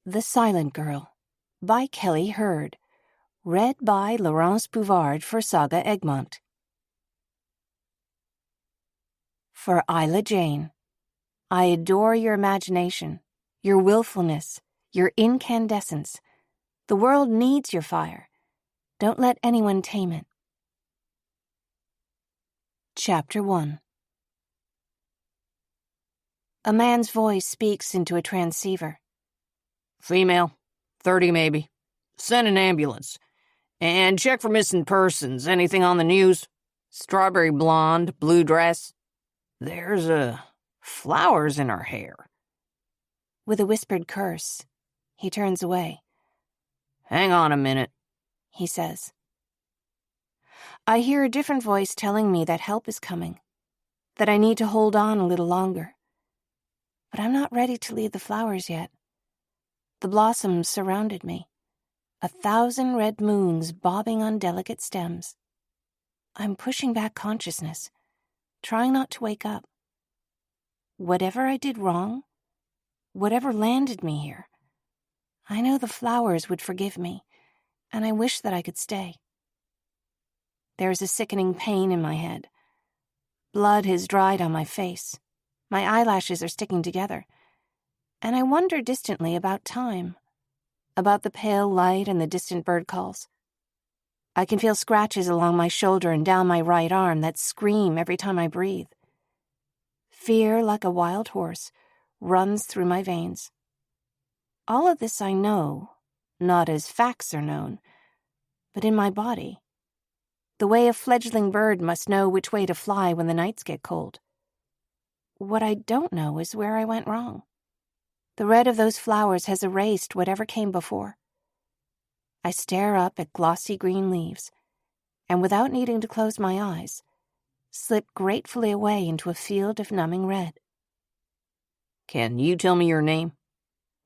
The Silent Girl by Kelly Hurd. Read by Laurence Bouvard for Saga Egmont. For Isla Jane, I adore your imagination, your willfulness, your incandescence. The world needs your fire. Don't let anyone tame it. Chapter 1. A man's voice speaks into a transceiver. Female, 30 maybe. Send an ambulance. And check for missing persons. Anything on the news? Strawberry blonde, blue dress. There's, flowers in her hair. With a whispered curse, he turns away. Hang on a minute, he says. I hear a different voice telling me that help is coming, that I need to hold on a little longer. But I'm not ready to leave the flowers yet. The blossoms surrounded me, 1,000 red moons bobbing on delicate stems. I'm pushing back consciousness, trying not to wake up. Whatever I did wrong, whatever landed me here, I know the flowers would forgive me, and I wish that I could stay. There is a sickening pain in my head. Blood has dried on my face. My eyelashes are sticking together. And I wonder distantly about time, about the pale light and the distant bird calls. I can feel scratches along my shoulder and down my right arm that scream every time I breathe. Fear, like a wild horse, runs through my veins. All of this I know, not as facts are known, but in my body. The way a fledgling bird must know which way to fly when the nights get cold. What I don't know is where I went wrong. The red of those flowers has erased whatever came before. I stare up at glossy green leaves, and without needing to close my eyes, slip gratefully away into a field of numbing red. Can you tell me your name?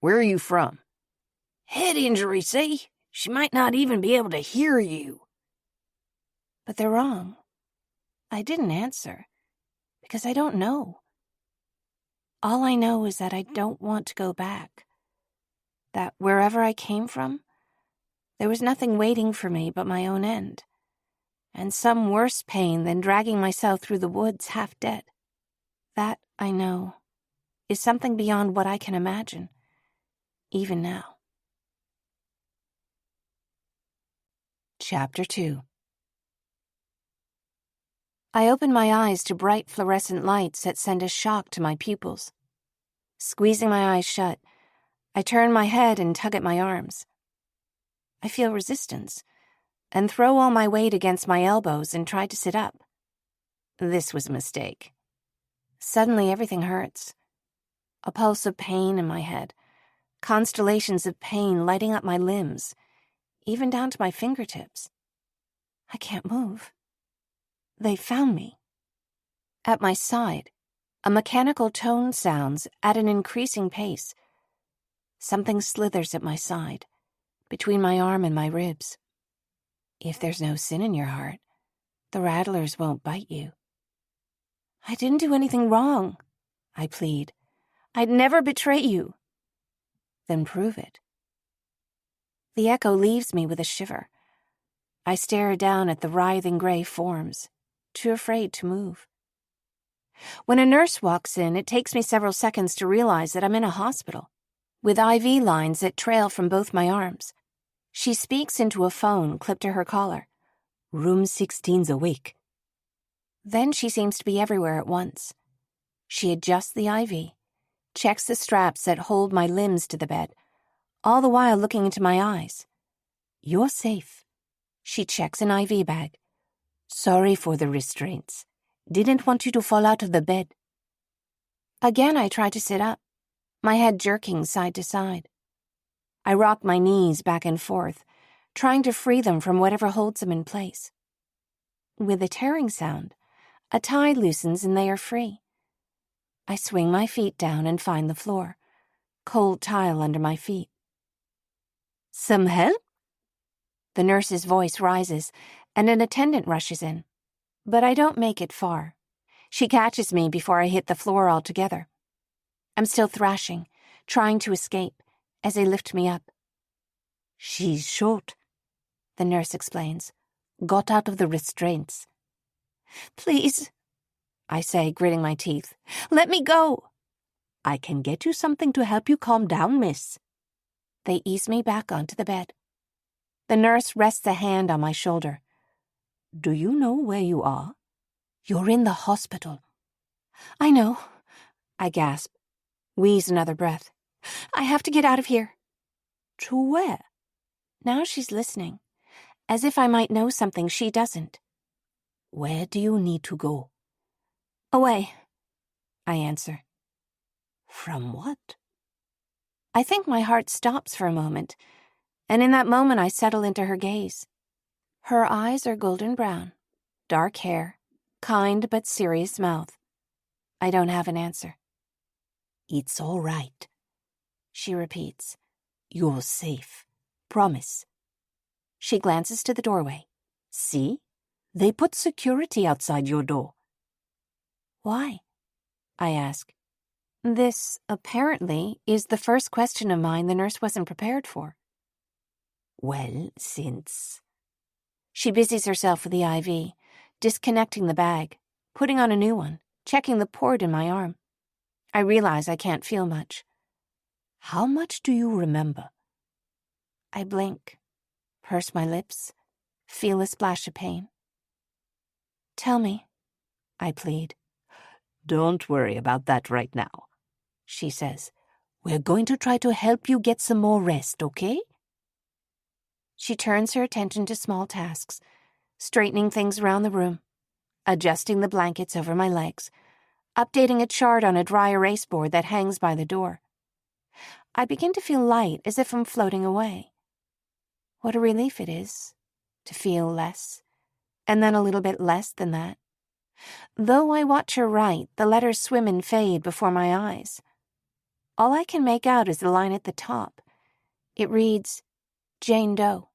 Where are you from? Head injury, see? She might not even be able to hear you. But they're wrong. I didn't answer, because I don't know. All I know is that I don't want to go back. That wherever I came from, there was nothing waiting for me but my own end, and some worse pain than dragging myself through the woods half dead. That, I know, is something beyond what I can imagine, even now. Chapter 2. I open my eyes to bright fluorescent lights that send a shock to my pupils. Squeezing my eyes shut, I turn my head and tug at my arms. I feel resistance, and throw all my weight against my elbows and try to sit up. This was a mistake. Suddenly everything hurts. A pulse of pain in my head, constellations of pain lighting up my limbs, even down to my fingertips. I can't move. They found me. At my side, a mechanical tone sounds at an increasing pace. Something slithers at my side, between my arm and my ribs. If there's no sin in your heart, the rattlers won't bite you. I didn't do anything wrong, I plead. I'd never betray you. Then prove it. The echo leaves me with a shiver. I stare down at the writhing gray forms, too afraid to move. When a nurse walks in, it takes me several seconds to realize that I'm in a hospital, with IV lines that trail from both my arms. She speaks into a phone clipped to her collar. Room 16's awake. Then she seems to be everywhere at once. She adjusts the IV, checks the straps that hold my limbs to the bed, all the while looking into my eyes. You're safe. She checks an IV bag. Sorry for the restraints. Didn't want you to fall out of the bed. Again, I try to sit up, my head jerking side to side. I rock my knees back and forth, trying to free them from whatever holds them in place. With a tearing sound, a tie loosens and they are free. I swing my feet down and find the floor, cold tile under my feet. Some help? The nurse's voice rises, and an attendant rushes in. But I don't make it far. She catches me before I hit the floor altogether. I'm still thrashing, trying to escape, as they lift me up. "She's shot," the nurse explains. "Got out of the restraints." "Please," I say, gritting my teeth. "Let me go." "I can get you something to help you calm down, miss." They ease me back onto the bed. The nurse rests a hand on my shoulder. "Do you know where you are?" "You're in the hospital." "I know," I gasp, wheeze another breath. "I have to get out of here." "To where?" Now she's listening, as if I might know something she doesn't. "Where do you need to go?" "Away," I answer. "From what?" I think my heart stops for a moment, and in that moment I settle into her gaze. Her eyes are golden brown, dark hair, kind but serious mouth. I don't have an answer. "It's all right," she repeats. "You're safe. Promise." She glances to the doorway. "See? They put security outside your door." "Why?" I ask. This, apparently, is the first question of mine the nurse wasn't prepared for. "Well, since—" She busies herself with the IV, disconnecting the bag, putting on a new one, checking the port in my arm. I realize I can't feel much. "How much do you remember?" I blink, purse my lips, feel a splash of pain. "Tell me," I plead. "Don't worry about that right now," she says. "We're going to try to help you get some more rest, okay?" She turns her attention to small tasks, straightening things around the room, adjusting the blankets over my legs, updating a chart on a dry erase board that hangs by the door. I begin to feel light, as if I'm floating away. What a relief it is to feel less, and then a little bit less than that. Though I watch her write, the letters swim and fade before my eyes. All I can make out is the line at the top. It reads, Jane Doe.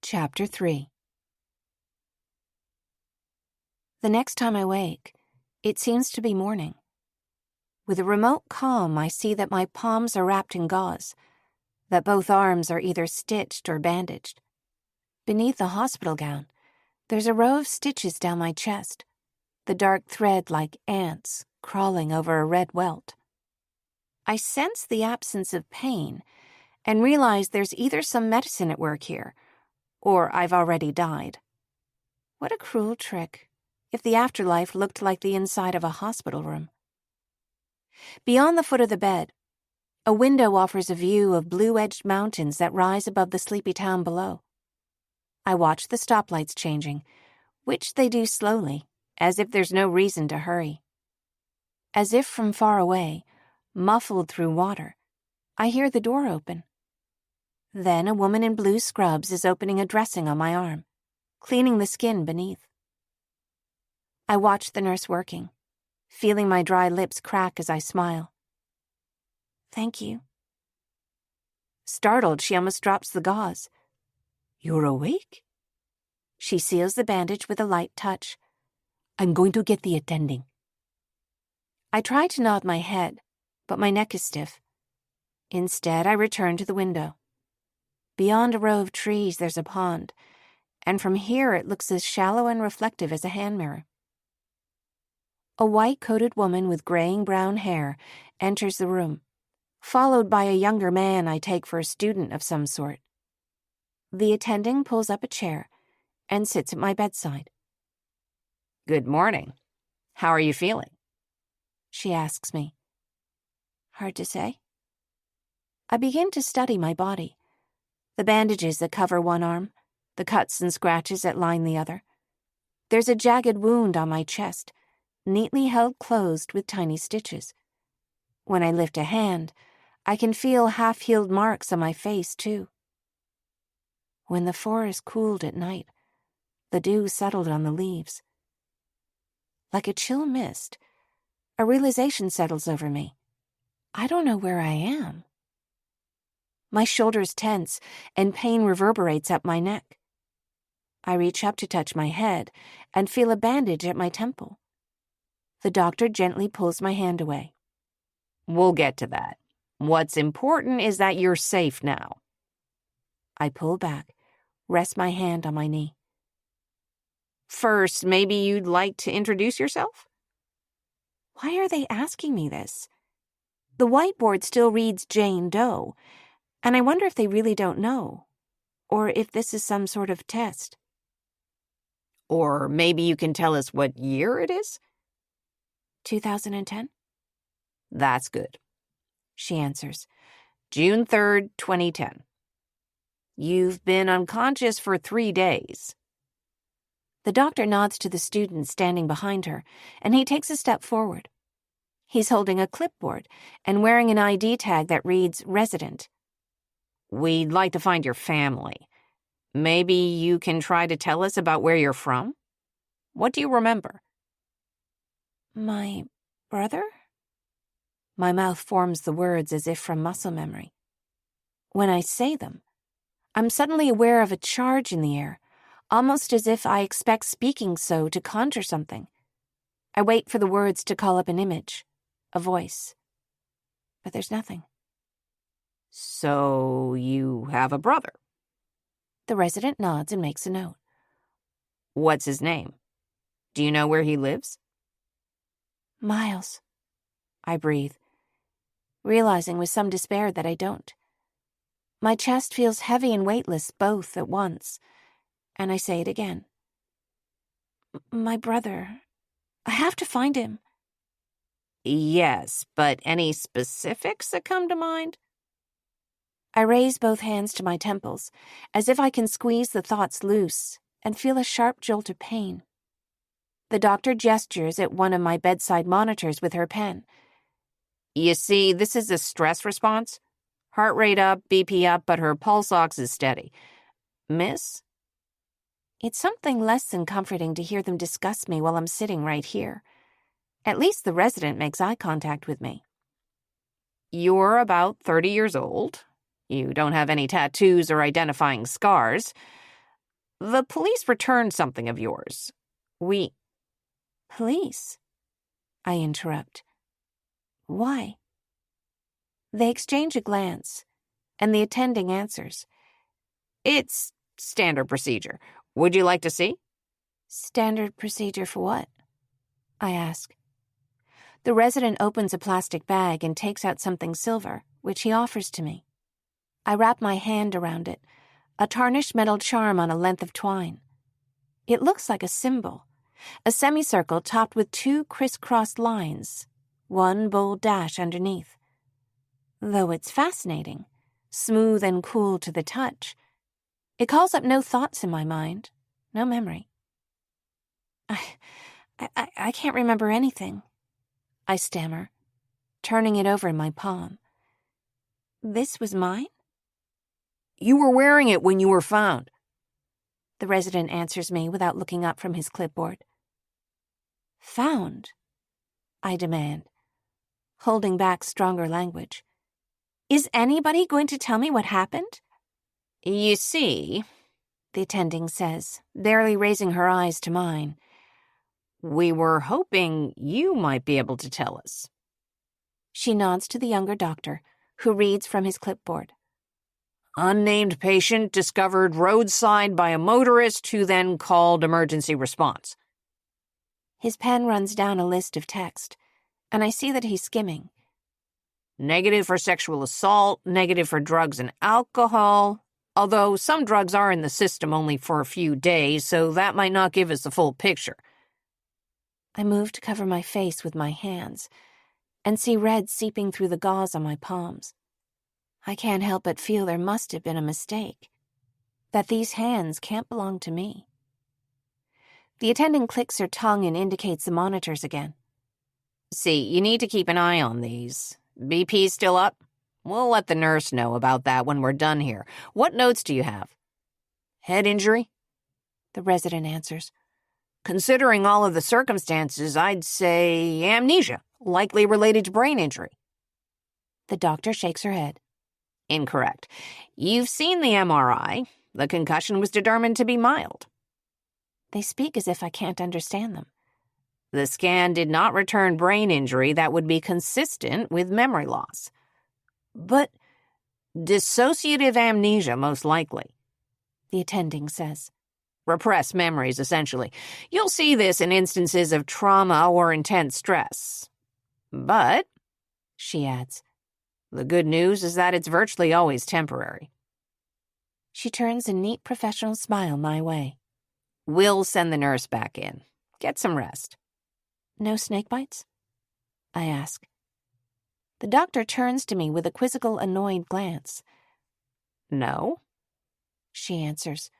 Chapter 3. The next time I wake, it seems to be morning. With a remote calm, I see that my palms are wrapped in gauze, that both arms are either stitched or bandaged. Beneath the hospital gown, there's a row of stitches down my chest, the dark thread like ants crawling over a red welt. I sense the absence of pain and realize there's either some medicine at work here, or I've already died. What a cruel trick, if the afterlife looked like the inside of a hospital room. Beyond the foot of the bed, a window offers a view of blue-edged mountains that rise above the sleepy town below. I watch the stoplights changing, which they do slowly, as if there's no reason to hurry. As if from far away, muffled through water, I hear the door open. Then a woman in blue scrubs is opening a dressing on my arm, cleaning the skin beneath. I watch the nurse working, feeling my dry lips crack as I smile. Thank you. Startled, she almost drops the gauze. "You're awake?" She seals the bandage with a light touch. "I'm going to get the attending." I try to nod my head, but my neck is stiff. Instead, I return to the window. Beyond a row of trees, there's a pond, and from here it looks as shallow and reflective as a hand mirror. A white-coated woman with graying brown hair enters the room, followed by a younger man I take for a student of some sort. The attending pulls up a chair and sits at my bedside. Good morning. How are you feeling? She asks me. Hard to say. I begin to study my body, the bandages that cover one arm, the cuts and scratches that line the other. There's a jagged wound on my chest, neatly held closed with tiny stitches. When I lift a hand, I can feel half-healed marks on my face, too. When the forest cooled at night, the dew settled on the leaves. Like a chill mist, a realization settles over me. I don't know where I am. My shoulders tense, and pain reverberates up my neck. I reach up to touch my head and feel a bandage at my temple. The doctor gently pulls my hand away. We'll get to that. What's important is that you're safe now. I pull back, rest my hand on my knee. First, maybe you'd like to introduce yourself? Why are they asking me this? The whiteboard still reads Jane Doe, and I wonder if they really don't know, or if this is some sort of test. Or maybe you can tell us what year it is? 2010? That's good. She answers. June 3rd, 2010. You've been unconscious for 3 days. The doctor nods to the student standing behind her, and he takes a step forward. He's holding a clipboard and wearing an ID tag that reads resident. We'd like to find your family. Maybe you can try to tell us about where you're from? What do you remember? My brother? My mouth forms the words as if from muscle memory. When I say them, I'm suddenly aware of a charge in the air, almost as if I expect speaking so to conjure something. I wait for the words to call up an image, a voice. But there's nothing. So you have a brother? The resident nods and makes a note. What's his name? Do you know where he lives? Miles. I breathe, realizing with some despair that I don't. My chest feels heavy and weightless both at once, and I say it again. My brother. I have to find him. Yes, but any specifics that come to mind? I raise both hands to my temples, as if I can squeeze the thoughts loose, and feel a sharp jolt of pain. The doctor gestures at one of my bedside monitors with her pen. You see, this is a stress response. Heart rate up, BP up, but her pulse ox is steady. Miss? It's something less than comforting to hear them discuss me while I'm sitting right here. At least the resident makes eye contact with me. You're about 30 years old. You don't have any tattoos or identifying scars. The police returned something of yours. Police? I interrupt. Why? They exchange a glance, and the attending answers. It's standard procedure. Would you like to see? Standard procedure for what? I ask. The resident opens a plastic bag and takes out something silver, which he offers to me. I wrap my hand around it, a tarnished metal charm on a length of twine. It looks like a symbol, a semicircle topped with 2 crisscrossed lines, one bold dash underneath. Though it's fascinating, smooth and cool to the touch, it calls up no thoughts in my mind, no memory. I can't remember anything, I stammer, turning it over in my palm. This was mine? You were wearing it when you were found. The resident answers me without looking up from his clipboard. Found? I demand, holding back stronger language. Is anybody going to tell me what happened? You see, the attending says, barely raising her eyes to mine. We were hoping you might be able to tell us. She nods to the younger doctor, who reads from his clipboard. Unnamed patient discovered roadside by a motorist who then called emergency response. His pen runs down a list of text, and I see that he's skimming. Negative for sexual assault, negative for drugs and alcohol, although some drugs are in the system only for a few days, so that might not give us the full picture. I move to cover my face with my hands and see red seeping through the gauze on my palms. I can't help but feel there must have been a mistake, that these hands can't belong to me. The attendant clicks her tongue and indicates the monitors again. See, you need to keep an eye on these. BP's still up? We'll let the nurse know about that when we're done here. What notes do you have? Head injury? The resident answers. Considering all of the circumstances, I'd say amnesia, likely related to brain injury. The doctor shakes her head. Incorrect. You've seen the MRI. The concussion was determined to be mild. They speak as if I can't understand them. The scan did not return brain injury that would be consistent with memory loss. But dissociative amnesia, most likely, the attending says. Repressed memories, essentially. You'll see this in instances of trauma or intense stress. But, she adds, the good news is that it's virtually always temporary. She turns a neat professional smile my way. We'll send the nurse back in. Get some rest. No snake bites? I ask. The doctor turns to me with a quizzical, annoyed glance. No, she answers.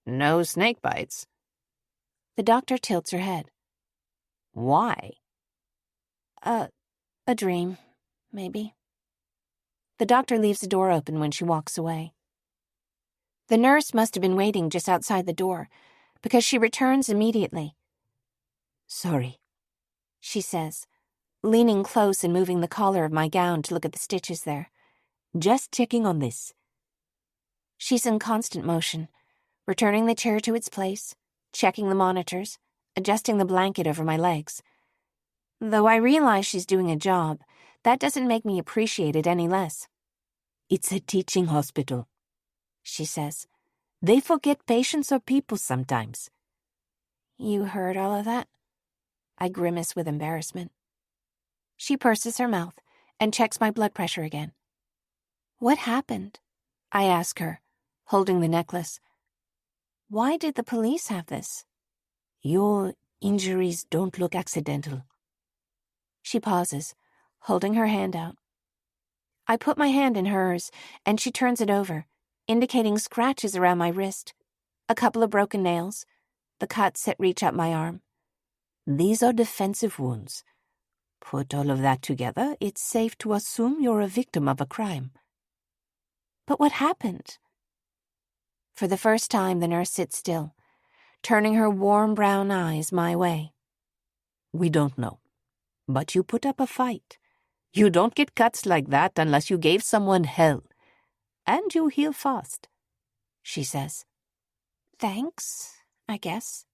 No snake bites. The doctor tilts her head. Why? A dream, maybe. The doctor leaves the door open when she walks away. The nurse must have been waiting just outside the door, because she returns immediately. Sorry, she says, leaning close and moving the collar of my gown to look at the stitches there. Just checking on this. She's in constant motion, returning the chair to its place, checking the monitors, adjusting the blanket over my legs. Though I realize she's doing a job, that doesn't make me appreciate it any less. It's a teaching hospital, she says. They forget patients or people sometimes. You heard all of that? I grimace with embarrassment. She purses her mouth and checks my blood pressure again. What happened? I ask her, holding the necklace. Why did the police have this? Your injuries don't look accidental. She pauses, holding her hand out. I put my hand in hers, and she turns it over, indicating scratches around my wrist, a couple of broken nails, the cuts that reach up my arm. These are defensive wounds. Put all of that together, it's safe to assume you're a victim of a crime. But what happened? For the first time, the nurse sits still, turning her warm brown eyes my way. We don't know, but you put up a fight. You don't get cuts like that unless you gave someone hell. And you heal fast, she says. Thanks, I guess.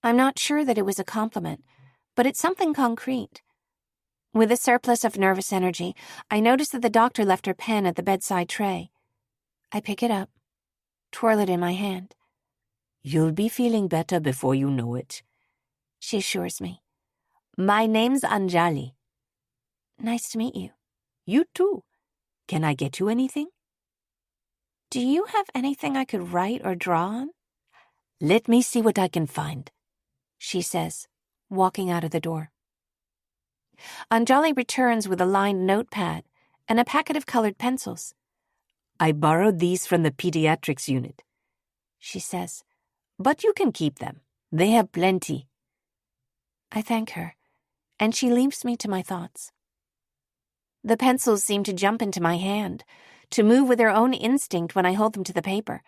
I'm not sure that it was a compliment, but it's something concrete. With a surplus of nervous energy, I notice that the doctor left her pen at the bedside tray. I pick it up, twirl it in my hand. You'll be feeling better before you know it, she assures me. My name's Anjali. Nice to meet you. You too. Can I get you anything? Do you have anything I could write or draw on? Let me see what I can find, she says, walking out of the door. Anjali returns with a lined notepad and a packet of colored pencils. I borrowed these from the pediatrics unit, she says. But you can keep them. They have plenty. I thank her, and she leaves me to my thoughts. The pencils seem to jump into my hand, to move with their own instinct when I hold them to the paper.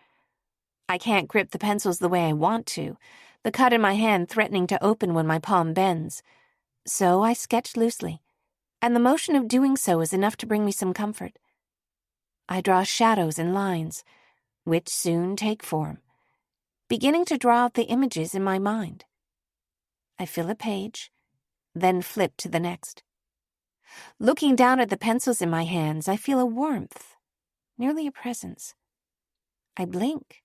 I can't grip the pencils the way I want to, the cut in my hand threatening to open when my palm bends. So I sketch loosely, and the motion of doing so is enough to bring me some comfort. I draw shadows and lines, which soon take form, beginning to draw out the images in my mind. I fill a page, then flip to the next. Looking down at the pencils in my hands, I feel a warmth, nearly a presence. I blink,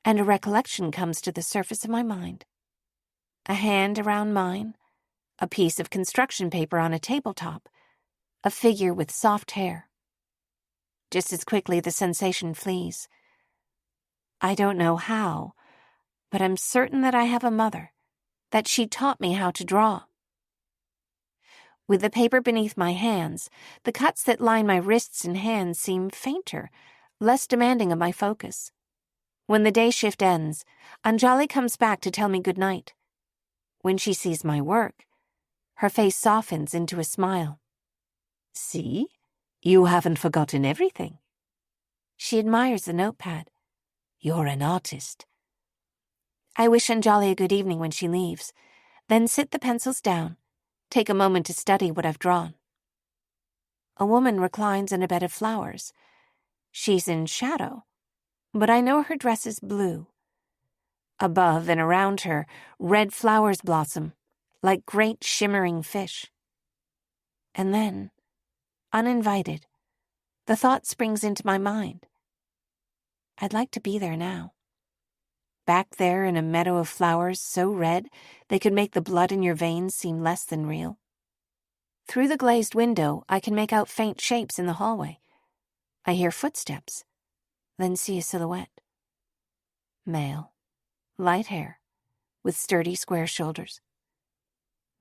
and a recollection comes to the surface of my mind. A hand around mine, a piece of construction paper on a tabletop, a figure with soft hair. Just as quickly the sensation flees. I don't know how, but I'm certain that I have a mother, that she taught me how to draw. With the paper beneath my hands, the cuts that line my wrists and hands seem fainter, less demanding of my focus. When the day shift ends, Anjali comes back to tell me good night. When she sees my work, her face softens into a smile. See? You haven't forgotten everything. She admires the notepad. You're an artist. I wish Anjali a good evening when she leaves, then sit the pencils down, take a moment to study what I've drawn. A woman reclines in a bed of flowers. She's in shadow, but I know her dress is blue. Above and around her, red flowers blossom, like great shimmering fish. And then, uninvited, the thought springs into my mind. I'd like to be there now. Back there in a meadow of flowers so red they could make the blood in your veins seem less than real. Through the glazed window, I can make out faint shapes in the hallway. I hear footsteps, then see a silhouette. Male, light hair, with sturdy square shoulders.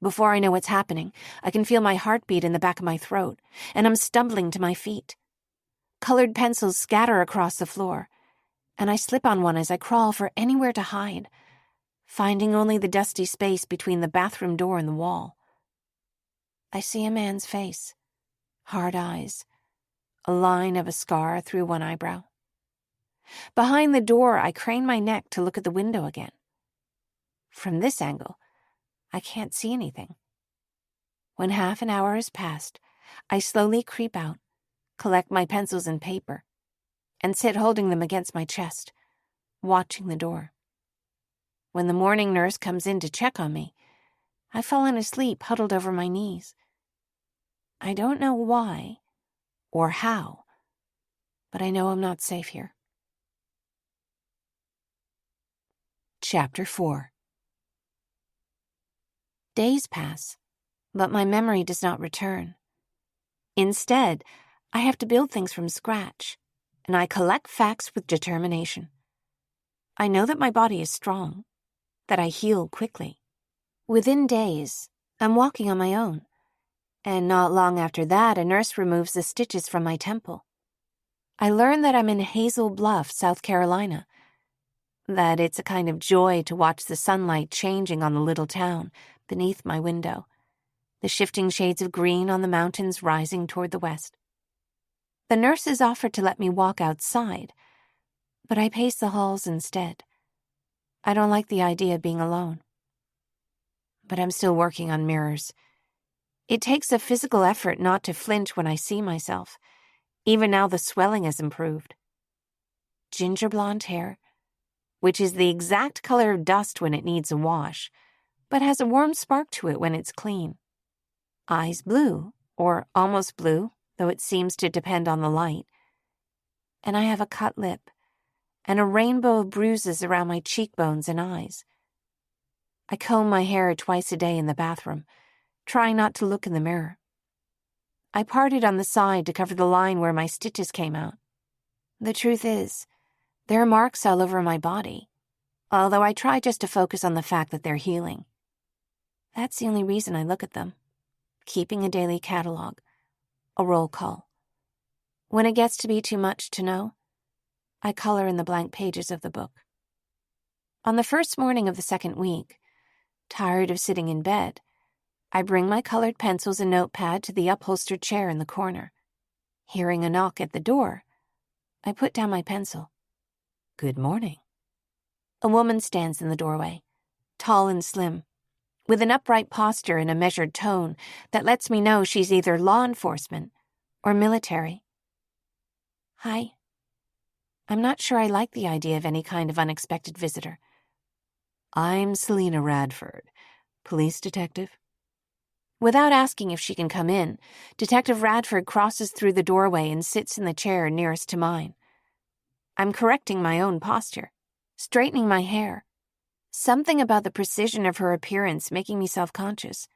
Before I know what's happening, I can feel my heartbeat in the back of my throat, and I'm stumbling to my feet. Colored pencils scatter across the floor, and I slip on one as I crawl for anywhere to hide, finding only the dusty space between the bathroom door and the wall. I see a man's face, hard eyes, a line of a scar through one eyebrow. Behind the door, I crane my neck to look at the window again. From this angle, I can't see anything. When half an hour has passed, I slowly creep out, collect my pencils and paper, and sit holding them against my chest, watching the door. When the morning nurse comes in to check on me, I've fallen asleep huddled over my knees. I don't know why or how, but I know I'm not safe here. Chapter 4. Days pass, but my memory does not return. Instead, I have to build things from scratch, and I collect facts with determination. I know that my body is strong, that I heal quickly. Within days, I'm walking on my own, and not long after that, a nurse removes the stitches from my temple. I learn that I'm in Hazel Bluff, South Carolina, that it's a kind of joy to watch the sunlight changing on the little town beneath my window, the shifting shades of green on the mountains rising toward the west. The nurses offered to let me walk outside, but I pace the halls instead. I don't like the idea of being alone. But I'm still working on mirrors. It takes a physical effort not to flinch when I see myself. Even now the swelling has improved. Ginger blonde hair, which is the exact color of dust when it needs a wash, but has a warm spark to it when it's clean. Eyes blue, or almost blue, though it seems to depend on the light. And I have a cut lip, and a rainbow of bruises around my cheekbones and eyes. I comb my hair twice a day in the bathroom, trying not to look in the mirror. I parted on the side to cover the line where my stitches came out. The truth is, there are marks all over my body, although I try just to focus on the fact that they're healing. That's the only reason I look at them. Keeping a daily catalog, a roll call. When it gets to be too much to know, I color in the blank pages of the book. On the first morning of the second week, tired of sitting in bed, I bring my colored pencils and notepad to the upholstered chair in the corner. Hearing a knock at the door, I put down my pencil. Good morning. A woman stands in the doorway, tall and slim, with an upright posture and a measured tone that lets me know she's either law enforcement or military. Hi. I'm not sure I like the idea of any kind of unexpected visitor. I'm Selena Radford, police detective. Without asking if she can come in, Detective Radford crosses through the doorway and sits in the chair nearest to mine. I'm correcting my own posture, straightening my hair. Something about the precision of her appearance making me self-conscious.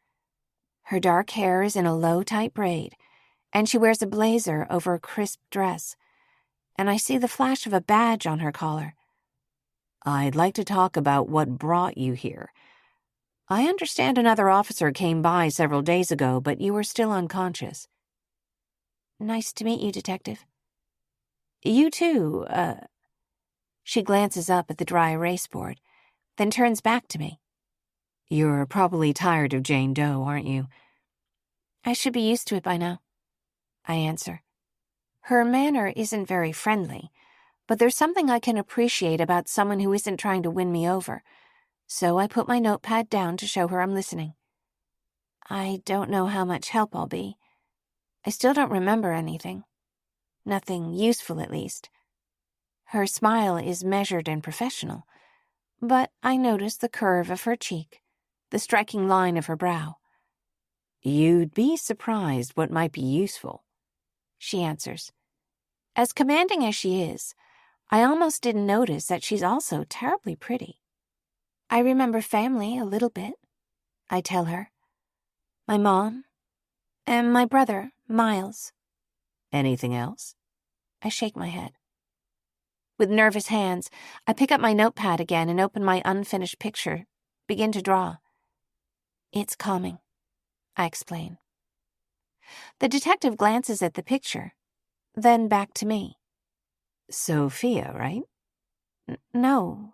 Her dark hair is in a low, tight braid, and she wears a blazer over a crisp dress, and I see the flash of a badge on her collar. I'd like to talk about what brought you here. I understand another officer came by several days ago, but you were still unconscious. Nice to meet you, Detective. You too, She glances up at the dry erase board, then turns back to me. You're probably tired of Jane Doe, aren't you? I should be used to it by now, I answer. Her manner isn't very friendly, but there's something I can appreciate about someone who isn't trying to win me over, so I put my notepad down to show her I'm listening. I don't know how much help I'll be. I still don't remember anything. Nothing useful, at least. Her smile is measured and professional, but I notice the curve of her cheek, the striking line of her brow. You'd be surprised what might be useful, she answers. As commanding as she is, I almost didn't notice that she's also terribly pretty. I remember family a little bit, I tell her. My mom and my brother, Miles. Anything else? I shake my head. With nervous hands, I pick up my notepad again and open my unfinished picture, begin to draw. It's calming, I explain. The detective glances at the picture, then back to me. Sophia, right? No.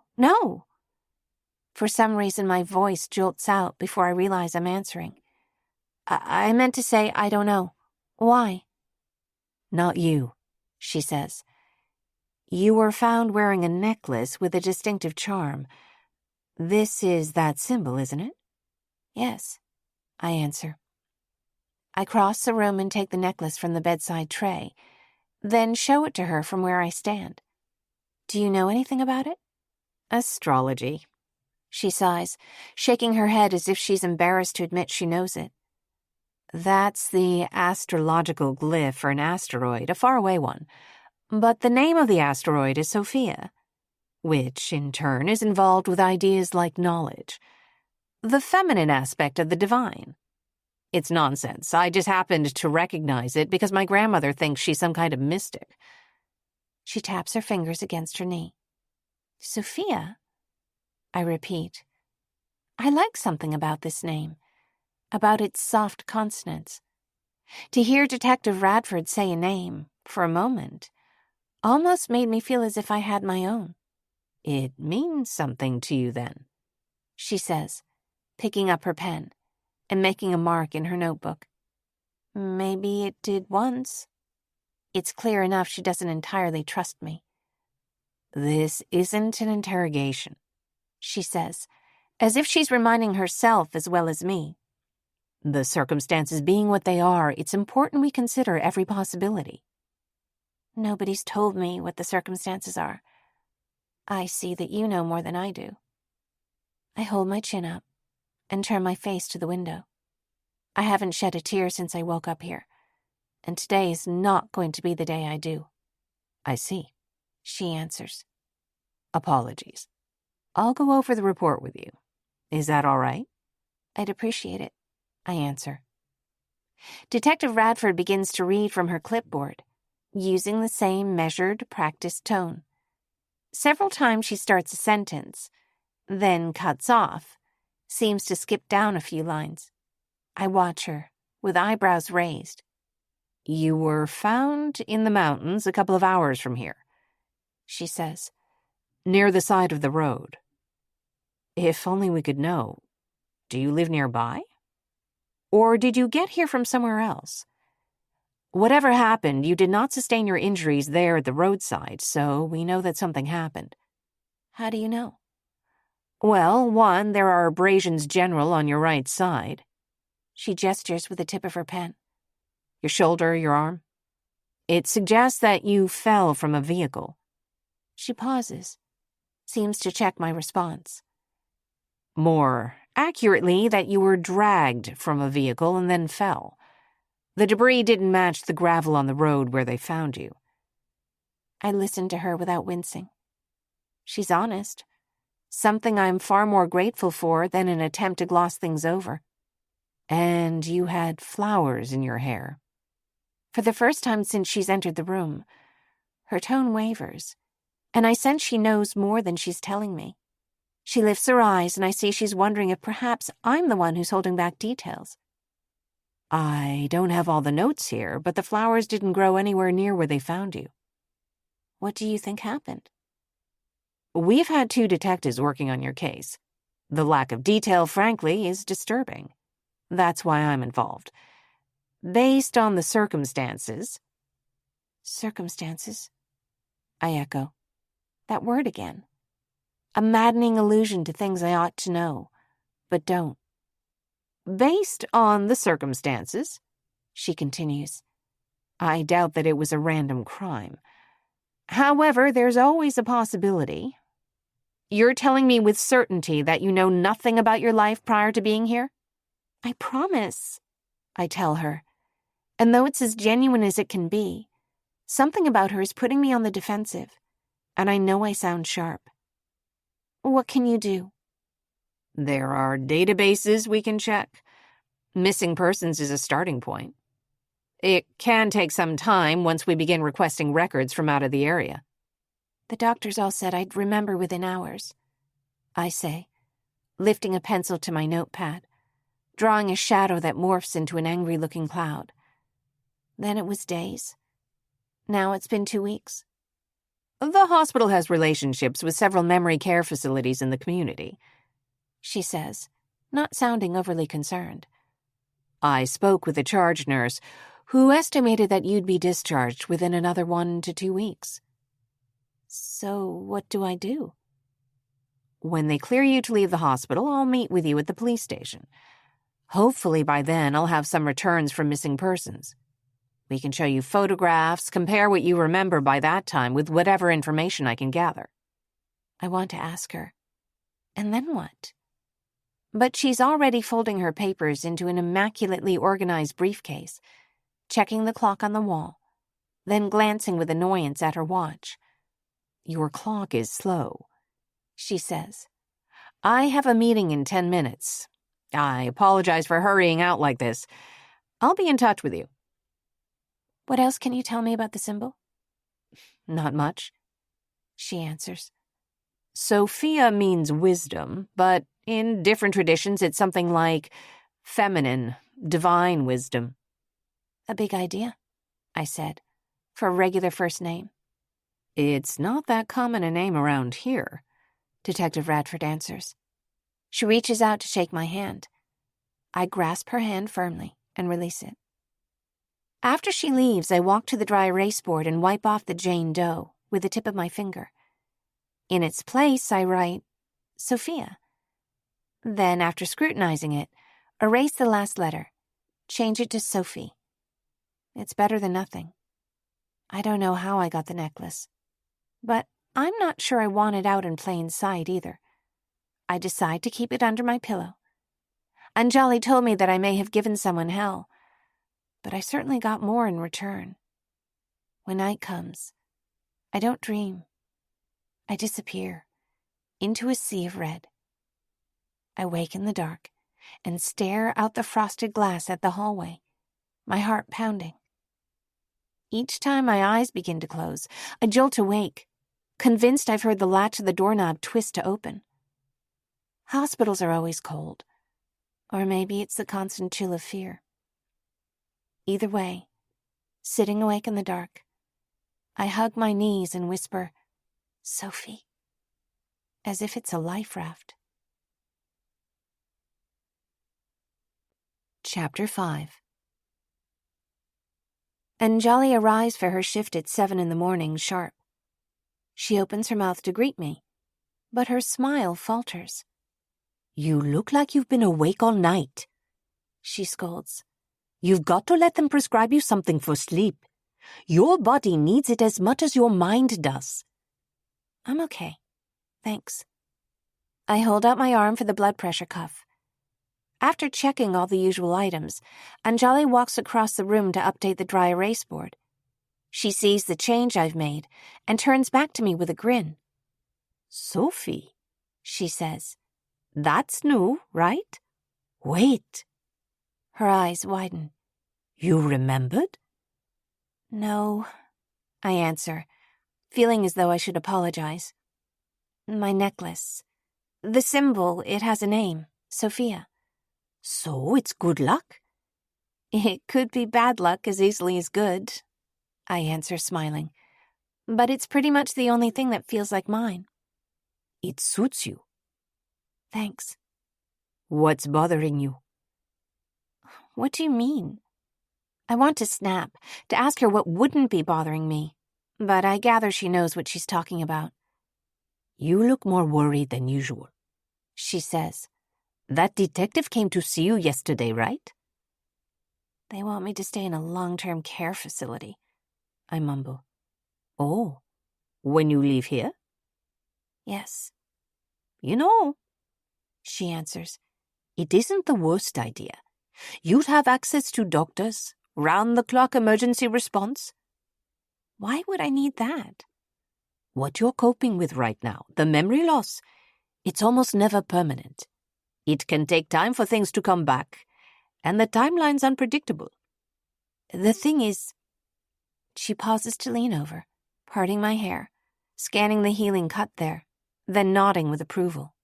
For some reason, my voice jolts out before I realize I'm answering. I meant to say I don't know. Why? Not you, she says. You were found wearing a necklace with a distinctive charm. This is that symbol, isn't it? Yes, I answer. I cross the room and take the necklace from the bedside tray, then show it to her from where I stand. Do you know anything about it? Astrology, she sighs, shaking her head as if she's embarrassed to admit she knows it. That's the astrological glyph for an asteroid, a faraway one. But the name of the asteroid is Sophia, which, in turn, is involved with ideas like knowledge, the feminine aspect of the divine. It's nonsense. I just happened to recognize it because my grandmother thinks she's some kind of mystic. She taps her fingers against her knee. Sophia? I repeat. I like something about this name, about its soft consonants. To hear Detective Radford say a name, for a moment, almost made me feel as if I had my own. It means something to you, then, she says, picking up her pen and making a mark in her notebook. Maybe it did once. It's clear enough she doesn't entirely trust me. This isn't an interrogation, she says, as if she's reminding herself as well as me. The circumstances being what they are, it's important we consider every possibility. Nobody's told me what the circumstances are. I see that you know more than I do. I hold my chin up and turn my face to the window. I haven't shed a tear since I woke up here, and today is not going to be the day I do. I see, she answers. Apologies. I'll go over the report with you. Is that all right? I'd appreciate it, I answer. Detective Radford begins to read from her clipboard, using the same measured, practiced tone. Several times she starts a sentence, then cuts off, seems to skip down a few lines. I watch her, with eyebrows raised. You were found in the mountains a couple of hours from here, she says. Near the side of the road. If only we could know, do you live nearby? Or did you get here from somewhere else? Whatever happened, you did not sustain your injuries there at the roadside, so we know that something happened. How do you know? Well, one, there are abrasions general on your right side. She gestures with the tip of her pen. Your shoulder, your arm. It suggests that you fell from a vehicle. She pauses, seems to check my response. More accurately, that you were dragged from a vehicle and then fell. The debris didn't match the gravel on the road where they found you. I listen to her without wincing. She's honest. Something I'm far more grateful for than an attempt to gloss things over. And you had flowers in your hair. For the first time since she's entered the room, her tone wavers, and I sense she knows more than she's telling me. She lifts her eyes, and I see she's wondering if perhaps I'm the one who's holding back details. I don't have all the notes here, but the flowers didn't grow anywhere near where they found you. What do you think happened? We've had 2 detectives working on your case. The lack of detail, frankly, is disturbing. That's why I'm involved. Based on the circumstances... Circumstances? I echo. That word again. A maddening allusion to things I ought to know, but don't. Based on the circumstances, she continues, I doubt that it was a random crime. However, there's always a possibility. You're telling me with certainty that you know nothing about your life prior to being here? I promise, I tell her. And though it's as genuine as it can be, something about her is putting me on the defensive, and I know I sound sharp. What can you do? There are databases we can check. Missing persons is a starting point. It can take some time once we begin requesting records from out of the area. The doctors all said I'd remember within hours, I say, lifting a pencil to my notepad, drawing a shadow that morphs into an angry-looking cloud. Then it was days. Now it's been 2 weeks. The hospital has relationships with several memory care facilities in the community, she says, not sounding overly concerned. I spoke with the charge nurse, who estimated that you'd be discharged within another 1 to 2 weeks. So what do I do? When they clear you to leave the hospital, I'll meet with you at the police station. Hopefully by then I'll have some returns from missing persons. We can show you photographs, compare what you remember by that time with whatever information I can gather. I want to ask her, and then what? But she's already folding her papers into an immaculately organized briefcase, checking the clock on the wall, then glancing with annoyance at her watch. Your clock is slow, she says. I have a meeting in 10 minutes. I apologize for hurrying out like this. I'll be in touch with you. What else can you tell me about the symbol? Not much, she answers. Sophia means wisdom, but in different traditions it's something like feminine, divine wisdom. A big idea, I said, for a regular first name. It's not that common a name around here, Detective Radford answers. She reaches out to shake my hand. I grasp her hand firmly and release it. After she leaves, I walk to the dry erase board and wipe off the Jane Doe with the tip of my finger. In its place, I write, Sophia. Then, after scrutinizing it, erase the last letter, change it to Sophie. It's better than nothing. I don't know how I got the necklace, but I'm not sure I want it out in plain sight either. I decide to keep it under my pillow. Anjali told me that I may have given someone hell, but I certainly got more in return. When night comes, I don't dream. I disappear into a sea of red. I wake in the dark and stare out the frosted glass at the hallway, my heart pounding. Each time my eyes begin to close, I jolt awake, convinced I've heard the latch of the doorknob twist to open. Hospitals are always cold, or maybe it's the constant chill of fear. Either way, sitting awake in the dark, I hug my knees and whisper, Sophie, as if it's a life raft. Chapter 5. Anjali arrives for her shift at 7 a.m. sharp. She opens her mouth to greet me, but her smile falters. You look like you've been awake all night, she scolds. You've got to let them prescribe you something for sleep. Your body needs it as much as your mind does. I'm okay. Thanks. I hold out my arm for the blood pressure cuff. After checking all the usual items, Anjali walks across the room to update the dry erase board. She sees the change I've made and turns back to me with a grin. Sophie, she says. That's new, right? Wait. Her eyes widen. You remembered? No, I answer, feeling as though I should apologize. My necklace. The symbol, it has a name, Sophia. So it's good luck? It could be bad luck as easily as good, I answer, smiling. But it's pretty much the only thing that feels like mine. It suits you. Thanks. What's bothering you? What do you mean? I want to snap, to ask her what wouldn't be bothering me, but I gather she knows what she's talking about. You look more worried than usual, she says. That detective came to see you yesterday, right? They want me to stay in a long-term care facility, I mumble. Oh, when you leave here? Yes. You know, she answers, it isn't the worst idea. You'd have access to doctors, round-the-clock emergency response. Why would I need that? What you're coping with right now, the memory loss, it's almost never permanent. It can take time for things to come back, and the timeline's unpredictable. The thing is, she pauses to lean over, parting my hair, scanning the healing cut there, then nodding with approval.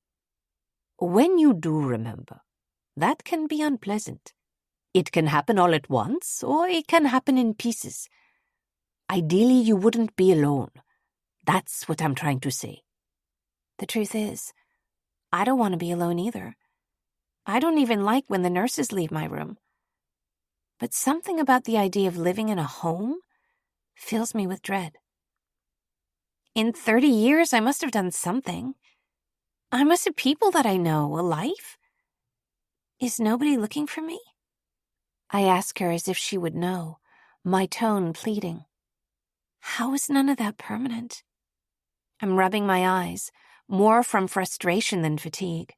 When you do remember, that can be unpleasant. It can happen all at once, or it can happen in pieces. Ideally, you wouldn't be alone. That's what I'm trying to say. The truth is, I don't want to be alone either. I don't even like when the nurses leave my room. But something about the idea of living in a home fills me with dread. In 30 years, I must have done something. I must have people that I know, a life. Is nobody looking for me? I ask her as if she would know, my tone pleading. How is none of that permanent? I'm rubbing my eyes, more from frustration than fatigue,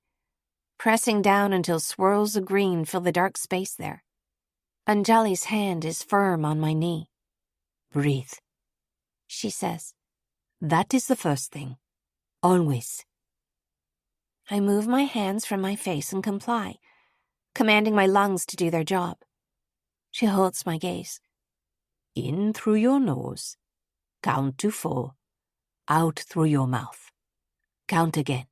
pressing down until swirls of green fill the dark space there. Anjali's hand is firm on my knee. Breathe, she says. That is the first thing. Always. I move my hands from my face and comply, commanding my lungs to do their job. She holds my gaze. In through your nose. Count to 4. Out through your mouth. Count again.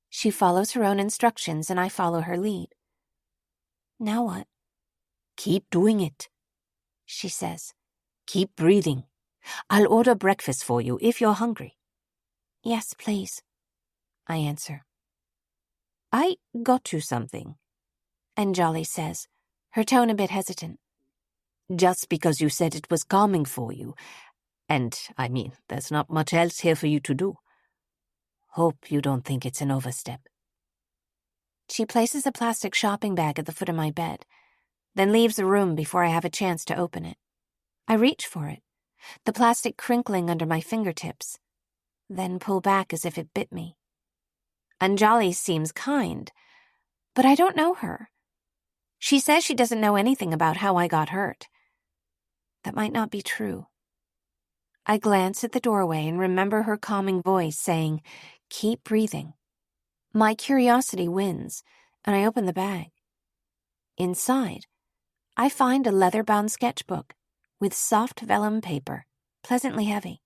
She follows her own instructions and I follow her lead. Now what? Keep doing it, she says. Keep breathing. I'll order breakfast for you if you're hungry. Yes, please, I answer. I got you something, Anjali says, her tone a bit hesitant. Just because you said it was calming for you. And, there's not much else here for you to do. Hope you don't think it's an overstep. She places a plastic shopping bag at the foot of my bed, then leaves the room before I have a chance to open it. I reach for it, the plastic crinkling under my fingertips, then pull back as if it bit me. Anjali seems kind, but I don't know her. She says she doesn't know anything about how I got hurt. That might not be true. I glance at the doorway and remember her calming voice saying, "Keep breathing." My curiosity wins, and I open the bag. Inside, I find a leather-bound sketchbook with soft vellum paper, pleasantly heavy.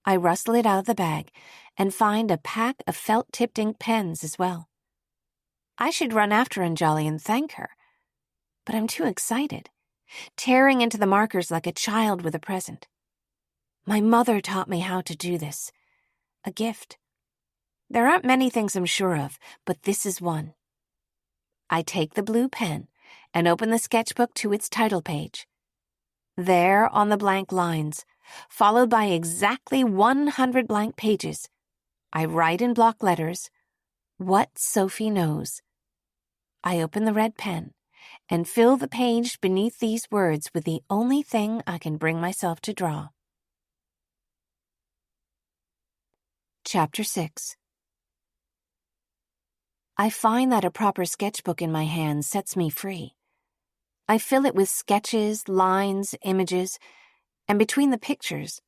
I rustle it out of the bag and find a pack of felt-tipped ink pens as well. I should run after Anjali and thank her, but I'm too excited, tearing into the markers like a child with a present. My mother taught me how to do this. A gift. There aren't many things I'm sure of, but this is one. I take the blue pen and open the sketchbook to its title page. There, on the blank lines, followed by exactly 100 blank pages, I write in block letters, "What Sophie knows." I open the red pen and fill the page beneath these words with the only thing I can bring myself to draw. Chapter 6. I find that a proper sketchbook in my hands sets me free. I fill it with sketches, lines, images, and between the pictures,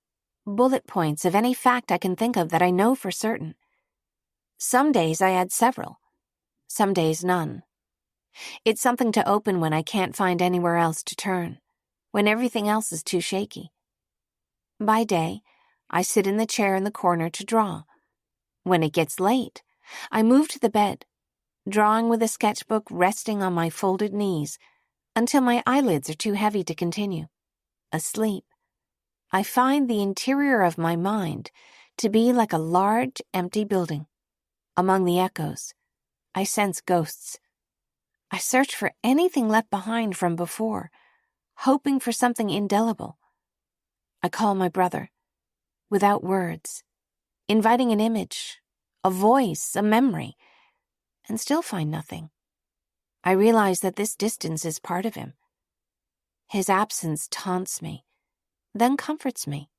bullet points of any fact I can think of that I know for certain. Some days I add several, some days none. It's something to open when I can't find anywhere else to turn, when everything else is too shaky. By day, I sit in the chair in the corner to draw. When it gets late, I move to the bed, drawing with a sketchbook resting on my folded knees until my eyelids are too heavy to continue. Asleep, I find the interior of my mind to be like a large, empty building. Among the echoes, I sense ghosts. I search for anything left behind from before, hoping for something indelible. I call my brother, without words, inviting an image, a voice, a memory, and still find nothing. I realize that this distance is part of him. His absence taunts me, then comforts me,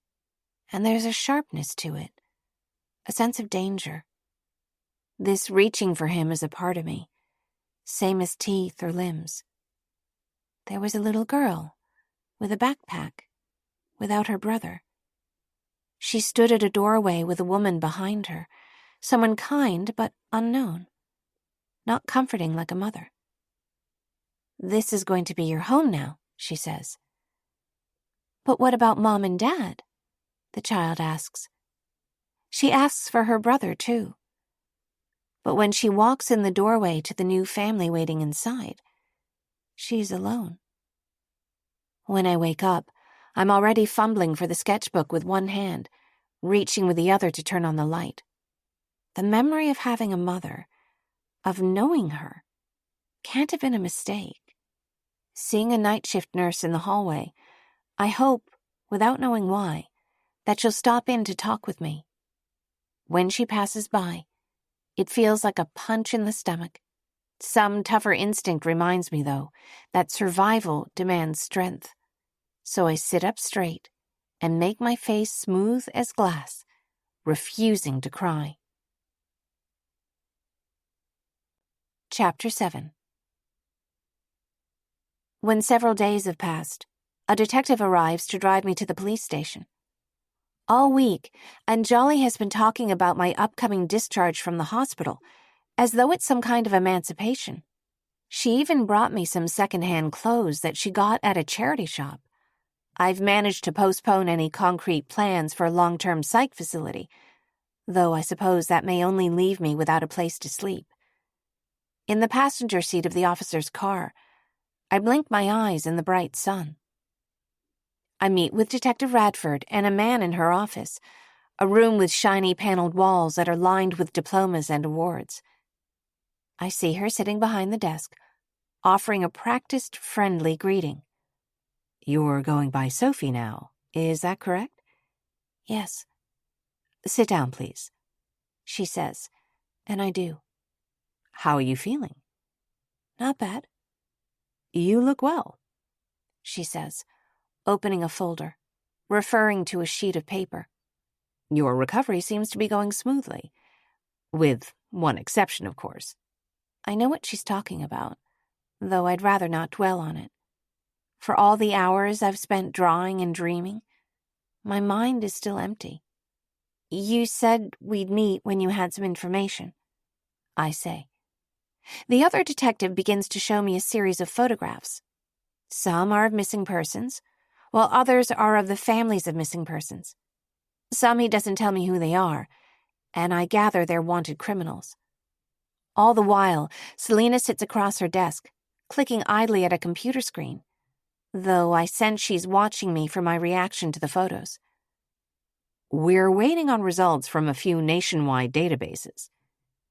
and there's a sharpness to it, a sense of danger. This reaching for him is a part of me, same as teeth or limbs. There was a little girl with a backpack, without her brother. She stood at a doorway with a woman behind her, someone kind but unknown, not comforting like a mother. "This is going to be your home now," she says. "But what about Mom and Dad?" the child asks. She asks for her brother, too. But when she walks in the doorway to the new family waiting inside, she's alone. When I wake up, I'm already fumbling for the sketchbook with one hand, reaching with the other to turn on the light. The memory of having a mother, of knowing her, can't have been a mistake. Seeing a night shift nurse in the hallway, I hope, without knowing why, that she'll stop in to talk with me. When she passes by, it feels like a punch in the stomach. Some tougher instinct reminds me, though, that survival demands strength. So I sit up straight and make my face smooth as glass, refusing to cry. Chapter 7. When several days have passed, a detective arrives to drive me to the police station. All week, Anjali has been talking about my upcoming discharge from the hospital, as though it's some kind of emancipation. She even brought me some secondhand clothes that she got at a charity shop. I've managed to postpone any concrete plans for a long-term psych facility, though I suppose that may only leave me without a place to sleep. In the passenger seat of the officer's car, I blink my eyes in the bright sun. I meet with Detective Radford and a man in her office, a room with shiny paneled walls that are lined with diplomas and awards. I see her sitting behind the desk, offering a practiced, friendly greeting. "You're going by Sophie now, is that correct?" "Yes." "Sit down, please," she says, and I do. "How are you feeling?" "Not bad." "You look well," she says, opening a folder, referring to a sheet of paper. "Your recovery seems to be going smoothly. With one exception, of course." I know what she's talking about, though I'd rather not dwell on it. For all the hours I've spent drawing and dreaming, my mind is still empty. "You said we'd meet when you had some information," I say. The other detective begins to show me a series of photographs. Some are of missing persons, while others are of the families of missing persons. Some he doesn't tell me who they are, and I gather they're wanted criminals. All the while, Selena sits across her desk, clicking idly at a computer screen, though I sense she's watching me for my reaction to the photos. "We're waiting on results from a few nationwide databases,"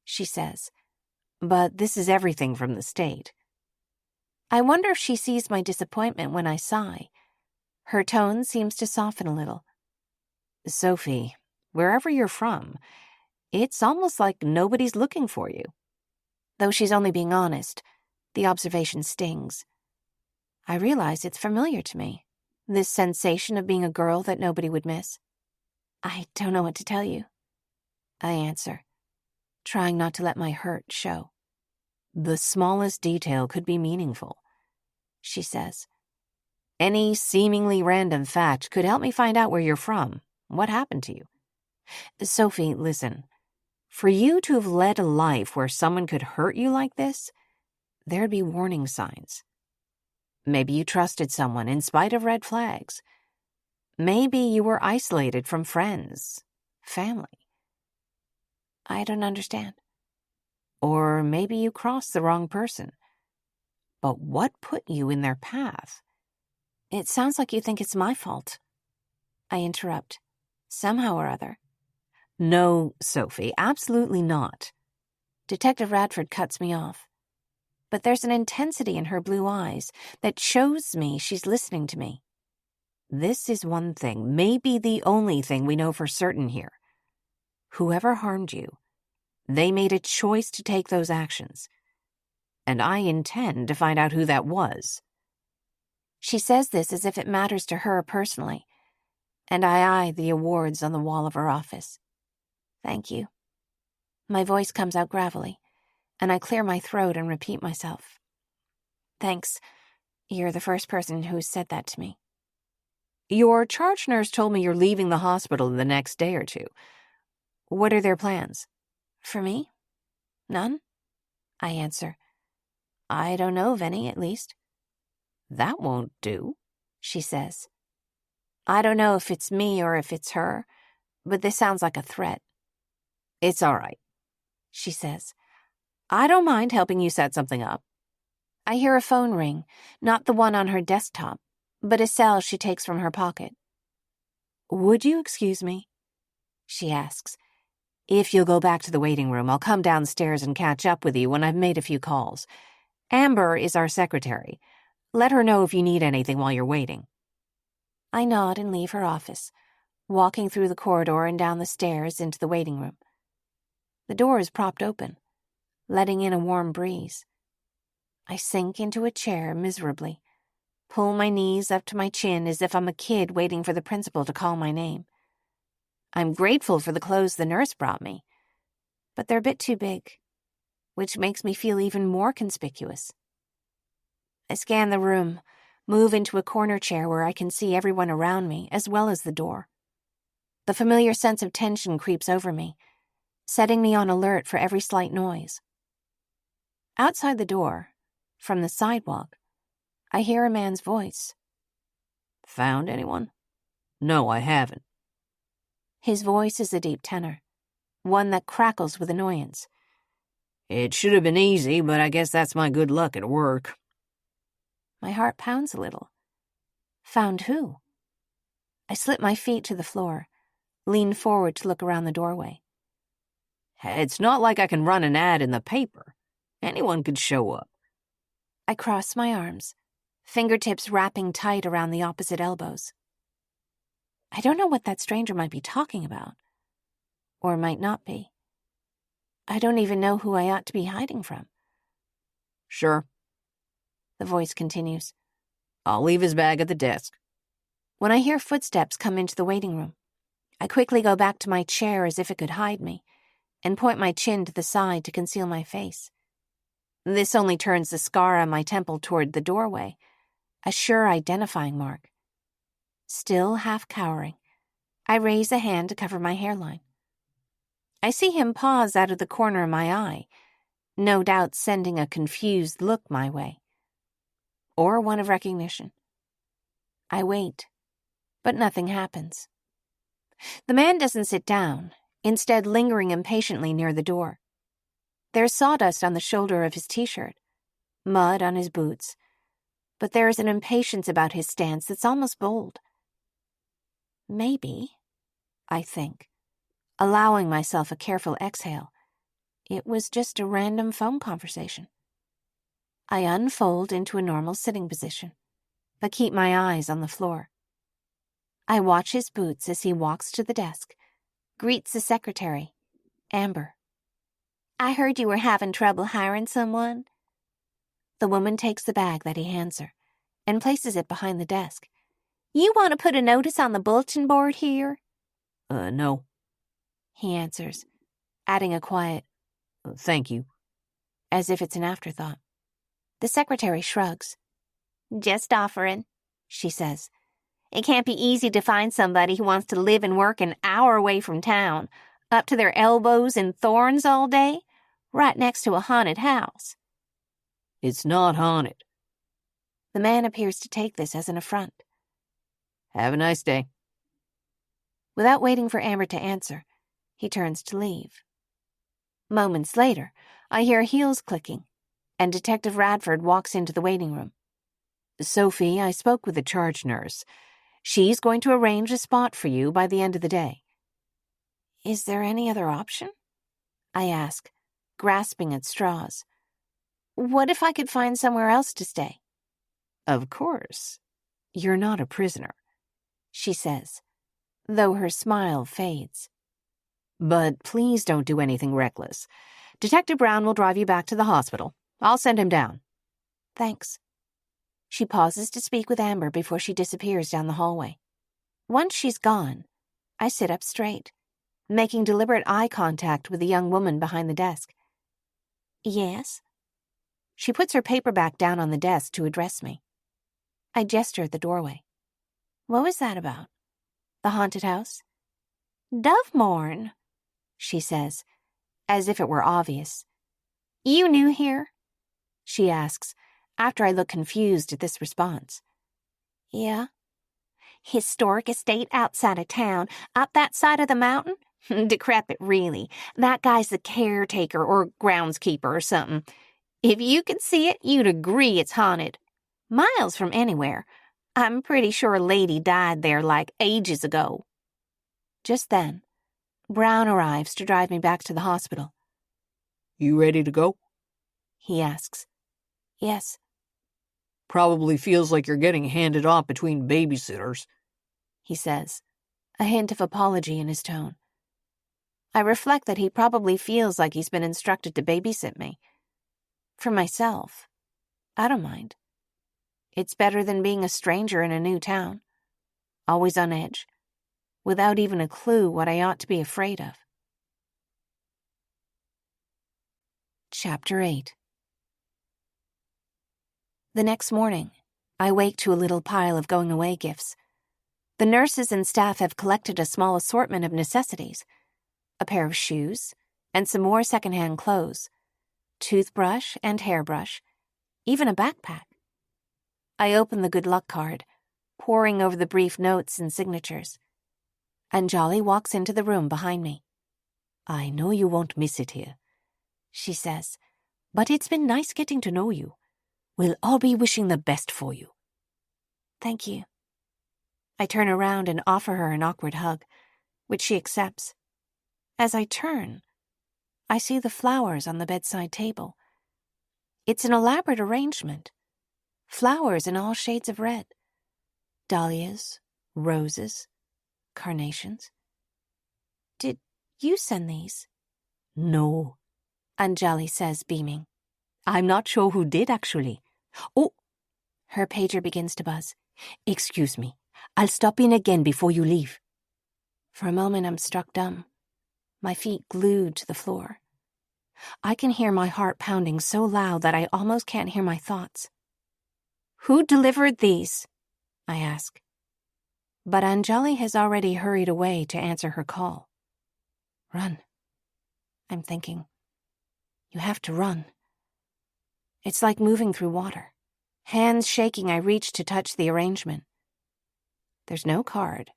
she says, "but this is everything from the state." I wonder if she sees my disappointment when I sigh. Her tone seems to soften a little. "Sophie, wherever you're from, it's almost like nobody's looking for you." Though she's only being honest, the observation stings. I realize it's familiar to me, this sensation of being a girl that nobody would miss. "I don't know what to tell you," I answer, trying not to let my hurt show. "The smallest detail could be meaningful," she says. "Any seemingly random fact could help me find out where you're from, what happened to you. Sophie, listen. For you to have led a life where someone could hurt you like this, there'd be warning signs. Maybe you trusted someone in spite of red flags. Maybe you were isolated from friends, family." "I don't understand." "Or maybe you crossed the wrong person. But what put you in their path?" "It sounds like you think it's my fault," I interrupt, somehow or other. "No, Sophie, absolutely not." Detective Radford cuts me off. But there's an intensity in her blue eyes that shows me she's listening to me. This is one thing, maybe the only thing we know for certain here. Whoever harmed you, they made a choice to take those actions. And I intend to find out who that was. She says this as if it matters to her personally, and I eye the awards on the wall of her office. "Thank you." My voice comes out gravelly, and I clear my throat and repeat myself. Thanks. You're the first person who's said that to me. Your charge nurse told me you're leaving the hospital the next day or two. What are their plans? For me? None, I answer. I don't know of any, at least. That won't do, she says. I don't know if it's me or if it's her, but this sounds like a threat. It's all right, she says. I don't mind helping you set something up. I hear a phone ring, not the one on her desktop, but a cell she takes from her pocket. Would you excuse me? She asks. If you'll go back to the waiting room, I'll come downstairs and catch up with you when I've made a few calls. Amber is our secretary. Let her know if you need anything while you're waiting. I nod and leave her office, walking through the corridor and down the stairs into the waiting room. The door is propped open, letting in a warm breeze. I sink into a chair miserably, pull my knees up to my chin as if I'm a kid waiting for the principal to call my name. I'm grateful for the clothes the nurse brought me, but they're a bit too big, which makes me feel even more conspicuous. I scan the room, move into a corner chair where I can see everyone around me as well as the door. The familiar sense of tension creeps over me, setting me on alert for every slight noise. Outside the door, from the sidewalk, I hear a man's voice. Found anyone? No, I haven't. His voice is a deep tenor, one that crackles with annoyance. It should have been easy, but I guess that's my good luck at work. My heart pounds a little. Found who? I slip my feet to the floor, lean forward to look around the doorway. It's not like I can run an ad in the paper. Anyone could show up. I cross my arms, fingertips wrapping tight around the opposite elbows. I don't know what that stranger might be talking about, or might not be. I don't even know who I ought to be hiding from. Sure. The voice continues. I'll leave his bag at the desk. When I hear footsteps come into the waiting room, I quickly go back to my chair as if it could hide me, and point my chin to the side to conceal my face. This only turns the scar on my temple toward the doorway, a sure identifying mark. Still half cowering, I raise a hand to cover my hairline. I see him pause out of the corner of my eye, no doubt sending a confused look my way. Or one of recognition. I wait, but nothing happens. The man doesn't sit down, instead lingering impatiently near the door. There's sawdust on the shoulder of his t-shirt, mud on his boots, but there is an impatience about his stance that's almost bold. Maybe, I think, allowing myself a careful exhale, it was just a random phone conversation. I unfold into a normal sitting position, but keep my eyes on the floor. I watch his boots as he walks to the desk, greets the secretary, Amber. I heard you were having trouble hiring someone. The woman takes the bag that he hands her and places it behind the desk. You want to put a notice on the bulletin board here? No. He answers, adding a quiet, Thank you. as if it's an afterthought. The secretary shrugs. Just offering, she says. It can't be easy to find somebody who wants to live and work an hour away from town, up to their elbows in thorns all day, right next to a haunted house. It's not haunted. The man appears to take this as an affront. Have a nice day. Without waiting for Amber to answer, he turns to leave. Moments later, I hear heels clicking, and Detective Radford walks into the waiting room. Sophie, I spoke with the charge nurse. She's going to arrange a spot for you by the end of the day. Is there any other option? I ask, grasping at straws. What if I could find somewhere else to stay? Of course. You're not a prisoner, she says, though her smile fades. But please don't do anything reckless. Detective Brown will drive you back to the hospital. I'll send him down. Thanks. She pauses to speak with Amber before she disappears down the hallway. Once she's gone, I sit up straight, making deliberate eye contact with the young woman behind the desk. Yes? She puts her paperback down on the desk to address me. I gesture at the doorway. What was that about? The haunted house? Dovemorn, she says, as if it were obvious. You new here? She asks, after I look confused at this response. Yeah. Historic estate outside of town, up that side of the mountain? Decrepit, really. That guy's the caretaker or groundskeeper or something. If you could see it, you'd agree it's haunted. Miles from anywhere. I'm pretty sure a lady died there like ages ago. Just then, Brown arrives to drive me back to the hospital. You ready to go? He asks. Yes. Probably feels like you're getting handed off between babysitters, he says, a hint of apology in his tone. I reflect that he probably feels like he's been instructed to babysit me. For myself, I don't mind. It's better than being a stranger in a new town, always on edge, without even a clue what I ought to be afraid of. Chapter 8. The next morning, I wake to a little pile of going-away gifts. The nurses and staff have collected a small assortment of necessities, a pair of shoes, and some more secondhand clothes, toothbrush and hairbrush, even a backpack. I open the good luck card, poring over the brief notes and signatures. Anjali walks into the room behind me. I know you won't miss it here, she says, but it's been nice getting to know you. We'll all be wishing the best for you. Thank you. I turn around and offer her an awkward hug, which she accepts. As I turn, I see the flowers on the bedside table. It's an elaborate arrangement. Flowers in all shades of red. Dahlias, roses, carnations. Did you send these? No, Anjali says, beaming. I'm not sure who did, actually. Oh, her pager begins to buzz. Excuse me, I'll stop in again before you leave. For a moment, I'm struck dumb, my feet glued to the floor. I can hear my heart pounding so loud that I almost can't hear my thoughts. Who delivered these? I ask. But Anjali has already hurried away to answer her call. Run, I'm thinking. You have to run. It's like moving through water. Hands shaking, I reach to touch the arrangement. There's no card,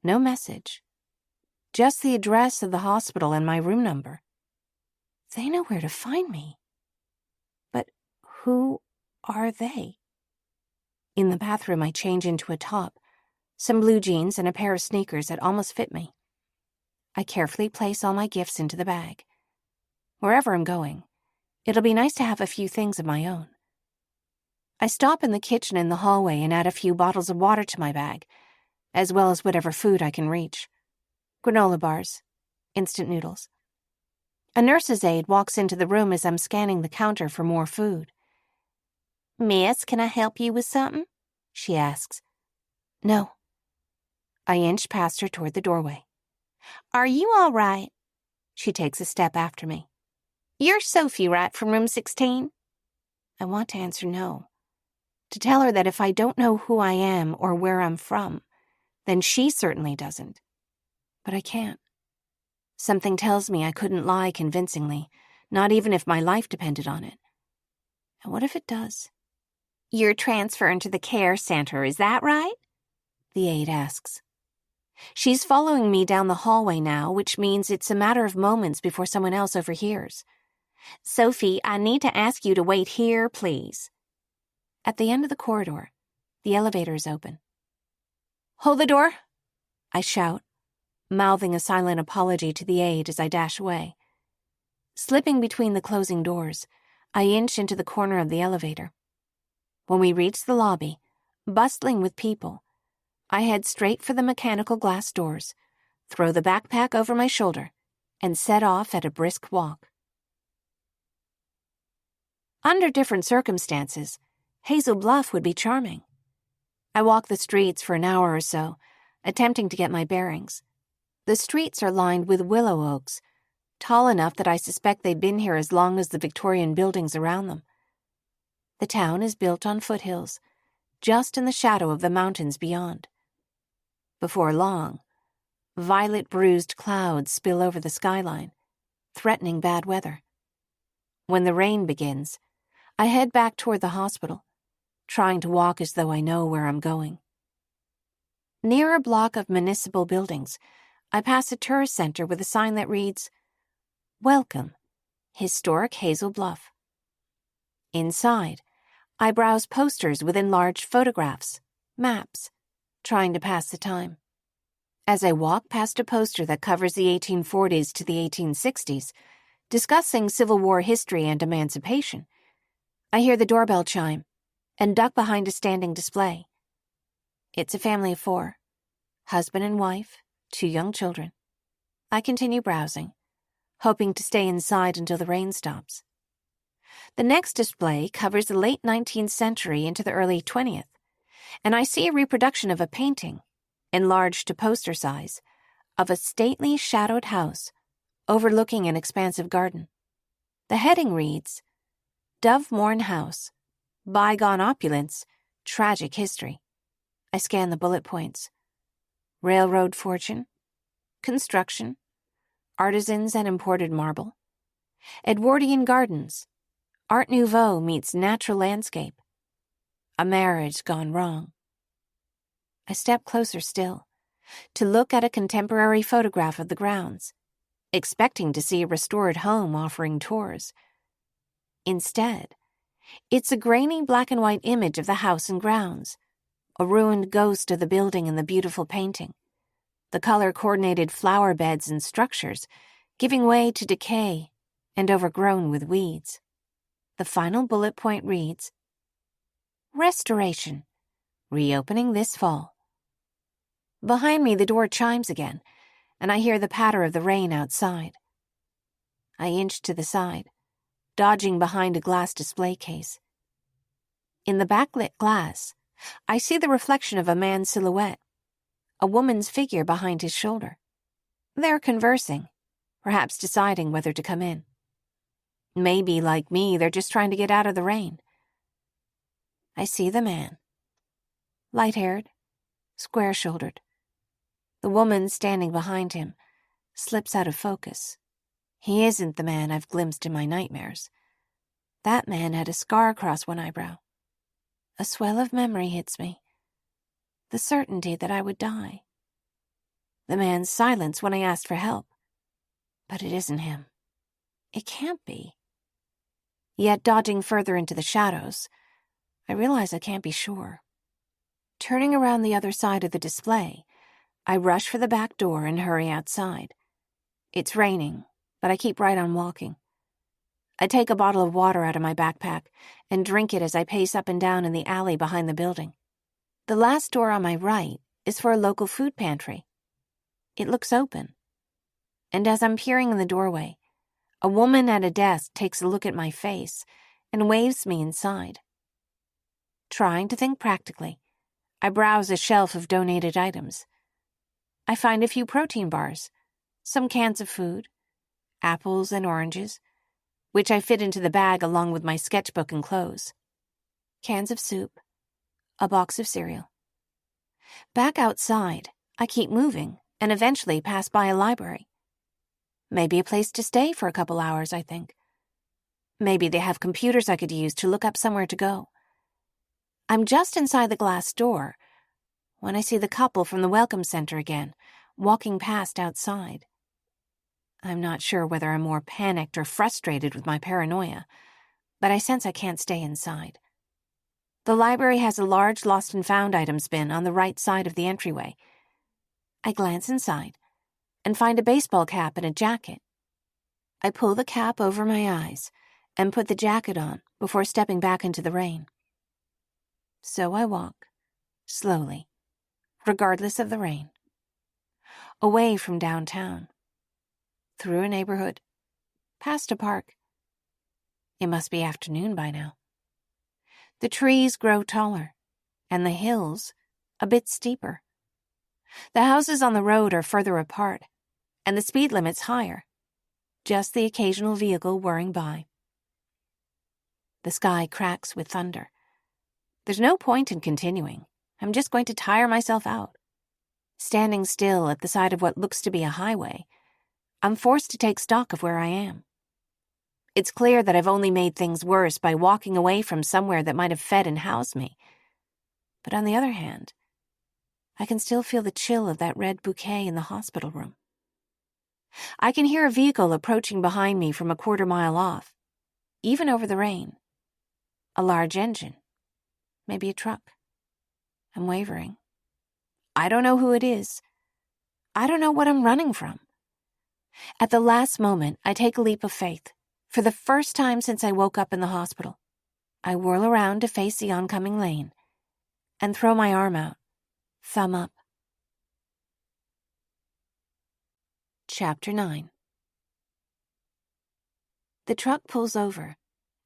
no message, just the address of the hospital and my room number. They know where to find me. But who are they? In the bathroom, I change into a top, some blue jeans, and a pair of sneakers that almost fit me. I carefully place all my gifts into the bag. Wherever I'm going, it'll be nice to have a few things of my own. I stop in the kitchen in the hallway and add a few bottles of water to my bag, as well as whatever food I can reach. Granola bars, instant noodles. A nurse's aide walks into the room as I'm scanning the counter for more food. Miss, can I help you with something? She asks. No. I inch past her toward the doorway. Are you all right? She takes a step after me. You're Sophie, right, from room 16? I want to answer no. To tell her that if I don't know who I am or where I'm from, then she certainly doesn't. But I can't. Something tells me I couldn't lie convincingly, not even if my life depended on it. And what if it does? You're transferring to the care center, is that right? The aide asks. She's following me down the hallway now, which means it's a matter of moments before someone else overhears. Sophie, I need to ask you to wait here, please. At the end of the corridor, the elevator is open. Hold the door, I shout, mouthing a silent apology to the aide as I dash away. Slipping between the closing doors, I inch into the corner of the elevator. When we reach the lobby, bustling with people, I head straight for the mechanical glass doors, throw the backpack over my shoulder, and set off at a brisk walk. Under different circumstances, Hazel Bluff would be charming. I walk the streets for an hour or so, attempting to get my bearings. The streets are lined with willow oaks, tall enough that I suspect they've been here as long as the Victorian buildings around them. The town is built on foothills, just in the shadow of the mountains beyond. Before long, violet bruised clouds spill over the skyline, threatening bad weather. When the rain begins, I head back toward the hospital, trying to walk as though I know where I'm going. Near a block of municipal buildings, I pass a tourist center with a sign that reads, "Welcome, Historic Hazel Bluff." Inside, I browse posters with enlarged photographs, maps, trying to pass the time. As I walk past a poster that covers the 1840s to the 1860s, discussing Civil War history and emancipation, I hear the doorbell chime and duck behind a standing display. It's a family of 4, husband and wife, 2 young children. I continue browsing, hoping to stay inside until the rain stops. The next display covers the late 19th century into the early 20th, and I see a reproduction of a painting, enlarged to poster size, of a stately shadowed house overlooking an expansive garden. The heading reads, "Dovemorn House, Bygone Opulence, Tragic History." I scan the bullet points. Railroad fortune, construction, artisans and imported marble, Edwardian gardens, Art Nouveau meets natural landscape, a marriage gone wrong. I step closer still, to look at a contemporary photograph of the grounds, expecting to see a restored home offering tours. Instead, it's a grainy black and white image of the house and grounds, a ruined ghost of the building and the beautiful painting, the color-coordinated flower beds and structures giving way to decay and overgrown with weeds. The final bullet point reads, "Restoration, reopening this fall." Behind me, the door chimes again, and I hear the patter of the rain outside. I inch to the side, dodging behind a glass display case. In the backlit glass, I see the reflection of a man's silhouette, a woman's figure behind his shoulder. They're conversing, perhaps deciding whether to come in. Maybe, like me, they're just trying to get out of the rain. I see the man. Light-haired, square-shouldered. The woman standing behind him slips out of focus. He isn't the man I've glimpsed in my nightmares. That man had a scar across one eyebrow. A swell of memory hits me. The certainty that I would die. The man's silence when I asked for help. But it isn't him. It can't be. Yet, dodging further into the shadows, I realize I can't be sure. Turning around the other side of the display, I rush for the back door and hurry outside. It's raining, but I keep right on walking. I take a bottle of water out of my backpack and drink it as I pace up and down in the alley behind the building. The last door on my right is for a local food pantry. It looks open. And as I'm peering in the doorway, a woman at a desk takes a look at my face and waves me inside. Trying to think practically, I browse a shelf of donated items. I find a few protein bars, some cans of food, apples and oranges, which I fit into the bag along with my sketchbook and clothes, cans of soup, a box of cereal. Back outside, I keep moving and eventually pass by a library. Maybe a place to stay for a couple hours, I think. Maybe they have computers I could use to look up somewhere to go. I'm just inside the glass door when I see the couple from the Welcome Center again, walking past outside. I'm not sure whether I'm more panicked or frustrated with my paranoia, but I sense I can't stay inside. The library has a large lost and found items bin on the right side of the entryway. I glance inside and find a baseball cap and a jacket. I pull the cap over my eyes and put the jacket on before stepping back into the rain. So I walk, slowly, regardless of the rain, away from downtown, through a neighborhood, past a park. It must be afternoon by now. The trees grow taller, and the hills a bit steeper. The houses on the road are further apart, and the speed limit's higher. Just the occasional vehicle whirring by. The sky cracks with thunder. There's no point in continuing. I'm just going to tire myself out. Standing still at the side of what looks to be a highway, I'm forced to take stock of where I am. It's clear that I've only made things worse by walking away from somewhere that might have fed and housed me. But on the other hand, I can still feel the chill of that red bouquet in the hospital room. I can hear a vehicle approaching behind me from a quarter-mile off, even over the rain. A large engine. Maybe a truck. I'm wavering. I don't know who it is. I don't know what I'm running from. At the last moment, I take a leap of faith. For the first time since I woke up in the hospital, I whirl around to face the oncoming lane and throw my arm out, thumb up. Chapter 9. The truck pulls over,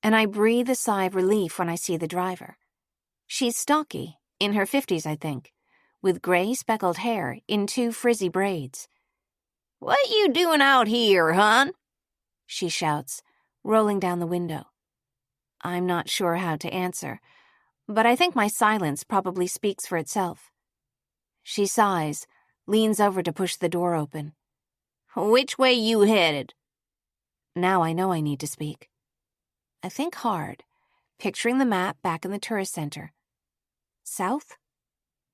and I breathe a sigh of relief when I see the driver. She's stocky, in her 50s, I think, with gray speckled hair in 2 frizzy braids. "What you doing out here, hon?" she shouts, rolling down the window. I'm not sure how to answer, but I think my silence probably speaks for itself. She sighs, leans over to push the door open. "Which way you headed?" Now I know I need to speak. I think hard, picturing the map back in the tourist center. South?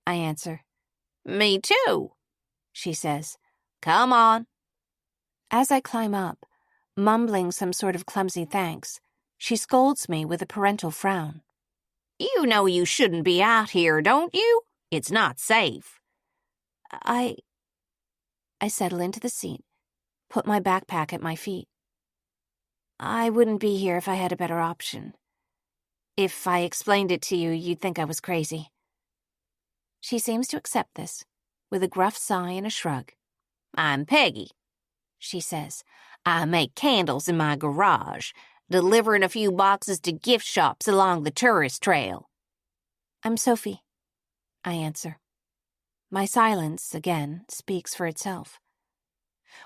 I answer. "Me too," she says. "Come on." As I climb up, mumbling some sort of clumsy thanks, she scolds me with a parental frown. "You know you shouldn't be out here, don't you? It's not safe." I settle into the seat, put my backpack at my feet. I wouldn't be here if I had a better option. If I explained it to you, you'd think I was crazy. She seems to accept this, with a gruff sigh and a shrug. "I'm Peggy," she says. "I make candles in my garage, delivering a few boxes to gift shops along the tourist trail." I'm Sophie, I answer. My silence, again, speaks for itself.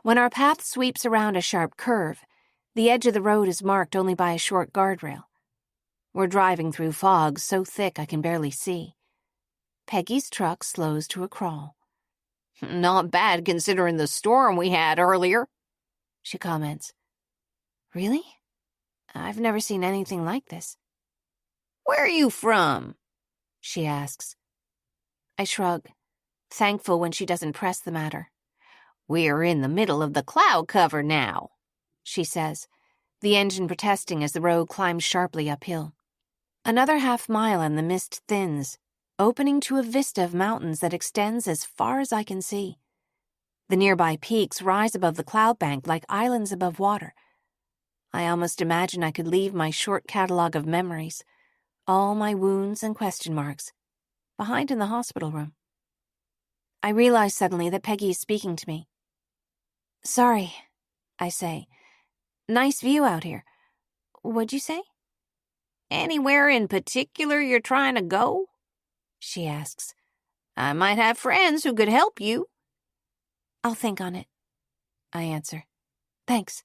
When our path sweeps around a sharp curve, the edge of the road is marked only by a short guardrail. We're driving through fog so thick I can barely see. Peggy's truck slows to a crawl. "Not bad considering the storm we had earlier," she comments. Really? I've never seen anything like this. "Where are you from?" she asks. I shrug, thankful when she doesn't press the matter. "We're in the middle of the cloud cover now," she says, the engine protesting as the road climbs sharply uphill. Another half-mile and the mist thins, opening to a vista of mountains that extends as far as I can see. The nearby peaks rise above the cloud bank like islands above water. I almost imagine I could leave my short catalog of memories, all my wounds and question marks, behind in the hospital room. I realize suddenly that Peggy is speaking to me. Sorry, I say. Nice view out here. What'd you say? "Anywhere in particular you're trying to go?" she asks. "I might have friends who could help you." I'll think on it, I answer. Thanks.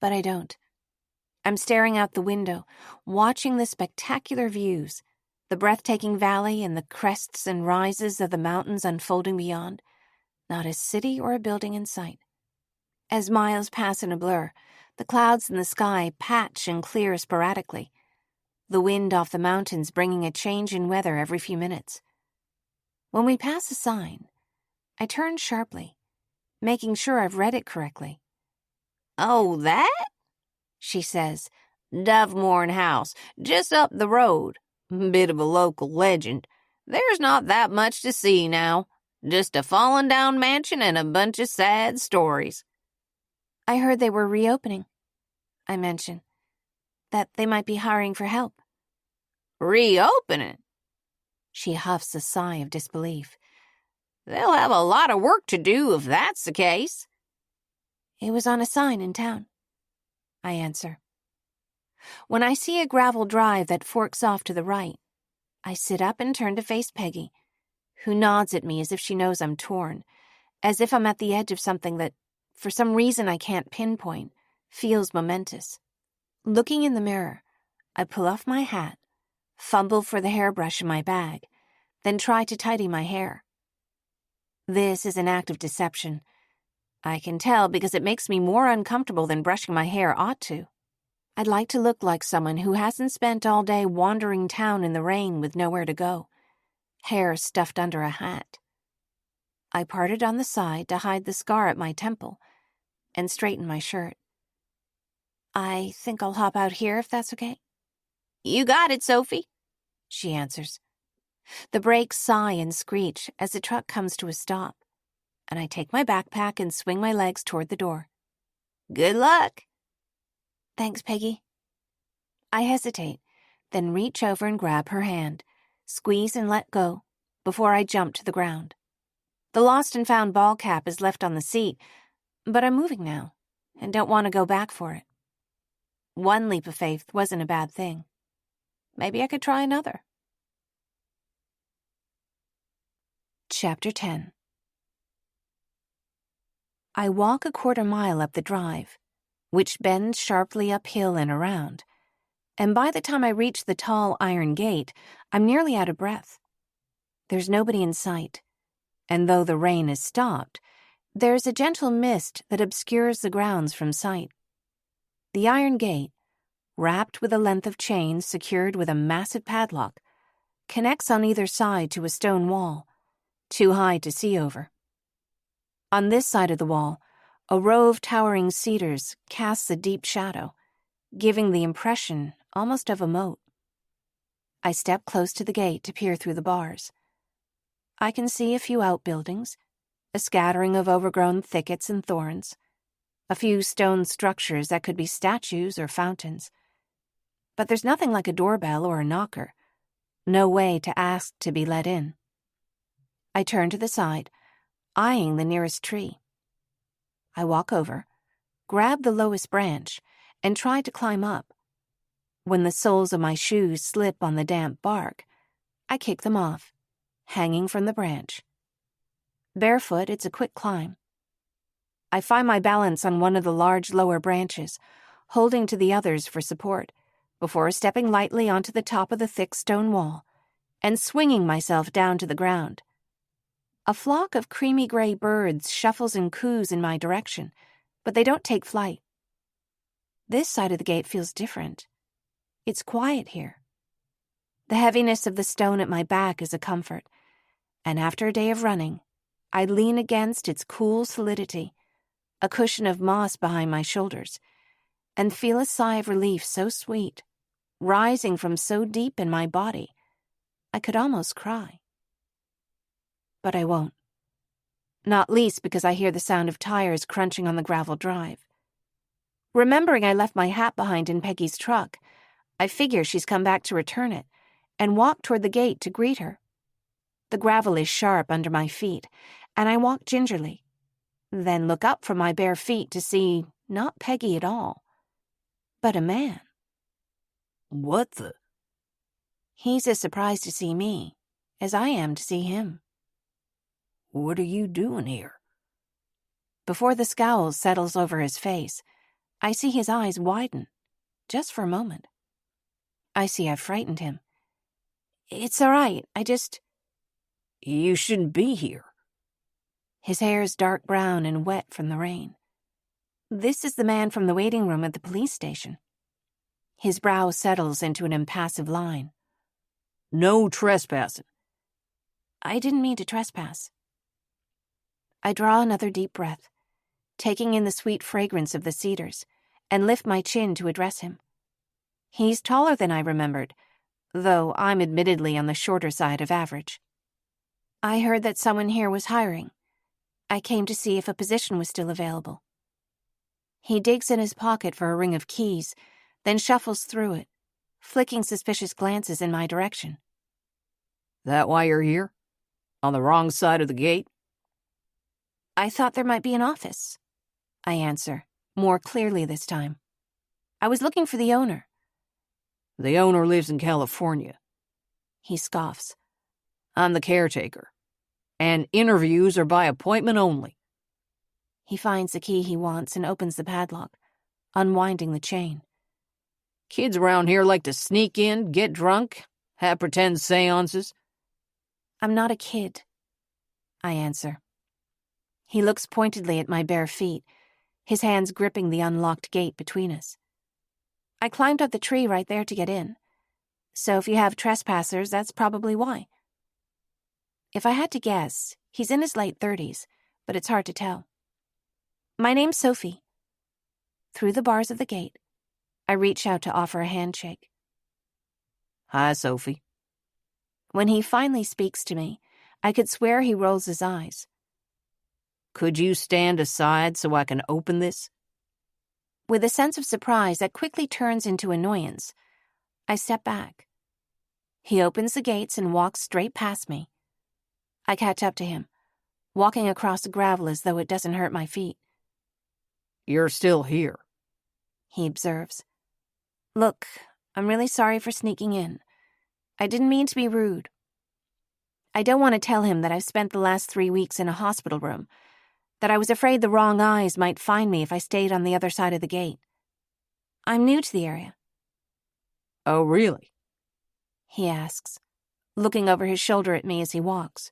But I don't. I'm staring out the window, watching the spectacular views, the breathtaking valley and the crests and rises of the mountains unfolding beyond. Not a city or a building in sight. As miles pass in a blur, the clouds in the sky patch and clear sporadically, the wind off the mountains bringing a change in weather every few minutes. When we pass a sign, I turn sharply, making sure I've read it correctly. "Oh, that?" she says. "Dovemorn House, just up the road. Bit of a local legend. There's not that much to see now. Just a fallen-down mansion and a bunch of sad stories." I heard they were reopening, I mention. That they might be hiring for help. "Reopening?" She huffs a sigh of disbelief. "They'll have a lot of work to do if that's the case." It was on a sign in town, I answer. When I see a gravel drive that forks off to the right, I sit up and turn to face Peggy, who nods at me as if she knows I'm torn, as if I'm at the edge of something that, for some reason I can't pinpoint, feels momentous. Looking in the mirror, I pull off my hat, fumble for the hairbrush in my bag, then try to tidy my hair. This is an act of deception. I can tell because it makes me more uncomfortable than brushing my hair ought to. I'd like to look like someone who hasn't spent all day wandering town in the rain with nowhere to go, hair stuffed under a hat. I part it on the side to hide the scar at my temple and straighten my shirt. I think I'll hop out here if that's okay. You got it, Sophie, she answers. The brakes sigh and screech as the truck comes to a stop, and I take my backpack and swing my legs toward the door. Good luck. Thanks, Peggy. I hesitate, then reach over and grab her hand, squeeze and let go, before I jump to the ground. The lost and found ball cap is left on the seat, but I'm moving now, and don't want to go back for it. One leap of faith wasn't a bad thing. Maybe I could try another. Chapter 10. I walk a quarter mile up the drive, which bends sharply uphill and around, and by the time I reach the tall iron gate, I'm nearly out of breath. There's nobody in sight, and though the rain has stopped, there's a gentle mist that obscures the grounds from sight. The iron gate, wrapped with a length of chain secured with a massive padlock, connects on either side to a stone wall, too high to see over. On this side of the wall, a row of towering cedars casts a deep shadow, giving the impression almost of a moat. I step close to the gate to peer through the bars. I can see a few outbuildings, a scattering of overgrown thickets and thorns, a few stone structures that could be statues or fountains. But there's nothing like a doorbell or a knocker, no way to ask to be let in. I turn to the side, eyeing the nearest tree. I walk over, grab the lowest branch, and try to climb up. When the soles of my shoes slip on the damp bark, I kick them off, hanging from the branch. Barefoot, it's a quick climb. I find my balance on one of the large lower branches, holding to the others for support, before stepping lightly onto the top of the thick stone wall and swinging myself down to the ground. A flock of creamy gray birds shuffles and coos in my direction, but they don't take flight. This side of the gate feels different. It's quiet here. The heaviness of the stone at my back is a comfort, and after a day of running, I lean against its cool solidity, a cushion of moss behind my shoulders, and feel a sigh of relief so sweet, rising from so deep in my body, I could almost cry. But I won't. Not least because I hear the sound of tires crunching on the gravel drive. Remembering I left my hat behind in Peggy's truck, I figure she's come back to return it, and walk toward the gate to greet her. The gravel is sharp under my feet, and I walk gingerly, then look up from my bare feet to see not Peggy at all, but a man. What the? He's as surprised to see me as I am to see him. What are you doing here? Before the scowl settles over his face, I see his eyes widen, just for a moment. I see I've frightened him. It's all right, You shouldn't be here. His hair is dark brown and wet from the rain. This is the man from the waiting room at the police station. His brow settles into an impassive line. No trespassing. I didn't mean to trespass. I draw another deep breath, taking in the sweet fragrance of the cedars, and lift my chin to address him. He's taller than I remembered, though I'm admittedly on the shorter side of average. I heard that someone here was hiring. I came to see if a position was still available. He digs in his pocket for a ring of keys, then shuffles through it, flicking suspicious glances in my direction. That why you're here? On the wrong side of the gate? I thought there might be an office, I answer, more clearly this time. I was looking for the owner. The owner lives in California. He scoffs. I'm the caretaker. and interviews are by appointment only. He finds the key he wants and opens the padlock, unwinding the chain. Kids around here like to sneak in, get drunk, have pretend seances. I'm not a kid, I answer. He looks pointedly at my bare feet, his hands gripping the unlocked gate between us. I climbed up the tree right there to get in. So if you have trespassers, that's probably why. If I had to guess, he's in his late 30s, but it's hard to tell. My name's Sophie. Through the bars of the gate, I reach out to offer a handshake. Hi, Sophie. When he finally speaks to me, I could swear he rolls his eyes. Could you stand aside so I can open this? With a sense of surprise that quickly turns into annoyance, I step back. He opens the gates and walks straight past me. I catch up to him, walking across the gravel as though it doesn't hurt my feet. You're still here, he observes. Look, I'm really sorry for sneaking in. I didn't mean to be rude. I don't want to tell him that I've spent the last 3 weeks in a hospital room, that I was afraid the wrong eyes might find me if I stayed on the other side of the gate. I'm new to the area. Oh, really? He asks, looking over his shoulder at me as he walks.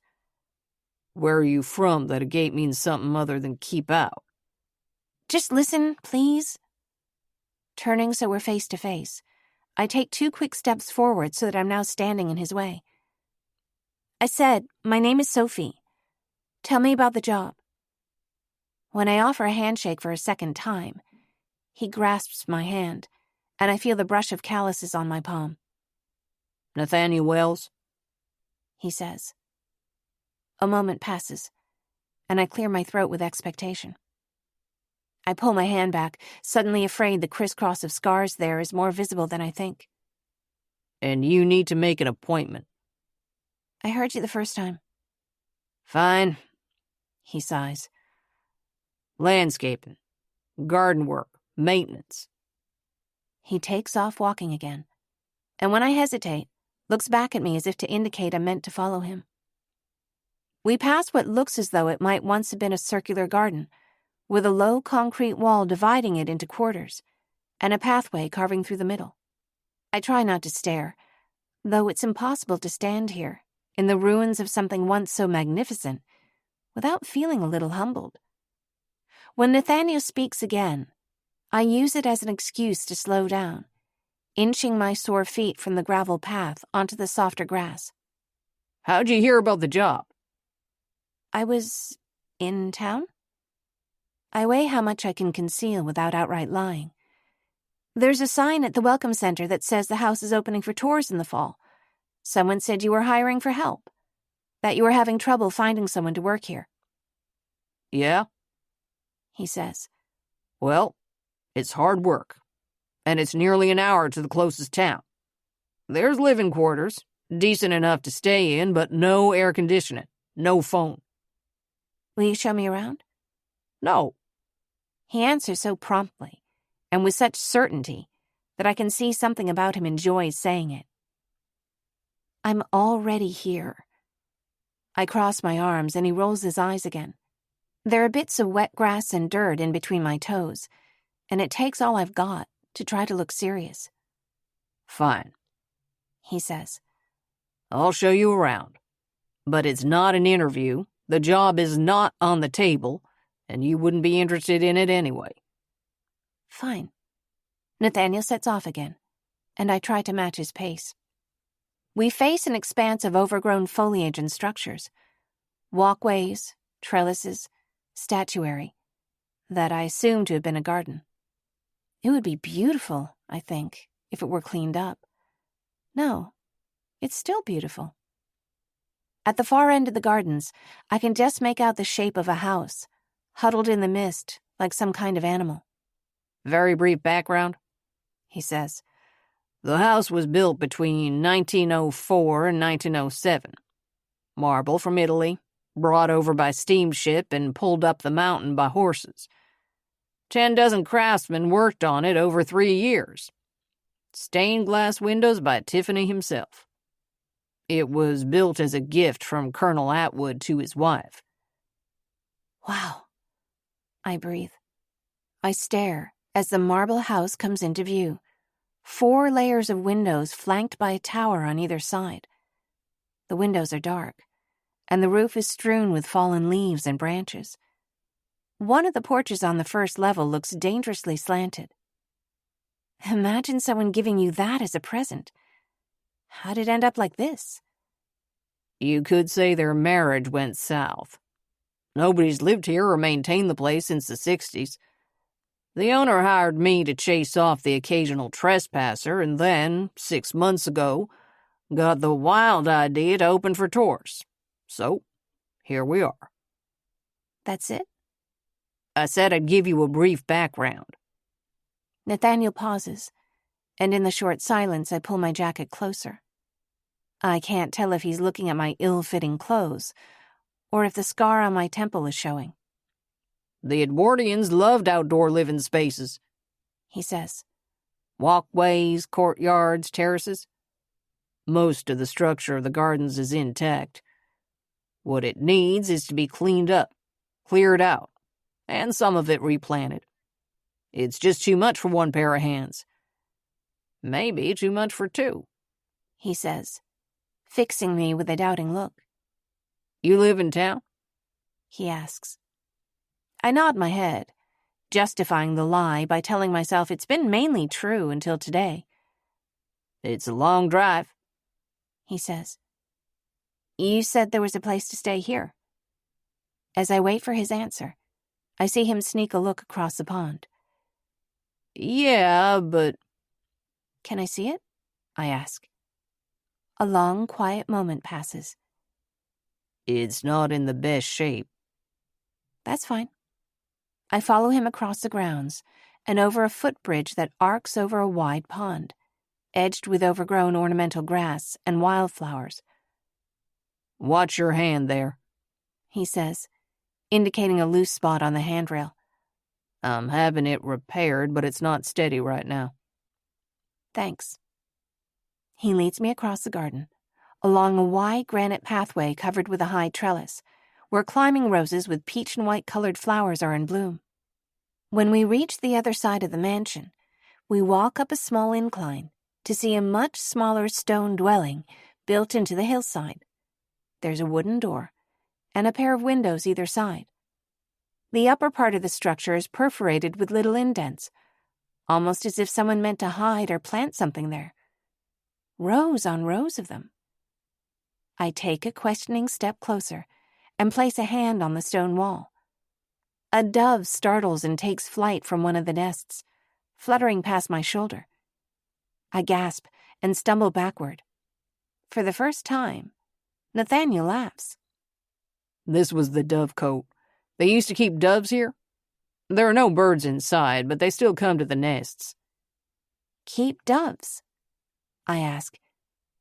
Where are you from that a gate means something other than keep out? Just listen, please. Turning so we're face to face, I take 2 quick steps forward so that I'm now standing in his way. I said, my name is Sophie. Tell me about the job. When I offer a handshake for a second time, he grasps my hand, and I feel the brush of calluses on my palm. Nathaniel Wells? He says. A moment passes, and I clear my throat with expectation. I pull my hand back, suddenly afraid the crisscross of scars there is more visible than I think. And you need to make an appointment. I heard you the first time. Fine, he sighs. Landscaping, garden work, maintenance. He takes off walking again, and when I hesitate, looks back at me as if to indicate I'm meant to follow him. We pass what looks as though it might once have been a circular garden, with a low concrete wall dividing it into quarters, and a pathway carving through the middle. I try not to stare, though it's impossible to stand here, in the ruins of something once so magnificent, without feeling a little humbled. When Nathaniel speaks again, I use it as an excuse to slow down, inching my sore feet from the gravel path onto the softer grass. How'd you hear about the job? I was in town? I weigh how much I can conceal without outright lying. There's a sign at the Welcome Center that says the house is opening for tours in the fall. Someone said you were hiring for help, that you were having trouble finding someone to work here. Yeah? He says. Well, it's hard work, and it's nearly an hour to the closest town. There's living quarters, decent enough to stay in, but no air conditioning, no phone. Will you show me around? No. He answers so promptly, and with such certainty, that I can see something about him enjoys saying it. I'm already here. I cross my arms, and he rolls his eyes again. There are bits of wet grass and dirt in between my toes, and it takes all I've got to try to look serious. Fine, he says. I'll show you around. But it's not an interview, the job is not on the table, and you wouldn't be interested in it anyway. Fine. Nathaniel sets off again, and I try to match his pace. We face an expanse of overgrown foliage and structures, walkways, trellises, statuary, that I assume to have been a garden. It would be beautiful, I think, if it were cleaned up. No, it's still beautiful. At the far end of the gardens, I can just make out the shape of a house, huddled in the mist like some kind of animal. Very brief background, he says. The house was built between 1904 and 1907. Marble from Italy, brought over by steamship and pulled up the mountain by horses. 10 dozen craftsmen worked on it over 3 years. Stained glass windows by Tiffany himself. It was built as a gift from Colonel Atwood to his wife. Wow. I breathe. I stare as the marble house comes into view. 4 layers of windows flanked by a tower on either side. The windows are dark, and the roof is strewn with fallen leaves and branches. One of the porches on the first level looks dangerously slanted. Imagine someone giving you that as a present. How'd it end up like this? You could say their marriage went south. Nobody's lived here or maintained the place since the 60s. The owner hired me to chase off the occasional trespasser, and then, 6 months ago, got the wild idea to open for tours. So, here we are. That's it? I said I'd give you a brief background. Nathaniel pauses, and in the short silence I pull my jacket closer. I can't tell if he's looking at my ill-fitting clothes, or if the scar on my temple is showing. The Edwardians loved outdoor living spaces, He says. Walkways, courtyards, terraces. Most of the structure of the gardens is intact. What it needs is to be cleaned up, cleared out, and some of it replanted. It's just too much for one pair of hands. Maybe too much for 2. He says, fixing me with a doubting look. You live in town? He asks. I nod my head, justifying the lie by telling myself it's been mainly true until today. It's a long drive. He says. You said there was a place to stay here. As I wait for his answer, I see him sneak a look across the pond. Yeah, but... Can I see it? I ask. A long, quiet moment passes. It's not in the best shape. That's fine. I follow him across the grounds and over a footbridge that arcs over a wide pond, edged with overgrown ornamental grass and wildflowers. Watch your hand there, He says, indicating a loose spot on the handrail. I'm having it repaired, but it's not steady right now. Thanks. He leads me across the garden, along a wide granite pathway covered with a high trellis, where climbing roses with peach and white-colored flowers are in bloom. When we reach the other side of the mansion, we walk up a small incline to see a much smaller stone dwelling built into the hillside. There's a wooden door and a pair of windows either side. The upper part of the structure is perforated with little indents, almost as if someone meant to hide or plant something there. Rows on rows of them. I take a questioning step closer and place a hand on the stone wall. A dove startles and takes flight from one of the nests, fluttering past my shoulder. I gasp and stumble backward. For the first time, Nathaniel laughs. This was the dovecote. They used to keep doves here. There are no birds inside, but they still come to the nests. Keep doves? I ask.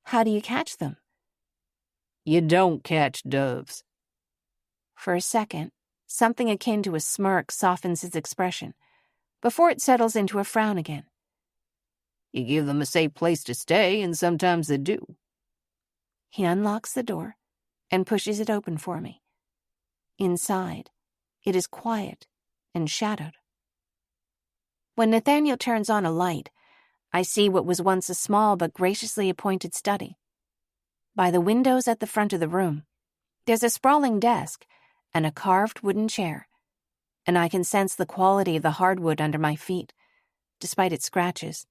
How do you catch them? You don't catch doves. For a second, something akin to a smirk softens his expression, before it settles into a frown again. You give them a safe place to stay, and sometimes they do. He unlocks the door and pushes it open for me. Inside, it is quiet and shadowed. When Nathaniel turns on a light, I see what was once a small but graciously appointed study. By the windows at the front of the room, there's a sprawling desk and a carved wooden chair, and I can sense the quality of the hardwood under my feet, despite its scratches.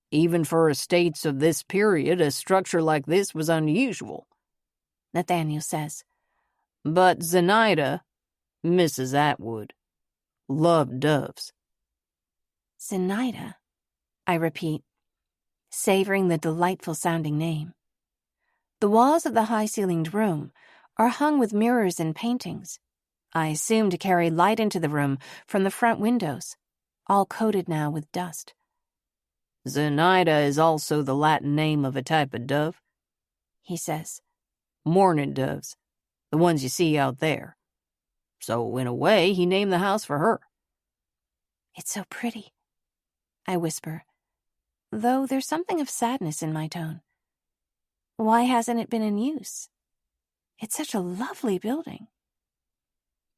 Even for estates of this period, a structure like this was unusual, Nathaniel says. But Zenaida, Mrs. Atwood, loved doves. Zenaida, I repeat, savoring the delightful-sounding name. The walls of the high-ceilinged room are hung with mirrors and paintings, I assume to carry light into the room from the front windows, all coated now with dust. Zenaida is also the Latin name of a type of dove, He says. Mourning doves, the ones you see out there. So, in a way, he named the house for her. It's so pretty, I whisper, though there's something of sadness in my tone. Why hasn't it been in use? It's such a lovely building.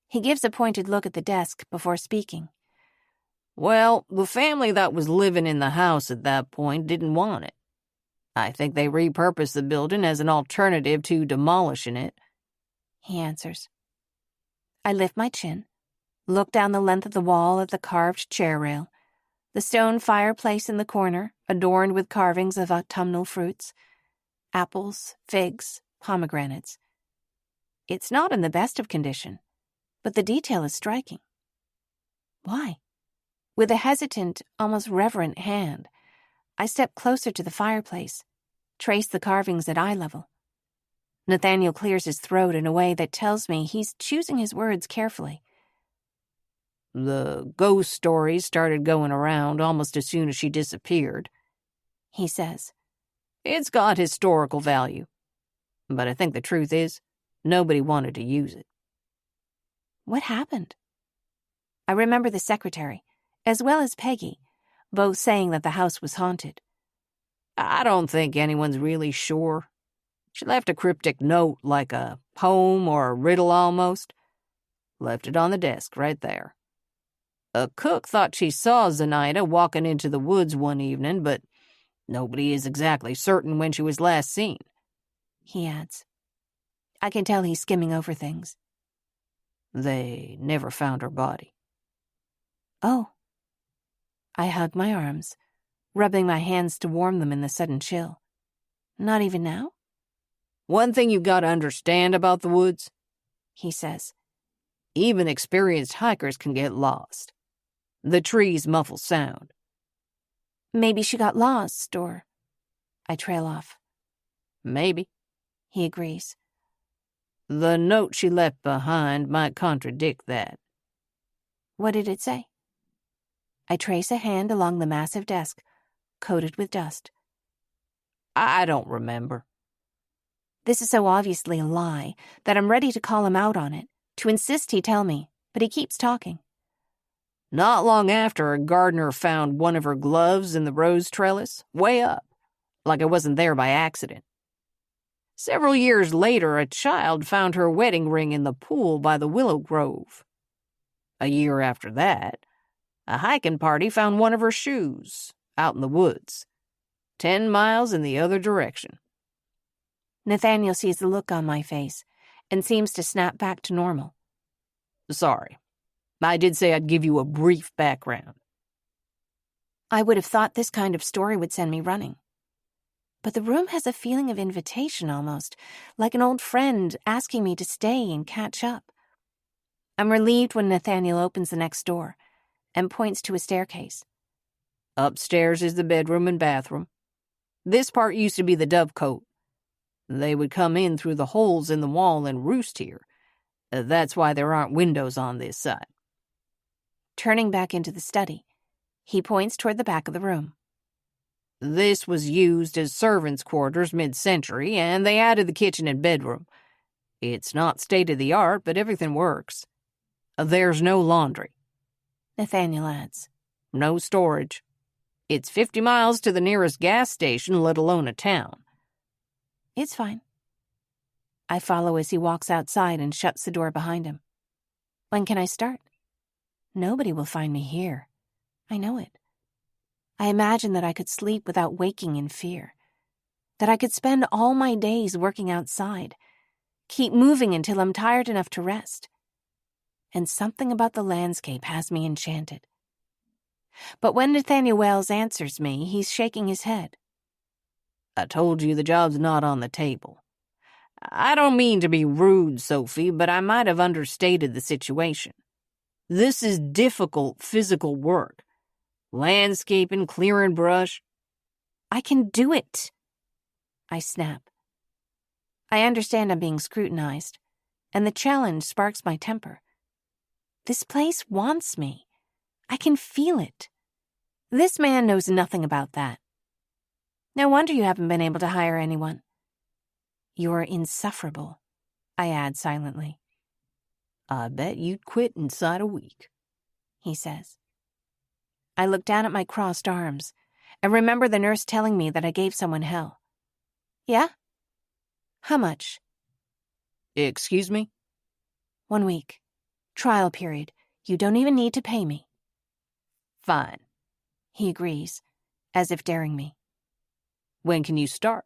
He gives a pointed look at the desk before speaking. Well, the family that was living in the house at that point didn't want it. I think they repurposed the building as an alternative to demolishing it. He answers. I lift my chin, look down the length of the wall at the carved chair rail, the stone fireplace in the corner, adorned with carvings of autumnal fruits, apples, figs, pomegranates. It's not in the best of condition, but the detail is striking. Why? With a hesitant, almost reverent hand, I step closer to the fireplace, trace the carvings at eye level. Nathaniel clears his throat in a way that tells me he's choosing his words carefully. The ghost stories started going around almost as soon as she disappeared, He says. It's got historical value. But I think the truth is, nobody wanted to use it. What happened? I remember the secretary, as well as Peggy, both saying that the house was haunted. I don't think anyone's really sure. She left a cryptic note, like a poem or a riddle almost. Left it on the desk right there. A cook thought she saw Zenaida walking into the woods one evening, but nobody is exactly certain when she was last seen. He adds. I can tell he's skimming over things. They never found her body. Oh. I hug my arms, rubbing my hands to warm them in the sudden chill. Not even now? One thing you've got to understand about the woods, He says. even experienced hikers can get lost. The trees muffle sound. Maybe she got lost, or... I trail off. Maybe. He agrees. The note she left behind might contradict that. What did it say? I trace a hand along the massive desk, coated with dust. I don't remember. This is so obviously a lie that I'm ready to call him out on it, to insist he tell me, but he keeps talking. Not long after, a gardener found one of her gloves in the rose trellis, way up, like it wasn't there by accident. Several years later, a child found her wedding ring in the pool by the willow grove. A year after that, a hiking party found one of her shoes out in the woods, 10 miles in the other direction. Nathaniel sees the look on my face and seems to snap back to normal. Sorry. I did say I'd give you a brief background. I would have thought this kind of story would send me running. But the room has a feeling of invitation almost, like an old friend asking me to stay and catch up. I'm relieved when Nathaniel opens the next door and points to a staircase. Upstairs is the bedroom and bathroom. This part used to be the dovecote. They would come in through the holes in the wall and roost here. That's why there aren't windows on this side. Turning back into the study, he points toward the back of the room. This was used as servants' quarters mid-century, and they added the kitchen and bedroom. It's not state-of-the-art, but everything works. There's no laundry. Nathaniel adds. No storage. It's 50 miles to the nearest gas station, let alone a town. It's fine. I follow as he walks outside and shuts the door behind him. When can I start? Nobody will find me here. I know it. I imagine that I could sleep without waking in fear. That I could spend all my days working outside. Keep moving until I'm tired enough to rest. And something about the landscape has me enchanted. But when Nathaniel Wells answers me, he's shaking his head. I told you the job's not on the table. I don't mean to be rude, Sophie, but I might have understated the situation. This is difficult physical work. Landscaping, clearing brush. I can do it. I snap. I understand I'm being scrutinized, and the challenge sparks my temper. This place wants me. I can feel it. This man knows nothing about that. No wonder you haven't been able to hire anyone. You're insufferable, I add silently. I bet you'd quit inside a week, he says. I look down at my crossed arms and remember the nurse telling me that I gave someone hell. Yeah? How much? Excuse me? 1 week. Trial period. You don't even need to pay me. Fine. He agrees, as if daring me. When can you start?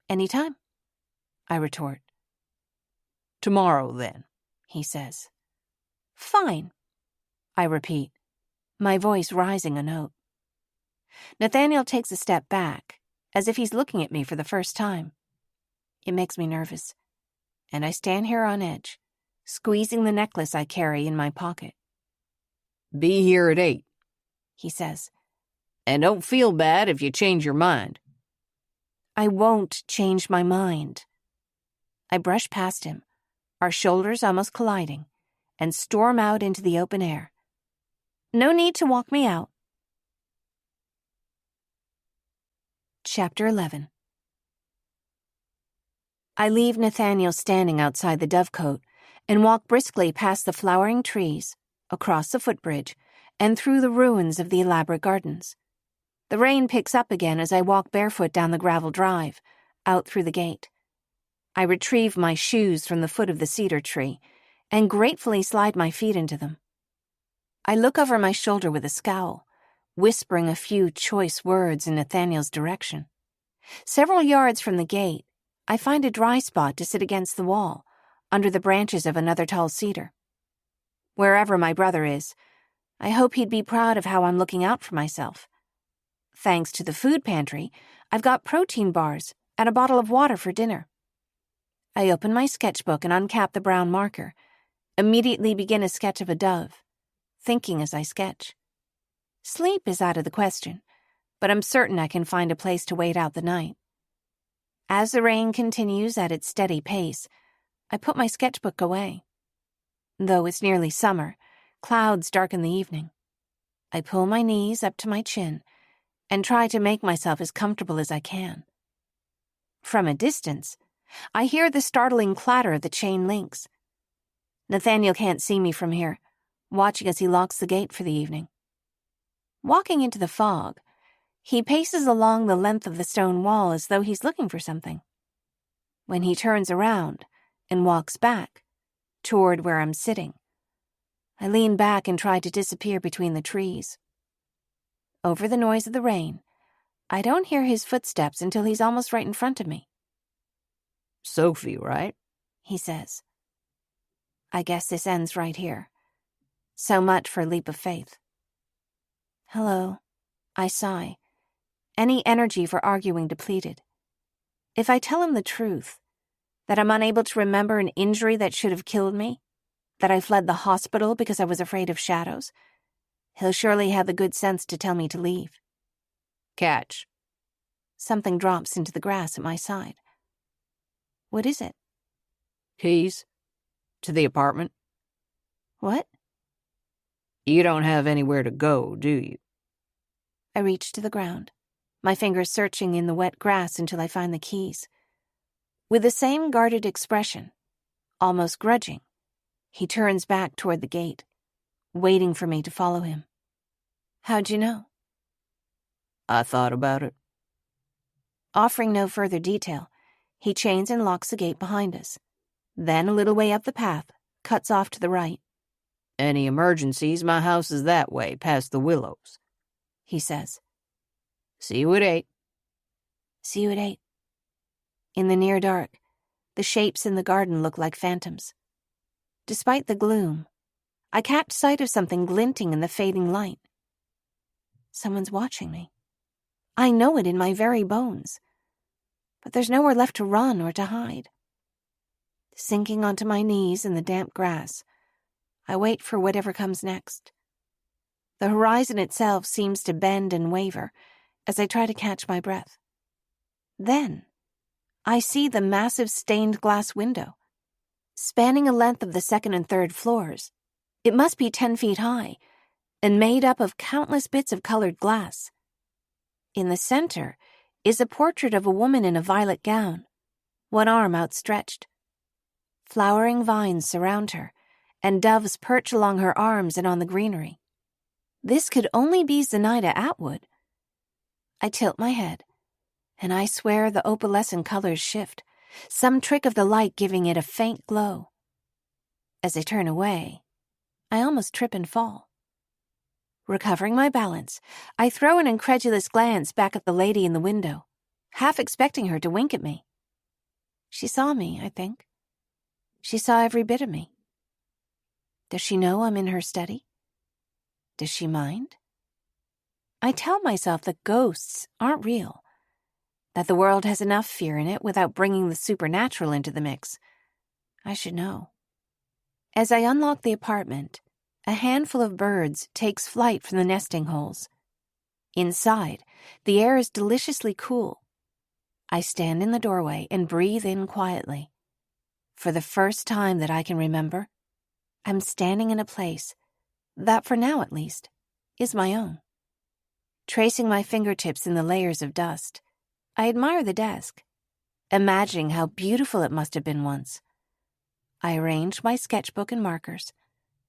Anytime, I retort. Tomorrow, then, he says. Fine, I repeat, my voice rising a note. Nathaniel takes a step back, as if he's looking at me for the first time. It makes me nervous, and I stand here on edge, squeezing the necklace I carry in my pocket. Be here at 8. He says. And don't feel bad if you change your mind. I won't change my mind. I brush past him, our shoulders almost colliding, and storm out into the open air. No need to walk me out. Chapter 11. I leave Nathaniel standing outside the dovecote and walk briskly past the flowering trees, across the footbridge, and through the ruins of the elaborate gardens. The rain picks up again as I walk barefoot down the gravel drive, out through the gate. I retrieve my shoes from the foot of the cedar tree and gratefully slide my feet into them. I look over my shoulder with a scowl, whispering a few choice words in Nathaniel's direction. Several yards from the gate, I find a dry spot to sit against the wall, under the branches of another tall cedar. Wherever my brother is, I hope he'd be proud of how I'm looking out for myself. Thanks to the food pantry, I've got protein bars and a bottle of water for dinner. I open my sketchbook and uncap the brown marker, immediately begin a sketch of a dove, thinking as I sketch. Sleep is out of the question, but I'm certain I can find a place to wait out the night. As the rain continues at its steady pace, I put my sketchbook away. Though it's nearly summer, clouds darken the evening. I pull my knees up to my chin and try to make myself as comfortable as I can. From a distance, I hear the startling clatter of the chain links. Nathaniel can't see me from here, watching as he locks the gate for the evening. Walking into the fog, he paces along the length of the stone wall as though he's looking for something. When he turns around and walks back, toward where I'm sitting, I lean back and try to disappear between the trees. Over the noise of the rain, I don't hear his footsteps until he's almost right in front of me. Sophie, right? He says. I guess this ends right here. So much for a leap of faith. Hello, I sigh, any energy for arguing depleted. If I tell him the truth, that I'm unable to remember an injury that should have killed me, that I fled the hospital because I was afraid of shadows, he'll surely have the good sense to tell me to leave. Catch. Something drops into the grass at my side. What is it? Keys? To the apartment? What? You don't have anywhere to go, do you? I reach to the ground, my fingers searching in the wet grass until I find the keys. With the same guarded expression, almost grudging, he turns back toward the gate, waiting for me to follow him. How'd you know? I thought about it. Offering no further detail, he chains and locks the gate behind us. Then, a little way up the path, cuts off to the right. Any emergencies, my house is that way, past the willows, he says. See you at 8. See you at 8. In the near dark, the shapes in the garden look like phantoms. Despite the gloom, I catch sight of something glinting in the fading light. Someone's watching me. I know it in my very bones. But there's nowhere left to run or to hide. Sinking onto my knees in the damp grass, I wait for whatever comes next. The horizon itself seems to bend and waver as I try to catch my breath. Then, I see the massive stained glass window. Spanning a length of the second and third floors, it must be 10 feet high and made up of countless bits of colored glass. In the center is a portrait of a woman in a violet gown, one arm outstretched. Flowering vines surround her, and doves perch along her arms and on the greenery. This could only be Zenaida Atwood. I tilt my head, and I swear the opalescent colors shift some trick of the light giving it a faint glow. As I turn away, I almost trip and fall. Recovering my balance, I throw an incredulous glance back at the lady in the window, half expecting her to wink at me. She saw me, I think. She saw every bit of me. Does she know I'm in her study? Does she mind? I tell myself that ghosts aren't real, that the world has enough fear in it without bringing the supernatural into the mix. I should know. As I unlock the apartment, a handful of birds takes flight from the nesting holes. Inside, the air is deliciously cool. I stand in the doorway and breathe in quietly. For the first time that I can remember, I'm standing in a place that, for now at least, is my own. Tracing my fingertips in the layers of dust, I admire the desk, imagining how beautiful it must have been once. I arrange my sketchbook and markers,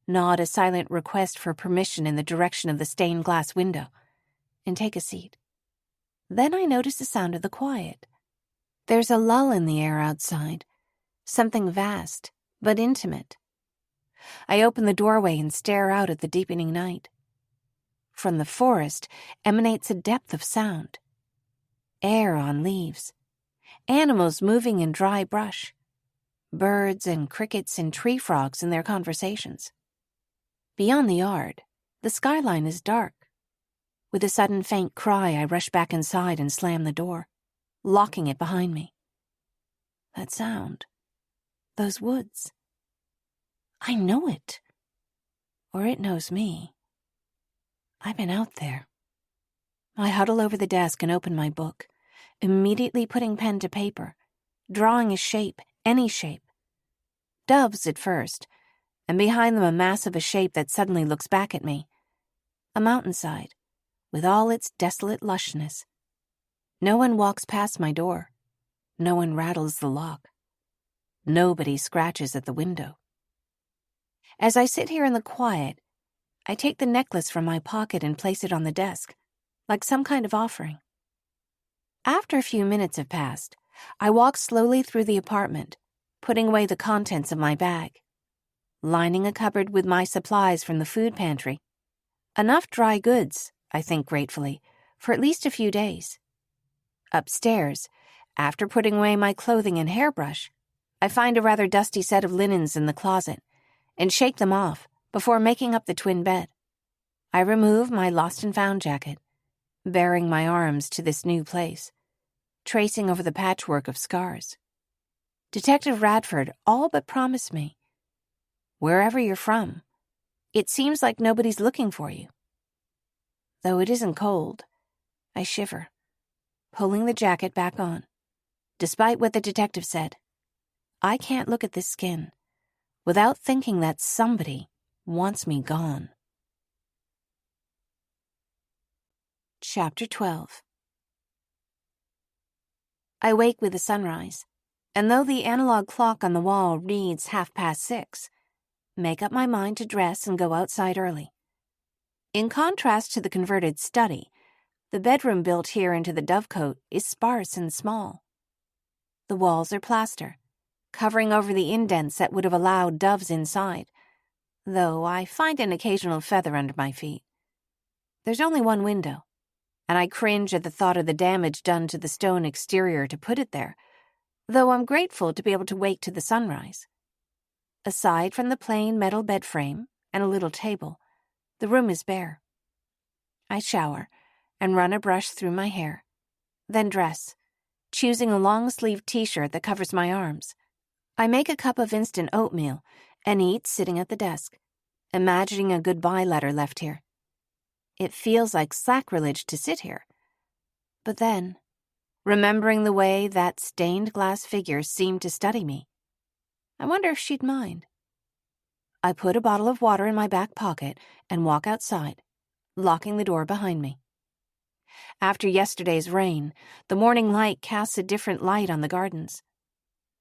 nod a silent request for permission in the direction of the stained glass window, and take a seat. Then I notice the sound of the quiet. There's a lull in the air outside, something vast but intimate. I open the doorway and stare out at the deepening night. From the forest emanates a depth of sound. Air on leaves, animals moving in dry brush, birds and crickets and tree frogs in their conversations. Beyond the yard, the skyline is dark. With a sudden faint cry, I rush back inside and slam the door, locking it behind me. That sound, those woods. I know it. Or it knows me. I've been out there. I huddle over the desk and open my book, immediately putting pen to paper, drawing a shape, any shape. Doves at first, and behind them a mass of a shape that suddenly looks back at me. A mountainside, with all its desolate lushness. No one walks past my door. No one rattles the lock. Nobody scratches at the window. As I sit here in the quiet, I take the necklace from my pocket and place it on the desk, like some kind of offering. After a few minutes have passed, I walk slowly through the apartment, putting away the contents of my bag, lining a cupboard with my supplies from the food pantry. Enough dry goods, I think gratefully, for at least a few days. Upstairs, after putting away my clothing and hairbrush, I find a rather dusty set of linens in the closet and shake them off before making up the twin bed. I remove my lost and found jacket, baring my arms to this new place, tracing over the patchwork of scars. Detective Radford all but promised me, wherever you're from, it seems like nobody's looking for you. Though it isn't cold, I shiver, pulling the jacket back on. Despite what the detective said, I can't look at this skin without thinking that somebody wants me gone. Chapter 12. I wake with the sunrise, and though the analog clock on the wall reads 6:30, make up my mind to dress and go outside early. In contrast to the converted study, the bedroom built here into the dovecote is sparse and small. The walls are plaster, covering over the indents that would have allowed doves inside, though I find an occasional feather under my feet. There's only one window, and I cringe at the thought of the damage done to the stone exterior to put it there, though I'm grateful to be able to wake to the sunrise. Aside from the plain metal bed frame and a little table, the room is bare. I shower and run a brush through my hair, then dress, choosing a long-sleeved t-shirt that covers my arms. I make a cup of instant oatmeal and eat sitting at the desk, imagining a goodbye letter left here. It feels like sacrilege to sit here. But then, remembering the way that stained glass figure seemed to study me, I wonder if she'd mind. I put a bottle of water in my back pocket and walk outside, locking the door behind me. After yesterday's rain, the morning light casts a different light on the gardens.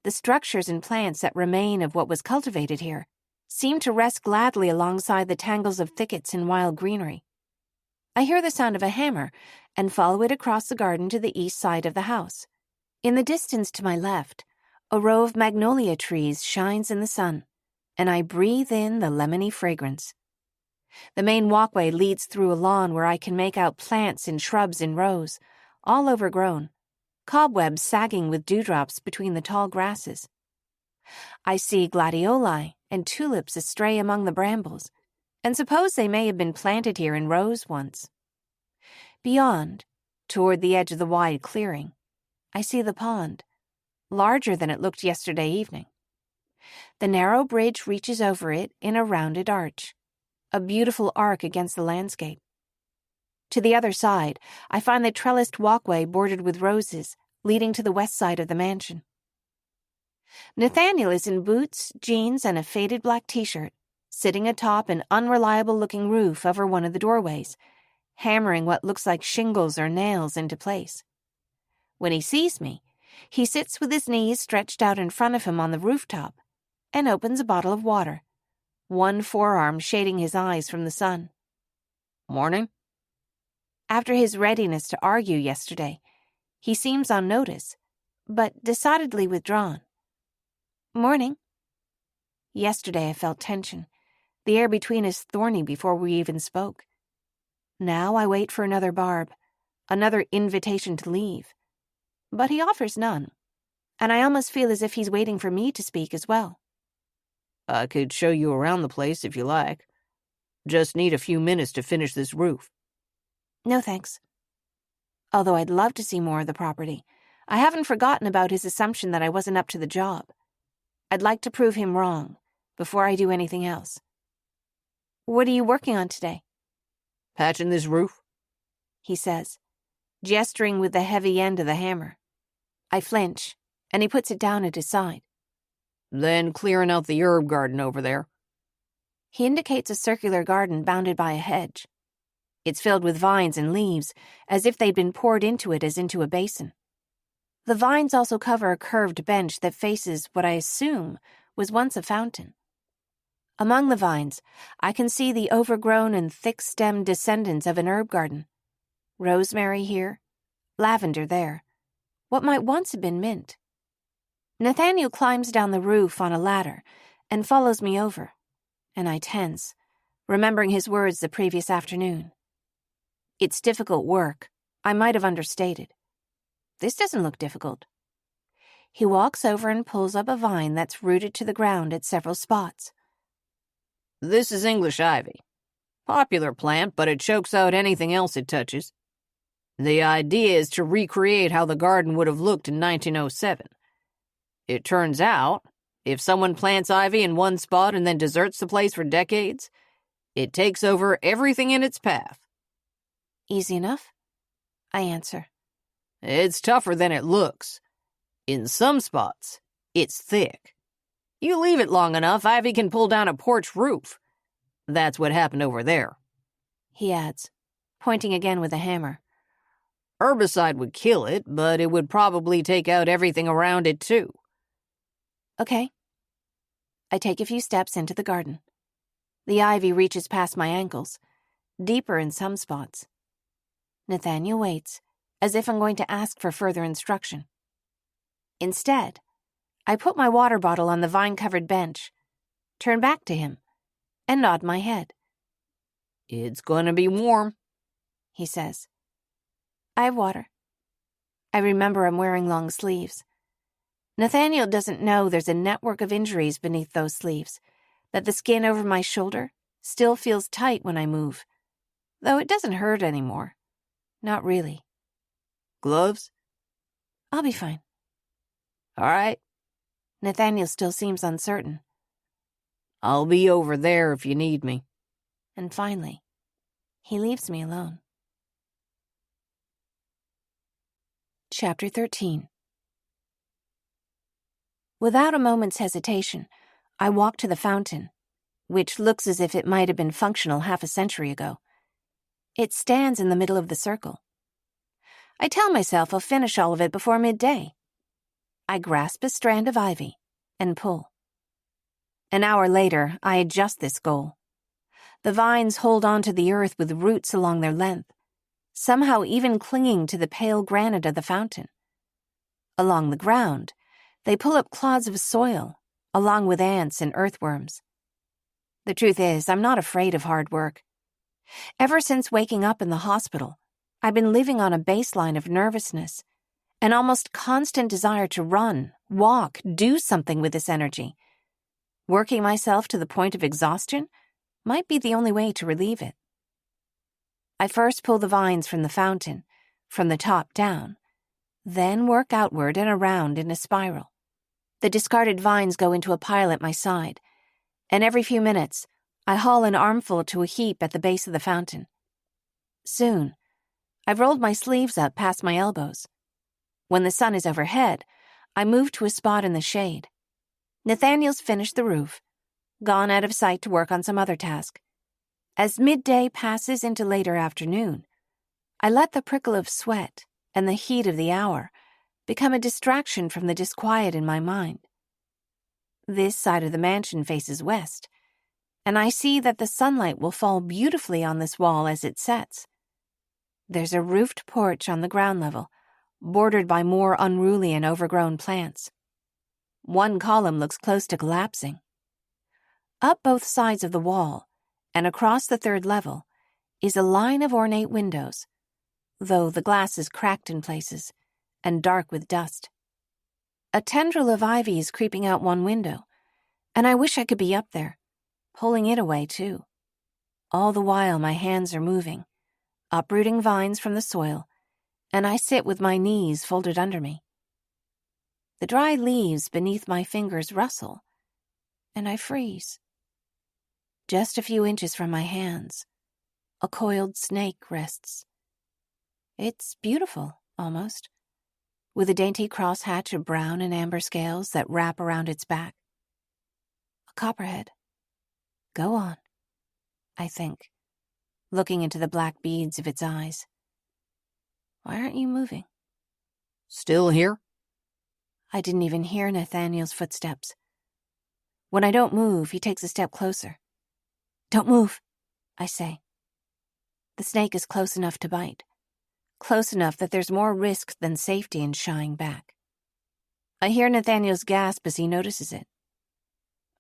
The structures and plants that remain of what was cultivated here seem to rest gladly alongside the tangles of thickets and wild greenery. I hear the sound of a hammer and follow it across the garden to the east side of the house. In the distance to my left, A row of magnolia trees shines in the sun, and I breathe in the lemony fragrance. The main walkway leads through a lawn where I can make out plants and shrubs in rows, all overgrown, cobwebs sagging with dewdrops between the tall grasses. I see gladioli and tulips astray among the brambles, and suppose they may have been planted here in rows once. Beyond, toward the edge of the wide clearing, I see the pond, larger than it looked yesterday evening. The narrow bridge reaches over it in a rounded arch, a beautiful arc against the landscape. To the other side, I find the trellised walkway bordered with roses, leading to the west side of the mansion. Nathaniel is in boots, jeans, and a faded black t-shirt, sitting atop an unreliable-looking roof over one of the doorways, hammering what looks like shingles or nails into place. When he sees me, he sits with his knees stretched out in front of him on the rooftop and opens a bottle of water, one forearm shading his eyes from the sun. Morning? After his readiness to argue yesterday, he seems on notice, but decidedly withdrawn. Morning. Yesterday I felt tension. The air between us thorny before we even spoke. Now I wait for another barb, another invitation to leave. But he offers none, and I almost feel as if he's waiting for me to speak as well. I could show you around the place if you like. Just need a few minutes to finish this roof. No thanks. Although I'd love to see more of the property, I haven't forgotten about his assumption that I wasn't up to the job. I'd like to prove him wrong before I do anything else. What are you working on today? Patching this roof? He says, gesturing with the heavy end of the hammer. I flinch, and he puts it down at his side. Then clearing out the herb garden over there. He indicates a circular garden bounded by a hedge. It's filled with vines and leaves, as if they'd been poured into it as into a basin. The vines also cover a curved bench that faces what I assume was once a fountain. Among the vines, I can see the overgrown and thick-stemmed descendants of an herb garden. Rosemary here, lavender there, what might once have been mint. Nathaniel climbs down the roof on a ladder and follows me over, and I tense, remembering his words the previous afternoon. It's difficult work. I might have understated. This doesn't look difficult. He walks over and pulls up a vine that's rooted to the ground at several spots. This is English ivy. Popular plant, but it chokes out anything else it touches. The idea is to recreate how the garden would have looked in 1907. It turns out, if someone plants ivy in one spot and then deserts the place for decades, it takes over everything in its path. Easy enough, I answer. It's tougher than it looks. In some spots, it's thick. You leave it long enough, ivy can pull down a porch roof. That's what happened over there. He adds, pointing again with a hammer. Herbicide would kill it, but it would probably take out everything around it too. Okay. I take a few steps into the garden. The ivy reaches past my ankles, deeper in some spots. Nathaniel waits, as if I'm going to ask for further instruction. Instead, I put my water bottle on the vine-covered bench, turn back to him, and nod my head. It's gonna be warm, he says. I have water. I remember I'm wearing long sleeves. Nathaniel doesn't know there's a network of injuries beneath those sleeves, that the skin over my shoulder still feels tight when I move, though it doesn't hurt anymore. Not really. Gloves? I'll be fine. All right. Nathaniel still seems uncertain. I'll be over there if you need me. And finally, he leaves me alone. Chapter 13. Without a moment's hesitation, I walk to the fountain, which looks as if it might have been functional half a century ago. It stands in the middle of the circle. I tell myself I'll finish all of it before midday. I grasp a strand of ivy and pull. An hour later, I adjust this goal. The vines hold onto the earth with roots along their length, somehow even clinging to the pale granite of the fountain. Along the ground, They pull up clods of soil, along with ants and earthworms. The truth is, I'm not afraid of hard work. Ever since waking up in the hospital, I've been living on a baseline of nervousness, an almost constant desire to run, walk, do something with this energy. Working myself to the point of exhaustion might be the only way to relieve it. I first pull the vines from the fountain, from the top down, then work outward and around in a spiral. The discarded vines go into a pile at my side, and every few minutes, I haul an armful to a heap at the base of the fountain. Soon, I've rolled my sleeves up past my elbows. When the sun is overhead, I move to a spot in the shade. Nathaniel's finished the roof, gone out of sight to work on some other task. As midday passes into later afternoon, I let the prickle of sweat and the heat of the hour become a distraction from the disquiet in my mind. This side of the mansion faces west, and I see that the sunlight will fall beautifully on this wall as it sets. There's a roofed porch on the ground level, bordered by more unruly and overgrown plants. One column looks close to collapsing. Up both sides of the wall, and across the third level, is a line of ornate windows, though the glass is cracked in places and dark with dust. A tendril of ivy is creeping out one window, and I wish I could be up there, pulling it away too. All the while my hands are moving, uprooting vines from the soil, and I sit with my knees folded under me. The dry leaves beneath my fingers rustle, and I freeze. Just a few inches from my hands, a coiled snake rests. It's beautiful, almost, with a dainty crosshatch of brown and amber scales that wrap around its back. A copperhead. Go on, I think, looking into the black beads of its eyes. Why aren't you moving? Still here? I didn't even hear Nathaniel's footsteps. When I don't move, he takes a step closer. Don't move, I say. The snake is close enough to bite. Close enough that there's more risk than safety in shying back. I hear Nathaniel's gasp as he notices it.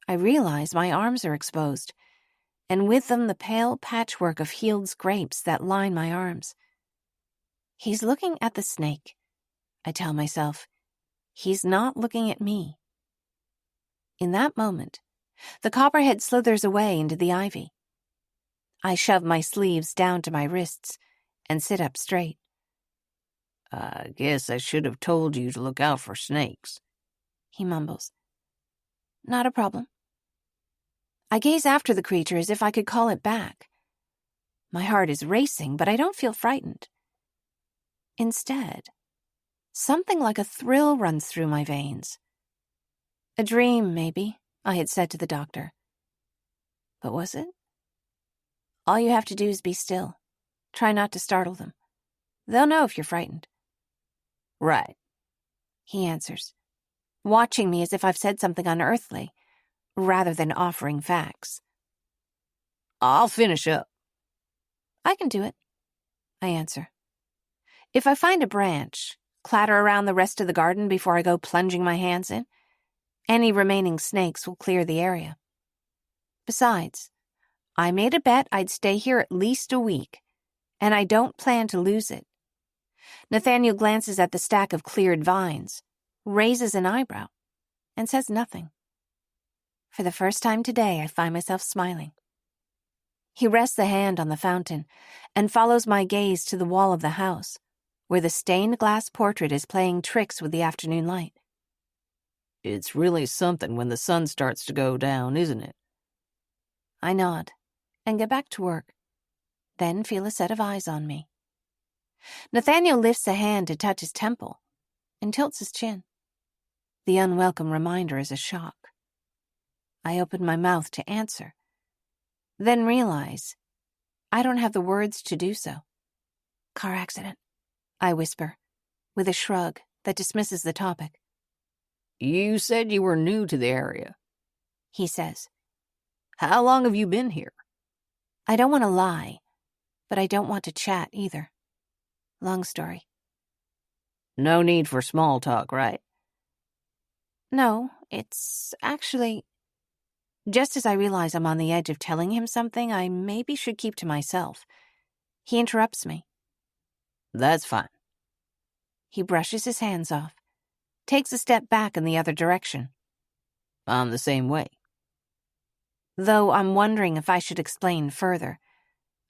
I realize my arms are exposed, and with them the pale patchwork of healed scrapes that line my arms. He's looking at the snake, I tell myself. He's not looking at me. In that moment, the copperhead slithers away into the ivy. I shove my sleeves down to my wrists and sit up straight. I guess I should have told you to look out for snakes, he mumbles. Not a problem. I gaze after the creature as if I could call it back. My heart is racing, but I don't feel frightened. Instead, something like a thrill runs through my veins. A dream, maybe, I had said to the doctor. But was it? All you have to do is be still. Try not to startle them. They'll know if you're frightened. Right, he answers, watching me as if I've said something unearthly, rather than offering facts. I'll finish up. I can do it, I answer. If I find a branch, clatter around the rest of the garden before I go plunging my hands in, any remaining snakes will clear the area. Besides, I made a bet I'd stay here at least a week, and I don't plan to lose it. Nathaniel glances at the stack of cleared vines, raises an eyebrow, and says nothing. For the first time today, I find myself smiling. He rests a hand on the fountain and follows my gaze to the wall of the house, where the stained glass portrait is playing tricks with the afternoon light. It's really something when the sun starts to go down, isn't it? I nod and get back to work, then feel a set of eyes on me. Nathaniel lifts a hand to touch his temple and tilts his chin. The unwelcome reminder is a shock. I open my mouth to answer, then realize I don't have the words to do so. Car accident, I whisper, with a shrug that dismisses the topic. You said you were new to the area, he says. How long have you been here? I don't want to lie, but I don't want to chat either. Long story. No need for small talk, right? No, it's actually... Just as I realize I'm on the edge of telling him something I maybe should keep to myself, he interrupts me. That's fine. He brushes his hands off, takes a step back in the other direction. I'm the same way. Though I'm wondering if I should explain further,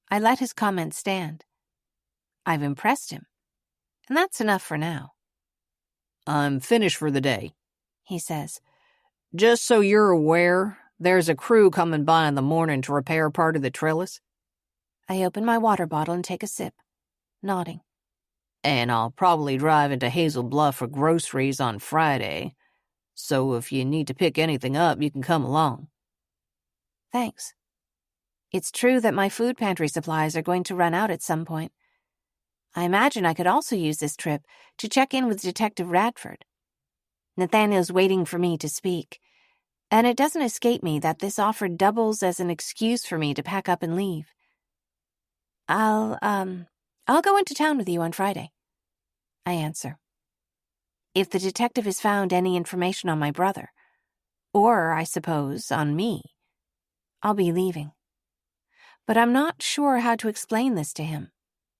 I let his comment stand. I've impressed him, and that's enough for now. I'm finished for the day, he says. Just so you're aware, there's a crew coming by in the morning to repair part of the trellis. I open my water bottle and take a sip, nodding. And I'll probably drive into Hazel Bluff for groceries on Friday, so if you need to pick anything up, you can come along. Thanks. It's true that my food pantry supplies are going to run out at some point. I imagine I could also use this trip to check in with Detective Radford. Nathaniel's waiting for me to speak, and it doesn't escape me that this offer doubles as an excuse for me to pack up and leave. I'll go into town with you on Friday, I answer. If the detective has found any information on my brother, or, I suppose, on me, I'll be leaving. But I'm not sure how to explain this to him,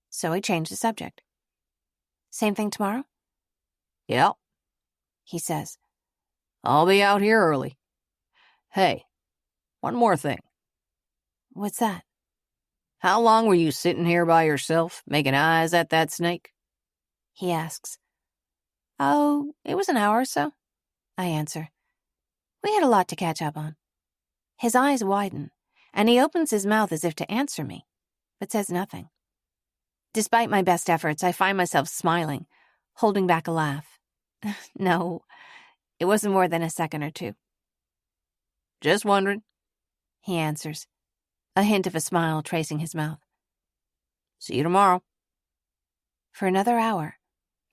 so I change the subject. Same thing tomorrow? Yep, he says. I'll be out here early. Hey, one more thing. What's that? How long were you sitting here by yourself, making eyes at that snake? He asks. Oh, it was an hour or so, I answer. We had a lot to catch up on. His eyes widen, and he opens his mouth as if to answer me, but says nothing. Despite my best efforts, I find myself smiling, holding back a laugh. No, it wasn't more than a second or two. Just wondering, he answers, a hint of a smile tracing his mouth. See you tomorrow. For another hour,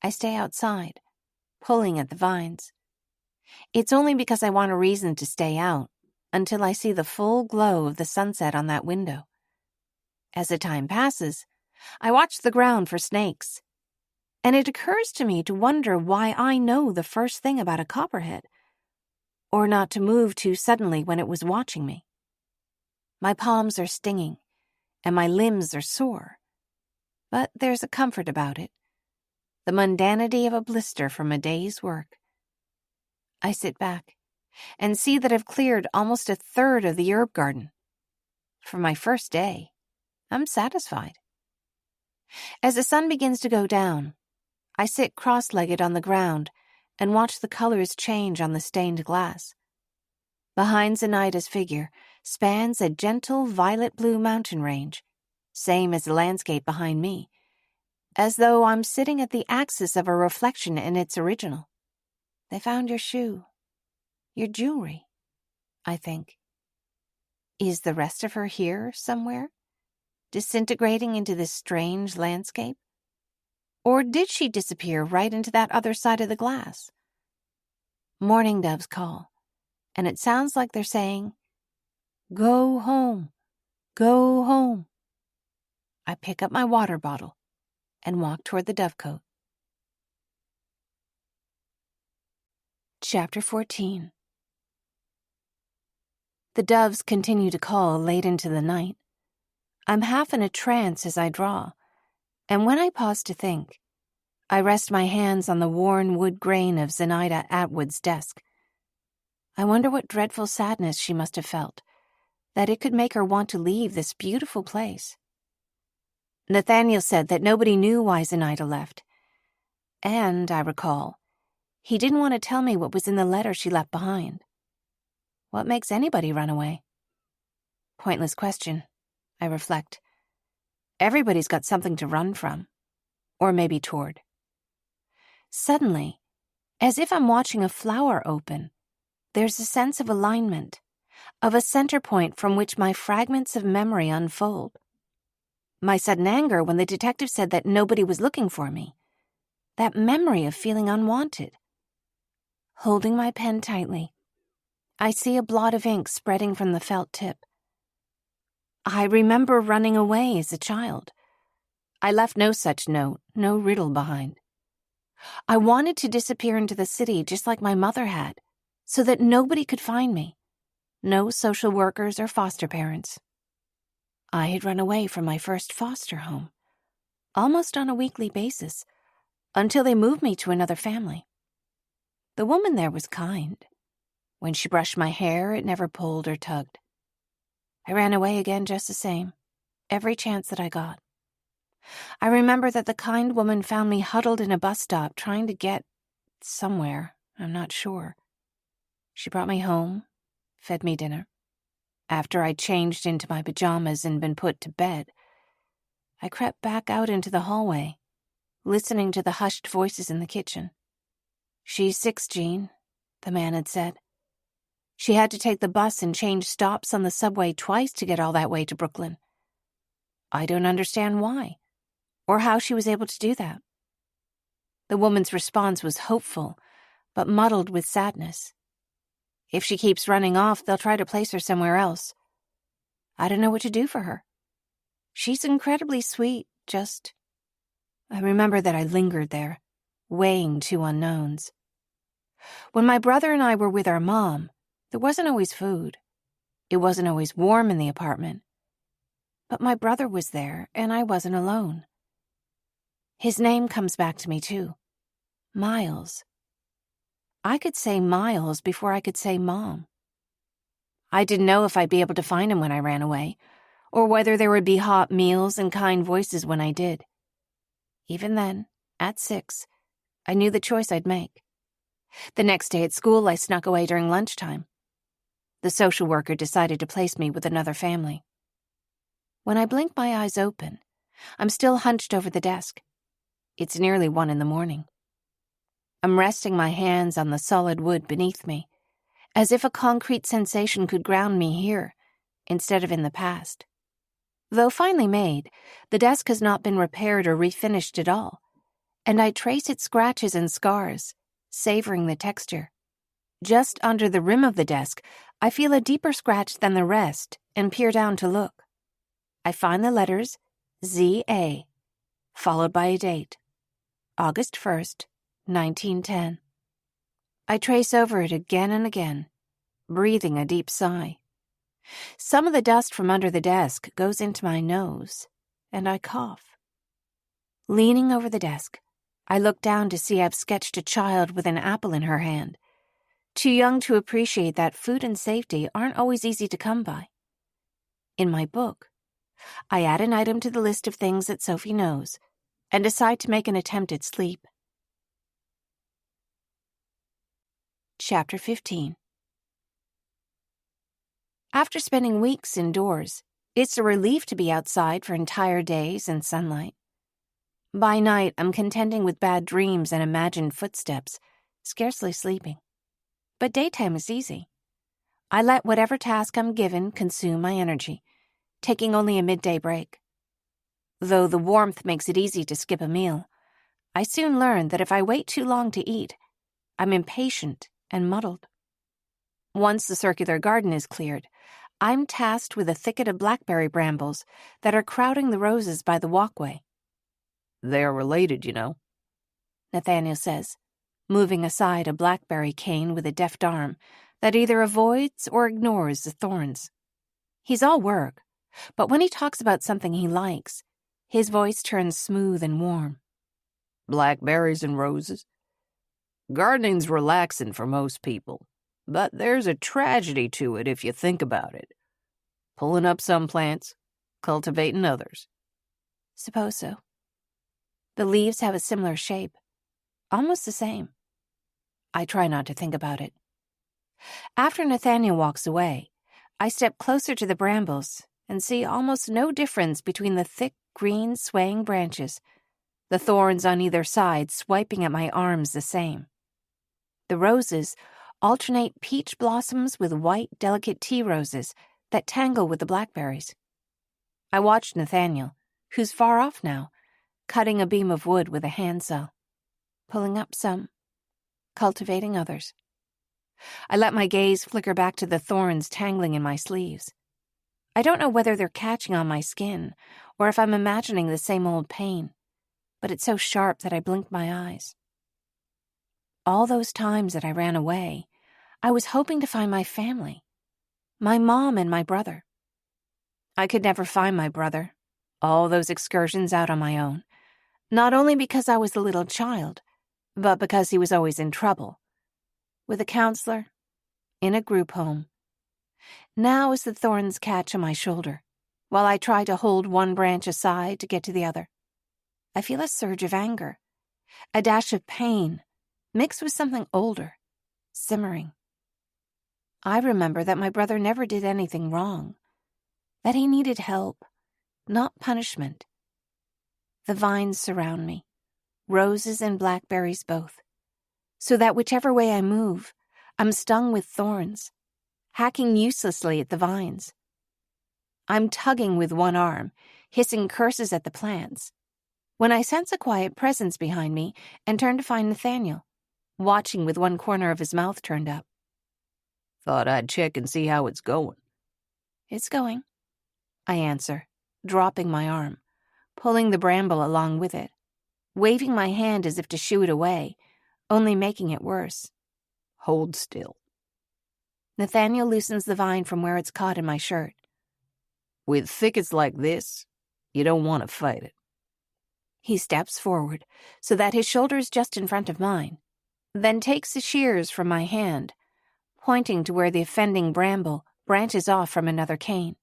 I stay outside, pulling at the vines. It's only because I want a reason to stay out until I see the full glow of the sunset on that window. As the time passes, I watch the ground for snakes, and it occurs to me to wonder why I know the first thing about a copperhead, or not to move too suddenly when it was watching me. My palms are stinging, and my limbs are sore, but there's a comfort about it, the mundanity of a blister from a day's work. I sit back and see that I've cleared almost a third of the herb garden. For my first day, I'm satisfied. As the sun begins to go down, I sit cross-legged on the ground and watch the colors change on the stained glass. Behind Zenaida's figure spans a gentle violet-blue mountain range, same as the landscape behind me, as though I'm sitting at the axis of a reflection in its original. They found your shoe, your jewelry, I think. Is the rest of her here somewhere, disintegrating into this strange landscape? Or did she disappear right into that other side of the glass? Mourning doves call, and it sounds like they're saying, "Go home, go home." I pick up my water bottle and walk toward the dovecote. Chapter 14. The doves continue to call late into the night. I'm half in a trance as I draw, and when I pause to think, I rest my hands on the worn wood grain of Zenaida Atwood's desk. I wonder what dreadful sadness she must have felt, that it could make her want to leave this beautiful place. Nathaniel said that nobody knew why Zenaida left, and, I recall, he didn't want to tell me what was in the letter she left behind. What makes anybody run away? Pointless question, I reflect. Everybody's got something to run from, or maybe toward. Suddenly, as if I'm watching a flower open, there's a sense of alignment, of a center point from which my fragments of memory unfold. My sudden anger when the detective said that nobody was looking for me. That memory of feeling unwanted. Holding my pen tightly, I see a blot of ink spreading from the felt tip. I remember running away as a child. I left no such note, no riddle behind. I wanted to disappear into the city just like my mother had, so that nobody could find me. No social workers or foster parents. I had run away from my first foster home, almost on a weekly basis, until they moved me to another family. The woman there was kind. When she brushed my hair, it never pulled or tugged. I ran away again just the same, every chance that I got. I remember that the kind woman found me huddled in a bus stop trying to get somewhere, I'm not sure. She brought me home, fed me dinner. After I'd changed into my pajamas and been put to bed, I crept back out into the hallway, listening to the hushed voices in the kitchen. "She's 6, Jean," the man had said. She had to take the bus and change stops on the subway twice to get all that way to Brooklyn. I don't understand why, or how she was able to do that. The woman's response was hopeful, but muddled with sadness. If she keeps running off, they'll try to place her somewhere else. I don't know what to do for her. She's incredibly sweet, just... I remember that I lingered there, weighing two unknowns. When my brother and I were with our mom, there wasn't always food. It wasn't always warm in the apartment. But my brother was there, and I wasn't alone. His name comes back to me, too. Miles. I could say Miles before I could say Mom. I didn't know if I'd be able to find him when I ran away, or whether there would be hot meals and kind voices when I did. Even then, at 6, I knew the choice I'd make. The next day at school, I snuck away during lunchtime. The social worker decided to place me with another family. When I blink my eyes open, I'm still hunched over the desk. It's nearly 1 a.m. I'm resting my hands on the solid wood beneath me, as if a concrete sensation could ground me here, instead of in the past. Though finely made, the desk has not been repaired or refinished at all, and I trace its scratches and scars, savoring the texture. Just under the rim of the desk, I feel a deeper scratch than the rest and peer down to look. I find the letters Z.A., followed by a date, August 1st, 1910. I trace over it again and again, breathing a deep sigh. Some of the dust from under the desk goes into my nose, and I cough. Leaning over the desk, I look down to see I've sketched a child with an apple in her hand, too young to appreciate that food and safety aren't always easy to come by. In my book, I add an item to the list of things that Sophie knows, and decide to make an attempt at sleep. Chapter 15. After spending weeks indoors, it's a relief to be outside for entire days in sunlight. By night, I'm contending with bad dreams and imagined footsteps, scarcely sleeping. But daytime is easy. I let whatever task I'm given consume my energy, taking only a midday break. Though the warmth makes it easy to skip a meal, I soon learn that if I wait too long to eat, I'm impatient and muddled. Once the circular garden is cleared, I'm tasked with a thicket of blackberry brambles that are crowding the roses by the walkway. "They're related, you know," Nathaniel says, moving aside a blackberry cane with a deft arm that either avoids or ignores the thorns. He's all work, but when he talks about something he likes, his voice turns smooth and warm. "Blackberries and roses. Gardening's relaxing for most people, but there's a tragedy to it if you think about it. Pulling up some plants, cultivating others." Suppose so. The leaves have a similar shape, almost the same. I try not to think about it. After Nathaniel walks away, I step closer to the brambles and see almost no difference between the thick, green, swaying branches, the thorns on either side swiping at my arms the same. The roses alternate peach blossoms with white, delicate tea roses that tangle with the blackberries. I watch Nathaniel, who's far off now, cutting a beam of wood with a handsaw, pulling up some, cultivating others. I let my gaze flicker back to the thorns tangling in my sleeves. I don't know whether they're catching on my skin or if I'm imagining the same old pain, but it's so sharp that I blink my eyes. All those times that I ran away, I was hoping to find my family, my mom and my brother. I could never find my brother, all those excursions out on my own, not only because I was a little child, but because he was always in trouble, with a counselor, in a group home. Now as the thorns catch on my shoulder, while I try to hold one branch aside to get to the other, I feel a surge of anger, a dash of pain, mixed with something older, simmering. I remember that my brother never did anything wrong, that he needed help, not punishment. The vines surround me, roses and blackberries both, so that whichever way I move, I'm stung with thorns, hacking uselessly at the vines. I'm tugging with one arm, hissing curses at the plants, when I sense a quiet presence behind me and turn to find Nathaniel, watching with one corner of his mouth turned up. Thought I'd check and see how it's going. It's going, I answer, dropping my arm, pulling the bramble along with it, waving my hand as if to shoo it away, only making it worse. Hold still. Nathaniel loosens the vine from where it's caught in my shirt. With thickets like this, you don't want to fight it. He steps forward so that his shoulder is just in front of mine, then takes the shears from my hand, pointing to where the offending bramble branches off from another cane.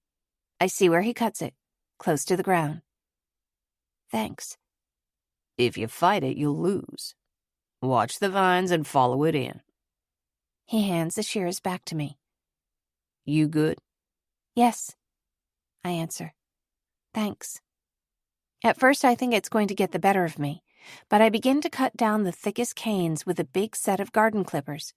I see where he cuts it, close to the ground. Thanks. If you fight it, you'll lose. Watch the vines and follow it in. He hands the shears back to me. You good? Yes, I answer. Thanks. At first I think it's going to get the better of me, but I begin to cut down the thickest canes with a big set of garden clippers.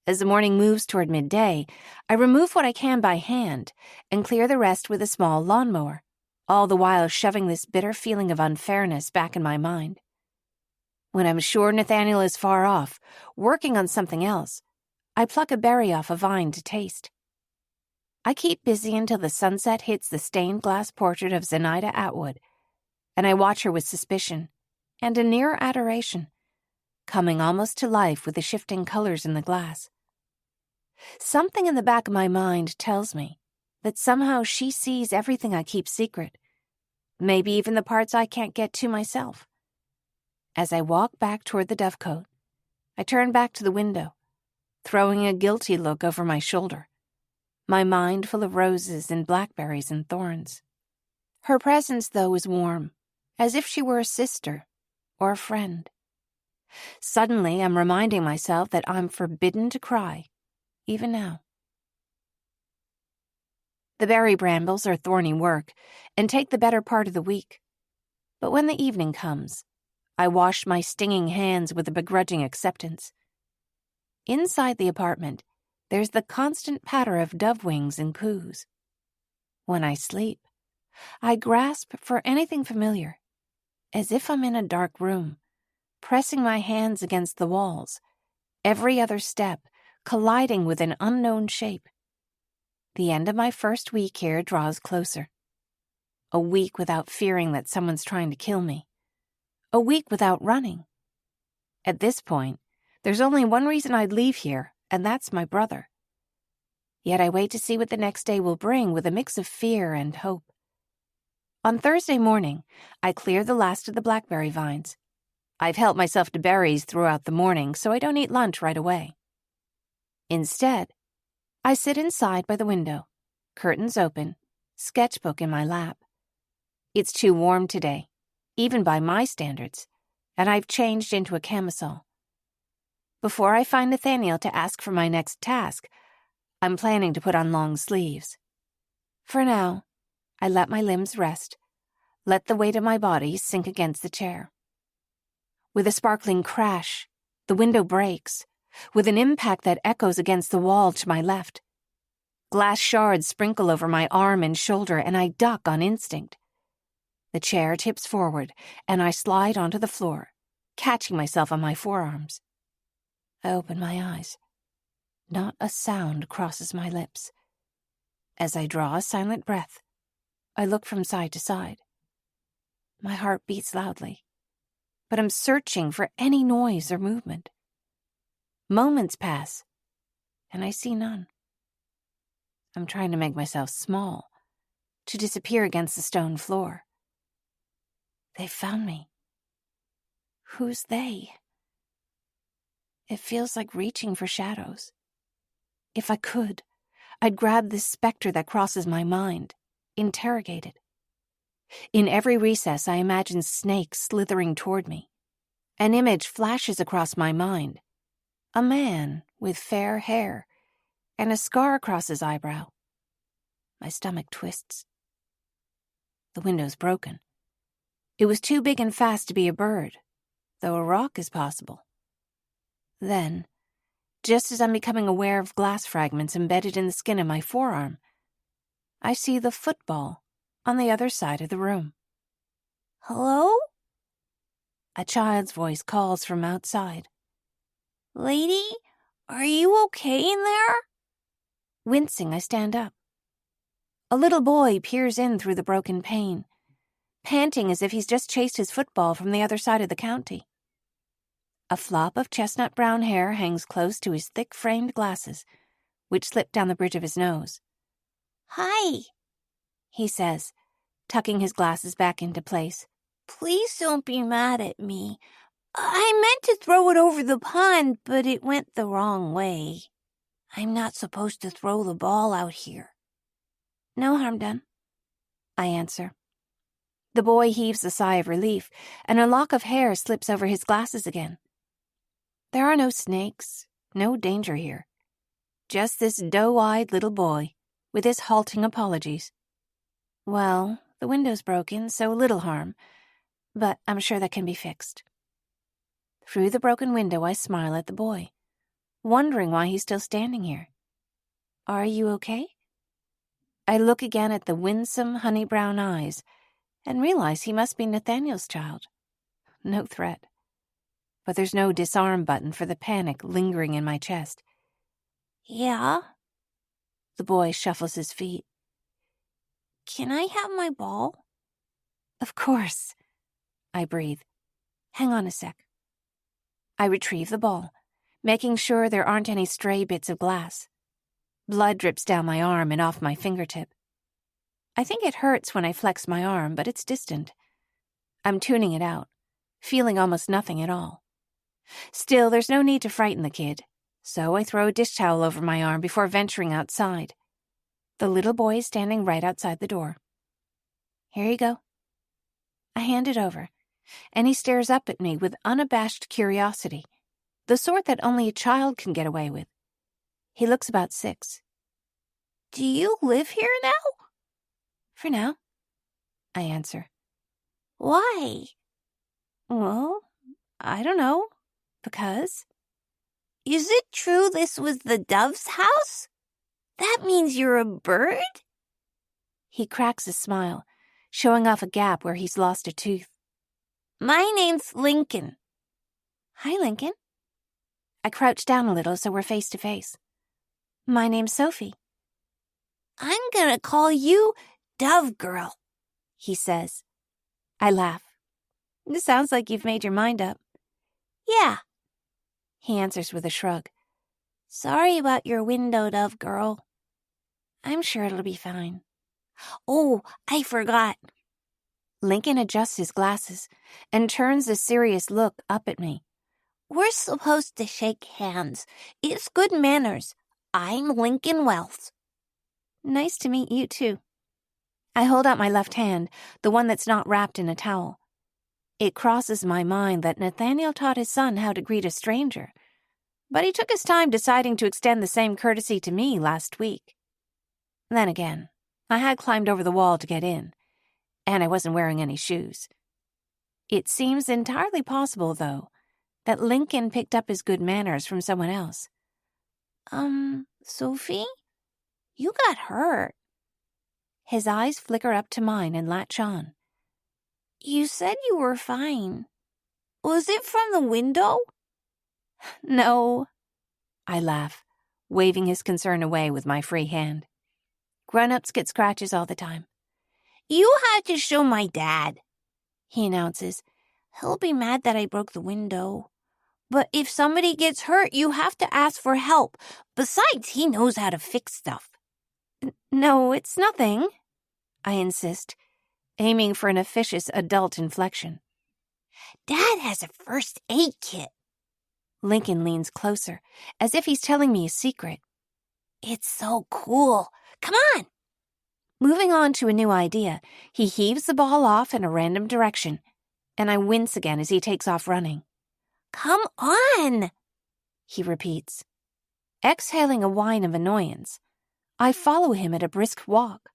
As the morning moves toward midday, I remove what I can by hand and clear the rest with a small lawnmower, all the while shoving this bitter feeling of unfairness back in my mind. When I'm sure Nathaniel is far off, working on something else, I pluck a berry off a vine to taste. I keep busy until the sunset hits the stained glass portrait of Zenaida Atwood, and I watch her with suspicion and a near adoration, coming almost to life with the shifting colors in the glass. Something in the back of my mind tells me that somehow she sees everything I keep secret, maybe even the parts I can't get to myself. As I walk back toward the dovecote, I turn back to the window, throwing a guilty look over my shoulder, my mind full of roses and blackberries and thorns. Her presence, though, is warm, as if she were a sister or a friend. Suddenly, I'm reminding myself that I'm forbidden to cry, even now. The berry brambles are thorny work and take the better part of the week. But when the evening comes, I wash my stinging hands with a begrudging acceptance. Inside the apartment, there's the constant patter of dove wings and coos. When I sleep, I grasp for anything familiar, as if I'm in a dark room, pressing my hands against the walls, every other step colliding with an unknown shape. The end of my first week here draws closer. A week without fearing that someone's trying to kill me. A week without running. At this point, there's only one reason I'd leave here, and that's my brother. Yet I wait to see what the next day will bring with a mix of fear and hope. On Thursday morning, I clear the last of the blackberry vines. I've helped myself to berries throughout the morning, so I don't eat lunch right away. Instead, I sit inside by the window, curtains open, sketchbook in my lap. It's too warm today, even by my standards, and I've changed into a camisole. Before I find Nathaniel to ask for my next task, I'm planning to put on long sleeves. For now, I let my limbs rest, let the weight of my body sink against the chair. With a sparkling crash, the window breaks, with an impact that echoes against the wall to my left. Glass shards sprinkle over my arm and shoulder, and I duck on instinct. The chair tips forward, and I slide onto the floor, catching myself on my forearms. I open my eyes. Not a sound crosses my lips. As I draw a silent breath, I look from side to side. My heart beats loudly, but I'm searching for any noise or movement. Moments pass, and I see none. I'm trying to make myself small, to disappear against the stone floor. They've found me. Who's they? It feels like reaching for shadows. If I could, I'd grab this specter that crosses my mind, interrogate it. In every recess, I imagine snakes slithering toward me. An image flashes across my mind. A man with fair hair and a scar across his eyebrow. My stomach twists. The window's broken. It was too big and fast to be a bird, though a rock is possible. Then, just as I'm becoming aware of glass fragments embedded in the skin of my forearm, I see the football on the other side of the room. Hello? A child's voice calls from outside. Lady, are you okay in there? Wincing, I stand up. A little boy peers in through the broken pane, panting as if he's just chased his football from the other side of the county. A flop of chestnut-brown hair hangs close to his thick-framed glasses, which slip down the bridge of his nose. Hi, He says, tucking his glasses back into place. please don't be mad at me. I meant to throw it over the pond, but it went the wrong way. I'm not supposed to throw the ball out here. No harm done, I answer. The boy heaves a sigh of relief, and a lock of hair slips over his glasses again. There are no snakes, no danger here. Just this doe-eyed little boy, with his halting apologies. Well, the window's broken, so little harm, but I'm sure that can be fixed. Through the broken window, I smile at the boy, wondering why he's still standing here. Are you okay? I look again at the winsome, honey-brown eyes and realize he must be Nathaniel's child. No threat. But there's no disarm button for the panic lingering in my chest. Yeah? The boy shuffles his feet. Can I have my ball? Of course, I breathe. Hang on a sec. I retrieve the ball, making sure there aren't any stray bits of glass. Blood drips down my arm and off my fingertip. I think it hurts when I flex my arm, but it's distant. I'm tuning it out, feeling almost nothing at all. Still, there's no need to frighten the kid, so I throw a dish towel over my arm before venturing outside. The little boy is standing right outside the door. Here you go. I hand it over, and he stares up at me with unabashed curiosity, the sort that only a child can get away with. He looks about 6. Do you live here now? For now, I answer. Why? Well, I don't know. Because? Is it true this was the dove's house? That means you're a bird? He cracks a smile, showing off a gap where he's lost a tooth. My name's Lincoln. Hi, Lincoln. I crouch down a little so we're face to face. My name's Sophie. I'm gonna call you Dove Girl, He says. I laugh. It sounds like you've made your mind up. Yeah. He answers with a shrug. Sorry about your window, Dove Girl. I'm sure it'll be fine. Oh, I forgot. Lincoln adjusts his glasses and turns a serious look up at me. We're supposed to shake hands. It's good manners. I'm Lincoln Wells. Nice to meet you, too. I hold out my left hand, the one that's not wrapped in a towel. It crosses my mind that Nathaniel taught his son how to greet a stranger, but he took his time deciding to extend the same courtesy to me last week. Then again, I had climbed over the wall to get in, and I wasn't wearing any shoes. It seems entirely possible, though, that Lincoln picked up his good manners from someone else. Sophie? You got hurt. His eyes flicker up to mine and latch on. You said you were fine. Was it from the window? No, I laugh, waving his concern away with my free hand. Grown-ups get scratches all the time. You had to show my dad, He announces. He'll be mad that I broke the window. But if somebody gets hurt, you have to ask for help. Besides, he knows how to fix stuff. No, it's nothing, I insist, aiming for an officious adult inflection. Dad has a first aid kit. Lincoln leans closer, as if he's telling me a secret. It's so cool. Come on. Moving on to a new idea, he heaves the ball off in a random direction, and I wince again as he takes off running. Come on, he repeats. Exhaling a whine of annoyance, I follow him at a brisk walk.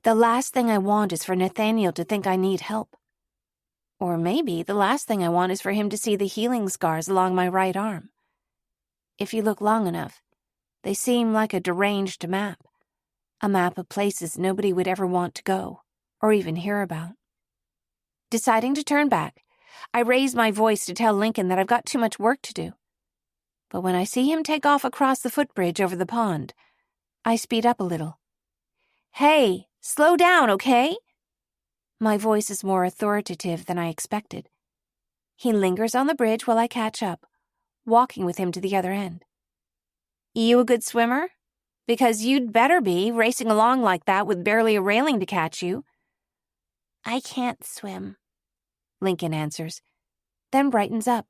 The last thing I want is for Nathaniel to think I need help. Or maybe the last thing I want is for him to see the healing scars along my right arm. If you look long enough, they seem like a deranged map. A map of places nobody would ever want to go, or even hear about. Deciding to turn back, I raise my voice to tell Lincoln that I've got too much work to do. But when I see him take off across the footbridge over the pond, I speed up a little. Hey, slow down, okay? My voice is more authoritative than I expected. He lingers on the bridge while I catch up, walking with him to the other end. You a good swimmer? Because you'd better be, racing along like that with barely a railing to catch you. I can't swim, Lincoln answers, then brightens up.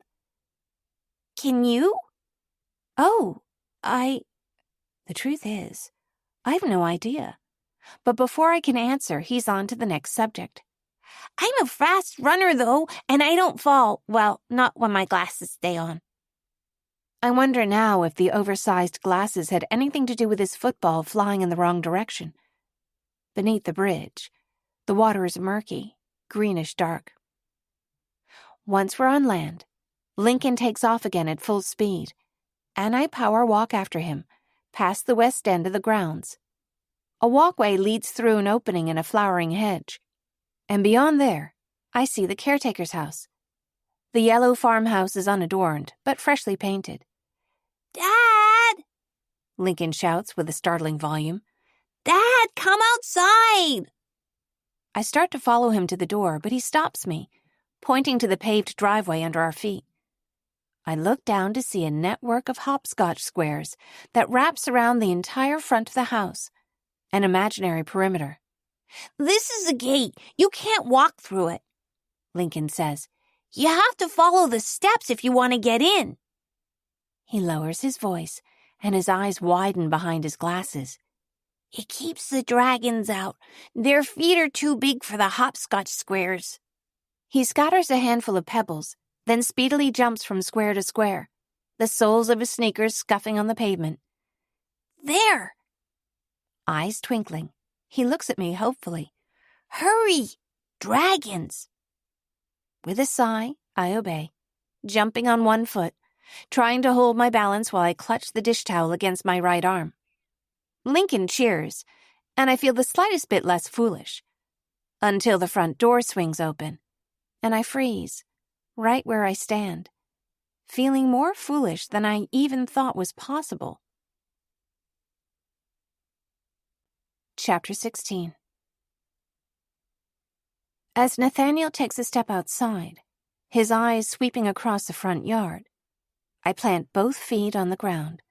Can you? Oh, The truth is, I've no idea. But before I can answer, he's on to the next subject. I'm a fast runner, though, and I don't fall. Well, not when my glasses stay on. I wonder now if the oversized glasses had anything to do with his football flying in the wrong direction. Beneath the bridge, the water is murky, greenish dark. Once we're on land, Lincoln takes off again at full speed, and I power walk after him, past the west end of the grounds. A walkway leads through an opening in a flowering hedge, and beyond there, I see the caretaker's house. The yellow farmhouse is unadorned, but freshly painted. Dad! Lincoln shouts with a startling volume. Dad, come outside! I start to follow him to the door, but he stops me, pointing to the paved driveway under our feet. I look down to see a network of hopscotch squares that wraps around the entire front of the house, an imaginary perimeter. This is a gate. You can't walk through it, Lincoln says. You have to follow the steps if you want to get in. He lowers his voice, and his eyes widen behind his glasses. It keeps the dragons out. Their feet are too big for the hopscotch squares. He scatters a handful of pebbles, then speedily jumps from square to square, the soles of his sneakers scuffing on the pavement. There! Eyes twinkling, he looks at me hopefully. Hurry! Dragons! With a sigh, I obey, jumping on one foot, trying to hold my balance while I clutch the dish towel against my right arm. Lincoln cheers, and I feel the slightest bit less foolish, until the front door swings open, and I freeze, right where I stand, feeling more foolish than I even thought was possible. Chapter 16. As Nathaniel takes a step outside, his eyes sweeping across the front yard, I plant both feet on the ground.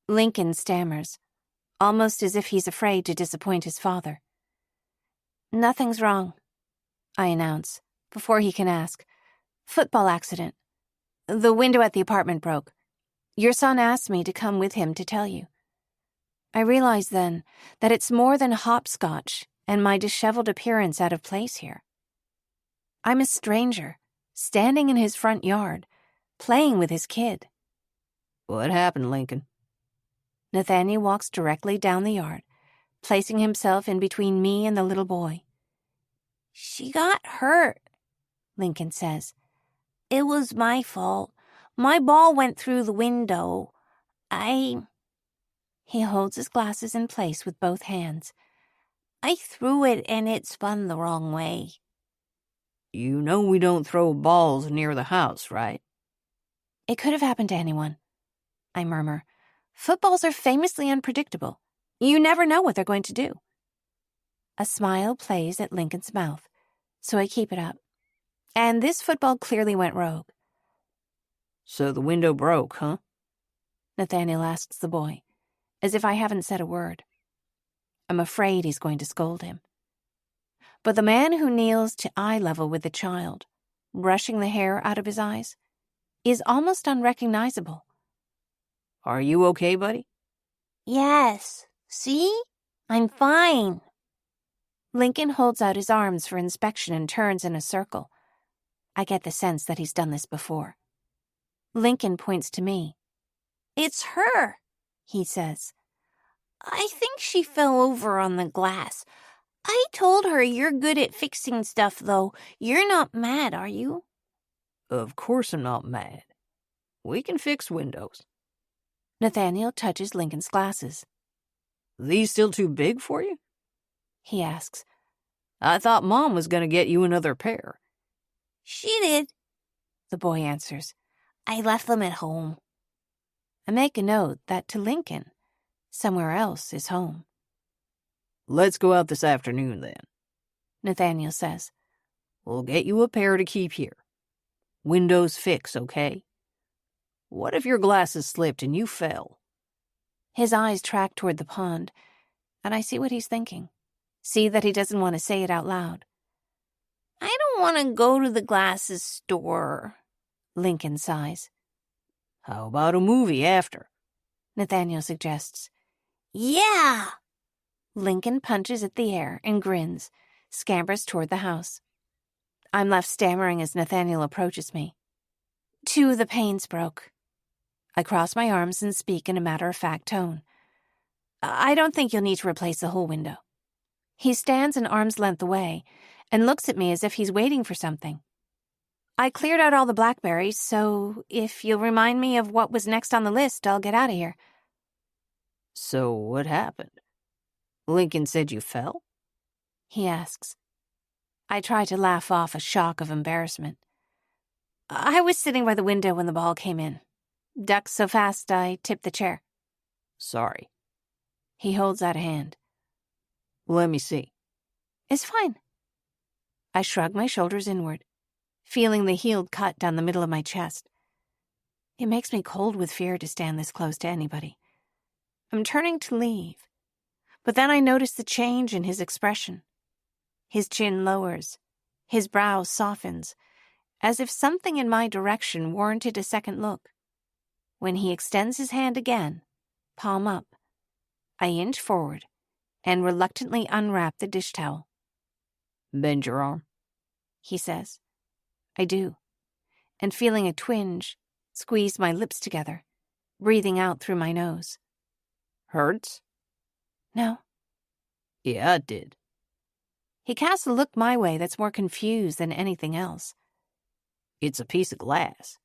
Lincoln stammers, almost as if he's afraid to disappoint his father. Nothing's wrong, I announce, before he can ask. Football accident. The window at the apartment broke. Your son asked me to come with him to tell you. I realize then that it's more than hopscotch and my disheveled appearance out of place here. I'm a stranger, standing in his front yard, playing with his kid. What happened, Lincoln? Nathaniel walks directly down the yard, placing himself in between me and the little boy. She got hurt, Lincoln says. It was my fault. My ball went through the window. He holds his glasses in place with both hands. I threw it and it spun the wrong way. You know we don't throw balls near the house, right? It could have happened to anyone, I murmur. Footballs are famously unpredictable. You never know what they're going to do. A smile plays at Lincoln's mouth, so I keep it up. And this football clearly went rogue. So the window broke, huh? Nathaniel asks the boy, as if I haven't said a word. I'm afraid he's going to scold him. But the man who kneels to eye level with the child, brushing the hair out of his eyes, is almost unrecognizable. Are you okay, buddy? Yes. See? I'm fine. Lincoln holds out his arms for inspection and turns in a circle. I get the sense that he's done this before. Lincoln points to me. It's her, he says. I think she fell over on the glass. I told her you're good at fixing stuff, though. You're not mad, are you? Of course I'm not mad. We can fix windows. Nathaniel touches Lincoln's glasses. These still too big for you? He asks. I thought Mom was going to get you another pair. She did, the boy answers. I left them at home. I make a note that to Lincoln, somewhere else is home. Let's go out this afternoon, then, Nathaniel says. We'll get you a pair to keep here. Windows fix, okay? What if your glasses slipped and you fell? His eyes track toward the pond, and I see what he's thinking. See that he doesn't want to say it out loud. I don't want to go to the glasses store, Lincoln sighs. How about a movie after? Nathaniel suggests. Yeah! Lincoln punches at the air and grins, scampers toward the house. I'm left stammering as Nathaniel approaches me. Two of the panes broke. I cross my arms and speak in a matter-of-fact tone. I don't think you'll need to replace the whole window. He stands an arm's length away and looks at me as if he's waiting for something. I cleared out all the blackberries, so if you'll remind me of what was next on the list, I'll get out of here. So what happened? Lincoln said you fell? He asks. I try to laugh off a shock of embarrassment. I was sitting by the window when the ball came in. Ducked so fast I tipped the chair. Sorry. He holds out a hand. Let me see. It's fine. I shrug my shoulders inward, feeling the healed cut down the middle of my chest. It makes me cold with fear to stand this close to anybody. I'm turning to leave, but then I notice the change in his expression. His chin lowers, his brow softens, as if something in my direction warranted a second look. When he extends his hand again, palm up, I inch forward and reluctantly unwrap the dish towel. Bend your arm, he says. I do, and feeling a twinge, squeeze my lips together, breathing out through my nose. Hurts? No. Yeah, it did. He casts a look my way that's more confused than anything else. It's a piece of glass.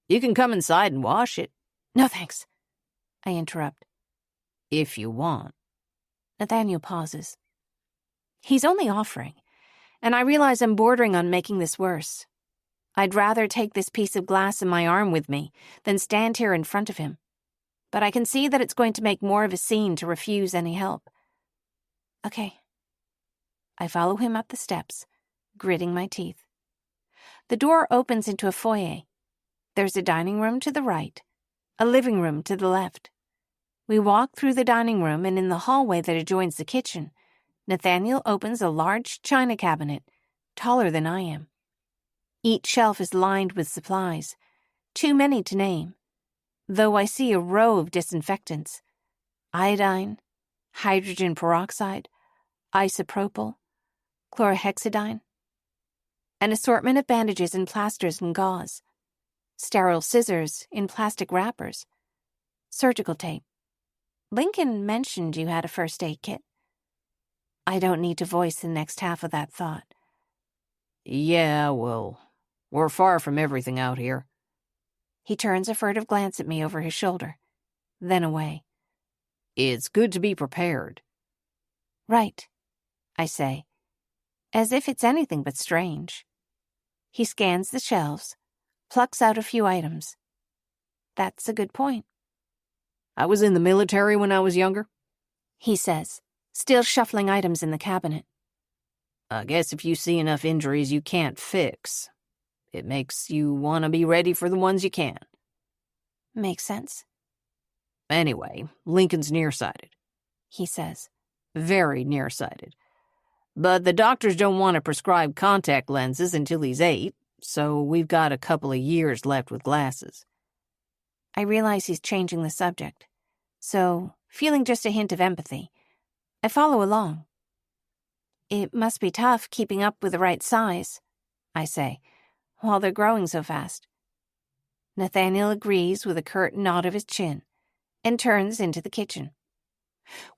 You can come inside and wash it. No thanks, I interrupt. If you want. Nathaniel pauses. He's only offering, and I realize I'm bordering on making this worse. I'd rather take this piece of glass in my arm with me than stand here in front of him. But I can see that it's going to make more of a scene to refuse any help. Okay. I follow him up the steps, gritting my teeth. The door opens into a foyer. There's a dining room to the right, a living room to the left. We walk through the dining room, and in the hallway that adjoins the kitchen, Nathaniel opens a large china cabinet, taller than I am. Each shelf is lined with supplies, too many to name, though I see a row of disinfectants: iodine, hydrogen peroxide, isopropyl, chlorhexidine, an assortment of bandages and plasters and gauze, sterile scissors in plastic wrappers, surgical tape. Lincoln mentioned you had a first aid kit. I don't need to voice the next half of that thought. Yeah, well, we're far from everything out here. He turns a furtive glance at me over his shoulder, then away. It's good to be prepared. Right, I say, as if it's anything but strange. He scans the shelves, plucks out a few items. That's a good point. I was in the military when I was younger, he says, still shuffling items in the cabinet. I guess if you see enough injuries you can't fix, It makes you want to be ready for the ones you can. Makes sense, Anyway, Lincoln's nearsighted. he says. Very nearsighted. But the doctors don't want to prescribe contact lenses until he's 8, so we've got a couple of years left with glasses. I realize he's changing the subject, so, feeling just a hint of empathy, I follow along. It must be tough keeping up with the right size, I say, while they're growing so fast. Nathaniel agrees with a curt nod of his chin and turns into the kitchen.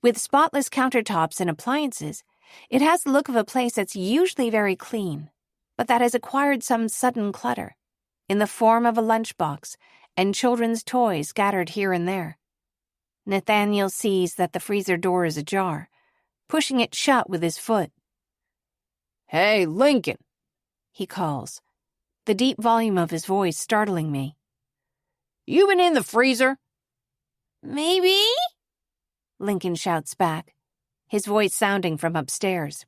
With spotless countertops and appliances, it has the look of a place that's usually very clean, but that has acquired some sudden clutter, in the form of a lunchbox and children's toys scattered here and there. Nathaniel sees that the freezer door is ajar, pushing it shut with his foot. "Hey, Lincoln," he calls, the deep volume of his voice startling me. "You been in the freezer?" Maybe? Lincoln shouts back, his voice sounding from upstairs.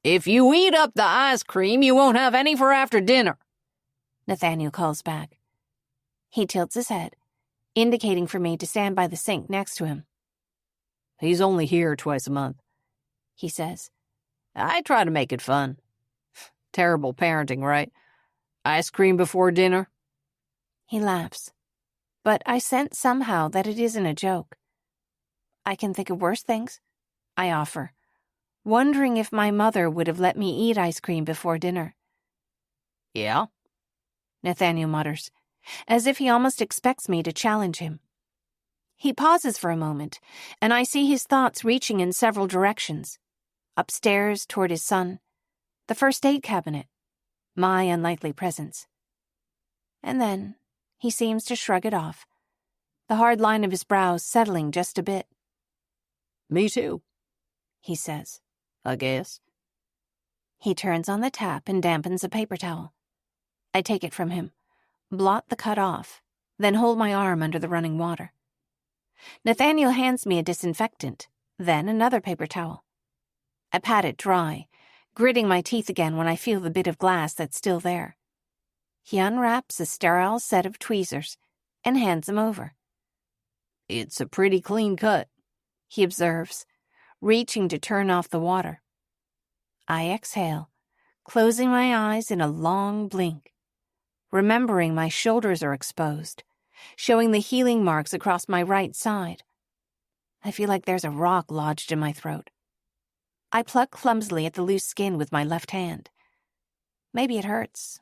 "If you eat up the ice cream, you won't have any for after dinner," Nathaniel calls back. He tilts his head, indicating for me to stand by the sink next to him. "He's only here twice a month," he says. "I try to make it fun. Terrible parenting, right? Ice cream before dinner?" He laughs, but I sense somehow that it isn't a joke. I can think of worse things, I offer, wondering if my mother would have let me eat ice cream before dinner. "Yeah?" Nathaniel mutters, as if he almost expects me to challenge him. He pauses for a moment, and I see his thoughts reaching in several directions. Upstairs toward his son, the first aid cabinet, my unlikely presence. And then he seems to shrug it off, the hard line of his brows settling just a bit. "Me too," he says. "I guess." He turns on the tap and dampens a paper towel. I take it from him, blot the cut off, then hold my arm under the running water. Nathaniel hands me a disinfectant, then another paper towel. I pat it dry, gritting my teeth again when I feel the bit of glass that's still there. He unwraps a sterile set of tweezers and hands them over. "It's a pretty clean cut," he observes, reaching to turn off the water. I exhale, closing my eyes in a long blink, remembering my shoulders are exposed, showing the healing marks across my right side. I feel like there's a rock lodged in my throat. I pluck clumsily at the loose skin with my left hand. Maybe it hurts.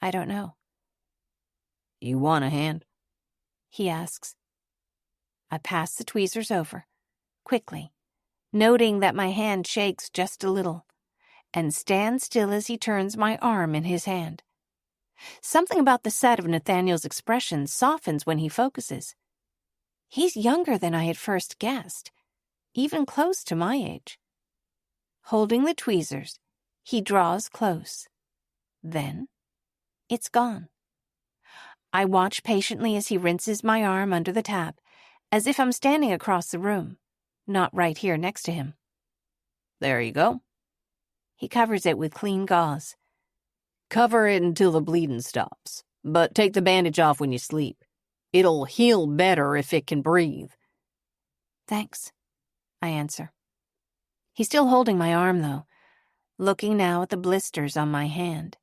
I don't know. "You want a hand?" he asks. I pass the tweezers over, quickly, noting that my hand shakes just a little, and stand still as he turns my arm in his hand. Something about the set of Nathaniel's expression softens when he focuses. He's younger than I had first guessed, even close to my age. Holding the tweezers, he draws close. Then, it's gone. I watch patiently as he rinses my arm under the tap, as if I'm standing across the room, not right here next to him. "There you go." He covers it with clean gauze. "Cover it until the bleeding stops, but take the bandage off when you sleep. It'll heal better if it can breathe." Thanks, I answer. He's still holding my arm, though, looking now at the blisters on my hand,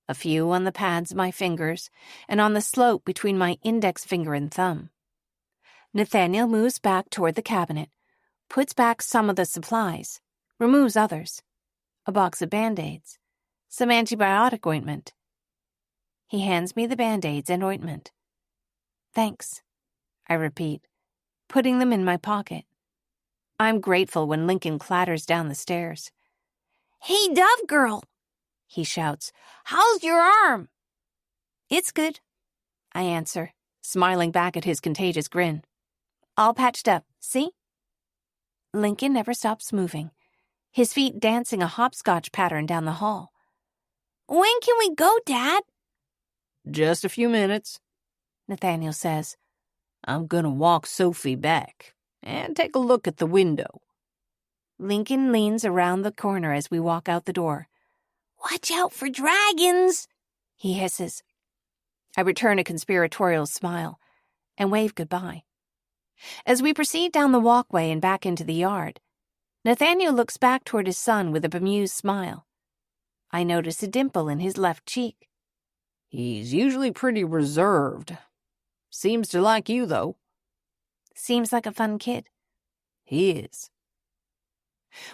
a few on the pads of my fingers, and on the slope between my index finger and thumb. Nathaniel moves back toward the cabinet, puts back some of the supplies, removes others, a box of Band-Aids, some antibiotic ointment. He hands me the Band-Aids and ointment. Thanks, I repeat, putting them in my pocket. I'm grateful when Lincoln clatters down the stairs. Hey, Dove Girl, he shouts. how's your arm? It's good, I answer, smiling back at his contagious grin. All patched up, see? Lincoln never stops moving, his feet dancing a hopscotch pattern down the hall. When can we go, Dad? "Just a few minutes," Nathaniel says. "I'm gonna walk Sophie back and take a look at the window." Lincoln leans around the corner as we walk out the door. Watch out for dragons, he hisses. I return a conspiratorial smile and wave goodbye. As we proceed down the walkway and back into the yard, Nathaniel looks back toward his son with a bemused smile. I notice a dimple in his left cheek. He's usually pretty reserved. Seems to like you, though. Seems like a fun kid. He is.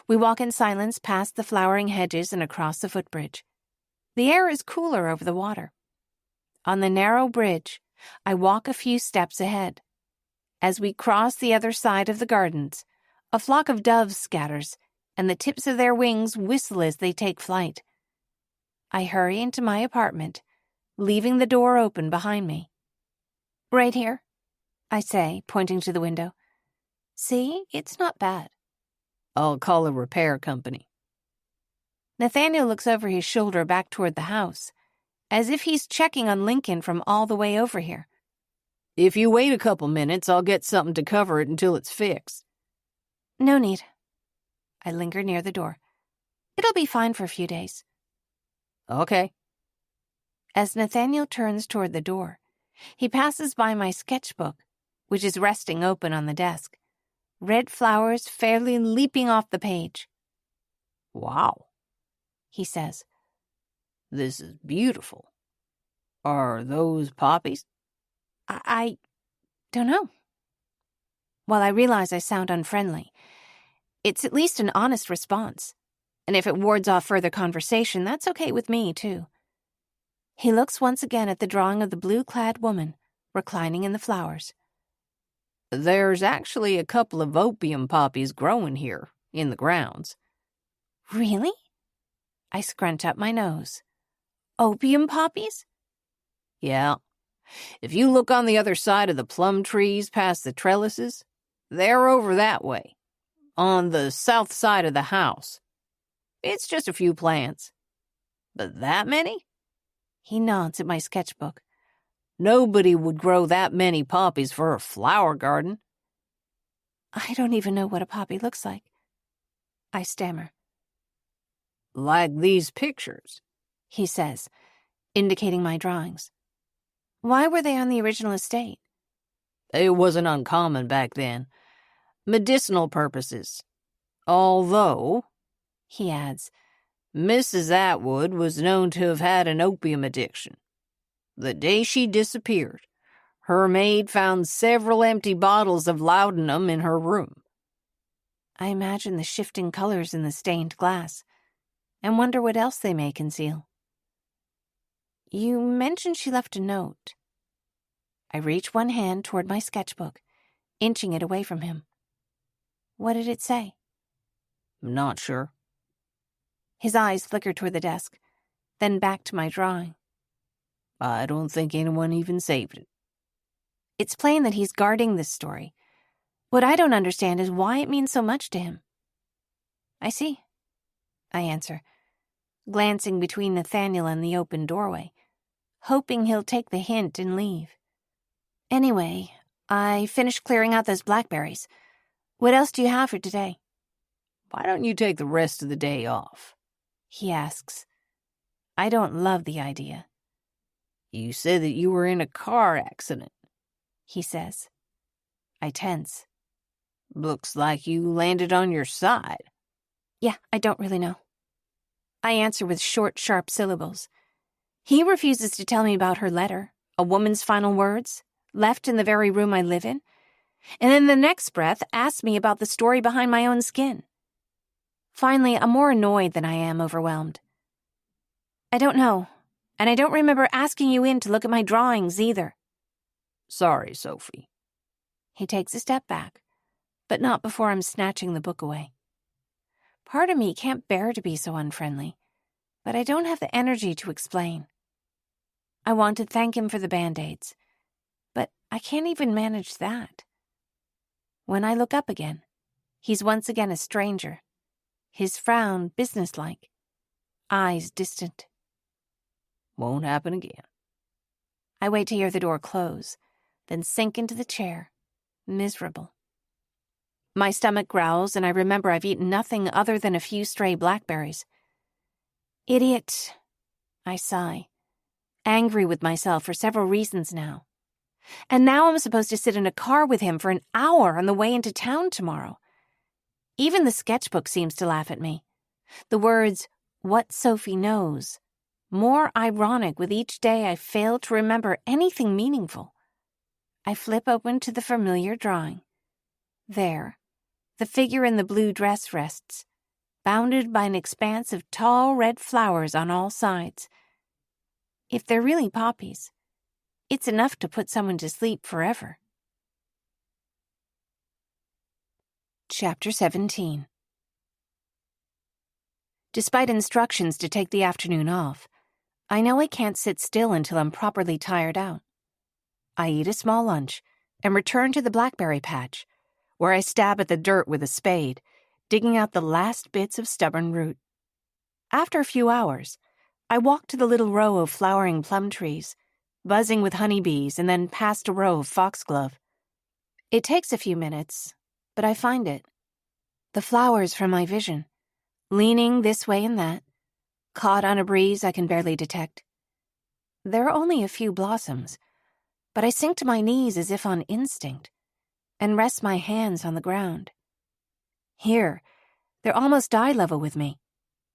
We walk in silence past the flowering hedges and across the footbridge. The air is cooler over the water. On the narrow bridge, I walk a few steps ahead. As we cross the other side of the gardens, a flock of doves scatters, and the tips of their wings whistle as they take flight. I hurry into my apartment, leaving the door open behind me. Right here, I say, pointing to the window. See, it's not bad. I'll call a repair company. Nathaniel looks over his shoulder back toward the house, as if he's checking on Lincoln from all the way over here. If you wait a couple minutes, I'll get something to cover it until it's fixed. No need. I linger near the door. It'll be fine for a few days. Okay. As Nathaniel turns toward the door, he passes by my sketchbook, which is resting open on the desk, red flowers fairly leaping off the page. Wow, he says. This is beautiful. Are those poppies? I don't know. While I realize I sound unfriendly, it's at least an honest response, and if it wards off further conversation, that's okay with me, too. He looks once again at the drawing of the blue-clad woman reclining in the flowers. There's actually a couple of opium poppies growing here, in the grounds. Really? I scrunch up my nose. Opium poppies? Yeah. If you look on the other side of the plum trees past the trellises, they're over that way, on the south side of the house. It's just a few plants. But that many? He nods at my sketchbook. Nobody would grow that many poppies for a flower garden. I don't even know what a poppy looks like. I stammer. Like these pictures, he says, indicating my drawings. Why were they on the original estate? It wasn't uncommon back then. Medicinal purposes. Although, he adds, Mrs. Atwood was known to have had an opium addiction. The day she disappeared, her maid found several empty bottles of laudanum in her room. I imagine the shifting colors in the stained glass and wonder what else they may conceal. You mentioned she left a note. I reach one hand toward my sketchbook, inching it away from him. What did it say? I'm not sure. His eyes flicker toward the desk, then back to my drawing. I don't think anyone even saved it. It's plain that he's guarding this story. What I don't understand is why it means so much to him. I see, I answer, glancing between Nathaniel and the open doorway, hoping he'll take the hint and leave. Anyway, I finished clearing out those blackberries. What else do you have for today? Why don't you take the rest of the day off? He asks. I don't love the idea. You said that you were in a car accident, he says. I tense. Looks like you landed on your side. Yeah, I don't really know. I answer with short, sharp syllables. He refuses to tell me about her letter, a woman's final words, left in the very room I live in, and in the next breath asks me about the story behind my own skin. Finally, I'm more annoyed than I am overwhelmed. I don't know, and I don't remember asking you in to look at my drawings either. Sorry, Sophie. He takes a step back, but not before I'm snatching the book away. Part of me can't bear to be so unfriendly, but I don't have the energy to explain. I want to thank him for the Band-Aids, but I can't even manage that. When I look up again, he's once again a stranger, his frown businesslike, eyes distant. Won't happen again. I wait to hear the door close, then sink into the chair, miserable. My stomach growls, and I remember I've eaten nothing other than a few stray blackberries. Idiot, I sigh, angry with myself for several reasons now. And now I'm supposed to sit in a car with him for an hour on the way into town tomorrow. Even the sketchbook seems to laugh at me. The words, "What Sophie knows," more ironic with each day I fail to remember anything meaningful. I flip open to the familiar drawing. There, the figure in the blue dress rests, bounded by an expanse of tall red flowers on all sides. If they're really poppies, it's enough to put someone to sleep forever. Chapter 17. Despite instructions to take the afternoon off, I know I can't sit still until I'm properly tired out. I eat a small lunch and return to the blackberry patch, where I stab at the dirt with a spade, digging out the last bits of stubborn root. After a few hours, I walk to the little row of flowering plum trees, buzzing with honeybees, and then past a row of foxglove. It takes a few minutes, but I find it. The flowers from my vision, leaning this way and that, caught on a breeze I can barely detect. There are only a few blossoms, but I sink to my knees as if on instinct, and rest my hands on the ground. Here, they're almost eye level with me,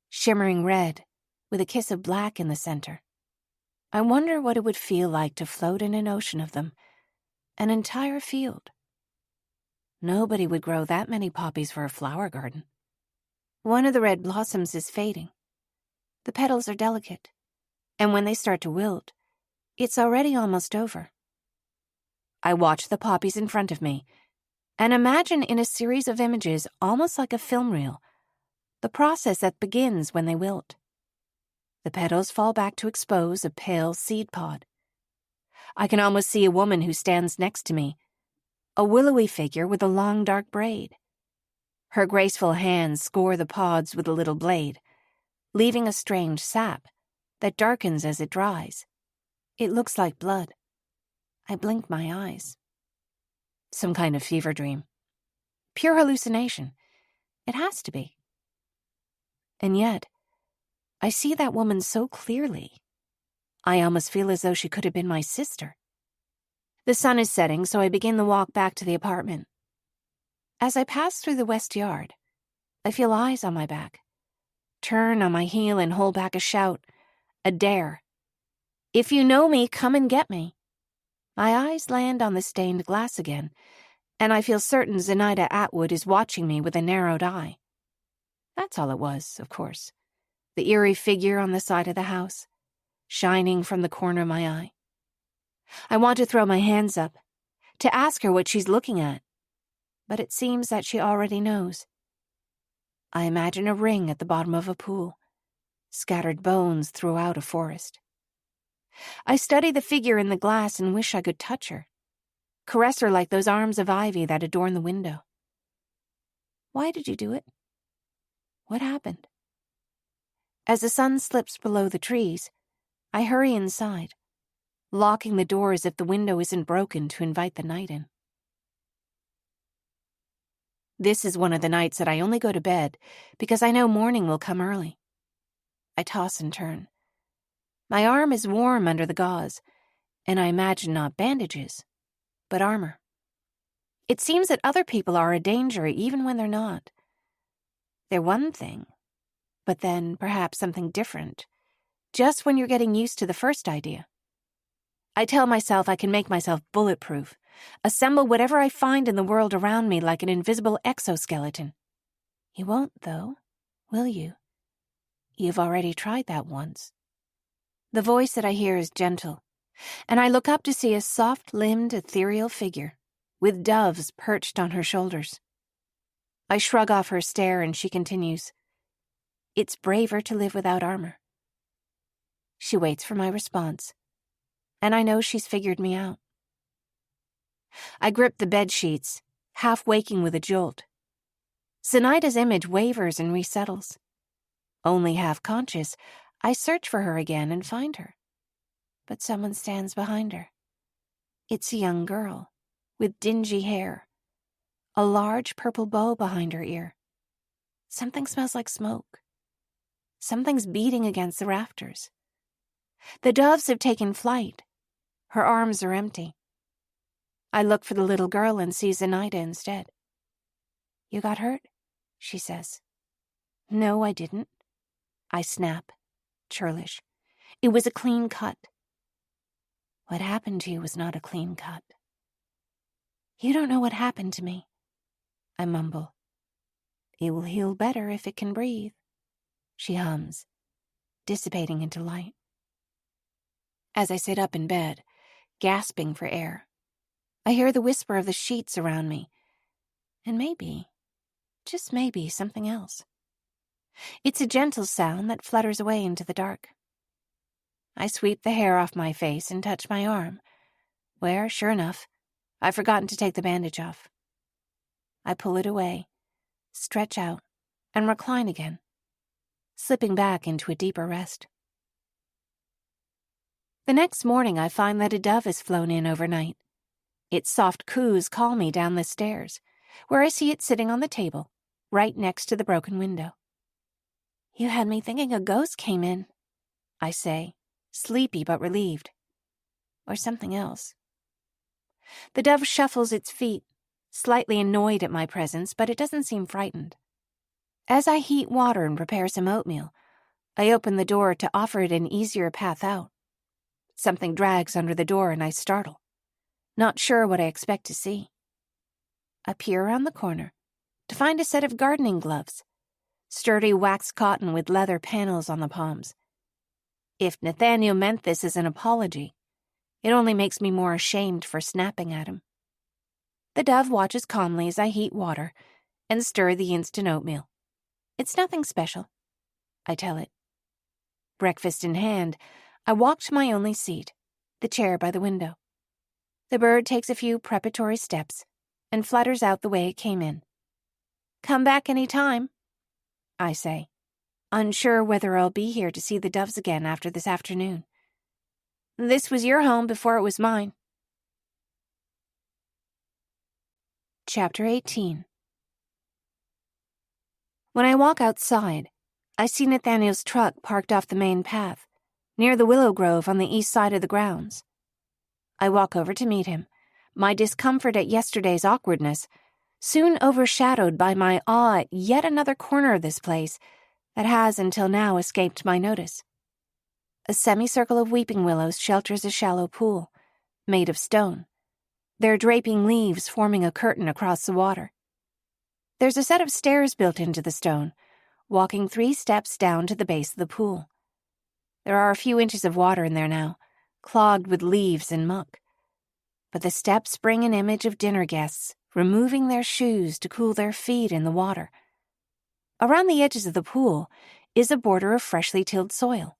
shimmering red, with a kiss of black in the center. I wonder what it would feel like to float in an ocean of them, an entire field. Nobody would grow that many poppies for a flower garden. One of the red blossoms is fading. The petals are delicate, and when they start to wilt, it's already almost over. I watch the poppies in front of me and imagine in a series of images almost like a film reel, the process that begins when they wilt. The petals fall back to expose a pale seed pod. I can almost see a woman who stands next to me, a willowy figure with a long dark braid. Her graceful hands score the pods with a little blade, leaving a strange sap that darkens as it dries. It looks like blood. I blink my eyes. Some kind of fever dream. Pure hallucination. It has to be. And yet, I see that woman so clearly. I almost feel as though she could have been my sister. The sun is setting, so I begin the walk back to the apartment. As I pass through the west yard, I feel eyes on my back. Turn on my heel and hold back a shout, a dare. If you know me, come and get me. My eyes land on the stained glass again, and I feel certain Zenaida Atwood is watching me with a narrowed eye. That's all it was, of course. The eerie figure on the side of the house, shining from the corner of my eye. I want to throw my hands up, to ask her what she's looking at, but it seems that she already knows. I imagine a ring at the bottom of a pool, scattered bones throughout a forest. I study the figure in the glass and wish I could touch her, caress her like those arms of ivy that adorn the window. Why did you do it? What happened? As the sun slips below the trees, I hurry inside, locking the door as if the window isn't broken to invite the night in. This is one of the nights that I only go to bed because I know morning will come early. I toss and turn. My arm is warm under the gauze, and I imagine not bandages, but armor. It seems that other people are a danger even when they're not. They're one thing, but then perhaps something different, just when you're getting used to the first idea. I tell myself I can make myself bulletproof, assemble whatever I find in the world around me like an invisible exoskeleton. You won't, though, will you? You've already tried that once. The voice that I hear is gentle, and I look up to see a soft-limbed, ethereal figure, with doves perched on her shoulders. I shrug off her stare, and she continues, "It's braver to live without armor." She waits for my response, and I know she's figured me out. I grip the bed sheets, half waking with a jolt. Zenaida's image wavers and resettles. Only half conscious, I search for her again and find her. But someone stands behind her. It's a young girl, with dingy hair, a large purple bow behind her ear. Something smells like smoke. Something's beating against the rafters. The doves have taken flight. Her arms are empty. I look for the little girl and see Zenaida instead. You got hurt? She says. No, I didn't. I snap, churlish. It was a clean cut. What happened to you was not a clean cut. You don't know what happened to me, I mumble. It will heal better if it can breathe, she hums, dissipating into light. As I sit up in bed, gasping for air, I hear the whisper of the sheets around me, and maybe, just maybe, something else. It's a gentle sound that flutters away into the dark. I sweep the hair off my face and touch my arm, where, sure enough, I've forgotten to take the bandage off. I pull it away, stretch out, and recline again, slipping back into a deeper rest. The next morning I find that a dove has flown in overnight. Its soft coos call me down the stairs, where I see it sitting on the table, right next to the broken window. You had me thinking a ghost came in, I say, sleepy but relieved. Or something else. The dove shuffles its feet, slightly annoyed at my presence, but it doesn't seem frightened. As I heat water and prepare some oatmeal, I open the door to offer it an easier path out. Something drags under the door and I startle, not sure what I expect to see. I peer around the corner to find a set of gardening gloves, sturdy wax cotton with leather panels on the palms. If Nathaniel meant this as an apology, it only makes me more ashamed for snapping at him. The dove watches calmly as I heat water and stir the instant oatmeal. It's nothing special, I tell it. Breakfast in hand, I walk to my only seat, the chair by the window. The bird takes a few preparatory steps and flutters out the way it came in. Come back any time, I say, unsure whether I'll be here to see the doves again after this afternoon. This was your home before it was mine. Chapter 18. When I walk outside, I see Nathaniel's truck parked off the main path, near the willow grove on the east side of the grounds. I walk over to meet him, my discomfort at yesterday's awkwardness soon overshadowed by my awe at yet another corner of this place that has until now escaped my notice. A semicircle of weeping willows shelters a shallow pool, made of stone, their draping leaves forming a curtain across the water. There's a set of stairs built into the stone, walking 3 steps down to the base of the pool. There are a few inches of water in there now, clogged with leaves and muck. But the steps bring an image of dinner guests removing their shoes to cool their feet in the water. Around the edges of the pool is a border of freshly tilled soil,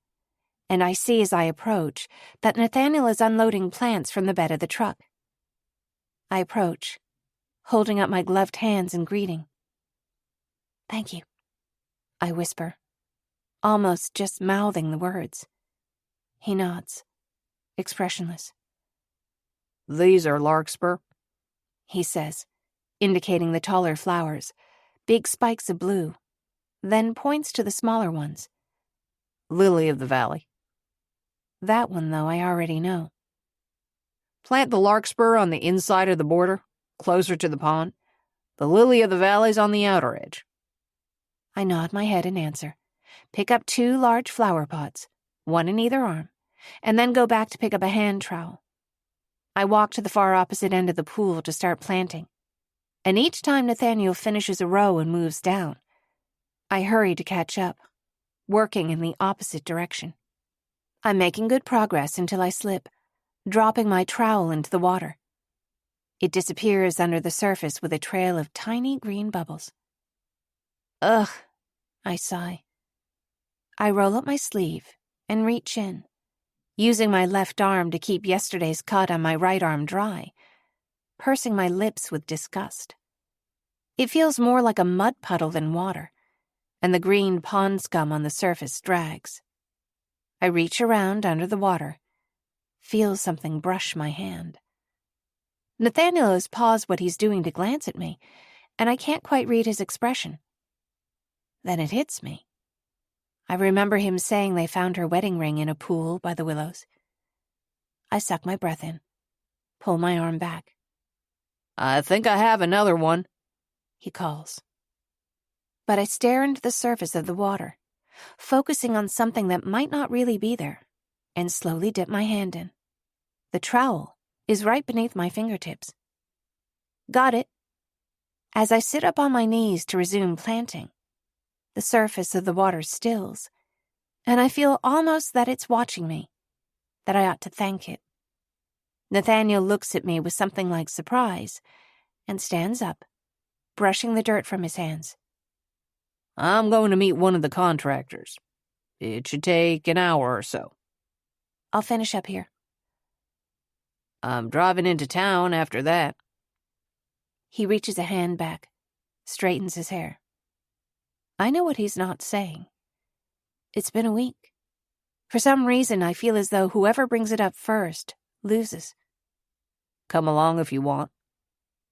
and I see as I approach that Nathaniel is unloading plants from the bed of the truck. I approach, holding up my gloved hands in greeting. Thank you, I whisper, almost just mouthing the words. He nods, expressionless. These are larkspur, he says, indicating the taller flowers, big spikes of blue, then points to the smaller ones. lily of the valley. That one, though, I already know. Plant the larkspur on the inside of the border, closer to the pond. The lily of the valley's on the outer edge. I nod my head in answer, pick up 2 large flower pots, one in either arm, and then go back to pick up a hand trowel. I walk to the far opposite end of the pool to start planting, and each time Nathaniel finishes a row and moves down, I hurry to catch up, working in the opposite direction. I'm making good progress until I slip, dropping my trowel into the water. It disappears under the surface with a trail of tiny green bubbles. Ugh, I sigh. I roll up my sleeve and reach in, using my left arm to keep yesterday's cut on my right arm dry, pursing my lips with disgust. It feels more like a mud puddle than water, and the green pond scum on the surface drags. I reach around under the water, feel something brush my hand. Nathaniel has paused what he's doing to glance at me, and I can't quite read his expression. Then it hits me. I remember him saying they found her wedding ring in a pool by the willows. I suck my breath in, pull my arm back. I think I have another one, he calls. But I stare into the surface of the water, focusing on something that might not really be there, and slowly dip my hand in. The trowel is right beneath my fingertips. Got it. As I sit up on my knees to resume planting, the surface of the water stills, and I feel almost that it's watching me, that I ought to thank it. Nathaniel looks at me with something like surprise and stands up, brushing the dirt from his hands. I'm going to meet one of the contractors. It should take an hour or so. I'll finish up here. I'm driving into town after that. He reaches a hand back, straightens his hair. I know what he's not saying. It's been a week. For some reason, I feel as though whoever brings it up first loses. Come along if you want.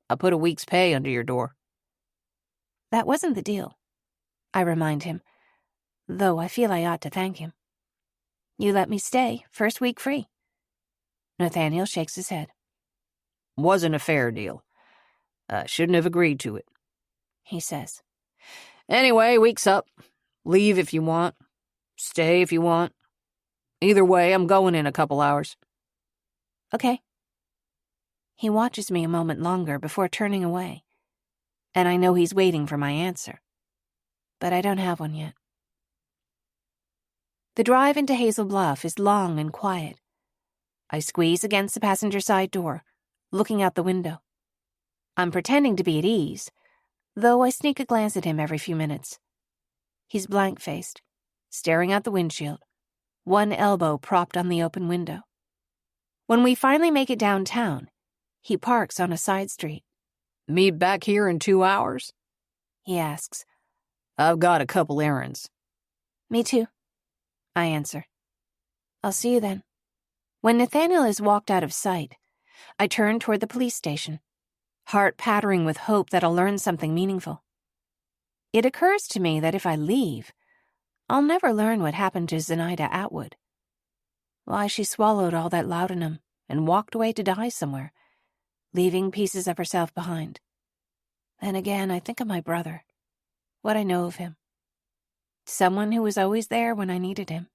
I put a week's pay under your door. That wasn't the deal, I remind him, though I feel I ought to thank him. You let me stay, first week free. Nathaniel shakes his head. Wasn't a fair deal. I shouldn't have agreed to it, he says. Anyway, week's up. Leave if you want. Stay if you want. Either way, I'm going in a couple hours. Okay. He watches me a moment longer before turning away, and I know he's waiting for my answer. But I don't have one yet. The drive into Hazel Bluff is long and quiet. I squeeze against the passenger side door, looking out the window. I'm pretending to be at ease, though I sneak a glance at him every few minutes. He's blank-faced, staring out the windshield, one elbow propped on the open window. When we finally make it downtown, he parks on a side street. Meet back here in 2 hours? He asks. I've got a couple errands. Me too, I answer. I'll see you then. When Nathaniel has walked out of sight, I turn toward the police station, heart pattering with hope that I'll learn something meaningful. It occurs to me that if I leave, I'll never learn what happened to Zenaida Atwood. Why she swallowed all that laudanum and walked away to die somewhere, leaving pieces of herself behind. Then again, I think of my brother, what I know of him. Someone who was always there when I needed him.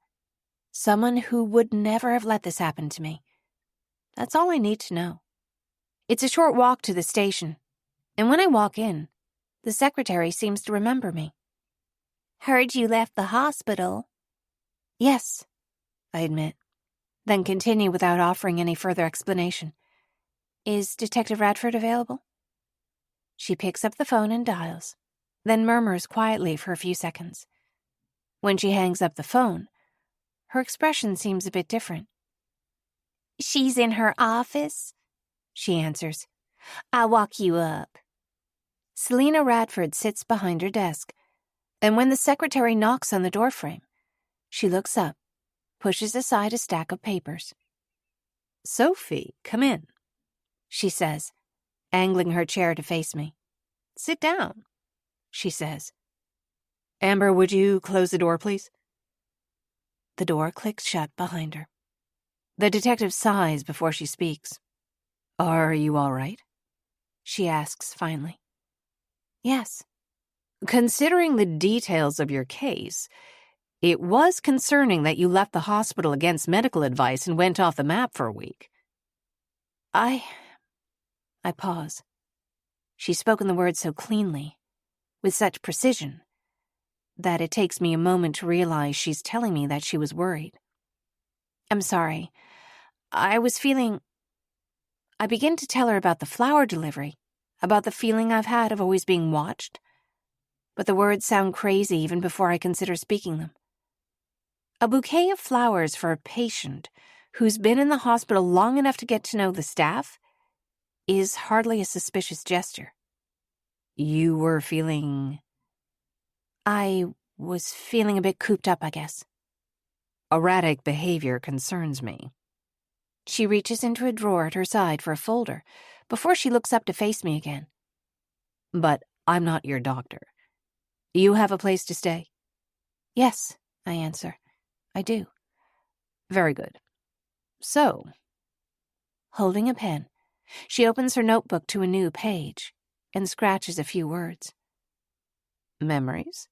Someone who would never have let this happen to me. That's all I need to know. It's a short walk to the station, and when I walk in, the secretary seems to remember me. Heard you left the hospital. Yes, I admit, then continue without offering any further explanation. Is Detective Radford available? She picks up the phone and dials, then murmurs quietly for a few seconds. When she hangs up the phone, her expression seems a bit different. She's in her office, she answers. I'll walk you up. Selena Radford sits behind her desk, and when the secretary knocks on the doorframe, she looks up, pushes aside a stack of papers. Sophie, come in, she says, angling her chair to face me. Sit down, she says. Amber, would you close the door, please? The door clicks shut behind her. The detective sighs before she speaks. Are you all right? She asks finally. Yes. Considering the details of your case, it was concerning that you left the hospital against medical advice and went off the map for a week. I pause. She's spoken the words so cleanly, with such precision, that it takes me a moment to realize she's telling me that she was worried. I'm sorry. I begin to tell her about the flower delivery, about the feeling I've had of always being watched, but the words sound crazy even before I consider speaking them. A bouquet of flowers for a patient who's been in the hospital long enough to get to know the staff is hardly a suspicious gesture. You were feeling... I was feeling a bit cooped up, I guess. Erratic behavior concerns me. She reaches into a drawer at her side for a folder before she looks up to face me again. But I'm not your doctor. You have a place to stay? Yes, I answer. I do. Very good. So, Holding a pen, she opens her notebook to a new page and scratches a few words. memories?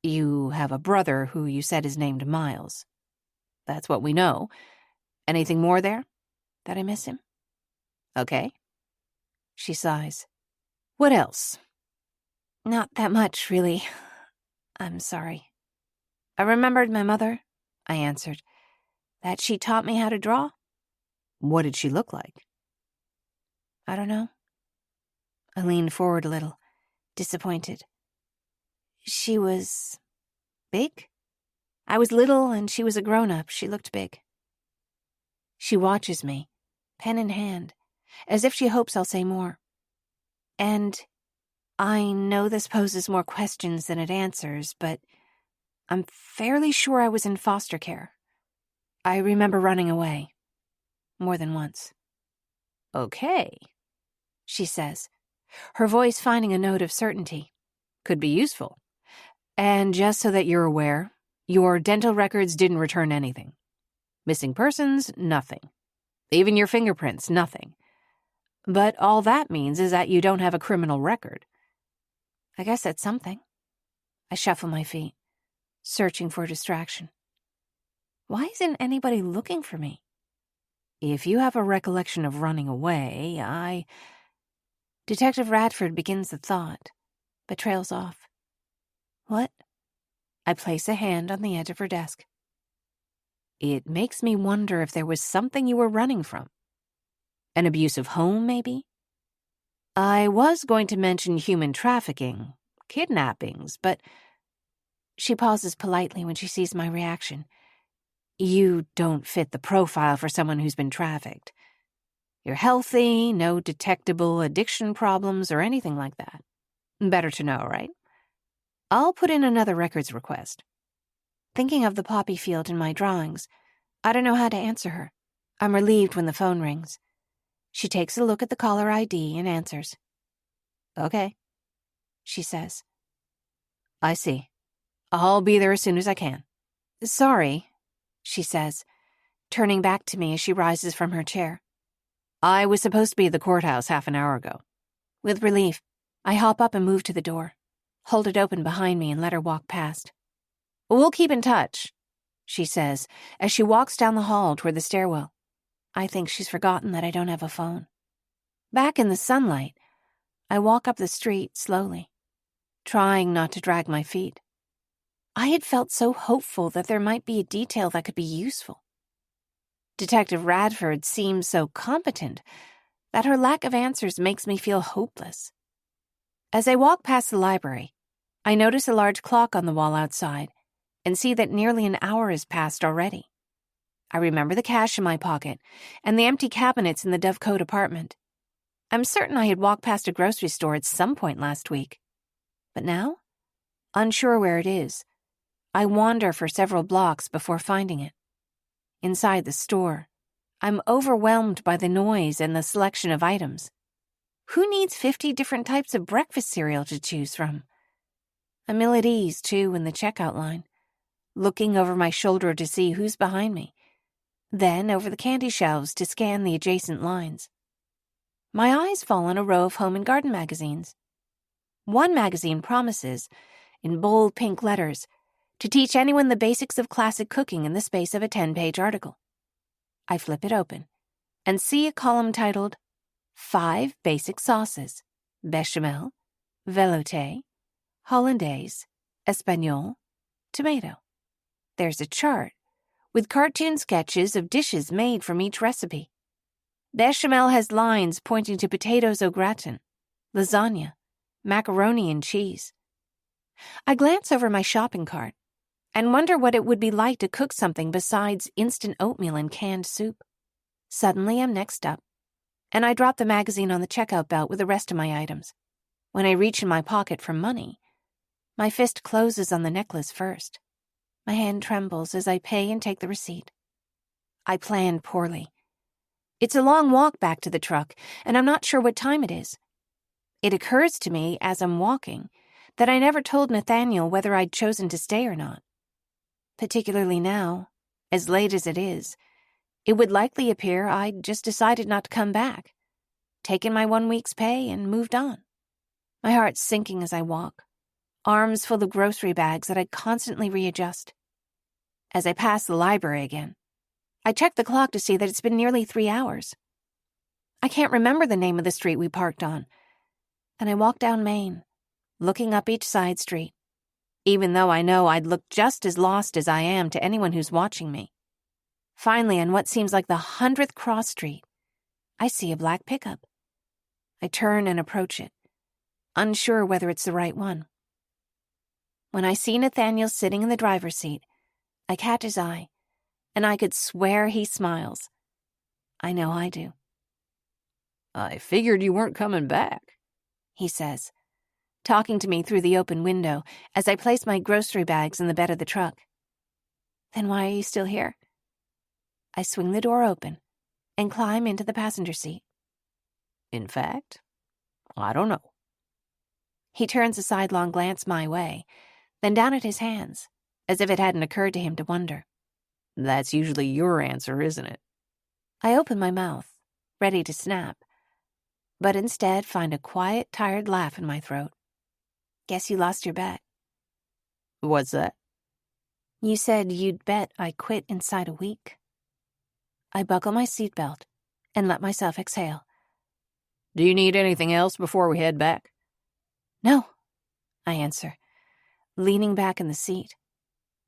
You have a brother who you said is named Miles. That's what we know. Anything more there? That I miss him? Okay. She sighs. What else? Not that much, really. I'm sorry. I remembered my mother, I answered, that she taught me how to draw. What did she look like? I don't know. I leaned forward a little, disappointed. She was big? I was little and she was a grown-up. She looked big. She watches me, pen in hand, as if she hopes I'll say more. And I know this poses more questions than it answers, but I'm fairly sure I was in foster care. I remember running away. More than once. Okay, She says, her voice finding a note of certainty. could be useful. And just so that you're aware, your dental records didn't return anything. Missing persons, nothing. Even your fingerprints, nothing. But all that means is that you don't have a criminal record. I guess that's something. I shuffle my feet, searching for a distraction. Why isn't anybody looking for me? If you have a recollection of running away, Detective Radford begins the thought, but trails off. What? I place a hand on the edge of her desk. It makes me wonder if there was something you were running from. An abusive home, maybe? I was going to mention human trafficking, kidnappings, but... She pauses politely when she sees my reaction. You don't fit the profile for someone who's been trafficked. You're healthy, no detectable addiction problems or anything like that. Better to know, right? I'll put in another records request. Thinking of the poppy field in my drawings, I don't know how to answer her. I'm relieved when the phone rings. She takes a look at the caller ID and answers. Okay, She says. I see. I'll be there as soon as I can. Sorry, she says, turning back to me as she rises from her chair. I was supposed to be at the courthouse half an hour ago. With relief, I hop up and move to the door, hold it open behind me and let her walk past. We'll keep in touch, she says as she walks down the hall toward the stairwell. I think she's forgotten that I don't have a phone. Back in the sunlight, I walk up the street slowly, trying not to drag my feet. I had felt so hopeful that there might be a detail that could be useful. Detective Radford seems so competent that her lack of answers makes me feel hopeless. As I walk past the library, I notice a large clock on the wall outside and see that nearly an hour has passed already. I remember the cash in my pocket and the empty cabinets in the Dovecote apartment. I'm certain I had walked past a grocery store at some point last week. But now, unsure where it is, I wander for several blocks before finding it. Inside the store, I'm overwhelmed by the noise and the selection of items. Who needs 50 different types of breakfast cereal to choose from? I'm ill at ease, too, in the checkout line, looking over my shoulder to see who's behind me, then over the candy shelves to scan the adjacent lines. My eyes fall on a row of home and garden magazines. One magazine promises, in bold pink letters, to teach anyone the basics of classic cooking in the space of a 10-page article. I flip it open and see a column titled 5 Basic Sauces: Bechamel, Velouté, Hollandaise, Espagnole, Tomato. There's a chart with cartoon sketches of dishes made from each recipe. Bechamel has lines pointing to potatoes au gratin, lasagna, macaroni and cheese. I glance over my shopping cart and wonder what it would be like to cook something besides instant oatmeal and canned soup. Suddenly, I'm next up, and I drop the magazine on the checkout belt with the rest of my items. When I reach in my pocket for money, my fist closes on the necklace first. My hand trembles as I pay and take the receipt. I planned poorly. It's a long walk back to the truck, and I'm not sure what time it is. It occurs to me as I'm walking that I never told Nathaniel whether I'd chosen to stay or not. Particularly now, as late as it is, it would likely appear I'd just decided not to come back, taken my 1 week's pay and moved on. My heart's sinking as I walk, arms full of grocery bags that I constantly readjust. As I pass the library again, I check the clock to see that it's been nearly 3 hours. I can't remember the name of the street we parked on, and I walk down Main, looking up each side street, even though I know I'd look just as lost as I am to anyone who's watching me. Finally, on what seems like the 100th cross street, I see a black pickup. I turn and approach it, unsure whether it's the right one. When I see Nathaniel sitting in the driver's seat, I catch his eye, and I could swear he smiles. I know I do. I figured you weren't coming back, he says, talking to me through the open window as I place my grocery bags in the bed of the truck. Then why are you still here? I swing the door open and climb into the passenger seat. In fact, I don't know. He turns a sidelong glance my way, then down at his hands, as if it hadn't occurred to him to wonder. That's usually your answer, isn't it? I open my mouth, ready to snap, but instead find a quiet, tired laugh in my throat. Guess you lost your bet. What's that? You said you'd bet I quit inside a week. I buckle my seatbelt and let myself exhale. Do you need anything else before we head back? No, I answer, leaning back in the seat,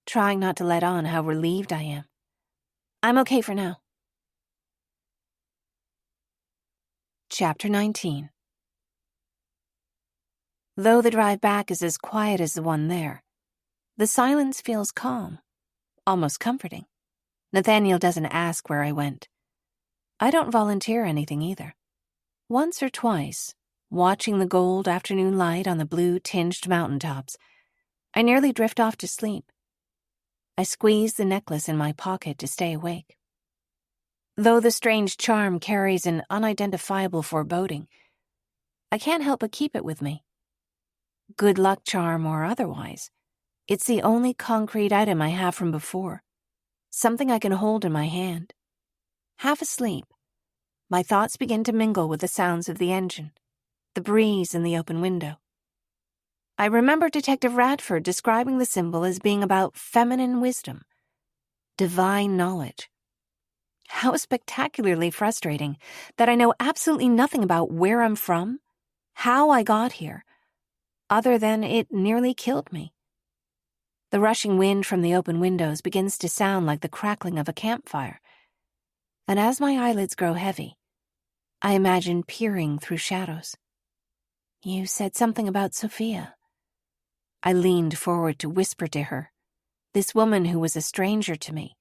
trying not to let on how relieved I am. I'm okay for now. Chapter 19. Though the drive back is as quiet as the one there, the silence feels calm, almost comforting. Nathaniel doesn't ask where I went. I don't volunteer anything either. Once or twice, watching the gold afternoon light on the blue-tinged mountaintops, I nearly drift off to sleep. I squeeze the necklace in my pocket to stay awake. Though the strange charm carries an unidentifiable foreboding, I can't help but keep it with me. Good luck charm or otherwise, it's the only concrete item I have from before, something I can hold in my hand. Half asleep, my thoughts begin to mingle with the sounds of the engine, the breeze in the open window. I remember Detective Radford describing the symbol as being about feminine wisdom, divine knowledge. How spectacularly frustrating that I know absolutely nothing about where I'm from, how I got here, other than it nearly killed me. The rushing wind from the open windows begins to sound like the crackling of a campfire, and as my eyelids grow heavy, I imagine peering through shadows. You said something about Sophia. I leaned forward to whisper to her, this woman who was a stranger to me,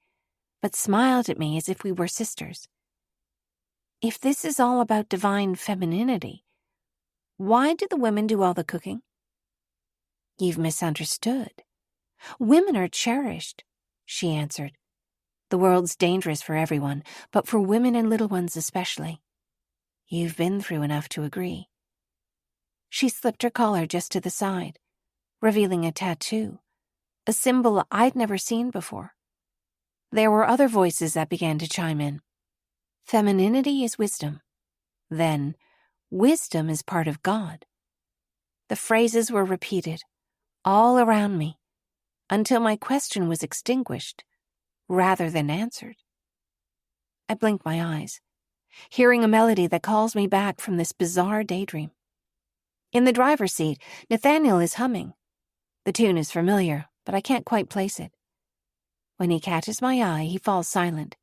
but smiled at me as if we were sisters. If this is all about divine femininity, why do the women do all the cooking? You've misunderstood. Women are cherished, she answered. The world's dangerous for everyone, but for women and little ones especially. You've been through enough to agree. She slipped her collar just to the side, revealing a tattoo, a symbol I'd never seen before. There were other voices that began to chime in. Femininity is wisdom. Then, wisdom is part of God. The phrases were repeated, all around me, until my question was extinguished, rather than answered. I blink my eyes, hearing a melody that calls me back from this bizarre daydream. In the driver's seat, Nathaniel is humming. The tune is familiar, but I can't quite place it. When he catches my eye, he falls silent,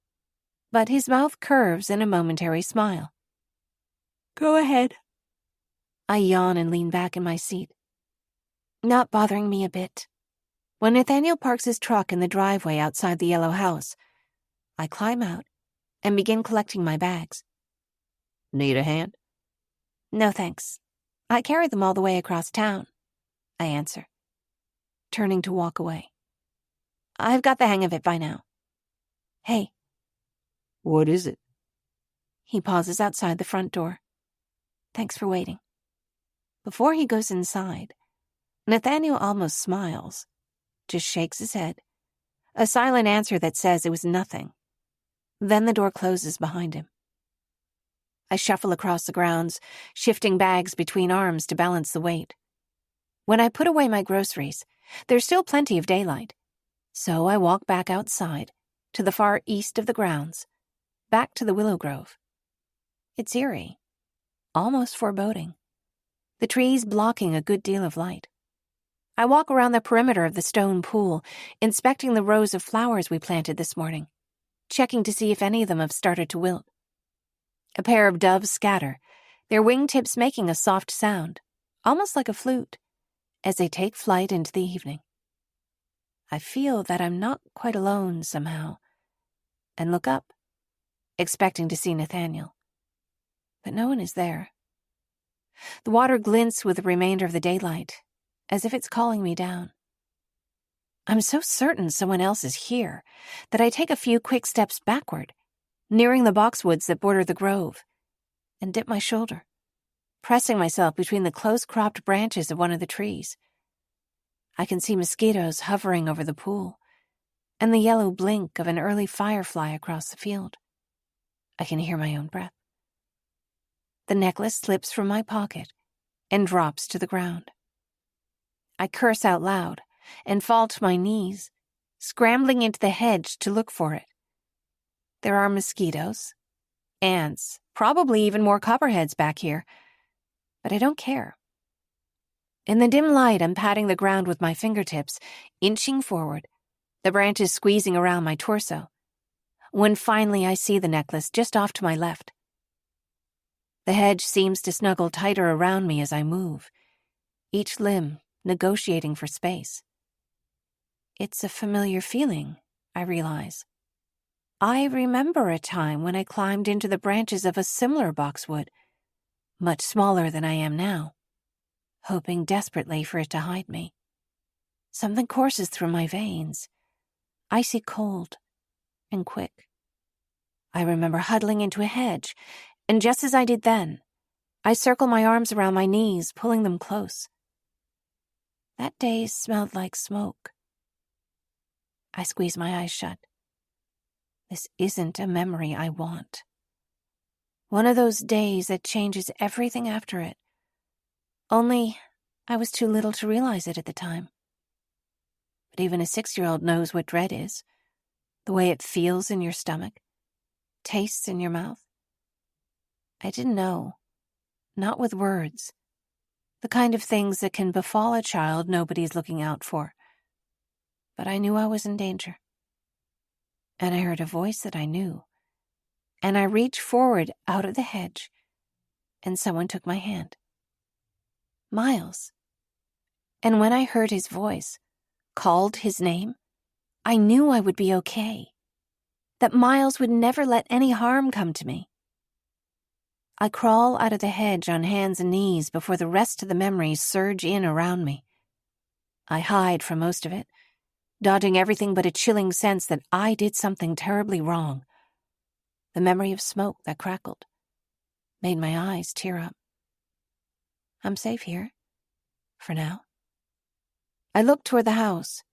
but his mouth curves in a momentary smile. Go ahead. I yawn and lean back in my seat. Not bothering me a bit. When Nathaniel parks his truck in the driveway outside the yellow house, I climb out and begin collecting my bags. Need a hand? No thanks. I carried them all the way across town, I answer, turning to walk away. I've got the hang of it by now. Hey. What is it? He pauses outside the front door. Thanks for waiting. Before he goes inside, Nathaniel almost smiles, just shakes his head, A silent answer that says it was nothing. Then the door closes behind him. I shuffle across the grounds, shifting bags between arms to balance the weight. When I put away my groceries, there's still plenty of daylight. So I walk back outside, to the far east of the grounds, back to the willow grove. It's eerie, almost foreboding, the trees blocking a good deal of light. I walk around the perimeter of the stone pool, inspecting the rows of flowers we planted this morning, checking to see if any of them have started to wilt. A pair of doves scatter, their wingtips making a soft sound, almost like a flute, as they take flight into the evening. I feel that I'm not quite alone somehow, and look up, expecting to see Nathaniel. But no one is there. The water glints with the remainder of the daylight, as if it's calling me down. I'm so certain someone else is here that I take a few quick steps backward, nearing the boxwoods that border the grove, and dip my shoulder, pressing myself between the close-cropped branches of one of the trees. I can see mosquitoes hovering over the pool, and the yellow blink of an early firefly across the field. I can hear my own breath. The necklace slips from my pocket and drops to the ground. I curse out loud and fall to my knees, scrambling into the hedge to look for it. There are mosquitoes, ants, probably even more copperheads back here, but I don't care. In the dim light, I'm patting the ground with my fingertips, inching forward, the branches squeezing around my torso, when finally I see the necklace just off to my left. The hedge seems to snuggle tighter around me as I move, each limb negotiating for space. It's a familiar feeling, I realize. I remember a time when I climbed into the branches of a similar boxwood, much smaller than I am now, hoping desperately for it to hide me. Something courses through my veins, icy cold and quick. I remember huddling into a hedge, and just as I did then, I circle my arms around my knees, pulling them close. That day smelled like smoke. I squeeze my eyes shut. This isn't a memory I want. One of those days that changes everything after it. Only, I was too little to realize it at the time. But even a 6-year-old knows what dread is. The way it feels in your stomach, tastes in your mouth. I didn't know. Not with words. The kind of things that can befall a child nobody's looking out for. But I knew I was in danger. And I heard a voice that I knew. And I reached forward out of the hedge, and someone took my hand. Miles. And when I heard his voice, called his name, I knew I would be okay. That Miles would never let any harm come to me. I crawl out of the hedge on hands and knees before the rest of the memories surge in around me. I hide from most of it, dodging everything but a chilling sense that I did something terribly wrong. The memory of smoke that crackled made my eyes tear up. I'm safe here, for now. I look toward the house,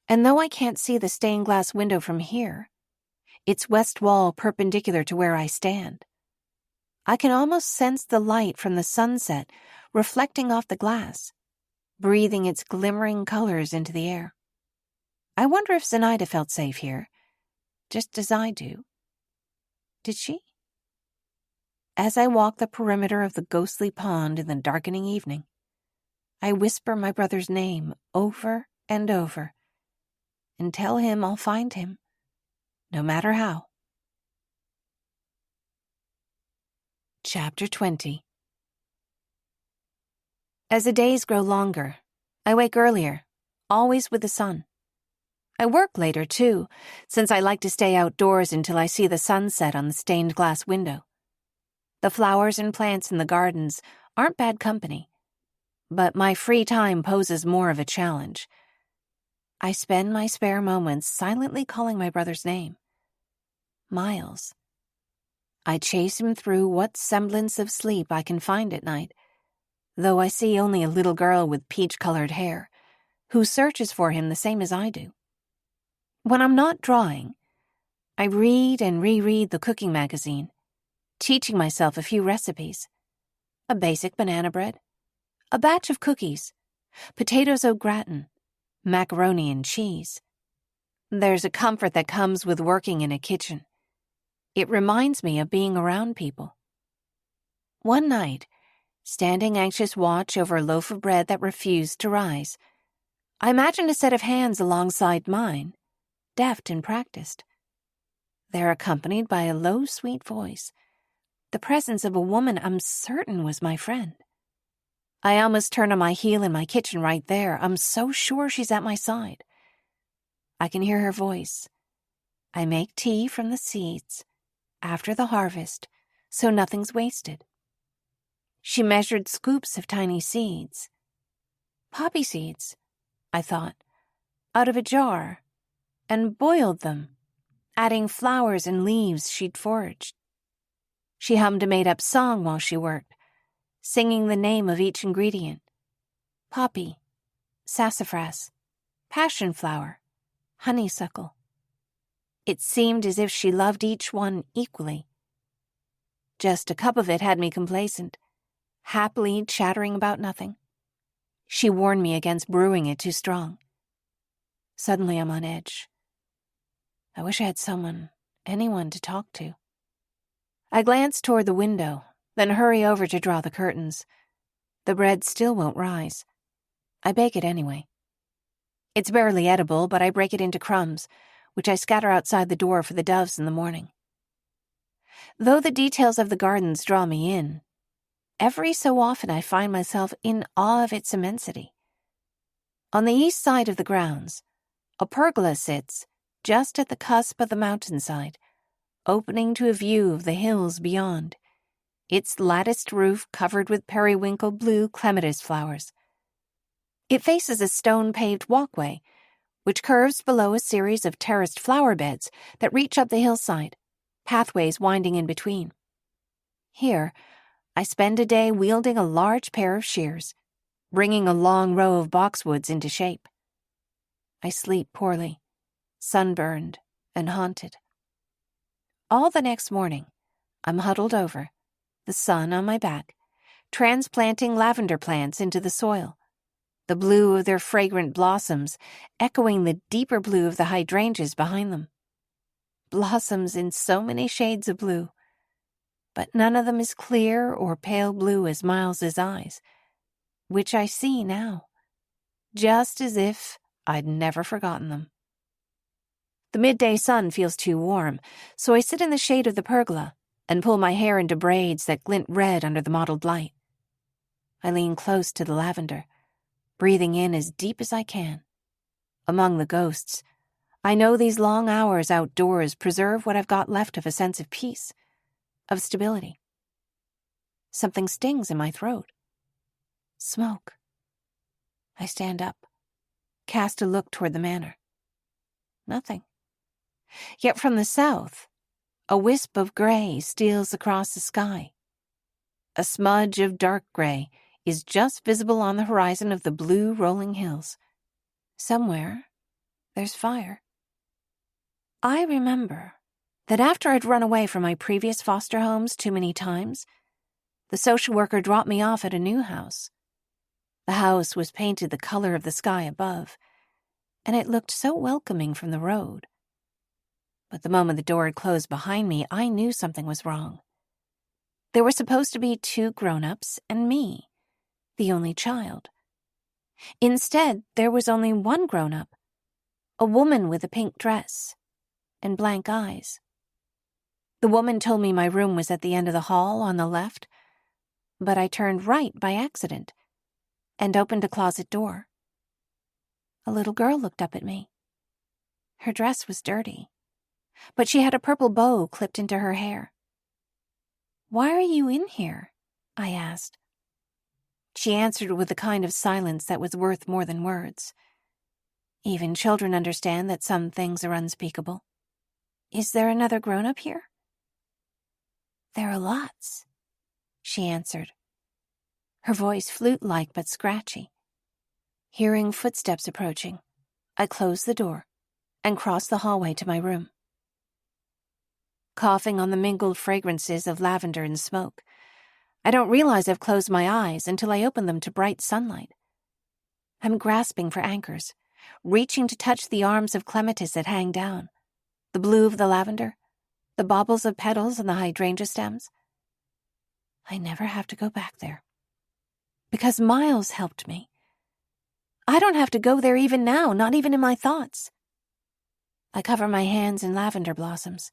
and though I can't see the stained glass window from here, its west wall perpendicular to where I stand, I can almost sense the light from the sunset reflecting off the glass, breathing its glimmering colors into the air. I wonder if Zenaida felt safe here, just as I do. Did she? As I walk the perimeter of the ghostly pond in the darkening evening, I whisper my brother's name over and over and tell him I'll find him, no matter how. Chapter 20. As the days grow longer, I wake earlier, always with the sun. I work later, too, since I like to stay outdoors until I see the sunset on the stained glass window. The flowers and plants in the gardens aren't bad company, but my free time poses more of a challenge. I spend my spare moments silently calling my brother's name. Miles. I chase him through what semblance of sleep I can find at night, though I see only a little girl with peach-colored hair, who searches for him the same as I do. When I'm not drawing, I read and reread the cooking magazine, teaching myself a few recipes. A basic banana bread, a batch of cookies, potatoes au gratin, macaroni and cheese. There's a comfort that comes with working in a kitchen. It reminds me of being around people. One night, standing anxious watch over a loaf of bread that refused to rise, I imagined a set of hands alongside mine, deft and practiced. They're accompanied by a low, sweet voice, the presence of a woman I'm certain was my friend. I almost turn on my heel in my kitchen right there. I'm so sure she's at my side. I can hear her voice. I make tea from the seeds, after the harvest, so nothing's wasted. She measured scoops of tiny seeds. Poppy seeds, I thought, out of a jar, and boiled them, adding flowers and leaves she'd foraged. She hummed a made-up song while she worked, singing the name of each ingredient. Poppy, sassafras, passion flower, honeysuckle. It seemed as if she loved each one equally. Just a cup of it had me complacent, happily chattering about nothing. She warned me against brewing it too strong. Suddenly I'm on edge. I wish I had anyone to talk to. I glance toward the window, then hurry over to draw the curtains. The bread still won't rise. I bake it anyway. It's barely edible, but I break it into crumbs, which I scatter outside the door for the doves in the morning. Though the details of the gardens draw me in, every so often I find myself in awe of its immensity. On the east side of the grounds, a pergola sits just at the cusp of the mountainside, opening to a view of the hills beyond, its latticed roof covered with periwinkle blue clematis flowers. It faces a stone-paved walkway, which curves below a series of terraced flower beds that reach up the hillside, pathways winding in between. Here, I spend a day wielding a large pair of shears, bringing a long row of boxwoods into shape. I sleep poorly, sunburned and haunted. All the next morning, I'm huddled over, the sun on my back, transplanting lavender plants into the soil, the blue of their fragrant blossoms echoing the deeper blue of the hydrangeas behind them. Blossoms in so many shades of blue, but none of them as clear or pale blue as Miles's eyes, which I see now, just as if I'd never forgotten them. The midday sun feels too warm, so I sit in the shade of the pergola and pull my hair into braids that glint red under the mottled light. I lean close to the lavender, breathing in as deep as I can. Among the ghosts, I know these long hours outdoors preserve what I've got left of a sense of peace, of stability. Something stings in my throat. Smoke. I stand up, cast a look toward the manor. Nothing. Yet from the south, a wisp of gray steals across the sky. A smudge of dark gray is just visible on the horizon of the blue rolling hills. Somewhere, there's fire. I remember that after I'd run away from my previous foster homes too many times, the social worker dropped me off at a new house. The house was painted the color of the sky above, and it looked so welcoming from the road. But the moment the door had closed behind me, I knew something was wrong. There were supposed to be 2 grown-ups and me, the only child. Instead, there was only 1 grown-up, a woman with a pink dress and blank eyes. The woman told me my room was at the end of the hall on the left, but I turned right by accident and opened a closet door. A little girl looked up at me. Her dress was dirty, but she had a purple bow clipped into her hair. "Why are you in here?" I asked. She answered with a kind of silence that was worth more than words. Even children understand that some things are unspeakable. "Is there another grown-up here?" "There are lots," she answered, her voice flute-like but scratchy. Hearing footsteps approaching, I closed the door and cross the hallway to my room. Coughing on the mingled fragrances of lavender and smoke, I don't realize I've closed my eyes until I open them to bright sunlight. I'm grasping for anchors, reaching to touch the arms of clematis that hang down, the blue of the lavender, the baubles of petals on the hydrangea stems. I never have to go back there. Because Miles helped me. I don't have to go there even now, not even in my thoughts. I cover my hands in lavender blossoms,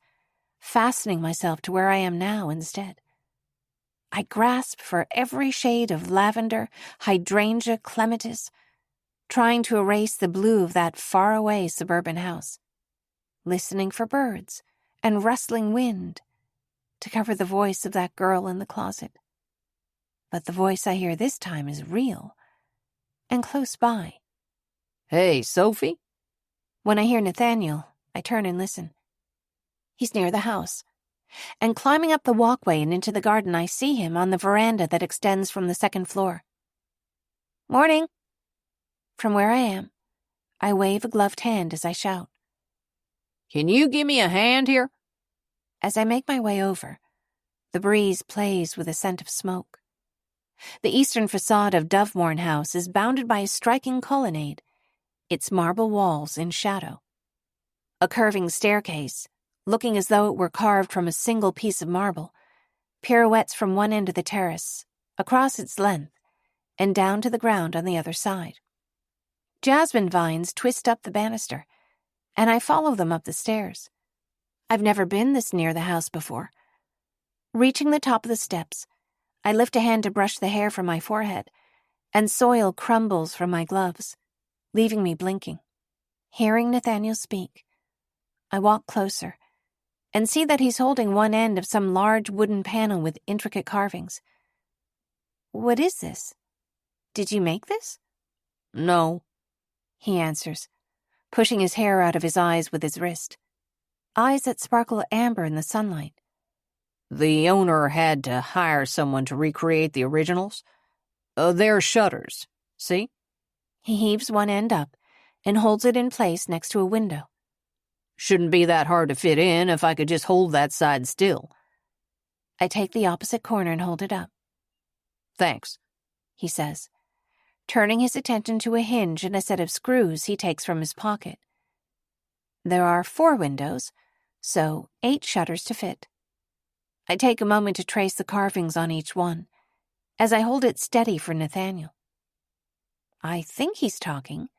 fastening myself to where I am now instead. I grasp for every shade of lavender, hydrangea, clematis, trying to erase the blue of that faraway suburban house, listening for birds and rustling wind to cover the voice of that girl in the closet. But the voice I hear this time is real and close by. Hey, Sophie? When I hear Nathaniel, I turn and listen. He's near the house, and climbing up the walkway and into the garden, I see him on the veranda that extends from the second floor. Morning. From where I am, I wave a gloved hand as I shout. Can you give me a hand here? As I make my way over, the breeze plays with a scent of smoke. The eastern facade of Dovemorn House is bounded by a striking colonnade, its marble walls in shadow. A curving staircase, looking as though it were carved from a single piece of marble, pirouettes from one end of the terrace, across its length, and down to the ground on the other side. Jasmine vines twist up the banister, and I follow them up the stairs. I've never been this near the house before. Reaching the top of the steps, I lift a hand to brush the hair from my forehead, and soil crumbles from my gloves, leaving me blinking. Hearing Nathaniel speak, I walk closer and see that he's holding one end of some large wooden panel with intricate carvings. What is this? Did you make this? No, he answers, pushing his hair out of his eyes with his wrist. Eyes that sparkle amber in the sunlight. the owner had to hire someone to recreate the originals. They're shutters, see? He heaves one end up and holds it in place next to a window. Shouldn't be that hard to fit in if I could just hold that side still. I take the opposite corner and hold it up. Thanks, he says, turning his attention to a hinge and a set of screws he takes from his pocket. There are 4 windows, so 8 shutters to fit. I take a moment to trace the carvings on each one, as I hold it steady for Nathaniel. I think he's talking,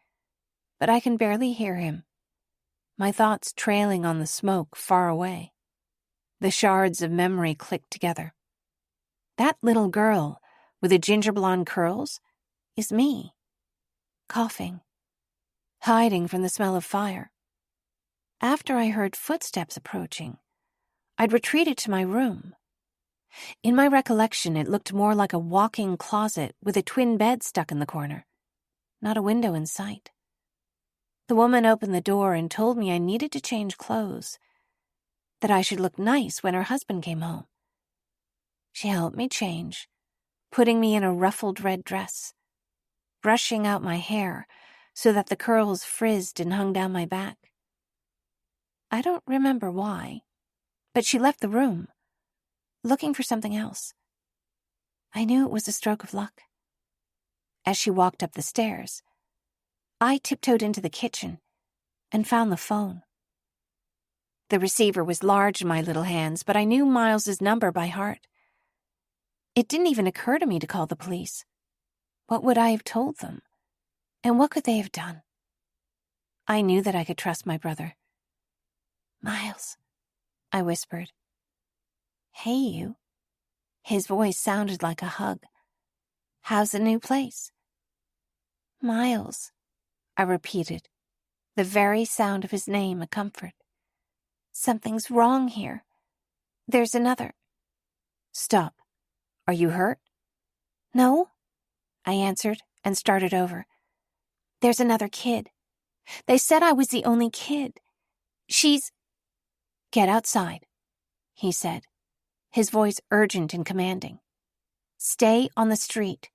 but I can barely hear him, my thoughts trailing on the smoke far away. The shards of memory click together. That little girl with the ginger blonde curls is me, coughing, hiding from the smell of fire. After I heard footsteps approaching, I'd retreated to my room. In my recollection, it looked more like a walk-in closet with a twin bed stuck in the corner, not a window in sight. The woman opened the door and told me I needed to change clothes, that I should look nice when her husband came home. She helped me change, putting me in a ruffled red dress, brushing out my hair so that the curls frizzed and hung down my back. I don't remember why, but she left the room, looking for something else. I knew it was a stroke of luck. As she walked up the stairs, I tiptoed into the kitchen and found the phone. The receiver was large in my little hands, but I knew Miles's number by heart. It didn't even occur to me to call the police. What would I have told them? And what could they have done? I knew that I could trust my brother. "Miles," I whispered. "Hey, you." His voice sounded like a hug. "How's the new place?" "Miles," I repeated, the very sound of his name a comfort. "Something's wrong here. There's another." "Stop. Are you hurt?" "No," I answered and started over. "There's another kid. They said I was the only kid. She's—" "Get outside," he said, his voice urgent and commanding. "Stay on the street.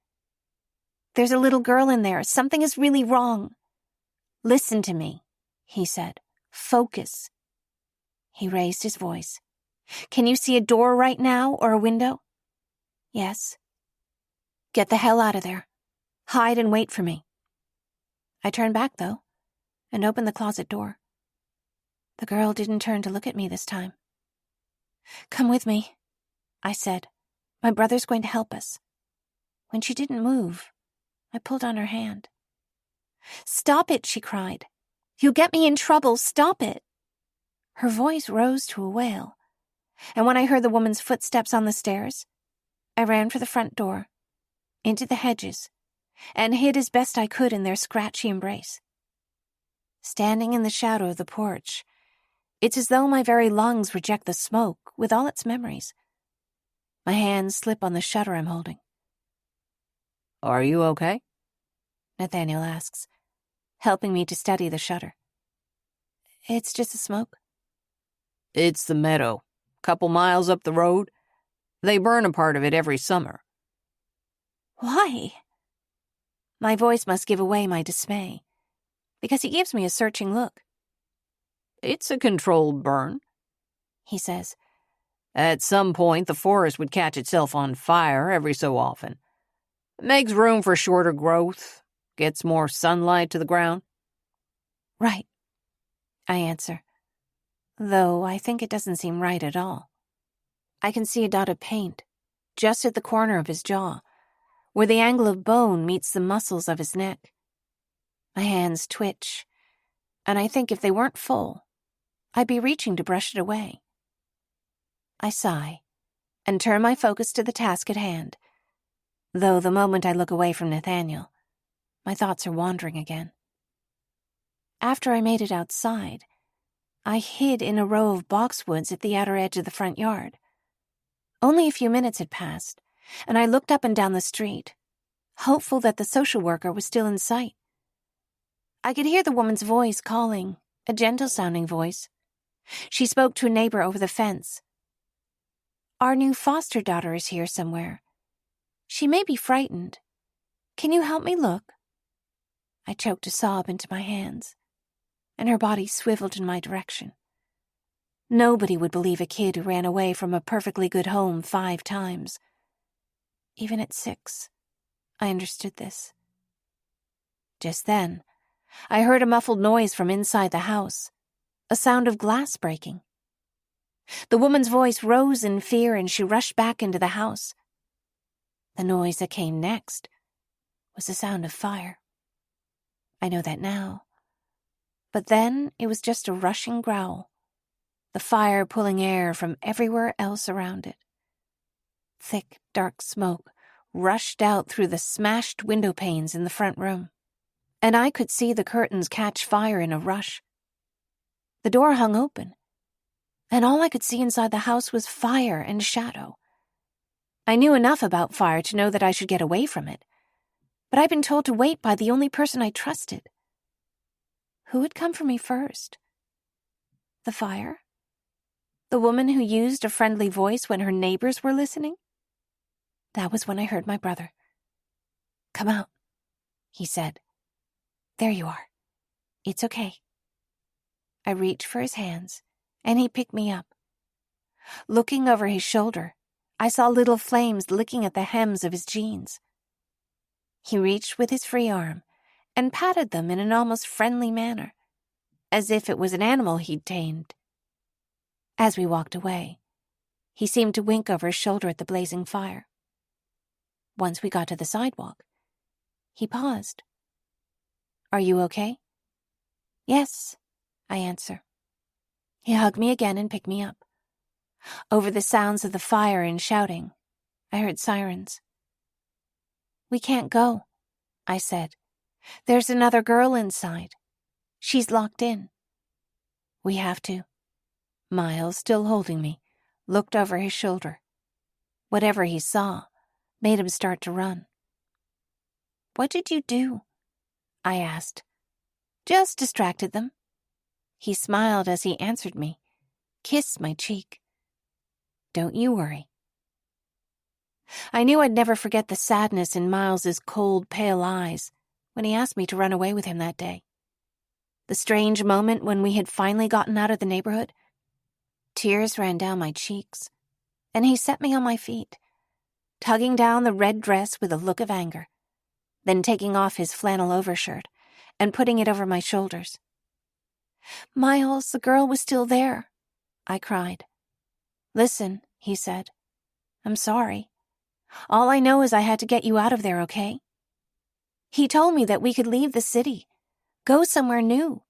There's a little girl in there. Something is really wrong." "Listen to me," he said, Focus. He raised his voice. Can you see a door right now or a window? Yes. Get the hell out of there. Hide and wait for me. I turned back, though, and opened the closet door. The girl didn't turn to look at me this time. Come with me, I said. My brother's going to help us. When she didn't move, I pulled on her hand. Stop it, she cried. You'll get me in trouble. Stop it. Her voice rose to a wail, and when I heard the woman's footsteps on the stairs, I ran for the front door, into the hedges, and hid as best I could in their scratchy embrace. Standing in the shadow of the porch, it's as though my very lungs reject the smoke with all its memories. My hands slip on the shutter I'm holding. Are you okay? Nathaniel asks, helping me to steady the shutter. It's just a smoke. It's the meadow. Couple miles up the road. They burn a part of it every summer. Why? My voice must give away my dismay, because he gives me a searching look. It's a controlled burn, he says. At some point, the forest would catch itself on fire every so often. It makes room for shorter growth, gets more sunlight to the ground. Right, I answer, though I think it doesn't seem right at all. I can see a dot of paint just at the corner of his jaw, where the angle of bone meets the muscles of his neck. My hands twitch, and I think if they weren't full, I'd be reaching to brush it away. I sigh and turn my focus to the task at hand, though the moment I look away from Nathaniel, my thoughts are wandering again. After I made it outside, I hid in a row of boxwoods at the outer edge of the front yard. Only a few minutes had passed, and I looked up and down the street, hopeful that the social worker was still in sight. I could hear the woman's voice calling, a gentle-sounding voice. She spoke to a neighbor over the fence. Our new foster daughter is here somewhere. She may be frightened. Can you help me look? I choked a sob into my hands, and her body swiveled in my direction. Nobody would believe a kid who ran away from a perfectly good home 5 times. Even at 6, I understood this. Just then, I heard a muffled noise from inside the house, a sound of glass breaking. The woman's voice rose in fear and she rushed back into the house. The noise that came next was the sound of fire. I know that now. But then it was just a rushing growl, the fire pulling air from everywhere else around it. Thick, dark smoke rushed out through the smashed window panes in the front room, and I could see the curtains catch fire in a rush. The door hung open, and all I could see inside the house was fire and shadow. I knew enough about fire to know that I should get away from it, but I'd been told to wait by the only person I trusted. Who had come for me first? The fire? The woman who used a friendly voice when her neighbors were listening? That was when I heard my brother. Come out, he said. There you are. It's okay. I reached for his hands, and he picked me up. Looking over his shoulder, I saw little flames licking at the hems of his jeans. He reached with his free arm and patted them in an almost friendly manner, as if it was an animal he'd tamed. As we walked away, he seemed to wink over his shoulder at the blazing fire. Once we got to the sidewalk, he paused. Are you okay? Yes, I answer. He hugged me again and picked me up. Over the sounds of the fire and shouting, I heard sirens. We can't go, I said. There's another girl inside. She's locked in. We have to. Miles, still holding me, looked over his shoulder. Whatever he saw made him start to run. What did you do? I asked. Just distracted them. He smiled as he answered me, kissed my cheek. Don't you worry. I knew I'd never forget the sadness in Miles's cold, pale eyes when he asked me to run away with him that day. The strange moment when we had finally gotten out of the neighborhood. Tears ran down my cheeks, and he set me on my feet, tugging down the red dress with a look of anger, then taking off his flannel overshirt and putting it over my shoulders. "Miles, the girl was still there," I cried. "Listen," he said. "I'm sorry. All I know is I had to get you out of there, okay? He told me that we could leave the city, go somewhere new,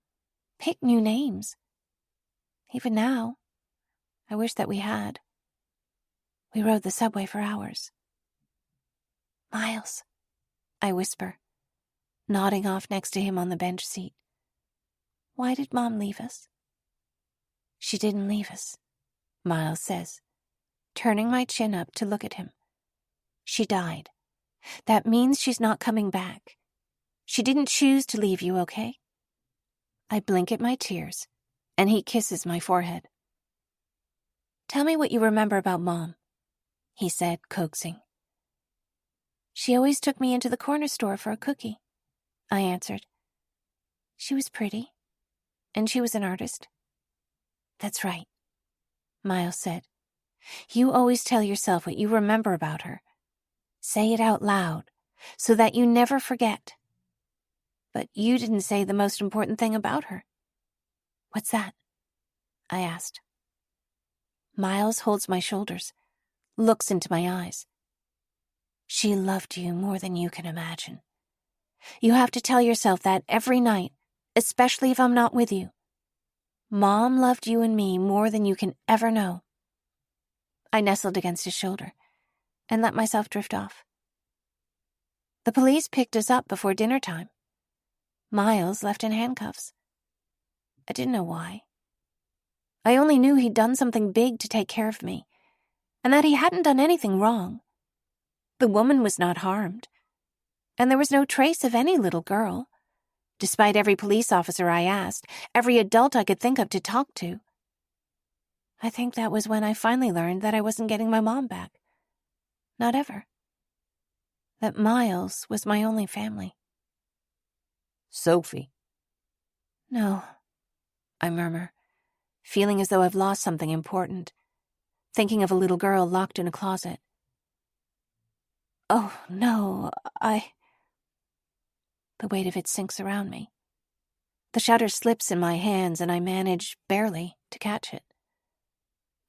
pick new names. Even now, I wish that we had. We rode the subway for hours." "Miles," I whisper, nodding off next to him on the bench seat. "Why did Mom leave us?" "She didn't leave us," Miles says, turning my chin up to look at him. "She died. That means she's not coming back. She didn't choose to leave you, okay?" I blink at my tears, and he kisses my forehead. "Tell me what you remember about Mom," he said, coaxing. "She always took me into the corner store for a cookie," I answered. "She was pretty, and she was an artist." "That's right," Miles said. "You always tell yourself what you remember about her. Say it out loud, so that you never forget. But you didn't say the most important thing about her." "What's that?" I asked. Miles holds my shoulders, looks into my eyes. "She loved you more than you can imagine. You have to tell yourself that every night, especially if I'm not with you. Mom loved you and me more than you can ever know." I nestled against his shoulder and let myself drift off. The police picked us up before dinner time. Miles left in handcuffs. I didn't know why. I only knew he'd done something big to take care of me, and that he hadn't done anything wrong. The woman was not harmed, and there was no trace of any little girl, despite every police officer I asked, every adult I could think of to talk to. I think that was when I finally learned that I wasn't getting my mom back. Not ever. That Miles was my only family. Sophie. "No," I murmur, feeling as though I've lost something important, thinking of a little girl locked in a closet. "Oh, no, The weight of it sinks around me. The shutter slips in my hands, and I manage, barely, to catch it.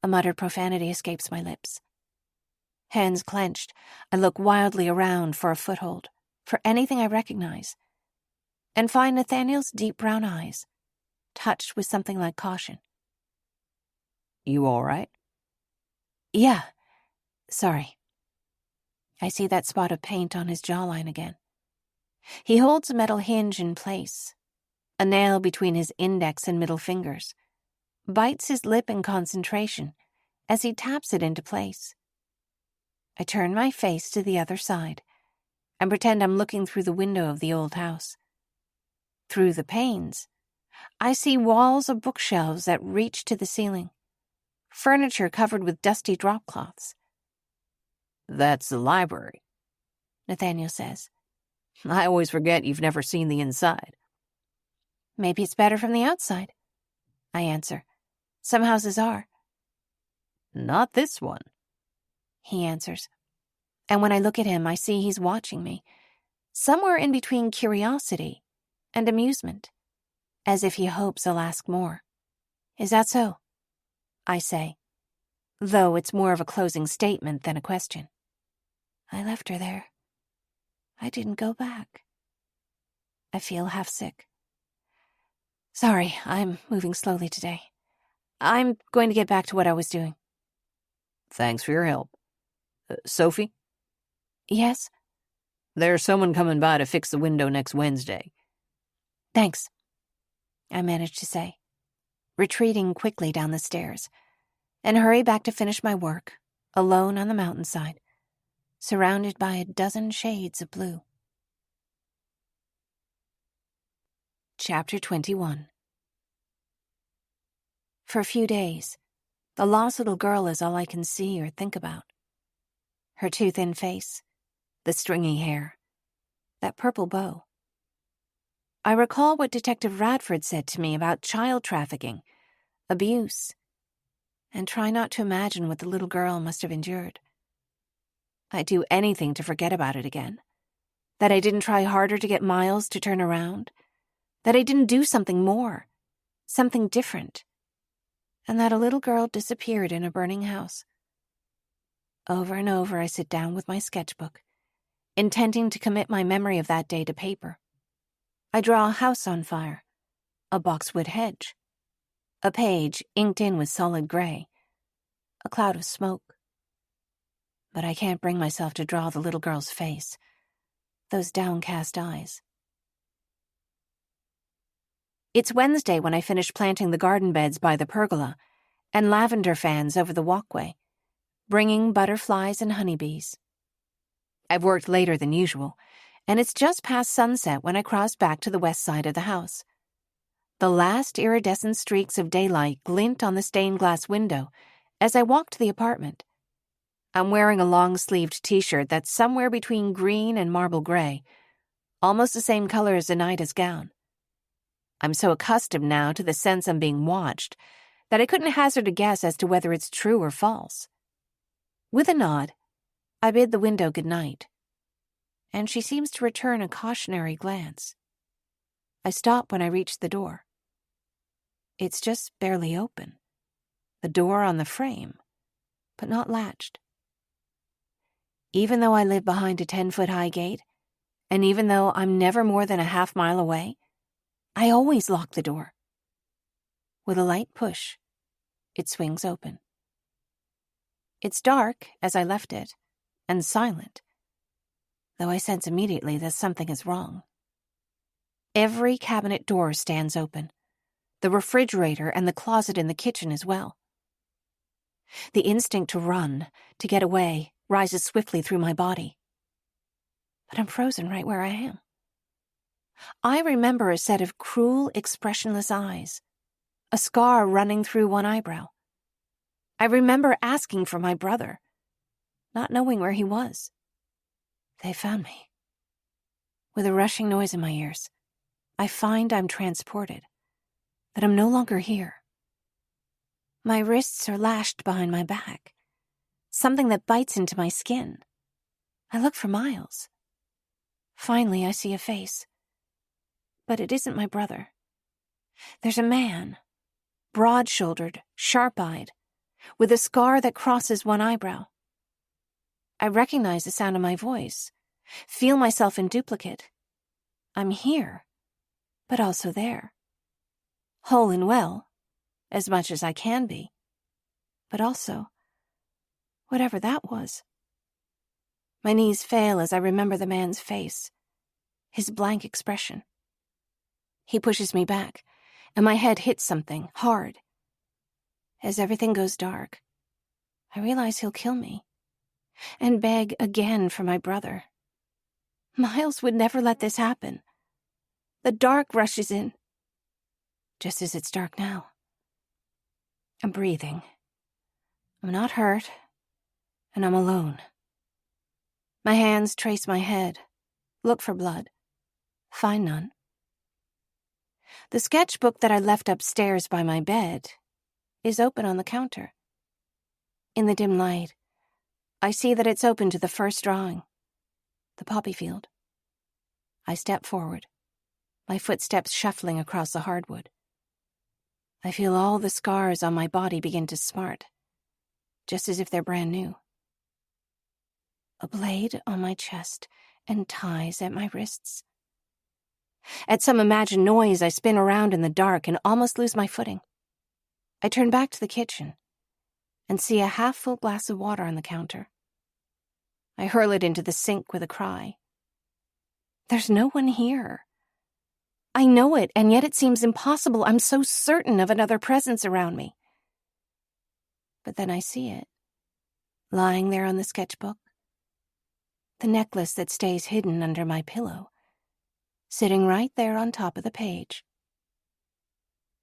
A muttered profanity escapes my lips. Hands clenched, I look wildly around for a foothold, for anything I recognize, and find Nathaniel's deep brown eyes, touched with something like caution. You all right? "Yeah, sorry." I see that spot of paint on his jawline again. He holds a metal hinge in place, a nail between his index and middle fingers, bites his lip in concentration as he taps it into place. I turn my face to the other side and pretend I'm looking through the window of the old house. Through the panes, I see walls of bookshelves that reach to the ceiling, furniture covered with dusty dropcloths. That's the library, Nathaniel says. I always forget you've never seen the inside. Maybe it's better from the outside, I answer. Some houses are. Not this one, he answers. And when I look at him, I see he's watching me, somewhere in between curiosity and amusement, as if he hopes I'll ask more. Is that so? I say, though it's more of a closing statement than a question. I left her there. I didn't go back. I feel half sick. Sorry, I'm moving slowly today. I'm going to get back to what I was doing. Thanks for your help. Sophie? Yes? There's someone coming by to fix the window next Wednesday. Thanks, I managed to say, retreating quickly down the stairs, and hurry back to finish my work, alone on the mountainside, surrounded by a dozen shades of blue. Chapter 21. For a few days, the lost little girl is all I can see or think about. Her too thin face, the stringy hair, that purple bow. I recall what Detective Radford said to me about child trafficking, abuse, and try not to imagine what the little girl must have endured. I'd do anything to forget about it again. That I didn't try harder to get Miles to turn around. That I didn't do something more, something different. And that a little girl disappeared in a burning house. Over and over I sit down with my sketchbook, intending to commit my memory of that day to paper. I draw a house on fire, a boxwood hedge, a page inked in with solid gray, a cloud of smoke. But I can't bring myself to draw the little girl's face, those downcast eyes. It's Wednesday when I finish planting the garden beds by the pergola and lavender fans over the walkway, bringing butterflies and honeybees. I've worked later than usual, and it's just past sunset when I cross back to the west side of the house. The last iridescent streaks of daylight glint on the stained glass window as I walk to the apartment. I'm wearing a long-sleeved t-shirt that's somewhere between green and marble gray, almost the same color as Anida's gown. I'm so accustomed now to the sense I'm being watched that I couldn't hazard a guess as to whether it's true or false. With a nod, I bid the window good night, and she seems to return a cautionary glance. I stop when I reach the door. It's just barely open, the door on the frame, but not latched. Even though I live behind a 10-foot-high gate, and even though I'm never more than a half-mile away, I always lock the door. With a light push, it swings open. It's dark, as I left it, and silent, though I sense immediately that something is wrong. Every cabinet door stands open, the refrigerator and the closet in the kitchen as well. The instinct to run, to get away, rises swiftly through my body. But I'm frozen right where I am. I remember a set of cruel, expressionless eyes, a scar running through one eyebrow. I remember asking for my brother, not knowing where he was. They found me. With a rushing noise in my ears, I find I'm transported, that I'm no longer here. My wrists are lashed behind my back, something that bites into my skin. I look for Miles. Finally, I see a face. But it isn't my brother. There's a man, broad-shouldered, sharp-eyed, with a scar that crosses one eyebrow. I recognize the sound of my voice, feel myself in duplicate. I'm here, but also there. Whole and well, as much as I can be, but also, whatever that was. My knees fail as I remember the man's face, his blank expression. He pushes me back, and my head hits something hard. As everything goes dark, I realize he'll kill me, and beg again for my brother. Miles would never let this happen. The dark rushes in, just as it's dark now. I'm breathing. I'm not hurt, and I'm alone. My hands trace my head, look for blood, find none. The sketchbook that I left upstairs by my bed is open on the counter. In the dim light, I see that it's open to the first drawing, the poppy field. I step forward, my footsteps shuffling across the hardwood. I feel all the scars on my body begin to smart, just as if they're brand new. A blade on my chest and ties at my wrists. At some imagined noise, I spin around in the dark and almost lose my footing. I turn back to the kitchen and see a half-full glass of water on the counter. I hurl it into the sink with a cry. There's no one here. I know it, and yet it seems impossible. I'm so certain of another presence around me. But then I see it, lying there on the sketchbook. The necklace that stays hidden under my pillow, sitting right there on top of the page.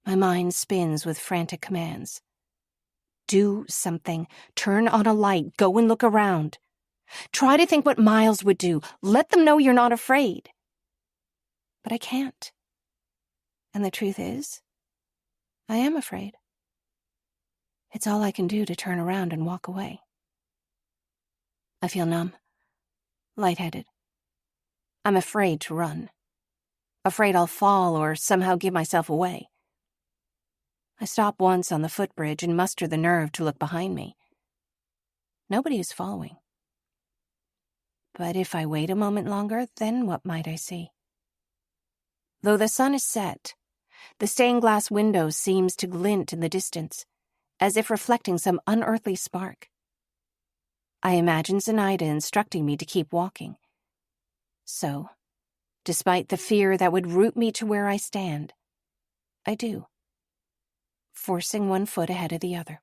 My mind spins with frantic commands. Do something. Turn on a light. Go and look around. Try to think what Miles would do. Let them know you're not afraid. But I can't. And the truth is, I am afraid. It's all I can do to turn around and walk away. I feel numb, lightheaded. I'm afraid to run. Afraid I'll fall or somehow give myself away. I stop once on the footbridge and muster the nerve to look behind me. Nobody is following. But if I wait a moment longer, then what might I see? Though the sun is set, the stained glass window seems to glint in the distance, as if reflecting some unearthly spark. I imagine Zenaida instructing me to keep walking. So, despite the fear that would root me to where I stand, I do, forcing one foot ahead of the other.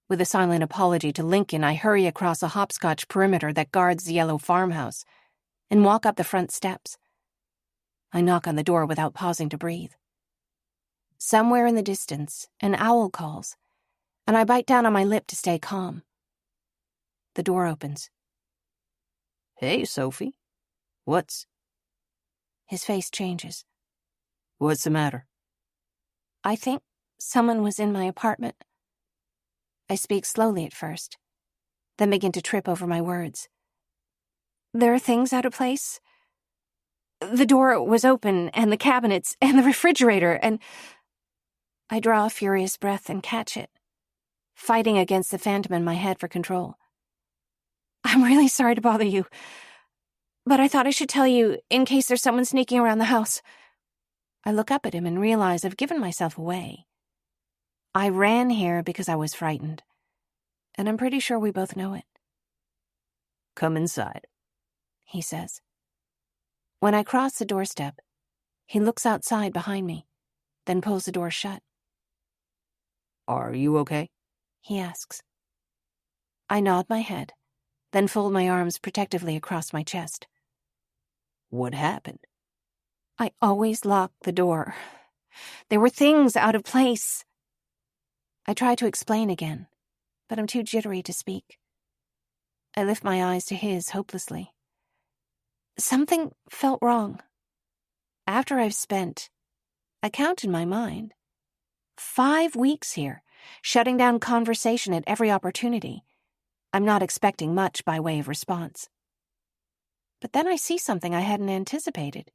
With a silent apology to Lincoln, I hurry across a hopscotch perimeter that guards the yellow farmhouse and walk up the front steps. I knock on the door without pausing to breathe. Somewhere in the distance, an owl calls, and I bite down on my lip to stay calm. The door opens. Hey, Sophie. His face changes. What's the matter? I think someone was in my apartment. I speak slowly at first, then begin to trip over my words. There are things out of place. The door was open, and the cabinets, and the refrigerator, and... I draw a furious breath and catch it, fighting against the phantom in my head for control. I'm really sorry to bother you, but I thought I should tell you in case there's someone sneaking around the house. I look up at him and realize I've given myself away. I ran here because I was frightened, and I'm pretty sure we both know it. Come inside, he says. When I cross the doorstep, he looks outside behind me, then pulls the door shut. Are you okay? He asks. I nod my head, then fold my arms protectively across my chest. What happened? I always lock the door. There were things out of place. I try to explain again, but I'm too jittery to speak. I lift my eyes to his hopelessly. Something felt wrong. After I've spent, I count in my mind, 5 weeks here, shutting down conversation at every opportunity, I'm not expecting much by way of response. But then I see something I hadn't anticipated.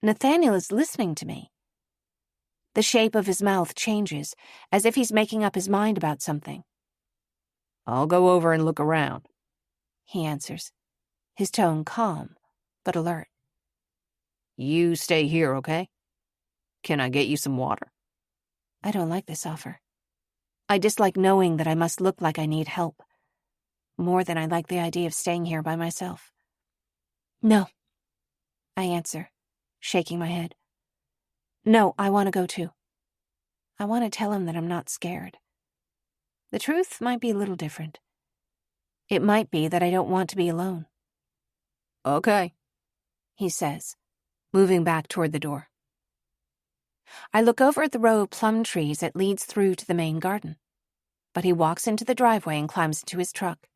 Nathaniel is listening to me. The shape of his mouth changes, as if he's making up his mind about something. I'll go over and look around, he answers, his tone calm but alert. You stay here, okay? Can I get you some water? I don't like this offer. I dislike knowing that I must look like I need help, more than I like the idea of staying here by myself. No, I answer, shaking my head. No, I want to go too. I want to tell him that I'm not scared. The truth might be a little different. It might be that I don't want to be alone. Okay, he says, moving back toward the door. I look over at the row of plum trees that leads through to the main garden, but he walks into the driveway and climbs into his truck.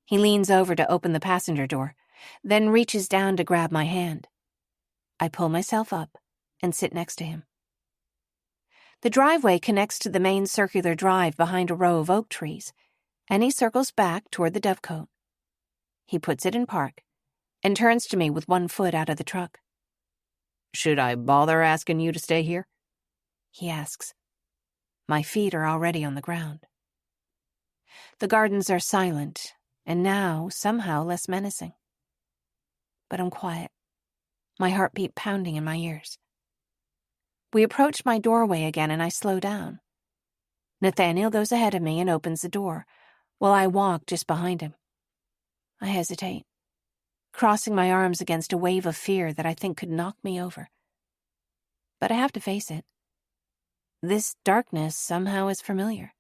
He leans over to open the passenger door, then reaches down to grab my hand. I pull myself up and sit next to him. The driveway connects to the main circular drive behind a row of oak trees, and he circles back toward the dovecote. He puts it in park and turns to me with one foot out of the truck. Should I bother asking you to stay here? He asks. My feet are already on the ground. The gardens are silent, and now somehow less menacing. But I'm quiet, my heartbeat pounding in my ears. We approach my doorway again, and I slow down. Nathaniel goes ahead of me and opens the door, while I walk just behind him. I hesitate, crossing my arms against a wave of fear that I think could knock me over. But I have to face it. This darkness somehow is familiar.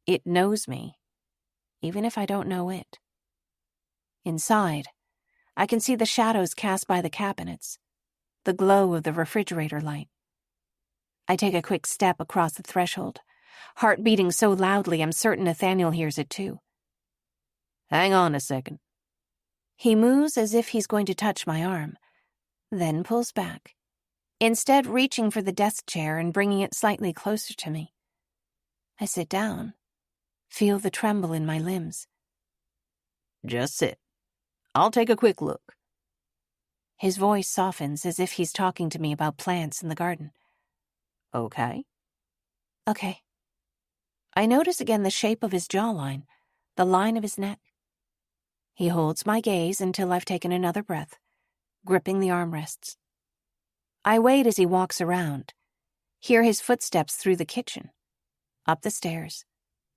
It knows me, even if I don't know it. Inside, I can see the shadows cast by the cabinets, the glow of the refrigerator light. I take a quick step across the threshold, heart beating so loudly I'm certain Nathaniel hears it too. Hang on a second. He moves as if he's going to touch my arm, then pulls back, instead reaching for the desk chair and bringing it slightly closer to me. I sit down, feel the tremble in my limbs. Just sit. I'll take a quick look. His voice softens as if he's talking to me about plants in the garden. Okay. Okay. I notice again the shape of his jawline, the line of his neck. He holds my gaze until I've taken another breath, gripping the armrests. I wait as he walks around, hear his footsteps through the kitchen, up the stairs,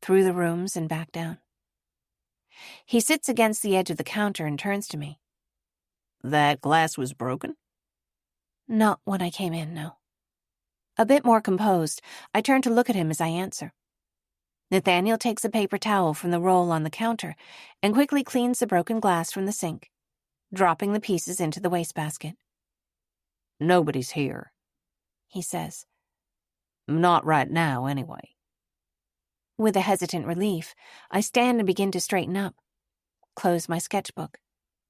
through the rooms and back down. He sits against the edge of the counter and turns to me. That glass was broken? Not when I came in, no. A bit more composed, I turn to look at him as I answer. Nathaniel takes a paper towel from the roll on the counter and quickly cleans the broken glass from the sink, dropping the pieces into the wastebasket. Nobody's here, he says. Not right now, anyway. With a hesitant relief, I stand and begin to straighten up, close my sketchbook,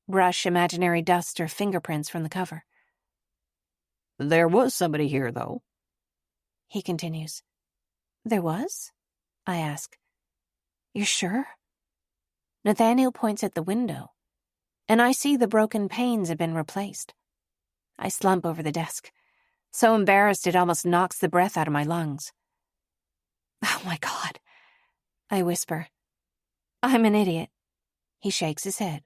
brush imaginary dust or fingerprints from the cover. There was somebody here, though, he continues. There was? I ask. You're sure? Nathaniel points at the window, and I see the broken panes have been replaced. I slump over the desk, so embarrassed it almost knocks the breath out of my lungs. Oh my God, I whisper. I'm an idiot. He shakes his head.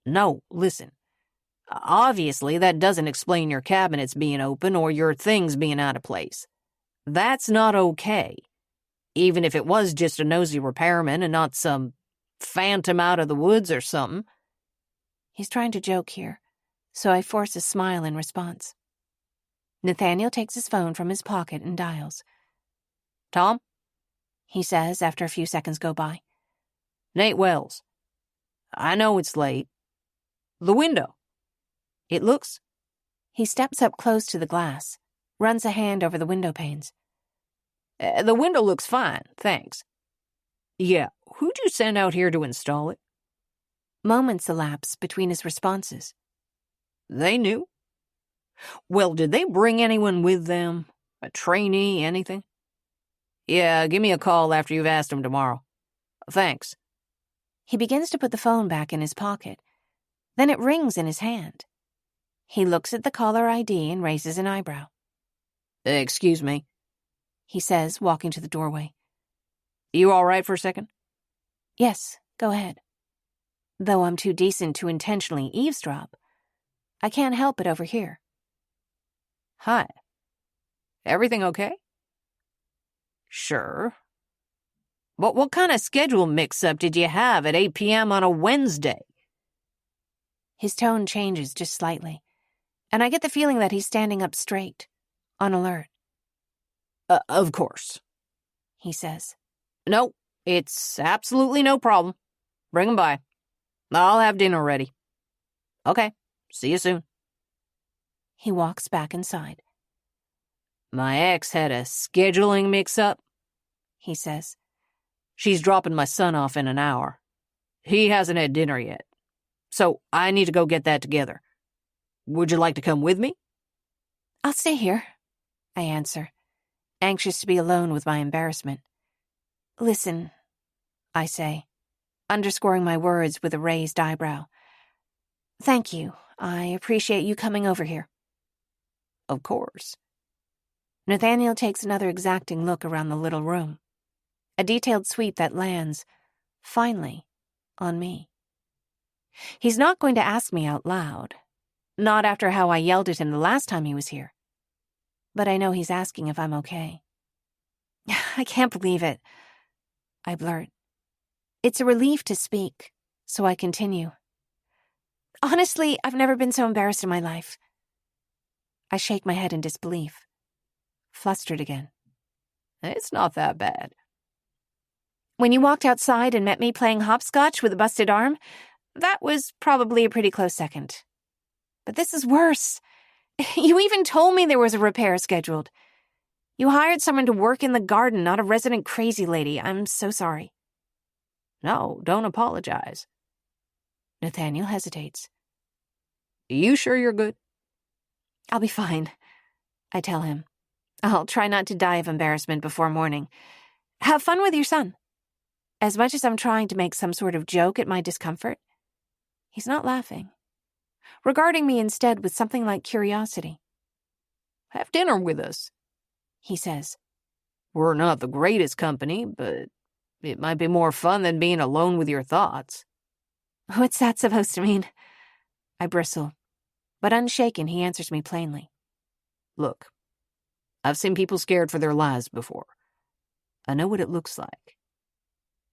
No, listen. Obviously, that doesn't explain your cabinets being open or your things being out of place. That's not okay. Even if it was just a nosy repairman and not some phantom out of the woods or something. He's trying to joke here, so I force a smile in response. Nathaniel takes his phone from his pocket and dials. Tom? He says after a few seconds go by. Nate Wells. I know it's late. The window. It looks... He steps up close to the glass, runs a hand over the window panes. The window looks fine, thanks. Yeah, who'd you send out here to install it? Moments elapse between his responses. They knew? Well, did they bring anyone with them? A trainee, anything? Yeah, give me a call after you've asked them tomorrow. Thanks. He begins to put the phone back in his pocket. Then it rings in his hand. He looks at the caller ID and raises an eyebrow. Excuse me, he says, walking to the doorway. You all right for a second? Yes, go ahead. Though I'm too decent to intentionally eavesdrop, I can't help but overhear. Hi. Everything okay? Sure. But what kind of schedule mix-up did you have at 8 p.m. on a Wednesday? His tone changes just slightly, and I get the feeling that he's standing up straight, on alert. Of course, he says. No, it's absolutely no problem. Bring 'em by. I'll have dinner ready. Okay, see you soon. He walks back inside. My ex had a scheduling mix-up, he says. She's dropping my son off in an hour. He hasn't had dinner yet, so I need to go get that together. Would you like to come with me? I'll stay here, I answer, anxious to be alone with my embarrassment. Listen, I say, underscoring my words with a raised eyebrow. Thank you. I appreciate you coming over here. Of course. Nathaniel takes another exacting look around the little room. A detailed sweep that lands, finally, on me. He's not going to ask me out loud. Not after how I yelled at him the last time he was here. But I know he's asking if I'm okay. I can't believe it, I blurt. It's a relief to speak, so I continue. Honestly, I've never been so embarrassed in my life. I shake my head in disbelief, flustered again. It's not that bad. When you walked outside and met me playing hopscotch with a busted arm, that was probably a pretty close second. But this is worse. You even told me there was a repair scheduled. You hired someone to work in the garden, not a resident crazy lady. I'm so sorry. No, don't apologize. Nathaniel hesitates. You sure you're good? I'll be fine, I tell him. I'll try not to die of embarrassment before morning. Have fun with your son. As much as I'm trying to make some sort of joke at my discomfort, he's not laughing, regarding me instead with something like curiosity. Have dinner with us, he says. We're not the greatest company, but it might be more fun than being alone with your thoughts. What's that supposed to mean? I bristle, but unshaken, he answers me plainly. Look, I've seen people scared for their lives before. I know what it looks like.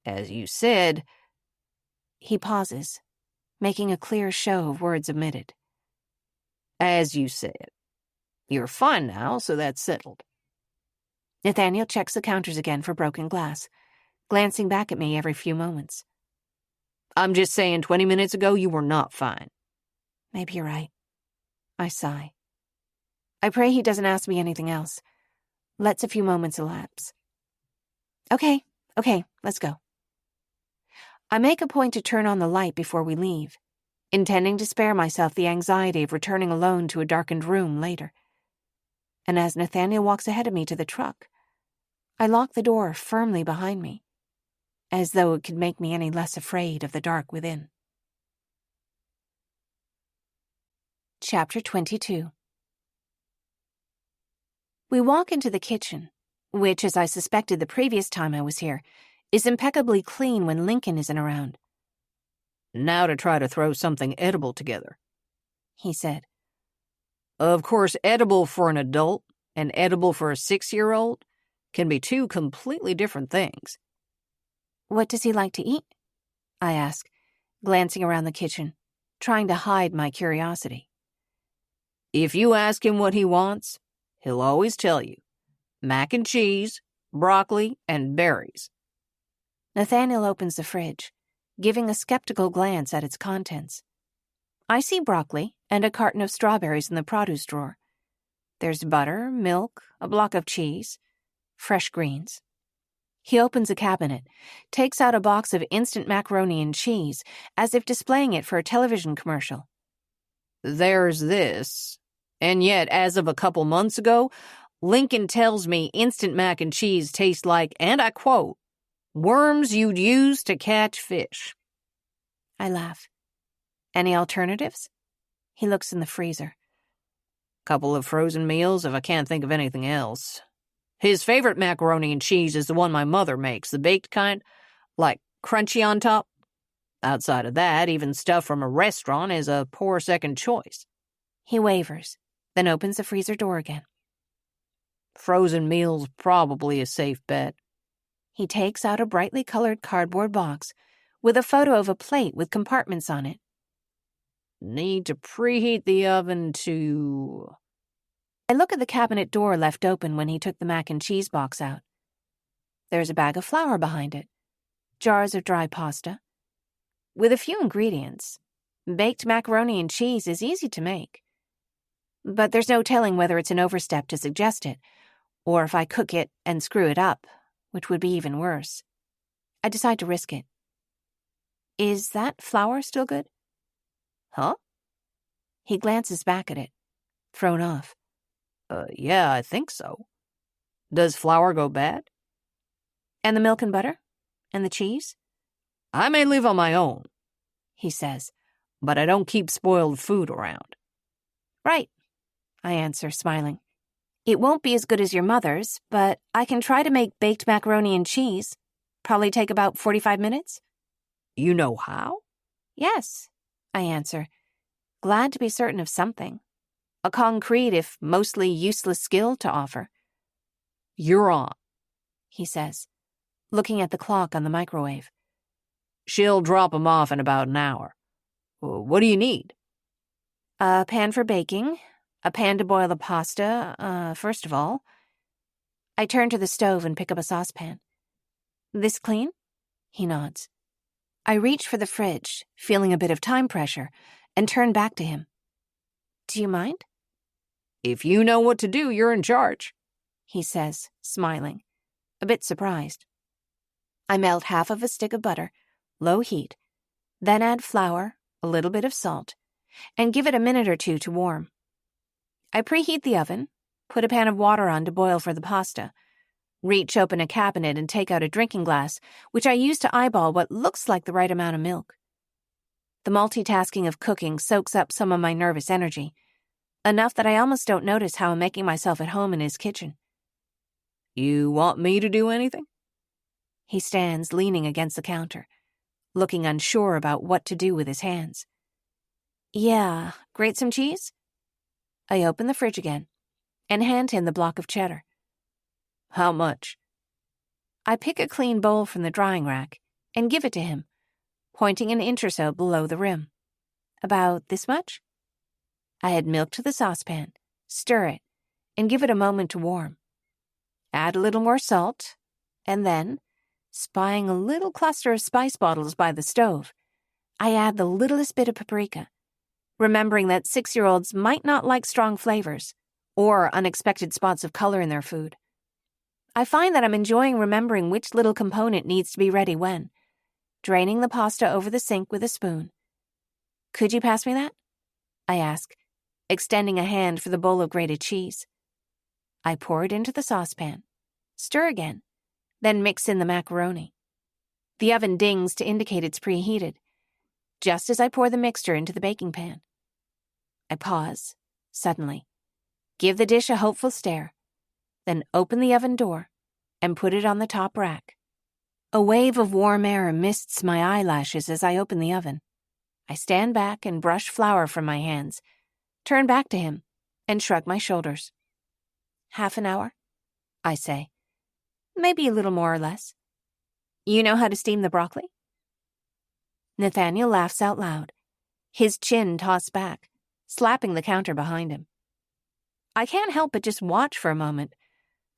As you said... He pauses, making a clear show of words omitted. As you said. You're fine now, so that's settled. Nathaniel checks the counters again for broken glass, glancing back at me every few moments. I'm just saying 20 minutes ago you were not fine. Maybe you're right. I sigh. I pray he doesn't ask me anything else. Lets a few moments elapse. Okay, let's go. I make a point to turn on the light before we leave, intending to spare myself the anxiety of returning alone to a darkened room later. And as Nathaniel walks ahead of me to the truck, I lock the door firmly behind me, as though it could make me any less afraid of the dark within. Chapter 22. We walk into the kitchen, which, as I suspected the previous time I was here, is impeccably clean when Lincoln isn't around. Now to try to throw something edible together, he said. Of course, edible for an adult and edible for a 6-year-old can be two completely different things. What does he like to eat? I ask, glancing around the kitchen, trying to hide my curiosity. If you ask him what he wants, he'll always tell you. Mac and cheese, broccoli, and berries. Nathaniel opens the fridge, giving a skeptical glance at its contents. I see broccoli and a carton of strawberries in the produce drawer. There's butter, milk, a block of cheese, fresh greens. He opens a cabinet, takes out a box of instant macaroni and cheese, as if displaying it for a television commercial. There's this. And yet, as of a couple months ago, Lincoln tells me instant mac and cheese tastes like, and I quote, worms you'd use to catch fish. I laugh. Any alternatives? He looks in the freezer. Couple of frozen meals if I can't think of anything else. His favorite macaroni and cheese is the one my mother makes, the baked kind, like crunchy on top. Outside of that, even stuff from a restaurant is a poor second choice. He wavers, then opens the freezer door again. Frozen meals probably a safe bet. He takes out a brightly colored cardboard box with a photo of a plate with compartments on it. Need to preheat the oven to... I look at the cabinet door left open when he took the mac and cheese box out. There's a bag of flour behind it, jars of dry pasta. With a few ingredients, baked macaroni and cheese is easy to make. But there's no telling whether it's an overstep to suggest it, or if I cook it and screw it up, which would be even worse. I decide to risk it. Is that flour still good? Huh? He glances back at it, thrown off. Yeah, I think so. Does flour go bad? And the milk and butter? And the cheese? I may live on my own, he says, but I don't keep spoiled food around. Right, I answer, smiling. It won't be as good as your mother's, but I can try to make baked macaroni and cheese. Probably take about 45 minutes. You know how? Yes, I answer, glad to be certain of something. A concrete, if mostly useless skill to offer. You're on, he says, looking at the clock on the microwave. She'll drop 'em off in about an hour. What do you need? A pan for baking, a pan to boil the pasta, first of all. I turn to the stove and pick up a saucepan. This clean? He nods. I reach for the fridge, feeling a bit of time pressure, and turn back to him. Do you mind? If you know what to do, you're in charge, he says, smiling, a bit surprised. I melt half of a stick of butter, low heat, then add flour, a little bit of salt, and give it a minute or two to warm. I preheat the oven, put a pan of water on to boil for the pasta, reach open a cabinet and take out a drinking glass, which I use to eyeball what looks like the right amount of milk. The multitasking of cooking soaks up some of my nervous energy, enough that I almost don't notice how I'm making myself at home in his kitchen. You want me to do anything? He stands leaning against the counter, looking unsure about what to do with his hands. Yeah, grate some cheese? I open the fridge again and hand him the block of cheddar. How much? I pick a clean bowl from the drying rack and give it to him, pointing an inch or so below the rim. About this much? I add milk to the saucepan, stir it, and give it a moment to warm. Add a little more salt, and then, spying a little cluster of spice bottles by the stove, I add the littlest bit of paprika, remembering that 6-year-olds might not like strong flavors or unexpected spots of color in their food. I find that I'm enjoying remembering which little component needs to be ready when, draining the pasta over the sink with a spoon. Could you pass me that? I ask, extending a hand for the bowl of grated cheese. I pour it into the saucepan, stir again, then mix in the macaroni. The oven dings to indicate it's preheated, just as I pour the mixture into the baking pan. I pause, suddenly, give the dish a hopeful stare, then open the oven door and put it on the top rack. A wave of warm air mists my eyelashes as I open the oven. I stand back and brush flour from my hands, turn back to him, and shrug my shoulders. Half an hour? I say. Maybe a little more or less. You know how to steam the broccoli? Nathaniel laughs out loud, his chin tossed back, slapping the counter behind him. I can't help but just watch for a moment,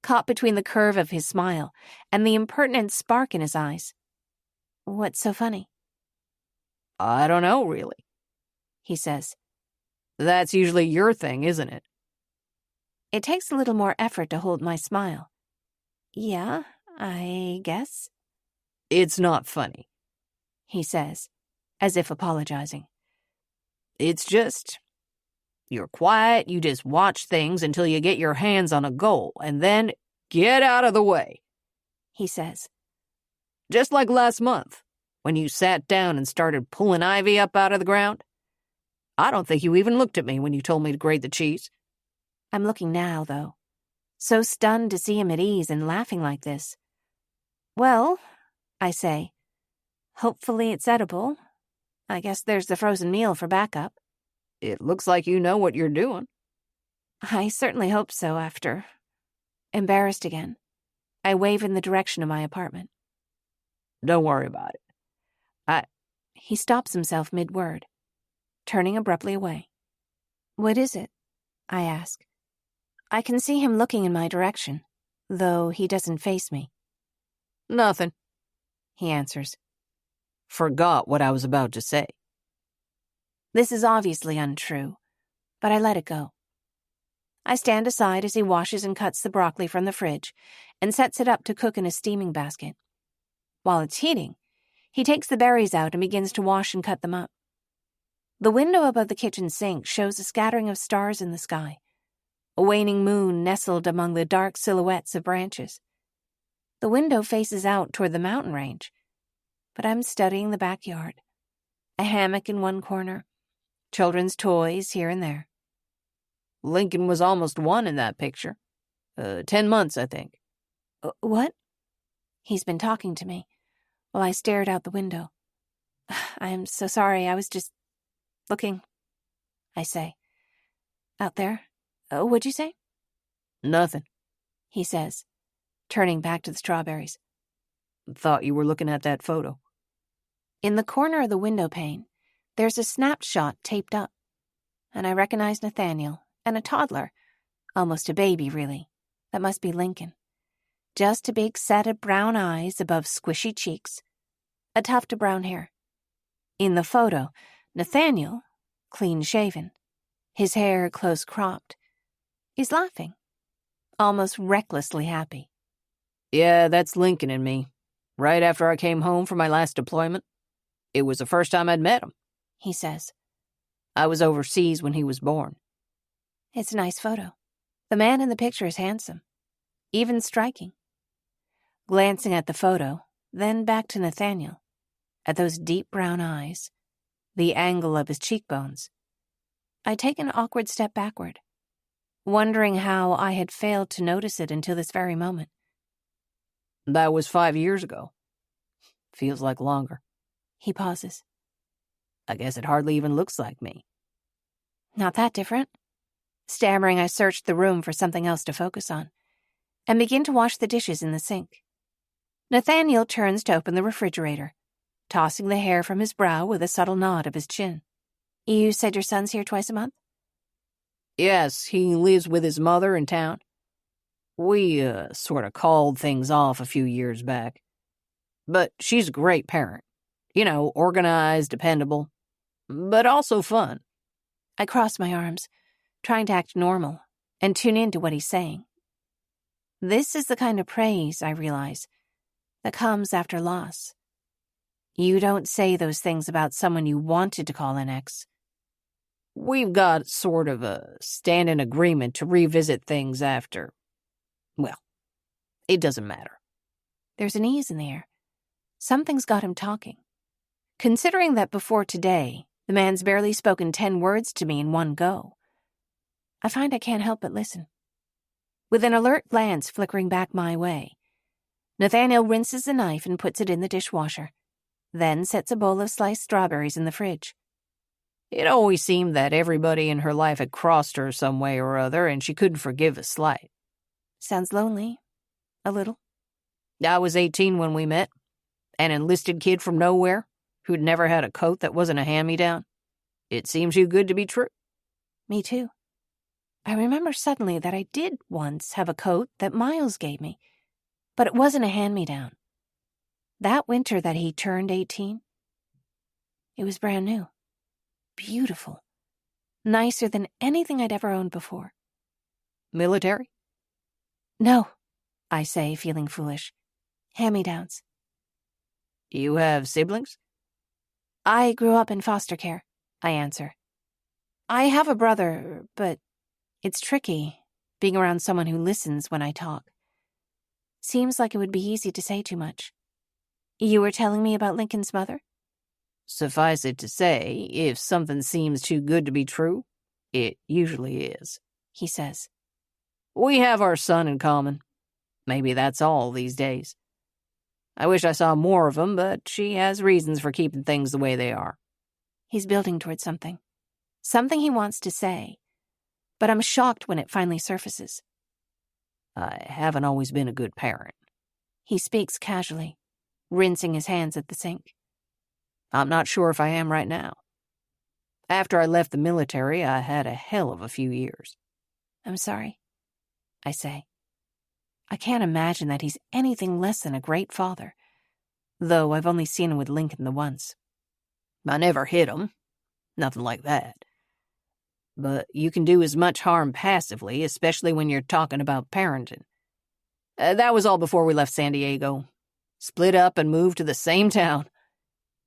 caught between the curve of his smile and the impertinent spark in his eyes. What's so funny? I don't know, really, he says. That's usually your thing, isn't it? It takes a little more effort to hold my smile. Yeah, I guess. It's not funny, he says, as if apologizing. It's just, you're quiet, you just watch things until you get your hands on a goal, and then get out of the way, he says. Just like last month, when you sat down and started pulling ivy up out of the ground. I don't think you even looked at me when you told me to grate the cheese. I'm looking now, though, so stunned to see him at ease and laughing like this. Well, I say, hopefully it's edible. I guess there's the frozen meal for backup. It looks like you know what you're doing. I certainly hope so after. Embarrassed again, I wave in the direction of my apartment. Don't worry about it. He stops himself mid-word, turning abruptly away. What is it? I ask. I can see him looking in my direction, though he doesn't face me. Nothing, he answers. Forgot what I was about to say. This is obviously untrue, but I let it go. I stand aside as he washes and cuts the broccoli from the fridge and sets it up to cook in a steaming basket. While it's heating, he takes the berries out and begins to wash and cut them up. The window above the kitchen sink shows a scattering of stars in the sky, a waning moon nestled among the dark silhouettes of branches. The window faces out toward the mountain range, but I'm studying the backyard. A hammock in one corner, children's toys here and there. Lincoln was almost 1 in that picture. 10 months, I think. What? He's been talking to me while I stared out the window. I'm so sorry, I was just looking, I say. Out there? What'd you say? Nothing, he says, turning back to the strawberries. Thought you were looking at that photo. In the corner of the window pane, there's a snapshot taped up, and I recognize Nathaniel and a toddler, almost a baby, really. That must be Lincoln. Just a big set of brown eyes above squishy cheeks, a tuft of brown hair. In the photo, Nathaniel, clean-shaven, his hair close-cropped, is laughing, almost recklessly happy. Yeah, that's Lincoln and me. Right after I came home from my last deployment. It was the first time I'd met him, he says. I was overseas when he was born. It's a nice photo, The man in the picture is handsome, even striking. Glancing at the photo, then back to Nathaniel, at those deep brown eyes, the angle of his cheekbones, I take an awkward step backward, wondering how I had failed to notice it until this very moment. That was 5 years ago. Feels like longer. He pauses. I guess it hardly even looks like me. Not that different. Stammering, I searched the room for something else to focus on, and begin to wash the dishes in the sink. Nathaniel turns to open the refrigerator, tossing the hair from his brow with a subtle nod of his chin. You said your son's here twice a month? Yes, he lives with his mother in town. We, sort of called things off a few years back. But she's a great parent. You know, organized, dependable, but also fun. I cross my arms, trying to act normal and tune into what he's saying. This is the kind of praise, I realize, that comes after loss. You don't say those things about someone you wanted to call an ex. We've got sort of a standing agreement to revisit things after. Well, it doesn't matter. There's an ease in the air. Something's got him talking. Considering that before today, the man's barely spoken 10 words to me in one go, I find I can't help but listen. With an alert glance flickering back my way, Nathaniel rinses the knife and puts it in the dishwasher, then sets a bowl of sliced strawberries in the fridge. It always seemed that everybody in her life had crossed her some way or other, and she couldn't forgive a slight. Sounds lonely. A little. I was 18 when we met. An enlisted kid from nowhere who'd never had a coat that wasn't a hand-me-down. It seems too good to be true. Me too. I remember suddenly that I did once have a coat that Miles gave me, but it wasn't a hand-me-down. That winter that he turned 18, it was brand new. Beautiful. Nicer than anything I'd ever owned before. Military? No, I say, feeling foolish. Hand-me-downs. You have siblings? I grew up in foster care, I answer. I have a brother, but it's tricky being around someone who listens when I talk. Seems like it would be easy to say too much. You were telling me about Lincoln's mother? Suffice it to say, if something seems too good to be true, it usually is, he says. We have our son in common. Maybe that's all these days. I wish I saw more of him, but she has reasons for keeping things the way they are. He's building towards something. Something he wants to say. But I'm shocked when it finally surfaces. I haven't always been a good parent. He speaks casually, rinsing his hands at the sink. I'm not sure if I am right now. After I left the military, I had a hell of a few years. I'm sorry, I say. I can't imagine that he's anything less than a great father, though I've only seen him with Lincoln the once. I never hit him. Nothing like that. But you can do as much harm passively, especially when you're talking about parenting. That was all before we left San Diego. Split up and moved to the same town,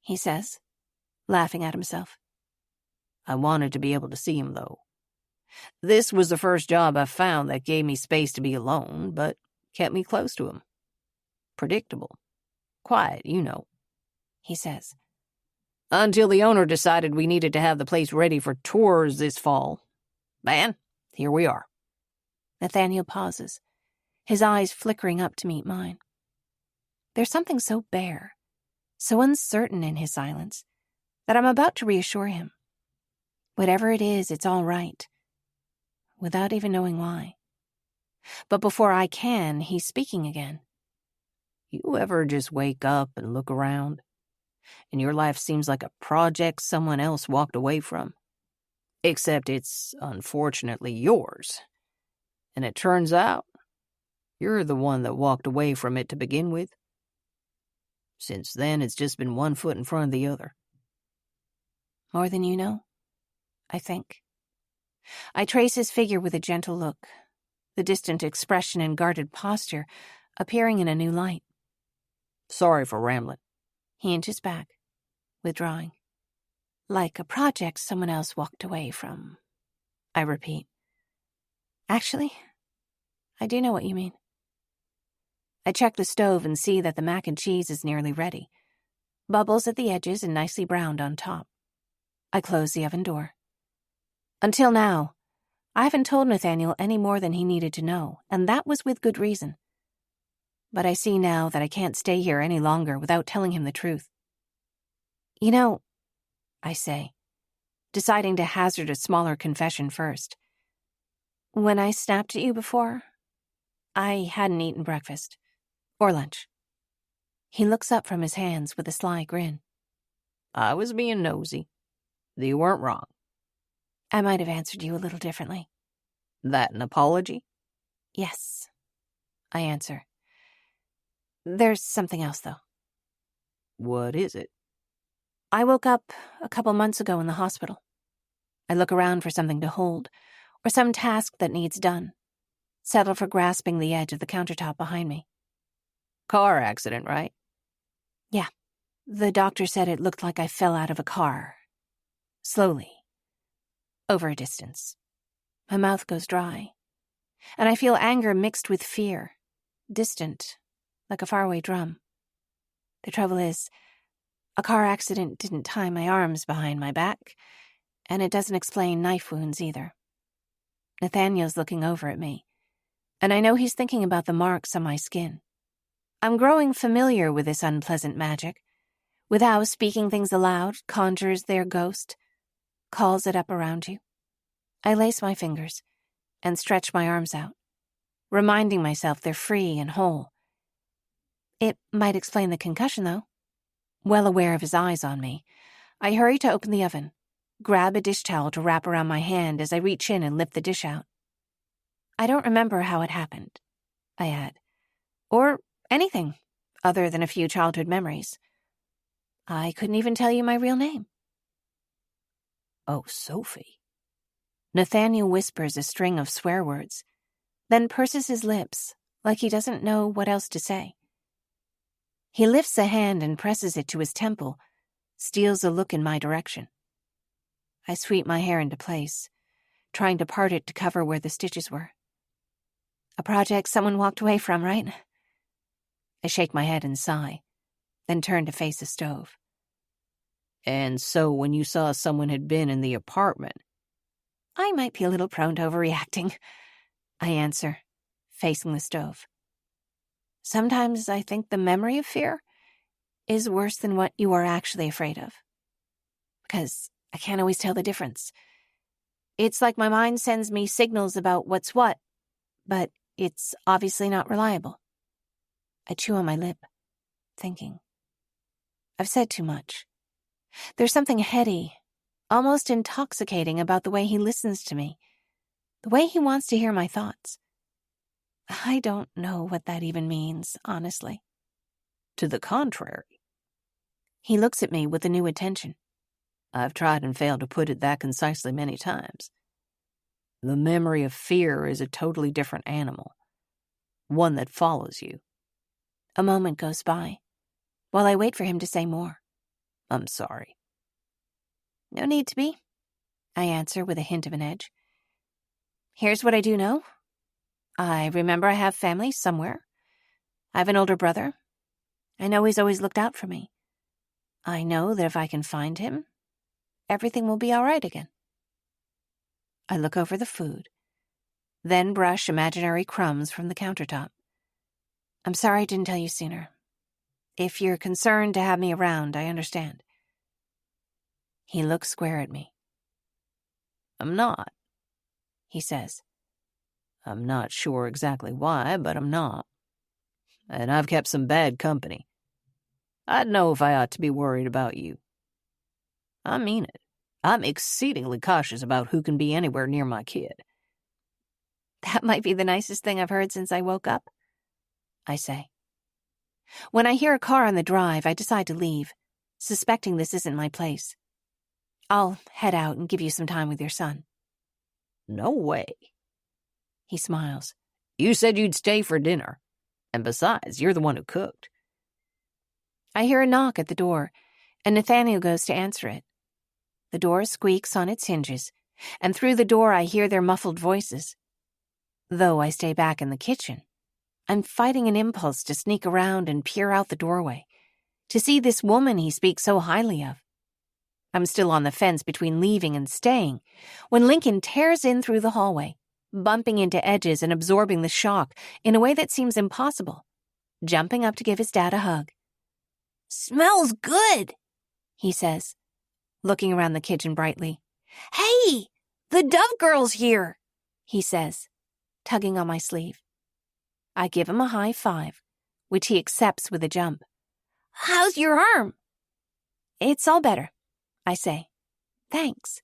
he says, laughing at himself. I wanted to be able to see him, though. This was the first job I found that gave me space to be alone, but kept me close to him. Predictable. Quiet, you know, he says. Until the owner decided we needed to have the place ready for tours this fall. And here we are. Nathaniel pauses, his eyes flickering up to meet mine. There's something so bare, so uncertain in his silence, that I'm about to reassure him. Whatever it is, it's all right, without even knowing why. But before I can, he's speaking again. You ever just wake up and look around, and your life seems like a project someone else walked away from? Except it's unfortunately yours. And it turns out, you're the one that walked away from it to begin with. Since then, it's just been one foot in front of the other. More than you know, I think. I trace his figure with a gentle look, the distant expression and guarded posture appearing in a new light. Sorry for rambling. He inches back, withdrawing. Like a project someone else walked away from, I repeat. Actually, I do know what you mean. I check the stove and see that the mac and cheese is nearly ready. Bubbles at the edges and nicely browned on top. I close the oven door. Until now, I haven't told Nathaniel any more than he needed to know, and that was with good reason. But I see now that I can't stay here any longer without telling him the truth. You know, I say, deciding to hazard a smaller confession first. When I snapped at you before, I hadn't eaten breakfast. Or lunch. He looks up from his hands with a sly grin. I was being nosy. You weren't wrong. I might have answered you a little differently. That an apology? Yes, I answer. There's something else, though. What is it? I woke up a couple months ago in the hospital. I look around for something to hold, or some task that needs done. Settle for grasping the edge of the countertop behind me. Car accident, right? Yeah. The doctor said it looked like I fell out of a car. Slowly. Over a distance. My mouth goes dry. And I feel anger mixed with fear. Distant, like a faraway drum. The trouble is, a car accident didn't tie my arms behind my back, and it doesn't explain knife wounds either. Nathaniel's looking over at me, and I know he's thinking about the marks on my skin. I'm growing familiar with this unpleasant magic, with how speaking things aloud conjures their ghost, calls it up around you. I lace my fingers and stretch my arms out, reminding myself they're free and whole. It might explain the concussion, though. Well aware of his eyes on me, I hurry to open the oven, grab a dish towel to wrap around my hand as I reach in and lift the dish out. I don't remember how it happened, I add, or anything other than a few childhood memories. I couldn't even tell you my real name. Oh, Sophie. Nathaniel whispers a string of swear words, then purses his lips like he doesn't know what else to say. He lifts a hand and presses it to his temple, steals a look in my direction. I sweep my hair into place, trying to part it to cover where the stitches were. A project someone walked away from, right? I shake my head and sigh, then turn to face the stove. And so when you saw someone had been in the apartment... I might be a little prone to overreacting, I answer, facing the stove. Sometimes I think the memory of fear is worse than what you are actually afraid of. Because I can't always tell the difference. It's like my mind sends me signals about what's what, but it's obviously not reliable. I chew on my lip, thinking. I've said too much. There's something heady, almost intoxicating about the way he listens to me, the way he wants to hear my thoughts. I don't know what that even means, honestly. To the contrary. He looks at me with a new attention. I've tried and failed to put it that concisely many times. The memory of fear is a totally different animal, one that follows you. A moment goes by, while I wait for him to say more. I'm sorry. No need to be, I answer with a hint of an edge. Here's what I do know. I remember I have family somewhere. I have an older brother. I know he's always looked out for me. I know that if I can find him, everything will be all right again. I look over the food, then brush imaginary crumbs from the countertop. I'm sorry I didn't tell you sooner. If you're concerned to have me around, I understand. He looks square at me. I'm not, he says. I'm not sure exactly why, but I'm not. And I've kept some bad company. I'd know if I ought to be worried about you. I mean it. I'm exceedingly cautious about who can be anywhere near my kid. That might be the nicest thing I've heard since I woke up, I say. When I hear a car on the drive, I decide to leave, suspecting this isn't my place. I'll head out and give you some time with your son. No way. He smiles. You said you'd stay for dinner. And besides, you're the one who cooked. I hear a knock at the door, and Nathaniel goes to answer it. The door squeaks on its hinges, and through the door I hear their muffled voices. though I stay back in the kitchen. I'm fighting an impulse to sneak around and peer out the doorway, to see this woman he speaks so highly of. I'm still on the fence between leaving and staying when Lincoln tears in through the hallway, bumping into edges and absorbing the shock in a way that seems impossible, jumping up to give his dad a hug. "Smells good," he says, looking around the kitchen brightly. "Hey, the Dove Girl's here," he says, tugging on my sleeve. I give him a high five, which he accepts with a jump. "How's your arm?" It's all better, I say. Thanks.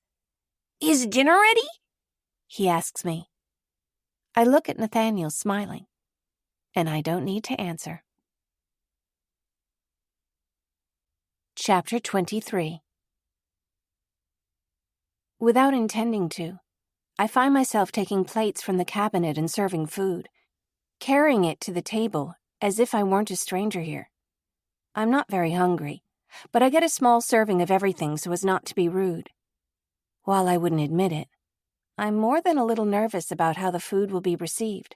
"Is dinner ready?" he asks me. I look at Nathaniel smiling, and I don't need to answer. Chapter 23. Without intending to, I find myself taking plates from the cabinet and serving food, carrying it to the table as if I weren't a stranger here. I'm not very hungry, but I get a small serving of everything so as not to be rude. While I wouldn't admit it, I'm more than a little nervous about how the food will be received.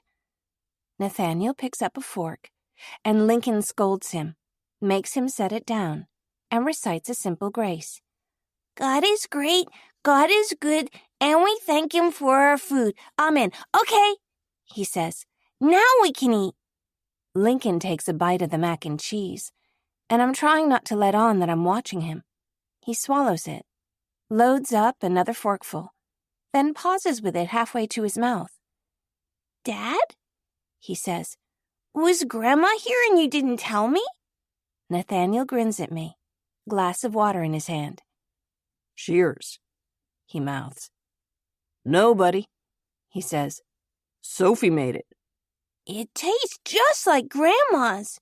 Nathaniel picks up a fork, and Lincoln scolds him, makes him set it down, and recites a simple grace. "God is great, God is good, and we thank Him for our food. Amen. Okay," he says. "Now we can eat." Lincoln takes a bite of the mac and cheese, and I'm trying not to let on that I'm watching him. He swallows it, loads up another forkful, then pauses with it halfway to his mouth. "Dad," he says, "was Grandma here and you didn't tell me?" Nathaniel grins at me, glass of water in his hand. "Cheers," he mouths. "No, buddy," he says. "Sophie made it." "It tastes just like Grandma's,"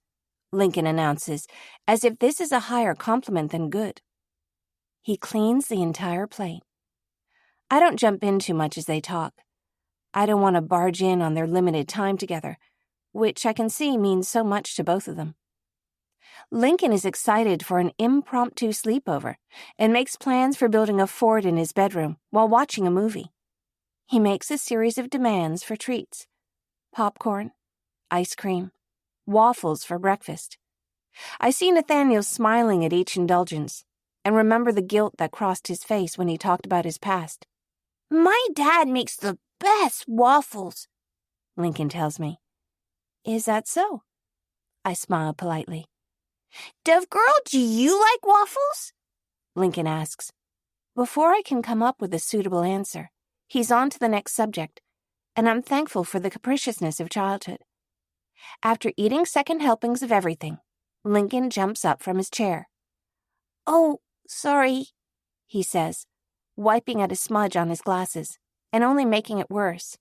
Lincoln announces, as if this is a higher compliment than good. He cleans the entire plate. I don't jump in too much as they talk. I don't want to barge in on their limited time together, which I can see means so much to both of them. Lincoln is excited for an impromptu sleepover and makes plans for building a fort in his bedroom while watching a movie. He makes a series of demands for treats: popcorn, ice cream, waffles for breakfast. I see Nathaniel smiling at each indulgence and remember the guilt that crossed his face when he talked about his past. "My dad makes the best waffles," Lincoln tells me. Is that so? I smile politely. "Dove Girl, do you like waffles?" Lincoln asks. Before I can come up with a suitable answer, he's on to the next subject, and I'm thankful for the capriciousness of childhood. After eating second helpings of everything, Lincoln jumps up from his chair. "Oh, sorry," he says, wiping at a smudge on his glasses and only making it worse.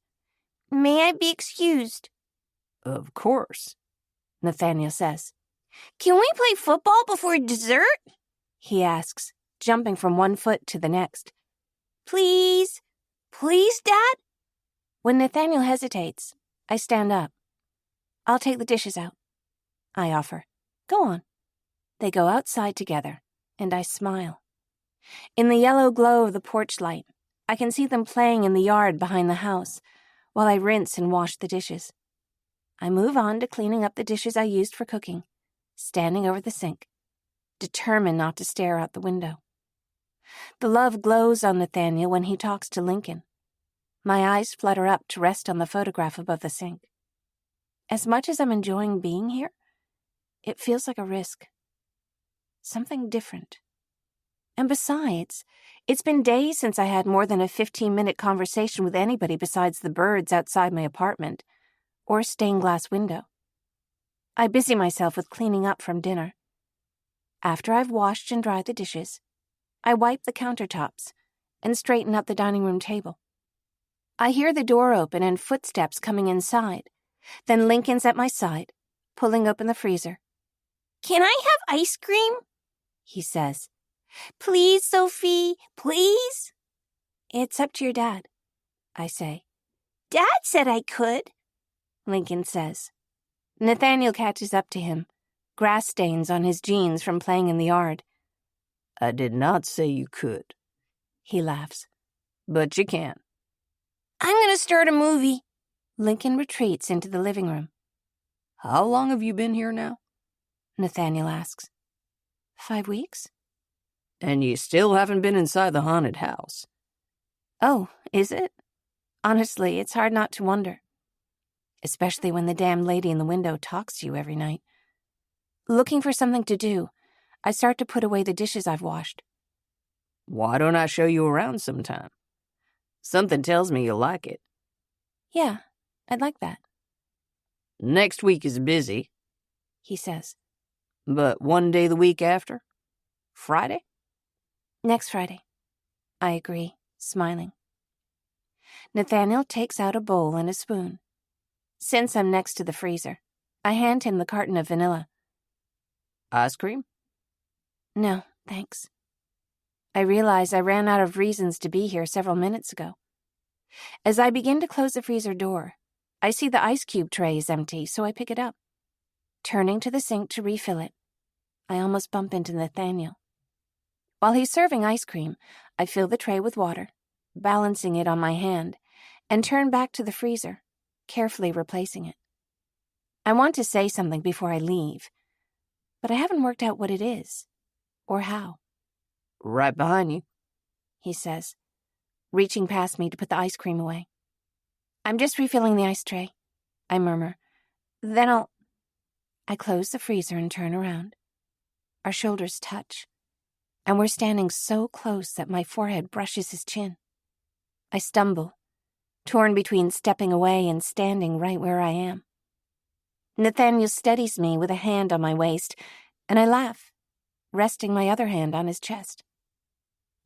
"May I be excused?" "Of course," Nathaniel says. "Can we play football before dessert?" he asks, jumping from one foot to the next. "Please? Please, Dad?" When Nathaniel hesitates, I stand up. I'll take the dishes out, I offer. Go on. They go outside together, and I smile. In the yellow glow of the porch light, I can see them playing in the yard behind the house, while I rinse and wash the dishes. I move on to cleaning up the dishes I used for cooking, standing over the sink, determined not to stare out the window. The love glows on Nathaniel when he talks to Lincoln. My eyes flutter up to rest on the photograph above the sink. As much as I'm enjoying being here, it feels like a risk. Something different. And besides, it's been days since I had more than a 15-minute conversation with anybody besides the birds outside my apartment or a stained glass window. I busy myself with cleaning up from dinner. After I've washed and dried the dishes, I wipe the countertops and straighten up the dining room table. I hear the door open and footsteps coming inside. Then Lincoln's at my side, pulling open the freezer. "Can I have ice cream?" he says. "Please, Sophie, please?" It's up to your dad, I say. "Dad said I could," Lincoln says. Nathaniel catches up to him, grass stains on his jeans from playing in the yard. "I did not say you could," he laughs. "but you can." "I'm going to start a movie," Lincoln retreats into the living room. How long have you been here now? Nathaniel asks. 5 weeks? And you still haven't been inside the haunted house. Oh, is it? Honestly, it's hard not to wonder. Especially when the damn lady in the window talks to you every night. Looking for something to do, I start to put away the dishes I've washed. Why don't I show you around sometime? Something tells me you'll like it. Yeah, I'd like that, Next week is busy, he says. but one day the week after? Friday? Next Friday. I agree, smiling. Nathaniel takes out a bowl and a spoon. Since I'm next to the freezer, I hand him the carton of vanilla. Ice cream? No, thanks. I realize I ran out of reasons to be here several minutes ago. As I begin to close the freezer door, I see the ice cube tray is empty, so I pick it up. Turning to the sink to refill it, I almost bump into Nathaniel. While he's serving ice cream, I fill the tray with water, balancing it on my hand, and turn back to the freezer, carefully replacing it. I want to say something before I leave, but I haven't worked out what it is, or how. Right behind you. He says, reaching past me to put the ice cream away. I'm just refilling the ice tray, I murmur. Then I close the freezer and turn around. Our shoulders touch, and we're standing so close that my forehead brushes his chin. I stumble, torn between stepping away and standing right where I am. Nathaniel steadies me with a hand on my waist, and I laugh, resting my other hand on his chest.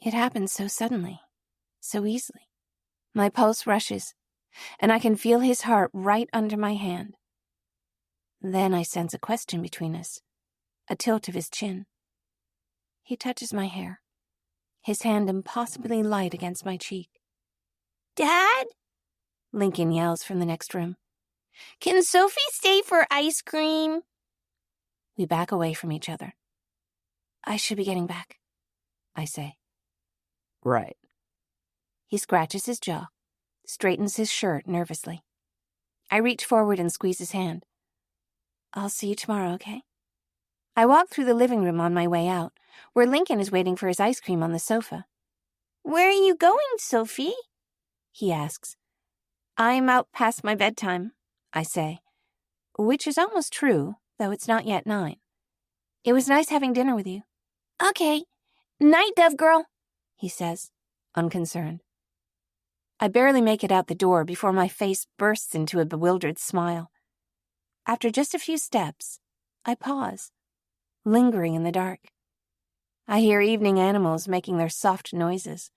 It happens so suddenly, so easily. My pulse rushes, and I can feel his heart right under my hand. Then I sense a question between us, a tilt of his chin. He touches my hair, his hand impossibly light against my cheek. "Dad?" Lincoln yells from the next room. "Can Sophie stay for ice cream?" We back away from each other. "I should be getting back," I say. Right. He scratches his jaw, straightens his shirt nervously. I reach forward and squeeze his hand. "I'll see you tomorrow, okay?" I walk through the living room on my way out, where Lincoln is waiting for his ice cream on the sofa. "Where are you going, Sophie?" he asks. "I'm out past my bedtime," I say, which is almost true, though it's not yet 9. "It was nice having dinner with you." "Okay. Night, Dove Girl," he says, unconcerned. I barely make it out the door before my face bursts into a bewildered smile. After just a few steps, I pause, lingering in the dark. I hear evening animals making their soft noises,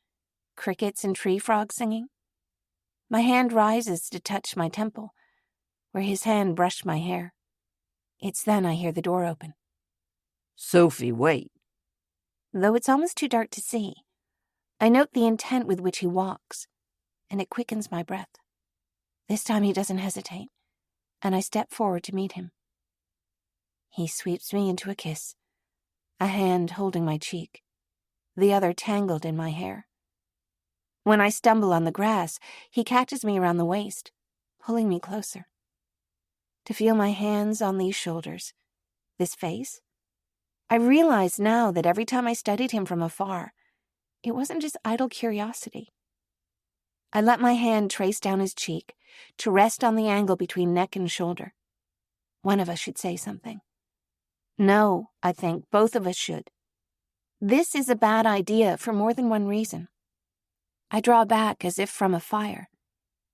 crickets and tree frogs singing. My hand rises to touch my temple, where his hand brushed my hair. It's then I hear the door open. Sophie, wait. Though it's almost too dark to see, I note the intent with which he walks, and it quickens my breath. This time he doesn't hesitate, and I step forward to meet him. He sweeps me into a kiss, a hand holding my cheek, the other tangled in my hair. When I stumble on the grass, he catches me around the waist, pulling me closer. To feel my hands on these shoulders, this face, I realize now that every time I studied him from afar, it wasn't just idle curiosity. I let my hand trace down his cheek to rest on the angle between neck and shoulder. One of us should say something. No, I think both of us should. This is a bad idea for more than one reason. I draw back as if from a fire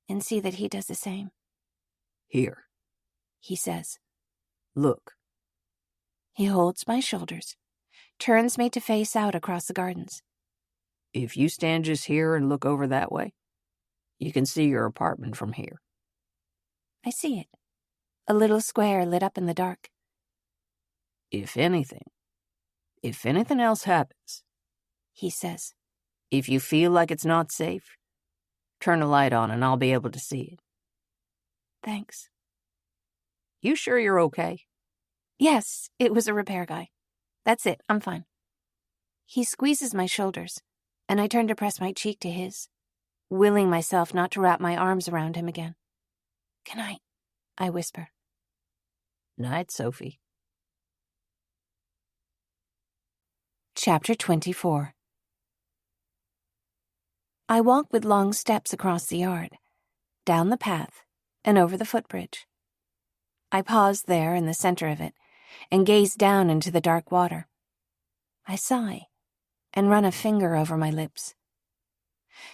and see that he does the same. Here, he says. Look. He holds my shoulders, turns me to face out across the gardens. If you stand just here and look over that way, you can see your apartment from here. I see it, a little square lit up in the dark. If anything else happens, he says, if you feel like it's not safe, turn a light on and I'll be able to see it. Thanks. You sure you're okay? Yes, it was a repair guy. That's it, I'm fine. He squeezes my shoulders, and I turn to press my cheek to his, willing myself not to wrap my arms around him again. "Good night," I whisper. Night, Sophie. Chapter 24. I walk with long steps across the yard, down the path, and over the footbridge. I pause there in the center of it and gaze down into the dark water. I sigh and run a finger over my lips.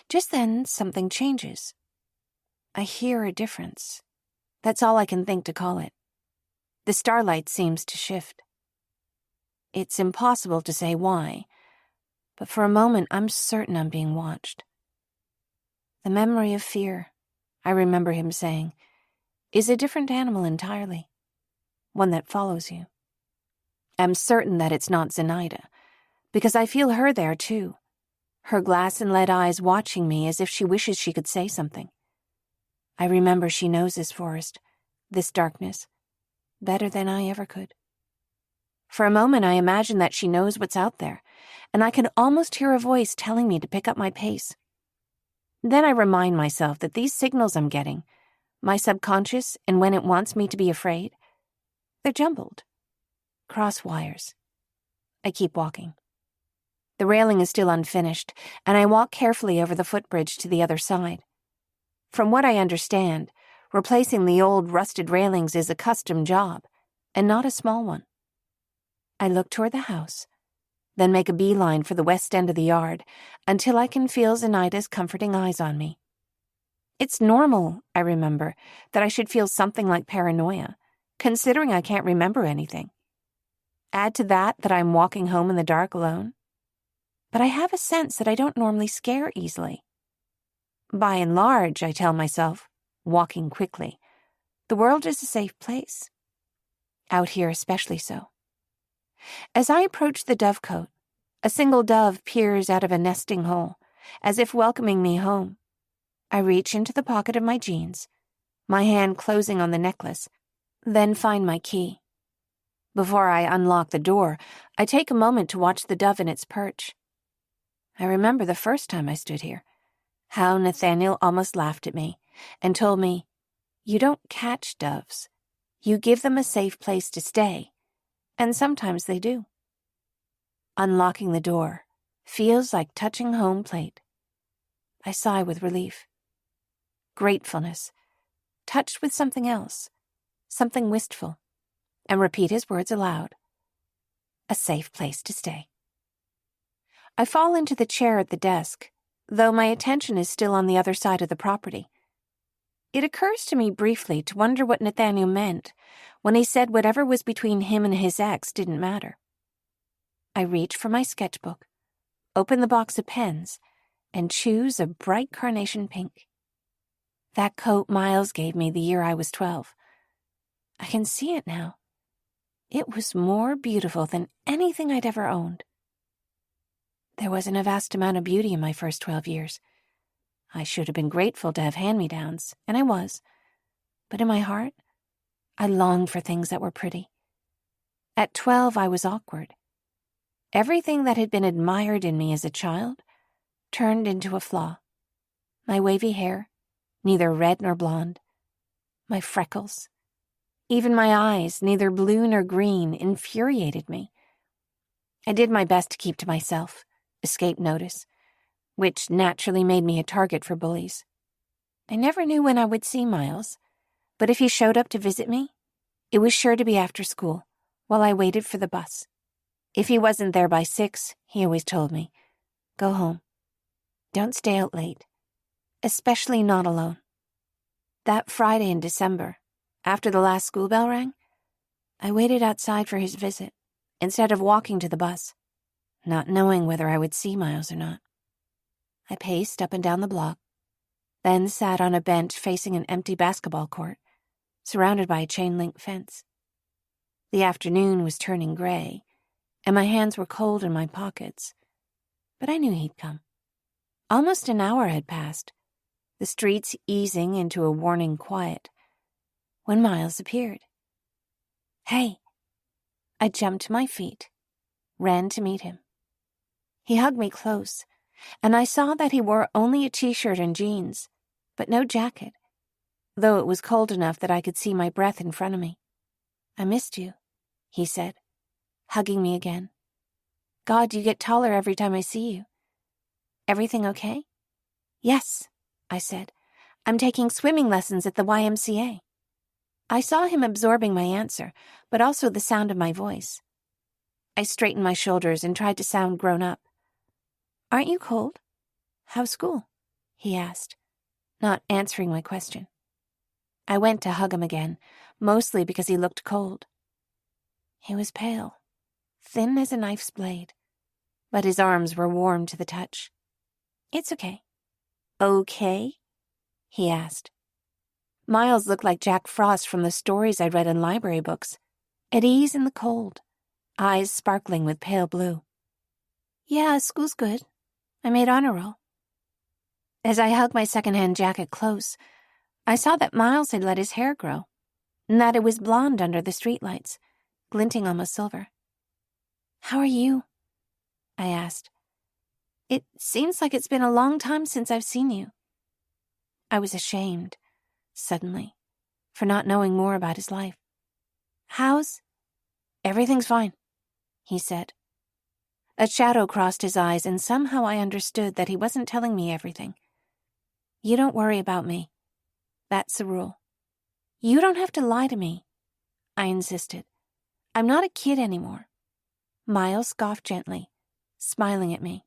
Just then, something changes. I hear a difference. That's all I can think to call it. The starlight seems to shift. It's impossible to say why, but for a moment I'm certain I'm being watched. The memory of fear, I remember him saying, is a different animal entirely, one that follows you. I'm certain that it's not Zenaida, because I feel her there too, her glass and lead eyes watching me as if she wishes she could say something. I remember she knows this forest, this darkness, better than I ever could. For a moment I imagine that she knows what's out there, and I can almost hear a voice telling me to pick up my pace. Then I remind myself that these signals I'm getting, my subconscious and when it wants me to be afraid, they're jumbled. Cross wires. I keep walking. The railing is still unfinished, and I walk carefully over the footbridge to the other side. From what I understand, replacing the old rusted railings is a custom job, and not a small one. I look toward the house, then make a beeline for the west end of the yard until I can feel Zenaida's comforting eyes on me. It's normal, I remember, that I should feel something like paranoia, considering I can't remember anything. Add to that I'm walking home in the dark alone. But I have a sense that I don't normally scare easily. By and large, I tell myself, walking quickly, the world is a safe place. Out here especially so. As I approach the dovecote, a single dove peers out of a nesting hole, as if welcoming me home. I reach into the pocket of my jeans, my hand closing on the necklace, then find my key. Before I unlock the door, I take a moment to watch the dove in its perch. I remember the first time I stood here, how Nathaniel almost laughed at me and told me, "You don't catch doves. You give them a safe place to stay." And sometimes they do. Unlocking the door feels like touching home plate. I sigh with relief. Gratefulness, touched with something else, something wistful, and repeat his words aloud. A safe place to stay. I fall into the chair at the desk, though my attention is still on the other side of the property. It occurs to me briefly to wonder what Nathaniel meant when he said whatever was between him and his ex didn't matter. I reach for my sketchbook, open the box of pens, and choose a bright carnation pink. That coat Miles gave me the year I was 12. I can see it now. It was more beautiful than anything I'd ever owned. There wasn't a vast amount of beauty in my first 12 years. I should have been grateful to have hand-me-downs, and I was. But in my heart, I longed for things that were pretty. At 12, I was awkward. Everything that had been admired in me as a child turned into a flaw. My wavy hair, neither red nor blonde. My freckles. Even my eyes, neither blue nor green, infuriated me. I did my best to keep to myself, escape notice, which naturally made me a target for bullies. I never knew when I would see Miles, but if he showed up to visit me, it was sure to be after school, while I waited for the bus. If he wasn't there by 6, he always told me, "Go home. Don't stay out late, especially not alone." That Friday in December, after the last school bell rang, I waited outside for his visit, instead of walking to the bus, not knowing whether I would see Miles or not. I paced up and down the block, then sat on a bench facing an empty basketball court, surrounded by a chain-link fence. The afternoon was turning gray, and my hands were cold in my pockets, but I knew he'd come. Almost an hour had passed, the streets easing into a warning quiet, when Miles appeared. "Hey!" I jumped to my feet, ran to meet him. He hugged me close, and I saw that he wore only a t-shirt and jeans, but no jacket. though it was cold enough that I could see my breath in front of me. "I missed you," he said, hugging me again. "God, you get taller every time I see you. Everything okay?" "Yes," I said. "I'm taking swimming lessons at the YMCA." I saw him absorbing my answer, but also the sound of my voice. I straightened my shoulders and tried to sound grown up. "Aren't you cold? How's school?" he asked, not answering my question. I went to hug him again, mostly because he looked cold. He was pale, thin as a knife's blade, but his arms were warm to the touch. "It's okay." "Okay?" he asked. Miles looked like Jack Frost from the stories I'd read in library books, at ease in the cold, eyes sparkling with pale blue. "Yeah, school's good. I made honor roll." As I hugged my secondhand jacket close, I saw that Miles had let his hair grow, and that it was blonde under the streetlights, glinting almost silver. "How are you?" I asked. "It seems like it's been a long time since I've seen you." I was ashamed, suddenly, for not knowing more about his life. "How's—" "Everything's fine," he said. A shadow crossed his eyes, and somehow I understood that he wasn't telling me everything. "You don't worry about me. That's the rule." "You don't have to lie to me," I insisted. "I'm not a kid anymore." Miles scoffed gently, smiling at me.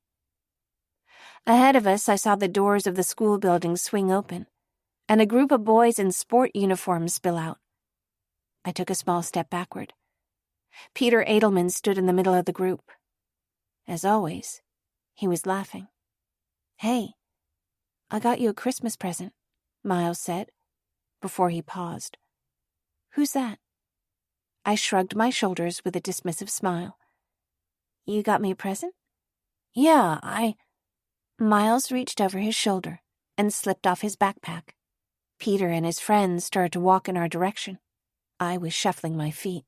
Ahead of us, I saw the doors of the school building swing open, and a group of boys in sport uniforms spill out. I took a small step backward. Peter Edelman stood in the middle of the group. As always, he was laughing. "Hey, I got you a Christmas present," Miles said, before he paused. "Who's that?" I shrugged my shoulders with a dismissive smile. "You got me a present?" "Yeah, Miles reached over his shoulder and slipped off his backpack. Peter and his friends started to walk in our direction. I was shuffling my feet,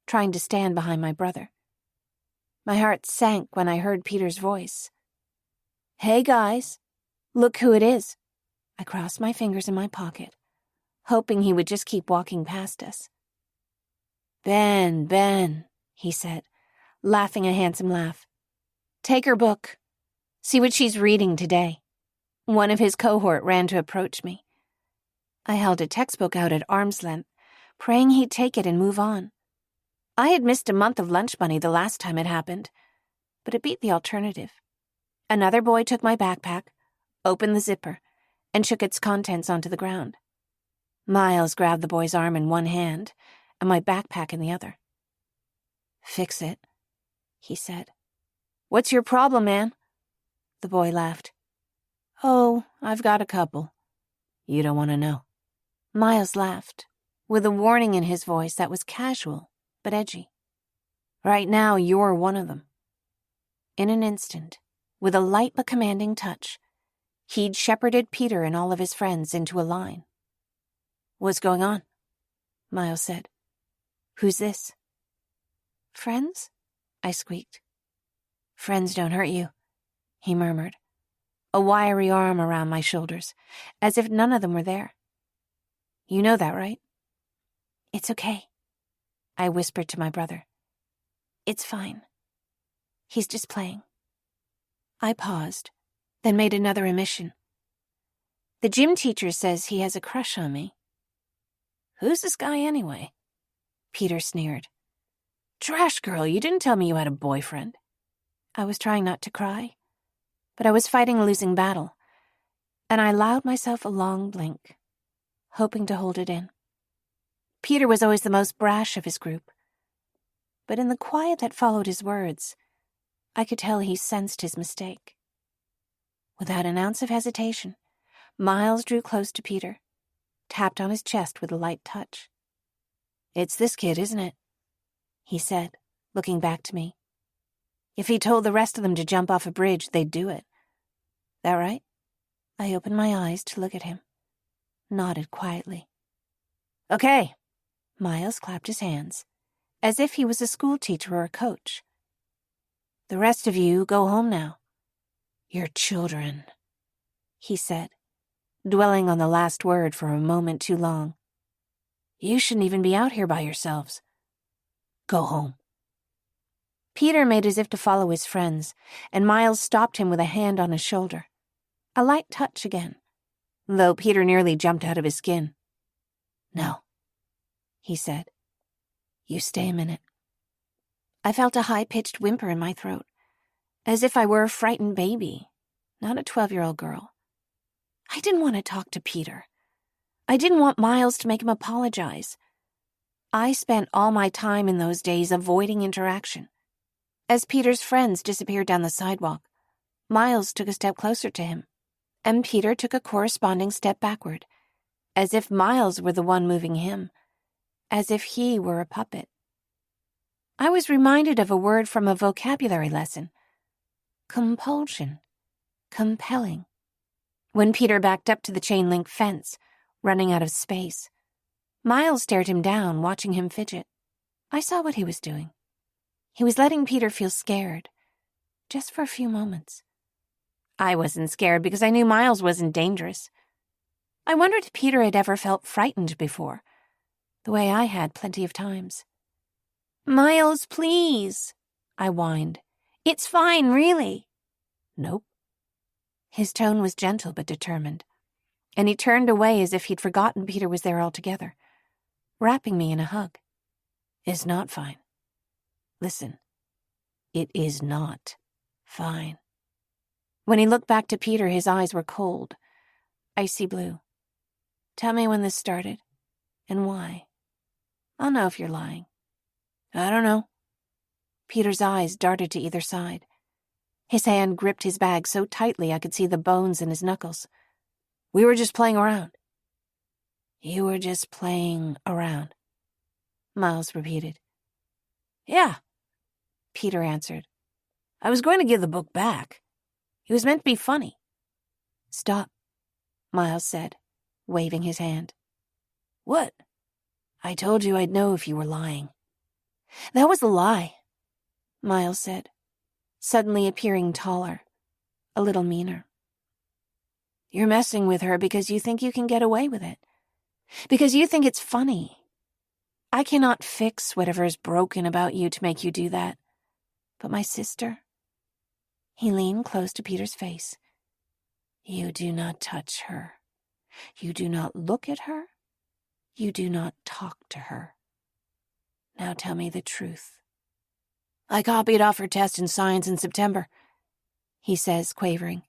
trying to stand behind my brother. My heart sank when I heard Peter's voice. "Hey, guys, look who it is." I crossed my fingers in my pocket, hoping he would just keep walking past us. Ben, he said, laughing a handsome laugh. "Take her book. See what she's reading today." One of his cohort ran to approach me. I held a textbook out at arm's length, praying he'd take it and move on. I had missed a month of lunch money the last time it happened, but it beat the alternative. Another boy took my backpack, opened the zipper, and shook its contents onto the ground. Miles grabbed the boy's arm in one hand and my backpack in the other. "Fix it," he said. "What's your problem, man?" The boy laughed. "Oh, I've got a couple. You don't want to know." Miles laughed, with a warning in his voice that was casual but edgy. "Right now, you're one of them." In an instant, with a light but commanding touch, he'd shepherded Peter and all of his friends into a line. "What's going on?" Miles said. "Who's this?" "Friends?" I squeaked. "Friends don't hurt you," he murmured, a wiry arm around my shoulders, as if none of them were there. "You know that, right?" "It's okay," I whispered to my brother. "It's fine. He's just playing." I paused, then made another admission. "The gym teacher says he has a crush on me." "Who's this guy anyway?" Peter sneered. "Trash girl, you didn't tell me you had a boyfriend." I was trying not to cry, but I was fighting a losing battle, and I allowed myself a long blink, hoping to hold it in. Peter was always the most brash of his group, but in the quiet that followed his words, I could tell he sensed his mistake. Without an ounce of hesitation, Miles drew close to Peter, tapped on his chest with a light touch. "It's this kid, isn't it?" he said, looking back to me. "If he told the rest of them to jump off a bridge, they'd do it. That right?" I opened my eyes to look at him, nodded quietly. "Okay." Miles clapped his hands, as if he was a school teacher or a coach. "The rest of you go home now. You're children," he said, dwelling on the last word for a moment too long. You shouldn't even be out here by yourselves. Go home. Peter made as if to follow his friends, and Miles stopped him with a hand on his shoulder. A light touch again, though Peter nearly jumped out of his skin. No, he said. You stay a minute. I felt a high-pitched whimper in my throat, as if I were a frightened baby, not a 12-year-old girl. I didn't want to talk to Peter. I didn't want Miles to make him apologize. I spent all my time in those days avoiding interaction. As Peter's friends disappeared down the sidewalk, Miles took a step closer to him, and Peter took a corresponding step backward, as if Miles were the one moving him, as if he were a puppet. I was reminded of a word from a vocabulary lesson. Compulsion. Compelling. When Peter backed up to the chain-link fence, running out of space, Miles stared him down, watching him fidget. I saw what he was doing. He was letting Peter feel scared, just for a few moments. I wasn't scared because I knew Miles wasn't dangerous. I wondered if Peter had ever felt frightened before, the way I had plenty of times. Miles, please, I whined. It's fine, really. Nope. His tone was gentle but determined, and he turned away as if he'd forgotten Peter was there altogether, wrapping me in a hug. It's not fine. Listen, it is not fine. When he looked back to Peter, his eyes were cold, icy blue. Tell me when this started, and why. I'll know if you're lying. I don't know. Peter's eyes darted to either side. His hand gripped his bag so tightly I could see the bones in his knuckles. We were just playing around. You were just playing around, Miles repeated. Yeah, Peter answered. I was going to give the book back. It was meant to be funny. Stop, Miles said, waving his hand. What? I told you I'd know if you were lying. That was a lie, Miles said, suddenly appearing taller, a little meaner. You're messing with her because you think you can get away with it, because you think it's funny. I cannot fix whatever is broken about you to make you do that. But my sister... He leaned close to Peter's face. You do not touch her. You do not look at her. You do not talk to her. Now tell me the truth. I copied off her test in science in September, he says, quavering.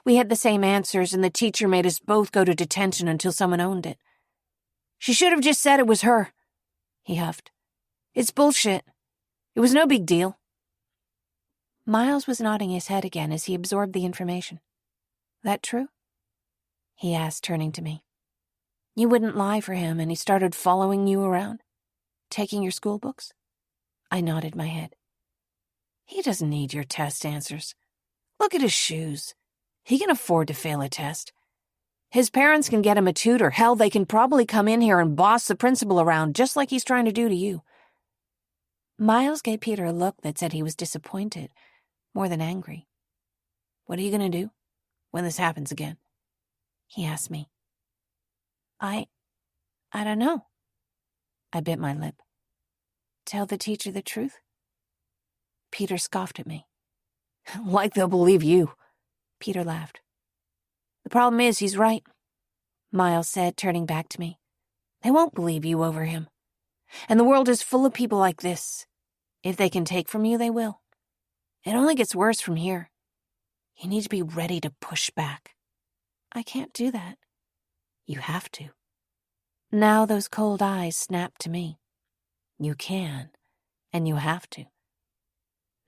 We had the same answers, and the teacher made us both go to detention until someone owned it. She should have just said it was her, he huffed. It's bullshit. It was no big deal. Miles was nodding his head again as he absorbed the information. That true? He asked, turning to me. You wouldn't lie for him, and he started following you around? Taking your school books? I nodded my head. He doesn't need your test answers. Look at his shoes. He can afford to fail a test. His parents can get him a tutor. Hell, they can probably come in here and boss the principal around just like he's trying to do to you. Miles gave Peter a look that said he was disappointed, more than angry. What are you going to do when this happens again? He asked me. I don't know. I bit my lip. Tell the teacher the truth? Peter scoffed at me. Like they'll believe you. Peter laughed. The problem is he's right, Miles said, turning back to me. They won't believe you over him. And the world is full of people like this. If they can take from you, they will. It only gets worse from here. You need to be ready to push back. I can't do that. You have to. Now those cold eyes snapped to me. You can, and you have to.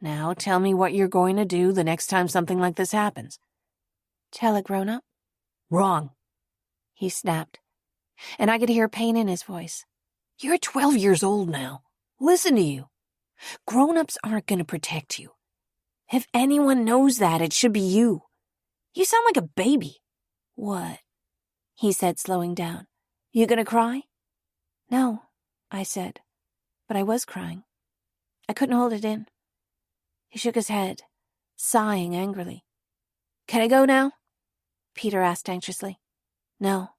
Now tell me what you're going to do the next time something like this happens. Tell a grown-up? Wrong, he snapped, and I could hear pain in his voice. You're 12 years old now. Listen to you. Grown-ups aren't going to protect you. If anyone knows that, it should be you. You sound like a baby. What? He said, slowing down. You gonna cry? No, I said, but I was crying. I couldn't hold it in. He shook his head, sighing angrily. Can I go now? Peter asked anxiously. No,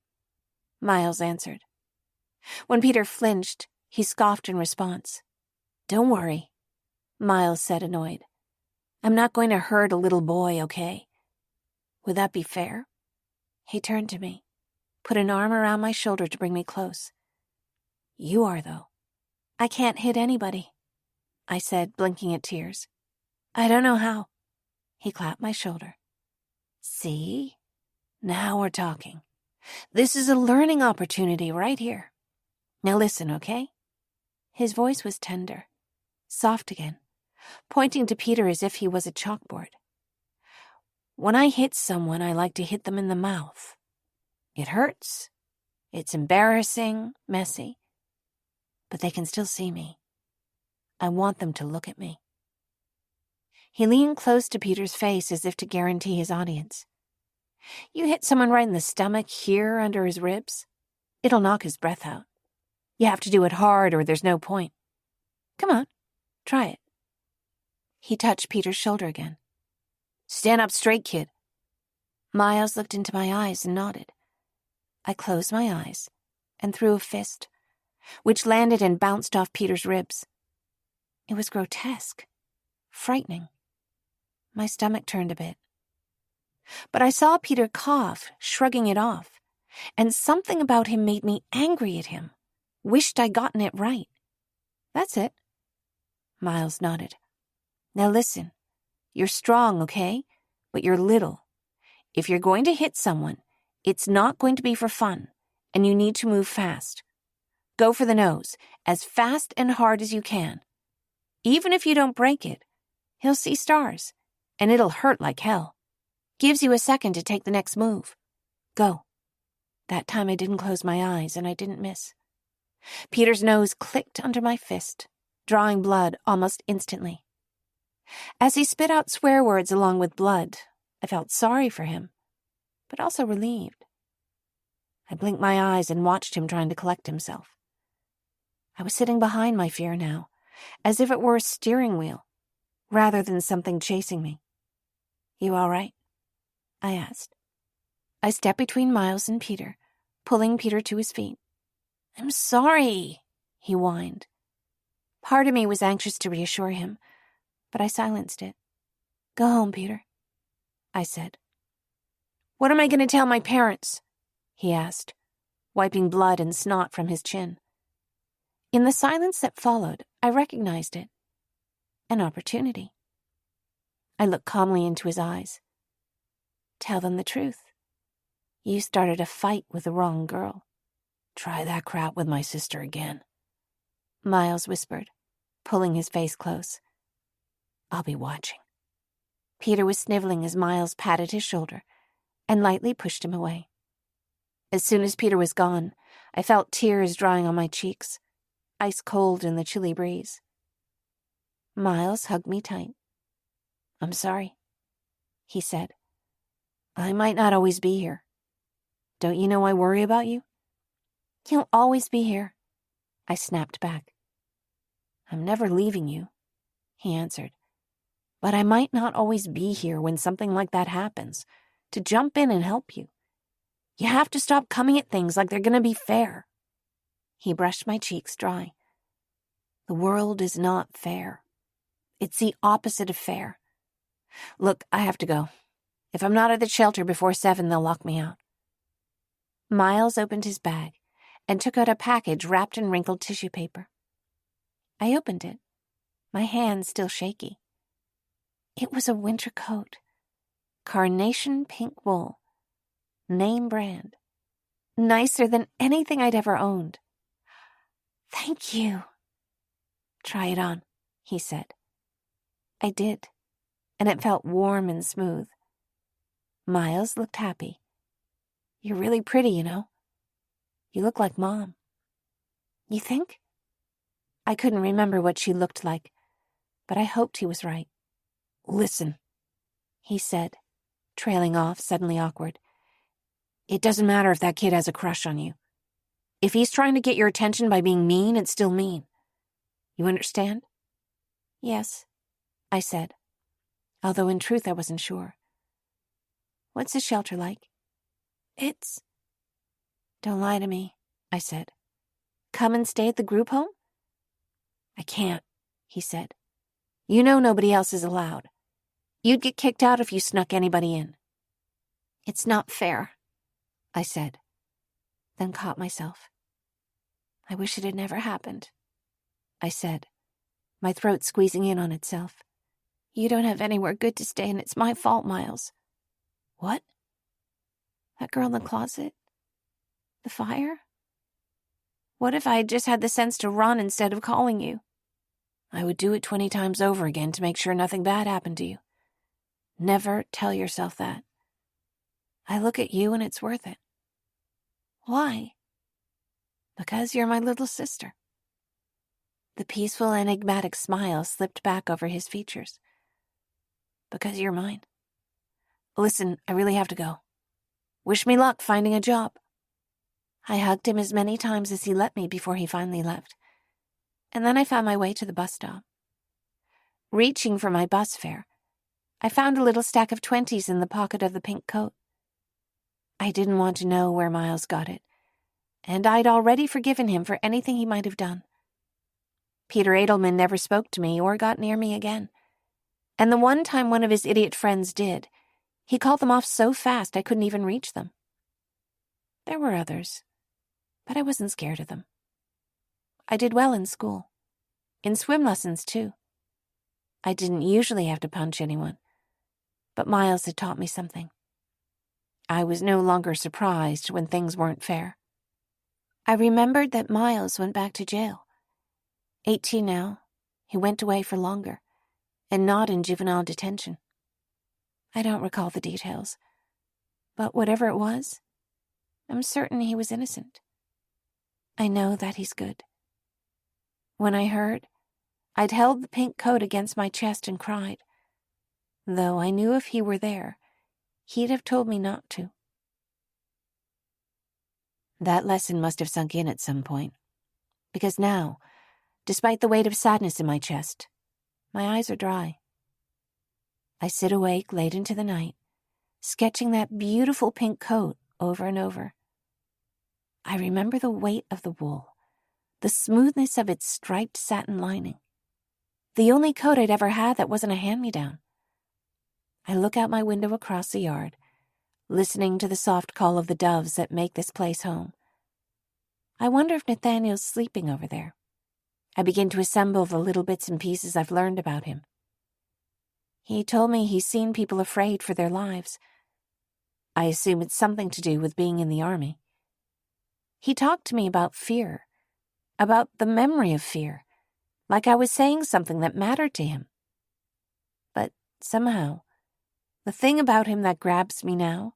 Miles answered. When Peter flinched, he scoffed in response. Don't worry, Miles said, annoyed. I'm not going to hurt a little boy, okay? Would that be fair? He turned to me, put an arm around my shoulder to bring me close. You are, though. I can't hit anybody, I said, blinking at tears. I don't know how. He clapped my shoulder. See? Now we're talking. This is a learning opportunity right here. Now listen, okay? His voice was tender, soft again, pointing to Peter as if he was a chalkboard. When I hit someone, I like to hit them in the mouth. It hurts. It's embarrassing, messy. But they can still see me. I want them to look at me. He leaned close to Peter's face as if to guarantee his audience. You hit someone right in the stomach here under his ribs, it'll knock his breath out. You have to do it hard or there's no point. Come on, try it. He touched Peter's shoulder again. Stand up straight, kid. Miles looked into my eyes and nodded. I closed my eyes and threw a fist, which landed and bounced off Peter's ribs. It was grotesque, frightening. My stomach turned a bit. But I saw Peter cough, shrugging it off, and something about him made me angry at him. Wished I'd gotten it right. That's it. Miles nodded. Now listen, you're strong, okay? But you're little. If you're going to hit someone, it's not going to be for fun, and you need to move fast. Go for the nose, as fast and hard as you can. Even if you don't break it, he'll see stars, and it'll hurt like hell. Gives you a second to take the next move. Go. That time I didn't close my eyes, and I didn't miss. Peter's nose clicked under my fist, drawing blood almost instantly. As he spit out swear words along with blood, I felt sorry for him, but also relieved. I blinked my eyes and watched him trying to collect himself. I was sitting behind my fear now, as if it were a steering wheel, rather than something chasing me. You all right? I asked. I stepped between Miles and Peter, pulling Peter to his feet. I'm sorry, he whined. Part of me was anxious to reassure him, but I silenced it. Go home, Peter, I said. What am I going to tell my parents? He asked, wiping blood and snot from his chin. In the silence that followed, I recognized it. An opportunity. I looked calmly into his eyes. Tell them the truth. You started a fight with the wrong girl. Try that crap with my sister again, Miles whispered, pulling his face close. I'll be watching. Peter was sniveling as Miles patted his shoulder and lightly pushed him away. As soon as Peter was gone, I felt tears drying on my cheeks, ice cold in the chilly breeze. Miles hugged me tight. I'm sorry, he said. I might not always be here. Don't you know I worry about you? You'll always be here, I snapped back. I'm never leaving you, he answered. But I might not always be here when something like that happens, to jump in and help you. You have to stop coming at things like they're going to be fair. He brushed my cheeks dry. The world is not fair. It's the opposite of fair. Look, I have to go. If I'm not at the shelter before 7, they'll lock me out. Miles opened his bag and took out a package wrapped in wrinkled tissue paper. I opened it, my hands still shaky. It was a winter coat, carnation pink wool, name brand, nicer than anything I'd ever owned. Thank you. Try it on, he said. I did, and it felt warm and smooth. Miles looked happy. You're really pretty, you know. You look like Mom. You think? I couldn't remember what she looked like, but I hoped he was right. Listen, he said, trailing off, suddenly awkward. It doesn't matter if that kid has a crush on you. If he's trying to get your attention by being mean, it's still mean. You understand? Yes, I said, although in truth I wasn't sure. What's the shelter like? It's Don't lie to me, I said. Come and stay at the group home? I can't, he said. You know nobody else is allowed. You'd get kicked out if you snuck anybody in. It's not fair, I said, then caught myself. I wish it had never happened, I said, my throat squeezing in on itself. You don't have anywhere good to stay, and it's my fault, Miles. What? That girl in the closet? The fire? What if I had just had the sense to run instead of calling you? I would do it 20 times over again to make sure nothing bad happened to you. Never tell yourself that. I look at you and it's worth it. Why? Because you're my little sister. The peaceful, enigmatic smile slipped back over his features. Because you're mine. Listen, I really have to go. Wish me luck finding a job. I hugged him as many times as he let me before he finally left. And then I found my way to the bus stop. Reaching for my bus fare, I found a little stack of 20s in the pocket of the pink coat. I didn't want to know where Miles got it, and I'd already forgiven him for anything he might have done. Peter Edelman never spoke to me or got near me again, and the one time one of his idiot friends did, he called them off so fast I couldn't even reach them. There were others, but I wasn't scared of them. I did well in school, in swim lessons too. I didn't usually have to punch anyone, but Miles had taught me something. I was no longer surprised when things weren't fair. I remembered that Miles went back to jail. 18 now, he went away for longer, and not in juvenile detention. I don't recall the details, but whatever it was, I'm certain he was innocent. I know that he's good. When I heard, I'd held the pink coat against my chest and cried, though I knew if he were there, he'd have told me not to. That lesson must have sunk in at some point, because now, despite the weight of sadness in my chest, my eyes are dry. I sit awake late into the night, sketching that beautiful pink coat over and over. I remember the weight of the wool, the smoothness of its striped satin lining, the only coat I'd ever had that wasn't a hand-me-down. I look out my window across the yard, listening to the soft call of the doves that make this place home. I wonder if Nathaniel's sleeping over there. I begin to assemble the little bits and pieces I've learned about him. He told me he's seen people afraid for their lives. I assume it's something to do with being in the army. He talked to me about fear, about the memory of fear, like I was saying something that mattered to him. But somehow, the thing about him that grabs me now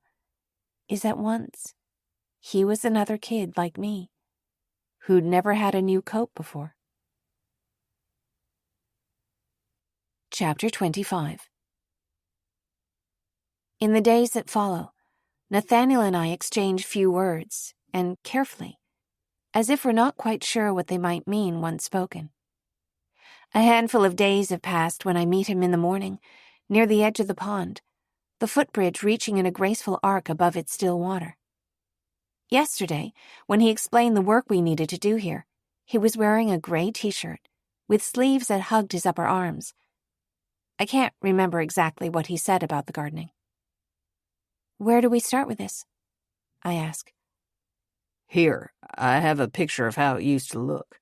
is that once he was another kid like me, who'd never had a new coat before. Chapter 25. In the days that follow, Nathaniel and I exchange few words, and carefully, as if we're not quite sure what they might mean once spoken. A handful of days have passed when I meet him in the morning, near the edge of the pond, the footbridge reaching in a graceful arc above its still water. Yesterday, when he explained the work we needed to do here, he was wearing a gray t-shirt, with sleeves that hugged his upper arms. I can't remember exactly what he said about the gardening. Where do we start with this? I ask. Here, I have a picture of how it used to look.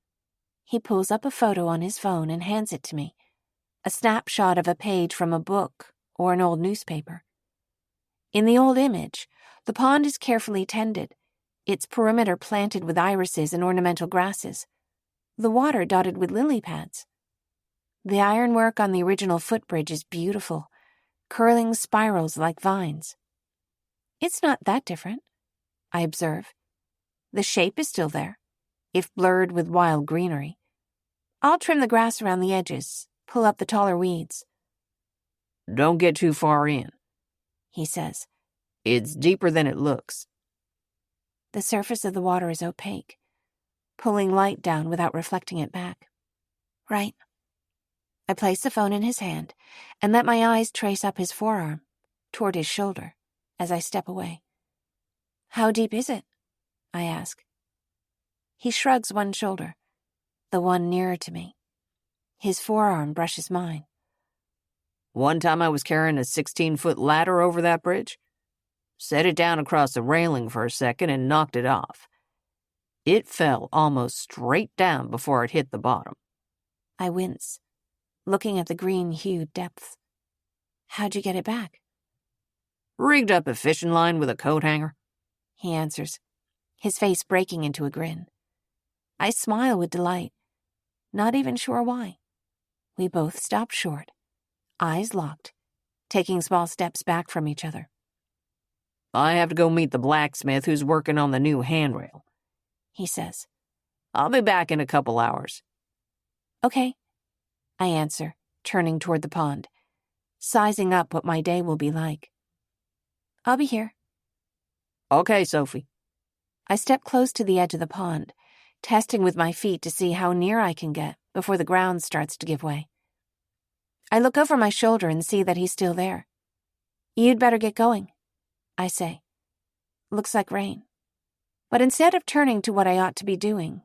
He pulls up a photo on his phone and hands it to me, a snapshot of a page from a book or an old newspaper. In the old image, the pond is carefully tended, its perimeter planted with irises and ornamental grasses, the water dotted with lily pads. The ironwork on the original footbridge is beautiful, curling spirals like vines. It's not that different, I observe. The shape is still there, if blurred with wild greenery. I'll trim the grass around the edges, pull up the taller weeds. Don't get too far in, he says. It's deeper than it looks. The surface of the water is opaque, pulling light down without reflecting it back. Right. I place the phone in his hand and let my eyes trace up his forearm, toward his shoulder, as I step away. How deep is it? I ask. He shrugs one shoulder, the one nearer to me. His forearm brushes mine. One time I was carrying a 16-foot ladder over that bridge. Set it down across the railing for a second and knocked it off. It fell almost straight down before it hit the bottom. I wince, looking at the green-hued depths. How'd you get it back? Rigged up a fishing line with a coat hanger. He answers, his face breaking into a grin. I smile with delight, not even sure why. We both stop short, eyes locked, taking small steps back from each other. I have to go meet the blacksmith who's working on the new handrail, he says. I'll be back in a couple hours. Okay, I answer, turning toward the pond, sizing up what my day will be like. I'll be here. Okay, Sophie. I step close to the edge of the pond, testing with my feet to see how near I can get before the ground starts to give way. I look over my shoulder and see that he's still there. You'd better get going, I say. Looks like rain. But instead of turning to what I ought to be doing,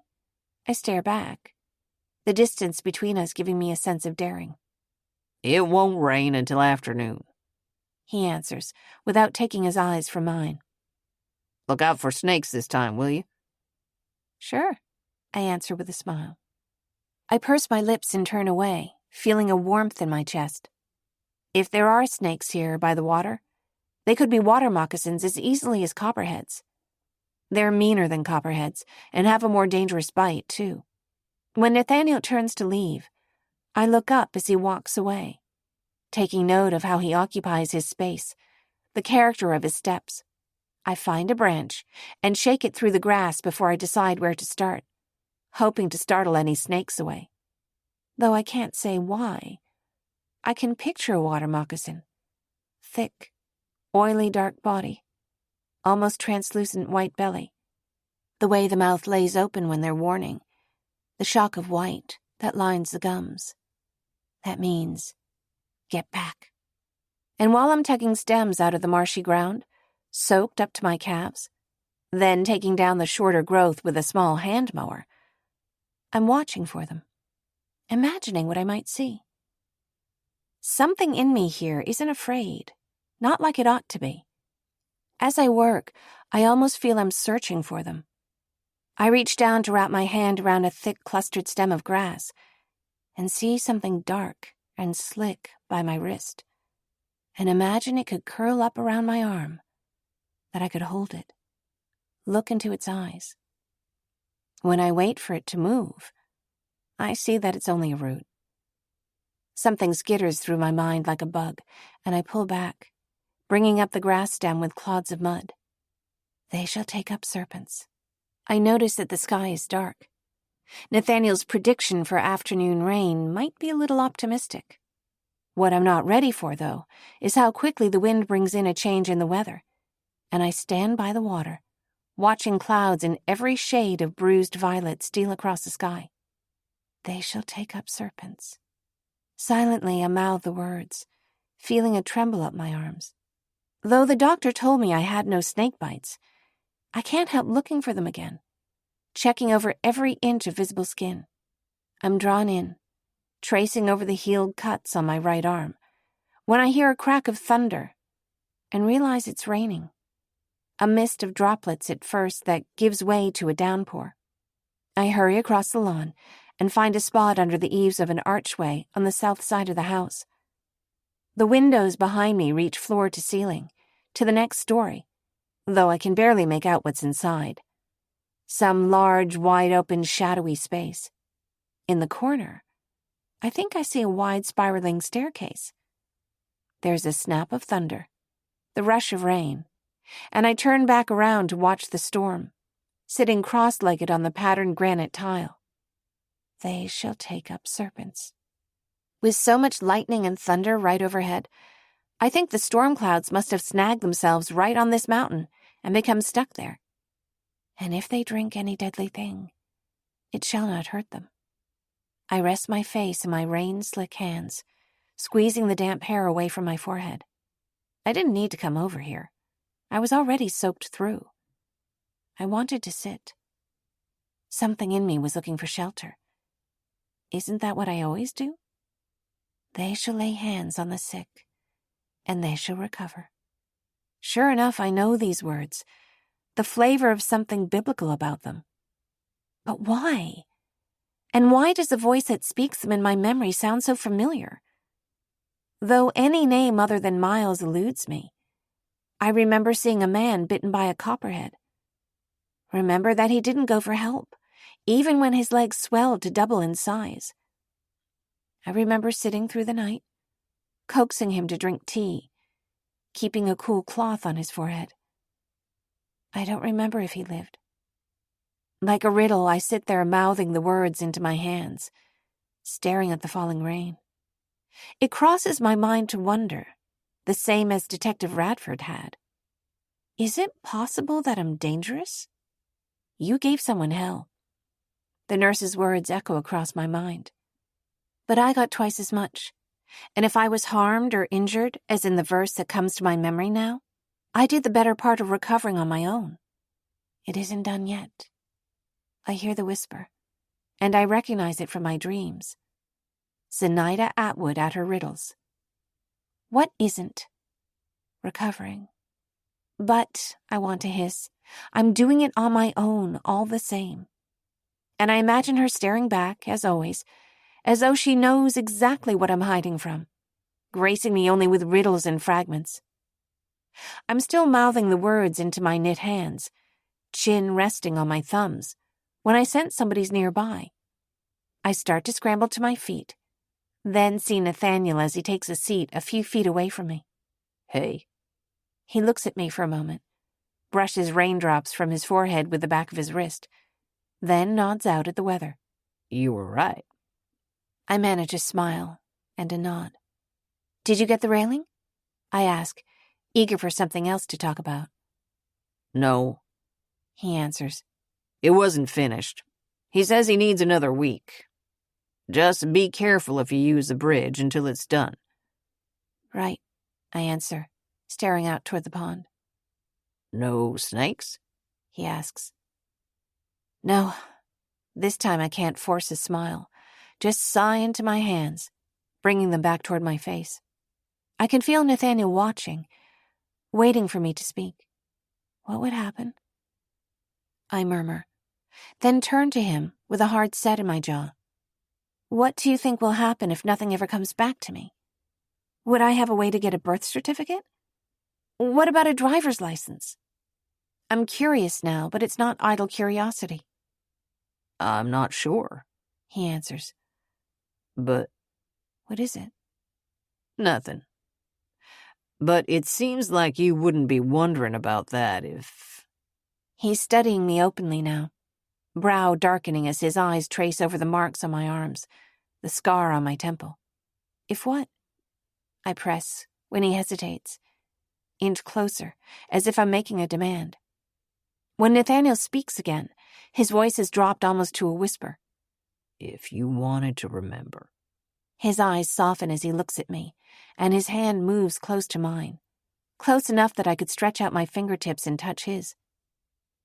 I stare back, the distance between us giving me a sense of daring. It won't rain until afternoon, he answers, without taking his eyes from mine. Look out for snakes this time, will you? Sure, I answer with a smile. I purse my lips and turn away, feeling a warmth in my chest. If there are snakes here by the water, they could be water moccasins as easily as copperheads. They're meaner than copperheads and have a more dangerous bite, too. When Nathaniel turns to leave, I look up as he walks away, taking note of how he occupies his space, the character of his steps. I find a branch and shake it through the grass before I decide where to start, hoping to startle any snakes away. Though I can't say why. I can picture a water moccasin. Thick, oily dark body, almost translucent white belly. The way the mouth lays open when they're warning. The shock of white that lines the gums. That means, get back. And while I'm tugging stems out of the marshy ground, soaked up to my calves, then taking down the shorter growth with a small hand mower, I'm watching for them, imagining what I might see. Something in me here isn't afraid, not like it ought to be. As I work, I almost feel I'm searching for them. I reach down to wrap my hand around a thick clustered stem of grass and see something dark and slick by my wrist, and imagine it could curl up around my arm, that I could hold it, look into its eyes. When I wait for it to move, I see that it's only a root. Something skitters through my mind like a bug, and I pull back, bringing up the grass stem with clods of mud. They shall take up serpents. I notice that the sky is dark. Nathaniel's prediction for afternoon rain might be a little optimistic. What I'm not ready for, though, is how quickly the wind brings in a change in the weather, and I stand by the water, watching clouds in every shade of bruised violet steal across the sky. They shall take up serpents. Silently, I mouth the words, feeling a tremble up my arms. Though the doctor told me I had no snake bites, I can't help looking for them again, checking over every inch of visible skin. I'm drawn in, tracing over the healed cuts on my right arm, when I hear a crack of thunder and realize it's raining. A mist of droplets at first that gives way to a downpour. I hurry across the lawn and find a spot under the eaves of an archway on the south side of the house. The windows behind me reach floor to ceiling, to the next story, though I can barely make out what's inside. Some large, wide-open, shadowy space. In the corner, I think I see a wide spiraling staircase. There's a snap of thunder, the rush of rain, and I turn back around to watch the storm, sitting cross-legged on the patterned granite tile. They shall take up serpents. With so much lightning and thunder right overhead, I think the storm clouds must have snagged themselves right on this mountain and become stuck there. And if they drink any deadly thing, it shall not hurt them. I rest my face in my rain-slick hands, squeezing the damp hair away from my forehead. I didn't need to come over here. I was already soaked through. I wanted to sit. Something in me was looking for shelter. Isn't that what I always do? They shall lay hands on the sick, and they shall recover. Sure enough, I know these words, the flavor of something biblical about them. But why? And why does the voice that speaks them in my memory sound so familiar? Though any name other than Miles eludes me, I remember seeing a man bitten by a copperhead. Remember that he didn't go for help, even when his legs swelled to double in size. I remember sitting through the night, coaxing him to drink tea, keeping a cool cloth on his forehead. I don't remember if he lived. Like a riddle, I sit there mouthing the words into my hands, staring at the falling rain. It crosses my mind to wonder, the same as Detective Radford had. Is it possible that I'm dangerous? You gave someone hell. The nurse's words echo across my mind. But I got twice as much, and if I was harmed or injured, as in the verse that comes to my memory now, I did the better part of recovering on my own. It isn't done yet. I hear the whisper, and I recognize it from my dreams. Zenaida Atwood at her riddles. What isn't? Recovering. But, I want to hiss, I'm doing it on my own all the same. And I imagine her staring back, as always, as though she knows exactly what I'm hiding from, gracing me only with riddles and fragments. I'm still mouthing the words into my knit hands, chin resting on my thumbs, when I sense somebody's nearby. I start to scramble to my feet, then see Nathaniel as he takes a seat a few feet away from me. Hey. He looks at me for a moment, brushes raindrops from his forehead with the back of his wrist, then nods out at the weather. You were right. I manage a smile and a nod. Did you get the railing? I ask, eager for something else to talk about. No, He answers. it wasn't finished. He says he needs another week. Just be careful if you use the bridge until it's done. Right, I answer, staring out toward the pond. No snakes? He asks. No, this time I can't force a smile, just sigh into my hands, bringing them back toward my face. I can feel Nathaniel watching, waiting for me to speak. What would happen? I murmur, then turn to him with a hard set in my jaw. What do you think will happen if nothing ever comes back to me? Would I have a way to get a birth certificate? What about a driver's license? I'm curious now, but it's not idle curiosity. I'm not sure, He answers. but What is it? nothing. But it seems like you wouldn't be wondering about that if... He's studying me openly now, brow darkening as his eyes trace over the marks on my arms, the scar on my temple. If what? I press, when he hesitates, inch closer, as if I'm making a demand. When Nathaniel speaks again, his voice has dropped almost to a whisper. If you wanted to remember. His eyes soften as he looks at me, and his hand moves close to mine, close enough that I could stretch out my fingertips and touch his.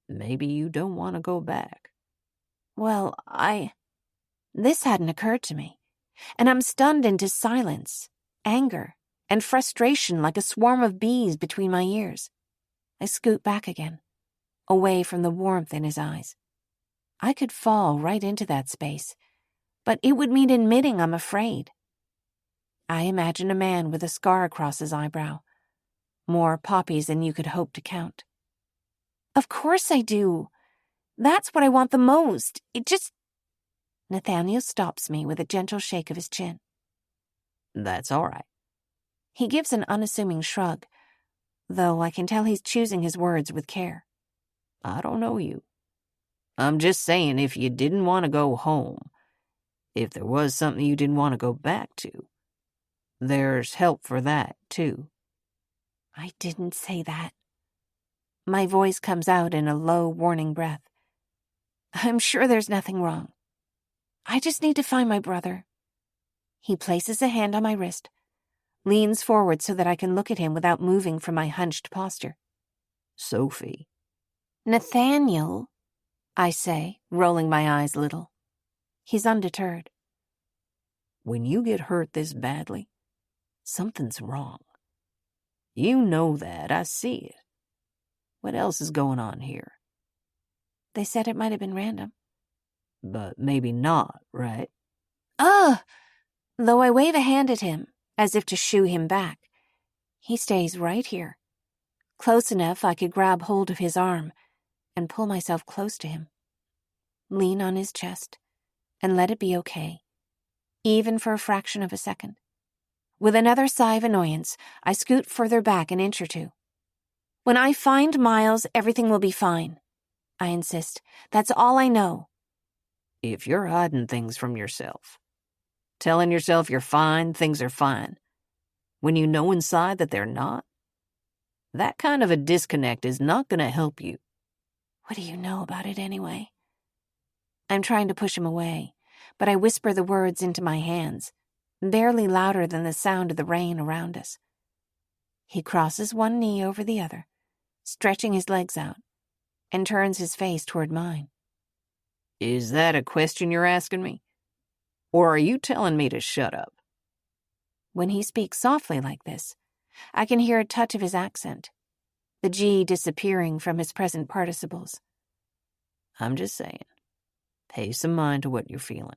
Maybe you don't want to go back. Well, This hadn't occurred to me, and I'm stunned into silence, anger, and frustration like a swarm of bees between my ears. I scoot back again, away from the warmth in his eyes. I could fall right into that space, but it would mean admitting I'm afraid. I imagine a man with a scar across his eyebrow, more poppies than you could hope to count. Of course I do. That's what I want the most. Nathaniel stops me with a gentle shake of his chin. That's all right. He gives an unassuming shrug, though I can tell he's choosing his words with care. I don't know you. I'm just saying if you didn't want to go home, if there was something you didn't want to go back to, there's help for that, too. I didn't say that. My voice comes out in a low, warning breath. I'm sure there's nothing wrong. I just need to find my brother. He places a hand on my wrist, leans forward so that I can look at him without moving from my hunched posture. Sophie. Nathaniel, I say, rolling my eyes a little. He's undeterred. When you get hurt this badly, something's wrong. You know that. I see it. What else is going on here? They said it might have been random. But maybe not, right? Ugh! Though I wave a hand at him, as if to shoo him back, he stays right here, close enough I could grab hold of his arm and pull myself close to him, lean on his chest, and let it be okay, even for a fraction of a second. With another sigh of annoyance, I scoot further back an inch or two. When I find Miles, everything will be fine, I insist. That's all I know. If you're hiding things from yourself, telling yourself you're fine, things are fine, when you know inside that they're not, that kind of a disconnect is not going to help you. What do you know about it anyway? I'm trying to push him away, but I whisper the words into my hands, barely louder than the sound of the rain around us. He crosses one knee over the other, stretching his legs out, and turns his face toward mine. Is that a question you're asking me? Or are you telling me to shut up? When he speaks softly like this, I can hear a touch of his accent, the G disappearing from his present participles. I'm just saying, pay some mind to what you're feeling.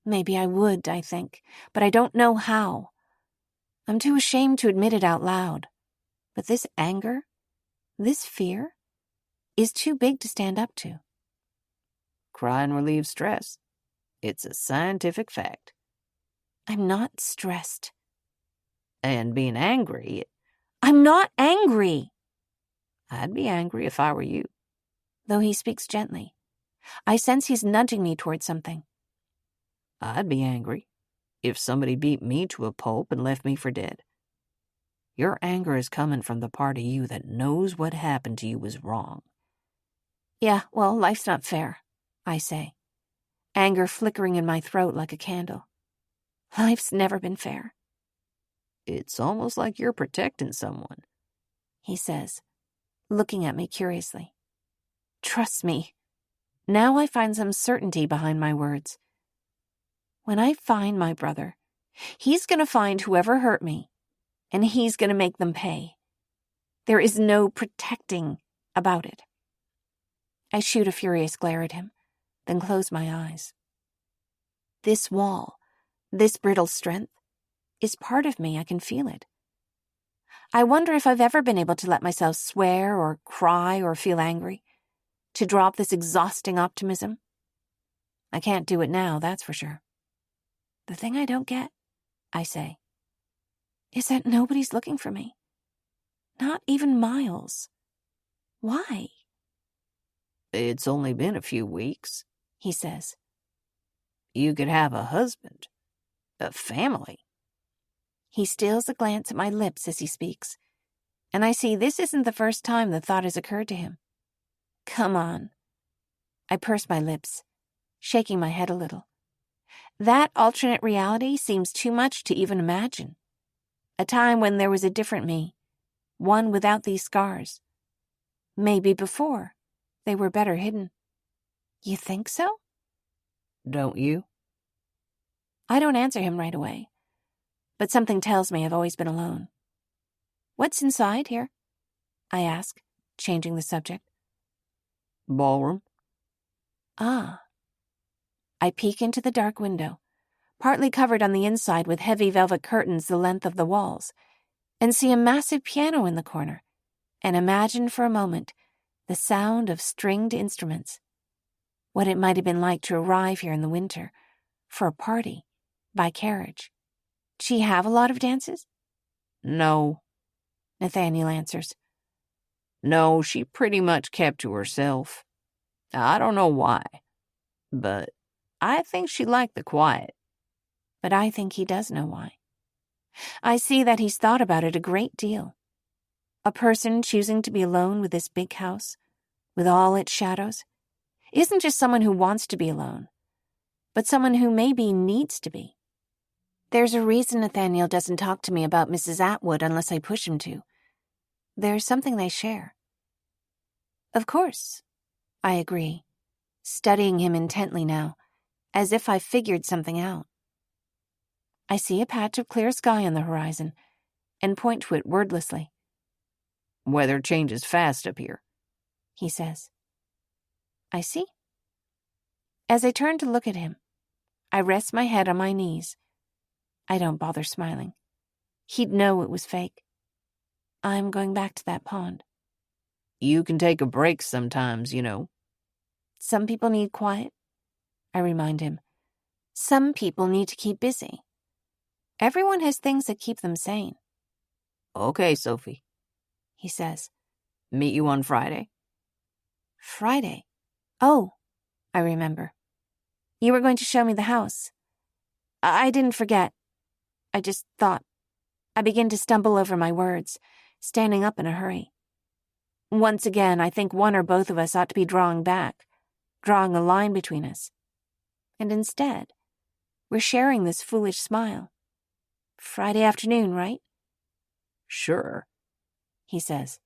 Maybe I would, I think, but I don't know how. I'm too ashamed to admit it out loud. But this anger, this fear, is too big to stand up to. Crying relieves stress. It's a scientific fact. I'm not stressed. And being angry, I'm not angry. I'd be angry if I were you. Though he speaks gently, I sense he's nudging me toward something. I'd be angry if somebody beat me to a pulp and left me for dead. Your anger is coming from the part of you that knows what happened to you was wrong. Yeah, well, life's not fair, I say, anger flickering in my throat like a candle. Life's never been fair. It's almost like you're protecting someone, he says, looking at me curiously. Trust me. Now I find some certainty behind my words. When I find my brother, he's going to find whoever hurt me, and he's going to make them pay. There is no protecting about it. I shoot a furious glare at him, then close my eyes. This wall, this brittle strength, is part of me. I can feel it. I wonder if I've ever been able to let myself swear or cry or feel angry, to drop this exhausting optimism. I can't do it now, that's for sure. The thing I don't get, I say, is that nobody's looking for me. Not even Miles. Why? It's only been a few weeks, he says. You could have a husband, a family. He steals a glance at my lips as he speaks, and I see this isn't the first time the thought has occurred to him. Come on. I purse my lips, shaking my head a little. That alternate reality seems too much to even imagine. A time when there was a different me, one without these scars. Maybe before, they were better hidden. You think so? Don't you? I don't answer him right away, but something tells me I've always been alone. What's inside here? I ask, changing the subject. Ballroom. Ah. I peek into the dark window, partly covered on the inside with heavy velvet curtains the length of the walls, and see a massive piano in the corner, and imagine for a moment the sound of stringed instruments. What it might have been like to arrive here in the winter, for a party, by carriage. She have a lot of dances? No, Nathaniel answers. No, she pretty much kept to herself. I don't know why, but I think she liked the quiet. But I think he does know why. I see that he's thought about it a great deal. A person choosing to be alone with this big house, with all its shadows, isn't just someone who wants to be alone, but someone who maybe needs to be. There's a reason Nathaniel doesn't talk to me about Mrs. Atwood unless I push him to. There's something they share. Of course, I agree, studying him intently now, as if I've figured something out. I see a patch of clear sky on the horizon and point to it wordlessly. Weather changes fast up here, he says. I see. As I turn to look at him, I rest my head on my knees. I don't bother smiling. He'd know it was fake. I'm going back to that pond. You can take a break sometimes, you know. Some people need quiet, I remind him. Some people need to keep busy. Everyone has things that keep them sane. Okay, Sophie, he says. Meet you on Friday. Friday? Oh, I remember. You were going to show me the house. I didn't forget. I just thought. I begin to stumble over my words, standing up in a hurry. Once again, I think one or both of us ought to be drawing back, drawing a line between us. And instead, we're sharing this foolish smile. Friday afternoon, right? Sure, he says.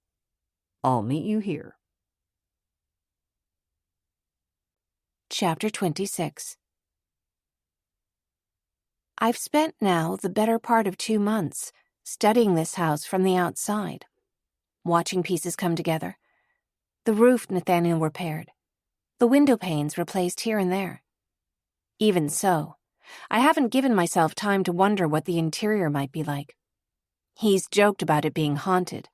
I'll meet you here. Chapter 26. I've spent now the better part of 2 months studying this house from the outside, watching pieces come together. The roof Nathaniel repaired, the window panes replaced here and there. Even so, I haven't given myself time to wonder what the interior might be like. He's joked about it being haunted,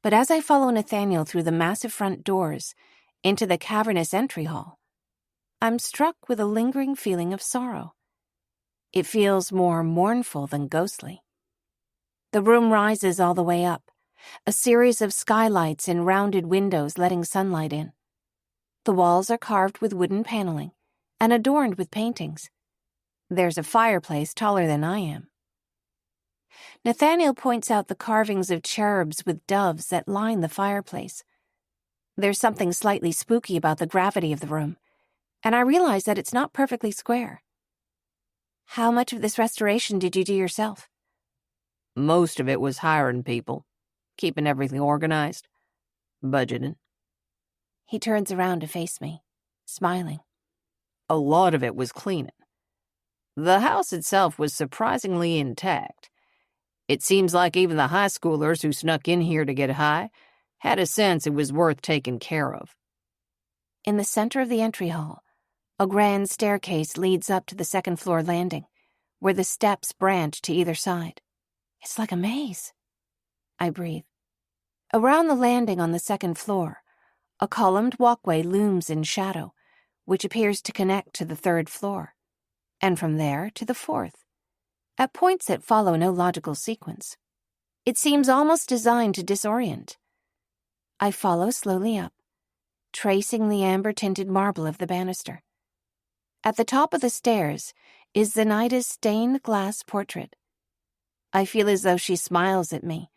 but as I follow Nathaniel through the massive front doors into the cavernous entry hall, I'm struck with a lingering feeling of sorrow. It feels more mournful than ghostly. The room rises all the way up, a series of skylights in rounded windows letting sunlight in. The walls are carved with wooden paneling and adorned with paintings. There's a fireplace taller than I am. Nathaniel points out the carvings of cherubs with doves that line the fireplace. There's something slightly spooky about the gravity of the room, and I realize that it's not perfectly square. How much of this restoration did you do yourself? Most of it was hiring people, keeping everything organized, budgeting. He turns around to face me, smiling. A lot of it was cleaning. The house itself was surprisingly intact. It seems like even the high schoolers who snuck in here to get high had a sense it was worth taking care of. In the center of the entry hall, a grand staircase leads up to the second-floor landing, where the steps branch to either side. It's like a maze. I breathe. Around the landing on the second floor, a columned walkway looms in shadow, which appears to connect to the third floor, and from there to the fourth, at points that follow no logical sequence. It seems almost designed to disorient. I follow slowly up, tracing the amber-tinted marble of the banister. At the top of the stairs is Zenaida's stained glass portrait. I feel as though she smiles at me,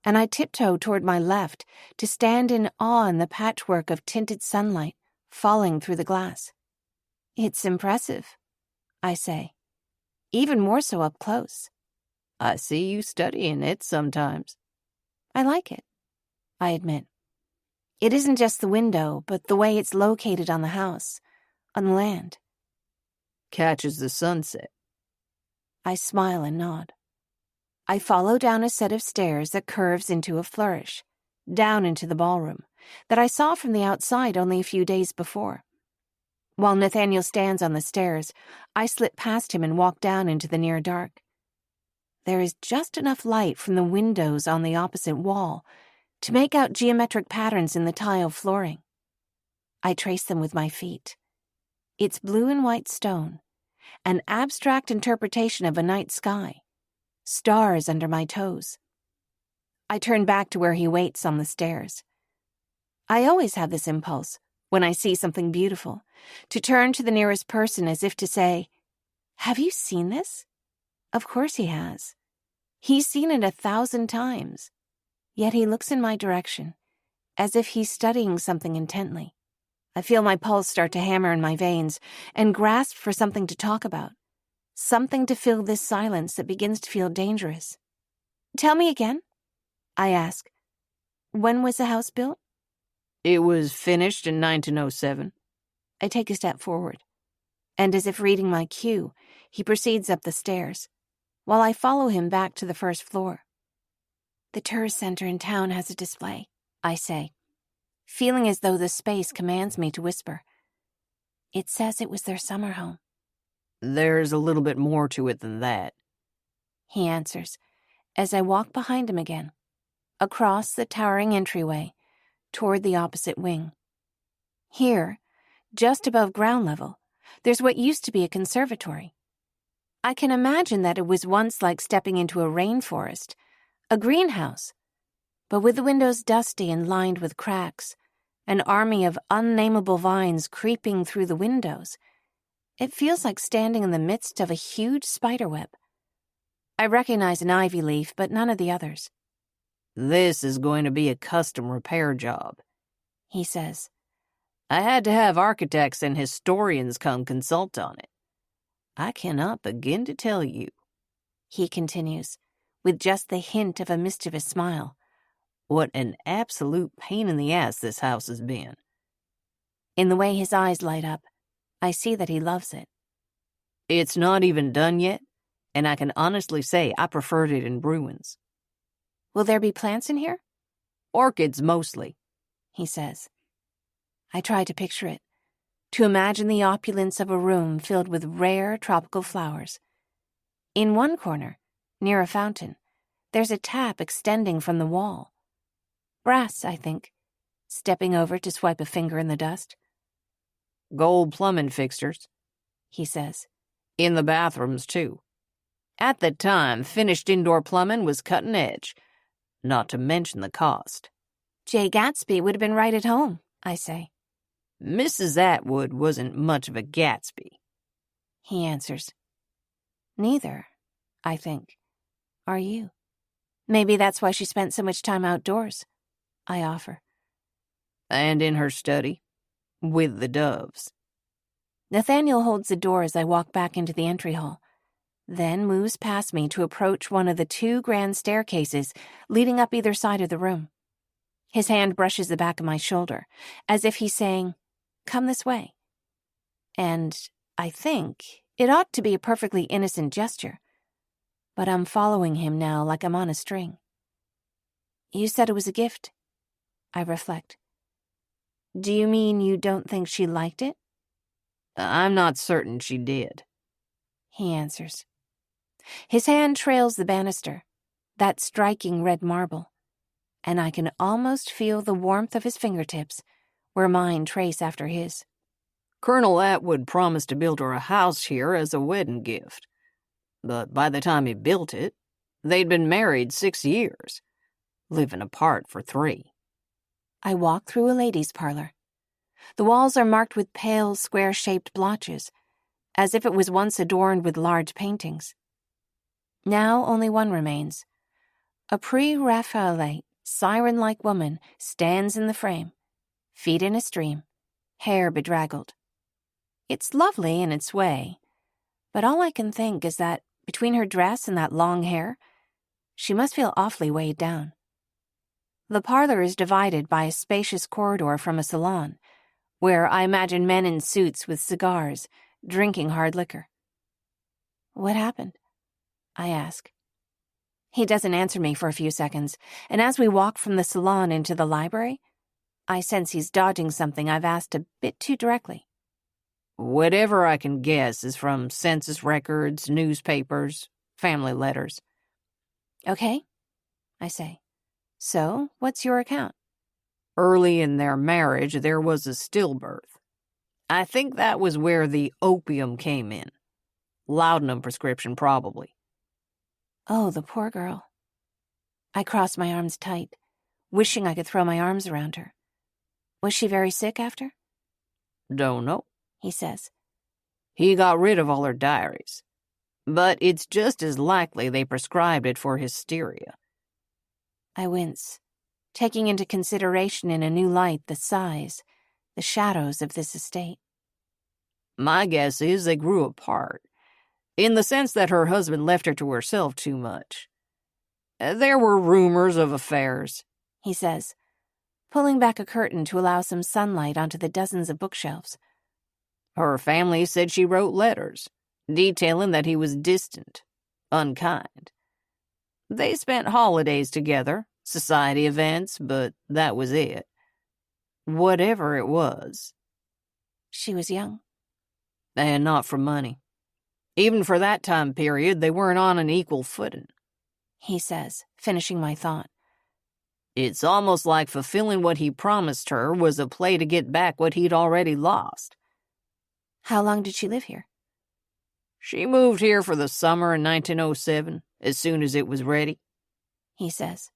and I tiptoe toward my left to stand in awe in the patchwork of tinted sunlight falling through the glass. It's impressive, I say, even more so up close. I see you studying it sometimes. I like it, I admit. It isn't just the window, but the way it's located on the house, on the land. Catches the sunset. I smile and nod. I follow down a set of stairs that curves into a flourish, down into the ballroom, that I saw from the outside only a few days before. While Nathaniel stands on the stairs, I slip past him and walk down into the near dark. There is just enough light from the windows on the opposite wall to make out geometric patterns in the tile flooring. I trace them with my feet. It's blue and white stone, an abstract interpretation of a night sky, stars under my toes. I turn back to where he waits on the stairs. I always have this impulse, when I see something beautiful, to turn to the nearest person as if to say, "Have you seen this?" Of course he has. He's seen it 1,000 times. Yet he looks in my direction, as if he's studying something intently. I feel my pulse start to hammer in my veins and grasp for something to talk about, something to fill this silence that begins to feel dangerous. "Tell me again," I ask. "When was the house built?" It was finished in 1907. I take a step forward, and as if reading my cue, he proceeds up the stairs, while I follow him back to the first floor. The tourist center in town has a display, I say, feeling as though the space commands me to whisper. It says it was their summer home. There's a little bit more to it than that, he answers, as I walk behind him again, across the towering entryway, toward the opposite wing. Here, just above ground level, there's what used to be a conservatory. I can imagine that it was once like stepping into a rainforest, a greenhouse, but with the windows dusty and lined with cracks, an army of unnameable vines creeping through the windows, it feels like standing in the midst of a huge spiderweb. I recognize an ivy leaf, but none of the others. This is going to be a custom repair job, he says. I had to have architects and historians come consult on it. I cannot begin to tell you, he continues, with just the hint of a mischievous smile, what an absolute pain in the ass this house has been. In the way his eyes light up, I see that he loves it. It's not even done yet, and I can honestly say I preferred it in ruins. Will there be plants in here? Orchids mostly, he says. I try to picture it, to imagine the opulence of a room filled with rare tropical flowers. In one corner, near a fountain, there's a tap extending from the wall. Brass, I think, stepping over to swipe a finger in the dust. Gold plumbing fixtures, he says. In the bathrooms, too. At the time, finished indoor plumbing was cutting edge, not to mention the cost. Jay Gatsby would have been right at home, I say. Mrs. Atwood wasn't much of a Gatsby, he answers. Neither, I think, are you. Maybe that's why she spent so much time outdoors, I offer. And in her study, with the doves. Nathaniel holds the door as I walk back into the entry hall, then moves past me to approach one of the 2 grand staircases leading up either side of the room. His hand brushes the back of my shoulder, as if he's saying, "Come this way." And I think it ought to be a perfectly innocent gesture, but I'm following him now like I'm on a string. You said it was a gift, I reflect. Do you mean you don't think she liked it? I'm not certain she did, he answers. His hand trails the banister, that striking red marble, and I can almost feel the warmth of his fingertips where mine trace after his. Colonel Atwood promised to build her a house here as a wedding gift, but by the time he built it, they'd been married 6 years, living apart for 3. I walk through a ladies' parlor. The walls are marked with pale, square-shaped blotches, as if it was once adorned with large paintings. Now only one remains. A pre-Raphaelite, siren-like woman stands in the frame, feet in a stream, hair bedraggled. It's lovely in its way, but all I can think is that, between her dress and that long hair, she must feel awfully weighed down. The parlor is divided by a spacious corridor from a salon, where I imagine men in suits with cigars, drinking hard liquor. What happened? I ask. He doesn't answer me for a few seconds, and as we walk from the salon into the library, I sense he's dodging something I've asked a bit too directly. Whatever I can guess is from census records, newspapers, family letters. Okay, I say. So, what's your account? Early in their marriage, there was a stillbirth. I think that was where the opium came in. Laudanum prescription, probably. Oh, the poor girl. I cross my arms tight, wishing I could throw my arms around her. Was she very sick after? Don't know, he says. He got rid of all her diaries. But it's just as likely they prescribed it for hysteria. I wince, taking into consideration in a new light the size, the shadows of this estate. My guess is they grew apart, in the sense that her husband left her to herself too much. There were rumors of affairs, he says, pulling back a curtain to allow some sunlight onto the dozens of bookshelves. Her family said she wrote letters, detailing that he was distant, unkind. They spent holidays together, society events, but that was it. Whatever it was. She was young. And not for money. Even for that time period, they weren't on an equal footing. He says, finishing my thought. It's almost like fulfilling what he promised her was a play to get back what he'd already lost. How long did she live here? She moved here for the summer in 1907, as soon as it was ready. He says.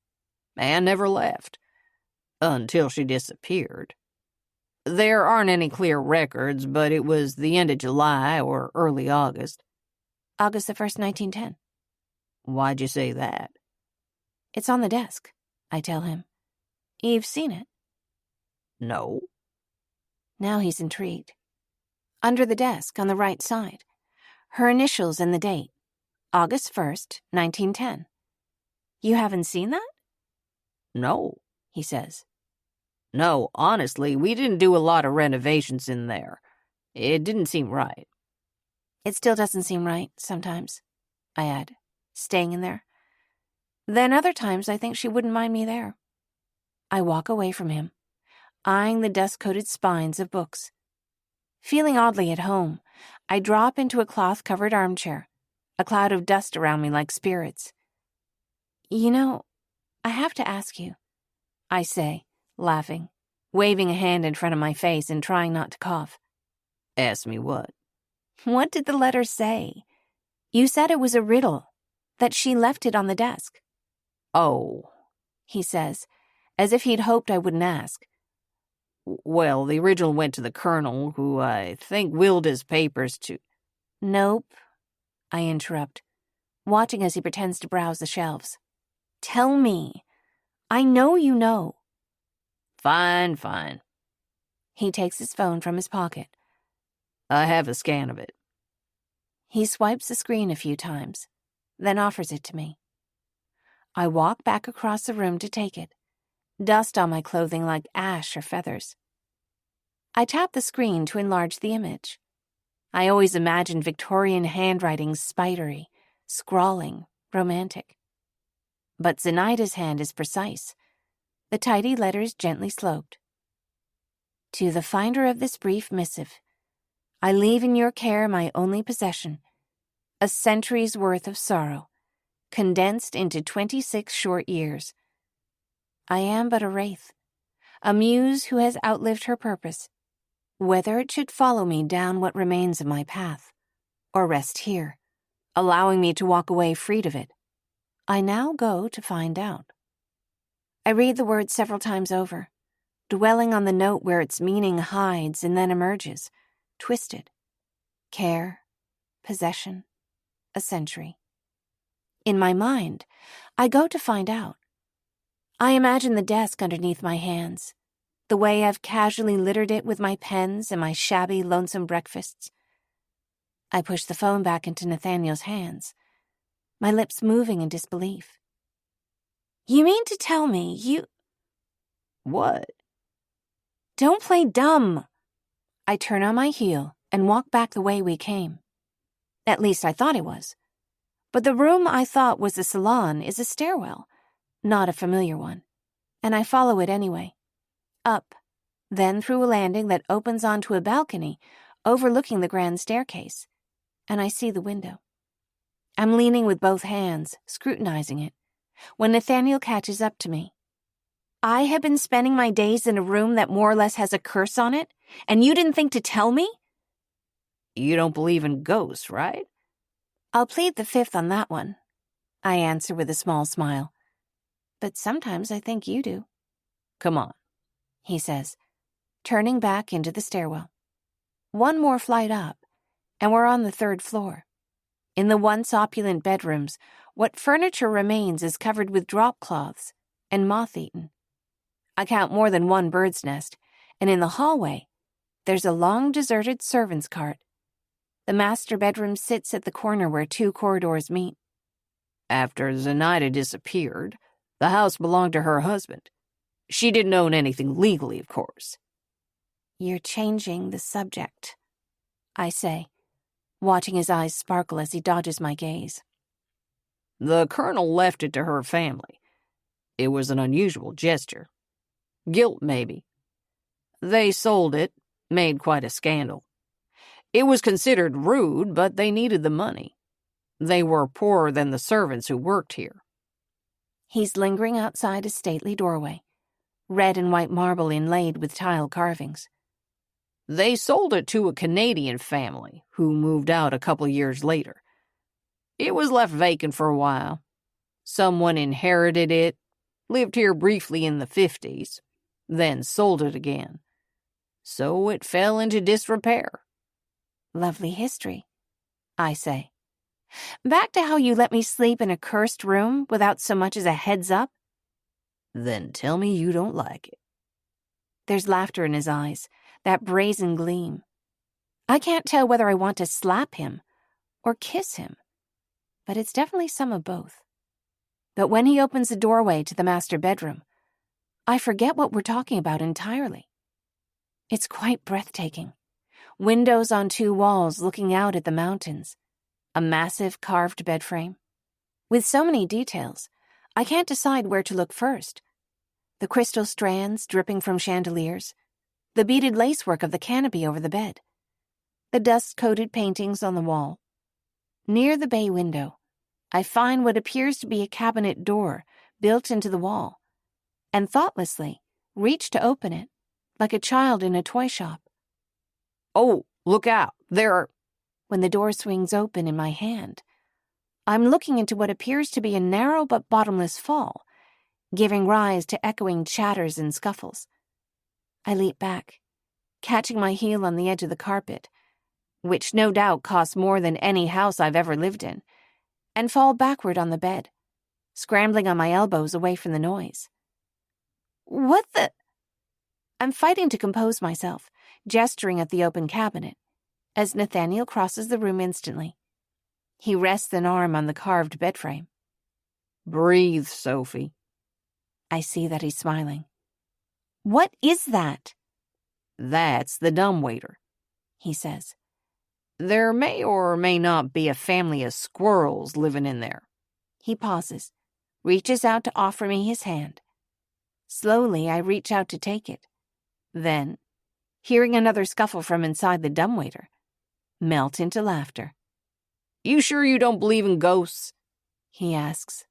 And never left. Until she disappeared. There aren't any clear records, but it was the end of July or early August. August the 1st, 1910. Why'd you say that? It's on the desk, I tell him. You've seen it? No. Now he's intrigued. Under the desk, on the right side. Her initials and the date. August 1st, 1910. You haven't seen that? No, he says. No, honestly, we didn't do a lot of renovations in there. It didn't seem right. It still doesn't seem right, sometimes, I add, staying in there. Then other times I think she wouldn't mind me there. I walk away from him, eyeing the dust-coated spines of books. Feeling oddly at home, I drop into a cloth-covered armchair, a cloud of dust around me like spirits. You know, I have to ask you, I say, laughing, waving a hand in front of my face and trying not to cough. Ask me what? What did the letter say? You said it was a riddle, that she left it on the desk. Oh, he says, as if he'd hoped I wouldn't ask. Well, the original went to the colonel, who I think willed his papers to... Nope, I interrupt, watching as he pretends to browse the shelves. Tell me. I know you know. Fine. He takes his phone from his pocket. I have a scan of it. He swipes the screen a few times, then offers it to me. I walk back across the room to take it, dust on my clothing like ash or feathers. I tap the screen to enlarge the image. I always imagined Victorian handwriting spidery, scrawling, romantic. But Zenaida's hand is precise, the tidy letters gently sloped. To the finder of this brief missive, I leave in your care my only possession, a century's worth of sorrow, condensed into 26 short years. I am but a wraith, a muse who has outlived her purpose, whether it should follow me down what remains of my path, or rest here, allowing me to walk away freed of it. I now go to find out. I read the word several times over, dwelling on the note where its meaning hides and then emerges, twisted. Care, possession, a century. In my mind, I go to find out. I imagine the desk underneath my hands, the way I've casually littered it with my pens and my shabby, lonesome breakfasts. I push the phone back into Nathaniel's hands, my lips moving in disbelief. You mean to tell me you... What? Don't play dumb. I turn on my heel and walk back the way we came. At least I thought it was. But the room I thought was the salon is a stairwell, not a familiar one, and I follow it anyway. Up, then through a landing that opens onto a balcony overlooking the grand staircase, and I see the window. I'm leaning with both hands, scrutinizing it, when Nathaniel catches up to me. I have been spending my days in a room that more or less has a curse on it, and you didn't think to tell me? You don't believe in ghosts, right? I'll plead the fifth on that one, I answer with a small smile. But sometimes I think you do. Come on, he says, turning back into the stairwell. One more flight up, and we're on the 3rd floor. In the once opulent bedrooms, what furniture remains is covered with drop cloths and moth-eaten. I count more than one bird's nest, and in the hallway, there's a long deserted servant's cart. The master bedroom sits at the corner where 2 corridors meet. After Zenaida disappeared, the house belonged to her husband. She didn't own anything legally, of course. You're changing the subject, I say, watching his eyes sparkle as he dodges my gaze. The colonel left it to her family. It was an unusual gesture. Guilt, maybe. They sold it, made quite a scandal. It was considered rude, but they needed the money. They were poorer than the servants who worked here. He's lingering outside a stately doorway, red and white marble inlaid with tile carvings. They sold it to a Canadian family who moved out a couple years later. It was left vacant for a while. Someone inherited it, lived here briefly in the 50s, then sold it again. So it fell into disrepair. Lovely history, I say. Back to how you let me sleep in a cursed room without so much as a heads up? Then tell me you don't like it. There's laughter in his eyes, that brazen gleam. I can't tell whether I want to slap him or kiss him, but it's definitely some of both. But when he opens the doorway to the master bedroom, I forget what we're talking about entirely. It's quite breathtaking. Windows on 2 walls looking out at the mountains. A massive carved bed frame. With so many details, I can't decide where to look first. The crystal strands dripping from chandeliers, the beaded lacework of the canopy over the bed, the dust-coated paintings on the wall. Near the bay window, I find what appears to be a cabinet door built into the wall, and thoughtlessly reach to open it, like a child in a toy shop. Oh, look out, there are... When the door swings open in my hand, I'm looking into what appears to be a narrow but bottomless fall, giving rise to echoing chatters and scuffles. I leap back, catching my heel on the edge of the carpet, which no doubt costs more than any house I've ever lived in, and fall backward on the bed, scrambling on my elbows away from the noise. What the... I'm fighting to compose myself, gesturing at the open cabinet, as Nathaniel crosses the room instantly. He rests an arm on the carved bed frame. Breathe, Sophie. I see that he's smiling. What is that? That's the dumbwaiter, he says. There may or may not be a family of squirrels living in there. He pauses, reaches out to offer me his hand. Slowly, I reach out to take it. Then, hearing another scuffle from inside the dumbwaiter, melt into laughter. You sure you don't believe in ghosts? He asks.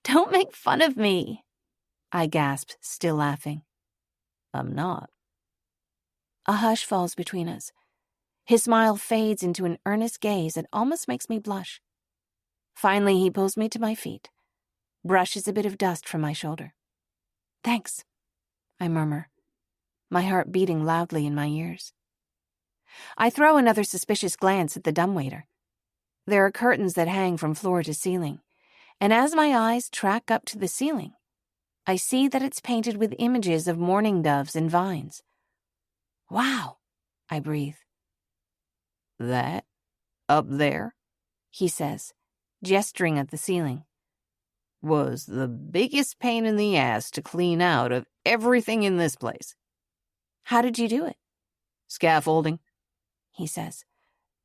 Don't make fun of me, I gasp, still laughing. I'm not. A hush falls between us. His smile fades into an earnest gaze that almost makes me blush. Finally, he pulls me to my feet, brushes a bit of dust from my shoulder. Thanks, I murmur, my heart beating loudly in my ears. I throw another suspicious glance at the dumbwaiter. There are curtains that hang from floor to ceiling, and as my eyes track up to the ceiling, I see that it's painted with images of mourning doves and vines. Wow, I breathe. That, up there, he says, gesturing at the ceiling, was the biggest pain in the ass to clean out of everything in this place. How did you do it? Scaffolding, he says.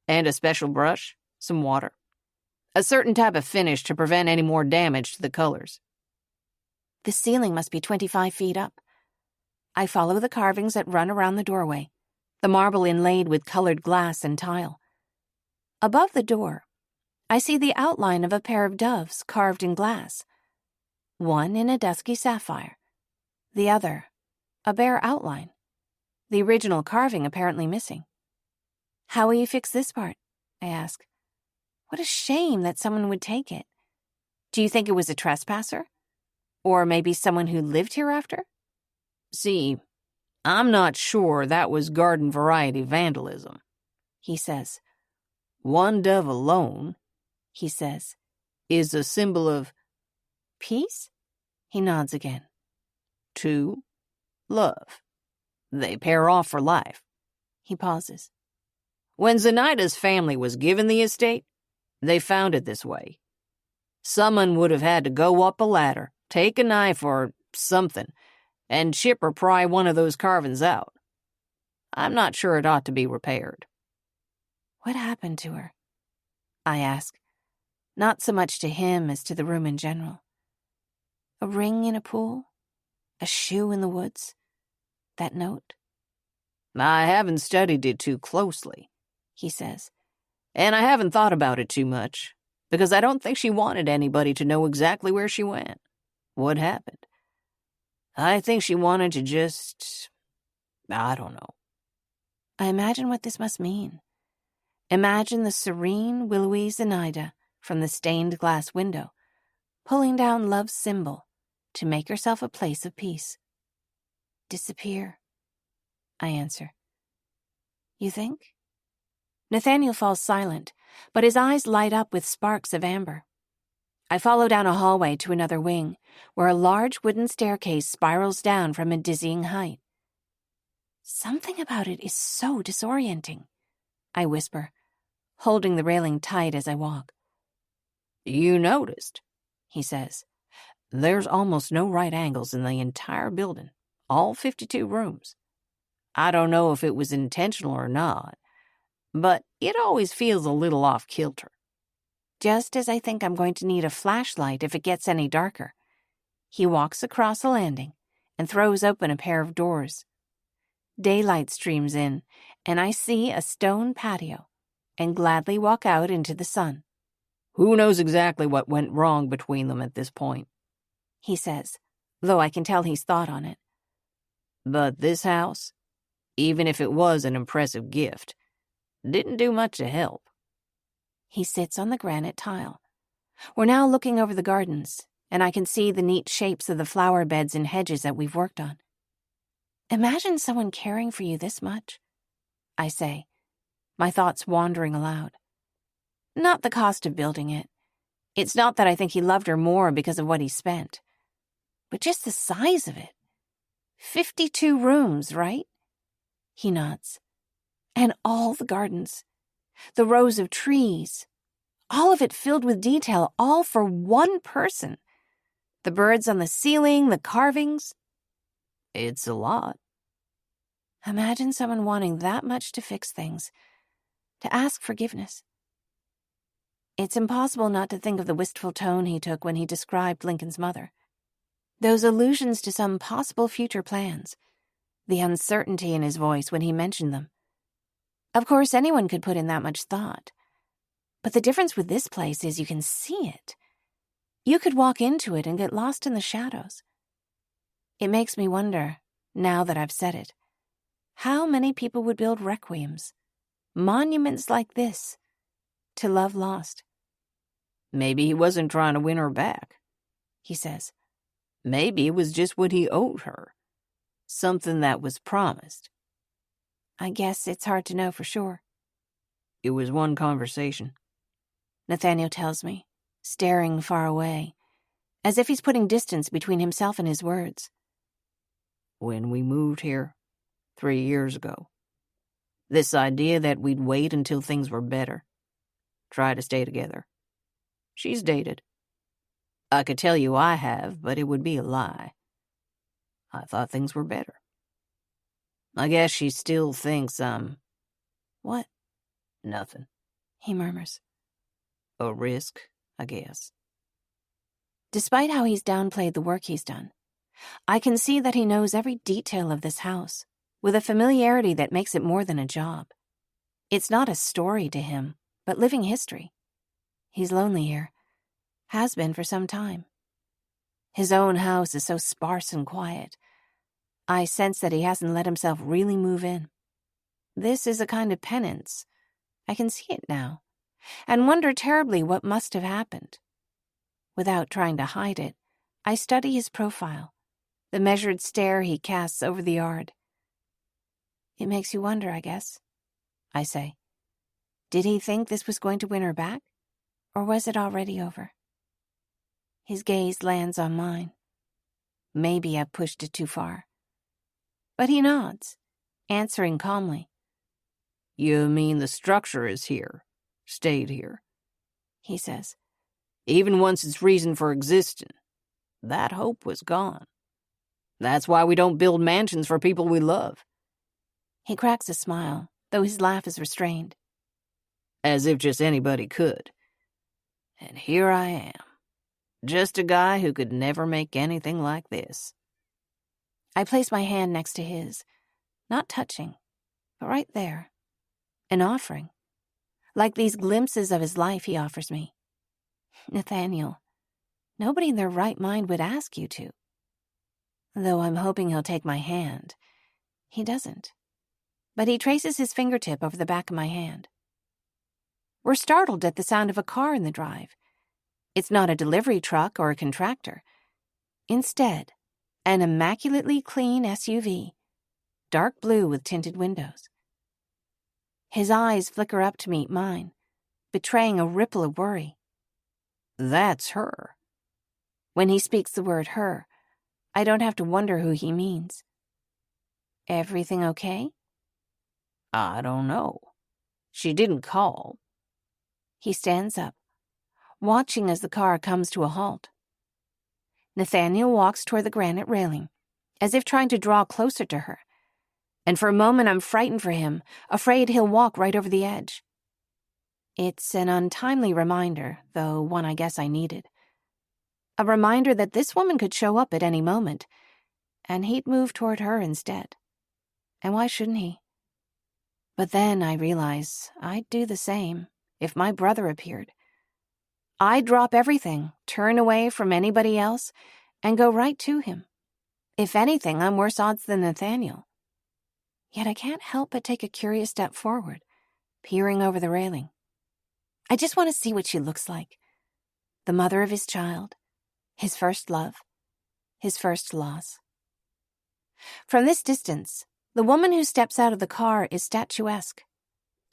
And a special brush, some water. A certain type of finish to prevent any more damage to the colors. The ceiling must be 25 feet up. I follow the carvings that run around the doorway, the marble inlaid with colored glass and tile. Above the door, I see the outline of a pair of doves carved in glass. One in a dusky sapphire, the other a bare outline, the original carving apparently missing. How will you fix this part? I ask. What a shame that someone would take it. Do you think it was a trespasser? Or maybe someone who lived here after? See, I'm not sure that was garden variety vandalism, he says. One dove alone, he says, is a symbol of peace? He nods again. 2, love. They pair off for life. He pauses. When Zenaida's family was given the estate, they found it this way. Someone would have had to go up a ladder, take a knife or something, and chip or pry one of those carvings out. I'm not sure it ought to be repaired." What happened to her? I ask, not so much to him as to the room in general. A ring in a pool? A shoe in the woods? That note? "I haven't studied it too closely," He says. "and I haven't thought about it too much, because I don't think she wanted anybody to know exactly where she went, what happened. I think she wanted to just... I don't know." I imagine what this must mean. Imagine the serene willowy Zenaida from the stained glass window, pulling down love's symbol to make herself a place of peace. Disappear, I answer. You think? Nathaniel falls silent, but his eyes light up with sparks of amber. I follow down a hallway to another wing, where a large wooden staircase spirals down from a dizzying height. Something about it is so disorienting, I whisper, holding the railing tight as I walk. "You noticed," He says. "there's almost no right angles in the entire building, all 52 rooms. I don't know if it was intentional or not, but it always feels a little off-kilter." Just as I think I'm going to need a flashlight if it gets any darker, he walks across a landing and throws open a pair of doors. Daylight streams in, and I see a stone patio and gladly walk out into the sun. "Who knows exactly what went wrong between them at this point," He says, though I can tell he's thought on it. "but this house, even if it was an impressive gift, didn't do much to help." He sits on the granite tile. We're now looking over the gardens, and I can see the neat shapes of the flower beds and hedges that we've worked on. Imagine someone caring for you this much, I say, my thoughts wandering aloud. Not the cost of building it. It's not that I think he loved her more because of what he spent, but just the size of it. 52 rooms, right? He nods. And all the gardens, the rows of trees, all of it filled with detail, all for one person. The birds on the ceiling, the carvings. It's a lot. Imagine someone wanting that much to fix things, to ask forgiveness. It's impossible not to think of the wistful tone he took when he described Lincoln's mother. Those allusions to some possible future plans, the uncertainty in his voice when he mentioned them. Of course, anyone could put in that much thought. But the difference with this place is you can see it. You could walk into it and get lost in the shadows. It makes me wonder, now that I've said it, how many people would build requiems, monuments like this, to love lost. Maybe he wasn't trying to win her back, He says. Maybe it was just what he owed her, something that was promised. I guess it's hard to know for sure. It was one conversation, Nathaniel tells me, staring far away, as if he's putting distance between himself and his words. When we moved here 3 years ago. This idea that we'd wait until things were better, try to stay together. She's dated. I could tell you I have, but it would be a lie. I thought things were better. I guess she still thinks I'm... What? Nothing. He murmurs. A risk, I guess. Despite how he's downplayed the work he's done, I can see that he knows every detail of this house, with a familiarity that makes it more than a job. It's not a story to him, but living history. He's lonely here. Has been for some time. His own house is so sparse and quiet. I sense that he hasn't let himself really move in. This is a kind of penance. I can see it now, and wonder terribly what must have happened. Without trying to hide it, I study his profile, the measured stare he casts over the yard. It makes you wonder, I guess, I say. Did he think this was going to win her back? Or was it already over? His gaze lands on mine. Maybe I've pushed it too far. But he nods, answering calmly. You mean the structure is here, stayed here, He says. even once its reason for existing. That hope was gone. That's why we don't build mansions for people we love. He cracks a smile, though his laugh is restrained. As if just anybody could. And here I am. Just a guy who could never make anything like this. I place my hand next to his, not touching, but right there. An offering. Like these glimpses of his life he offers me. Nathaniel, nobody in their right mind would ask you to. Though I'm hoping he'll take my hand. He doesn't. But he traces his fingertip over the back of my hand. We're startled at the sound of a car in the drive. It's not a delivery truck or a contractor. Instead, an immaculately clean SUV, dark blue with tinted windows. His eyes flicker up to meet mine, betraying a ripple of worry. That's her. When he speaks the word her, I don't have to wonder who he means. Everything okay? I don't know. She didn't call. He stands up, watching as the car comes to a halt. Nathaniel walks toward the granite railing, as if trying to draw closer to her. And for a moment I'm frightened for him, afraid he'll walk right over the edge. It's an untimely reminder, though one I guess I needed. A reminder that this woman could show up at any moment, and he'd move toward her instead. And why shouldn't he? But then I realize I'd do the same if my brother appeared. I'd drop everything, turn away from anybody else, and go right to him. If anything, I'm worse odds than Nathaniel. Yet I can't help but take a curious step forward, peering over the railing. I just want to see what she looks like. The mother of his child, his first love, his first loss. From this distance, the woman who steps out of the car is statuesque,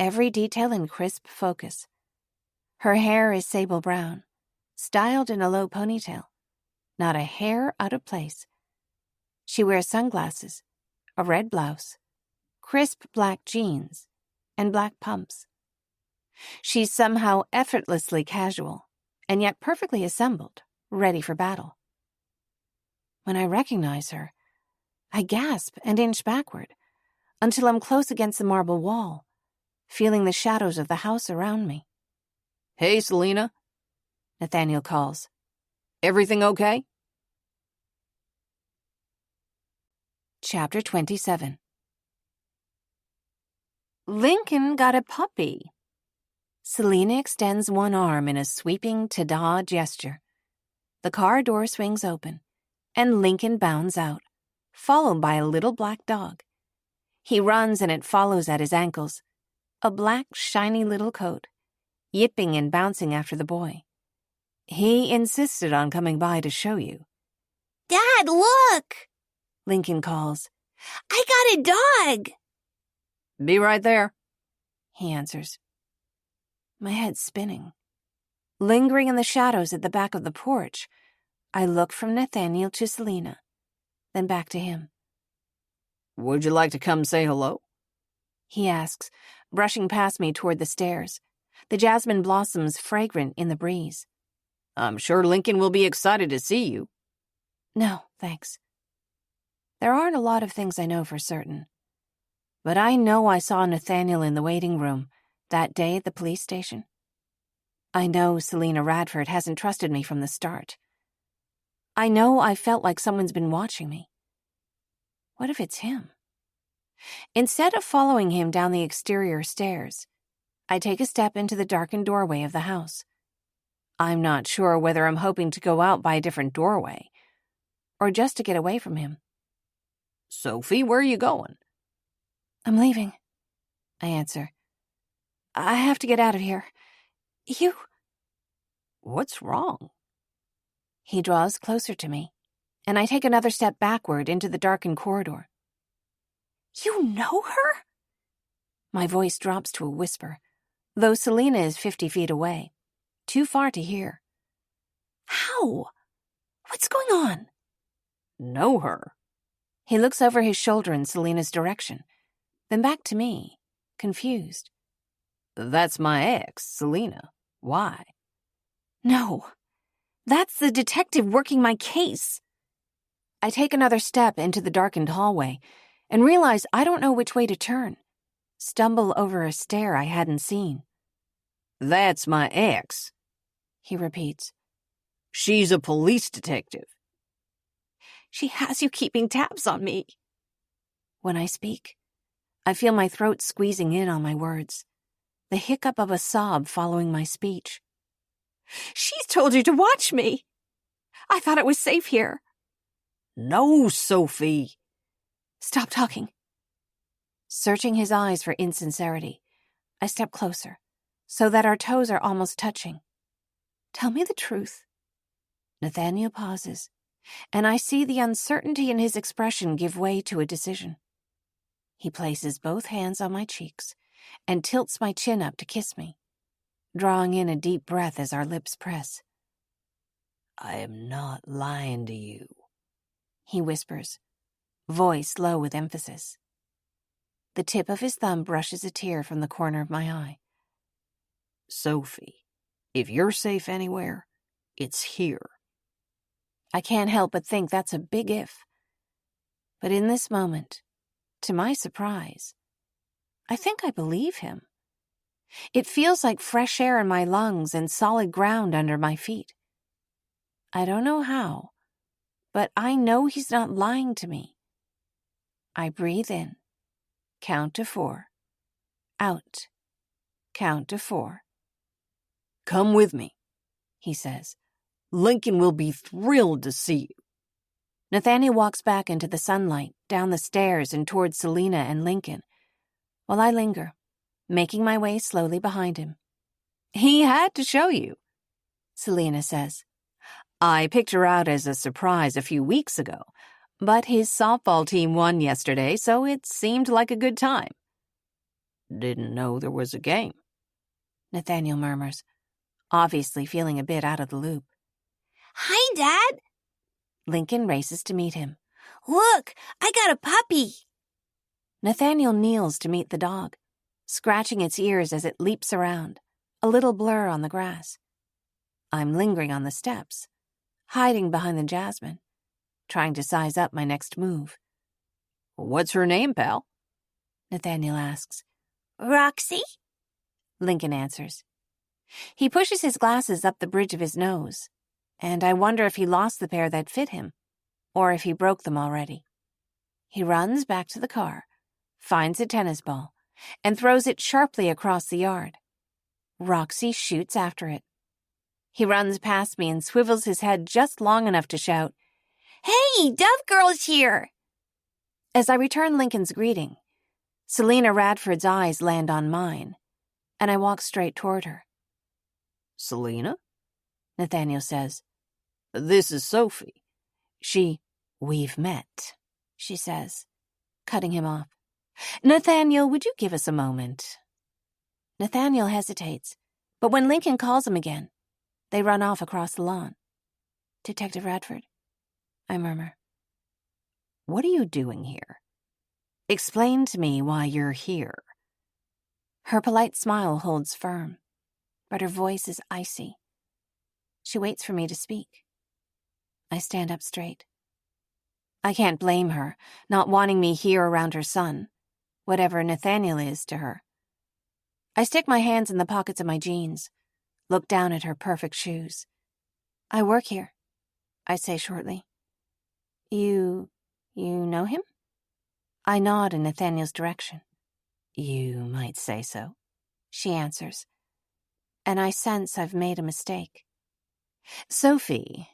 every detail in crisp focus. Her hair is sable brown, styled in a low ponytail, not a hair out of place. She wears sunglasses, a red blouse, crisp black jeans, and black pumps. She's somehow effortlessly casual, and yet perfectly assembled, ready for battle. When I recognize her, I gasp and inch backward, until I'm close against the marble wall, feeling the shadows of the house around me. Hey, Selena, Nathaniel calls. Everything okay? Chapter 27. Lincoln got a puppy. Selena extends one arm in a sweeping ta-da gesture. The car door swings open, and Lincoln bounds out, followed by a little black dog. He runs and it follows at his ankles, a black, shiny little coat, yipping and bouncing after the boy. He insisted on coming by to show you. Dad, look! Lincoln calls. I got a dog! Be right there, he answers. My head's spinning. Lingering in the shadows at the back of the porch, I look from Nathaniel to Selena, then back to him. Would you like to come say hello? He asks, brushing past me toward the stairs, the jasmine blossoms fragrant in the breeze. I'm sure Lincoln will be excited to see you. No, thanks. There aren't a lot of things I know for certain. But I know I saw Nathaniel in the waiting room that day at the police station. I know Selena Radford hasn't trusted me from the start. I know I felt like someone's been watching me. What if it's him? Instead of following him down the exterior stairs, I take a step into the darkened doorway of the house. I'm not sure whether I'm hoping to go out by a different doorway, or just to get away from him. Sophie, where are you going? I'm leaving, I answer. I have to get out of here. You... What's wrong? He draws closer to me, and I take another step backward into the darkened corridor. You know her? My voice drops to a whisper, though Selena is 50 feet away, too far to hear. How? What's going on? Know her. He looks over his shoulder in Selena's direction, then back to me, confused. That's my ex, Selena. Why? No, that's the detective working my case. I take another step into the darkened hallway and realize I don't know which way to turn. Stumble over a stair I hadn't seen. That's my ex, He repeats. she's a police detective. She has you keeping tabs on me. When I speak, I feel my throat squeezing in on my words, the hiccup of a sob following my speech. She's told you to watch me. I thought it was safe here. No, Sophie. Stop talking. Searching his eyes for insincerity, I step closer, so that our toes are almost touching. Tell me the truth. Nathaniel pauses, and I see the uncertainty in his expression give way to a decision. He places both hands on my cheeks and tilts my chin up to kiss me, drawing in a deep breath as our lips press. I am not lying to you, he whispers, voice low with emphasis. The tip of his thumb brushes a tear from the corner of my eye. Sophie, if you're safe anywhere, it's here. I can't help but think that's a big if. But in this moment, to my surprise, I think I believe him. It feels like fresh air in my lungs and solid ground under my feet. I don't know how, but I know he's not lying to me. I breathe in, count to 4, out, count to 4. Come with me, he says. Lincoln will be thrilled to see you. Nathaniel walks back into the sunlight, down the stairs and towards Selena and Lincoln, while I linger, making my way slowly behind him. He had to show you, Selena says. I picked her out as a surprise a few weeks ago, but his softball team won yesterday, so it seemed like a good time. Didn't know there was a game, Nathaniel murmurs, obviously feeling a bit out of the loop. Hi, Dad. Lincoln races to meet him. Look, I got a puppy. Nathaniel kneels to meet the dog, scratching its ears as it leaps around, a little blur on the grass. I'm lingering on the steps, hiding behind the jasmine, trying to size up my next move. What's her name, pal? Nathaniel asks. Roxy? Lincoln answers. He pushes his glasses up the bridge of his nose, and I wonder if he lost the pair that fit him, or if he broke them already. He runs back to the car, finds a tennis ball, and throws it sharply across the yard. Roxy shoots after it. He runs past me and swivels his head just long enough to shout, Hey, Dove Girl's here. As I return Lincoln's greeting, Selena Radford's eyes land on mine, and I walk straight toward her. Selena? Nathaniel says. This is Sophie. We've met, she says, cutting him off. Nathaniel, would you give us a moment? Nathaniel hesitates, but when Lincoln calls him again, they run off across the lawn. Detective Radford, I murmur. What are you doing here? Explain to me why you're here. Her polite smile holds firm, but her voice is icy. She waits for me to speak. I stand up straight. I can't blame her, not wanting me here around her son, whatever Nathaniel is to her. I stick my hands in the pockets of my jeans, look down at her perfect shoes. I work here, I say shortly. You know him? I nod in Nathaniel's direction. You might say so, she answers, and I sense I've made a mistake. Sophie,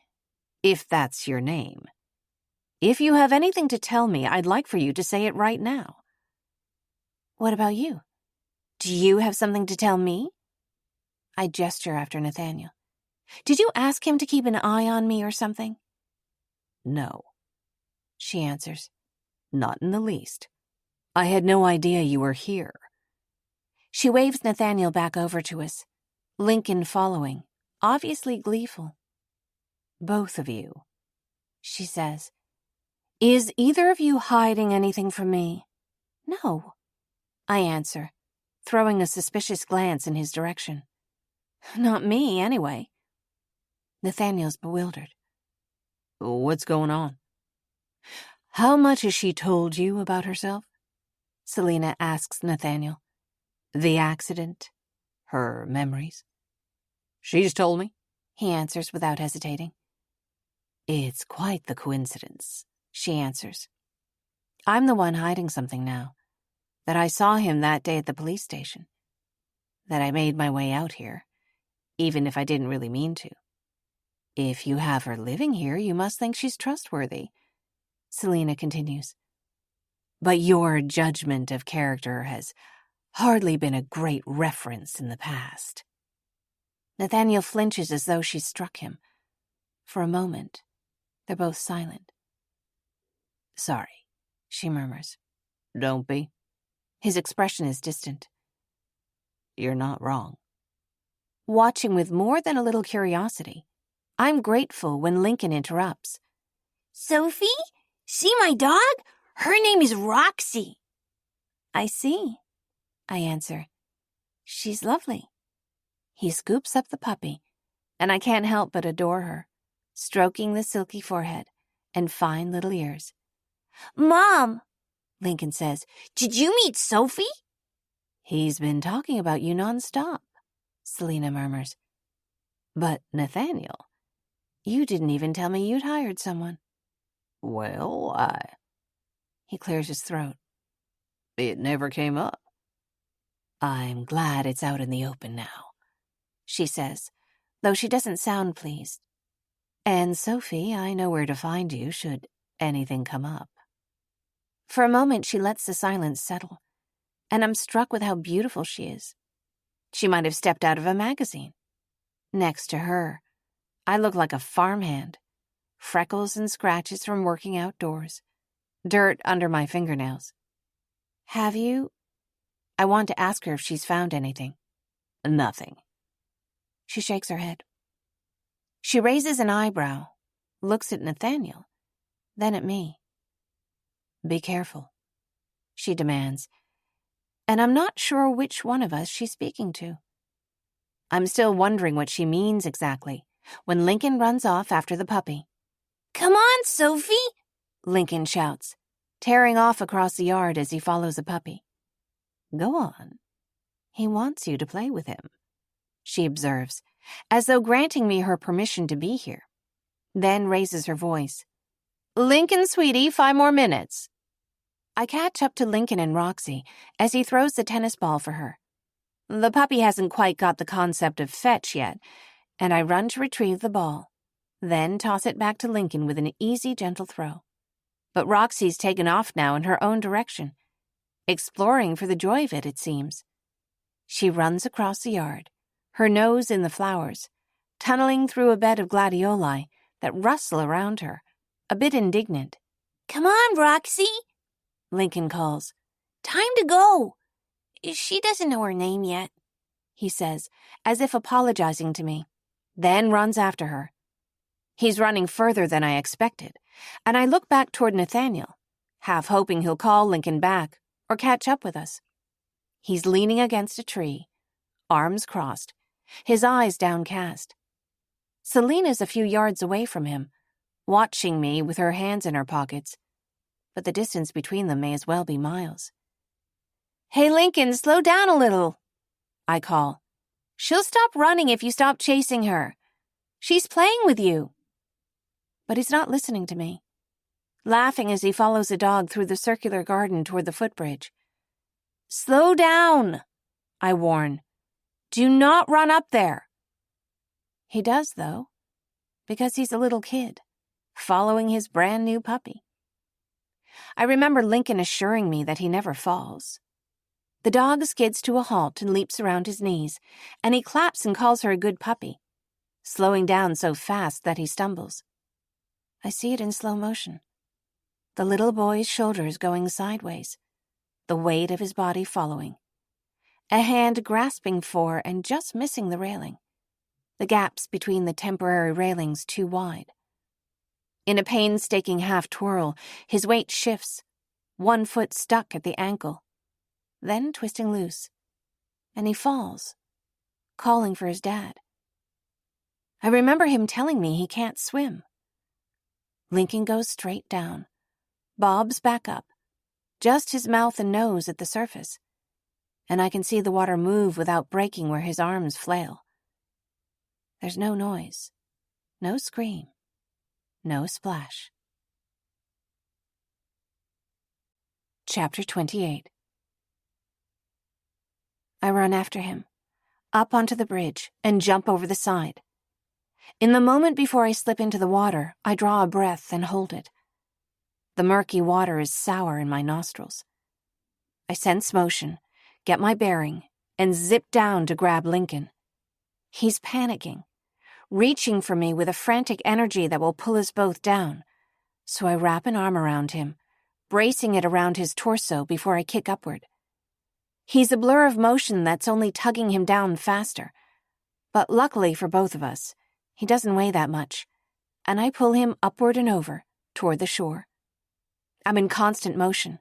if that's your name. If you have anything to tell me, I'd like for you to say it right now. What about you? Do you have something to tell me? I gesture after Nathaniel. Did you ask him to keep an eye on me or something? No, she answers. Not in the least. I had no idea you were here. She waves Nathaniel back over to us, Lincoln following, obviously gleeful. Both of you, she says. Is either of you hiding anything from me? No, I answer, throwing a suspicious glance in his direction. Not me, anyway. Nathaniel's bewildered. What's going on? How much has she told you about herself? Selena asks Nathaniel. The accident? Her memories? She's told me. He answers without hesitating. It's quite the coincidence, she answers. I'm the one hiding something now. That I saw him that day at the police station. That I made my way out here, even if I didn't really mean to. If you have her living here, you must think she's trustworthy, Selena continues. But your judgment of character has hardly been a great reference in the past. Nathaniel flinches as though she struck him. For a moment, they're both silent. Sorry, she murmurs. Don't be. His expression is distant. You're not wrong. Watching with more than a little curiosity, I'm grateful when Lincoln interrupts. Sophie? See my dog? Her name is Roxy. I see, I answer. She's lovely. He scoops up the puppy, and I can't help but adore her, stroking the silky forehead and fine little ears. Mom, Lincoln says, did you meet Sophie? He's been talking about you nonstop, Selena murmurs. But, Nathaniel, you didn't even tell me you'd hired someone. Well, He clears his throat. It never came up. I'm glad it's out in the open now, she says, though she doesn't sound pleased. And, Sophie, I know where to find you should anything come up. For a moment, she lets the silence settle, and I'm struck with how beautiful she is. She might have stepped out of a magazine. Next to her, I look like a farmhand, freckles and scratches from working outdoors, dirt under my fingernails. Have you? I want to ask her if she's found anything. Nothing. She shakes her head. She raises an eyebrow, looks at Nathaniel, then at me. Be careful, she demands, and I'm not sure which one of us she's speaking to. I'm still wondering what she means exactly when Lincoln runs off after the puppy. Come on, Sophie, Lincoln shouts, tearing off across the yard as he follows the puppy. Go on. He wants you to play with him, she observes, as though granting me her permission to be here, then raises her voice. Lincoln, sweetie, 5 more minutes. I catch up to Lincoln and Roxy as he throws the tennis ball for her. The puppy hasn't quite got the concept of fetch yet, and I run to retrieve the ball, then toss it back to Lincoln with an easy, gentle throw. But Roxy's taken off now in her own direction, exploring for the joy of it seems. She runs across the yard, her nose in the flowers, tunneling through a bed of gladioli that rustle around her, a bit indignant. Come on, Roxy, Lincoln calls. Time to go. She doesn't know her name yet, he says, as if apologizing to me, then runs after her. He's running further than I expected, and I look back toward Nathaniel, half hoping he'll call Lincoln back or catch up with us. He's leaning against a tree, arms crossed, his eyes downcast. Selena's a few yards away from him, watching me with her hands in her pockets, but the distance between them may as well be miles. Hey, Lincoln, slow down a little, I call. She'll stop running if you stop chasing her. She's playing with you. But he's not listening to me, laughing as he follows the dog through the circular garden toward the footbridge. Slow down, I warn. Do not run up there. He does, though, because he's a little kid, following his brand new puppy. I remember Lincoln assuring me that he never falls. The dog skids to a halt and leaps around his knees, and he claps and calls her a good puppy, slowing down so fast that he stumbles. I see it in slow motion. The little boy's shoulders going sideways, the weight of his body following. A hand grasping for and just missing the railing, the gaps between the temporary railings too wide. In a painstaking half-twirl, his weight shifts, one foot stuck at the ankle, then twisting loose, and he falls, calling for his dad. I remember him telling me he can't swim. Lincoln goes straight down, bobs back up, just his mouth and nose at the surface, and I can see the water move without breaking where his arms flail. There's no noise, no scream, no splash. Chapter 28. I run after him, up onto the bridge, and jump over the side. In the moment before I slip into the water, I draw a breath and hold it. The murky water is sour in my nostrils. I sense motion, get my bearing, and zip down to grab Lincoln. He's panicking, reaching for me with a frantic energy that will pull us both down, so I wrap an arm around him, bracing it around his torso before I kick upward. He's a blur of motion that's only tugging him down faster, but luckily for both of us, he doesn't weigh that much, and I pull him upward and over, toward the shore. I'm in constant motion,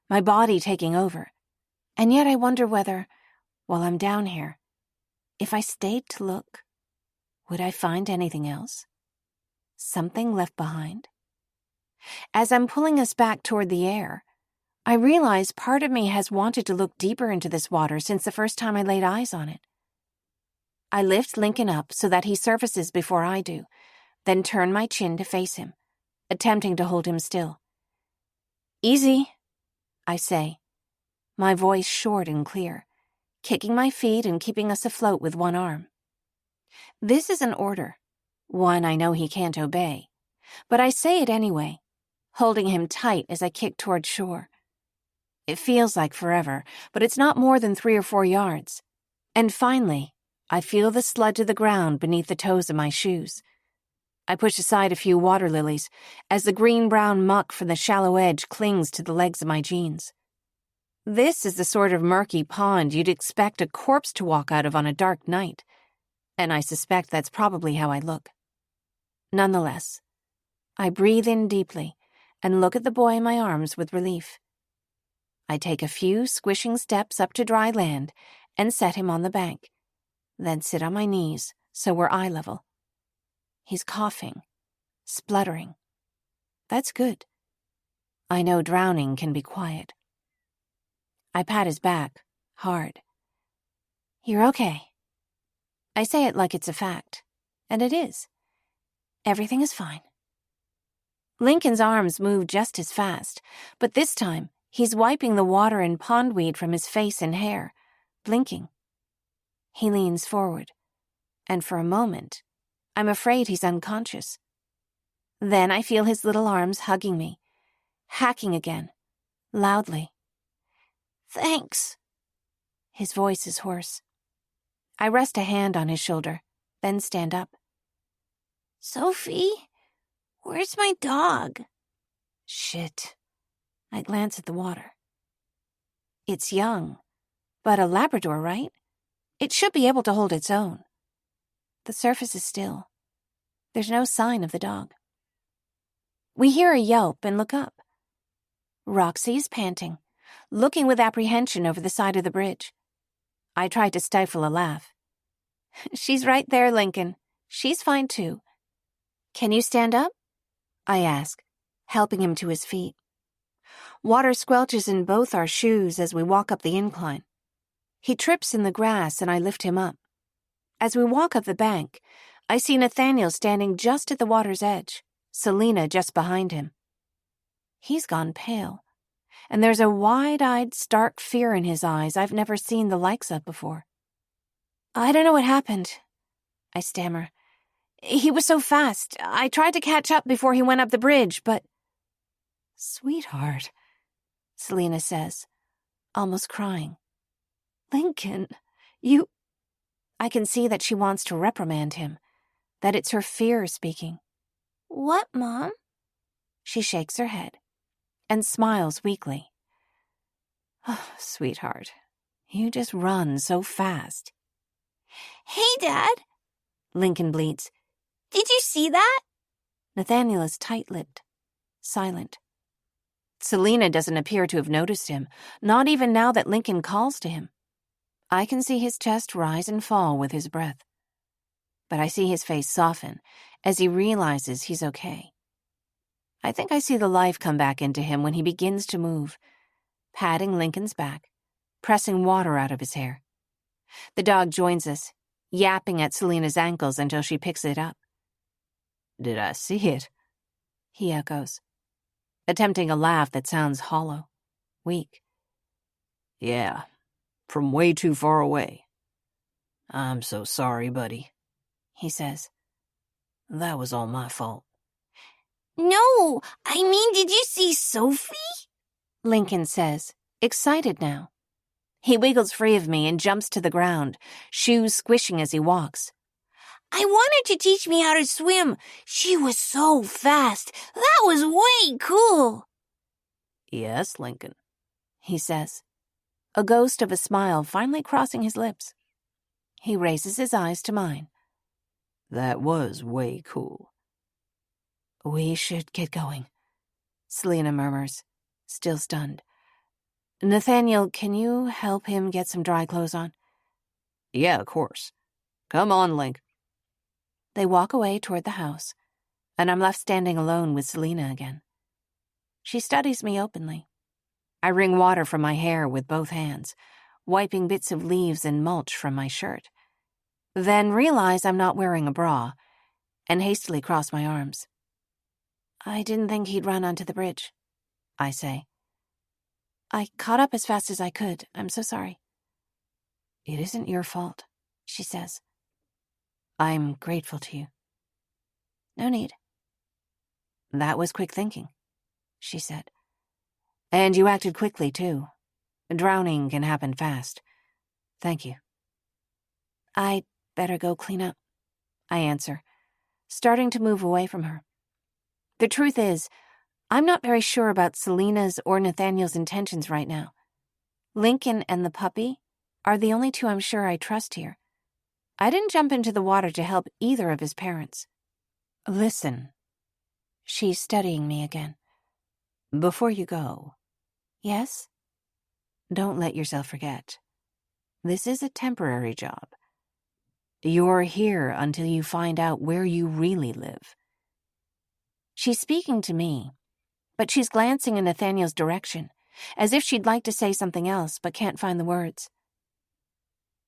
my body taking over, and yet I wonder whether, while I'm down here, if I stayed to look, would I find anything else? Something left behind? As I'm pulling us back toward the air, I realize part of me has wanted to look deeper into this water since the first time I laid eyes on it. I lift Lincoln up so that he surfaces before I do, then turn my chin to face him, attempting to hold him still. "Easy," I say, my voice short and clear, kicking my feet and keeping us afloat with one arm. This is an order, one I know he can't obey, but I say it anyway, holding him tight as I kick toward shore. It feels like forever, but it's not more than 3 or 4 yards. And finally, I feel the sludge of the ground beneath the toes of my shoes. I push aside a few water lilies as the green-brown muck from the shallow edge clings to the legs of my jeans. This is the sort of murky pond you'd expect a corpse to walk out of on a dark night, and I suspect that's probably how I look. Nonetheless, I breathe in deeply and look at the boy in my arms with relief. I take a few squishing steps up to dry land and set him on the bank, then sit on my knees so we're eye level. He's coughing, spluttering. That's good. I know drowning can be quiet. I pat his back, hard. "You're okay." I say it like it's a fact, and it is. Everything is fine. Lincoln's arms move just as fast, but this time he's wiping the water and pondweed from his face and hair, blinking. He leans forward, and for a moment, I'm afraid he's unconscious. Then I feel his little arms hugging me, hacking again, loudly. "Thanks." His voice is hoarse. I rest a hand on his shoulder, then stand up. "Sophie, where's my dog?" Shit. I glance at the water. It's young, but a Labrador, right? It should be able to hold its own. The surface is still. There's no sign of the dog. We hear a yelp and look up. Roxy is panting, looking with apprehension over the side of the bridge. I try to stifle a laugh. "She's right there, Lincoln. She's fine too. Can you stand up?" I ask, helping him to his feet. Water squelches in both our shoes as we walk up the incline. He trips in the grass and I lift him up. As we walk up the bank, I see Nathaniel standing just at the water's edge, Selena just behind him. He's gone pale, and there's a wide-eyed, stark fear in his eyes I've never seen the likes of before. "I don't know what happened," I stammer. "He was so fast. I tried to catch up before he went up the bridge, but—" "Sweetheart," Selena says, almost crying. "Lincoln, you—" I can see that she wants to reprimand him, that it's her fear speaking. "What, Mom?" She shakes her head and smiles weakly. "Oh, sweetheart, you just run so fast." "Hey, Dad," Lincoln bleats. "did you see that?" Nathaniel is tight-lipped, silent. Selena doesn't appear to have noticed him, not even now that Lincoln calls to him. I can see his chest rise and fall with his breath. But I see his face soften as he realizes he's okay. I think I see the life come back into him when he begins to move, patting Lincoln's back, pressing water out of his hair. The dog joins us, yapping at Selena's ankles until she picks it up. Did I see it? He echoes, attempting a laugh that sounds hollow, weak. Yeah, from way too far away. I'm so sorry, buddy, he says. That was all my fault. No, I mean, did you see Sophie? Lincoln says, excited now. He wiggles free of me and jumps to the ground, shoes squishing as he walks. I want her to teach me how to swim. She was so fast. That was way cool. Yes, Lincoln, he says, a ghost of a smile finally crossing his lips. He raises his eyes to mine. That was way cool. We should get going, Selena murmurs, still stunned. Nathaniel, can you help him get some dry clothes on? Yeah, of course. Come on, Link. They walk away toward the house, and I'm left standing alone with Selena again. She studies me openly. I wring water from my hair with both hands, wiping bits of leaves and mulch from my shirt. Then realize I'm not wearing a bra, and hastily cross my arms. I didn't think he'd run onto the bridge, I say. I caught up as fast as I could. I'm so sorry. It isn't your fault, she says. I'm grateful to you. No need. That was quick thinking, she said. And you acted quickly, too. Drowning can happen fast. Thank you. I'd better go clean up, I answer, starting to move away from her. The truth is, I'm not very sure about Selena's or Nathaniel's intentions right now. Lincoln and the puppy are the only two I'm sure I trust here. I didn't jump into the water to help either of his parents. Listen. She's studying me again. Before you go. Yes? Don't let yourself forget. This is a temporary job. You're here until you find out where you really live. She's speaking to me, but she's glancing in Nathaniel's direction, as if she'd like to say something else but can't find the words.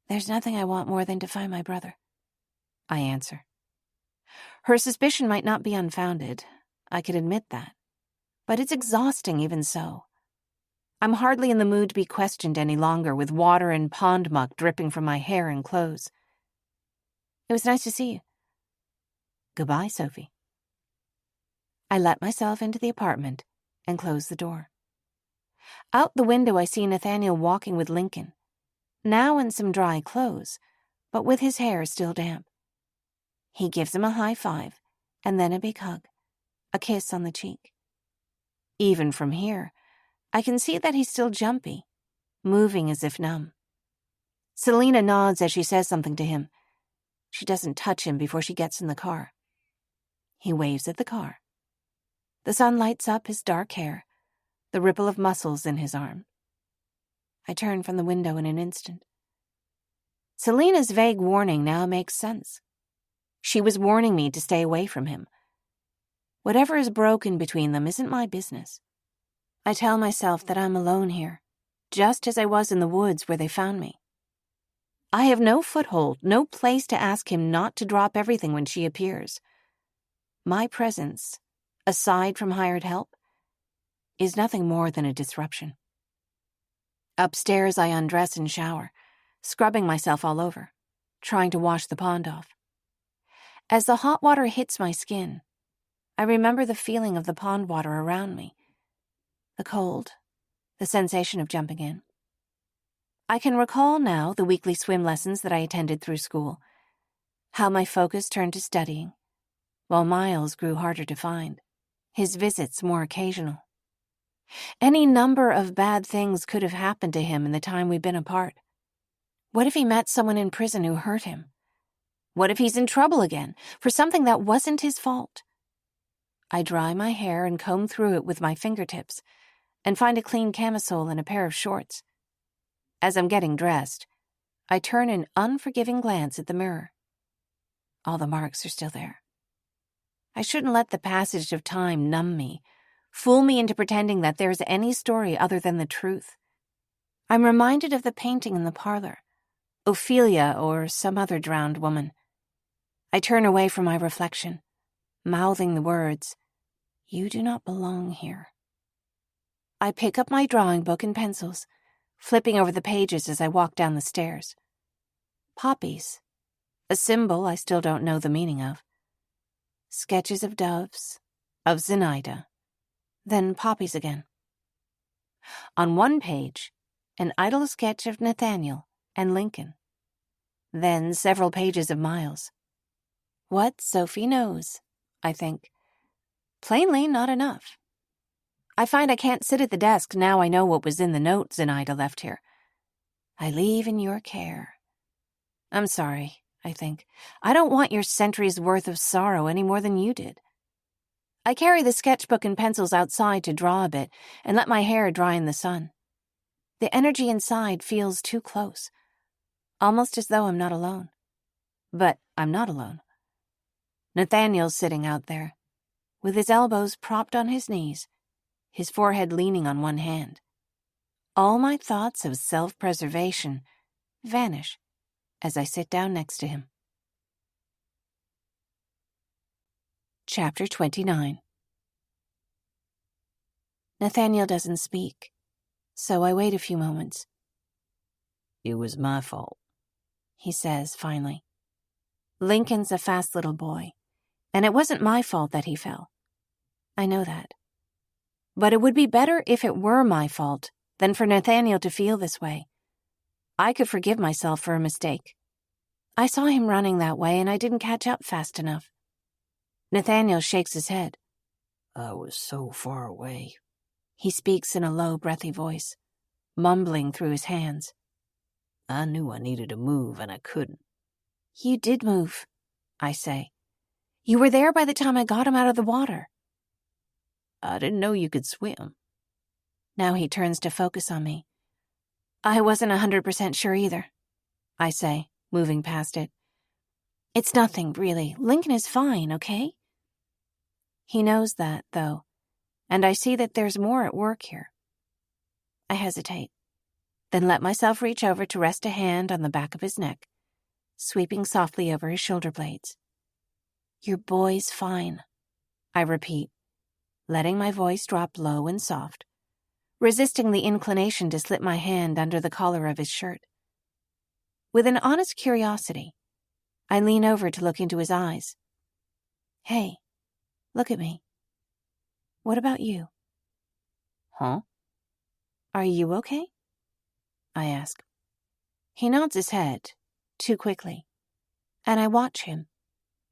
There's nothing I want more than to find my brother, I answer. Her suspicion might not be unfounded, I could admit that, but it's exhausting even so. I'm hardly in the mood to be questioned any longer with water and pond muck dripping from my hair and clothes. It was nice to see you. Goodbye, Sophie. I let myself into the apartment and closed the door. Out the window, I see Nathaniel walking with Lincoln, now in some dry clothes, but with his hair still damp. He gives him a high five and then a big hug, a kiss on the cheek. Even from here, I can see that he's still jumpy, moving as if numb. Selena nods as she says something to him. She doesn't touch him before she gets in the car. He waves at the car. The sun lights up his dark hair, the ripple of muscles in his arm. I turn from the window in an instant. Selena's vague warning now makes sense. She was warning me to stay away from him. Whatever is broken between them isn't my business. I tell myself that I'm alone here, just as I was in the woods where they found me. I have no foothold, no place to ask him not to drop everything when she appears. My presence, aside from hired help, is nothing more than a disruption. Upstairs, I undress and shower, scrubbing myself all over, trying to wash the pond off. As the hot water hits my skin, I remember the feeling of the pond water around me, the cold, the sensation of jumping in. I can recall now the weekly swim lessons that I attended through school, how my focus turned to studying, while Miles grew harder to find, his visits more occasional. Any number of bad things could have happened to him in the time we've been apart. What if he met someone in prison who hurt him? What if he's in trouble again for something that wasn't his fault? I dry my hair and comb through it with my fingertips and find a clean camisole and a pair of shorts. As I'm getting dressed, I turn an unforgiving glance at the mirror. All the marks are still there. I shouldn't let the passage of time numb me, fool me into pretending that there's any story other than the truth. I'm reminded of the painting in the parlor, Ophelia or some other drowned woman. I turn away from my reflection, mouthing the words, "You do not belong here." I pick up my drawing book and pencils, flipping over the pages as I walk down the stairs. Poppies, a symbol I still don't know the meaning of. Sketches of doves, of Zenaida, then poppies again. On one page, an idle sketch of Nathaniel and Lincoln. Then several pages of Miles. What Sophie knows, I think. Plainly not enough. I find I can't sit at the desk now I know what was in the note Zenaida left here. I leave in your care. I'm sorry, I think. I don't want your centuries' worth of sorrow any more than you did. I carry the sketchbook and pencils outside to draw a bit and let my hair dry in the sun. The energy inside feels too close, almost as though I'm not alone. But I'm not alone. Nathaniel's sitting out there, with his elbows propped on his knees, his forehead leaning on one hand. All my thoughts of self-preservation vanish as I sit down next to him. Chapter 29. Nathaniel doesn't speak, so I wait a few moments. It was my fault, he says finally. Lincoln's a fast little boy, and it wasn't my fault that he fell. I know that. But it would be better if it were my fault than for Nathaniel to feel this way. I could forgive myself for a mistake. I saw him running that way and I didn't catch up fast enough. Nathaniel shakes his head. I was so far away. He speaks in a low, breathy voice, mumbling through his hands. I knew I needed to move and I couldn't. You did move, I say. You were there by the time I got him out of the water. I didn't know you could swim. Now he turns to focus on me. I wasn't 100% sure either, I say, moving past it. It's nothing, really. Lincoln is fine, okay? He knows that, though, and I see that there's more at work here. I hesitate, then let myself reach over to rest a hand on the back of his neck, sweeping softly over his shoulder blades. Your boy's fine, I repeat, letting my voice drop low and soft, resisting the inclination to slip my hand under the collar of his shirt. With an honest curiosity, I lean over to look into his eyes. Hey, look at me. What about you? Huh? Are you okay? I ask. He nods his head, too quickly, and I watch him,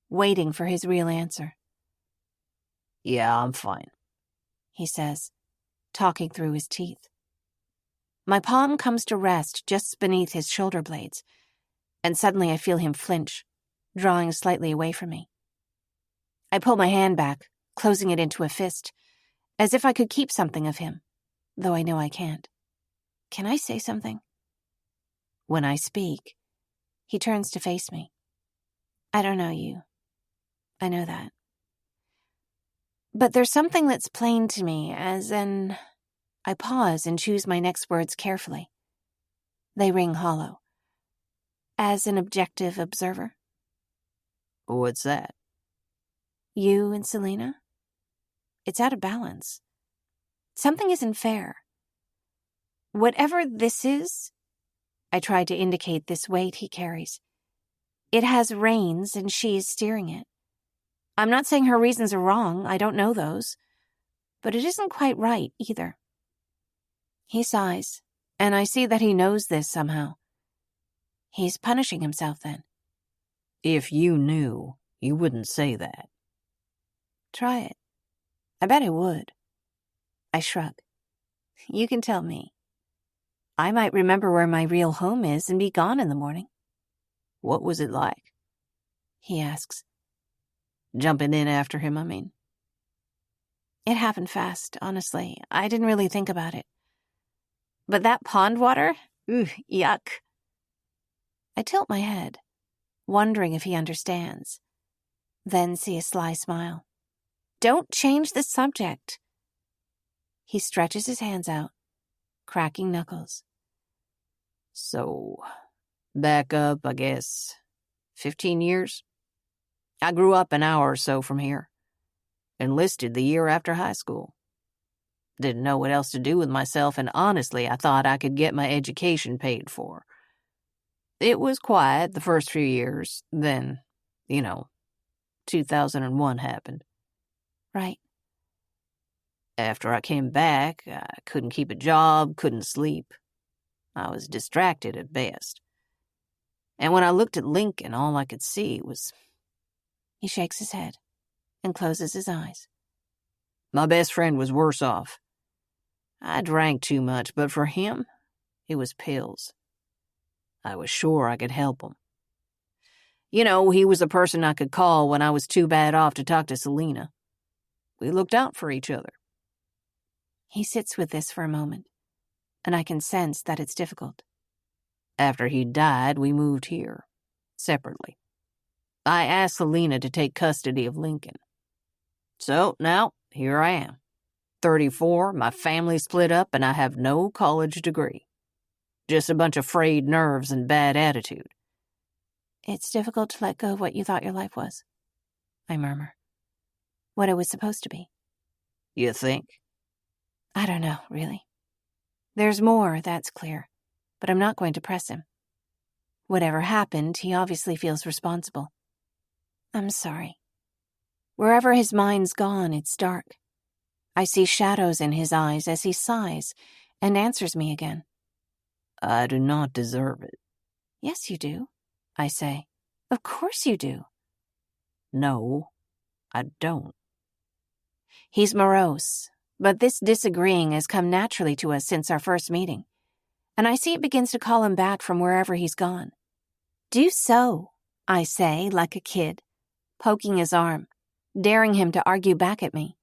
waiting for his real answer. Yeah, I'm fine, he says, talking through his teeth. My palm comes to rest just beneath his shoulder blades, and suddenly I feel him flinch, drawing slightly away from me. I pull my hand back, closing it into a fist, as if I could keep something of him, though I know I can't. Can I say something? When I speak, he turns to face me. I don't know you. I know that. But there's something that's plain to me as an... I pause and choose my next words carefully. They ring hollow. As an objective observer. What's that? You and Selena? It's out of balance. Something isn't fair. Whatever this is, I try to indicate this weight he carries. It has reins and she is steering it. I'm not saying her reasons are wrong, I don't know those. But it isn't quite right either. He sighs, and I see that he knows this somehow. He's punishing himself then. If you knew, you wouldn't say that. Try it. I bet I would. I shrug. You can tell me. I might remember where my real home is and be gone in the morning. What was it like? He asks. Jumping in after him, I mean. It happened fast, honestly. I didn't really think about it. But that pond water? Ooh, yuck. I tilt my head, wondering if he understands, then see a sly smile. Don't change the subject. He stretches his hands out, cracking knuckles. So, back up, I guess, 15 years? I grew up an hour or so from here. Enlisted the year after high school. Didn't know what else to do with myself, and honestly, I thought I could get my education paid for. It was quiet the first few years. Then, 2001 happened. Right. After I came back, I couldn't keep a job, couldn't sleep. I was distracted at best. And when I looked at Lincoln, all I could see was... He shakes his head and closes his eyes. My best friend was worse off. I drank too much, but for him, it was pills. I was sure I could help him. He was a person I could call when I was too bad off to talk to Selena. We looked out for each other. He sits with this for a moment, and I can sense that it's difficult. After he died, we moved here, separately. I asked Selena to take custody of Lincoln. So now, here I am. 34, my family split up, and I have no college degree. Just a bunch of frayed nerves and bad attitude. It's difficult to let go of what you thought your life was, I murmur. What it was supposed to be. You think? I don't know, really. There's more, that's clear, but I'm not going to press him. Whatever happened, he obviously feels responsible. I'm sorry. Wherever his mind's gone, it's dark. I see shadows in his eyes as he sighs and answers me again. I do not deserve it. Yes, you do, I say. Of course you do. No, I don't. He's morose, but this disagreeing has come naturally to us since our first meeting, and I see it begins to call him back from wherever he's gone. Do so, I say, like a kid, poking his arm, daring him to argue back at me.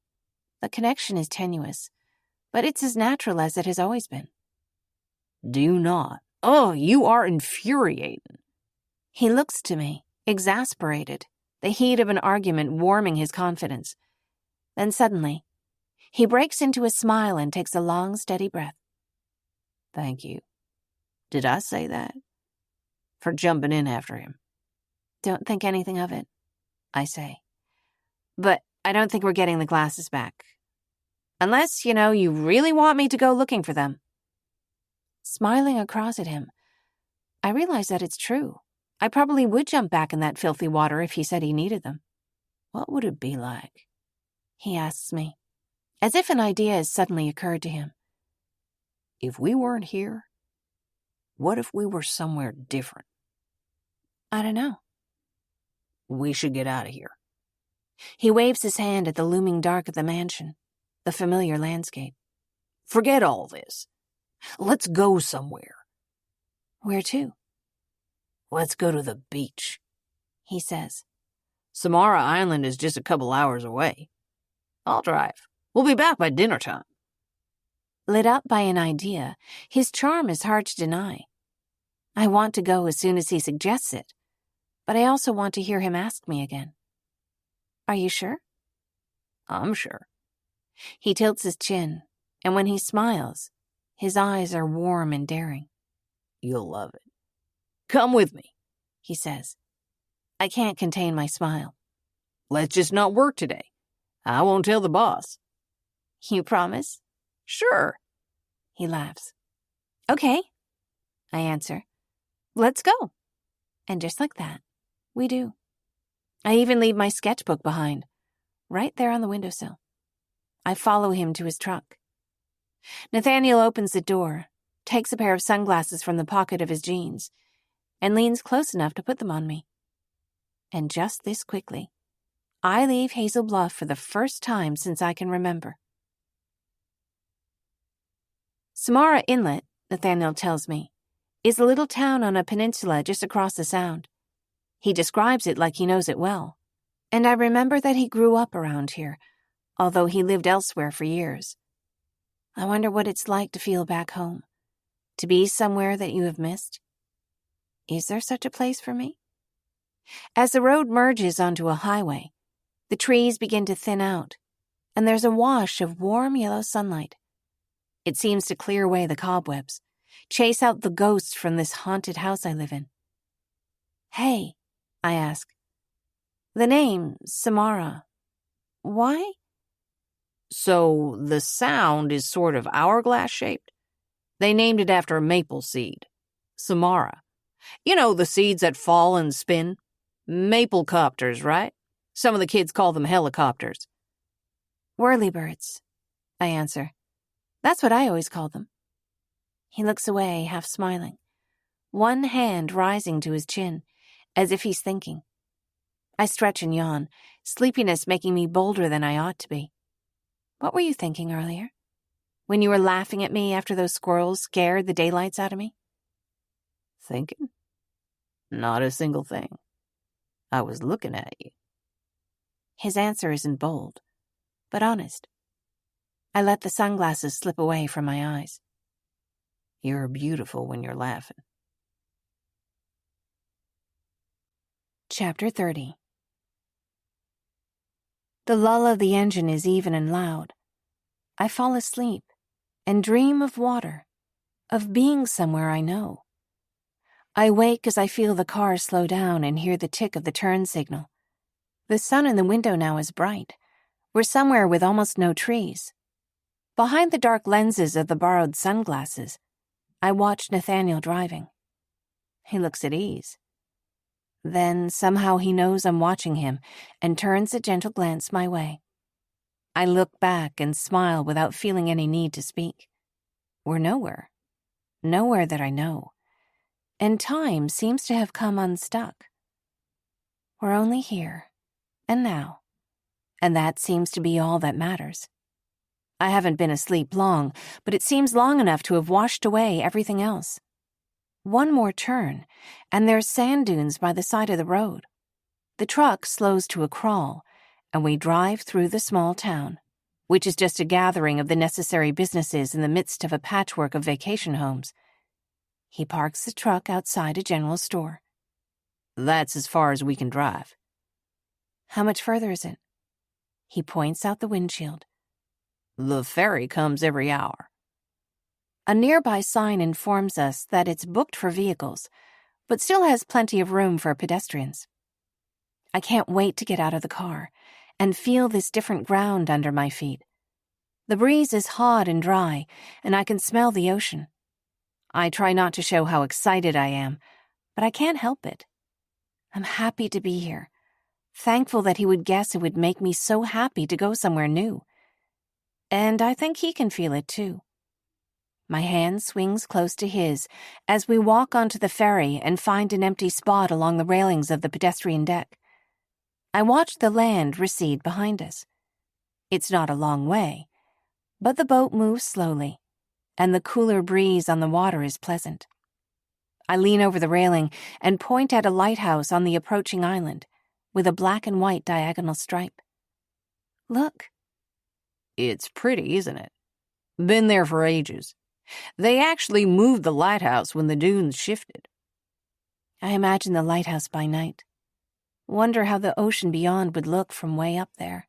The connection is tenuous, but it's as natural as it has always been. Do not. Oh, you are infuriating. He looks to me, exasperated, the heat of an argument warming his confidence. Then suddenly, he breaks into a smile and takes a long, steady breath. Thank you. Did I say that? For jumping in after him. Don't think anything of it, I say. But I don't think we're getting the glasses back. Unless, you really want me to go looking for them. Smiling across at him, I realize that it's true. I probably would jump back in that filthy water if he said he needed them. What would it be like? He asks me, as if an idea has suddenly occurred to him. If we weren't here, what if we were somewhere different? I don't know. We should get out of here. He waves his hand at the looming dark of the mansion, the familiar landscape. Forget all this. Let's go somewhere. Where to? Let's go to the beach, he says. Samara Island is just a couple hours away. I'll drive. We'll be back by dinner time. Lit up by an idea, his charm is hard to deny. I want to go as soon as he suggests it, but I also want to hear him ask me again. Are you sure? I'm sure. He tilts his chin, and when he smiles, his eyes are warm and daring. You'll love it. Come with me, he says. I can't contain my smile. Let's just not work today. I won't tell the boss. You promise? Sure. He laughs. Okay, I answer. Let's go. And just like that, we do. I even leave my sketchbook behind, right there on the windowsill. I follow him to his truck. Nathaniel opens the door, takes a pair of sunglasses from the pocket of his jeans, and leans close enough to put them on me. And just this quickly, I leave Hazel Bluff for the first time since I can remember. Samara Inlet, Nathaniel tells me, is a little town on a peninsula just across the Sound. He describes it like he knows it well, and I remember that he grew up around here, although he lived elsewhere for years. I wonder what it's like to feel back home, to be somewhere that you have missed. Is there such a place for me? As the road merges onto a highway, the trees begin to thin out, and there's a wash of warm yellow sunlight. It seems to clear away the cobwebs, chase out the ghosts from this haunted house I live in. Hey, I ask. The name, Samara. Why? So the sound is sort of hourglass-shaped. They named it after a maple seed. Samara. You know, the seeds that fall and spin? Maple copters, right? Some of the kids call them helicopters. Whirlybirds, I answer. That's what I always called them. He looks away, half smiling, one hand rising to his chin, as if he's thinking. I stretch and yawn, sleepiness making me bolder than I ought to be. What were you thinking earlier? When you were laughing at me after those squirrels scared the daylights out of me? Thinking? Not a single thing. I was looking at you. His answer isn't bold, but honest. I let the sunglasses slip away from my eyes. You're beautiful when you're laughing. Chapter 30. The lull of the engine is even and loud. I fall asleep and dream of water, of being somewhere I know. I wake as I feel the car slow down and hear the tick of the turn signal. The sun in the window now is bright. We're somewhere with almost no trees. Behind the dark lenses of the borrowed sunglasses, I watch Nathaniel driving. He looks at ease. Then somehow he knows I'm watching him and turns a gentle glance my way. I look back and smile without feeling any need to speak. We're nowhere. Nowhere that I know. And time seems to have come unstuck. We're only here, and now. And that seems to be all that matters. I haven't been asleep long, but it seems long enough to have washed away everything else. One more turn, and there's sand dunes by the side of the road. The truck slows to a crawl, and we drive through the small town, which is just a gathering of the necessary businesses in the midst of a patchwork of vacation homes. He parks the truck outside a general store. That's as far as we can drive. How much further is it? He points out the windshield. The ferry comes every hour. A nearby sign informs us that it's booked for vehicles, but still has plenty of room for pedestrians. I can't wait to get out of the car and feel this different ground under my feet. The breeze is hot and dry, and I can smell the ocean. I try not to show how excited I am, but I can't help it. I'm happy to be here, thankful that he would guess it would make me so happy to go somewhere new. And I think he can feel it too. My hand swings close to his as we walk onto the ferry and find an empty spot along the railings of the pedestrian deck. I watch the land recede behind us. It's not a long way, but the boat moves slowly, and the cooler breeze on the water is pleasant. I lean over the railing and point at a lighthouse on the approaching island, with a black and white diagonal stripe. Look. It's pretty, isn't it? Been there for ages. They actually moved the lighthouse when the dunes shifted. I imagine the lighthouse by night. Wonder how the ocean beyond would look from way up there.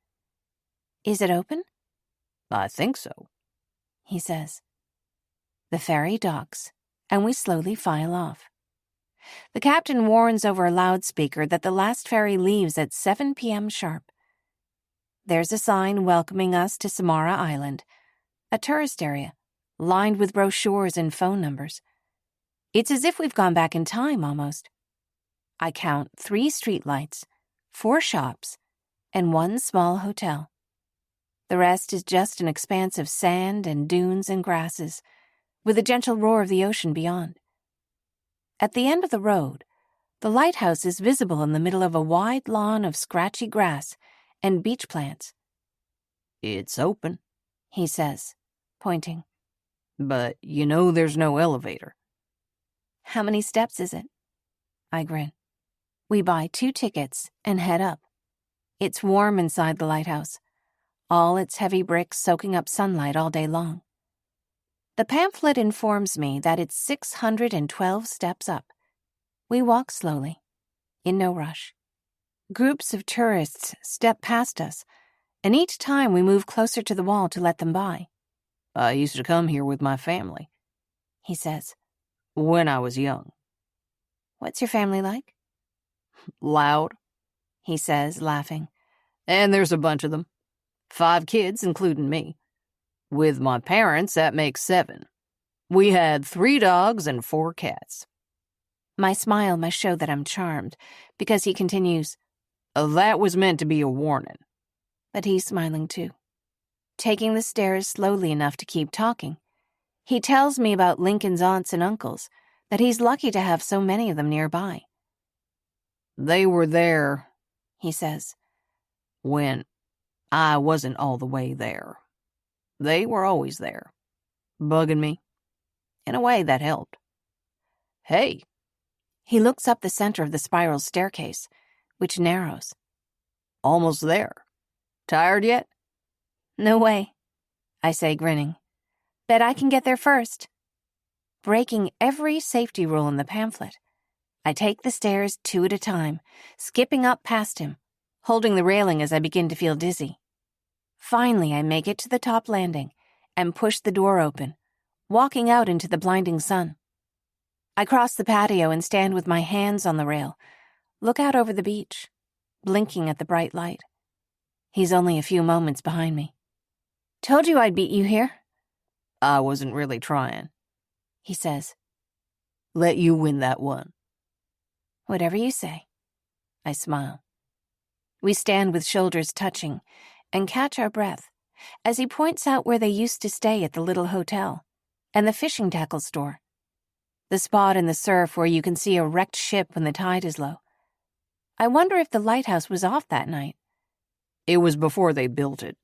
Is it open? I think so, he says. The ferry docks, and we slowly file off. The captain warns over a loudspeaker that the last ferry leaves at 7 p.m. sharp. There's a sign welcoming us to Samara Island, a tourist area, lined with brochures and phone numbers. It's as if we've gone back in time, almost. I count 3 streetlights, 4 shops, and 1 small hotel. The rest is just an expanse of sand and dunes and grasses, with the gentle roar of the ocean beyond. At the end of the road, the lighthouse is visible in the middle of a wide lawn of scratchy grass and beach plants. It's open, he says, pointing. But you know there's no elevator. How many steps is it? I grin. We buy 2 tickets and head up. It's warm inside the lighthouse, all its heavy bricks soaking up sunlight all day long. The pamphlet informs me that it's 612 steps up. We walk slowly, in no rush. Groups of tourists step past us, and each time we move closer to the wall to let them by. I used to come here with my family, He says. when I was young. What's your family like? Loud, He says, laughing. and there's a bunch of them. 5 kids, including me. With my parents, that makes 7. We had 3 dogs and 4 cats. My smile must show that I'm charmed, because he continues, That was meant to be a warning. but he's smiling too. Taking the stairs slowly enough to keep talking, he tells me about Lincoln's aunts and uncles, that he's lucky to have so many of them nearby. They were there, He says. when I wasn't all the way there. They were always there, bugging me. In a way, that helped. Hey, He looks up the center of the spiral staircase, which narrows. almost there. Tired yet? No way, I say, grinning. Bet I can get there first. Breaking every safety rule in the pamphlet, I take the stairs 2 at a time, skipping up past him, holding the railing as I begin to feel dizzy. Finally, I make it to the top landing and push the door open, walking out into the blinding sun. I cross the patio and stand with my hands on the rail, look out over the beach, blinking at the bright light. He's only a few moments behind me. Told you I'd beat you here, I wasn't really trying. he says. Let you win that one. Whatever you say. I smile. We stand with shoulders touching and catch our breath as he points out where they used to stay at the little hotel and the fishing tackle store, the spot in the surf where you can see a wrecked ship when the tide is low. I wonder if the lighthouse was off that night. It was before they built it.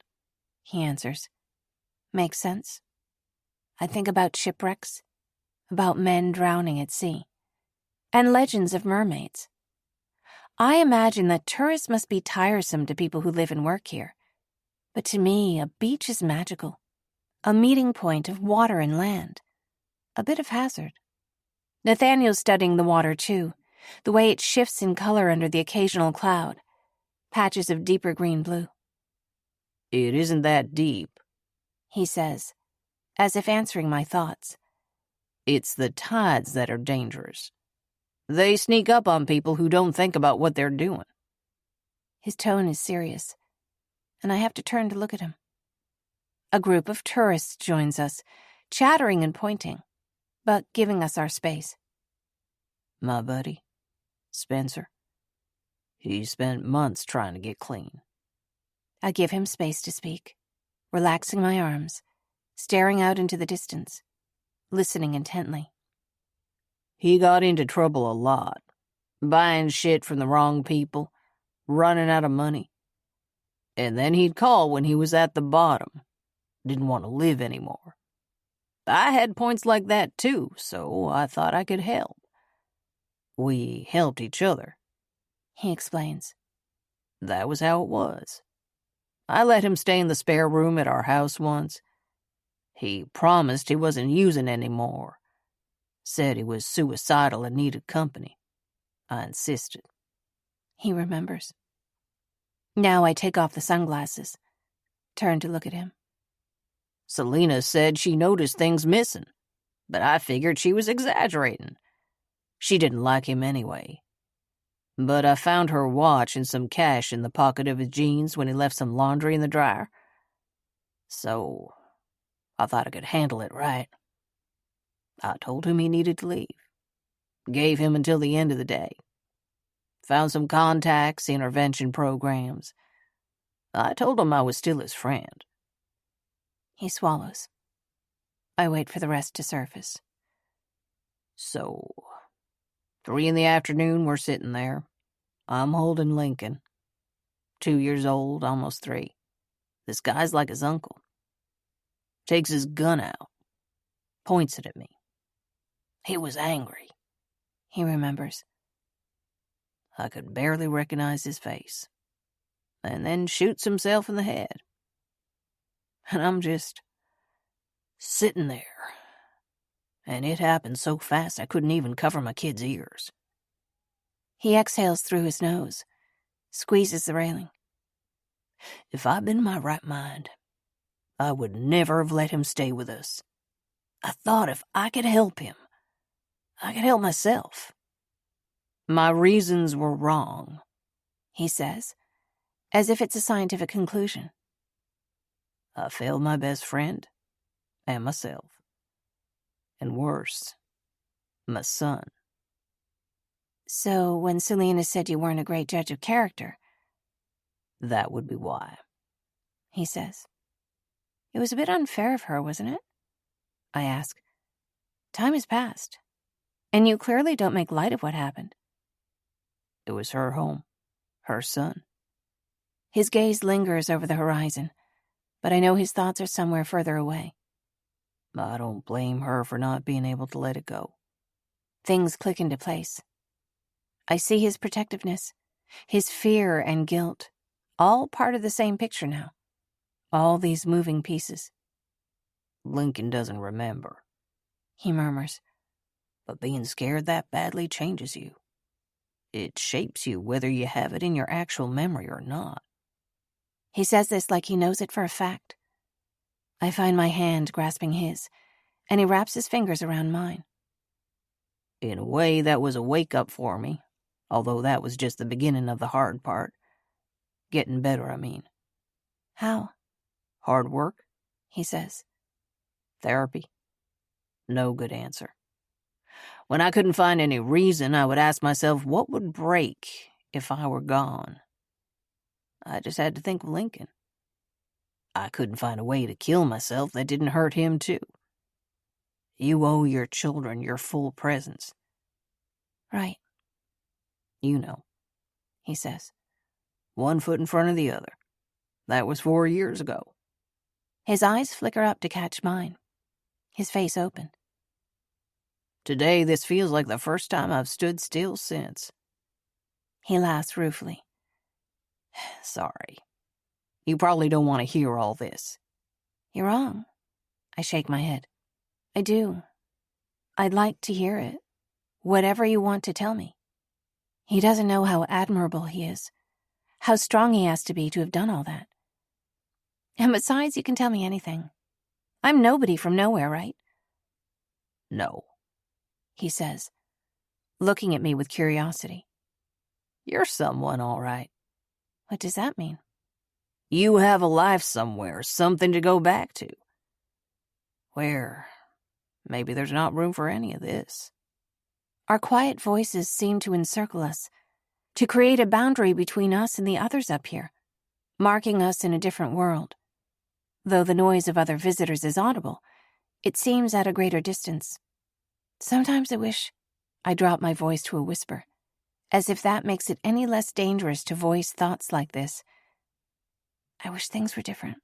He answers. Makes sense. I think about shipwrecks, about men drowning at sea, and legends of mermaids. I imagine that tourists must be tiresome to people who live and work here. But to me, a beach is magical, a meeting point of water and land, a bit of hazard. Nathaniel's studying the water too, the way it shifts in color under the occasional cloud, patches of deeper green blue. It isn't that deep. He says, as if answering my thoughts. It's the tides that are dangerous. They sneak up on people who don't think about what they're doing. His tone is serious, and I have to turn to look at him. A group of tourists joins us, chattering and pointing, but giving us our space. My buddy, Spencer, he spent months trying to get clean. I give him space to speak, relaxing my arms, staring out into the distance, listening intently. He got into trouble a lot, buying shit from the wrong people, running out of money. And then he'd call when he was at the bottom, didn't want to live anymore. I had points like that too, so I thought I could help. We helped each other. He explains. That was how it was. I let him stay in the spare room at our house once. He promised he wasn't using any more. Said he was suicidal and needed company. I insisted. He remembers. Now I take off the sunglasses, turn to look at him. Selena said she noticed things missing, but I figured she was exaggerating. She didn't like him anyway. But I found her watch and some cash in the pocket of his jeans when he left some laundry in the dryer. So I thought I could handle it right. I told him he needed to leave. Gave him until the end of the day. Found some contacts, intervention programs. I told him I was still his friend. He swallows. I wait for the rest to surface. So, 3 p.m, we're sitting there. I'm holding Lincoln. 2 years old, almost 3. This guy's like his uncle. Takes his gun out. Points it at me. He was angry. He remembers. I could barely recognize his face. And then shoots himself in the head. And I'm just sitting there. And it happened so fast I couldn't even cover my kid's ears. He exhales through his nose, squeezes the railing. If I'd been in my right mind, I would never have let him stay with us. I thought if I could help him, I could help myself. My reasons were wrong, he says, as if it's a scientific conclusion. I failed my best friend and myself. And worse, my son. So when Selena said you weren't a great judge of character, that would be why, he says. It was a bit unfair of her, wasn't it? I ask. Time has passed, and you clearly don't make light of what happened. It was her home, her son. His gaze lingers over the horizon, but I know his thoughts are somewhere further away. I don't blame her for not being able to let it go. Things click into place. I see his protectiveness, his fear and guilt, all part of the same picture now. All these moving pieces. Lincoln doesn't remember, he murmurs. But being scared that badly changes you. It shapes you whether you have it in your actual memory or not. He says this like he knows it for a fact. I find my hand grasping his, and he wraps his fingers around mine. In a way, that was a wake-up for me, although that was just the beginning of the hard part. Getting better, I mean. How? Hard work, he says. Therapy. No good answer. When I couldn't find any reason, I would ask myself what would break if I were gone. I just had to think of Lincoln. I couldn't find a way to kill myself that didn't hurt him, too. You owe your children your full presence. Right. You know, he says. 1 foot in front of the other. That was 4 years ago. His eyes flicker up to catch mine. His face open. Today, this feels like the first time I've stood still since. He laughs ruefully. Sorry. You probably don't want to hear all this. You're wrong. I shake my head. I do. I'd like to hear it. Whatever you want to tell me. He doesn't know how admirable he is. How strong he has to be to have done all that. And besides, you can tell me anything. I'm nobody from nowhere, right? No, he says, looking at me with curiosity. You're someone, all right. What does that mean? You have a life somewhere, something to go back to. Where maybe there's not room for any of this. Our quiet voices seem to encircle us, to create a boundary between us and the others up here, marking us in a different world. Though the noise of other visitors is audible, it seems at a greater distance. Sometimes I wish I drop my voice to a whisper, as if that makes it any less dangerous to voice thoughts like this. I wish things were different.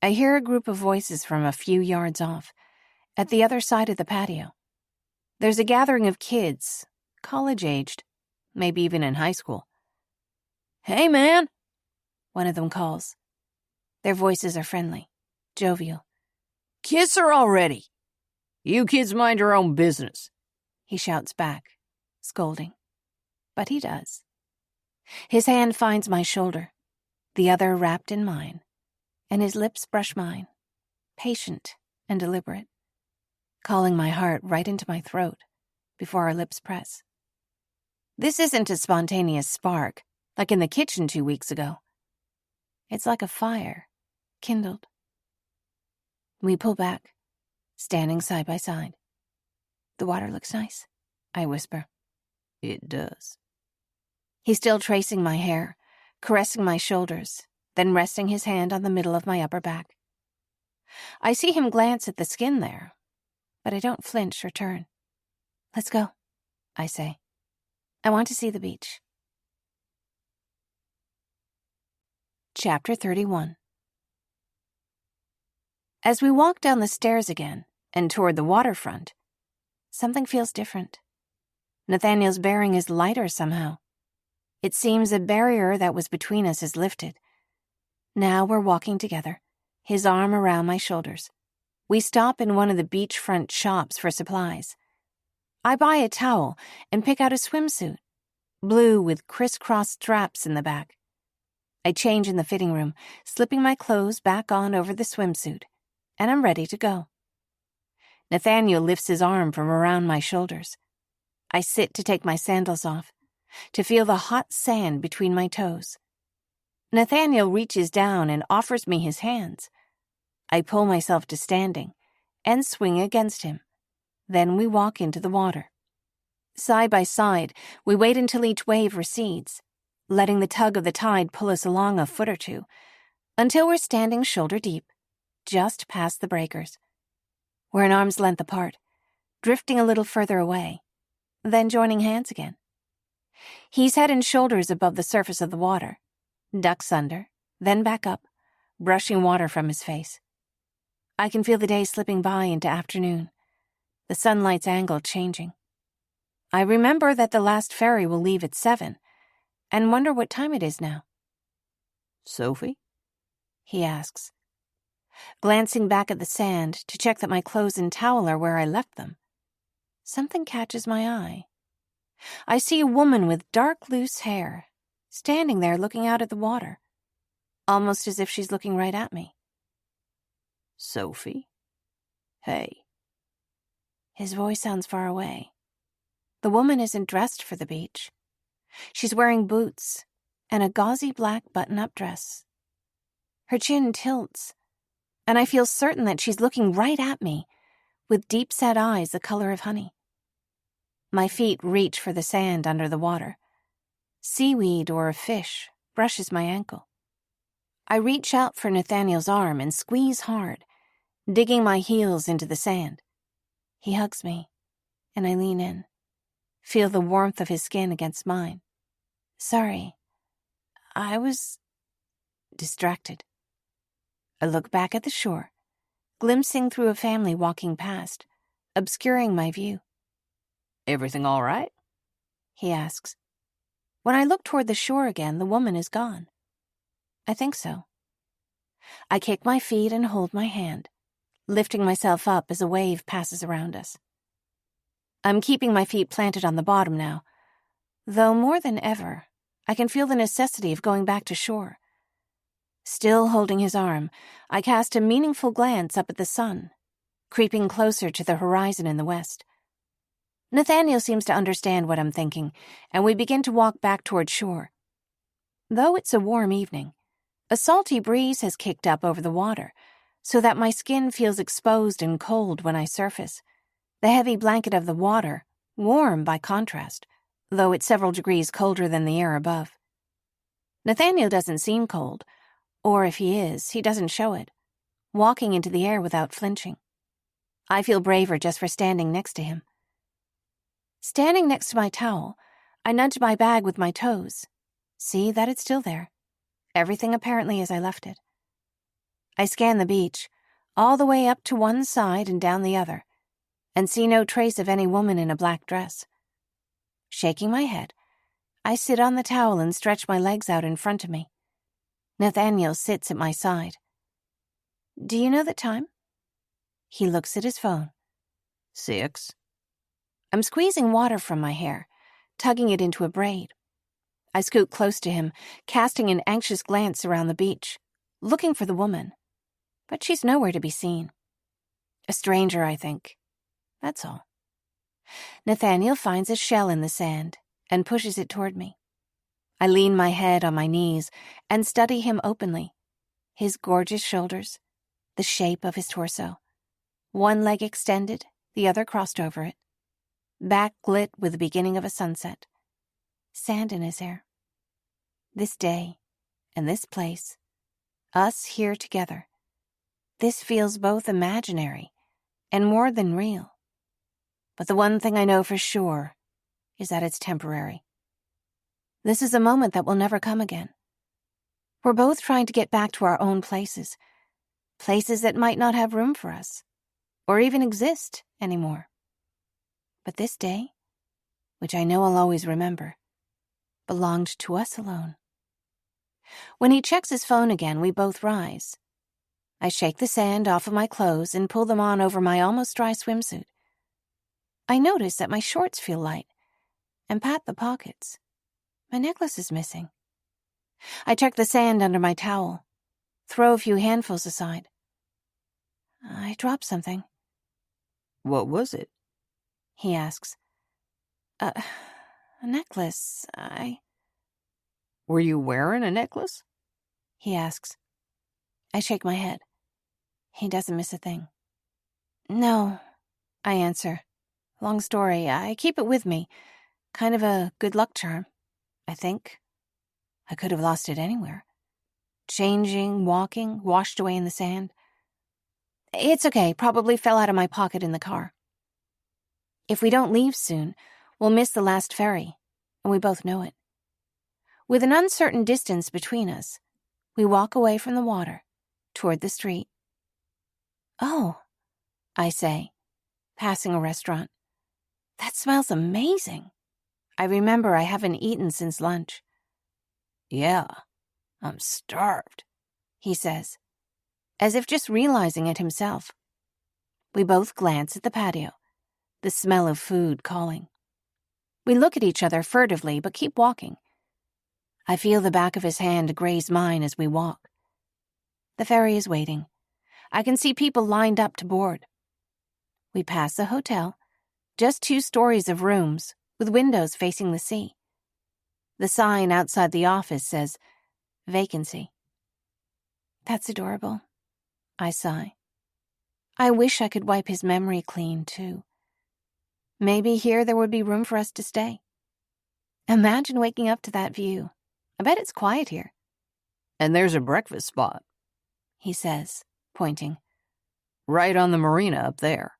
I hear a group of voices from a few yards off, at the other side of the patio. There's a gathering of kids, college-aged, maybe even in high school. Hey, man, one of them calls. Their voices are friendly, jovial. Kiss her already. You kids mind your own business, he shouts back, scolding. But he does. His hand finds my shoulder, the other wrapped in mine, and his lips brush mine, patient and deliberate, calling my heart right into my throat before our lips press. This isn't a spontaneous spark, like in the kitchen 2 weeks ago. It's like a fire, kindled. We pull back, standing side by side. The water looks nice, I whisper. It does. He's still tracing my hair, caressing my shoulders, then resting his hand on the middle of my upper back. I see him glance at the skin there, but I don't flinch or turn. Let's go, I say. I want to see the beach. Chapter 31. As we walk down the stairs again and toward the waterfront, something feels different. Nathaniel's bearing is lighter somehow. It seems a barrier that was between us is lifted. Now we're walking together, his arm around my shoulders. We stop in one of the beachfront shops for supplies. I buy a towel and pick out a swimsuit, blue with crisscross straps in the back. I change in the fitting room, slipping my clothes back on over the swimsuit, and I'm ready to go. Nathaniel lifts his arm from around my shoulders. I sit to take my sandals off, to feel the hot sand between my toes. Nathaniel reaches down and offers me his hands. I pull myself to standing and swing against him. Then we walk into the water. Side by side, we wait until each wave recedes, letting the tug of the tide pull us along a foot or two, until we're standing shoulder deep, just past the breakers. We're an arm's length apart, drifting a little further away, then joining hands again. He's head and shoulders above the surface of the water, ducks under, then back up, brushing water from his face. I can feel the day slipping by into afternoon, the sunlight's angle changing. I remember that the last ferry will leave at 7, and wonder what time it is now. Sophie? He asks, glancing back at the sand to check that my clothes and towel are where I left them. Something catches my eye. I see a woman with dark, loose hair, standing there looking out at the water, almost as if she's looking right at me. Sophie? Hey. His voice sounds far away. The woman isn't dressed for the beach. She's wearing boots and a gauzy black button-up dress. Her chin tilts, and I feel certain that she's looking right at me, with deep-set eyes the color of honey. My feet reach for the sand under the water. Seaweed or a fish brushes my ankle. I reach out for Nathaniel's arm and squeeze hard, digging my heels into the sand. He hugs me, and I lean in, feel the warmth of his skin against mine. Sorry, I was distracted. I look back at the shore, glimpsing through a family walking past, obscuring my view. Everything all right? He asks. When I look toward the shore again, the woman is gone. I think so. I kick my feet and hold my hand, lifting myself up as a wave passes around us. I'm keeping my feet planted on the bottom now, though more than ever, I can feel the necessity of going back to shore. Still holding his arm, I cast a meaningful glance up at the sun, creeping closer to the horizon in the west. Nathaniel seems to understand what I'm thinking, and we begin to walk back toward shore. Though it's a warm evening, a salty breeze has kicked up over the water, so that my skin feels exposed and cold when I surface, the heavy blanket of the water warm by contrast, though it's several degrees colder than the air above. Nathaniel doesn't seem cold, or if he is, he doesn't show it, walking into the air without flinching. I feel braver just for standing next to him. Standing next to my towel, I nudge my bag with my toes. See that it's still there. Everything apparently as I left it. I scan the beach, all the way up to one side and down the other, and see no trace of any woman in a black dress. Shaking my head, I sit on the towel and stretch my legs out in front of me. Nathaniel sits at my side. Do you know the time? He looks at his phone. 6. I'm squeezing water from my hair, tugging it into a braid. I scoot close to him, casting an anxious glance around the beach, looking for the woman. But she's nowhere to be seen. A stranger, I think. That's all. Nathaniel finds a shell in the sand and pushes it toward me. I lean my head on my knees and study him openly. His gorgeous shoulders, the shape of his torso. One leg extended, the other crossed over it. Back lit with the beginning of a sunset. Sand in his hair. This day and this place. Us here together. This feels both imaginary and more than real. But the one thing I know for sure is that it's temporary. This is a moment that will never come again. We're both trying to get back to our own places. Places that might not have room for us, or even exist anymore. But this day, which I know I'll always remember, belonged to us alone. When he checks his phone again, we both rise. I shake the sand off of my clothes and pull them on over my almost dry swimsuit. I notice that my shorts feel light and pat the pockets. My necklace is missing. I check the sand under my towel, throw a few handfuls aside. I drop something. What was it? He asks. A necklace. Were you wearing a necklace? He asks. I shake my head. He doesn't miss a thing. No, I answer. Long story. I keep it with me. Kind of a good luck charm, I think. I could have lost it anywhere. Changing, walking, washed away in the sand. It's okay. Probably fell out of my pocket in the car. If we don't leave soon, we'll miss the last ferry, and we both know it. With an uncertain distance between us, we walk away from the water, toward the street. Oh, I say, passing a restaurant. That smells amazing. I remember I haven't eaten since lunch. Yeah, I'm starved, he says, as if just realizing it himself. We both glance at the patio, the smell of food calling. We look at each other furtively, but keep walking. I feel the back of his hand graze mine as we walk. The ferry is waiting. I can see people lined up to board. We pass a hotel, just 2 stories of rooms, with windows facing the sea. The sign outside the office says, vacancy. That's adorable, I sigh. I wish I could wipe his memory clean, too. Maybe here there would be room for us to stay. Imagine waking up to that view. I bet it's quiet here. And there's a breakfast spot, he says, pointing. Right on the marina up there.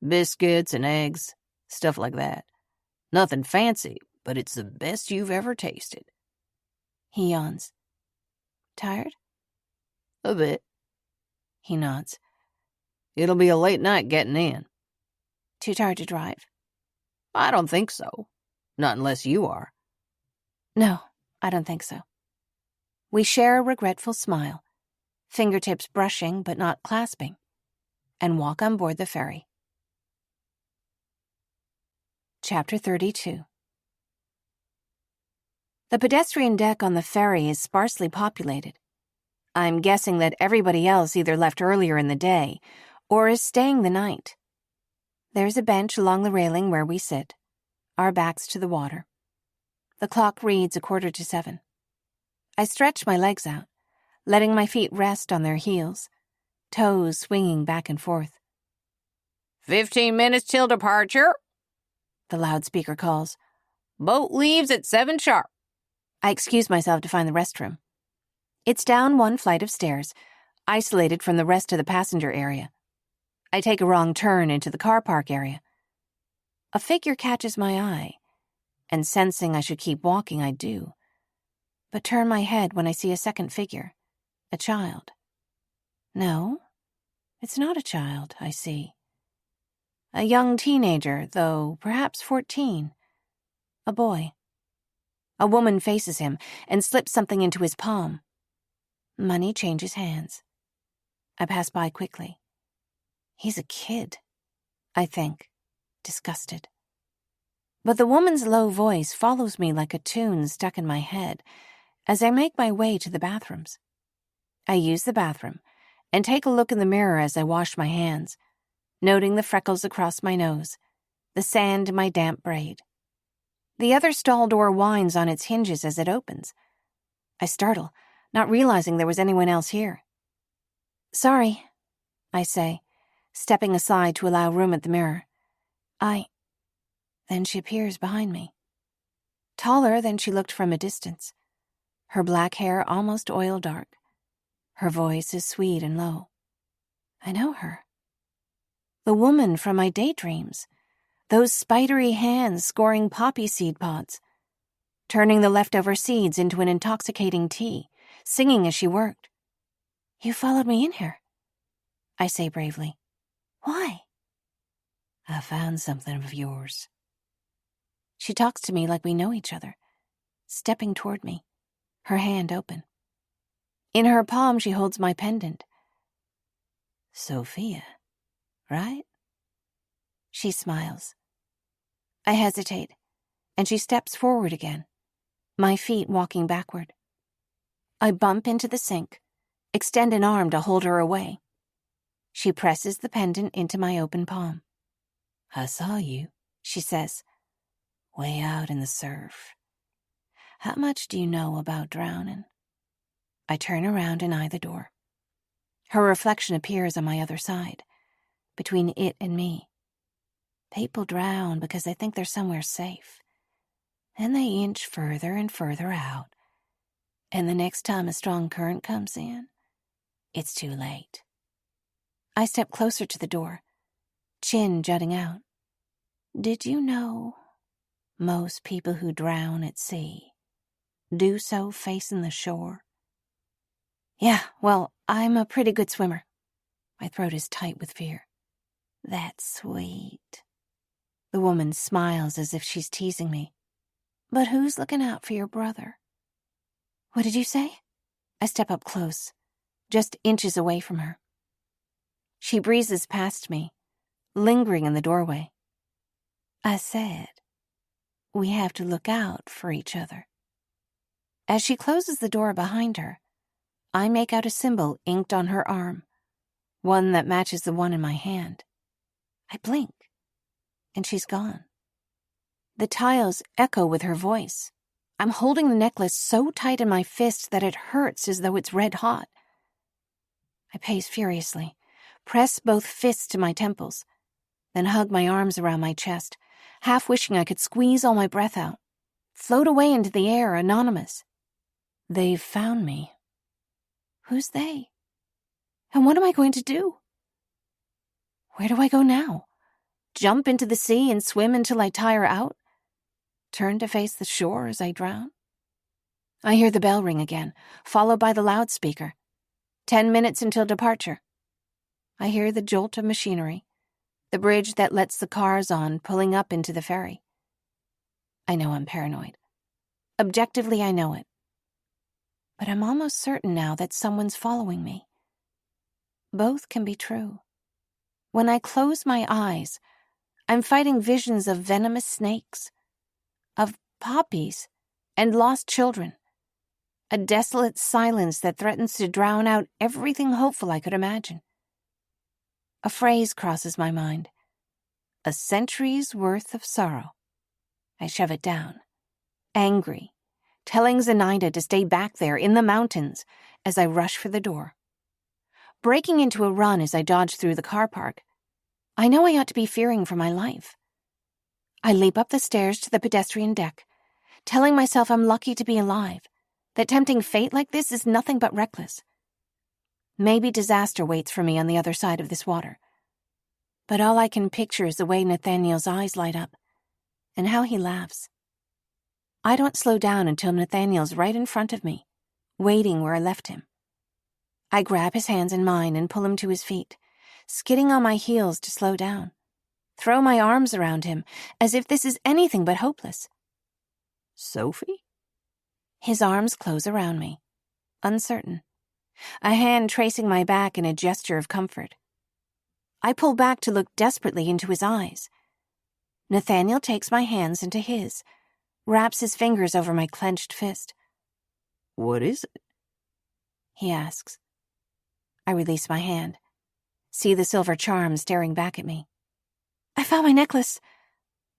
Biscuits and eggs, stuff like that. Nothing fancy, but it's the best you've ever tasted. He yawns. Tired? A bit. He nods. It'll be a late night getting in. Too tired to drive? I don't think so. Not unless you are. No, I don't think so. We share a regretful smile, fingertips brushing but not clasping, and walk on board the ferry. Chapter 32. The pedestrian deck on the ferry is sparsely populated. I'm guessing that everybody else either left earlier in the day or is staying the night. There's a bench along the railing where we sit, our backs to the water. The clock reads 7:15. I stretch my legs out, letting my feet rest on their heels, toes swinging back and forth. 15 minutes till departure, the loudspeaker calls. Boat leaves at 7 sharp. I excuse myself to find the restroom. It's down 1 flight of stairs, isolated from the rest of the passenger area. I take a wrong turn into the car park area. A figure catches my eye, and sensing I should keep walking, I do, but turn my head when I see a second figure, a child. No, it's not a child, I see. A young teenager, though perhaps 14. A boy. A woman faces him and slips something into his palm. Money changes hands. I pass by quickly. He's a kid, I think, disgusted. But the woman's low voice follows me like a tune stuck in my head as I make my way to the bathrooms. I use the bathroom and take a look in the mirror as I wash my hands, noting the freckles across my nose, the sand in my damp braid. The other stall door whines on its hinges as it opens. I startle, not realizing there was anyone else here. Sorry, I say, stepping aside to allow room at the mirror. Then she appears behind me. Taller than she looked from a distance. Her black hair almost oil dark. Her voice is sweet and low. I know her. The woman from my daydreams. Those spidery hands scoring poppy seed pods. Turning the leftover seeds into an intoxicating tea, singing as she worked. You followed me in here, I say bravely. Why? I found something of yours. She talks to me like we know each other, stepping toward me, her hand open. In her palm she holds my pendant. Sophia, right? She smiles. I hesitate, and she steps forward again, my feet walking backward. I bump into the sink, extend an arm to hold her away. She presses the pendant into my open palm. "I saw you," she says, "way out in the surf. How much do you know about drowning?" I turn around and eye the door. Her reflection appears on my other side, between it and me. People drown because they think they're somewhere safe. Then they inch further and further out, and the next time a strong current comes in, it's too late. I step closer to the door, chin jutting out. "Did you know most people who drown at sea do so facing the shore?" "Yeah, well, I'm a pretty good swimmer." My throat is tight with fear. "That's sweet." The woman smiles as if she's teasing me. "But who's looking out for your brother?" "What did you say?" I step up close, just inches away from her. She breezes past me, lingering in the doorway. "I said, we have to look out for each other." As she closes the door behind her, I make out a symbol inked on her arm, one that matches the one in my hand. I blink, and she's gone. The tiles echo with her voice. I'm holding the necklace so tight in my fist that it hurts as though it's red hot. I pace furiously, press both fists to my temples, then hug my arms around my chest, half wishing I could squeeze all my breath out, float away into the air, anonymous. They've found me. Who's they? And what am I going to do? Where do I go now? Jump into the sea and swim until I tire out? Turn to face the shore as I drown? I hear the bell ring again, followed by the loudspeaker. 10 minutes until departure. I hear the jolt of machinery, the bridge that lets the cars on pulling up into the ferry. I know I'm paranoid. Objectively, I know it. But I'm almost certain now that someone's following me. Both can be true. When I close my eyes, I'm fighting visions of venomous snakes, of poppies and lost children, a desolate silence that threatens to drown out everything hopeful I could imagine. A phrase crosses my mind. A century's worth of sorrow. I shove it down, angry, telling Zenaida to stay back there in the mountains as I rush for the door. Breaking into a run as I dodge through the car park, I know I ought to be fearing for my life. I leap up the stairs to the pedestrian deck, telling myself I'm lucky to be alive, that tempting fate like this is nothing but reckless. Maybe disaster waits for me on the other side of this water. But all I can picture is the way Nathaniel's eyes light up, and how he laughs. I don't slow down until Nathaniel's right in front of me, waiting where I left him. I grab his hands in mine and pull him to his feet, skidding on my heels to slow down. Throw my arms around him, as if this is anything but hopeless. "Sophie?" His arms close around me, uncertain, a hand tracing my back in a gesture of comfort. I pull back to look desperately into his eyes. Nathaniel takes my hands into his, wraps his fingers over my clenched fist. "What is it?" he asks. I release my hand, see the silver charm staring back at me. "I found my necklace,"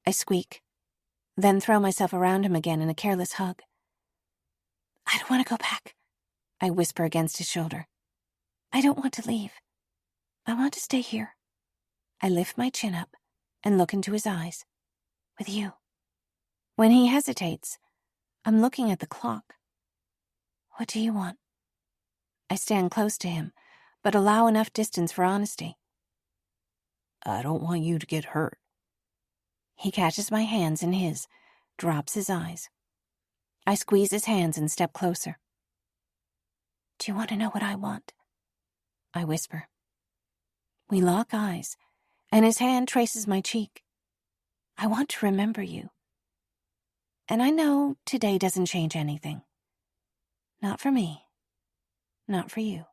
I squeak, then throw myself around him again in a careless hug. "I don't want to go back," I whisper against his shoulder. "I don't want to leave. I want to stay here." I lift my chin up and look into his eyes. "With you." When he hesitates, I'm looking at the clock. "What do you want?" I stand close to him, but allow enough distance for honesty. "I don't want you to get hurt." He catches my hands in his, drops his eyes. I squeeze his hands and step closer. "Do you want to know what I want?" I whisper. We lock eyes, and his hand traces my cheek. "I want to remember you. And I know today doesn't change anything. Not for me. Not for you."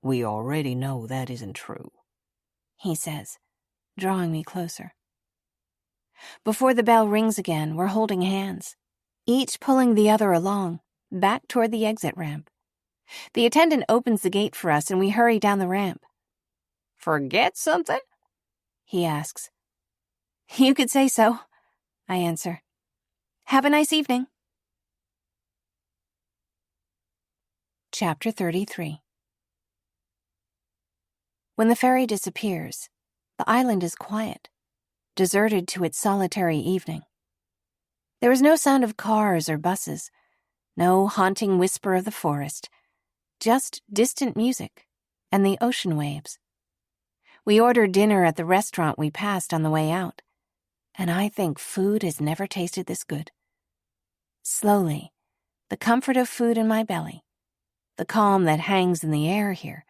"We already know that isn't true," he says, drawing me closer. Before the bell rings again, we're holding hands, each pulling the other along, back toward the exit ramp. The attendant opens the gate for us and we hurry down the ramp. Forget something? He asks. You could say so, I answer. Have a nice evening. Chapter 33. When the ferry disappears, the island is quiet, deserted to its solitary evening. There is no sound of cars or buses, no haunting whisper of the forest, just distant music and the ocean waves. We ordered dinner at the restaurant we passed on the way out, and I think food has never tasted this good. Slowly, the comfort of food in my belly, the calm that hangs in the air here,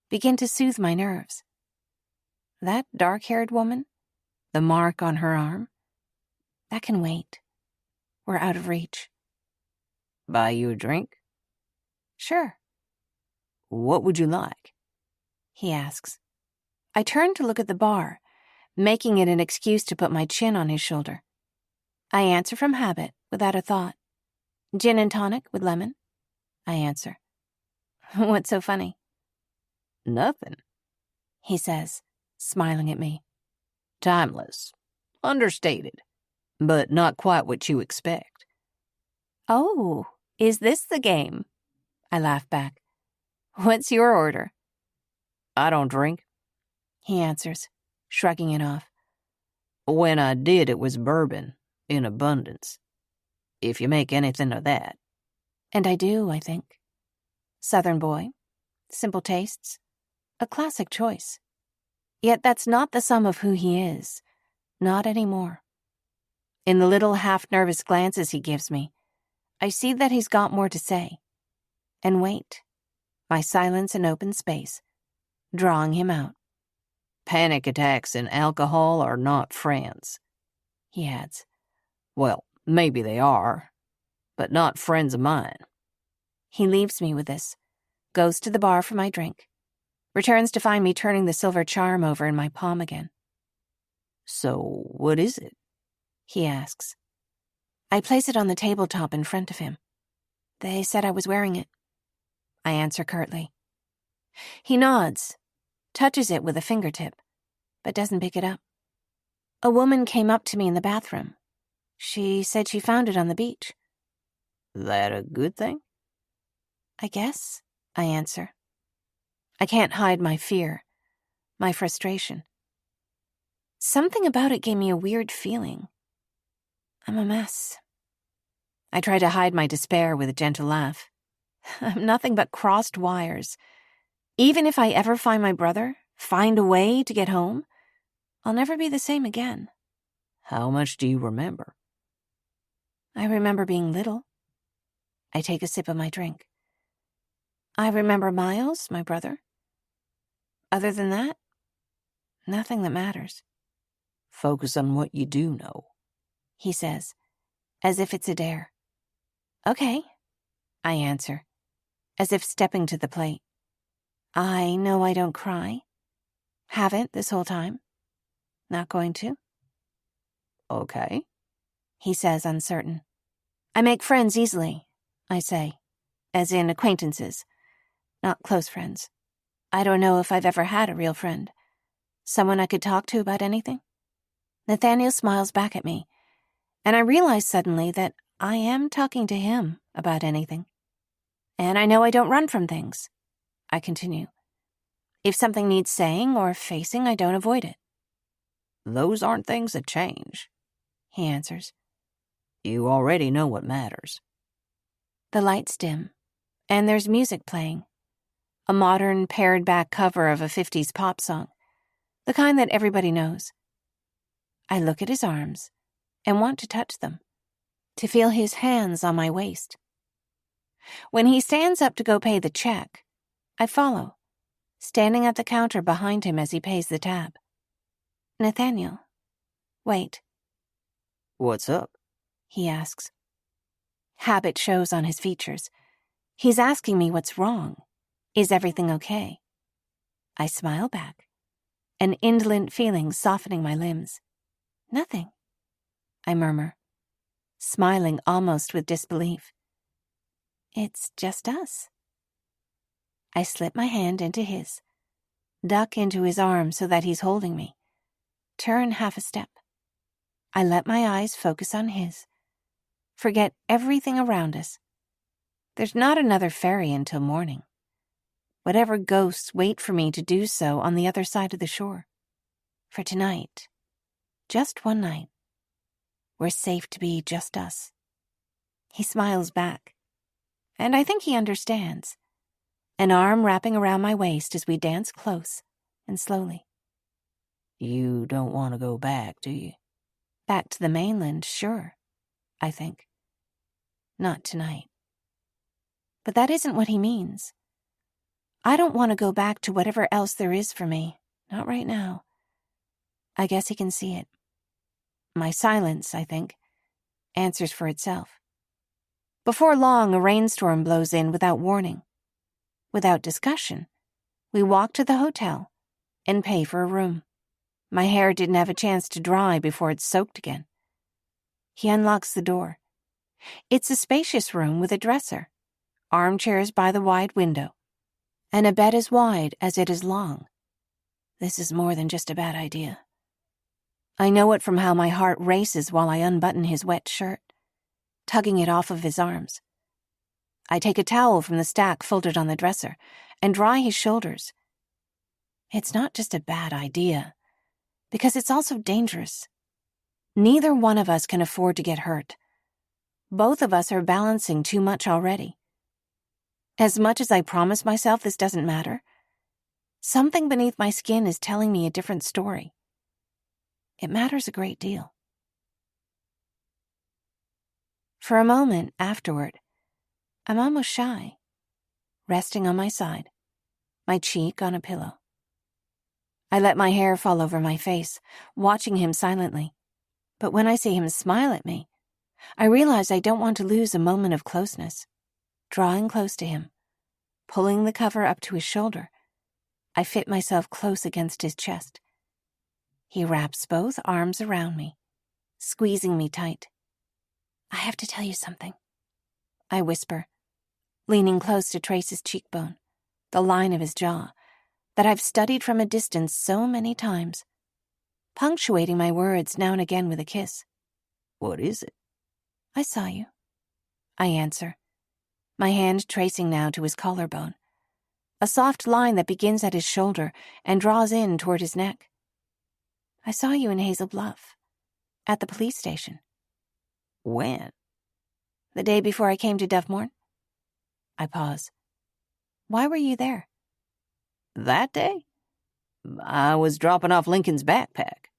begin to soothe my nerves. That dark-haired woman, the mark on her arm, that can wait. We're out of reach. Buy you a drink? Sure. What would you like? He asks. I turn to look at the bar, making it an excuse to put my chin on his shoulder. I answer from habit, without a thought. Gin and tonic with lemon, I answer. What's so funny? Nothing, he says, smiling at me. Timeless. Understated. But not quite what you expect. Oh, is this the game? I laugh back. What's your order? I don't drink, he answers, shrugging it off. When I did, it was bourbon, in abundance. If you make anything of that. And I do, I think. Southern boy, simple tastes, a classic choice. Yet that's not the sum of who he is, not anymore. In the little half-nervous glances he gives me, I see that he's got more to say. And wait, my silence and open space, drawing him out. Panic attacks and alcohol are not friends, he adds. Well, maybe they are, but not friends of mine. He leaves me with this, goes to the bar for my drink, returns to find me turning the silver charm over in my palm again. So, what is it? He asks. I place it on the tabletop in front of him. They said I was wearing it. I answer curtly. He nods, touches it with a fingertip, but doesn't pick it up. A woman came up to me in the bathroom. She said she found it on the beach. That a good thing? I guess, I answer. I can't hide my fear, my frustration. Something about it gave me a weird feeling. I'm a mess. I try to hide my despair with a gentle laugh. I'm nothing but crossed wires. Even if I ever find my brother, find a way to get home, I'll never be the same again. How much do you remember? I remember being little. I take a sip of my drink. I remember Miles, my brother. Other than that, nothing that matters. Focus on what you do know, he says, as if it's a dare. Okay, I answer, as if stepping to the plate. I know I don't cry. Haven't this whole time. Not going to. Okay, he says, uncertain. I make friends easily, I say, as in acquaintances, not close friends. I don't know if I've ever had a real friend. Someone I could talk to about anything. Nathaniel smiles back at me, and I realize suddenly that I am talking to him about anything. And I know I don't run from things. I continue. If something needs saying or facing, I don't avoid it. Those aren't things that change, he answers. You already know what matters. The lights dim, and there's music playing. A modern, pared-back cover of a 50s pop song, the kind that everybody knows. I look at his arms and want to touch them, to feel his hands on my waist. When he stands up to go pay the check, I follow, standing at the counter behind him as he pays the tab. Nathaniel, wait. What's up? He asks. Habit shows on his features. He's asking me what's wrong. Is everything okay? I smile back, an indolent feeling softening my limbs. Nothing, I murmur, smiling almost with disbelief. It's just us. I slip my hand into his, duck into his arms so that he's holding me, turn half a step. I let my eyes focus on his, forget everything around us. There's not another ferry until morning. Whatever ghosts wait for me to do so on the other side of the shore. For tonight, just one night, we're safe to be just us. He smiles back, and I think he understands, an arm wrapping around my waist as we dance close and slowly. You don't want to go back, do you? Back to the mainland, sure, I think. Not tonight. But that isn't what he means. I don't want to go back to whatever else there is for me, not right now. I guess he can see it. My silence, I think, answers for itself. Before long, a rainstorm blows in without warning. Without discussion, we walk to the hotel and pay for a room. My hair didn't have a chance to dry before it's soaked again. He unlocks the door. It's a spacious room with a dresser, armchairs by the wide window, and a bed as wide as it is long. This is more than just a bad idea. I know it from how my heart races while I unbutton his wet shirt, tugging it off of his arms. I take a towel from the stack folded on the dresser and dry his shoulders. It's not just a bad idea, because it's also dangerous. Neither one of us can afford to get hurt. Both of us are balancing too much already. As much as I promise myself this doesn't matter, something beneath my skin is telling me a different story. It matters a great deal. For a moment afterward, I'm almost shy, resting on my side, my cheek on a pillow. I let my hair fall over my face, watching him silently. But when I see him smile at me, I realize I don't want to lose a moment of closeness. Drawing close to him, pulling the cover up to his shoulder, I fit myself close against his chest. He wraps both arms around me, squeezing me tight. I have to tell you something, I whisper, leaning close to trace his cheekbone, the line of his jaw, that I've studied from a distance so many times, punctuating my words now and again with a kiss. What is it? I saw you, I answer, my hand tracing now to his collarbone, a soft line that begins at his shoulder and draws in toward his neck. I saw you in Hazel Bluff, at the police station. When? The day before I came to Dovemorn. I pause. Why were you there? That day? I was dropping off Lincoln's backpack.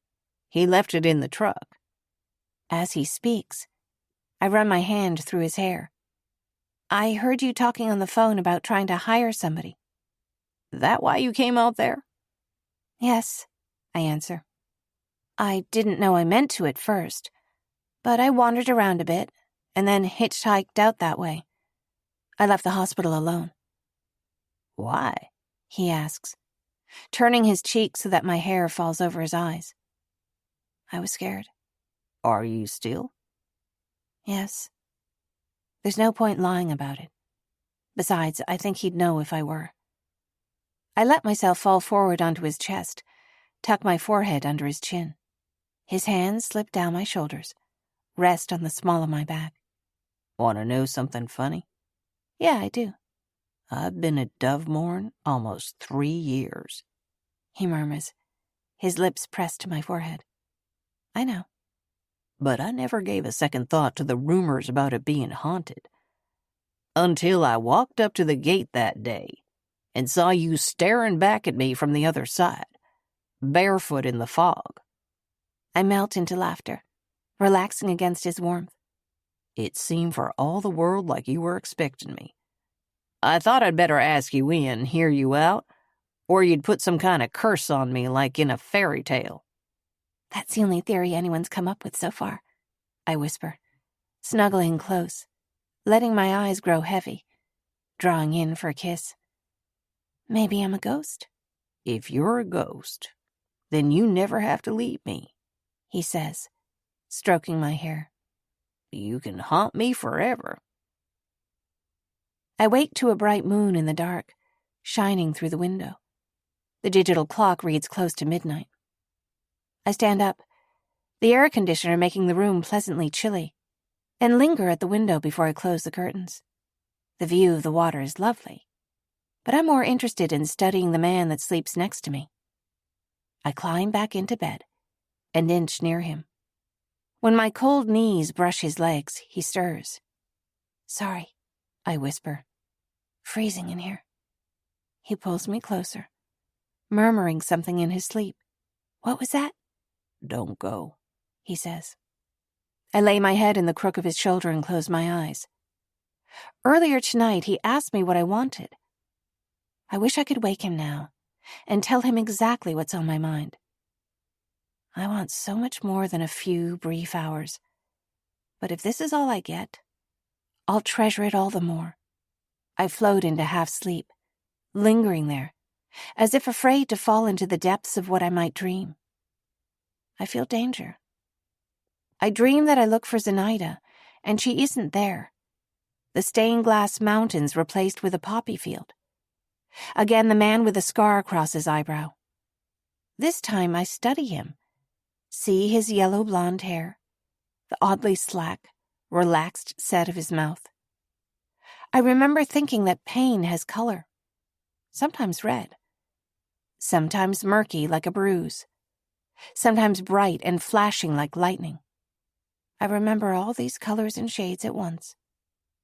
He left it in the truck. As he speaks, I run my hand through his hair. I heard you talking on the phone about trying to hire somebody. That why you came out there? Yes, I answer. I didn't know I meant to at first, but I wandered around a bit and then hitchhiked out that way. I left the hospital alone. Why? He asks, turning his cheek so that my hair falls over his eyes. I was scared. Are you still? Yes. There's no point lying about it. Besides, I think he'd know if I were. I let myself fall forward onto his chest, tuck my forehead under his chin. His hands slip down my shoulders, rest on the small of my back. Want to know something funny? Yeah, I do. I've been at Dovemorn almost 3 years. He murmurs, his lips pressed to my forehead. I know. But I never gave a second thought to the rumors about it being haunted. Until I walked up to the gate that day and saw you staring back at me from the other side, barefoot in the fog. I melt into laughter, relaxing against his warmth. It seemed for all the world like you were expecting me. I thought I'd better ask you in, hear you out, or you'd put some kind of curse on me like in a fairy tale. That's the only theory anyone's come up with so far, I whisper, snuggling close, letting my eyes grow heavy, drawing in for a kiss. Maybe I'm a ghost? If you're a ghost, then you never have to leave me, he says, stroking my hair. You can haunt me forever. I wake to a bright moon in the dark, shining through the window. The digital clock reads close to midnight. I stand up, the air conditioner making the room pleasantly chilly, and linger at the window before I close the curtains. The view of the water is lovely, but I'm more interested in studying the man that sleeps next to me. I climb back into bed and inch near him. When my cold knees brush his legs, he stirs. "Sorry," I whisper. "Freezing in here." He pulls me closer, murmuring something in his sleep. "What was that?" Don't go, he says. I lay my head in the crook of his shoulder and close my eyes. Earlier tonight, he asked me what I wanted. I wish I could wake him now and tell him exactly what's on my mind. I want so much more than a few brief hours. But if this is all I get, I'll treasure it all the more. I float into half-sleep, lingering there, as if afraid to fall into the depths of what I might dream. I feel danger. I dream that I look for Zenaida, and she isn't there. The stained-glass mountains replaced with a poppy field. Again, the man with a scar across his eyebrow. This time I study him, see his yellow blonde hair, the oddly slack, relaxed set of his mouth. I remember thinking that pain has color, sometimes red, sometimes murky like a bruise, sometimes bright and flashing like lightning. I remember all these colors and shades at once,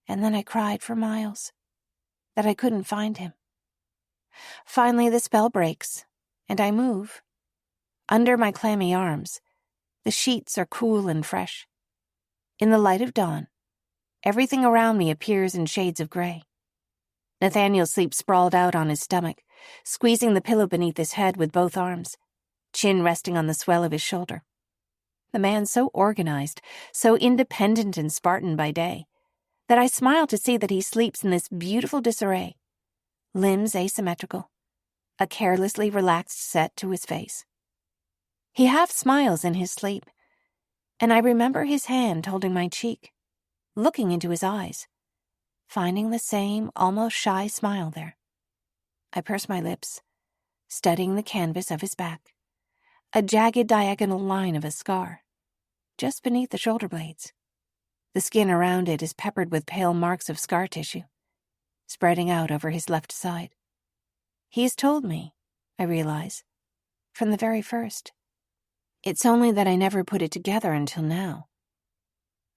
and then I cried for miles that I couldn't find him. Finally, the spell breaks, and I move. Under my clammy arms, the sheets are cool and fresh. In the light of dawn, everything around me appears in shades of gray. Nathaniel sleeps sprawled out on his stomach, squeezing the pillow beneath his head with both arms, chin resting on the swell of his shoulder. The man so organized, so independent and Spartan by day, that I smile to see that he sleeps in this beautiful disarray, limbs asymmetrical, a carelessly relaxed set to his face. He half smiles in his sleep, and I remember his hand holding my cheek, looking into his eyes, finding the same almost shy smile there. I purse my lips, studying the canvas of his back, a jagged diagonal line of a scar, just beneath the shoulder blades. The skin around it is peppered with pale marks of scar tissue, spreading out over his left side. He has told me, I realize, from the very first. It's only that I never put it together until now.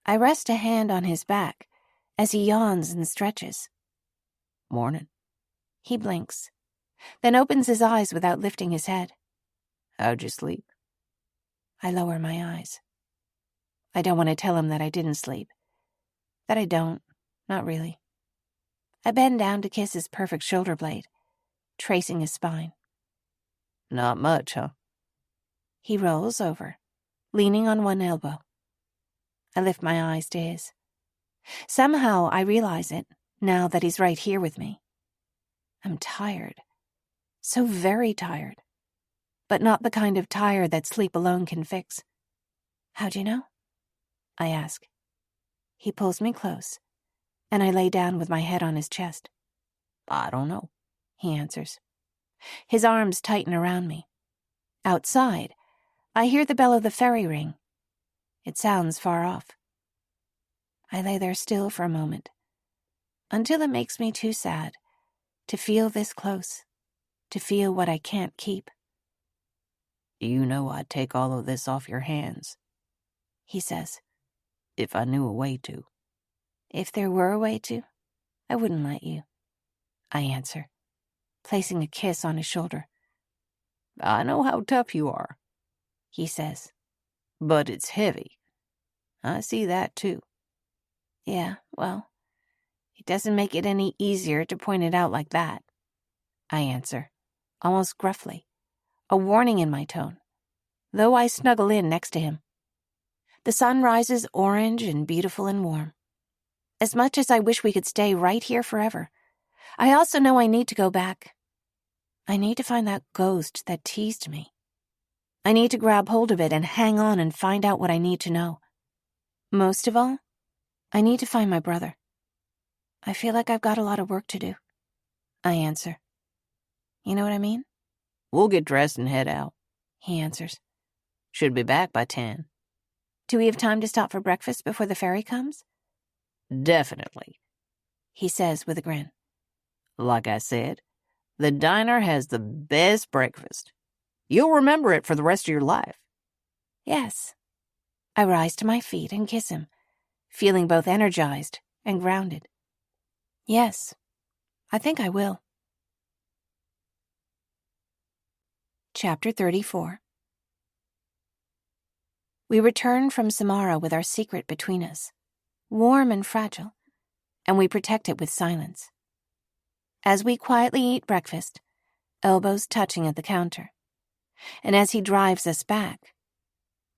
I rest a hand on his back as he yawns and stretches. Morning. He blinks, then opens his eyes without lifting his head. How'd you sleep? I lower my eyes. I don't want to tell him that I didn't sleep. That I don't, not really. I bend down to kiss his perfect shoulder blade, tracing his spine. Not much, huh? He rolls over, leaning on one elbow. I lift my eyes to his. Somehow I realize it, now that he's right here with me. I'm tired. So very tired. But not the kind of tired that sleep alone can fix. How'd you know? I ask. He pulls me close, and I lay down with my head on his chest. I don't know, he answers. His arms tighten around me. Outside, I hear the bell of the ferry ring. It sounds far off. I lay there still for a moment, until it makes me too sad to feel this close, to feel what I can't keep. You know I'd take all of this off your hands, he says. If I knew a way to. If there were a way to, I wouldn't let you, I answer, placing a kiss on his shoulder. I know how tough you are, he says. But it's heavy. I see that too. Yeah, well, it doesn't make it any easier to point it out like that, I answer, almost gruffly, a warning in my tone, though I snuggle in next to him. The sun rises orange and beautiful and warm. As much as I wish we could stay right here forever, I also know I need to go back. I need to find that ghost that teased me. I need to grab hold of it and hang on and find out what I need to know. Most of all, I need to find my brother. I feel like I've got a lot of work to do, I answer. You know what I mean? We'll get dressed and head out. He answers. Should be back by 10. Do we have time to stop for breakfast before the ferry comes? Definitely. He says with a grin. Like I said, the diner has the best breakfast. You'll remember it for the rest of your life. Yes. I rise to my feet and kiss him, feeling both energized and grounded. Yes, I think I will. Chapter 34. We return from Samara with our secret between us, warm and fragile, and we protect it with silence. As we quietly eat breakfast, elbows touching at the counter, and as he drives us back,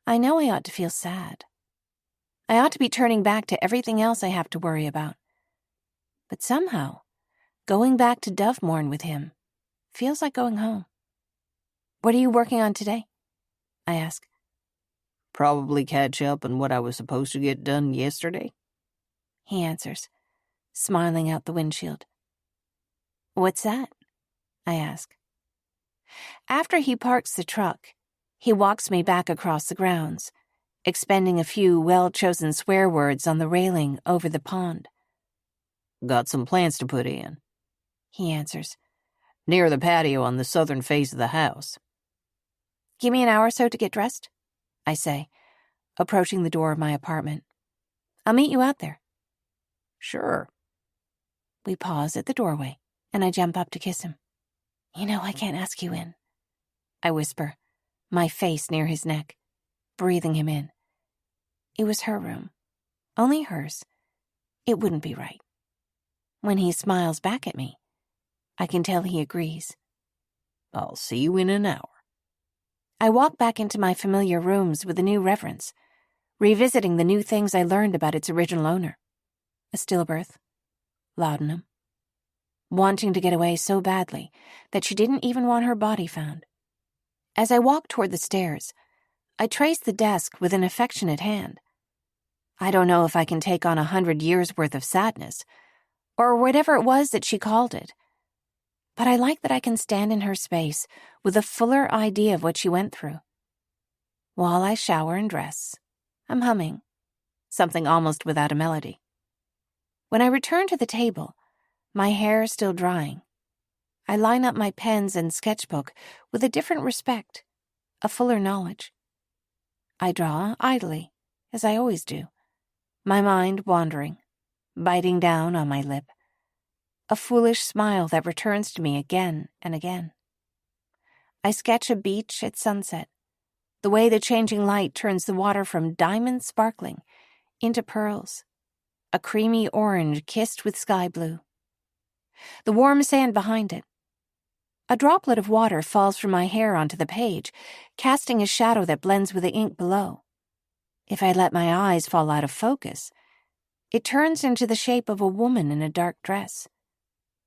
I know I ought to feel sad. I ought to be turning back to everything else I have to worry about. But somehow, going back to Dovemorn with him feels like going home. What are you working on today? I ask. Probably catch up on what I was supposed to get done yesterday. He answers, smiling out the windshield. What's that? I ask. After he parks the truck, he walks me back across the grounds, expending a few well-chosen swear words on the railing over the pond. Got some plants to put in, he answers. Near the patio on the southern face of the house. Give me an hour or so to get dressed, I say, approaching the door of my apartment. I'll meet you out there. Sure. We pause at the doorway, and I jump up to kiss him. You know I can't ask you in, I whisper, my face near his neck, breathing him in. It was her room, only hers. It wouldn't be right. When he smiles back at me, I can tell he agrees. I'll see you in an hour. I walk back into my familiar rooms with a new reverence, revisiting the new things I learned about its original owner. A stillbirth, laudanum, wanting to get away so badly that she didn't even want her body found. As I walk toward the stairs, I trace the desk with an affectionate hand. I don't know if I can take on 100 years' worth of sadness, or whatever it was that she called it, but I like that I can stand in her space with a fuller idea of what she went through. While I shower and dress, I'm humming, something almost without a melody. When I return to the table, my hair is still drying. I line up my pens and sketchbook with a different respect, a fuller knowledge. I draw idly, as I always do, my mind wandering, biting down on my lip, a foolish smile that returns to me again and again. I sketch a beach at sunset, the way the changing light turns the water from diamond sparkling into pearls, a creamy orange kissed with sky blue. The warm sand behind it. A droplet of water falls from my hair onto the page, casting a shadow that blends with the ink below. If I let my eyes fall out of focus, it turns into the shape of a woman in a dark dress,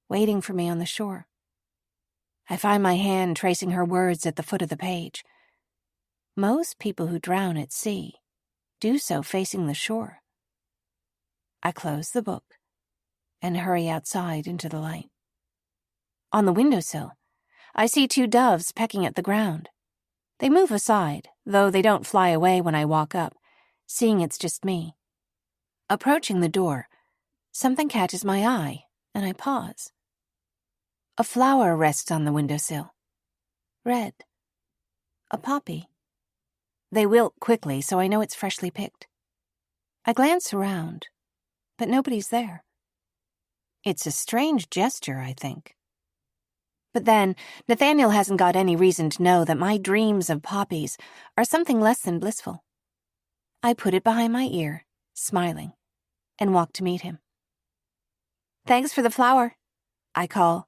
waiting for me on the shore. I find my hand tracing her words at the foot of the page. Most people who drown at sea do so facing the shore. I close the book and hurry outside into the light. On the windowsill, I see 2 doves pecking at the ground. They move aside, though they don't fly away when I walk up, seeing it's just me. Approaching the door, something catches my eye, and I pause. A flower rests on the windowsill. Red. A poppy. They wilt quickly, so I know it's freshly picked. I glance around, but nobody's there. It's a strange gesture, I think. But then, Nathaniel hasn't got any reason to know that my dreams of poppies are something less than blissful. I put it behind my ear, smiling, and walk to meet him. Thanks for the flower, I call,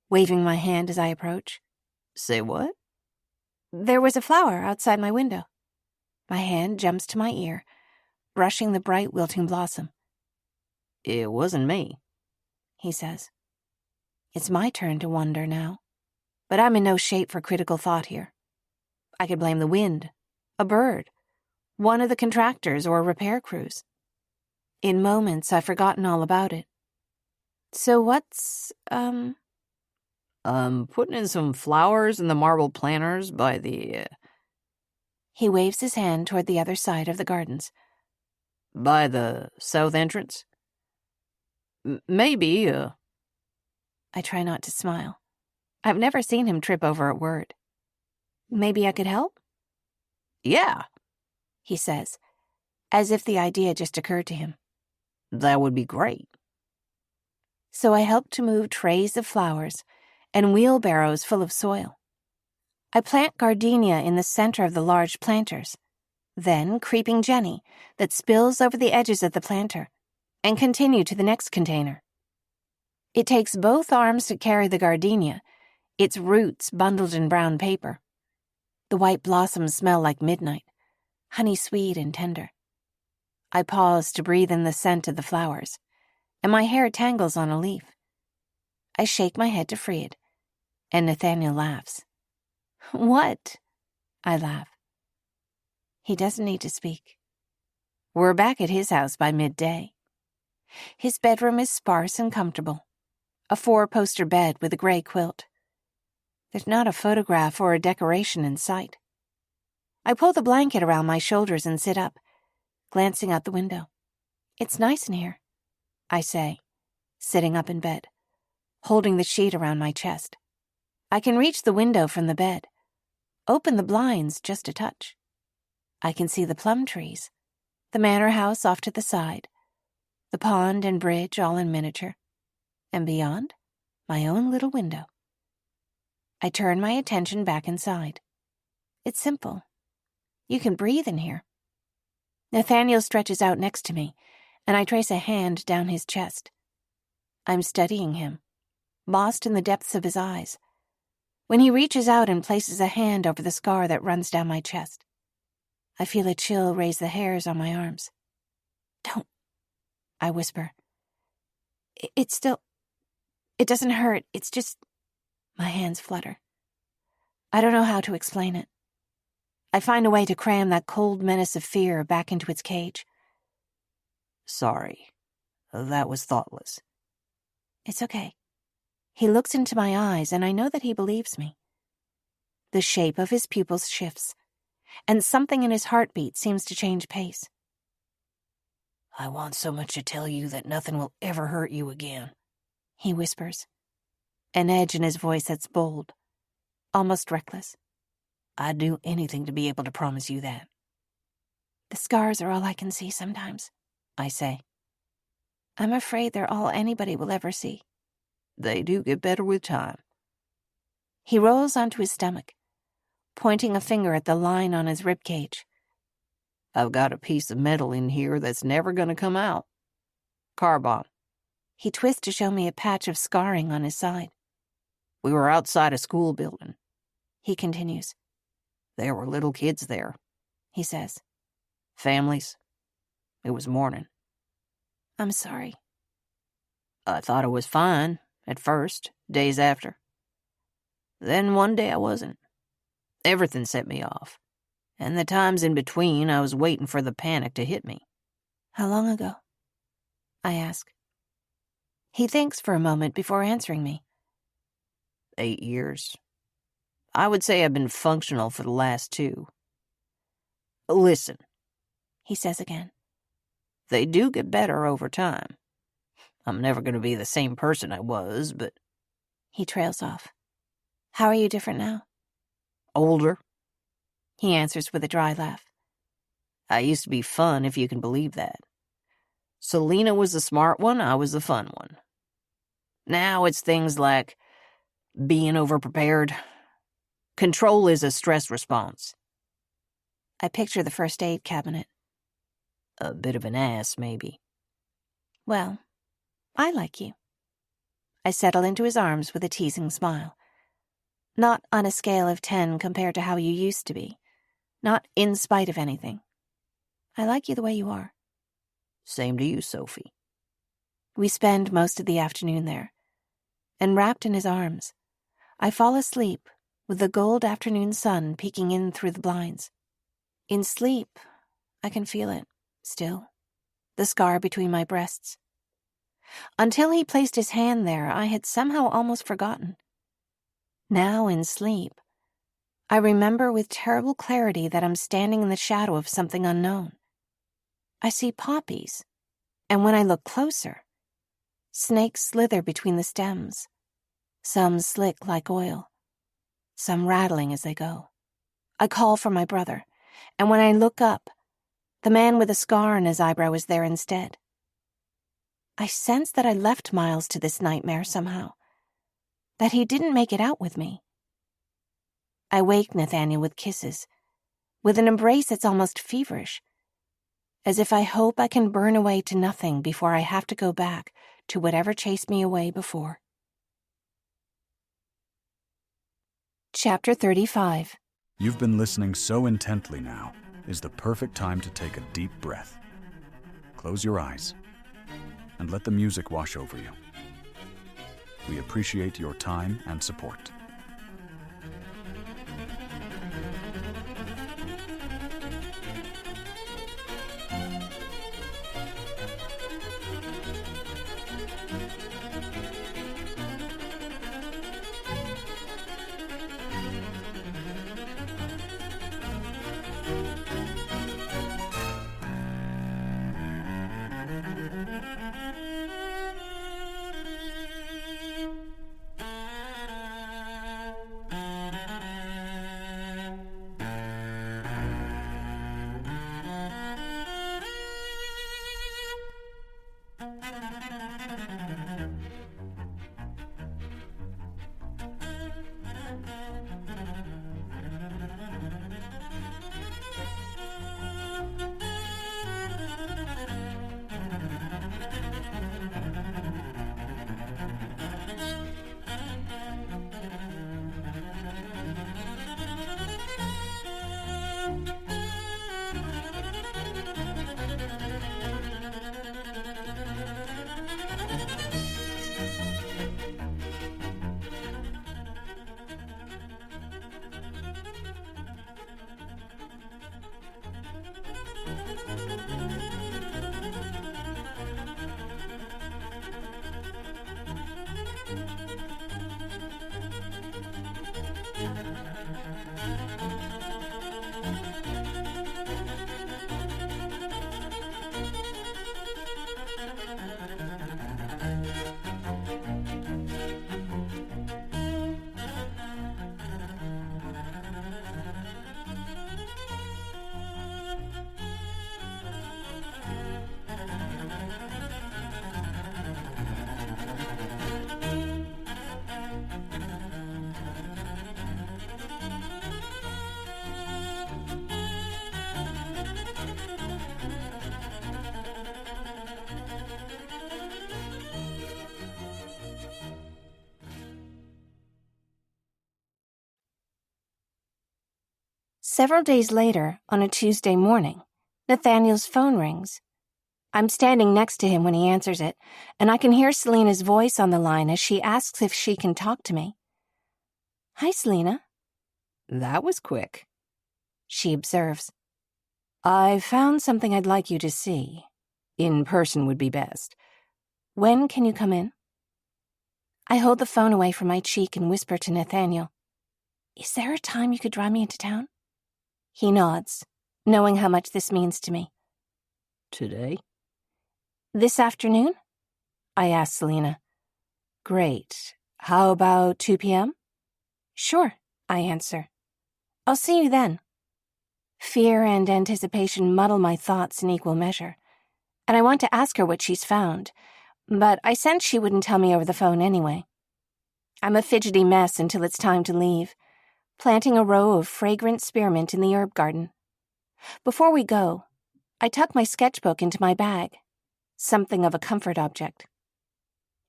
waving my hand as I approach. Say what? There was a flower outside my window. My hand jumps to my ear, brushing the bright wilting blossom. It wasn't me, he says. It's my turn to wonder now, but I'm in no shape for critical thought here. I could blame the wind, a bird, one of the contractors or repair crews. In moments, I've forgotten all about it. So what's, Putting in some flowers in the marble planters by the, He waves his hand toward the other side of the gardens. by the south entrance. Maybe, I try not to smile. I've never seen him trip over a word. Maybe I could help? yeah, He says, as if the idea just occurred to him. that would be great. So I help to move trays of flowers and wheelbarrows full of soil. I plant gardenia in the center of the large planters, then creeping Jenny that spills over the edges of the planter, and continue to the next container. It takes both arms to carry the gardenia, its roots bundled in brown paper. The white blossoms smell like midnight, honey-sweet and tender. I pause to breathe in the scent of the flowers, and my hair tangles on a leaf. I shake my head to free it, and Nathaniel laughs. What? I laugh. He doesn't need to speak. We're back at his house by midday. His bedroom is sparse and comfortable, a 4-poster bed with a gray quilt. There's not a photograph or a decoration in sight. I pull the blanket around my shoulders and sit up, glancing out the window. It's nice in here, I say, sitting up in bed, holding the sheet around my chest. I can reach the window from the bed, open the blinds just a touch. I can see the plum trees, the manor house off to the side, the pond and bridge all in miniature, and beyond, my own little window. I turn my attention back inside. It's simple. You can breathe in here. Nathaniel stretches out next to me, and I trace a hand down his chest. I'm studying him, lost in the depths of his eyes, when he reaches out and places a hand over the scar that runs down my chest. I feel a chill raise the hairs on my arms. Don't, I whisper. It doesn't hurt, it's just, my hands flutter. I don't know how to explain it. I find a way to cram that cold menace of fear back into its cage. Sorry. That was thoughtless. It's okay. He looks into my eyes, and I know that he believes me. The shape of his pupils shifts, and something in his heartbeat seems to change pace. I want so much to tell you that nothing will ever hurt you again, he whispers, an edge in his voice that's bold, almost reckless. I'd do anything to be able to promise you that. The scars are all I can see sometimes, I say. I'm afraid they're all anybody will ever see. They do get better with time. He rolls onto his stomach, pointing a finger at the line on his ribcage. I've got a piece of metal in here that's never going to come out. Carbon. He twists to show me a patch of scarring on his side. We were outside a school building, he continues. There were little kids there, he says. Families. It was morning. I'm sorry. I thought it was fine, at first, days after. Then one day I wasn't. Everything set me off. And the times in between, I was waiting for the panic to hit me. How long ago? I ask. He thinks for a moment before answering me. 8 years. I would say I've been functional for the last 2. Listen, he says again. They do get better over time. I'm never going to be the same person I was, but... He trails off. How are you different now? Older. He answers with a dry laugh. I used to be fun, if you can believe that. Selena was the smart one, I was the fun one. Now it's things like being overprepared. Control is a stress response. I picture the first aid cabinet. A bit of an ass, maybe. Well, I like you. I settle into his arms with a teasing smile. Not on a scale of 10 compared to how you used to be. Not in spite of anything. I like you the way you are. Same to you, Sophie. We spend most of the afternoon there. And wrapped in his arms, I fall asleep with the gold afternoon sun peeking in through the blinds. In sleep, I can feel it, still. The scar between my breasts. Until he placed his hand there, I had somehow almost forgotten. Now, in sleep, I remember with terrible clarity that I'm standing in the shadow of something unknown. I see poppies, and when I look closer, snakes slither between the stems, some slick like oil, some rattling as they go. I call for my brother, and when I look up, the man with a scar on his eyebrow is there instead. I sense that I left Miles to this nightmare somehow, that he didn't make it out with me. I wake Nathaniel with kisses, with an embrace that's almost feverish, as if I hope I can burn away to nothing before I have to go back to whatever chased me away before. Chapter 35. You've been listening so intently now is the perfect time to take a deep breath. Close your eyes and let the music wash over you. We appreciate your time and support. Several days later, on a Tuesday morning, Nathaniel's phone rings. I'm standing next to him when he answers it, and I can hear Selena's voice on the line as she asks if she can talk to me. "Hi, Selena," That was quick. she observes. "I found something I'd like you to see. In person would be best. When can you come in?" I hold the phone away from my cheek and whisper to Nathaniel, "Is there a time you could drive me into town?" He nods, knowing how much this means to me. Today? "This afternoon?" I ask Selena. "Great. How about 2 p.m.? "Sure," I answer. "I'll see you then." Fear and anticipation muddle my thoughts in equal measure, and I want to ask her what she's found, but I sense she wouldn't tell me over the phone anyway. I'm a fidgety mess until it's time to leave, planting a row of fragrant spearmint in the herb garden. Before we go, I tuck my sketchbook into my bag, something of a comfort object.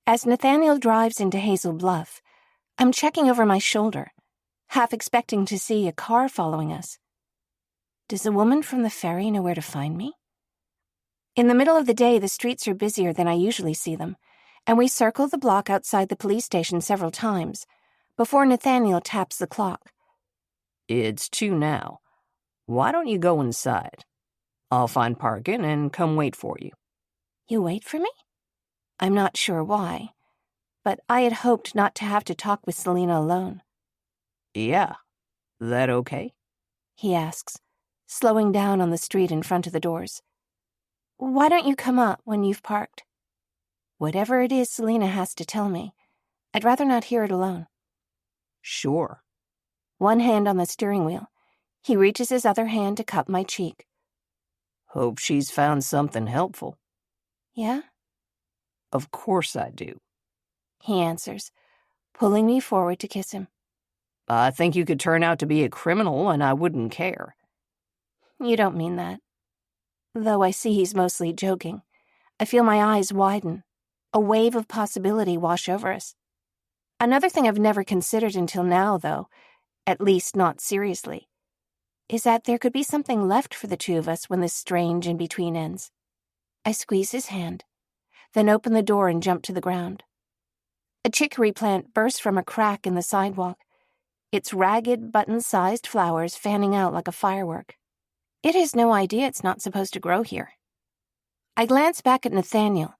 As Nathaniel drives into Hazel Bluff, I'm checking over my shoulder, half expecting to see a car following us. Does the woman from the ferry know where to find me? In the middle of the day, the streets are busier than I usually see them, and we circle the block outside the police station several times before Nathaniel taps the clock. It's 2 now. Why don't you go inside? I'll find parking and come wait for you. You wait for me? I'm not sure why, but I had hoped not to have to talk with Selena alone. Yeah, that okay? He asks, slowing down on the street in front of the doors. Why don't you come up when you've parked? Whatever it is Selena has to tell me, I'd rather not hear it alone. Sure. One hand on the steering wheel, he reaches his other hand to cup my cheek. Hope she's found something helpful. Yeah? Of course I do. He answers, pulling me forward to kiss him. I think you could turn out to be a criminal and I wouldn't care. You don't mean that. Though I see he's mostly joking, I feel my eyes widen, a wave of possibility wash over us. Another thing I've never considered until now, though, at least not seriously, is that there could be something left for the two of us when this strange in-between ends. I squeeze his hand, then open the door and jump to the ground. A chicory plant bursts from a crack in the sidewalk, its ragged, button-sized flowers fanning out like a firework. It has no idea it's not supposed to grow here. I glance back at Nathaniel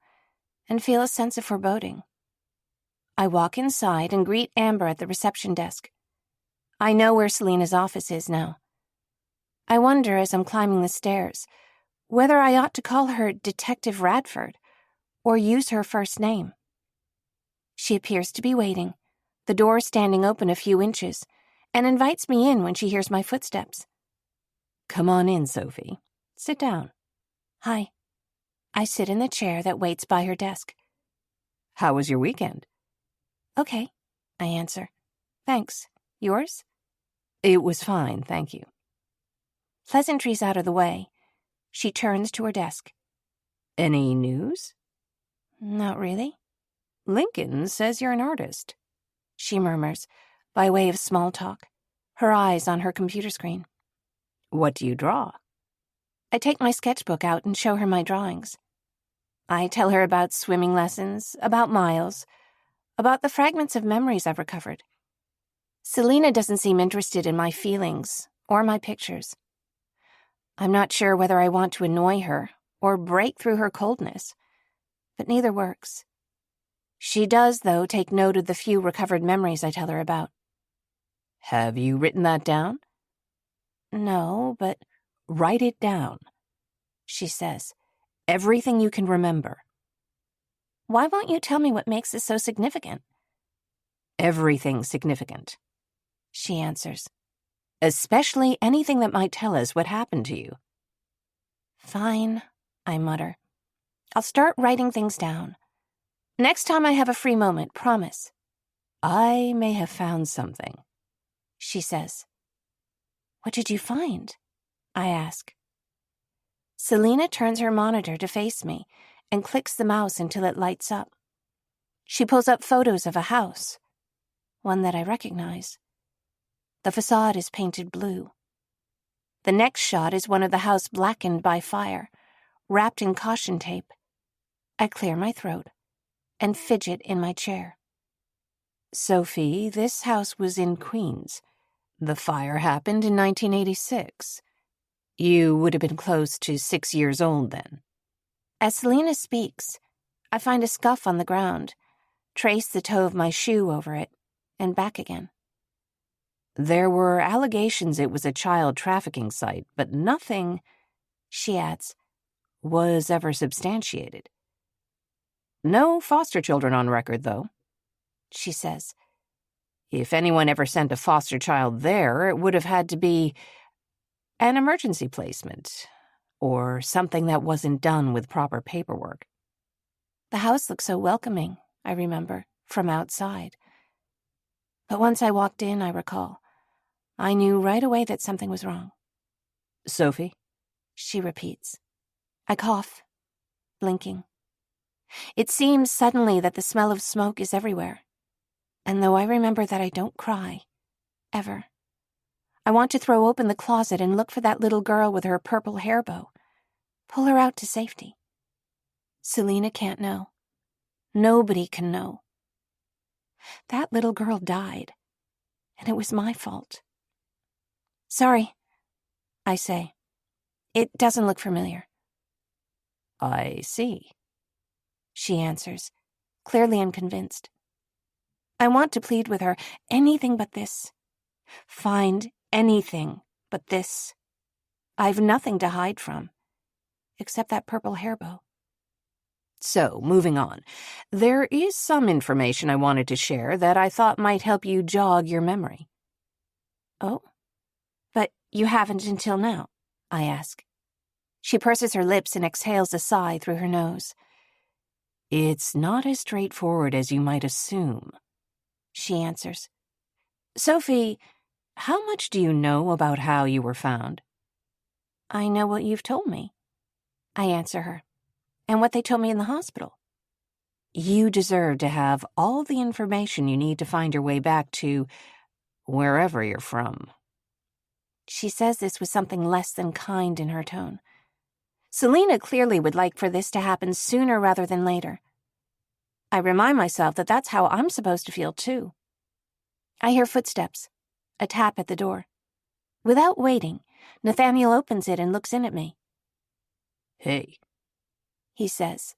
and feel a sense of foreboding. I walk inside and greet Amber at the reception desk. I know where Selena's office is now. I wonder, as I'm climbing the stairs, whether I ought to call her Detective Radford or use her first name. She appears to be waiting, the door standing open a few inches, and invites me in when she hears my footsteps. Come on in, Sophie. Sit down. Hi. I sit in the chair that waits by her desk. How was your weekend? Okay, I answer. Thanks. Yours? It was fine, thank you. Pleasantries out of the way, she turns to her desk. Any news? Not really. Lincoln says you're an artist, she murmurs, by way of small talk, her eyes on her computer screen. What do you draw? I take my sketchbook out and show her my drawings. I tell her about swimming lessons, about Miles, about the fragments of memories I've recovered. Selena doesn't seem interested in my feelings or my pictures. I'm not sure whether I want to annoy her or break through her coldness, but neither works. She does, though, take note of the few recovered memories I tell her about. Have you written that down? No, but write it down, she says. Everything you can remember. Why won't you tell me what makes this so significant? Everything's significant, she answers. Especially anything that might tell us what happened to you. Fine, I mutter. I'll start writing things down. Next time I have a free moment, promise. I may have found something, she says. What did you find? I ask. Selena turns her monitor to face me and clicks the mouse until it lights up. She pulls up photos of a house, one that I recognize. The facade is painted blue. The next shot is one of the house blackened by fire, wrapped in caution tape. I clear my throat and fidget in my chair. Sophie, this house was in Queens. The fire happened in 1986. You would have been close to 6 years old then. As Selena speaks, I find a scuff on the ground, trace the toe of my shoe over it, and back again. There were allegations it was a child trafficking site, but nothing, she adds, was ever substantiated. No foster children on record, though, she says. If anyone ever sent a foster child there, it would have had to be an emergency placement, or something that wasn't done with proper paperwork. The house looked so welcoming, I remember, from outside. But once I walked in, I recall, I knew right away that something was wrong. Sophie? She repeats. I cough, blinking. It seems suddenly that the smell of smoke is everywhere. And though I remember that I don't cry, ever, I want to throw open the closet and look for that little girl with her purple hair bow, pull her out to safety. Selena can't know. Nobody can know. That little girl died, and it was my fault. Sorry, I say. It doesn't look familiar. I see. she answers, clearly unconvinced. I want to plead with her, anything but this. Find anything but this. I've nothing to hide from, except that purple hair bow. So, moving on. There is some information I wanted to share that I thought might help you jog your memory. Oh? But you haven't until now, I ask. She purses her lips and exhales a sigh through her nose. It's not as straightforward as you might assume, she answers. Sophie, how much do you know about how you were found? I know what you've told me, I answer her, and what they told me in the hospital. You deserve to have all the information you need to find your way back to wherever you're from. She says this with something less than kind in her tone. Selina clearly would like for this to happen sooner rather than later. I remind myself that that's how I'm supposed to feel, too. I hear footsteps, a tap at the door. Without waiting, Nathaniel opens it and looks in at me. Hey, he says,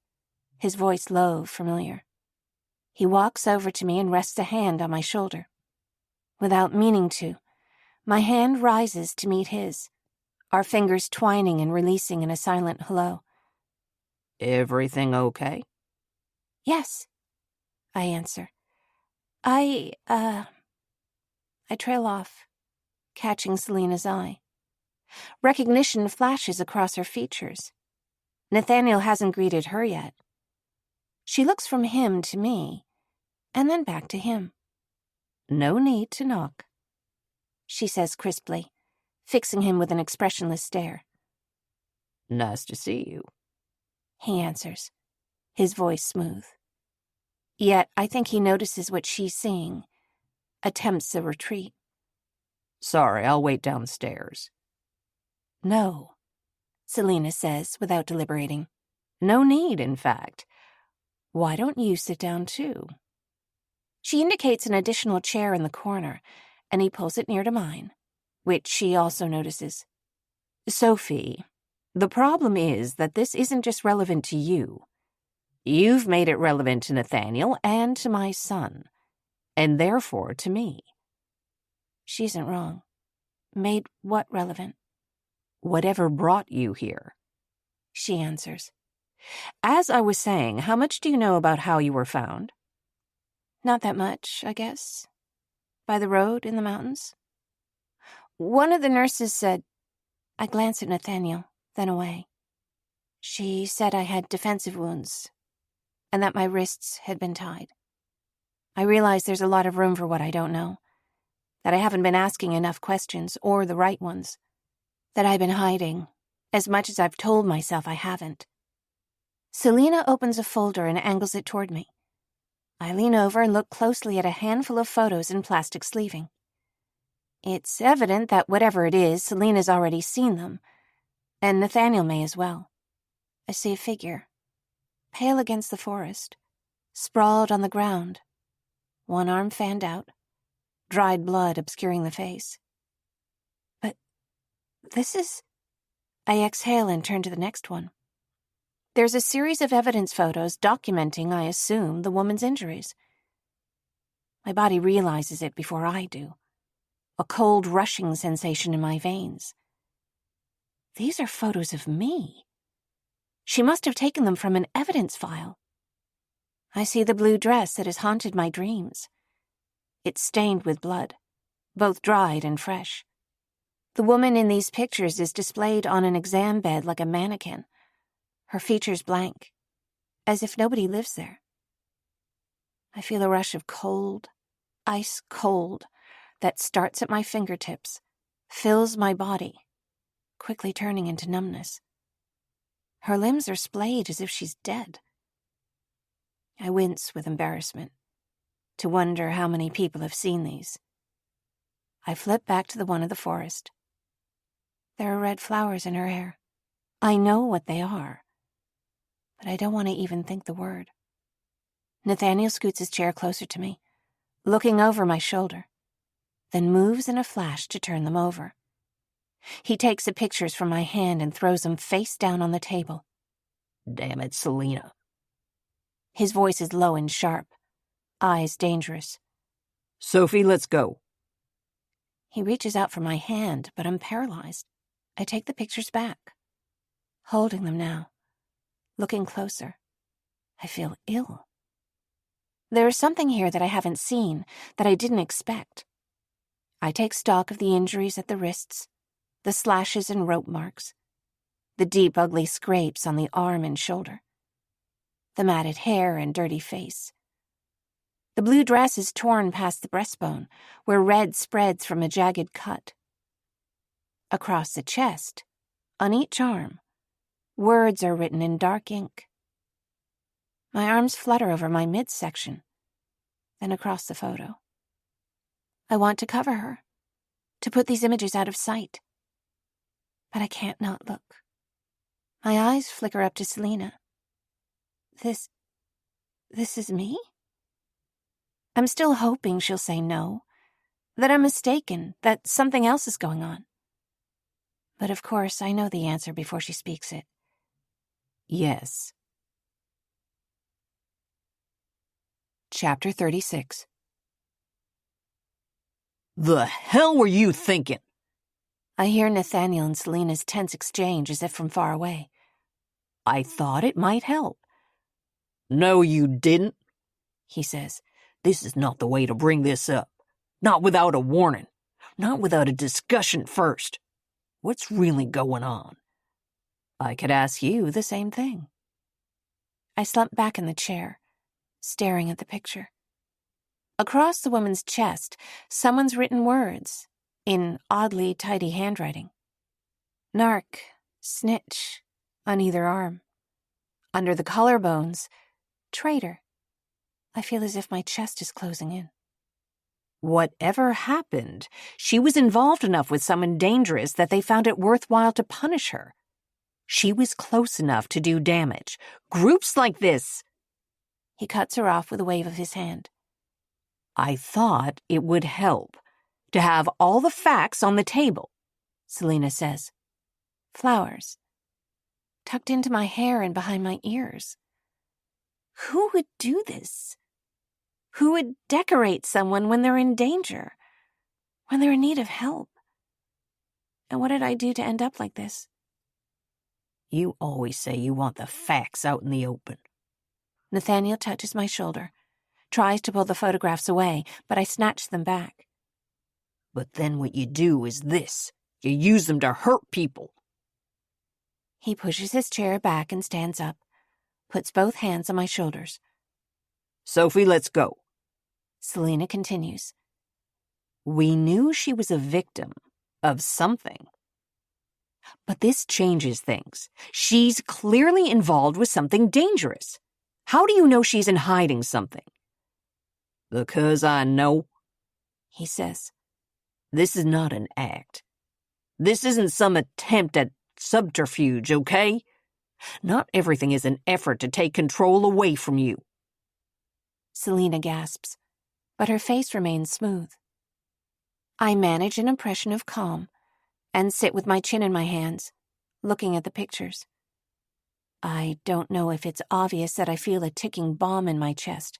his voice low, familiar. He walks over to me and rests a hand on my shoulder. Without meaning to, my hand rises to meet his, our fingers twining and releasing in a silent hello. everything okay? Yes, I answer. I trail off, catching Selina's eye. Recognition flashes across her features. Nathaniel hasn't greeted her yet. She looks from him to me, and then back to him. No need to knock, she says crisply, fixing him with an expressionless stare. Nice to see you, he answers, his voice smooth. Yet I think he notices what she's seeing, attempts a retreat. Sorry, I'll wait downstairs. No, Selina says without deliberating. No need, in fact. Why don't you sit down too? She indicates an additional chair in the corner, and he pulls it near to mine, which she also notices. Sophie, the problem is that this isn't just relevant to you. You've made it relevant to Nathaniel and to my son, and therefore to me. She isn't wrong. Made what relevant? Whatever brought you here, she answers. As I was saying, how much do you know about how you were found? Not that much, I guess. By the road in the mountains. One of the nurses said... I glance at Nathaniel, then away. She said I had defensive wounds, and that my wrists had been tied. I realize there's a lot of room for what I don't know, that I haven't been asking enough questions, or the right ones, that I've been hiding, as much as I've told myself I haven't. Selina opens a folder and angles it toward me. I lean over and look closely at a handful of photos in plastic sleeving. It's evident that whatever it is, Selina's already seen them, and Nathaniel may as well. I see a figure, pale against the forest, sprawled on the ground, one arm fanned out, dried blood obscuring the face. But this is... I exhale and turn to the next one. There's a series of evidence photos documenting, I assume, the woman's injuries. My body realizes it before I do. A cold rushing sensation in my veins. These are photos of me. She must have taken them from an evidence file. I see the blue dress that has haunted my dreams. It's stained with blood, both dried and fresh. The woman in these pictures is displayed on an exam bed like a mannequin, her features blank, as if nobody lives there. I feel a rush of cold, ice cold, that starts at my fingertips, fills my body, quickly turning into numbness. Her limbs are splayed as if she's dead. I wince with embarrassment, to wonder how many people have seen these. I flip back to the one of the forest. There are red flowers in her hair. I know what they are, but I don't want to even think the word. Nathaniel scoots his chair closer to me, looking over my shoulder, then moves in a flash to turn them over. He takes the pictures from my hand and throws them face down on the table. Damn it, Selina. His voice is low and sharp, eyes dangerous. Sophie, let's go. He reaches out for my hand, but I'm paralyzed. I take the pictures back, holding them now, looking closer. I feel ill. There is something here that I haven't seen, that I didn't expect. I take stock of the injuries at the wrists, the slashes and rope marks, the deep, ugly scrapes on the arm and shoulder, the matted hair and dirty face. The blue dress is torn past the breastbone, where red spreads from a jagged cut. Across the chest, on each arm, words are written in dark ink. My arms flutter over my midsection, then across the photo. I want to cover her, to put these images out of sight. But I can't not look. My eyes flicker up to Selena. This is me? I'm still hoping she'll say no, that I'm mistaken, that something else is going on. But of course, I know the answer before she speaks it. Yes. Chapter 36. The hell were you thinking? I hear Nathaniel and Selena's tense exchange as if from far away. I thought it might help. No, you didn't, he says. This is not the way to bring this up. Not without a warning. Not without a discussion first. What's really going on? I could ask you the same thing. I slump back in the chair, staring at the picture. Across the woman's chest, someone's written words, in oddly tidy handwriting. Narc, snitch, on either arm. Under the collarbones, traitor. I feel as if my chest is closing in. Whatever happened, she was involved enough with someone dangerous that they found it worthwhile to punish her. She was close enough to do damage. Groups like this... He cuts her off with a wave of his hand. I thought it would help to have all the facts on the table, Selena says. Flowers. Tucked into my hair and behind my ears. Who would do this? Who would decorate someone when they're in danger? When they're in need of help? And what did I do to end up like this? You always say you want the facts out in the open. Nathaniel touches my shoulder, tries to pull the photographs away, but I snatch them back. But then what you do is this. You use them to hurt people. He pushes his chair back and stands up, puts both hands on my shoulders. Sophie, let's go. Selena continues. We knew she was a victim of something. But this changes things. She's clearly involved with something dangerous. How do you know she's in hiding something? Because I know, he says. This is not an act. This isn't some attempt at subterfuge, okay? Not everything is an effort to take control away from you. Selena gasps, but her face remains smooth. I manage an impression of calm and sit with my chin in my hands, looking at the pictures. I don't know if it's obvious that I feel a ticking bomb in my chest,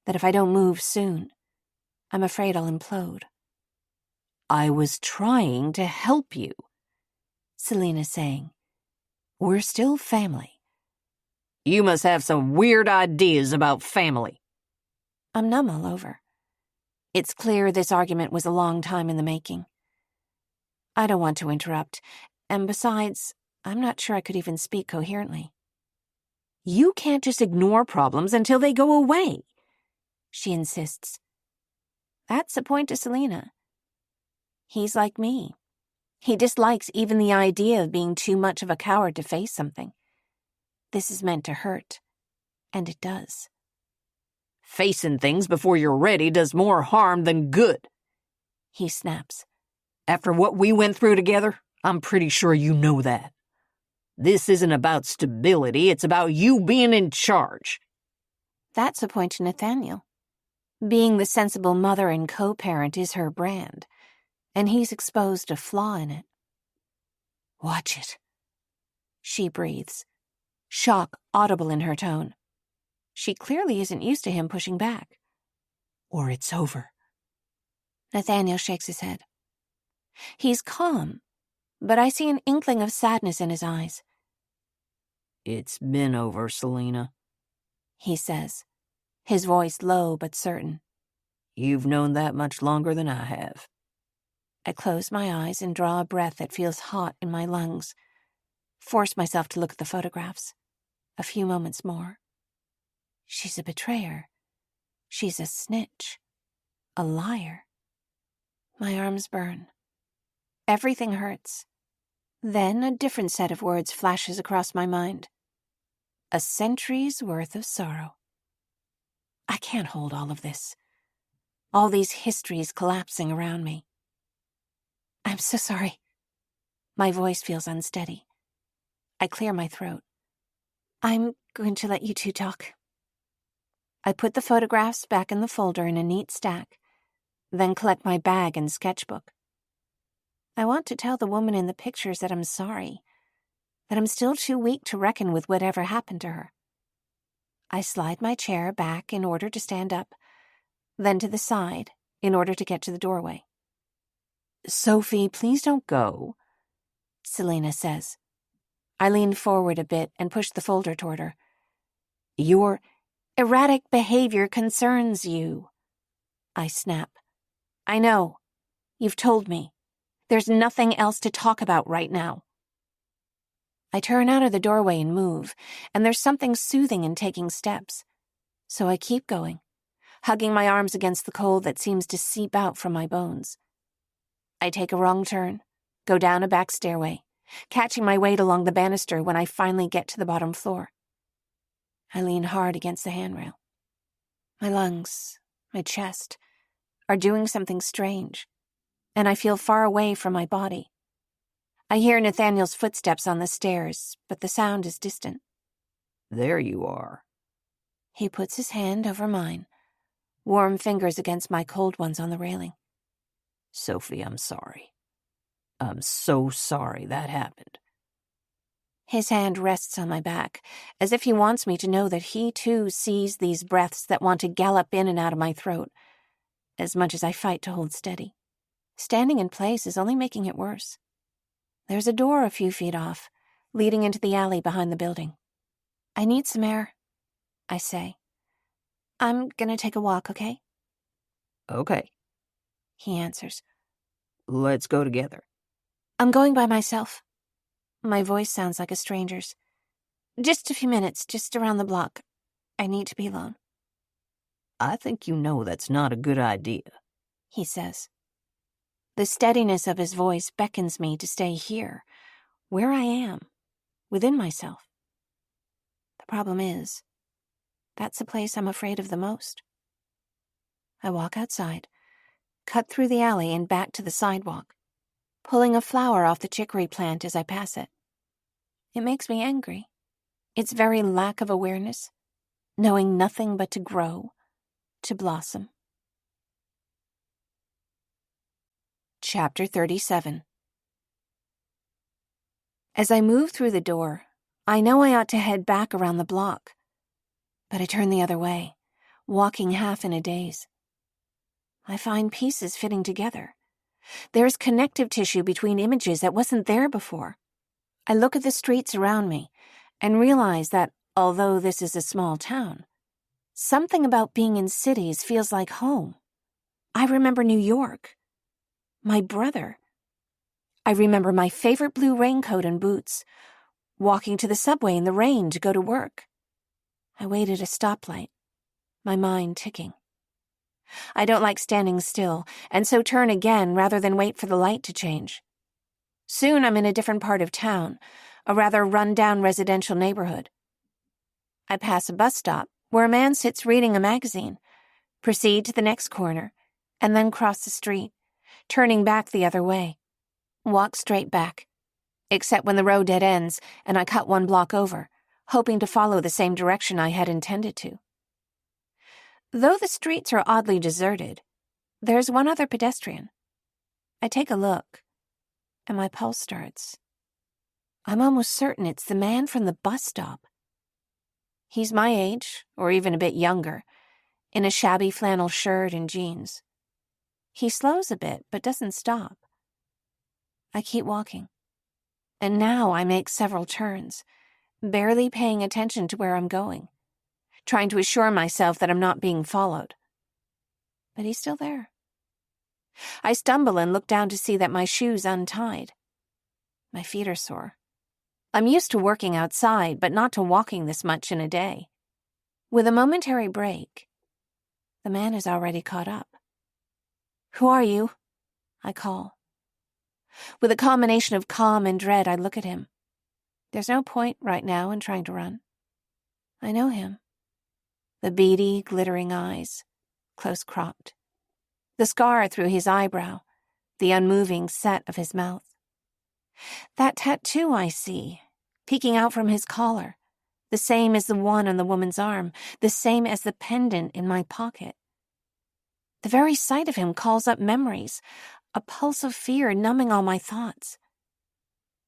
that if I don't move soon, I'm afraid I'll implode. I was trying to help you, Selena's saying. We're still family. You must have some weird ideas about family. I'm numb all over. It's clear this argument was a long time in the making. I don't want to interrupt, and besides, I'm not sure I could even speak coherently. You can't just ignore problems until they go away, she insists. That's a point to Selena. He's like me. He dislikes even the idea of being too much of a coward to face something. This is meant to hurt, and it does. Facing things before you're ready does more harm than good, he snaps. After what we went through together, I'm pretty sure you know that. This isn't about stability, it's about you being in charge. That's a point to Nathaniel. Being the sensible mother and co-parent is her brand, and he's exposed a flaw in it. Watch it, she breathes, shock audible in her tone. She clearly isn't used to him pushing back. Or it's over. Nathaniel shakes his head. He's calm, but I see an inkling of sadness in his eyes. It's been over, Selena, he says, his voice low but certain. You've known that much longer than I have. I close my eyes and draw a breath that feels hot in my lungs. Force myself to look at the photographs. A few moments more. She's a betrayer. She's a snitch. A liar. My arms burn. Everything hurts. Then a different set of words flashes across my mind. A century's worth of sorrow. I can't hold all of this. All these histories collapsing around me. I'm so sorry. My voice feels unsteady. I clear my throat. I'm going to let you two talk. I put the photographs back in the folder in a neat stack, then collect my bag and sketchbook. I want to tell the woman in the pictures that I'm sorry, that I'm still too weak to reckon with whatever happened to her. I slide my chair back in order to stand up, then to the side in order to get to the doorway. Sophie, please don't go, Selena says. I lean forward a bit and push the folder toward her. Your erratic behavior concerns you, I snap. I know. You've told me. There's nothing else to talk about right now. I turn out of the doorway and move, and there's something soothing in taking steps. So I keep going, hugging my arms against the cold that seems to seep out from my bones. I take a wrong turn, go down a back stairway, catching my weight along the banister when I finally get to the bottom floor. I lean hard against the handrail. My lungs, my chest, are doing something strange, and I feel far away from my body. I hear Nathaniel's footsteps on the stairs, but the sound is distant. There you are. He puts his hand over mine, warm fingers against my cold ones on the railing. Sophie, I'm sorry. I'm so sorry that happened. His hand rests on my back, as if he wants me to know that he too sees these breaths that want to gallop in and out of my throat, as much as I fight to hold steady. Standing in place is only making it worse. There's a door a few feet off, leading into the alley behind the building. I need some air, I say. I'm gonna take a walk, okay? Okay, he answers. let's go together. I'm going by myself. My voice sounds like a stranger's. Just a few minutes, just around the block. I need to be alone. I think you know that's not a good idea, he says. The steadiness of his voice beckons me to stay here, where I am, within myself. The problem is, that's the place I'm afraid of the most. I walk outside, cut through the alley and back to the sidewalk, pulling a flower off the chicory plant as I pass it. It makes me angry. Its very lack of awareness, knowing nothing but to grow, to blossom. Chapter 37. As I move through the door, I know I ought to head back around the block, but I turn the other way, walking half in a daze. I find pieces fitting together. There's connective tissue between images that wasn't there before. I look at the streets around me and realize that, although this is a small town, something about being in cities feels like home. I remember New York. My brother. I remember my favorite blue raincoat and boots, walking to the subway in the rain to go to work. I wait at a stoplight, my mind ticking. I don't like standing still, and so turn again rather than wait for the light to change. Soon I'm in a different part of town, a rather run-down residential neighborhood. I pass a bus stop where a man sits reading a magazine, proceed to the next corner, and then cross the street, turning back the other way. Walk straight back, except when the road dead ends and I cut one block over, hoping to follow the same direction I had intended to. Though the streets are oddly deserted, there's one other pedestrian. I take a look, and my pulse starts. I'm almost certain it's the man from the bus stop. He's my age, or even a bit younger, in a shabby flannel shirt and jeans. He slows a bit, but doesn't stop. I keep walking. And now I make several turns, barely paying attention to where I'm going, trying to assure myself that I'm not being followed. But he's still there. I stumble and look down to see that my shoe's untied. My feet are sore. I'm used to working outside, but not to walking this much in a day. With a momentary break, the man is already caught up. "Who are you?" I call. With a combination of calm and dread, I look at him. There's no point right now in trying to run. I know him. The beady, glittering eyes, close-cropped. The scar through his eyebrow, the unmoving set of his mouth. That tattoo I see, peeking out from his collar, the same as the one on the woman's arm, the same as the pendant in my pocket. The very sight of him calls up memories, a pulse of fear numbing all my thoughts.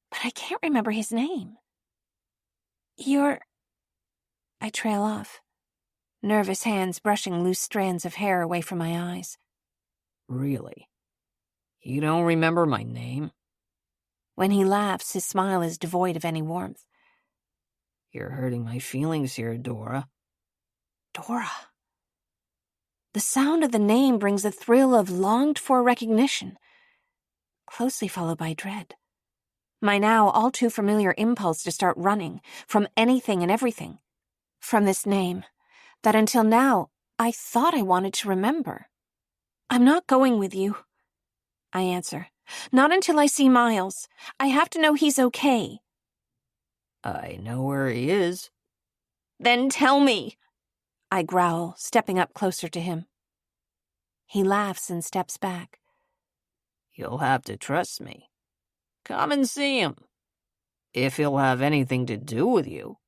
But I can't remember his name. I trail off, nervous hands brushing loose strands of hair away from my eyes. Really? You don't remember my name? When he laughs, his smile is devoid of any warmth. You're hurting my feelings here, Dora. Dora. The sound of the name brings a thrill of longed-for recognition, closely followed by dread. My now all-too-familiar impulse to start running from anything and everything. From this name that until now I thought I wanted to remember. "I'm not going with you," I answer. "Not until I see Miles. I have to know he's okay." I know where he is. "Then tell me," I growl, stepping up closer to him. He laughs and steps back. You'll have to trust me. Come and see him. If he'll have anything to do with you.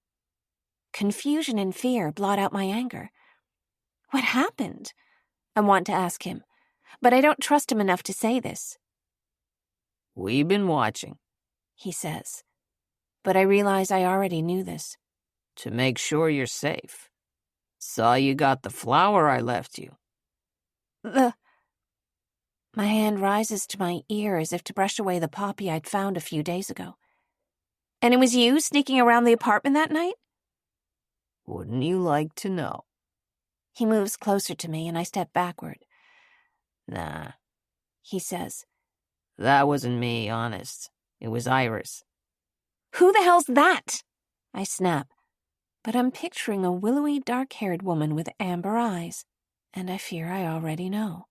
Confusion and fear blot out my anger. What happened? I want to ask him, but I don't trust him enough to say this. We've been watching, he says, but I realize I already knew this. To make sure you're safe. Saw you got the flower I left you. My hand rises to my ear as if to brush away the poppy I'd found a few days ago. "And it was you sneaking around the apartment that night?" Wouldn't you like to know? He moves closer to me and I step backward. Nah, he says. That wasn't me, honest. It was Iris. "Who the hell's that?" I snap, but I'm picturing a willowy, dark-haired woman with amber eyes, and I fear I already know.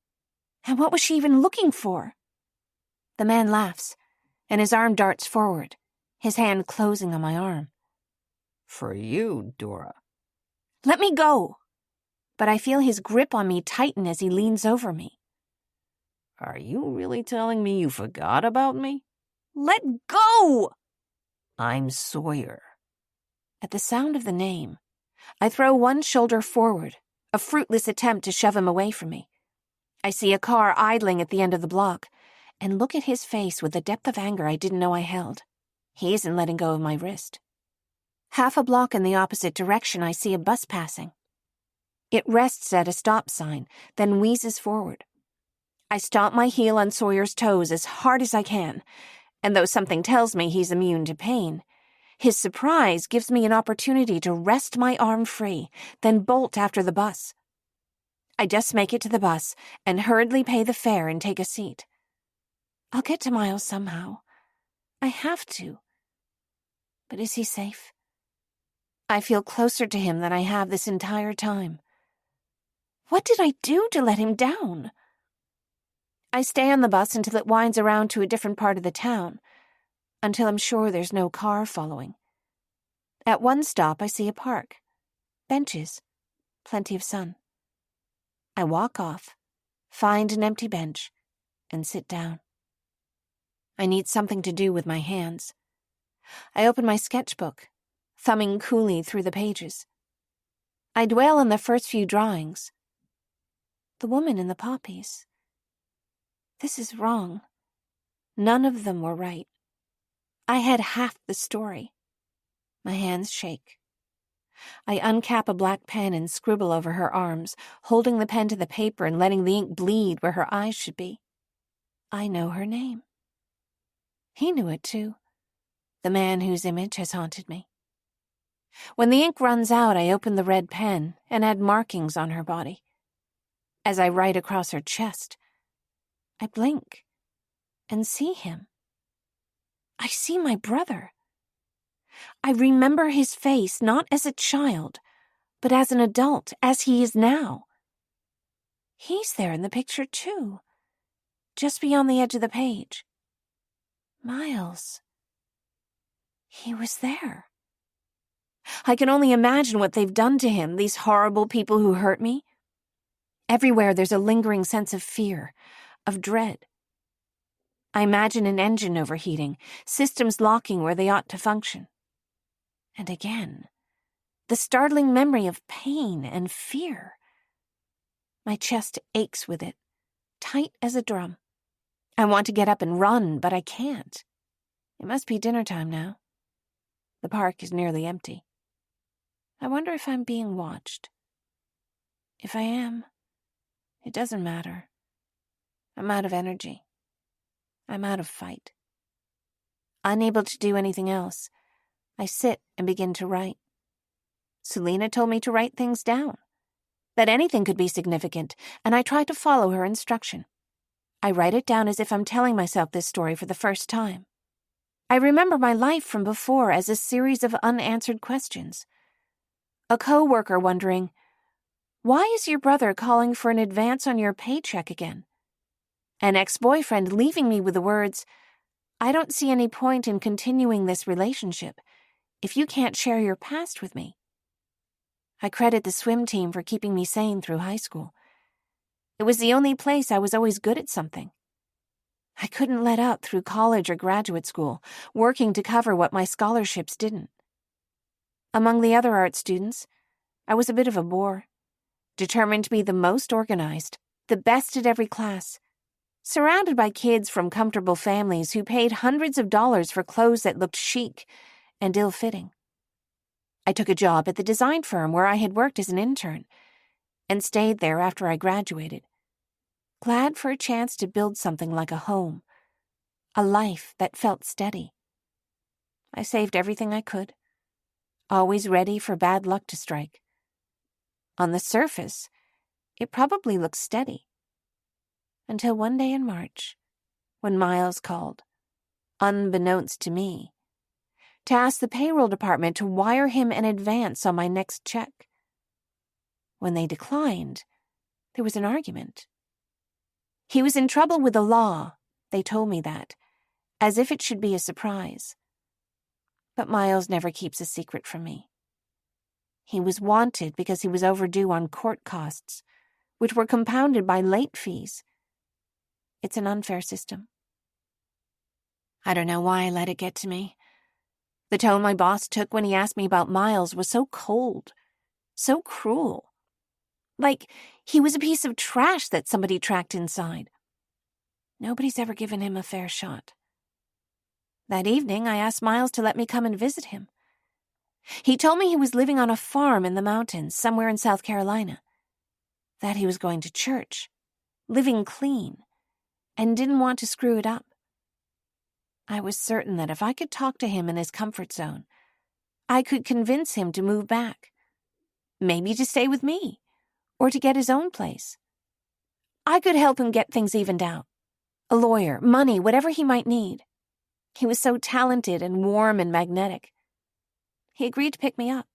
And what was she even looking for? The man laughs, and his arm darts forward, his hand closing on my arm. For you, Dora. "Let me go!" But I feel his grip on me tighten as he leans over me. Are you really telling me you forgot about me? "Let go!" I'm Sawyer. At the sound of the name, I throw one shoulder forward, a fruitless attempt to shove him away from me. I see a car idling at the end of the block, and look at his face with a depth of anger I didn't know I held. He isn't letting go of my wrist. Half a block in the opposite direction, I see a bus passing. It rests at a stop sign, then wheezes forward. I stomp my heel on Sawyer's toes as hard as I can, and though something tells me he's immune to pain, his surprise gives me an opportunity to wrest my arm free, then bolt after the bus. I just make it to the bus and hurriedly pay the fare and take a seat. I'll get to Miles somehow. I have to. But is he safe? I feel closer to him than I have this entire time. What did I do to let him down? I stay on the bus until it winds around to a different part of the town, until I'm sure there's no car following. At one stop, I see a park. Benches. Plenty of sun. I walk off, find an empty bench, and sit down. I need something to do with my hands. I open my sketchbook, thumbing coolly through the pages. I dwell on the first few drawings. The woman in the poppies. This is wrong. None of them were right. I had half the story. My hands shake. I uncap a black pen and scribble over her arms, holding the pen to the paper and letting the ink bleed where her eyes should be. I know her name. He knew it too, the man whose image has haunted me. When the ink runs out, I open the red pen and add markings on her body. As I write across her chest, I blink and see him. I see my brother. I remember his face not as a child, but as an adult, as he is now. He's there in the picture too, just beyond the edge of the page. Miles. He was there. I can only imagine what they've done to him, these horrible people who hurt me. Everywhere there's a lingering sense of fear, of dread. I imagine an engine overheating, systems locking where they ought to function. And again, the startling memory of pain and fear. My chest aches with it, tight as a drum. I want to get up and run, but I can't. It must be dinner time now. The park is nearly empty. I wonder if I'm being watched. If I am, it doesn't matter. I'm out of energy. I'm out of fight. Unable to do anything else, I sit and begin to write. Selena told me to write things down, that anything could be significant, and I try to follow her instruction. I write it down as if I'm telling myself this story for the first time. I remember my life from before as a series of unanswered questions. A co-worker wondering, "Why is your brother calling for an advance on your paycheck again?" An ex-boyfriend leaving me with the words, "I don't see any point in continuing this relationship if you can't share your past with me." I credit the swim team for keeping me sane through high school. It was the only place I was always good at something. I couldn't let up through college or graduate school, working to cover what my scholarships didn't. Among the other art students, I was a bit of a bore, determined to be the most organized, the best at every class, surrounded by kids from comfortable families who paid hundreds of dollars for clothes that looked chic and ill-fitting. I took a job at the design firm where I had worked as an intern and stayed there after I graduated, glad for a chance to build something like a home, a life that felt steady. I saved everything I could, always ready for bad luck to strike. On the surface, it probably looked steady. Until one day in March, when Miles called, unbeknownst to me, to ask the payroll department to wire him an advance on my next check. When they declined, there was an argument. He was in trouble with the law, they told me that, as if it should be a surprise. But Miles never keeps a secret from me. He was wanted because he was overdue on court costs, which were compounded by late fees. It's an unfair system. I don't know why I let it get to me. The tone my boss took when he asked me about Miles was so cold, so cruel. Like he was a piece of trash that somebody tracked inside. Nobody's ever given him a fair shot. That evening, I asked Miles to let me come and visit him. He told me he was living on a farm in the mountains, somewhere in South Carolina, that he was going to church, living clean, and didn't want to screw it up. I was certain that if I could talk to him in his comfort zone, I could convince him to move back, maybe to stay with me, or to get his own place. I could help him get things evened out. A lawyer, money, whatever he might need. He was so talented and warm and magnetic. He agreed to pick me up.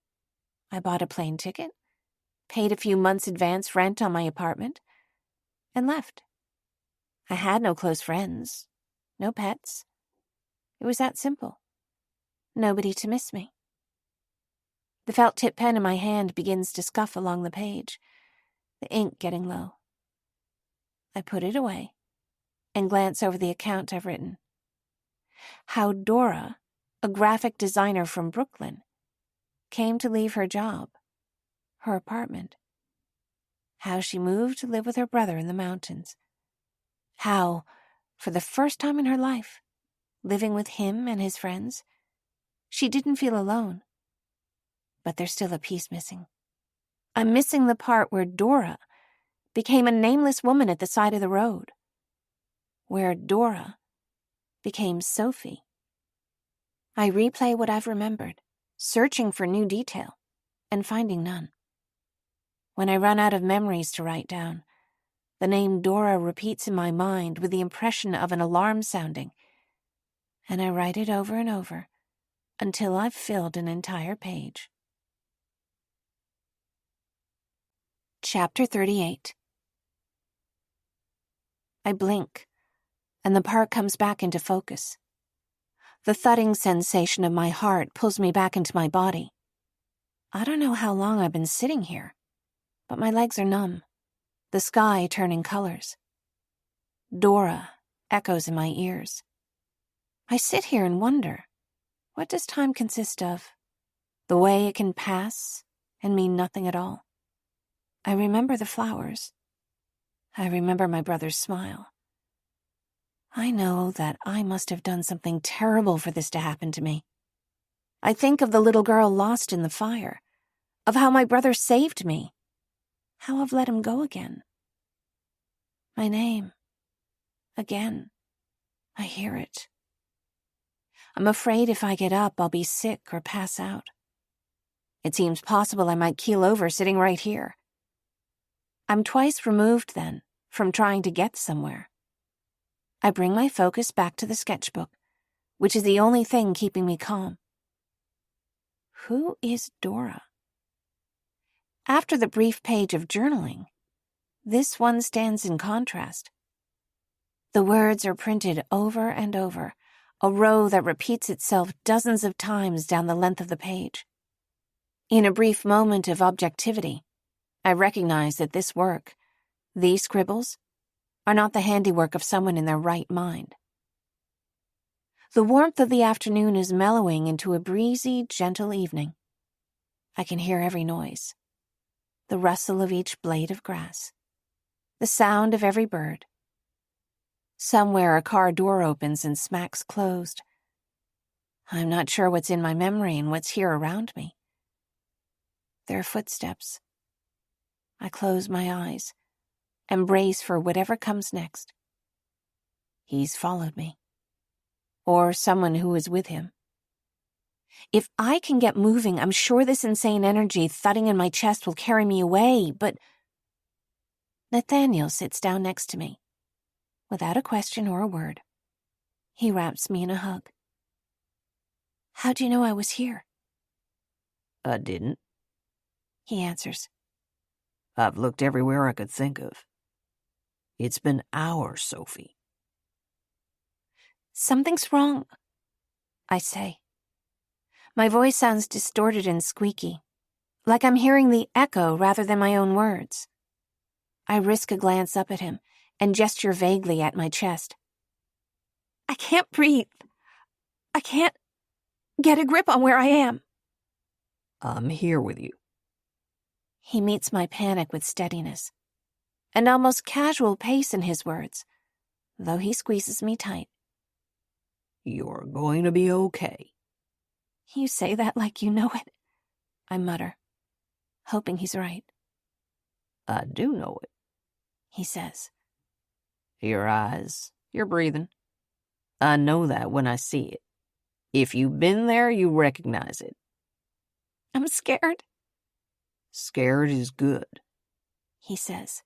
I bought a plane ticket, paid a few months' advance rent on my apartment, and left. I had no close friends, no pets. It was that simple. Nobody to miss me. The felt-tip pen in my hand begins to scuff along the page, the ink getting low. I put it away and glance over the account I've written. How Dora, a graphic designer from Brooklyn, came to leave her job, her apartment. How she moved to live with her brother in the mountains. How, for the first time in her life, living with him and his friends, she didn't feel alone. but there's still a piece missing. I'm missing the part where Dora became a nameless woman at the side of the road. Where Dora became Sophie. I replay what I've remembered, searching for new detail, and finding none. When I run out of memories to write down, the name Dora repeats in my mind with the impression of an alarm sounding, and I write it over and over until I've filled an entire page. Chapter 38. I blink, and the part comes back into focus. The thudding sensation of my heart pulls me back into my body. I don't know how long I've been sitting here, but my legs are numb, the sky turning colors. Dora echoes in my ears. I sit here and wonder, what does time consist of? The way it can pass and mean nothing at all. I remember the flowers. I remember my brother's smile. I know that I must have done something terrible for this to happen to me. I think of the little girl lost in the fire, of how my brother saved me, how I've let him go again. My name. Again. I hear it. I'm afraid if I get up, I'll be sick or pass out. It seems possible I might keel over sitting right here. I'm twice removed, then, from trying to get somewhere. I bring my focus back to the sketchbook, which is the only thing keeping me calm. Who is Dora? After the brief page of journaling, this one stands in contrast. The words are printed over and over, a row that repeats itself dozens of times down the length of the page. In a brief moment of objectivity, I recognize that this work, these scribbles, are not the handiwork of someone in their right mind. The warmth of the afternoon is mellowing into a breezy, gentle evening. I can hear every noise. The rustle of each blade of grass. The sound of every bird. Somewhere a car door opens and smacks closed. I'm not sure what's in my memory and what's here around me. There are footsteps. I close my eyes and brace for whatever comes next. He's followed me. Or someone who is with him. If I can get moving, I'm sure this insane energy thudding in my chest will carry me away, but Nathaniel sits down next to me. Without a question or a word, he wraps me in a hug. How'd you know I was here? I didn't. He answers. I've looked everywhere I could think of. It's been hours, Sophie. Something's wrong, I say. My voice sounds distorted and squeaky, like I'm hearing the echo rather than my own words. I risk a glance up at him and gesture vaguely at my chest. I can't breathe. I can't get a grip on where I am. I'm here with you. He meets my panic with steadiness, an almost casual pace in his words, though he squeezes me tight. You're going to be okay. You say that like you know it, I mutter, hoping he's right. I do know it, he says. Your eyes, your breathing. I know that when I see it. If you've been there, you recognize it. I'm scared. Scared is good, he says.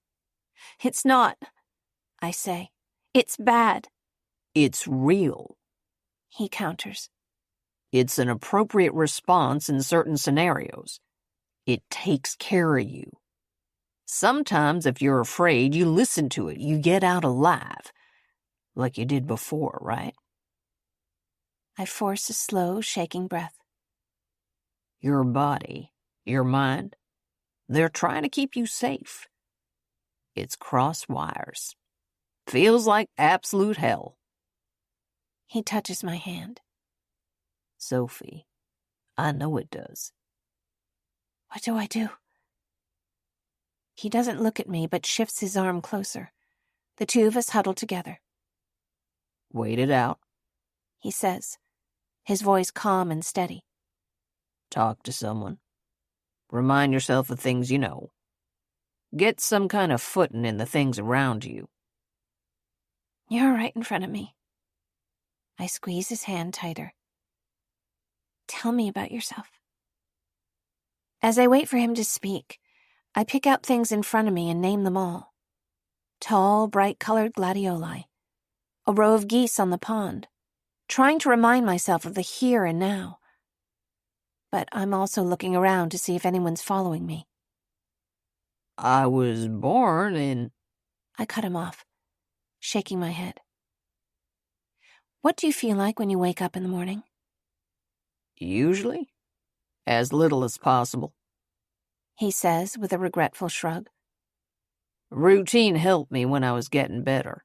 It's not, I say. It's bad. It's real, he counters. It's an appropriate response in certain scenarios. It takes care of you. Sometimes, if you're afraid, you listen to it. You get out alive. Like you did before, right? I force a slow, shaking breath. Your body, your mind, they're trying to keep you safe. It's cross wires. Feels like absolute hell. He touches my hand. Sophie, I know it does. What do I do? He doesn't look at me, but shifts his arm closer. The two of us huddle together. Wait it out, he says, his voice calm and steady. Talk to someone. Remind yourself of things you know. Get some kind of footing in the things around you. You're right in front of me. I squeeze his hand tighter. Tell me about yourself. As I wait for him to speak, I pick out things in front of me and name them all. Tall, bright-colored gladioli. A row of geese on the pond. Trying to remind myself of the here and now. But I'm also looking around to see if anyone's following me. I was born in... I cut him off, shaking my head. What do you feel like when you wake up in the morning? Usually? As little as possible. He says with a regretful shrug. Routine helped me when I was getting better.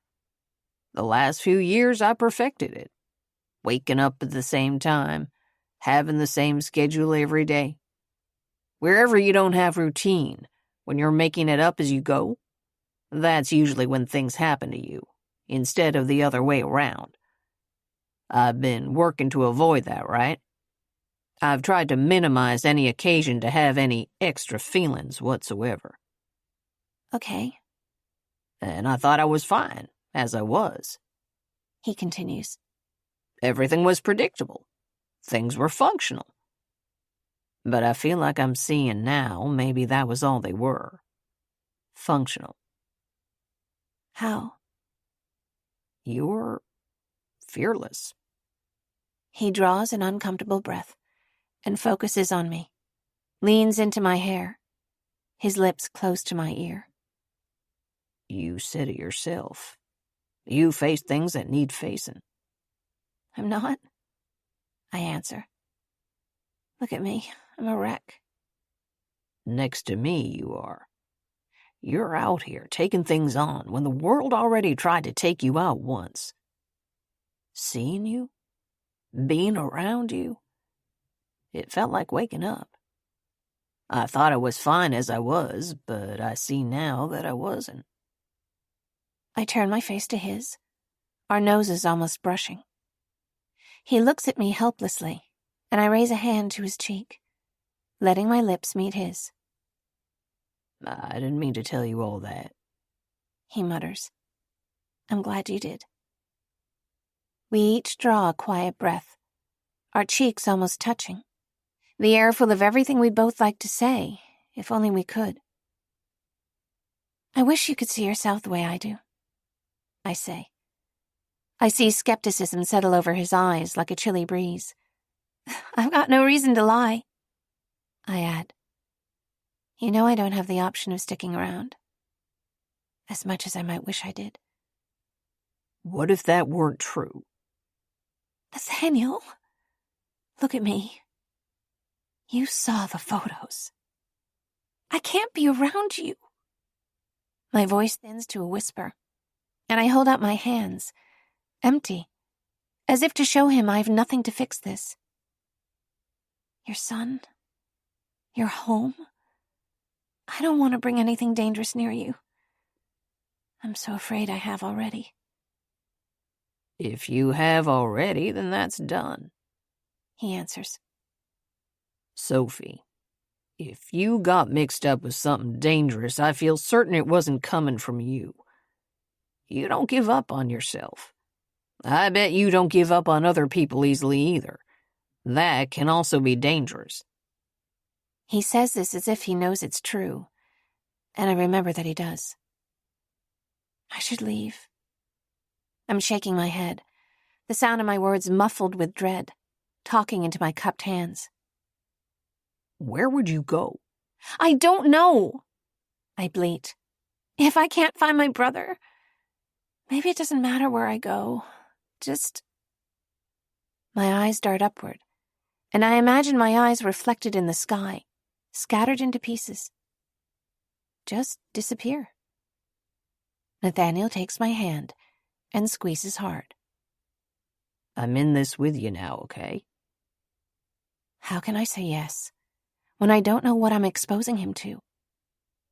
The last few years, I perfected it. Waking up at the same time, having the same schedule every day. Wherever you don't have routine, when you're making it up as you go, that's usually when things happen to you, instead of the other way around. I've been working to avoid that, right? I've tried to minimize any occasion to have any extra feelings whatsoever. Okay, And I thought I was fine, as I was. he continues. Everything was predictable. Things were functional. But I feel like I'm seeing now maybe that was all they were. Functional. How? You're fearless. He draws an uncomfortable breath and focuses on me, leans into my hair, his lips close to my ear. You said it yourself. You face things that need facing. I'm not, I answer. Look at me, I'm a wreck. Next to me, you are. You're out here taking things on when the world already tried to take you out once. Seeing you, being around you, it felt like waking up. I thought I was fine as I was, but I see now that I wasn't. I turn my face to his, our noses almost brushing. He looks at me helplessly, and I raise a hand to his cheek, letting my lips meet his. I didn't mean to tell you all that. He mutters. I'm glad you did. We each draw a quiet breath, our cheeks almost touching, the air full of everything we'd both like to say, if only we could. I wish you could see yourself the way I do, I say. I see skepticism settle over his eyes like a chilly breeze. I've got no reason to lie, I add. You know I don't have the option of sticking around, as much as I might wish I did. What if that weren't true? Nathaniel, look at me. You saw the photos. I can't be around you. My voice thins to a whisper, and I hold out my hands, empty, as if to show him I have nothing to fix this. Your son? Your home? I don't want to bring anything dangerous near you. I'm so afraid I have already. If you have already, then that's done, He answers. Sophie, if you got mixed up with something dangerous, I feel certain it wasn't coming from you. You don't give up on yourself. I bet you don't give up on other people easily either. That can also be dangerous. He says this as if he knows it's true, and I remember that he does. I should leave. I'm shaking my head, the sound of my words muffled with dread, talking into my cupped hands. Where would you go? I don't know, I bleat. If I can't find my brother, maybe it doesn't matter where I go. Just... My eyes dart upward, and I imagine my eyes reflected in the sky, scattered into pieces. Just disappear. Nathaniel takes my hand and squeezes hard. I'm in this with you now, okay? How can I say yes when I don't know what I'm exposing him to?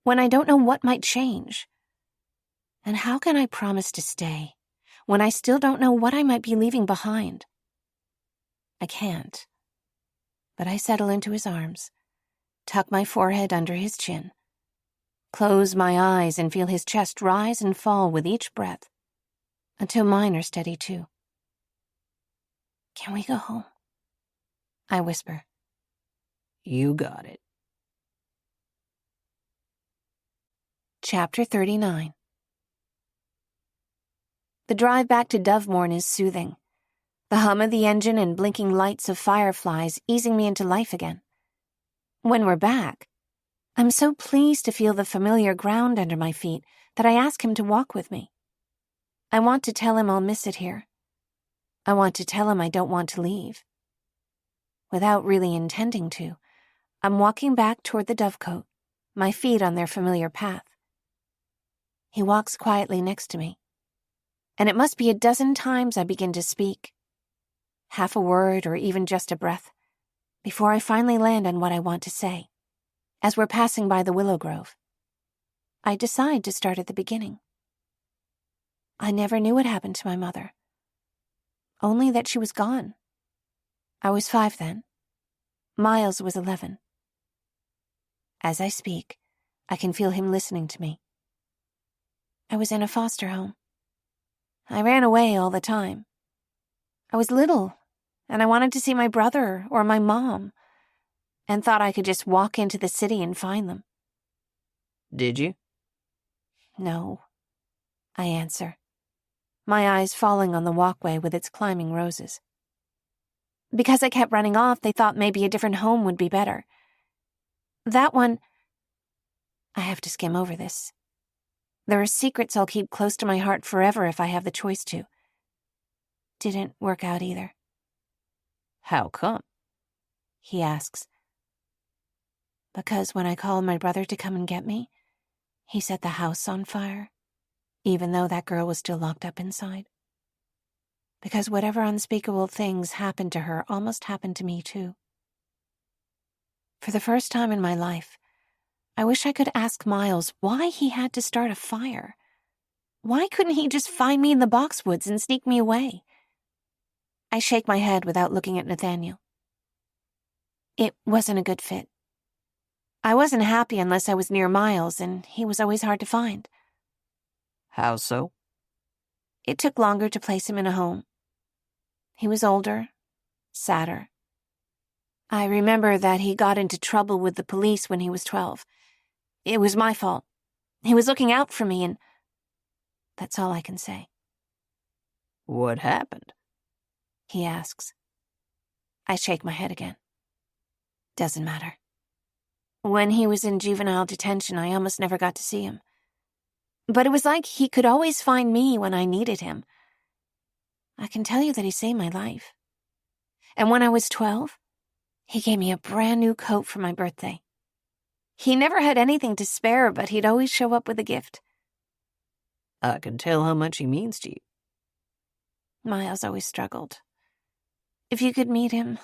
When I don't know what might change? And how can I promise to stay when I still don't know what I might be leaving behind? I can't. But I settle into his arms, tuck my forehead under his chin, close my eyes and feel his chest rise and fall with each breath, until mine are steady too. "Can we go home?" I whisper. You got it. Chapter 39. The drive back to Dovemorne is soothing, the hum of the engine and blinking lights of fireflies easing me into life again. When we're back, I'm so pleased to feel the familiar ground under my feet that I ask him to walk with me. I want to tell him I'll miss it here. I want to tell him I don't want to leave. Without really intending to, I'm walking back toward the dovecote, my feet on their familiar path. He walks quietly next to me, and it must be a dozen times I begin to speak, half a word or even just a breath, before I finally land on what I want to say. As we're passing by the willow grove, I decide to start at the beginning. I never knew what happened to my mother, only that she was gone. I was 5 then. Miles was 11. As I speak, I can feel him listening to me. I was in a foster home. I ran away all the time. I was little, and I wanted to see my brother or my mom, and thought I could just walk into the city and find them. Did you? No, I answer, my eyes falling on the walkway with its climbing roses. Because I kept running off, they thought maybe a different home would be better. That one... I have to skim over this. There are secrets I'll keep close to my heart forever if I have the choice to. Didn't work out either. How come? He asks. Because when I called my brother to come and get me, he set the house on fire, even though that girl was still locked up inside. Because whatever unspeakable things happened to her almost happened to me too. For the first time in my life, I wish I could ask Miles why he had to start a fire. Why couldn't he just find me in the boxwoods and sneak me away? I shake my head without looking at Nathaniel. It wasn't a good fit. I wasn't happy unless I was near Miles, and he was always hard to find. How so? It took longer to place him in a home. He was older, sadder. I remember that he got into trouble with the police when he was 12. It was my fault. He was looking out for me, and that's all I can say. What happened? He asks. I shake my head again. Doesn't matter. When he was in juvenile detention, I almost never got to see him. But it was like he could always find me when I needed him. I can tell you that he saved my life. And when I was 12, he gave me a brand new coat for my birthday. He never had anything to spare, but he'd always show up with a gift. I can tell how much he means to you. Miles always struggled. If you could meet him,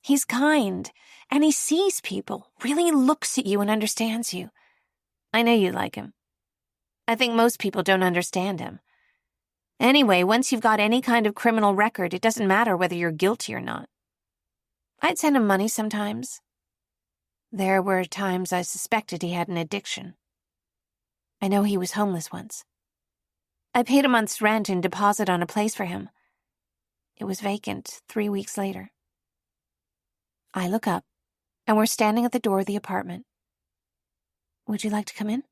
he's kind, and he sees people, really looks at you and understands you. I know you'd like him. I think most people don't understand him. Anyway, once you've got any kind of criminal record, it doesn't matter whether you're guilty or not. I'd send him money sometimes. There were times I suspected he had an addiction. I know he was homeless once. I paid a month's rent and deposit on a place for him. It was vacant 3 weeks later. I look up, and we're standing at the door of the apartment. Would you like to come in?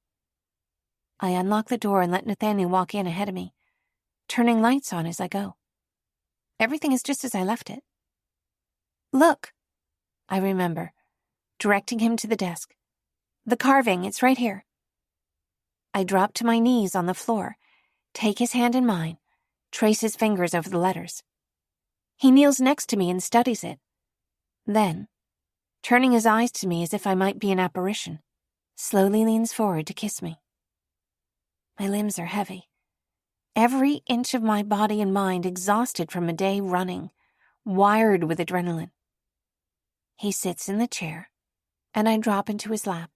I unlock the door and let Nathaniel walk in ahead of me, turning lights on as I go. Everything is just as I left it. Look, I remember, directing him to the desk. The carving, it's right here. I drop to my knees on the floor, take his hand in mine, trace his fingers over the letters. He kneels next to me and studies it. Then, turning his eyes to me as if I might be an apparition, slowly leans forward to kiss me. My limbs are heavy. Every inch of my body and mind exhausted from a day running, wired with adrenaline. He sits in the chair, and I drop into his lap,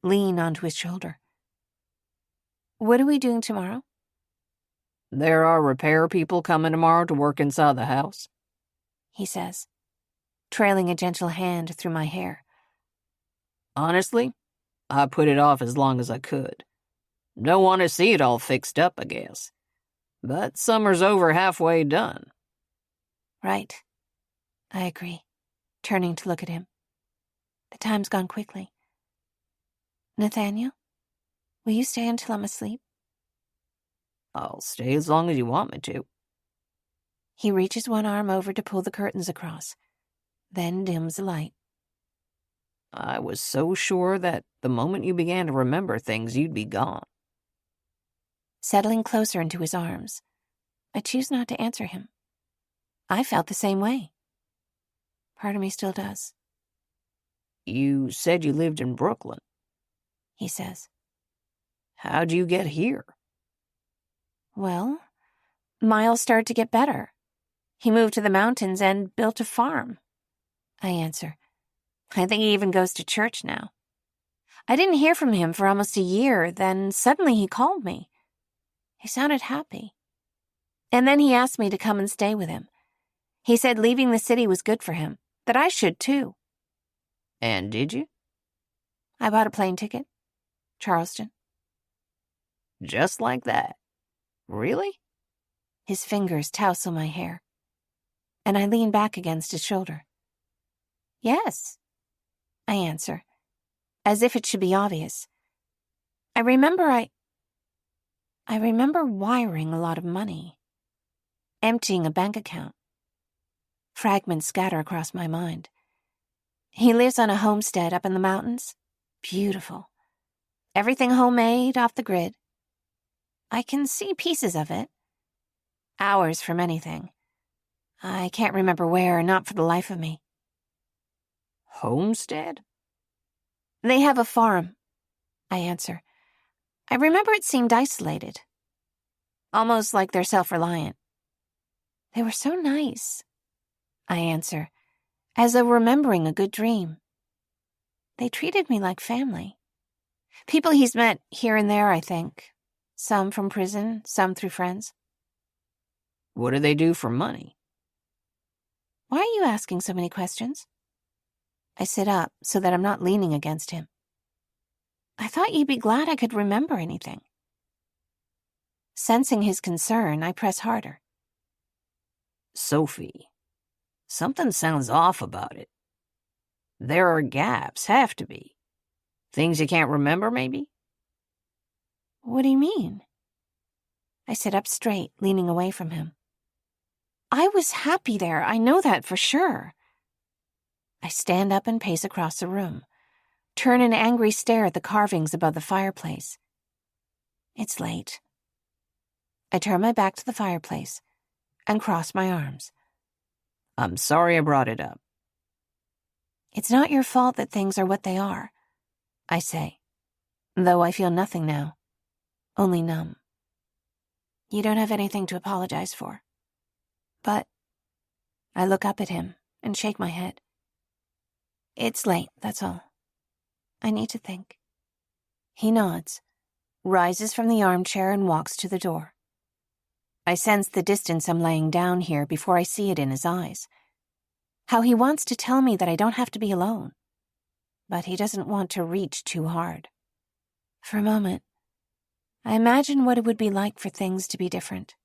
lean onto his shoulder. What are we doing tomorrow? There are repair people coming tomorrow to work inside the house, he says, trailing a gentle hand through my hair. Honestly, I put it off as long as I could. Don't want to see it all fixed up, I guess. But summer's over halfway done. Right. I agree, turning to look at him. The time's gone quickly. Nathaniel, will you stay until I'm asleep? I'll stay as long as you want me to. He reaches one arm over to pull the curtains across, then dims the light. I was so sure that the moment you began to remember things, you'd be gone. Settling closer into his arms, I choose not to answer him. I felt the same way. Part of me still does. You said you lived in Brooklyn, he says. How'd you get here? Well, Miles started to get better. He moved to the mountains and built a farm, I answer. I think he even goes to church now. I didn't hear from him for almost a year, then suddenly he called me. He sounded happy. And then he asked me to come and stay with him. He said leaving the city was good for him, that I should too. And did you? I bought a plane ticket. Charleston. Just like that? Really? His fingers tousle my hair, and I lean back against his shoulder. Yes, I answer, as if it should be obvious. I remember wiring a lot of money, emptying a bank account. Fragments scatter across my mind. He lives on a homestead up in the mountains. Beautiful. Everything homemade, off the grid. I can see pieces of it. Hours from anything. I can't remember where, not for the life of me. Homestead? They have a farm, I answer. I remember it seemed isolated. Almost like they're self-reliant. They were so nice, I answer, as though remembering a good dream. They treated me like family. People he's met here and there, I think. Some from prison, some through friends. What do they do for money? Why are you asking so many questions? I sit up so that I'm not leaning against him. I thought you'd be glad I could remember anything. Sensing his concern, I press harder. Sophie, something sounds off about it. There are gaps, have to be. Things you can't remember, maybe? What do you mean? I sit up straight, leaning away from him. I was happy there, I know that for sure. I stand up and pace across the room, turn an angry stare at the carvings above the fireplace. It's late. I turn my back to the fireplace and cross my arms. I'm sorry I brought it up. It's not your fault that things are what they are, I say, though I feel nothing now, only numb. You don't have anything to apologize for. But I look up at him and shake my head. It's late, that's all. I need to think. He nods, rises from the armchair and walks to the door. I sense the distance I'm laying down here before I see it in his eyes. How he wants to tell me that I don't have to be alone. But he doesn't want to reach too hard. For a moment, I imagine what it would be like for things to be different.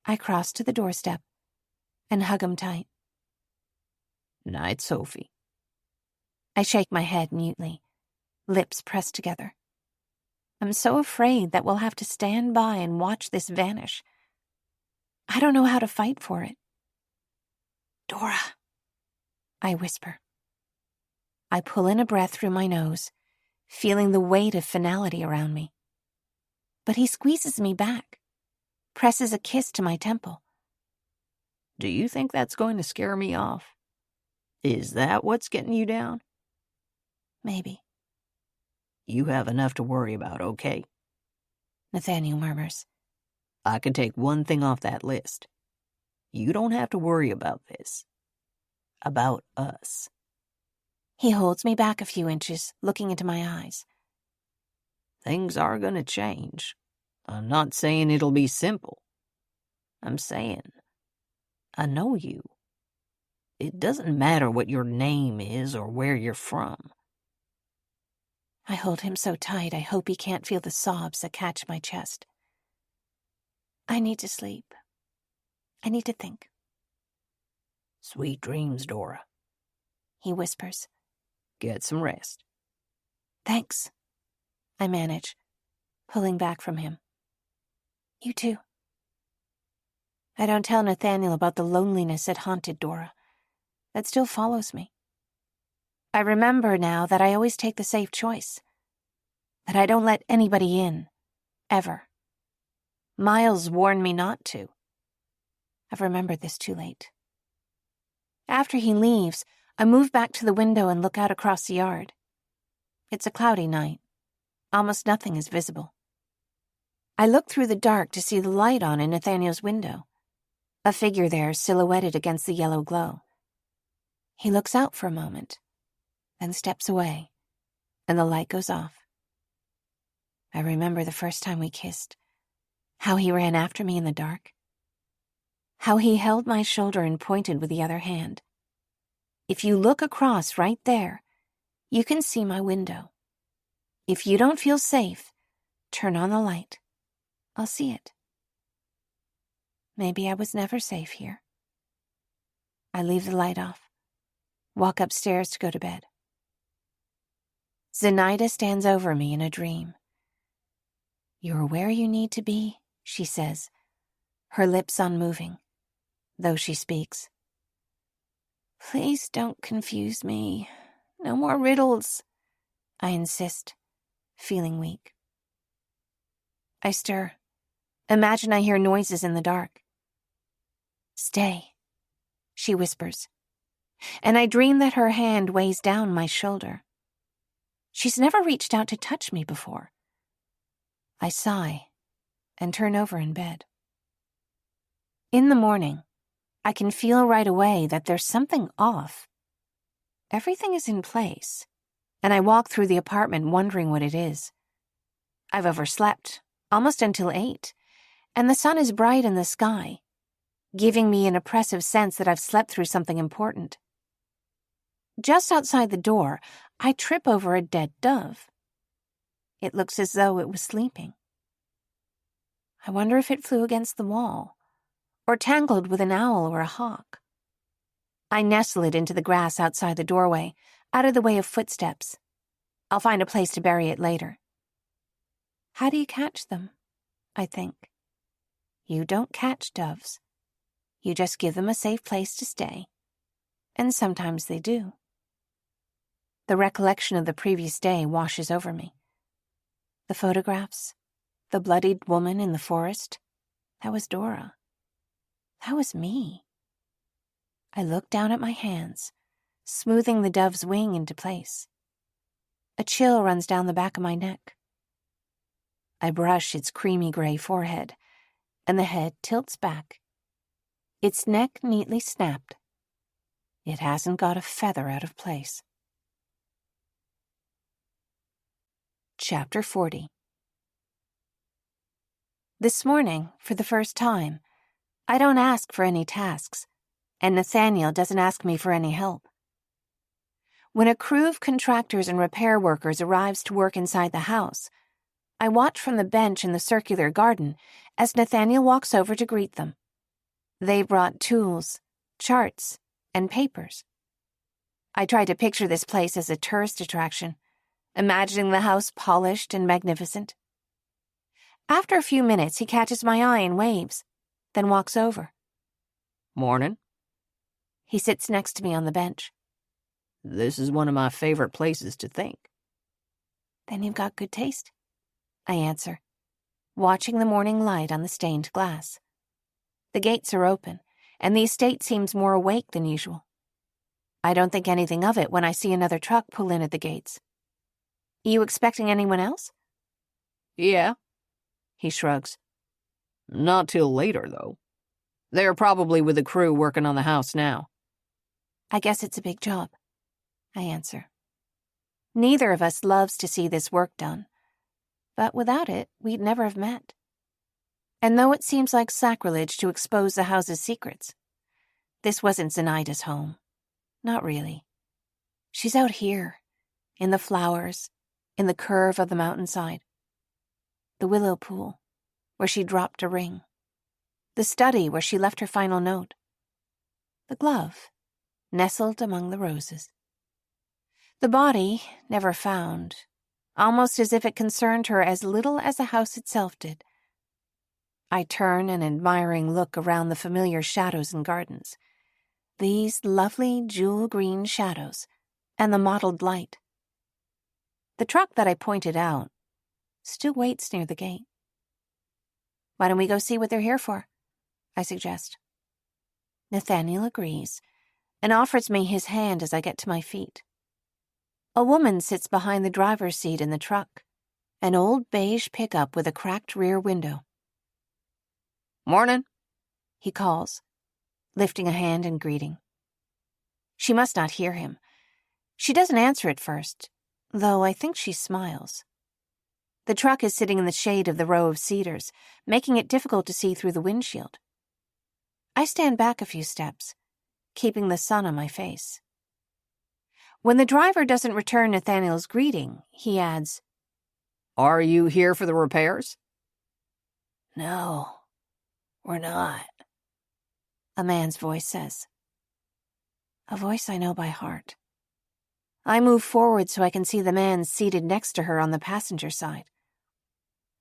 I cross to the doorstep and hug him tight. Night, Sophie. I shake my head mutely, lips pressed together. I'm so afraid that we'll have to stand by and watch this vanish. I don't know how to fight for it. Dora, I whisper. I pull in a breath through my nose, feeling the weight of finality around me. But he squeezes me back, presses a kiss to my temple. Do you think that's going to scare me off? Is that what's getting you down? Maybe. You have enough to worry about, okay? Nathaniel murmurs. I can take one thing off that list. You don't have to worry about this. About us. He holds me back a few inches, looking into my eyes. Things are gonna change. I'm not saying it'll be simple. I'm saying, I know you. It doesn't matter what your name is or where you're from. I hold him so tight I hope he can't feel the sobs that catch my chest. I need to sleep. I need to think. Sweet dreams, Dora. He whispers. Get some rest. Thanks, I manage, pulling back from him. You too. I don't tell Nathaniel about the loneliness that haunted Dora. That still follows me. I remember now that I always take the safe choice. That I don't let anybody in. Ever. Miles warned me not to. I've remembered this too late. After he leaves, I move back to the window and look out across the yard. It's a cloudy night. Almost nothing is visible. I look through the dark to see the light on in Nathaniel's window. A figure there silhouetted against the yellow glow. He looks out for a moment, then steps away, and the light goes off. I remember the first time we kissed, how he ran after me in the dark, how he held my shoulder and pointed with the other hand. If you look across right there, you can see my window. If you don't feel safe, turn on the light. I'll see it. Maybe I was never safe here. I leave the light off, walk upstairs to go to bed. Zenaida stands over me in a dream. You're where you need to be, she says, her lips unmoving, though she speaks. Please don't confuse me. No more riddles, I insist, feeling weak. I stir. Imagine I hear noises in the dark. Stay, she whispers, and I dream that her hand weighs down my shoulder. She's never reached out to touch me before. I sigh and turn over in bed. In the morning, I can feel right away that there's something off. Everything is in place, and I walk through the apartment wondering what it is. I've overslept, almost until 8, and the sun is bright in the sky, giving me an oppressive sense that I've slept through something important. Just outside the door, I trip over a dead dove. It looks as though it was sleeping. I wonder if it flew against the wall, or tangled with an owl or a hawk. I nestle it into the grass outside the doorway, out of the way of footsteps. I'll find a place to bury it later. How do you catch them? I think. You don't catch doves. You just give them a safe place to stay. And sometimes they do. The recollection of the previous day washes over me. The photographs, the bloodied woman in the forest, that was Dora. That was me. I look down at my hands, smoothing the dove's wing into place. A chill runs down the back of my neck. I brush its creamy gray forehead, and the head tilts back. Its neck neatly snapped. It hasn't got a feather out of place. Chapter 40. This morning, for the first time, I don't ask for any tasks, and Nathaniel doesn't ask me for any help. When a crew of contractors and repair workers arrives to work inside the house, I watch from the bench in the circular garden as Nathaniel walks over to greet them. They brought tools, charts, and papers. I try to picture this place as a tourist attraction, imagining the house polished and magnificent. After a few minutes, he catches my eye and waves, then walks over. Morning. He sits next to me on the bench. This is one of my favorite places to think. Then you've got good taste, I answer, watching the morning light on the stained glass. The gates are open, and the estate seems more awake than usual. I don't think anything of it when I see another truck pull in at the gates. You expecting anyone else? Yeah, he shrugs. Not till later, though. They're probably with the crew working on the house now. I guess it's a big job, I answer. Neither of us loves to see this work done, but without it, we'd never have met. And though it seems like sacrilege to expose the house's secrets, this wasn't Zenaida's home. Not really. She's out here, in the flowers, in the curve of the mountainside. The willow pool, where she dropped a ring. The study where she left her final note. The glove, nestled among the roses. The body, never found, almost as if it concerned her as little as the house itself did. I turn an admiring look around the familiar shadows and gardens. These lovely jewel-green shadows, and the mottled light. The truck that I pointed out still waits near the gate. Why don't we go see what they're here for? I suggest. Nathaniel agrees and offers me his hand as I get to my feet. A woman sits behind the driver's seat in the truck, an old beige pickup with a cracked rear window. Morning. He calls, lifting a hand in greeting. She must not hear him. She doesn't answer at first, though I think she smiles. The truck is sitting in the shade of the row of cedars, making it difficult to see through the windshield. I stand back a few steps, keeping the sun on my face. When the driver doesn't return Nathaniel's greeting, he adds, Are you here for the repairs? No, we're not. A man's voice says. A voice I know by heart. I move forward so I can see the man seated next to her on the passenger side.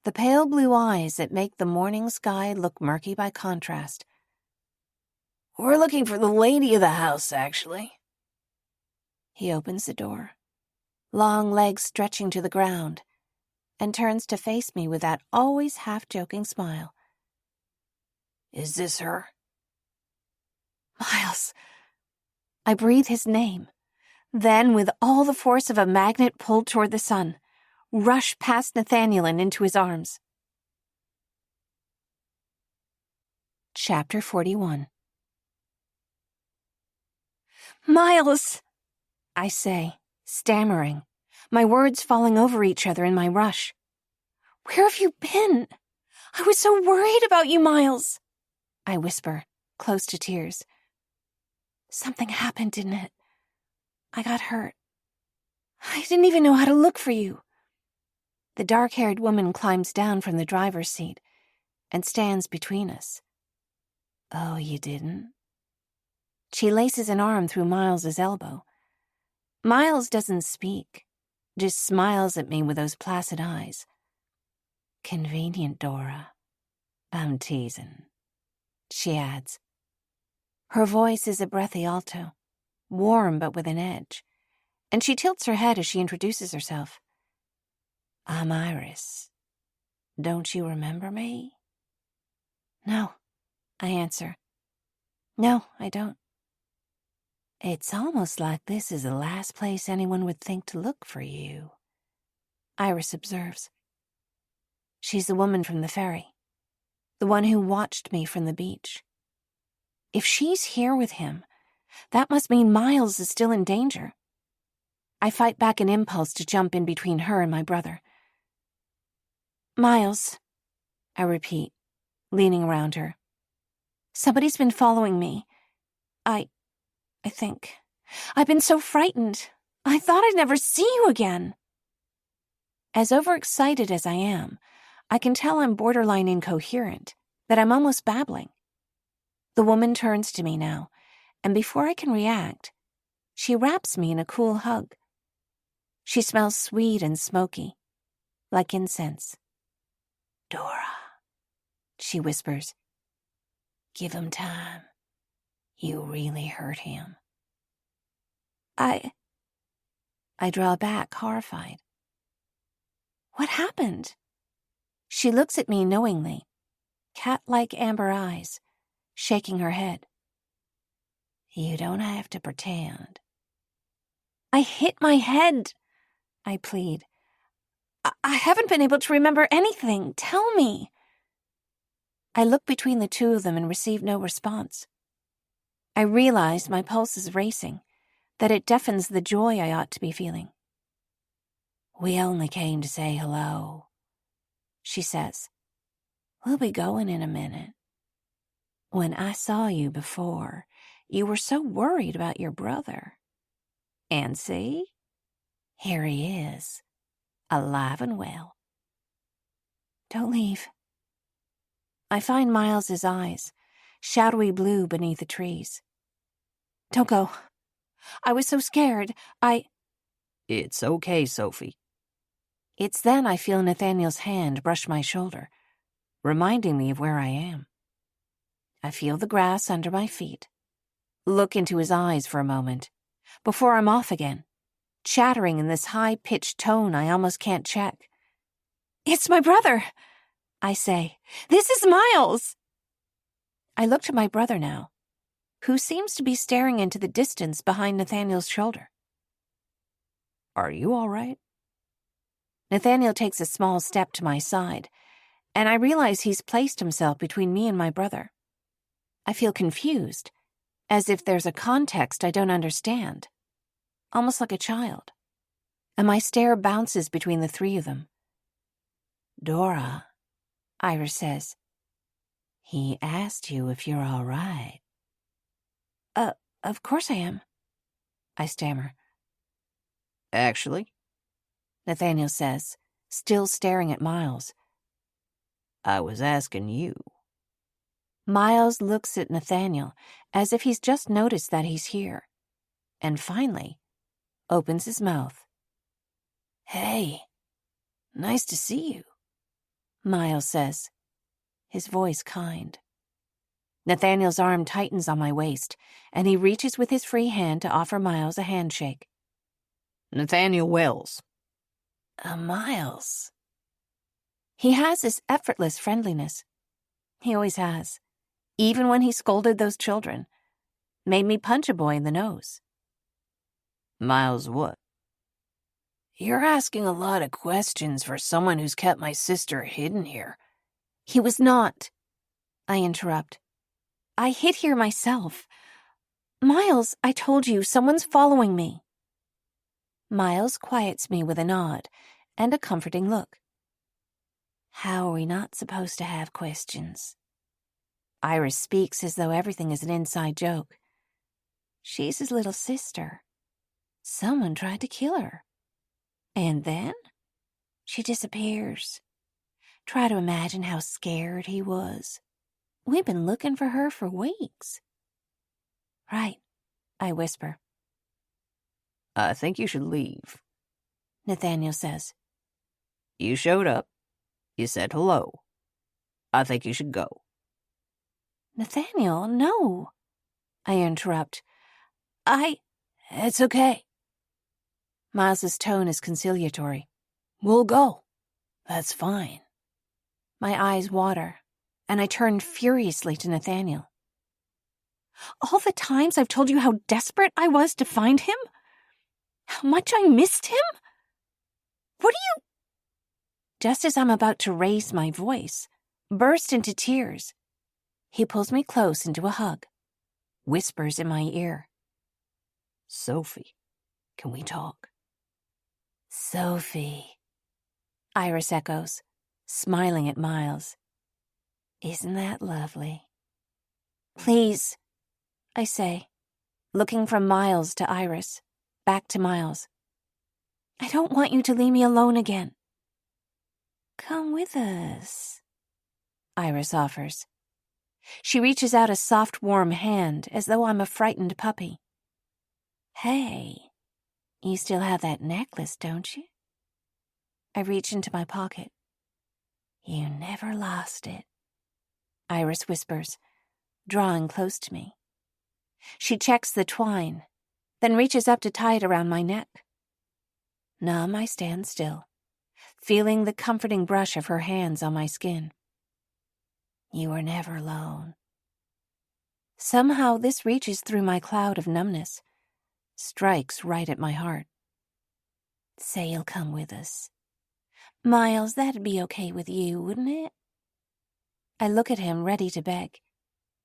The pale blue eyes that make the morning sky look murky by contrast. We're looking for the lady of the house, actually. He opens the door, long legs stretching to the ground, and turns to face me with that always half-joking smile. Is this her? Miles. I breathe his name, then with all the force of a magnet pulled toward the sun, rush past Nathaniel and into his arms. Chapter 41. Miles! I say, stammering, my words falling over each other in my rush. Where have you been? I was so worried about you, Miles. I whisper, close to tears. Something happened, didn't it? I got hurt. I didn't even know how to look for you. The dark-haired woman climbs down from the driver's seat and stands between us. Oh, you didn't? She laces an arm through Miles's elbow. Miles doesn't speak, just smiles at me with those placid eyes. Convenient, Dora. I'm teasing, she adds. Her voice is a breathy alto, warm but with an edge, and she tilts her head as she introduces herself. I'm Iris. Don't you remember me? No, I answer. No, I don't. It's almost like this is the last place anyone would think to look for you, Iris observes. She's the woman from the ferry, the one who watched me from the beach. If she's here with him, that must mean Miles is still in danger. I fight back an impulse to jump in between her and my brother. Miles, I repeat, leaning around her. Somebody's been following me. I think. I've been so frightened. I thought I'd never see you again. As overexcited as I am, I can tell I'm borderline incoherent, that I'm almost babbling. The woman turns to me now, and before I can react, she wraps me in a cool hug. She smells sweet and smoky, like incense. Dora, she whispers. Give him time. You really hurt him. I draw back, horrified. What happened? She looks at me knowingly, cat-like amber eyes, shaking her head. You don't have to pretend. I hit my head, I plead. I haven't been able to remember anything. Tell me. I look between the two of them and receive no response. I realize my pulse is racing, that it deafens the joy I ought to be feeling. We only came to say hello, she says. We'll be going in a minute. When I saw you before, you were so worried about your brother. And see? Here he is, alive and well. Don't leave. I find Miles's eyes, shadowy blue beneath the trees. Don't go. I was so scared. It's okay, Sophie. It's then I feel Nathaniel's hand brush my shoulder, reminding me of where I am. I feel the grass under my feet, look into his eyes for a moment, before I'm off again, chattering in this high-pitched tone I almost can't check. It's my brother, I say. This is Miles. I look to my brother now, who seems to be staring into the distance behind Nathaniel's shoulder. Are you all right? Nathaniel takes a small step to my side, and I realize he's placed himself between me and my brother. I feel confused, as if there's a context I don't understand, almost like a child, and my stare bounces between the three of them. Dora, Iris says, he asked you if you're all right. Of course I am, I stammer. Actually, Nathaniel says, still staring at Miles. I was asking you. Miles looks at Nathaniel as if he's just noticed that he's here, and finally opens his mouth. Hey, nice to see you, Miles says, his voice kind. Nathaniel's arm tightens on my waist, and he reaches with his free hand to offer Miles a handshake. Nathaniel Wells. Miles. He has this effortless friendliness. He always has, even when he scolded those children, made me punch a boy in the nose. Miles what? You're asking a lot of questions for someone who's kept my sister hidden here. He was not, I interrupt. I hid here myself. Miles, I told you, someone's following me. Miles quiets me with a nod and a comforting look. How are we not supposed to have questions? Iris speaks as though everything is an inside joke. She's his little sister. Someone tried to kill her. And then she disappears. Try to imagine how scared he was. We've been looking for her for weeks. Right, I whisper. I think you should leave, Nathaniel says. You showed up. You said hello. I think you should go. Nathaniel, no, I interrupt. It's okay. Miles's tone is conciliatory. We'll go. That's fine. My eyes water, and I turn furiously to Nathaniel. All the times I've told you how desperate I was to find him? How much I missed him? What do you... Just as I'm about to raise my voice, burst into tears, he pulls me close into a hug, whispers in my ear. Sophie, can we talk? Sophie, Iris echoes, smiling at Miles. Isn't that lovely? Please, I say, looking from Miles to Iris, back to Miles. I don't want you to leave me alone again. Come with us, Iris offers. She reaches out a soft, warm hand as though I'm a frightened puppy. Hey, you still have that necklace, don't you? I reach into my pocket. You never lost it, Iris whispers, drawing close to me. She checks the twine, then reaches up to tie it around my neck. Numb, I stand still, feeling the comforting brush of her hands on my skin. You were never alone. Somehow this reaches through my cloud of numbness, strikes right at my heart. Say you'll come with us. Miles, that'd be okay with you, wouldn't it? I look at him, ready to beg,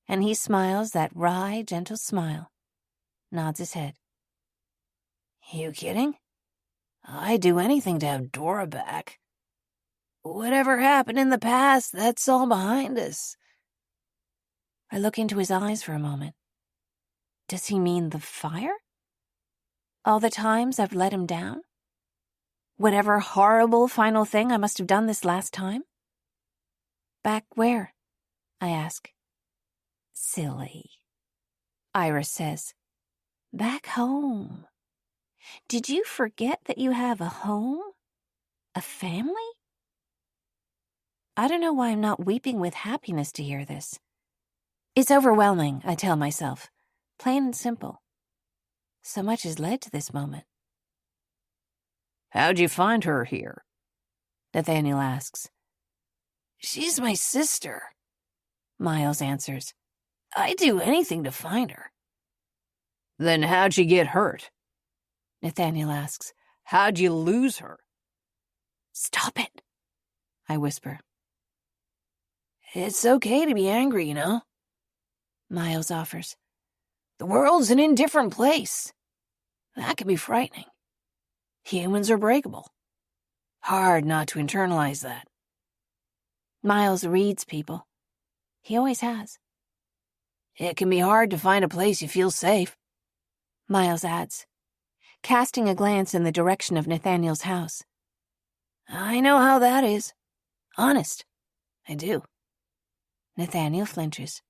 and he smiles that wry, gentle smile, nods his head. You kidding? I'd do anything to have Dora back. Whatever happened in the past, that's all behind us. I look into his eyes for a moment. Does he mean the fire? All the times I've let him down? Whatever horrible final thing I must have done this last time? Back where? I ask. Silly. Iris says. Back home. Did you forget that you have a home? A family? I don't know why I'm not weeping with happiness to hear this. It's overwhelming, I tell myself. Plain and simple. So much has led to this moment. How'd you find her here? Nathaniel asks. She's my sister, Miles answers. I'd do anything to find her. Then how'd you get hurt? Nathaniel asks. How'd you lose her? Stop it, I whisper. It's okay to be angry, you know, Miles offers. The world's an indifferent place. That can be frightening. Humans are breakable. Hard not to internalize that. Miles reads people. He always has. It can be hard to find a place you feel safe, Miles adds, casting a glance in the direction of Nathaniel's house. I know how that is. Honest, I do. Nathaniel flinches.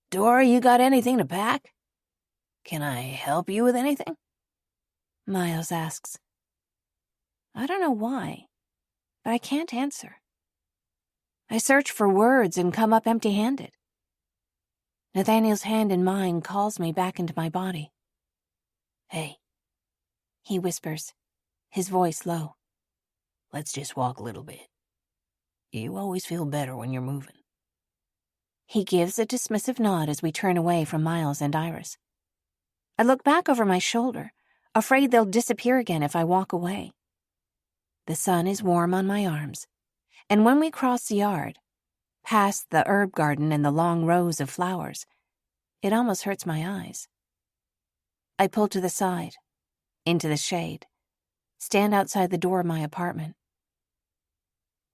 Dora, you got anything to pack? Can I help you with anything? Miles asks. I don't know why, but I can't answer. I search for words and come up empty-handed. Nathaniel's hand in mine calls me back into my body. Hey, he whispers, his voice low. Let's just walk a little bit. You always feel better when you're moving. He gives a dismissive nod as we turn away from Miles and Iris. I look back over my shoulder, afraid they'll disappear again if I walk away. The sun is warm on my arms, and when we cross the yard, past the herb garden and the long rows of flowers, it almost hurts my eyes. I pull to the side, into the shade, stand outside the door of my apartment.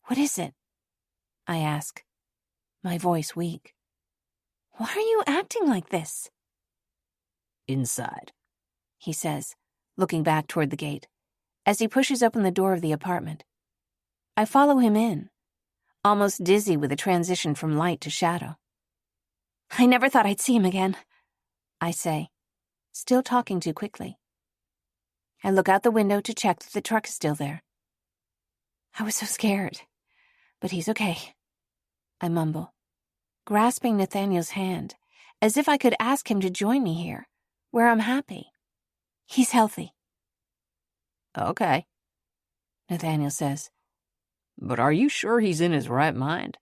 What is it? I ask, my voice weak. Why are you acting like this? Inside, he says, looking back toward the gate, as he pushes open the door of the apartment. I follow him in, almost dizzy with the transition from light to shadow. I never thought I'd see him again, I say, still talking too quickly. I look out the window to check that the truck is still there. I was so scared, but he's okay, I mumble, grasping Nathaniel's hand, as if I could ask him to join me here, where I'm happy. He's healthy. Okay, Nathaniel says. But are you sure he's in his right mind?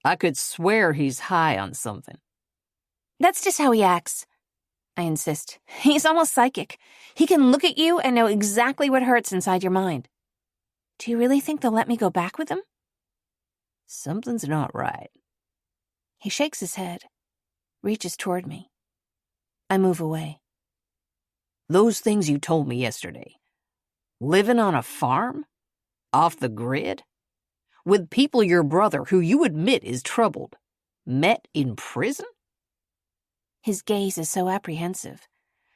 I could swear he's high on something. That's just how he acts, I insist. He's almost psychic. He can look at you and know exactly what hurts inside your mind. Do you really think they'll let me go back with him? Something's not right. He shakes his head, reaches toward me. I move away. Those things you told me yesterday. Living on a farm? Off the grid? With people your brother, who you admit is troubled, met in prison? His gaze is so apprehensive,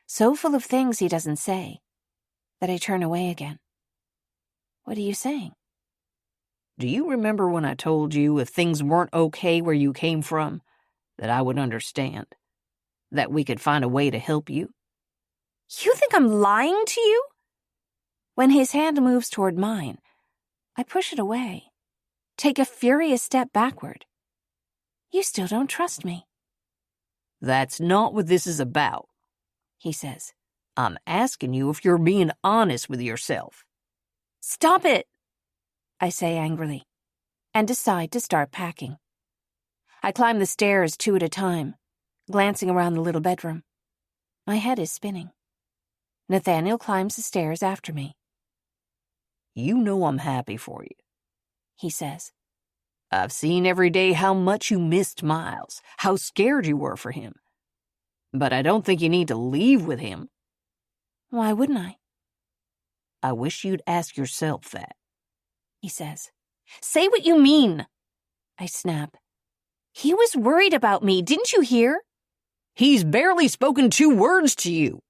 so full of things he doesn't say, that I turn away again. What are you saying? Do you remember when I told you if things weren't okay where you came from, that I would understand? That we could find a way to help you? You think I'm lying to you? When his hand moves toward mine, I push it away, take a furious step backward. You still don't trust me. That's not what this is about, he says. I'm asking you if you're being honest with yourself. Stop it, I say angrily, and decide to start packing. I climb the stairs 2 at a time, glancing around the little bedroom. My head is spinning. Nathaniel climbs the stairs after me. You know I'm happy for you, he says. I've seen every day how much you missed Miles, how scared you were for him. But I don't think you need to leave with him. Why wouldn't I? I wish you'd ask yourself that, he says. Say what you mean, I snap. He was worried about me, didn't you hear? He's barely spoken 2 words to you,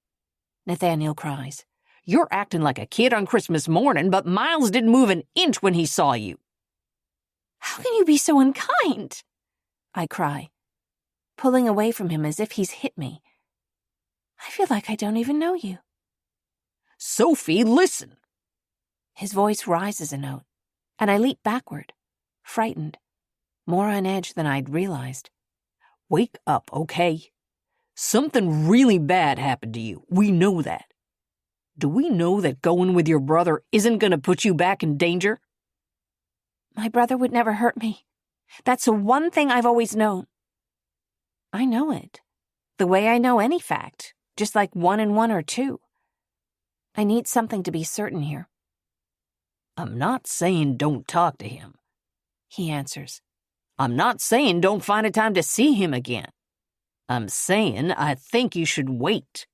Nathaniel cries. You're acting like a kid on Christmas morning, but Miles didn't move an inch when he saw you. How can you be so unkind? I cry, pulling away from him as if he's hit me. I feel like I don't even know you. Sophie, listen. His voice rises a note, and I leap backward, frightened, more on edge than I'd realized. Wake up, okay? Something really bad happened to you. We know that. Do we know that going with your brother isn't going to put you back in danger? My brother would never hurt me. That's the one thing I've always known. I know it, the way I know any fact, just like 1 and 1 are 2. I need something to be certain here. I'm not saying don't talk to him, he answers. I'm not saying don't find a time to see him again. I'm saying I think you should wait.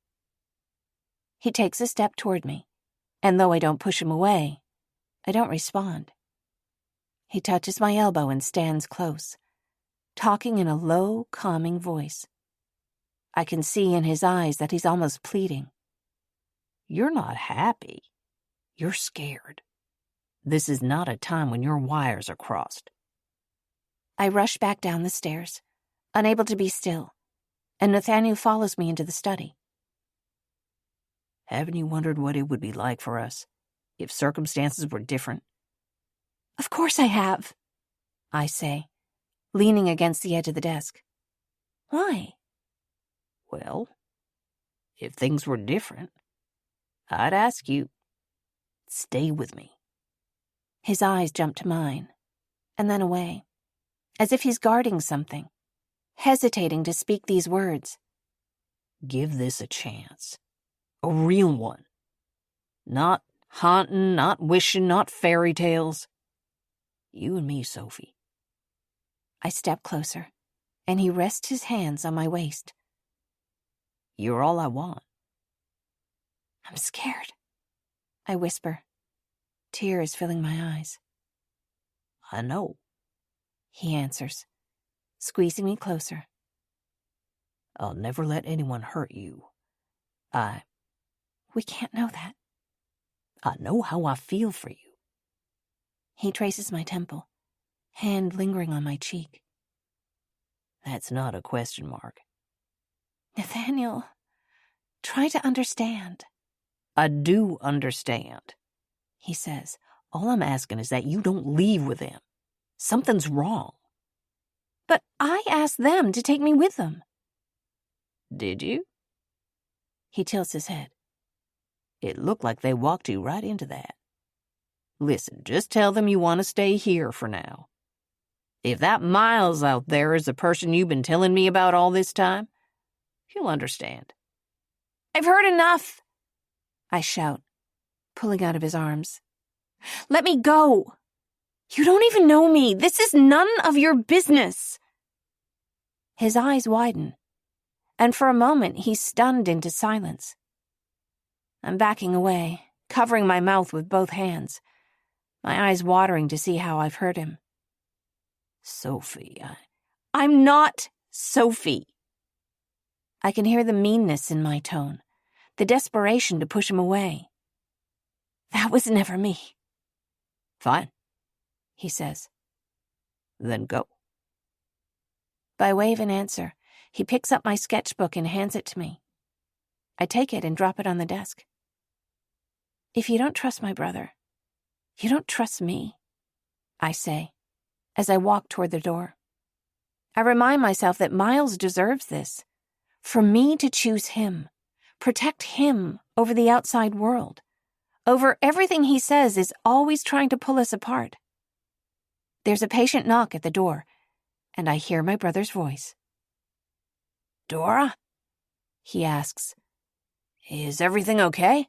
He takes a step toward me, and though I don't push him away, I don't respond. He touches my elbow and stands close, talking in a low, calming voice. I can see in his eyes that he's almost pleading. You're not happy. You're scared. This is not a time when your wires are crossed. I rush back down the stairs, unable to be still, and Nathaniel follows me into the study. Haven't you wondered what it would be like for us if circumstances were different? Of course I have, I say, leaning against the edge of the desk. Why? Well, if things were different, I'd ask you, stay with me. His eyes jump to mine, and then away, as if he's guarding something, hesitating to speak these words. Give this a chance. A real one. Not haunting, not wishing, not fairy tales. You and me, Sophie. I step closer, and he rests his hands on my waist. You're all I want. I'm scared, I whisper, tears filling my eyes. I know, he answers, squeezing me closer. I'll never let anyone hurt you. We can't know that. I know how I feel for you. He traces my temple, hand lingering on my cheek. That's not a question mark. Nathaniel, try to understand. I do understand, he says. All I'm asking is that you don't leave with him. Something's wrong. But I asked them to take me with them. Did you? He tilts his head. It looked like they walked you right into that. Listen, just tell them you want to stay here for now. If that Miles out there is the person you've been telling me about all this time, he'll understand. I've heard enough, I shout, pulling out of his arms. Let me go. You don't even know me. This is none of your business. His eyes widen, and for a moment he's stunned into silence. I'm backing away, covering my mouth with both hands, my eyes watering to see how I've hurt him. Sophie, I'm not Sophie. I can hear the meanness in my tone, the desperation to push him away. That was never me. Fine, he says. Then go. By way of an answer, he picks up my sketchbook and hands it to me. I take it and drop it on the desk. If you don't trust my brother, you don't trust me, I say, as I walk toward the door. I remind myself that Miles deserves this. For me to choose him, protect him over the outside world, over everything he says is always trying to pull us apart. There's a patient knock at the door, and I hear my brother's voice. Dora? He asks. Is everything okay?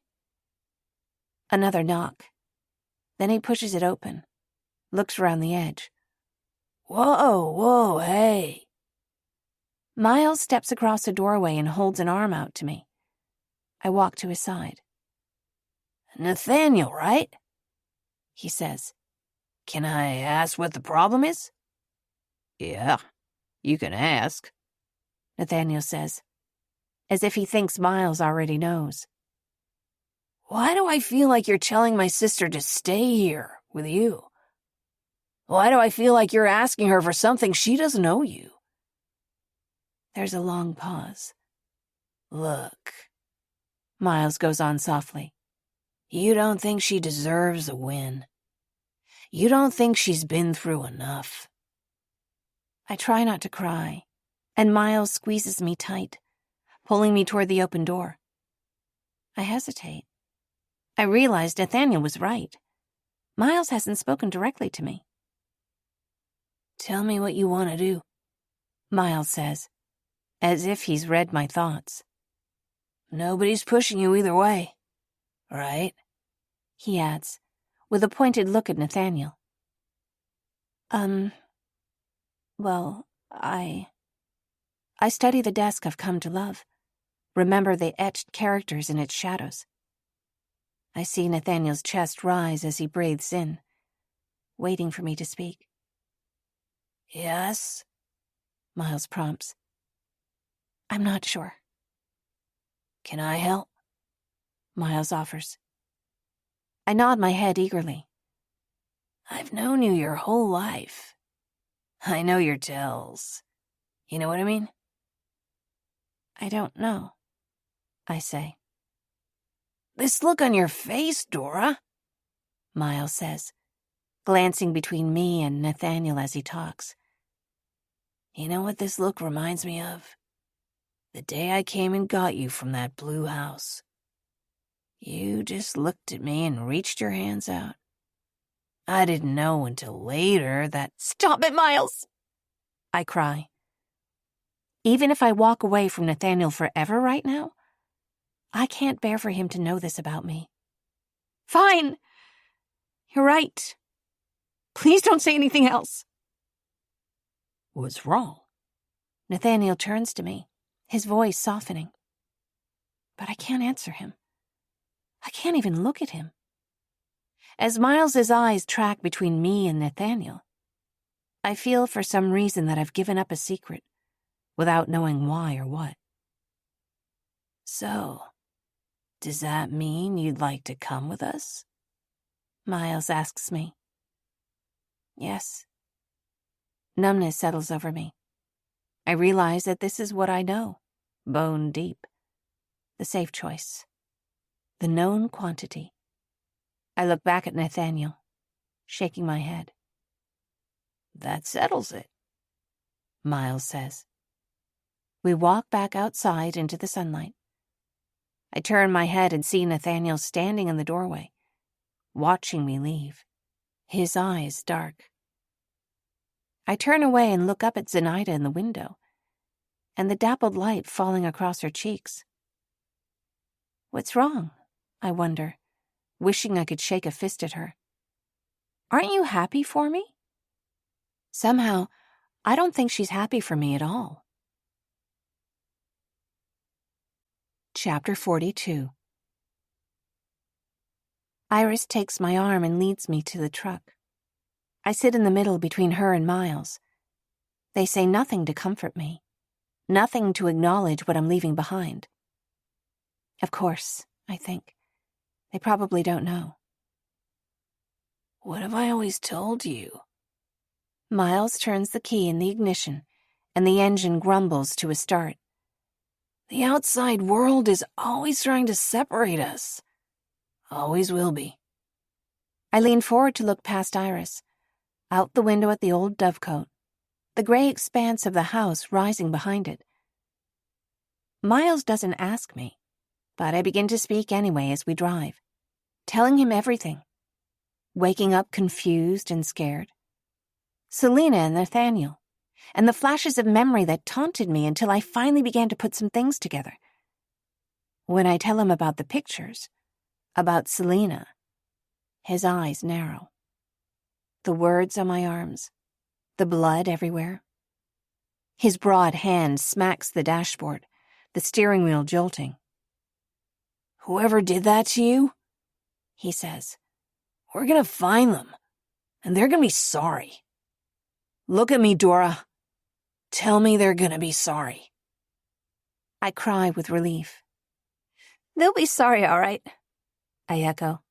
Another knock. Then he pushes it open, looks around the edge. Whoa, hey. Miles steps across the doorway and holds an arm out to me. I walk to his side. Nathaniel, right? He says. Can I ask what the problem is? Yeah, you can ask, Nathaniel says, as if he thinks Miles already knows. Why do I feel like you're telling my sister to stay here with you? Why do I feel like you're asking her for something she doesn't owe you? There's a long pause. Look, Miles goes on softly. You don't think she deserves a win. You don't think she's been through enough. I try not to cry, and Miles squeezes me tight, pulling me toward the open door. I hesitate. I realize Nathaniel was right. Miles hasn't spoken directly to me. Tell me what you want to do, Miles says, as if he's read my thoughts. Nobody's pushing you either way, right? He adds, with a pointed look at Nathaniel. Well, I study the desk I've come to love. Remember the etched characters in its shadows. I see Nathaniel's chest rise as he breathes in, waiting for me to speak. Yes? Miles prompts. I'm not sure. Can I help? Miles offers. I nod my head eagerly. I've known you your whole life. I know your tells. You know what I mean? I don't know, I say. This look on your face, Dora, Miles says, glancing between me and Nathaniel as he talks. You know what this look reminds me of? The day I came and got you from that blue house. You just looked at me and reached your hands out. I didn't know until later that— Stop it, Miles! I cry. Even if I walk away from Nathaniel forever right now, I can't bear for him to know this about me. Fine. You're right. Please don't say anything else. What's wrong? Nathaniel turns to me, his voice softening. But I can't answer him. I can't even look at him. As Miles's eyes track between me and Nathaniel, I feel for some reason that I've given up a secret, without knowing why or what. So, does that mean you'd like to come with us? Miles asks me. Yes. Numbness settles over me. I realize that this is what I know, bone deep. The safe choice. The known quantity. I look back at Nathaniel, shaking my head. That settles it, Miles says. We walk back outside into the sunlight. I turn my head and see Nathaniel standing in the doorway, watching me leave, his eyes dark. I turn away and look up at Zenaida in the window, and the dappled light falling across her cheeks. What's wrong? I wonder, wishing I could shake a fist at her. Aren't you happy for me? Somehow, I don't think she's happy for me at all. Chapter 42. Iris takes my arm and leads me to the truck. I sit in the middle between her and Miles. They say nothing to comfort me, nothing to acknowledge what I'm leaving behind. Of course, I think. They probably don't know. What have I always told you? Miles turns the key in the ignition, and the engine grumbles to a start. The outside world is always trying to separate us. Always will be. I lean forward to look past Iris, out the window at the old dovecote, the gray expanse of the house rising behind it. Miles doesn't ask me, but I begin to speak anyway as we drive, telling him everything, waking up confused and scared. Selena and Nathaniel, and the flashes of memory that taunted me until I finally began to put some things together. When I tell him about the pictures, about Selena, his eyes narrow. The words on my arms, the blood everywhere. His broad hand smacks the dashboard, the steering wheel jolting. Whoever did that to you, he says, we're gonna find them, and they're gonna be sorry. Look at me, Dora. Tell me they're gonna be sorry. I cry with relief. They'll be sorry, all right. I echo.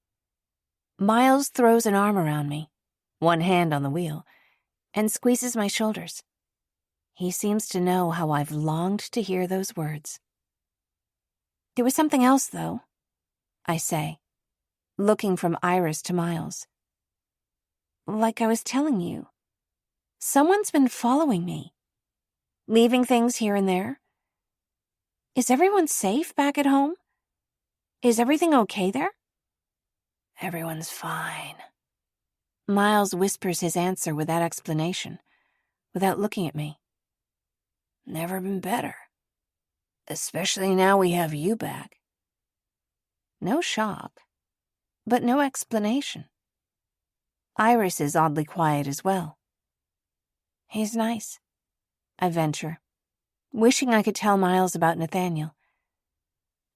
Miles throws an arm around me, one hand on the wheel, and squeezes my shoulders. He seems to know how I've longed to hear those words. There was something else, though, I say, looking from Iris to Miles. Like I was telling you, someone's been following me, leaving things here and there. Is everyone safe back at home? Is everything okay there? Everyone's fine. Miles whispers his answer without explanation, without looking at me. Never been better. Especially now we have you back. No shock, but no explanation. Iris is oddly quiet as well. He's nice, I venture, wishing I could tell Miles about Nathaniel.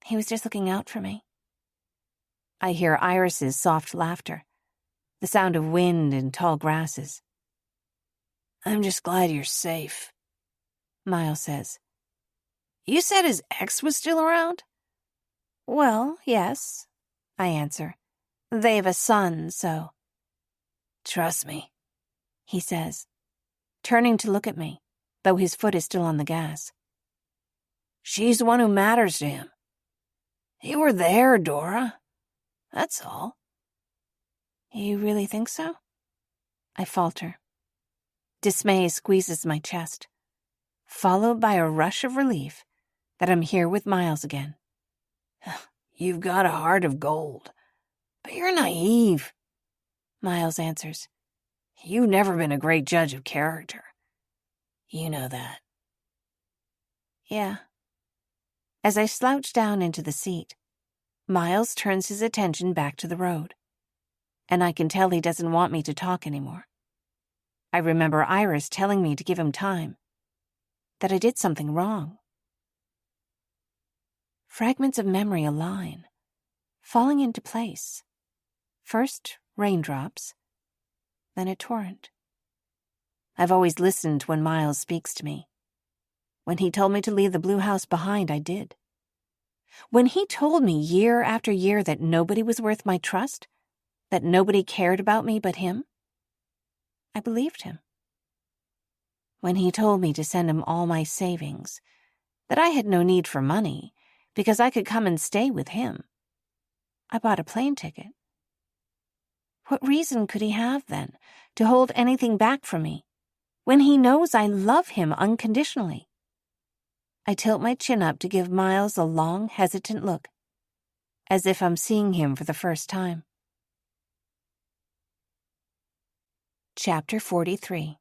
He was just looking out for me. I hear Iris's soft laughter, the sound of wind and tall grasses. I'm just glad you're safe, Miles says. You said his ex was still around? Well, yes, I answer. They have a son, so. Trust me, he says, turning to look at me, though his foot is still on the gas. She's the one who matters to him. You were there, Dora. That's all. You really think so? I falter. Dismay squeezes my chest, followed by a rush of relief that I'm here with Miles again. You've got a heart of gold, but you're naive, Miles answers. You've never been a great judge of character. You know that. Yeah. As I slouch down into the seat, Miles turns his attention back to the road, and I can tell he doesn't want me to talk anymore. I remember Iris telling me to give him time, that I did something wrong. Fragments of memory align, falling into place. First, raindrops, then a torrent. I've always listened when Miles speaks to me. When he told me to leave the blue house behind, I did. When he told me year after year that nobody was worth my trust, that nobody cared about me but him, I believed him. When he told me to send him all my savings, that I had no need for money because I could come and stay with him, I bought a plane ticket. What reason could he have, then, to hold anything back from me, when he knows I love him unconditionally? I tilt my chin up to give Miles a long, hesitant look, as if I'm seeing him for the first time. Chapter 43.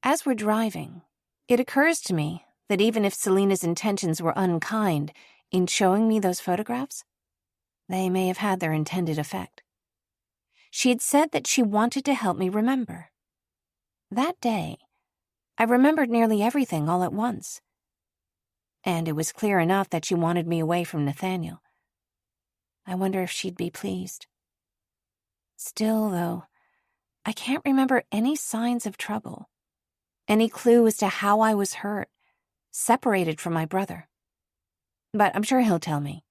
As we're driving, it occurs to me that even if Selena's intentions were unkind in showing me those photographs, they may have had their intended effect. She had said that she wanted to help me remember. That day, I remembered nearly everything all at once. And it was clear enough that she wanted me away from Nathaniel. I wonder if she'd be pleased. Still, though, I can't remember any signs of trouble, any clue as to how I was hurt, separated from my brother. But I'm sure he'll tell me.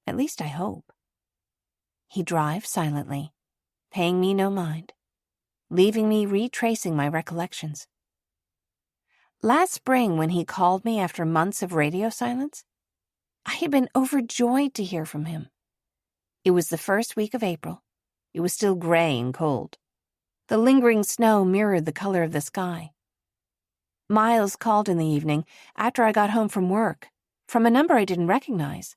At least I hope. He drives silently, paying me no mind, leaving me retracing my recollections. Last spring, when he called me after months of radio silence, I had been overjoyed to hear from him. It was the first week of April. It was still gray and cold. The lingering snow mirrored the color of the sky. Miles called in the evening after I got home from work, from a number I didn't recognize.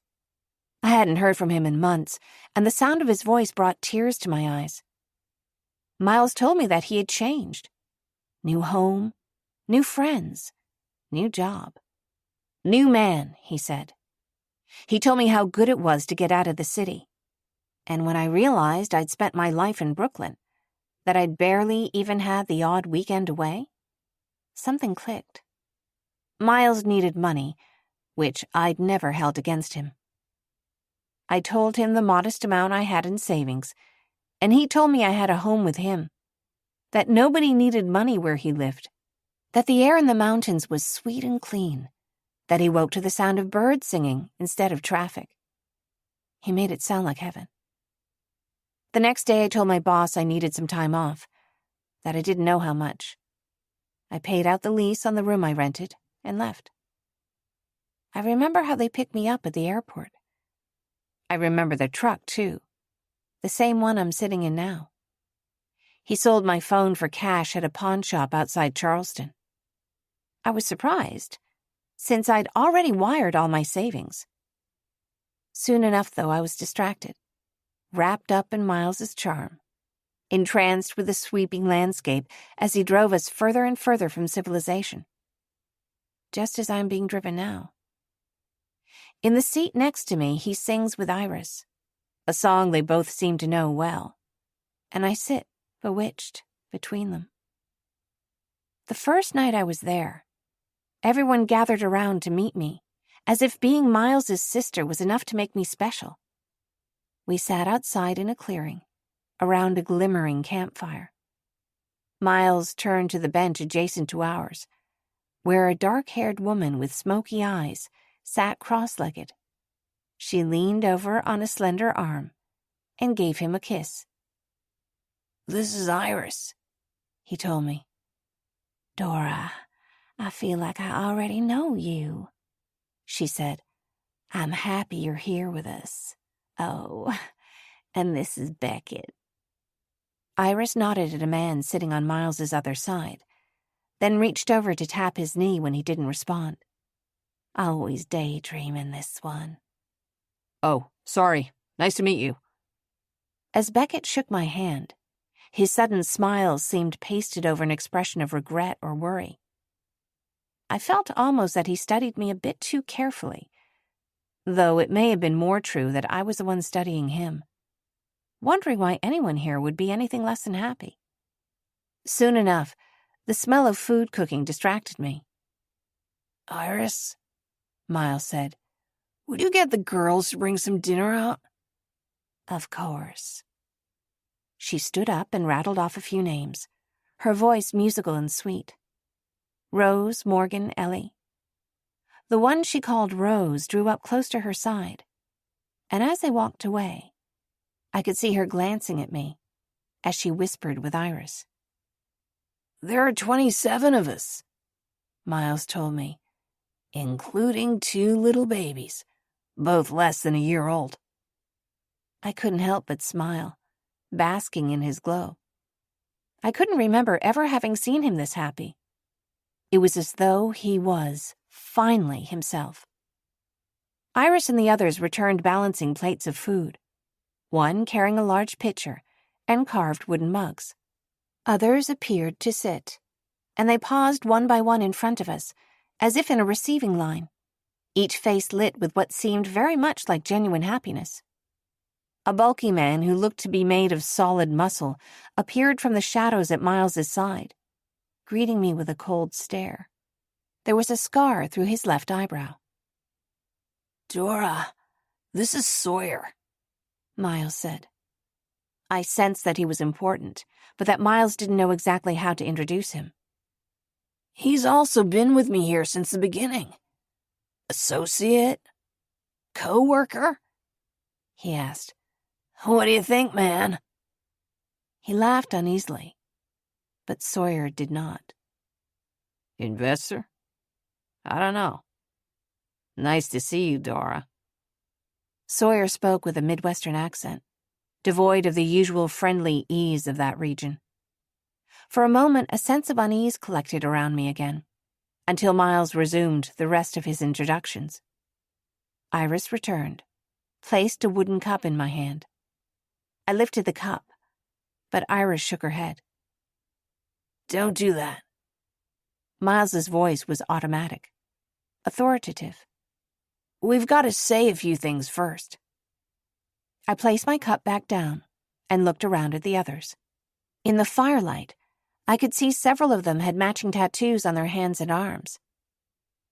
I hadn't heard from him in months, and the sound of his voice brought tears to my eyes. Miles told me that he had changed. New home, new friends, new job. New man, he said. He told me how good it was to get out of the city. And when I realized I'd spent my life in Brooklyn, that I'd barely even had the odd weekend away, something clicked. Miles needed money, which I'd never held against him. I told him the modest amount I had in savings, and he told me I had a home with him, that nobody needed money where he lived, that the air in the mountains was sweet and clean, that he woke to the sound of birds singing instead of traffic, He made it sound like heaven. The next day I told my boss I needed some time off, that I didn't know how much. I paid out the lease on the room I rented and left. I remember how they picked me up at the airport. I remember their truck, too. The same one I'm sitting in now. He sold my phone for cash at a pawn shop outside Charleston. I was surprised, since I'd already wired all my savings. Soon enough, though, I was distracted, wrapped up in Miles's charm, entranced with the sweeping landscape as he drove us further and further from civilization. Just as I'm being driven now. In the seat next to me, he sings with Iris, a song they both seem to know well, and I sit, bewitched, between them. The first night I was there, everyone gathered around to meet me, as if being Miles's sister was enough to make me special. We sat outside in a clearing, around a glimmering campfire. Miles turned to the bench adjacent to ours, where a dark-haired woman with smoky eyes sat cross-legged. She leaned over on a slender arm and gave him a kiss. "This is Iris," he told me. "Dora, I feel like I already know you," she said. "I'm happy you're here with us. Oh, and this is Beckett." Iris nodded at a man sitting on Miles's other side, then reached over to tap his knee when he didn't respond. "Always daydreaming this one." Oh, sorry. Nice to meet you. As Beckett shook my hand, his sudden smile seemed pasted over an expression of regret or worry. I felt almost that he studied me a bit too carefully, though it may have been more true that I was the one studying him, wondering why anyone here would be anything less than happy. Soon enough, the smell of food cooking distracted me. "Iris," Miles said, "would you get the girls to bring some dinner out?" "Of course." She stood up and rattled off a few names, her voice musical and sweet. Rose, Morgan, Ellie. The one she called Rose drew up close to her side, and as they walked away, I could see her glancing at me as she whispered with Iris. "There are 27 of us," Miles told me, "including 2 little babies, both less than a year old." I couldn't help but smile, basking in his glow. I couldn't remember ever having seen him this happy. It was as though he was, finally, himself. Iris and the others returned balancing plates of food, one carrying a large pitcher and carved wooden mugs. Others appeared to sit, and they paused one by one in front of us, as if in a receiving line, each face lit with what seemed very much like genuine happiness. A bulky man who looked to be made of solid muscle appeared from the shadows at Miles's side, greeting me with a cold stare. There was a scar through his left eyebrow. "Dora, this is Sawyer," Miles said. I sensed that he was important, but that Miles didn't know exactly how to introduce him. "He's also been with me here since the beginning. Associate? Co-worker?" he asked. "What do you think, man?" He laughed uneasily, but Sawyer did not. Investor? I don't know. Nice to see you, Dora. Sawyer spoke with a Midwestern accent, devoid of the usual friendly ease of that region. For a moment, a sense of unease collected around me again, until Miles resumed the rest of his introductions. Iris returned, placed a wooden cup in my hand. I lifted the cup, but Iris shook her head. "Don't do that." Miles's voice was automatic, authoritative. "We've got to say a few things first." I placed my cup back down and looked around at the others. In the firelight, I could see several of them had matching tattoos on their hands and arms.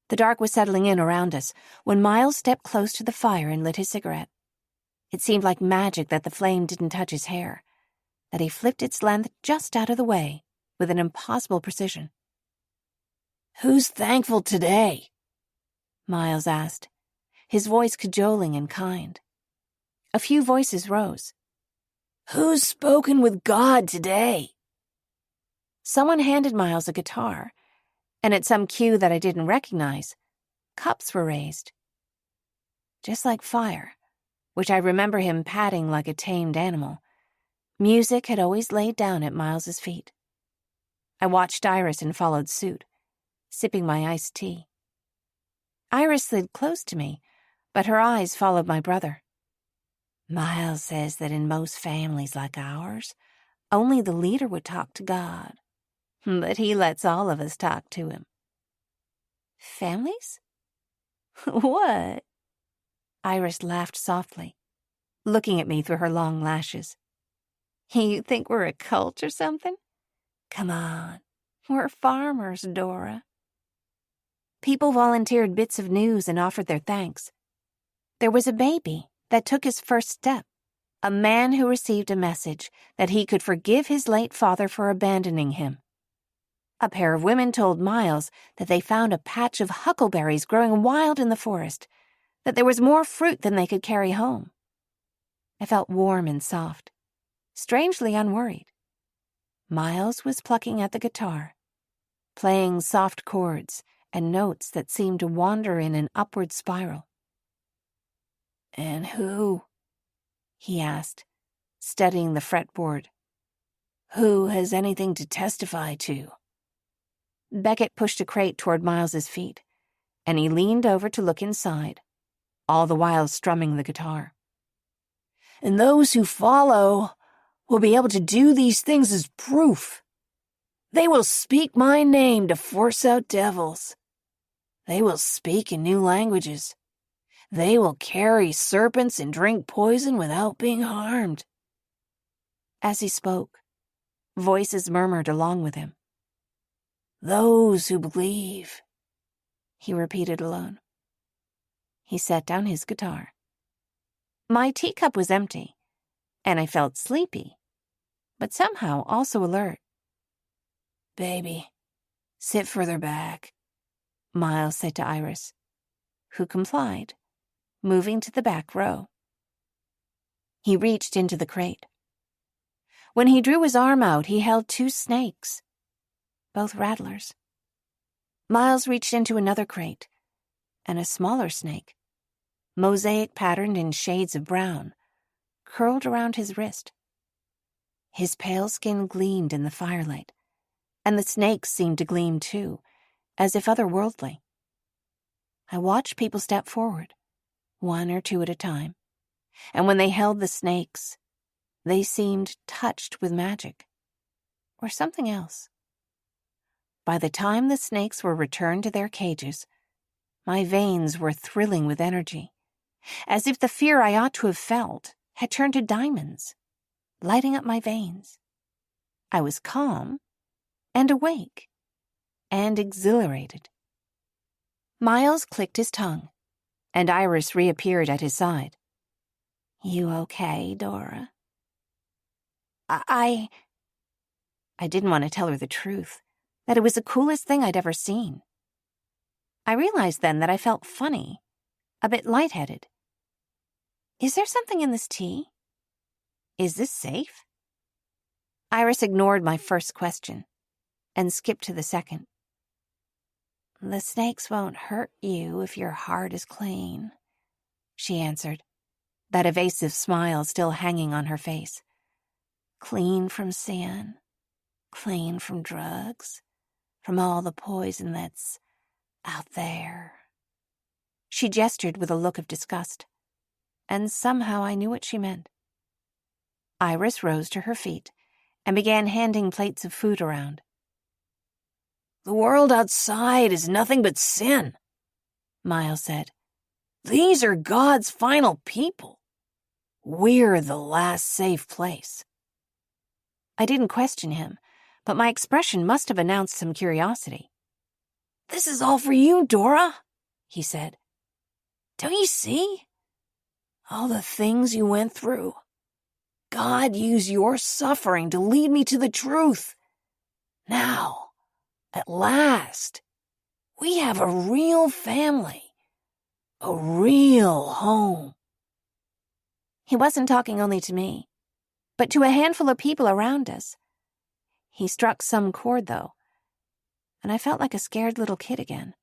The dark was settling in around us when Miles stepped close to the fire and lit his cigarette. It seemed like magic that the flame didn't touch his hair, that he flipped its length just out of the way with an impossible precision. "Who's thankful today?" Miles asked, his voice cajoling and kind. A few voices rose. "Who's spoken with God today?" Someone handed Miles a guitar, and at some cue that I didn't recognize, cups were raised. Just like fire, which I remember him patting like a tamed animal, music had always laid down at Miles's feet. I watched Iris and followed suit, sipping my iced tea. Iris slid close to me, but her eyes followed my brother. Miles says that in most families like ours, only the leader would talk to God. But he lets all of us talk to him. Families? What? Iris laughed softly, looking at me through her long lashes. You think we're a cult or something? Come on. We're farmers, Dora. People volunteered bits of news and offered their thanks. There was a baby that took his first step, a man who received a message that he could forgive his late father for abandoning him. A pair of women told Miles that they found a patch of huckleberries growing wild in the forest, that there was more fruit than they could carry home. I felt warm and soft, strangely unworried. Miles was plucking at the guitar, playing soft chords and notes that seemed to wander in an upward spiral. "And who?" he asked, studying the fretboard. "Who has anything to testify to?" Beckett pushed a crate toward Miles's feet, and he leaned over to look inside, all the while strumming the guitar. "And those who follow will be able to do these things as proof. They will speak my name to force out devils. They will speak in new languages. They will carry serpents and drink poison without being harmed." As he spoke, voices murmured along with him. "Those who believe," he repeated alone. He set down his guitar. My teacup was empty, and I felt sleepy, but somehow also alert. "Baby, sit further back," Miles said to Iris, who complied, moving to the back row. He reached into the crate. When he drew his arm out, he held 2 snakes, both rattlers. Miles reached into another crate, and a smaller snake, mosaic patterned in shades of brown, curled around his wrist. His pale skin gleamed in the firelight, and the snakes seemed to gleam too, as if otherworldly. I watched people step forward, 1 or 2 at a time, and when they held the snakes, they seemed touched with magic, or something else. By the time the snakes were returned to their cages, my veins were thrilling with energy, as if the fear I ought to have felt had turned to diamonds, lighting up my veins. I was calm and awake and exhilarated. Miles clicked his tongue, and Iris reappeared at his side. "You okay, Dora?" I didn't want to tell her the truth, that it was the coolest thing I'd ever seen. I realized then that I felt funny, a bit lightheaded. Is there something in this tea? Is this safe? Iris ignored my first question and skipped to the second. "The snakes won't hurt you if your heart is clean," she answered, that evasive smile still hanging on her face. "Clean from sin, clean from drugs, from all the poison that's out there." She gestured with a look of disgust, and somehow I knew what she meant. Iris rose to her feet and began handing plates of food around. "The world outside is nothing but sin," Miles said. "These are God's final people. We're the last safe place." I didn't question him, but my expression must have announced some curiosity. "This is all for you, Dora," he said. "Don't you see? All the things you went through. God used your suffering to lead me to the truth. Now, at last, we have a real family, a real home." He wasn't talking only to me, but to a handful of people around us. He struck some chord, though, and I felt like a scared little kid again.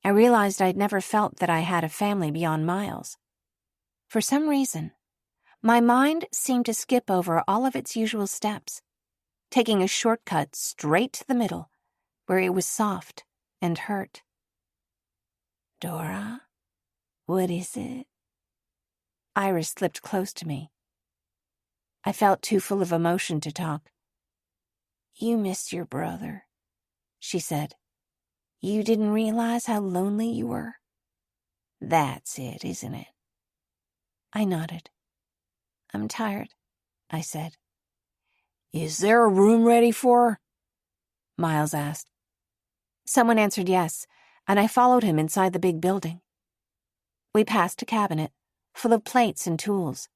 I realized I'd never felt that I had a family beyond Miles. For some reason, my mind seemed to skip over all of its usual steps, taking a shortcut straight to the middle, where it was soft and hurt. Dora, what is it? Iris slipped close to me. I felt too full of emotion to talk. You missed your brother, she said. You didn't realize how lonely you were? That's it, isn't it? I nodded. I'm tired, I said. Is there a room ready for her? Miles asked. Someone answered yes, and I followed him inside the big building. We passed a cabinet full of plates and tools.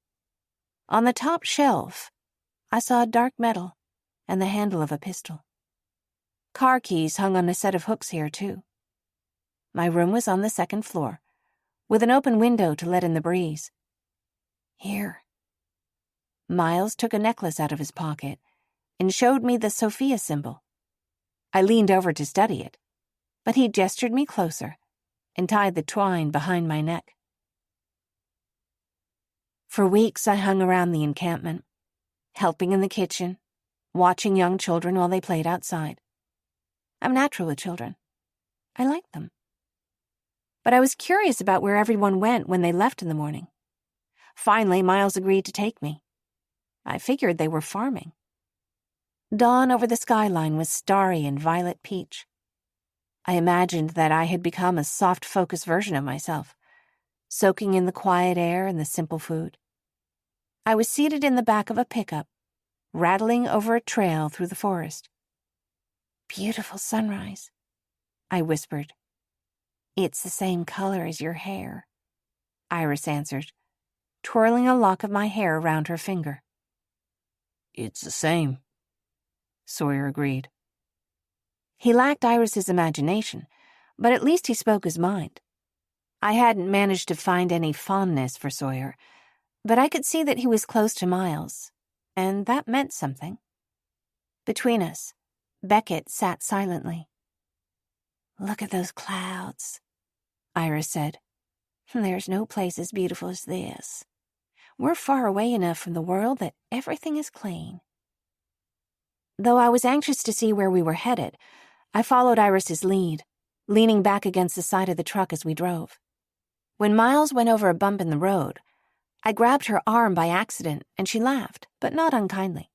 On the top shelf, I saw dark metal and the handle of a pistol. Car keys hung on a set of hooks here, too. My room was on the second floor, with an open window to let in the breeze. Here. Miles took a necklace out of his pocket and showed me the Sophia symbol. I leaned over to study it, but he gestured me closer and tied the twine behind my neck. For weeks I hung around the encampment, helping in the kitchen, watching young children while they played outside. I'm natural with children. I like them. But I was curious about where everyone went when they left in the morning. Finally, Miles agreed to take me. I figured they were farming. Dawn over the skyline was starry and violet peach. I imagined that I had become a soft-focus version of myself, soaking in the quiet air and the simple food. I was seated in the back of a pickup, rattling over a trail through the forest. Beautiful sunrise, I whispered. It's the same color as your hair, Iris answered, twirling a lock of my hair around her finger. It's the same, Sawyer agreed. He lacked Iris's imagination, but at least he spoke his mind. I hadn't managed to find any fondness for Sawyer, but I could see that he was close to Miles, and that meant something. Between us, Beckett sat silently. Look at those clouds, Iris said. There's no place as beautiful as this. We're far away enough from the world that everything is clean. Though I was anxious to see where we were headed, I followed Iris's lead, leaning back against the side of the truck as we drove. When Miles went over a bump in the road, I grabbed her arm by accident and she laughed, but not unkindly.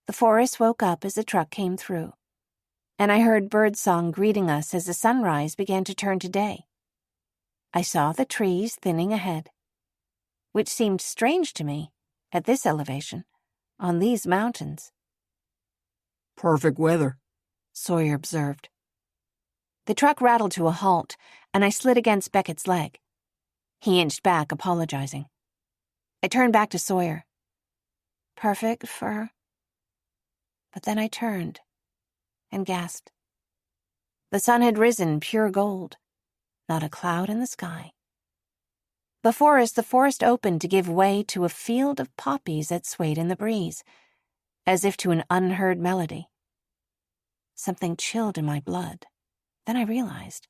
The forest woke up as the truck came through, and I heard birdsong greeting us as the sunrise began to turn to day. I saw the trees thinning ahead, which seemed strange to me at this elevation, on these mountains. Perfect weather, Sawyer observed. The truck rattled to a halt, and I slid against Beckett's leg. He inched back, apologizing. I turned back to Sawyer. Perfect for... But then I turned and gasped. The sun had risen pure gold, not a cloud in the sky. Before us, the forest opened to give way to a field of poppies that swayed in the breeze, as if to an unheard melody. Something chilled in my blood. Then I realized.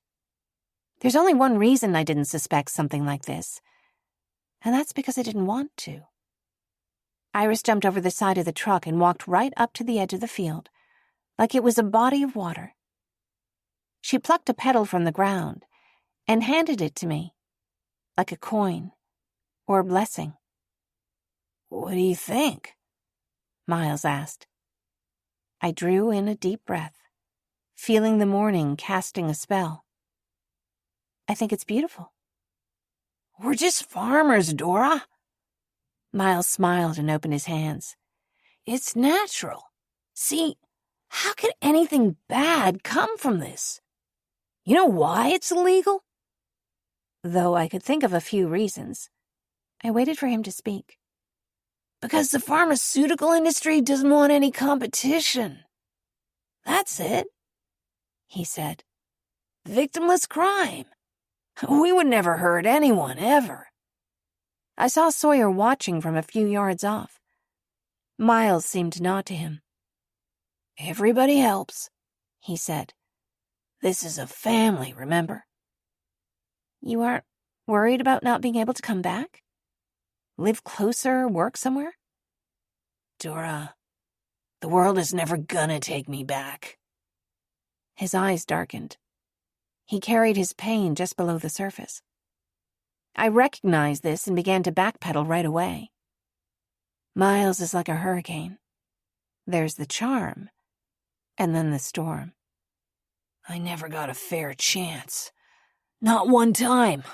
There's only one reason I didn't suspect something like this, and that's because I didn't want to. Iris jumped over the side of the truck and walked right up to the edge of the field, like it was a body of water. She plucked a petal from the ground and handed it to me, like a coin or a blessing. What do you think? Miles asked. I drew in a deep breath, feeling the morning casting a spell. I think it's beautiful. We're just farmers, Dora. Miles smiled and opened his hands. It's natural. See, how could anything bad come from this? You know why it's illegal? Though I could think of a few reasons, I waited for him to speak. Because the pharmaceutical industry doesn't want any competition. That's it, he said. Victimless crime. We would never hurt anyone, ever. I saw Sawyer watching from a few yards off. Miles seemed to nod to him. "Everybody helps," he said. "This is a family, remember?" You aren't worried about not being able to come back? Live closer, work somewhere? "Dora, the world is never gonna take me back." His eyes darkened. He carried his pain just below the surface. I recognized this and began to backpedal right away. Miles is like a hurricane. There's the charm, and then the storm. "I never got a fair chance. Not one time.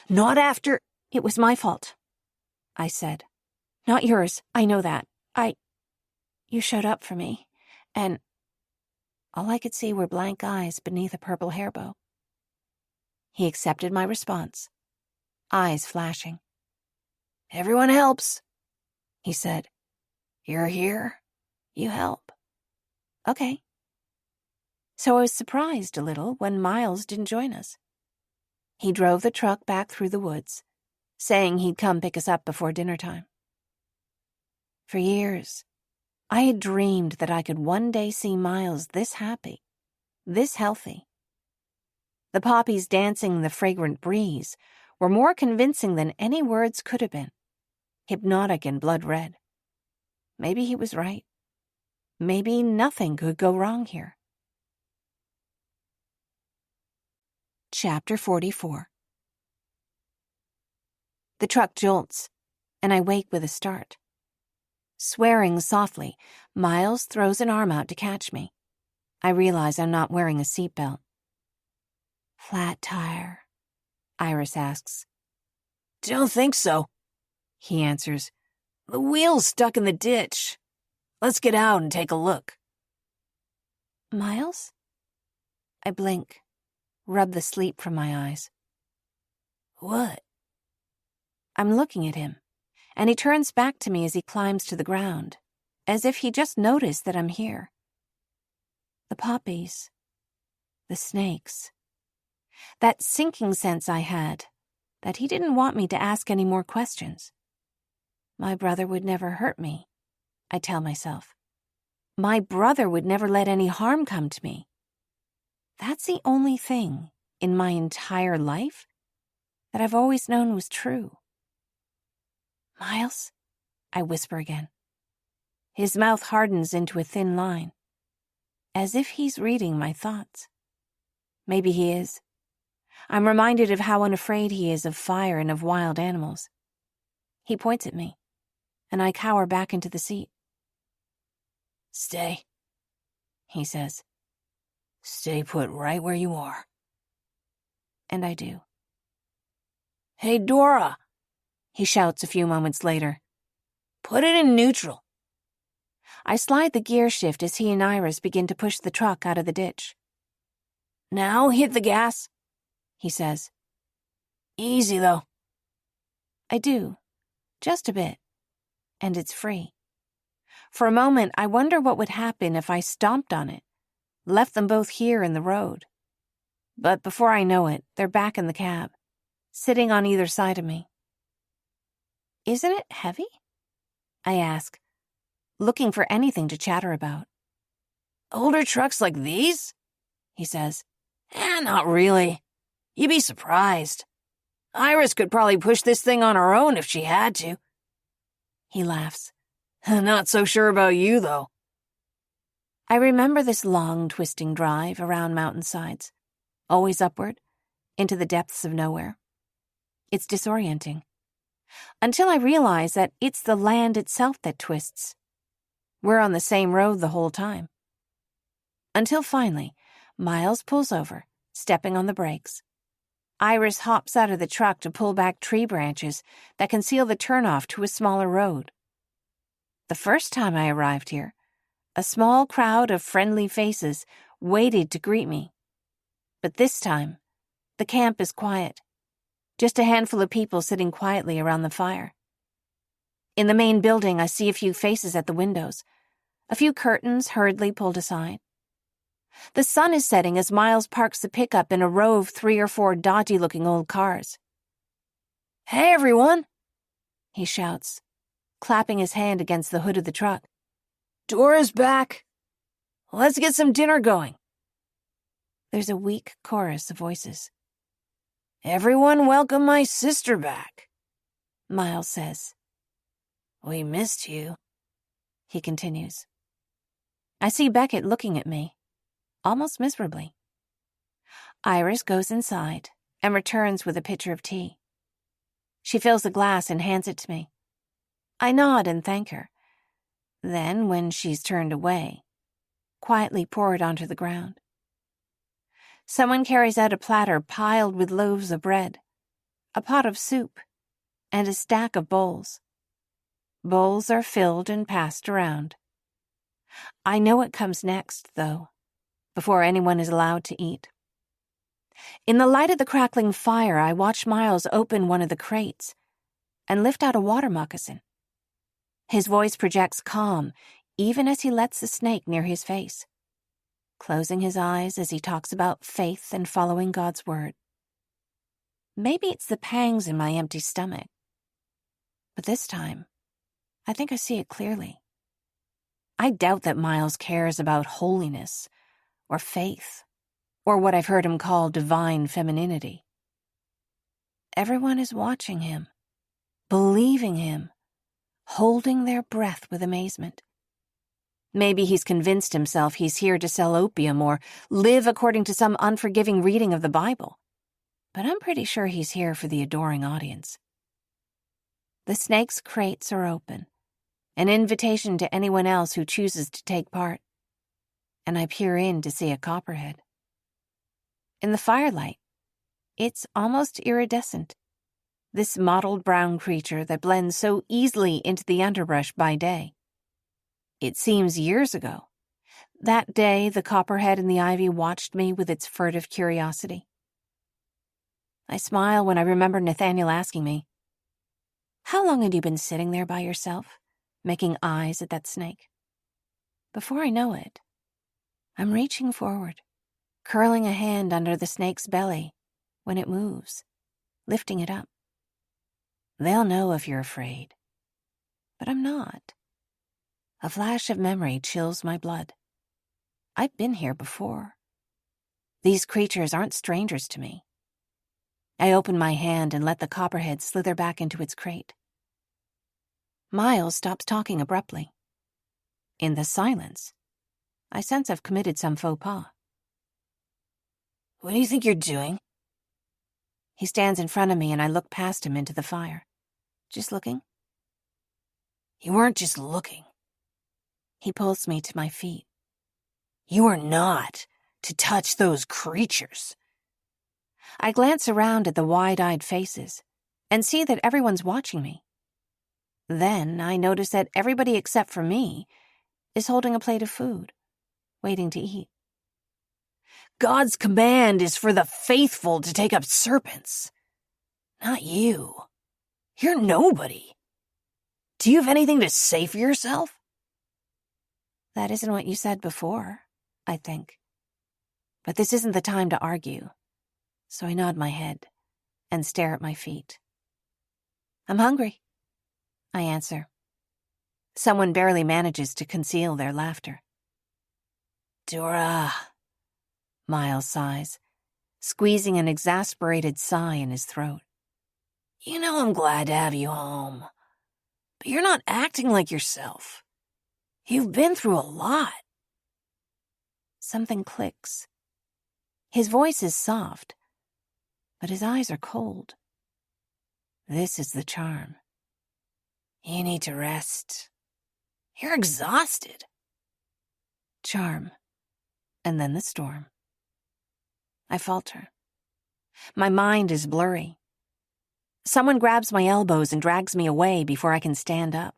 Not after—" "It was my fault," I said. "Not yours, I know that. You showed up for me, and all I could see were blank eyes beneath a purple hairbow." He accepted my response, eyes flashing. "Everyone helps," he said. "You're here. You help." Okay. So I was surprised a little when Miles didn't join us. He drove the truck back through the woods, saying he'd come pick us up before dinner time. For years, I had dreamed that I could one day see Miles this happy, this healthy. The poppies dancing in the fragrant breeze were more convincing than any words could have been, hypnotic and blood red. Maybe he was right. Maybe nothing could go wrong here. Chapter 44. The truck jolts, and I wake with a start. Swearing softly, Miles throws an arm out to catch me. I realize I'm not wearing a seatbelt. "Flat tire?" Iris asks. "Don't think so," he answers. "The wheel's stuck in the ditch. Let's get out and take a look." "Miles?" I blink, rub the sleep from my eyes. "What?" I'm looking at him, and he turns back to me as he climbs to the ground, as if he just noticed that I'm here. The poppies, the snakes, that sinking sense I had that he didn't want me to ask any more questions. My brother would never hurt me, I tell myself. My brother would never let any harm come to me. That's the only thing in my entire life that I've always known was true. "Miles?" I whisper again. His mouth hardens into a thin line, as if he's reading my thoughts. Maybe he is. I'm reminded of how unafraid he is of fire and of wild animals. He points at me, and I cower back into the seat. "Stay," he says. "Stay put right where you are." And I do. "Hey, Dora," he shouts a few moments later. "Put it in neutral." I slide the gear shift as he and Iris begin to push the truck out of the ditch. "Now hit the gas," he says. "Easy, though." I do, just a bit, and it's free. For a moment, I wonder what would happen if I stomped on it, left them both here in the road. But before I know it, they're back in the cab, sitting on either side of me. "Isn't it heavy?" I ask, looking for anything to chatter about. "Older trucks like these?" he says. Not really. You'd be surprised. Iris could probably push this thing on her own if she had to." He laughs. "Not so sure about you, though." I remember this long, twisting drive around mountainsides, always upward, into the depths of nowhere. It's disorienting. Until I realize that it's the land itself that twists. We're on the same road the whole time. Until finally, Miles pulls over, stepping on the brakes. Iris hops out of the truck to pull back tree branches that conceal the turnoff to a smaller road. The first time I arrived here, a small crowd of friendly faces waited to greet me. But this time, the camp is quiet. Just a handful of people sitting quietly around the fire. In the main building, I see a few faces at the windows, a few curtains hurriedly pulled aside. The sun is setting as Miles parks the pickup in a row of 3 or 4 dodgy-looking old cars. "Hey, everyone," he shouts, clapping his hand against the hood of the truck. Dora's back. Let's get some dinner going. There's a weak chorus of voices. Everyone welcome my sister back, Miles says. We missed you, he continues. I see Beckett looking at me, almost miserably. Iris goes inside and returns with a pitcher of tea. She fills a glass and hands it to me. I nod and thank her. Then, when she's turned away, quietly pour it onto the ground. Someone carries out a platter piled with loaves of bread, a pot of soup, and a stack of bowls. Bowls are filled and passed around. I know what comes next, though, before anyone is allowed to eat. In the light of the crackling fire, I watch Miles open one of the crates and lift out a water moccasin. His voice projects calm, even as he lets the snake near his face, closing his eyes as he talks about faith and following God's word. Maybe it's the pangs in my empty stomach, but this time, I think I see it clearly. I doubt that Miles cares about holiness or faith or what I've heard him call divine femininity. Everyone is watching him, believing him, holding their breath with amazement. Maybe he's convinced himself he's here to sell opium or live according to some unforgiving reading of the Bible, but I'm pretty sure he's here for the adoring audience. The snake's crates are open, an invitation to anyone else who chooses to take part, and I peer in to see a copperhead. In the firelight, it's almost iridescent, this mottled brown creature that blends so easily into the underbrush by day. It seems years ago, that day the copperhead in the ivy watched me with its furtive curiosity. I smile when I remember Nathaniel asking me, "How long had you been sitting there by yourself, making eyes at that snake?" Before I know it, I'm reaching forward, curling a hand under the snake's belly when it moves, lifting it up. They'll know if you're afraid, but I'm not. A flash of memory chills my blood. I've been here before. These creatures aren't strangers to me. I open my hand and let the copperhead slither back into its crate. Miles stops talking abruptly. In the silence, I sense I've committed some faux pas. What do you think you're doing? He stands in front of me and I look past him into the fire. Just looking? You weren't just looking. He pulls me to my feet. You are not to touch those creatures. I glance around at the wide-eyed faces and see that everyone's watching me. Then I notice that everybody except for me is holding a plate of food, waiting to eat. God's command is for the faithful to take up serpents. Not you. You're nobody. Do you have anything to say for yourself? That isn't what you said before, I think. But this isn't the time to argue, so I nod my head and stare at my feet. I'm hungry, I answer. Someone barely manages to conceal their laughter. Dora, Miles sighs, squeezing an exasperated sigh in his throat. You know I'm glad to have you home, but you're not acting like yourself. You've been through a lot. Something clicks. His voice is soft, but his eyes are cold. This is the charm. You need to rest. You're exhausted. Charm, and then the storm. I falter. My mind is blurry. Someone grabs my elbows and drags me away before I can stand up.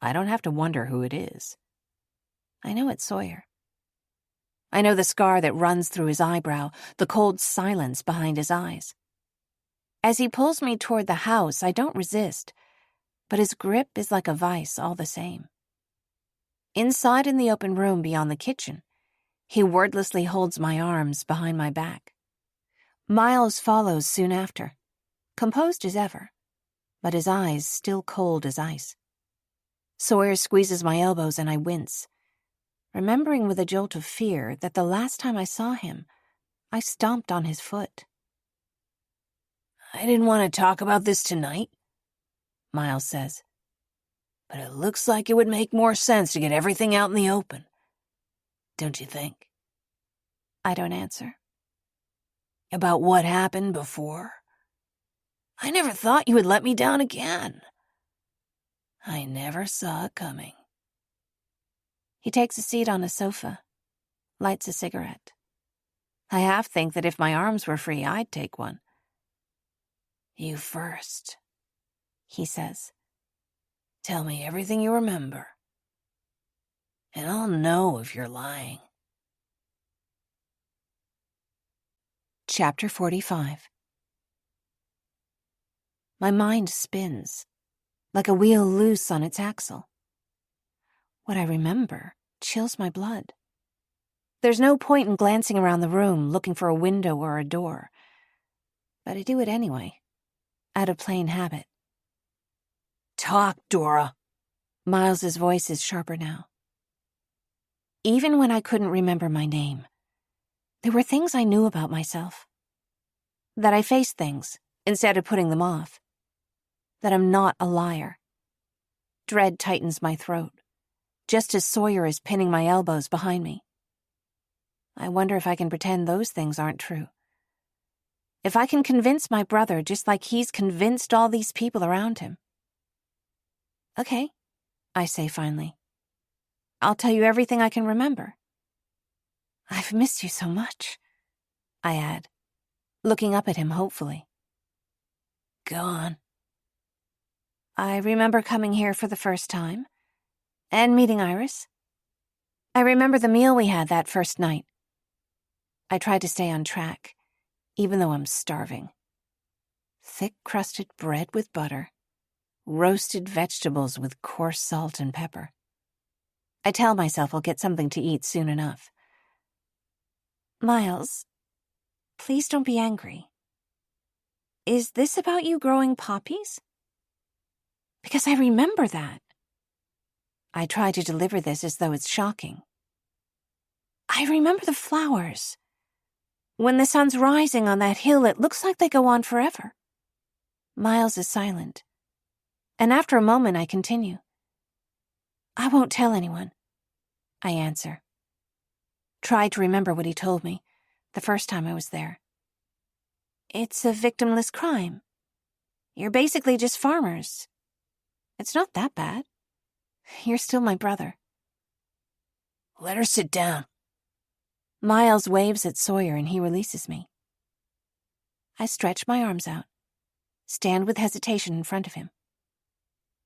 I don't have to wonder who it is. I know it's Sawyer. I know the scar that runs through his eyebrow, the cold silence behind his eyes. As he pulls me toward the house, I don't resist, but his grip is like a vice all the same. Inside in the open room beyond the kitchen, he wordlessly holds my arms behind my back. Miles follows soon after, composed as ever, but his eyes still cold as ice. Sawyer squeezes my elbows and I wince, remembering with a jolt of fear that the last time I saw him, I stomped on his foot. I didn't want to talk about this tonight, Miles says, but it looks like it would make more sense to get everything out in the open. Don't you think? I don't answer. About what happened before? I never thought you would let me down again. I never saw it coming. He takes a seat on a sofa, lights a cigarette. I half think that if my arms were free, I'd take one. You first, he says. Tell me everything you remember, and I'll know if you're lying. Chapter 45. My mind spins, like a wheel loose on its axle. What I remember chills my blood. There's no point in glancing around the room looking for a window or a door, but I do it anyway, out of plain habit. Talk, Dora. Miles's voice is sharper now. Even when I couldn't remember my name, there were things I knew about myself. That I faced things instead of putting them off. That I'm not a liar. Dread tightens my throat, just as Sawyer is pinning my elbows behind me. I wonder if I can pretend those things aren't true. If I can convince my brother just like he's convinced all these people around him. Okay, I say finally. I'll tell you everything I can remember. I've missed you so much, I add, looking up at him hopefully. Go on. I remember coming here for the first time, and meeting Iris. I remember the meal we had that first night. I tried to stay on track, even though I'm starving. Thick-crusted bread with butter, roasted vegetables with coarse salt and pepper. I tell myself I'll get something to eat soon enough. Miles, please don't be angry. Is this about you growing poppies? Because I remember that. I try to deliver this as though it's shocking. I remember the flowers. When the sun's rising on that hill, it looks like they go on forever. Miles is silent, and after a moment I continue. I won't tell anyone, I answer. Try to remember what he told me the first time I was there. It's a victimless crime. You're basically just farmers. It's not that bad. You're still my brother. Let her sit down. Miles waves at Sawyer and he releases me. I stretch my arms out, stand with hesitation in front of him.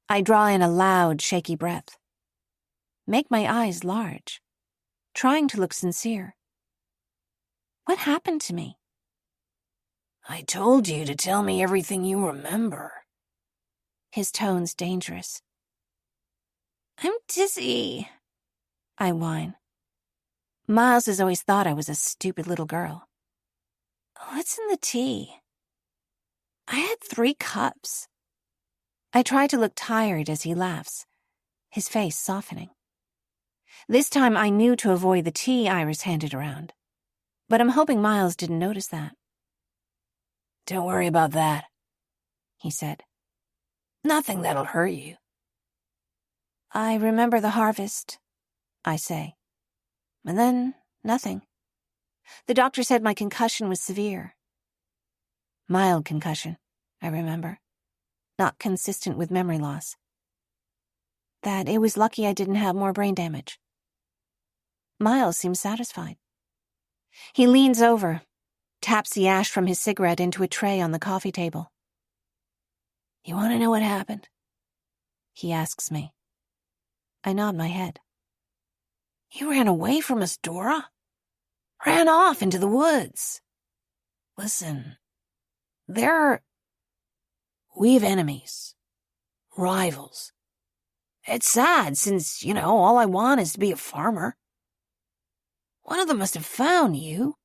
I draw in a loud, shaky breath. Make my eyes large, trying to look sincere. What happened to me? I told you to tell me everything you remember. His tone's dangerous. I'm dizzy, I whine. Miles has always thought I was a stupid little girl. What's in the tea? I had 3 cups. I try to look tired as he laughs, his face softening. This time I knew to avoid the tea Iris handed around, but I'm hoping Miles didn't notice that. Don't worry about that, he said. Nothing that'll hurt you. I remember the harvest, I say. And then, nothing. The doctor said my concussion was severe. Mild concussion, I remember. Not consistent with memory loss. That it was lucky I didn't have more brain damage. Miles seems satisfied. He leans over, taps the ash from his cigarette into a tray on the coffee table. You want to know what happened? He asks me. I nod my head. You ran away from us, Dora. Ran off into the woods. Listen, we have enemies, rivals. It's sad since, all I want is to be a farmer. One of them must have found you.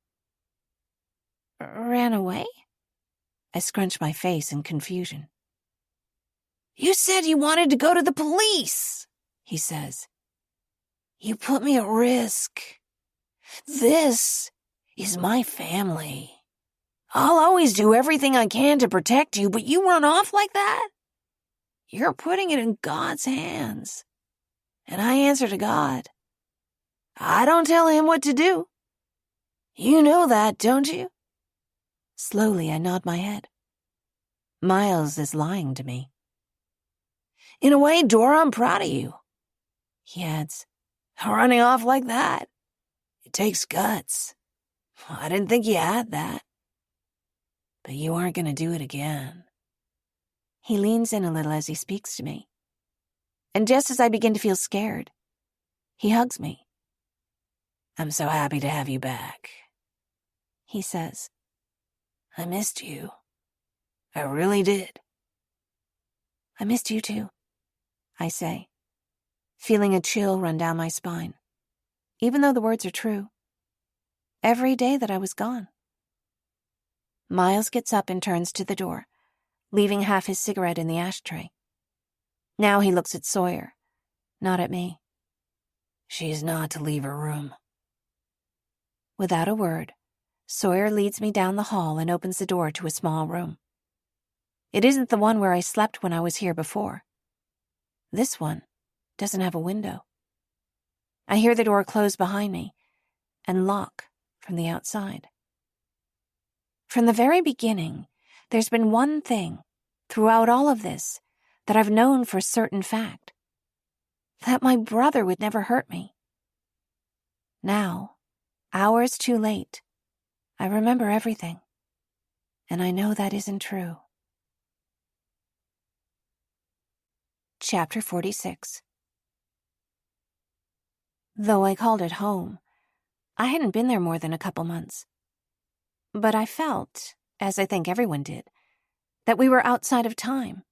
Ran away? I scrunch my face in confusion. You said you wanted to go to the police, he says. You put me at risk. This is my family. I'll always do everything I can to protect you, but you run off like that? You're putting it in God's hands. And I answer to God. I don't tell him what to do. You know that, don't you? Slowly, I nod my head. Miles is lying to me. In a way, Dora, I'm proud of you. He adds, running off like that. It takes guts. I didn't think you had that. But you aren't going to do it again. He leans in a little as he speaks to me. And just as I begin to feel scared, he hugs me. I'm so happy to have you back, he says. I missed you. I really did. I missed you too, I say, feeling a chill run down my spine, even though the words are true. Every day that I was gone. Miles gets up and turns to the door, leaving half his cigarette in the ashtray. Now he looks at Sawyer, not at me. She's not to leave her room. Without a word, Sawyer leads me down the hall and opens the door to a small room. It isn't the one where I slept when I was here before. This one doesn't have a window. I hear the door close behind me and lock from the outside. From the very beginning, there's been one thing throughout all of this that I've known for certain fact. That my brother would never hurt me. Now, hours too late, I remember everything. And I know that isn't true. Chapter 46. Though I called it home, I hadn't been there more than a couple months. But I felt, as I think everyone did, that we were outside of time,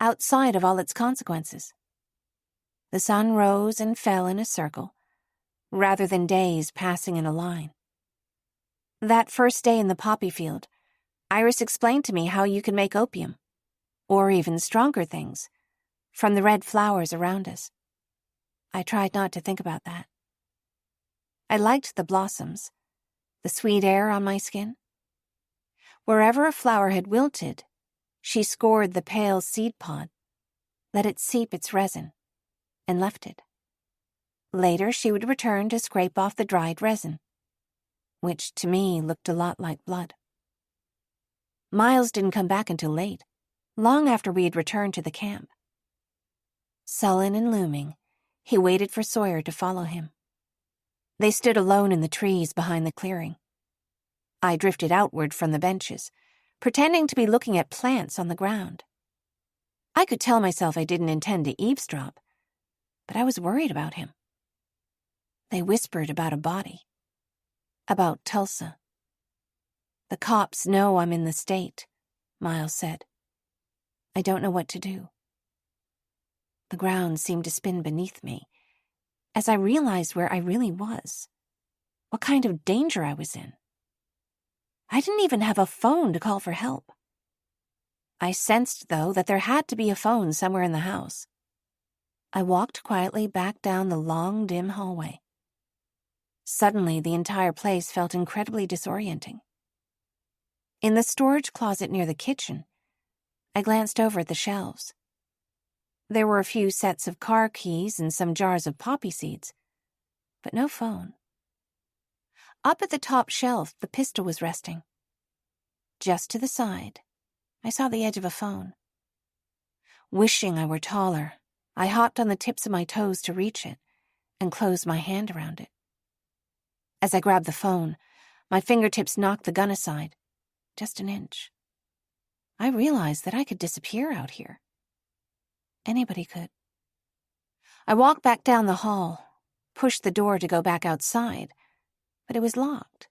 outside of all its consequences. The sun rose and fell in a circle, rather than days passing in a line. That first day in the poppy field, Iris explained to me how you can make opium, or even stronger things, from the red flowers around us. I tried not to think about that. I liked the blossoms, the sweet air on my skin. Wherever a flower had wilted, she scored the pale seed pod, let it seep its resin, and left it. Later, she would return to scrape off the dried resin, which to me looked a lot like blood. Miles didn't come back until late, long after we had returned to the camp. Sullen and looming, he waited for Sawyer to follow him. They stood alone in the trees behind the clearing. I drifted outward from the benches, pretending to be looking at plants on the ground. I could tell myself I didn't intend to eavesdrop, but I was worried about him. They whispered about a body. About Tulsa. The cops know I'm in the state, Miles said. I don't know what to do. The ground seemed to spin beneath me, as I realized where I really was, what kind of danger I was in. I didn't even have a phone to call for help. I sensed, though, that there had to be a phone somewhere in the house. I walked quietly back down the long, dim hallway. Suddenly, the entire place felt incredibly disorienting. In the storage closet near the kitchen, I glanced over at the shelves. There were a few sets of car keys and some jars of poppy seeds, but no phone. Up at the top shelf, the pistol was resting. Just to the side, I saw the edge of a phone. Wishing I were taller, I hopped on the tips of my toes to reach it and closed my hand around it. As I grabbed the phone, my fingertips knocked the gun aside, just an inch. I realized that I could disappear out here. Anybody could. I walked back down the hall, pushed the door to go back outside, but it was locked.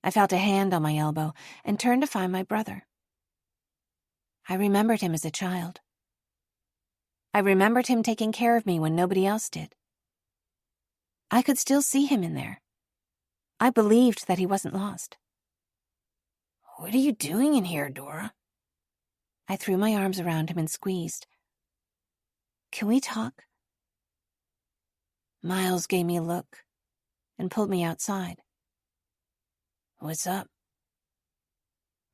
I felt a hand on my elbow and turned to find my brother. I remembered him as a child. I remembered him taking care of me when nobody else did. I could still see him in there. I believed that he wasn't lost. What are you doing in here, Dora? I threw my arms around him and squeezed. Can we talk? Miles gave me a look and pulled me outside. What's up?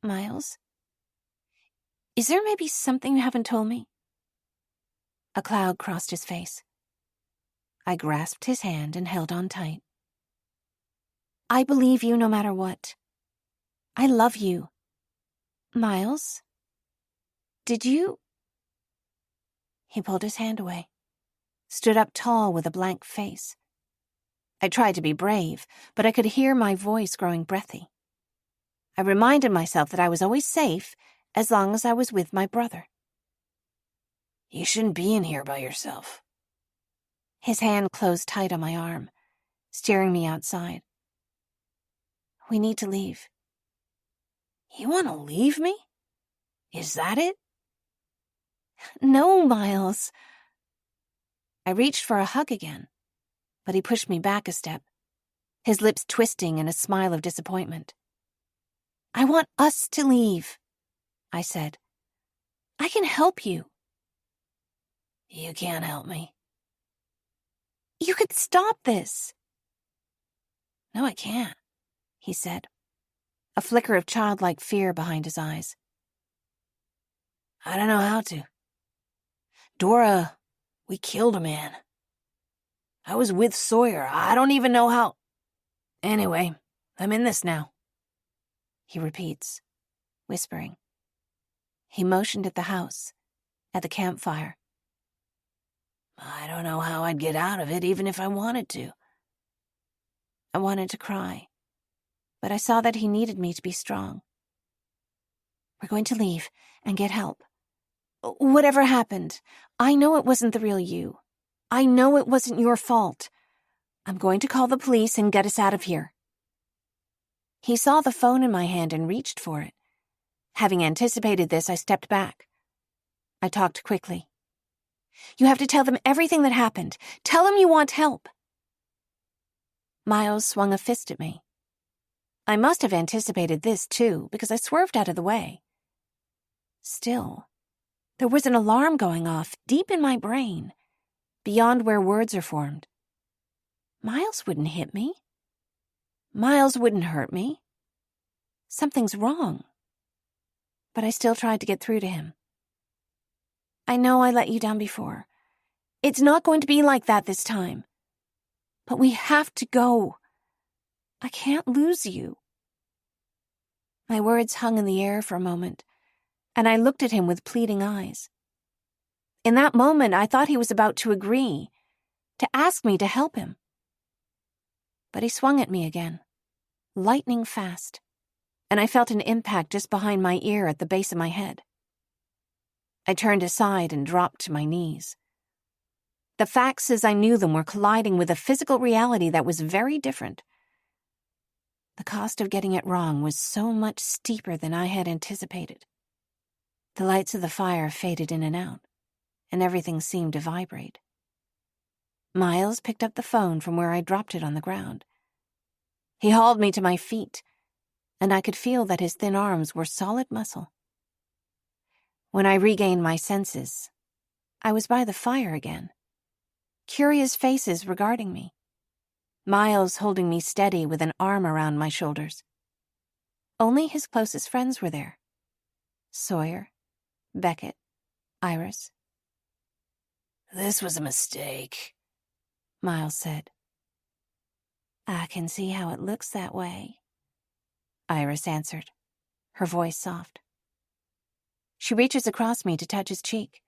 Miles? Is there maybe something you haven't told me? A cloud crossed his face. I grasped his hand and held on tight. I believe you no matter what. I love you. Miles? Did you? He pulled his hand away, stood up tall with a blank face. I tried to be brave, but I could hear my voice growing breathy. I reminded myself that I was always safe as long as I was with my brother. You shouldn't be in here by yourself. His hand closed tight on my arm, steering me outside. We need to leave. You want to leave me? Is that it? No, Miles. I reached for a hug again, but he pushed me back a step, his lips twisting in a smile of disappointment. I want us to leave, I said. I can help you. You can't help me. You could stop this. No, I can't, he said, a flicker of childlike fear behind his eyes. I don't know how to. Dora, we killed a man. I was with Sawyer. I don't even know how. Anyway, I'm in this now. He repeats, whispering. He motioned at the house, at the campfire. I don't know how I'd get out of it, even if I wanted to. I wanted to cry, but I saw that he needed me to be strong. We're going to leave and get help. Whatever happened, I know it wasn't the real you. I know it wasn't your fault. I'm going to call the police and get us out of here. He saw the phone in my hand and reached for it. Having anticipated this, I stepped back. I talked quickly. You have to tell them everything that happened. Tell them you want help. Miles swung a fist at me. I must have anticipated this, too, because I swerved out of the way. Still, there was an alarm going off deep in my brain, beyond where words are formed. Miles wouldn't hit me. Miles wouldn't hurt me. Something's wrong. But I still tried to get through to him. I know I let you down before. It's not going to be like that this time. But we have to go. I can't lose you. My words hung in the air for a moment, and I looked at him with pleading eyes. In that moment, I thought he was about to agree, to ask me to help him. But he swung at me again, lightning fast, and I felt an impact just behind my ear at the base of my head. I turned aside and dropped to my knees. The facts as I knew them were colliding with a physical reality that was very different. The cost of getting it wrong was so much steeper than I had anticipated. The lights of the fire faded in and out, and everything seemed to vibrate. Miles picked up the phone from where I dropped it on the ground. He hauled me to my feet, and I could feel that his thin arms were solid muscle. When I regained my senses, I was by the fire again. Curious faces regarding me. Miles holding me steady with an arm around my shoulders. Only his closest friends were there. Sawyer, Beckett, Iris. This was a mistake, Miles said. I can see how it looks that way, Iris answered, her voice soft. She reaches across me to touch his cheek.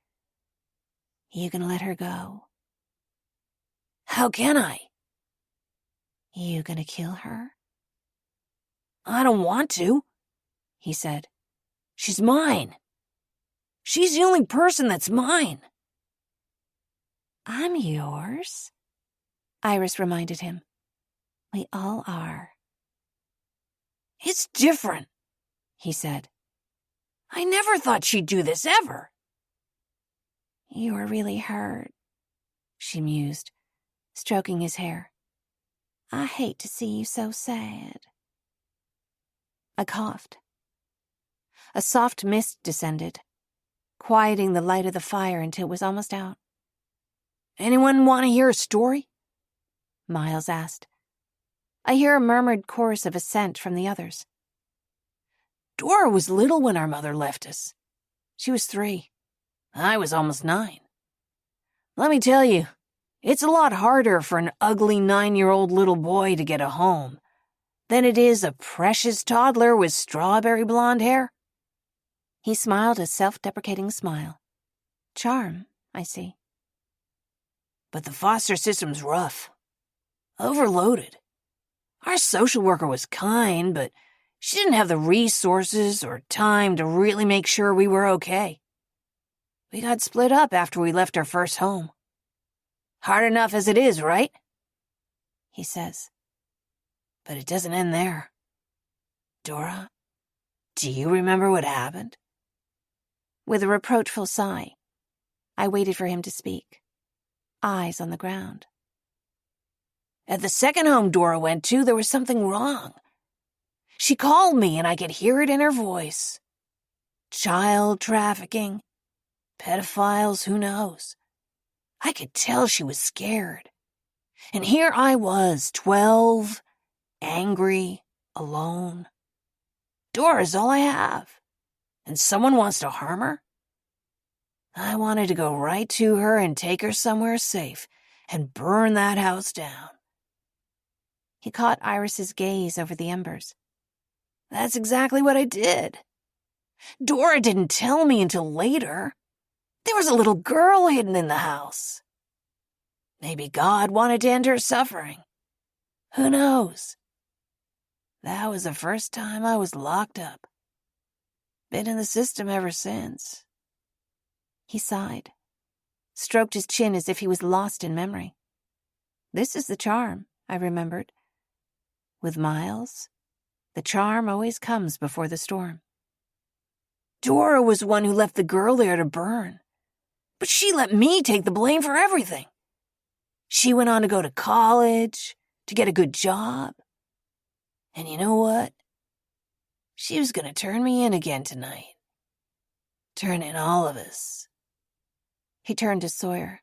You can let her go. How can I? You gonna kill her? I don't want to, he said. She's mine. She's the only person that's mine. I'm yours, Iris reminded him. We all are. It's different, he said. I never thought she'd do this ever. You were really hurt, she mused, stroking his hair. I hate to see you so sad. I coughed. A soft mist descended, quieting the light of the fire until it was almost out. Anyone want to hear a story? Miles asked. I hear a murmured chorus of assent from the others. Dora was little when our mother left us. She was 3. I was almost 9. Let me tell you, it's a lot harder for an ugly 9-year-old little boy to get a home than it is a precious toddler with strawberry blonde hair. He smiled a self-deprecating smile. Charm, I see. But the foster system's rough. Overloaded. Our social worker was kind, but she didn't have the resources or time to really make sure we were okay. We got split up after we left our first home. Hard enough as it is, right? He says. But it doesn't end there. Dora, do you remember what happened? With a reproachful sigh, I waited for him to speak, eyes on the ground. At the second home Dora went to, there was something wrong. She called me, and I could hear it in her voice. Child trafficking, pedophiles, who knows? I could tell she was scared. And here I was, 12, angry, alone. Dora's all I have. And someone wants to harm her? I wanted to go right to her and take her somewhere safe and burn that house down. He caught Iris's gaze over the embers. That's exactly what I did. Dora didn't tell me until later. There was a little girl hidden in the house. Maybe God wanted to end her suffering. Who knows? That was the first time I was locked up. Been in the system ever since. He sighed, stroked his chin as if he was lost in memory. This is the charm, I remembered. With Miles, the charm always comes before the storm. Dora was the one who left the girl there to burn. But she let me take the blame for everything. She went on to go to college, to get a good job. And you know what? She was going to turn me in again tonight. Turn in all of us. He turned to Sawyer,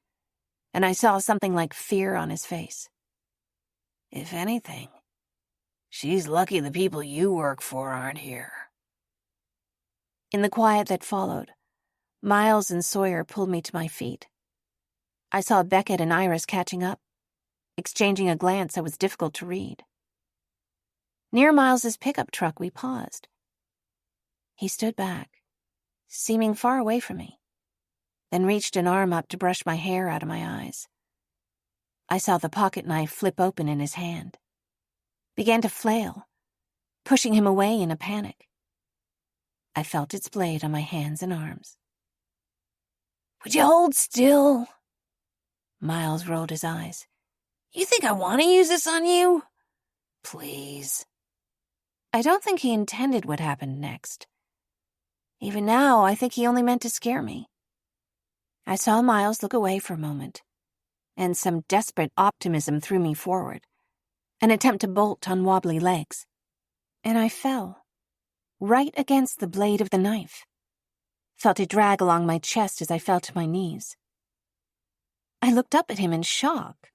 and I saw something like fear on his face. If anything, she's lucky the people you work for aren't here. In the quiet that followed, Miles and Sawyer pulled me to my feet. I saw Beckett and Iris catching up, exchanging a glance that was difficult to read. Near Miles's pickup truck, we paused. He stood back, seeming far away from me, then reached an arm up to brush my hair out of my eyes. I saw the pocket knife flip open in his hand, began to flail, pushing him away in a panic. I felt its blade on my hands and arms. Would you hold still? Miles rolled his eyes. You think I want to use this on you? Please. I don't think he intended what happened next. Even now, I think he only meant to scare me. I saw Miles look away for a moment, and some desperate optimism threw me forward, an attempt to bolt on wobbly legs. And I fell, right against the blade of the knife. Felt it drag along my chest as I fell to my knees. I looked up at him in shock,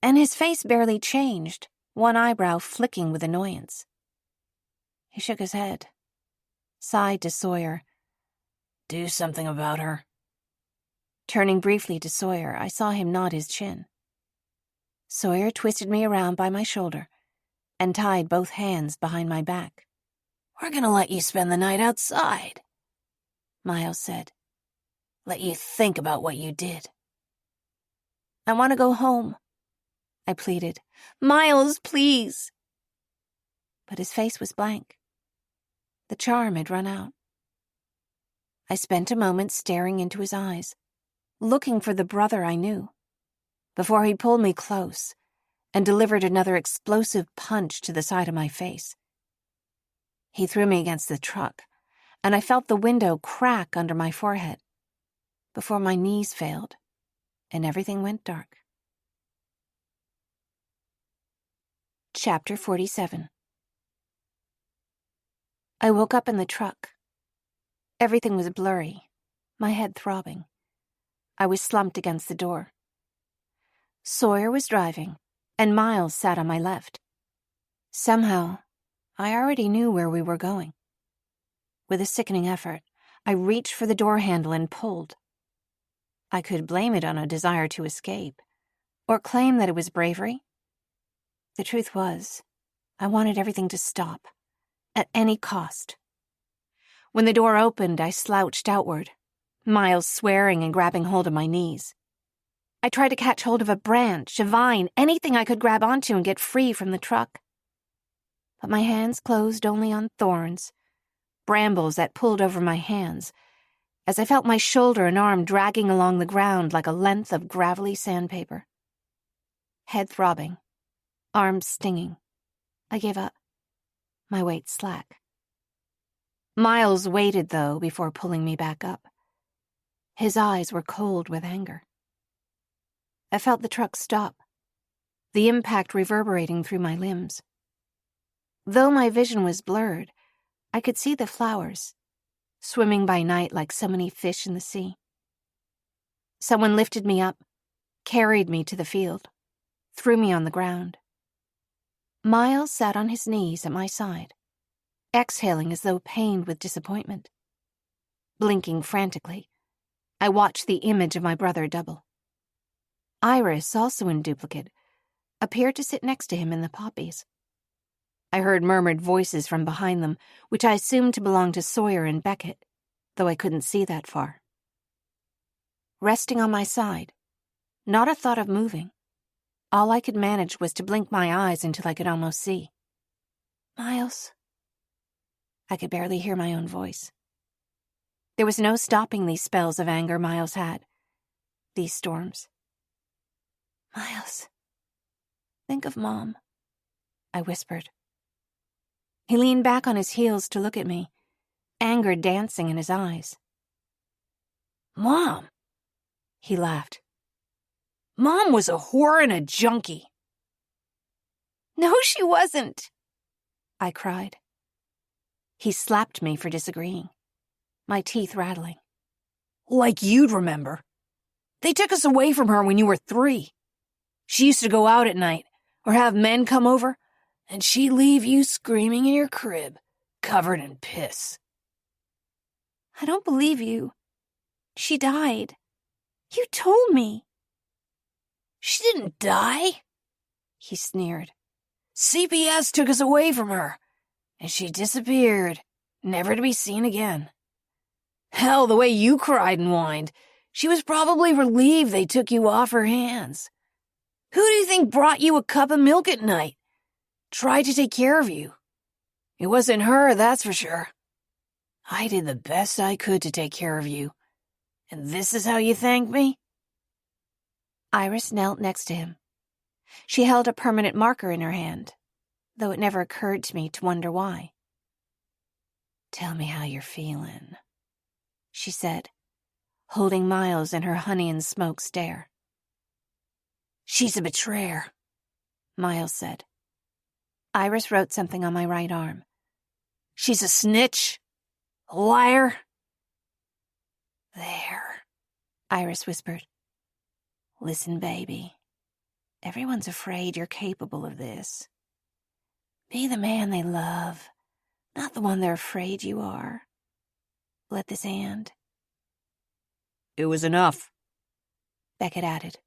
and his face barely changed, one eyebrow flicking with annoyance. He shook his head, sighed to Sawyer. Do something about her. Turning briefly to Sawyer, I saw him nod his chin. Sawyer twisted me around by my shoulder and tied both hands behind my back. We're going to let you spend the night outside, Miles said. Let you think about what you did. I want to go home, I pleaded. Miles, please. But his face was blank. The charm had run out. I spent a moment staring into his eyes, looking for the brother I knew, before he pulled me close and delivered another explosive punch to the side of my face. He threw me against the truck, and I felt the window crack under my forehead before my knees failed and everything went dark. Chapter 47. I woke up in the truck. Everything was blurry, my head throbbing. I was slumped against the door. Sawyer was driving, and Miles sat on my left. Somehow, I already knew where we were going. With a sickening effort, I reached for the door handle and pulled. I could blame it on a desire to escape, or claim that it was bravery. The truth was, I wanted everything to stop, at any cost. When the door opened, I slouched outward, Miles swearing and grabbing hold of my knees. I tried to catch hold of a branch, a vine, anything I could grab onto and get free from the truck. But my hands closed only on thorns, brambles that pulled over my hands, as I felt my shoulder and arm dragging along the ground like a length of gravelly sandpaper. Head throbbing, arms stinging. I gave up. My weight slack. Miles waited, though, before pulling me back up. His eyes were cold with anger. I felt the truck stop, the impact reverberating through my limbs. Though my vision was blurred, I could see the flowers, swimming by night like so many fish in the sea. Someone lifted me up, carried me to the field, threw me on the ground. Miles sat on his knees at my side, exhaling as though pained with disappointment. Blinking frantically, I watched the image of my brother double. Iris, also in duplicate, appeared to sit next to him in the poppies. I heard murmured voices from behind them, which I assumed to belong to Sawyer and Beckett, though I couldn't see that far. Resting on my side, not a thought of moving. All I could manage was to blink my eyes until I could almost see. Miles. I could barely hear my own voice. There was no stopping these spells of anger Miles had, these storms. Miles, think of Mom, I whispered. He leaned back on his heels to look at me, anger dancing in his eyes. Mom, he laughed. Mom was a whore and a junkie. No, she wasn't, I cried. He slapped me for disagreeing, my teeth rattling. Like you'd remember. They took us away from her when you were 3. She used to go out at night, or have men come over, and she'd leave you screaming in your crib, covered in piss. I don't believe you. She died. You told me. She didn't die, he sneered. CPS took us away from her, and she disappeared, never to be seen again. Hell, the way you cried and whined, she was probably relieved they took you off her hands. Who do you think brought you a cup of milk at night? Tried to take care of you. It wasn't her, that's for sure. I did the best I could to take care of you. And this is how you thank me? Iris knelt next to him. She held a permanent marker in her hand, though it never occurred to me to wonder why. Tell me how you're feeling, she said, holding Miles in her honey and smoke stare. She's a betrayer, Miles said. Iris wrote something on my right arm. She's a snitch, a liar. There, Iris whispered. Listen, baby. Everyone's afraid you're capable of this. Be the man they love, not the one they're afraid you are. Let this end. It was enough, Beckett added.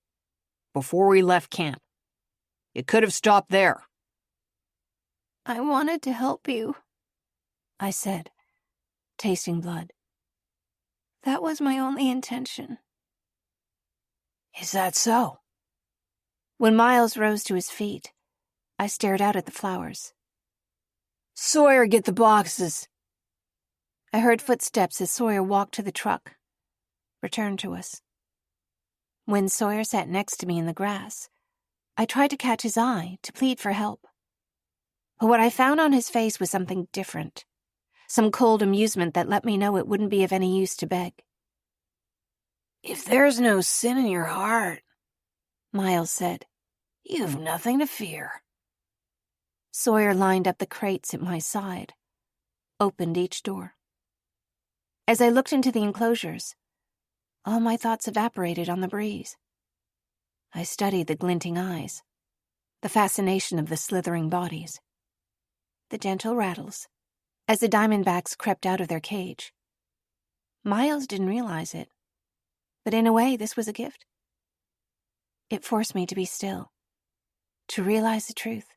Before we left camp. It could have stopped there. I wanted to help you, I said, tasting blood. That was my only intention. Is that so? When Miles rose to his feet, I stared out at the flowers. Sawyer, get the boxes. I heard footsteps as Sawyer walked to the truck, returned to us. When Sawyer sat next to me in the grass, I tried to catch his eye, to plead for help. But what I found on his face was something different, some cold amusement that let me know it wouldn't be of any use to beg. If there's no sin in your heart, Miles said, you've nothing to fear. Sawyer lined up the crates at my side, opened each door. As I looked into the enclosures, All my thoughts evaporated on the breeze. I studied the glinting eyes, the fascination of the slithering bodies, the gentle rattles as the diamondbacks crept out of their cage. Miles didn't realize it, but in a way this was a gift. It forced me to be still, to realize the truth.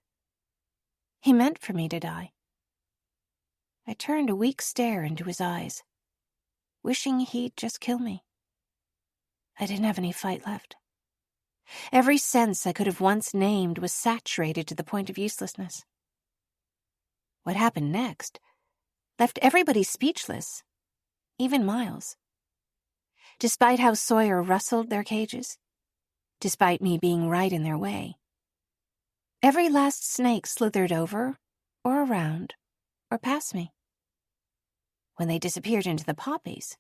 He meant for me to die. I turned a weak stare into his eyes, wishing he'd just kill me. I didn't have any fight left. Every sense I could have once named was saturated to the point of uselessness. What happened next left everybody speechless, even Miles. Despite how Sawyer rustled their cages, despite me being right in their way, every last snake slithered over or around or past me. When they disappeared into the poppies,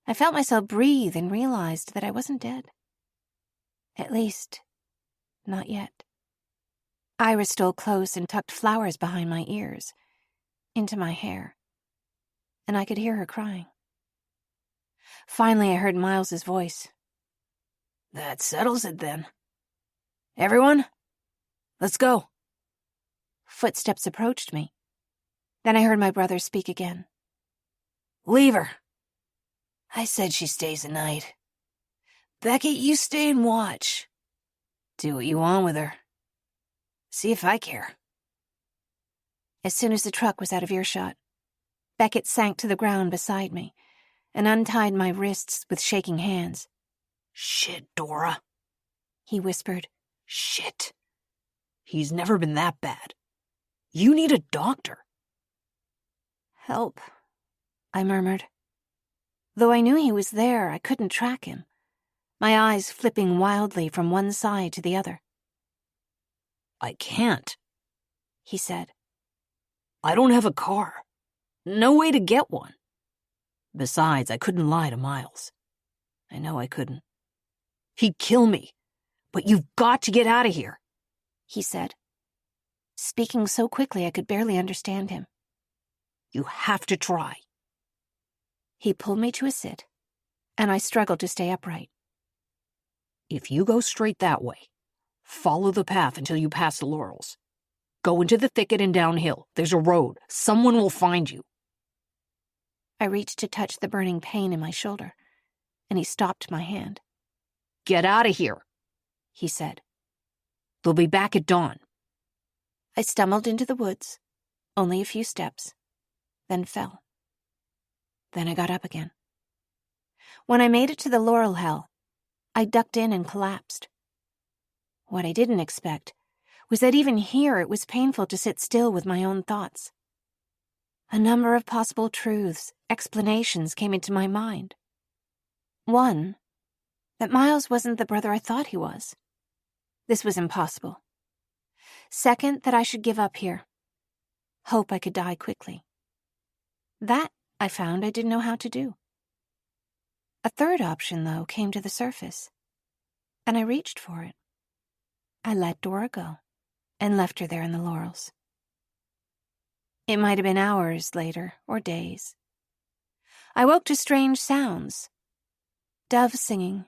I felt myself breathe and realized that I wasn't dead. At least, not yet. Iris stole close and tucked flowers behind my ears, into my hair, and I could hear her crying. Finally, I heard Miles's voice. That settles it then. Everyone, let's go. Footsteps approached me. Then I heard my brother speak again. Leave her. I said she stays a night. Beckett, you stay and watch. Do what you want with her. See if I care. As soon as the truck was out of earshot, Beckett sank to the ground beside me and untied my wrists with shaking hands. Shit, Dora, he whispered. Shit. He's never been that bad. You need a doctor. Help, I murmured. Though I knew he was there, I couldn't track him, my eyes flipping wildly from one side to the other. I can't, he said. I don't have a car. No way to get one. Besides, I couldn't lie to Miles. I know I couldn't. He'd kill me. But you've got to get out of here, he said, speaking so quickly I could barely understand him. You have to try. He pulled me to a sit, and I struggled to stay upright. If you go straight that way, follow the path until you pass the laurels. Go into the thicket and downhill. There's a road. Someone will find you. I reached to touch the burning pain in my shoulder, and he stopped my hand. Get out of here, he said. They'll be back at dawn. I stumbled into the woods, only a few steps, then fell. Then I got up again. When I made it to the laurel hill, I ducked in and collapsed. What I didn't expect was that even here it was painful to sit still with my own thoughts. A number of possible truths, explanations came into my mind. One, that Miles wasn't the brother I thought he was. This was impossible. Second, that I should give up here. Hope I could die quickly. That, I found, I didn't know how to do. A third option, though, came to the surface, and I reached for it. I let Dora go and left her there in the laurels. It might have been hours later, or days. I woke to strange sounds. Doves singing,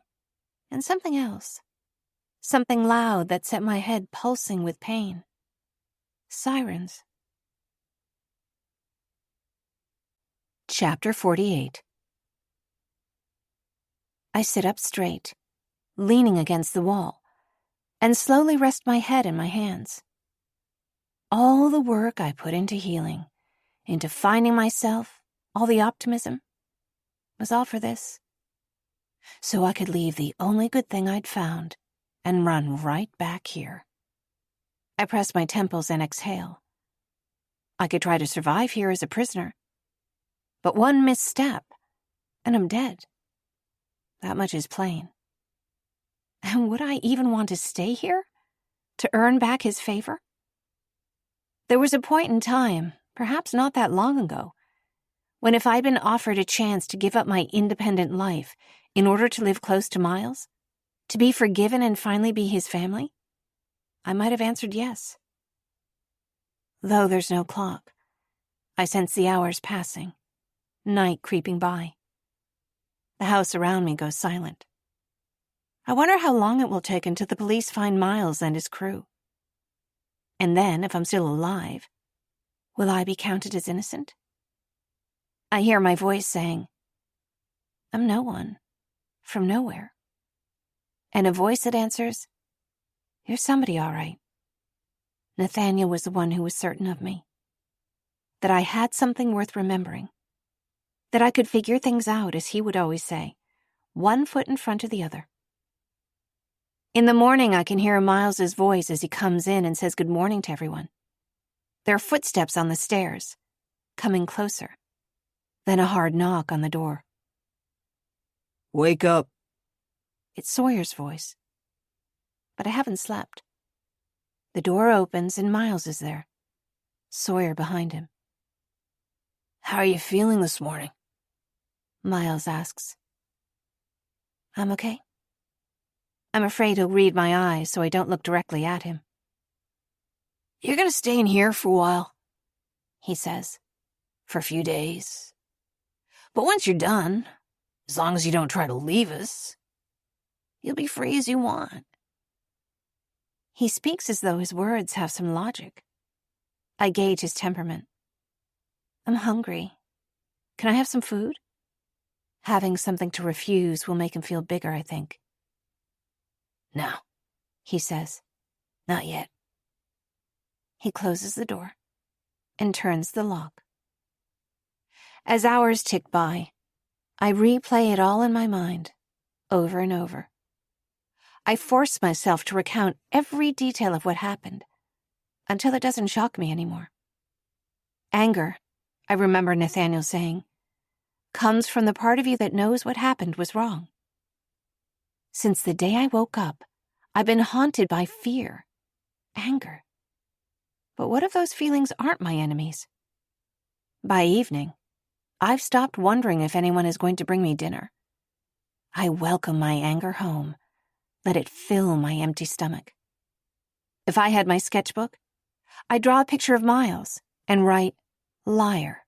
and something else. Something loud that set my head pulsing with pain. Sirens. Chapter 48. I sit up straight, leaning against the wall, and slowly rest my head in my hands. All the work I put into healing, into finding myself, all the optimism, was all for this. So I could leave the only good thing I'd found and run right back here. I press my temples and exhale. I could try to survive here as a prisoner, but one misstep, and I'm dead. That much is plain. And would I even want to stay here? To earn back his favor? There was a point in time, perhaps not that long ago, when if I'd been offered a chance to give up my independent life in order to live close to Miles, to be forgiven and finally be his family, I might have answered yes. Though there's no clock, I sense the hours passing, night creeping by. The house around me goes silent. I wonder how long it will take until the police find Miles and his crew. And then, if I'm still alive, will I be counted as innocent? I hear my voice saying, I'm no one, from nowhere. And a voice that answers, you're somebody all right. Nathaniel was the one who was certain of me. That I had something worth remembering. That I could figure things out, as he would always say, one foot in front of the other. In the morning, I can hear Miles's voice as he comes in and says good morning to everyone. There are footsteps on the stairs, coming closer. Then a hard knock on the door. Wake up. It's Sawyer's voice. But I haven't slept. The door opens and Miles is there. Sawyer behind him. How are you feeling this morning? Miles asks. I'm okay. I'm afraid he'll read my eyes, so I don't look directly at him. You're gonna stay in here for a while, he says. For a few days. But once you're done, as long as you don't try to leave us, you'll be free as you want. He speaks as though his words have some logic. I gauge his temperament. I'm hungry. Can I have some food? Having something to refuse will make him feel bigger, I think. No, he says. not yet. He closes the door and turns the lock. As hours tick by, I replay it all in my mind, over and over. I force myself to recount every detail of what happened, until it doesn't shock me anymore. Anger, I remember Nathaniel saying, comes from the part of you that knows what happened was wrong. Since the day I woke up, I've been haunted by fear, anger. But what if those feelings aren't my enemies? By evening, I've stopped wondering if anyone is going to bring me dinner. I welcome my anger home. Let it fill my empty stomach. If I had my sketchbook, I'd draw a picture of Miles and write, liar,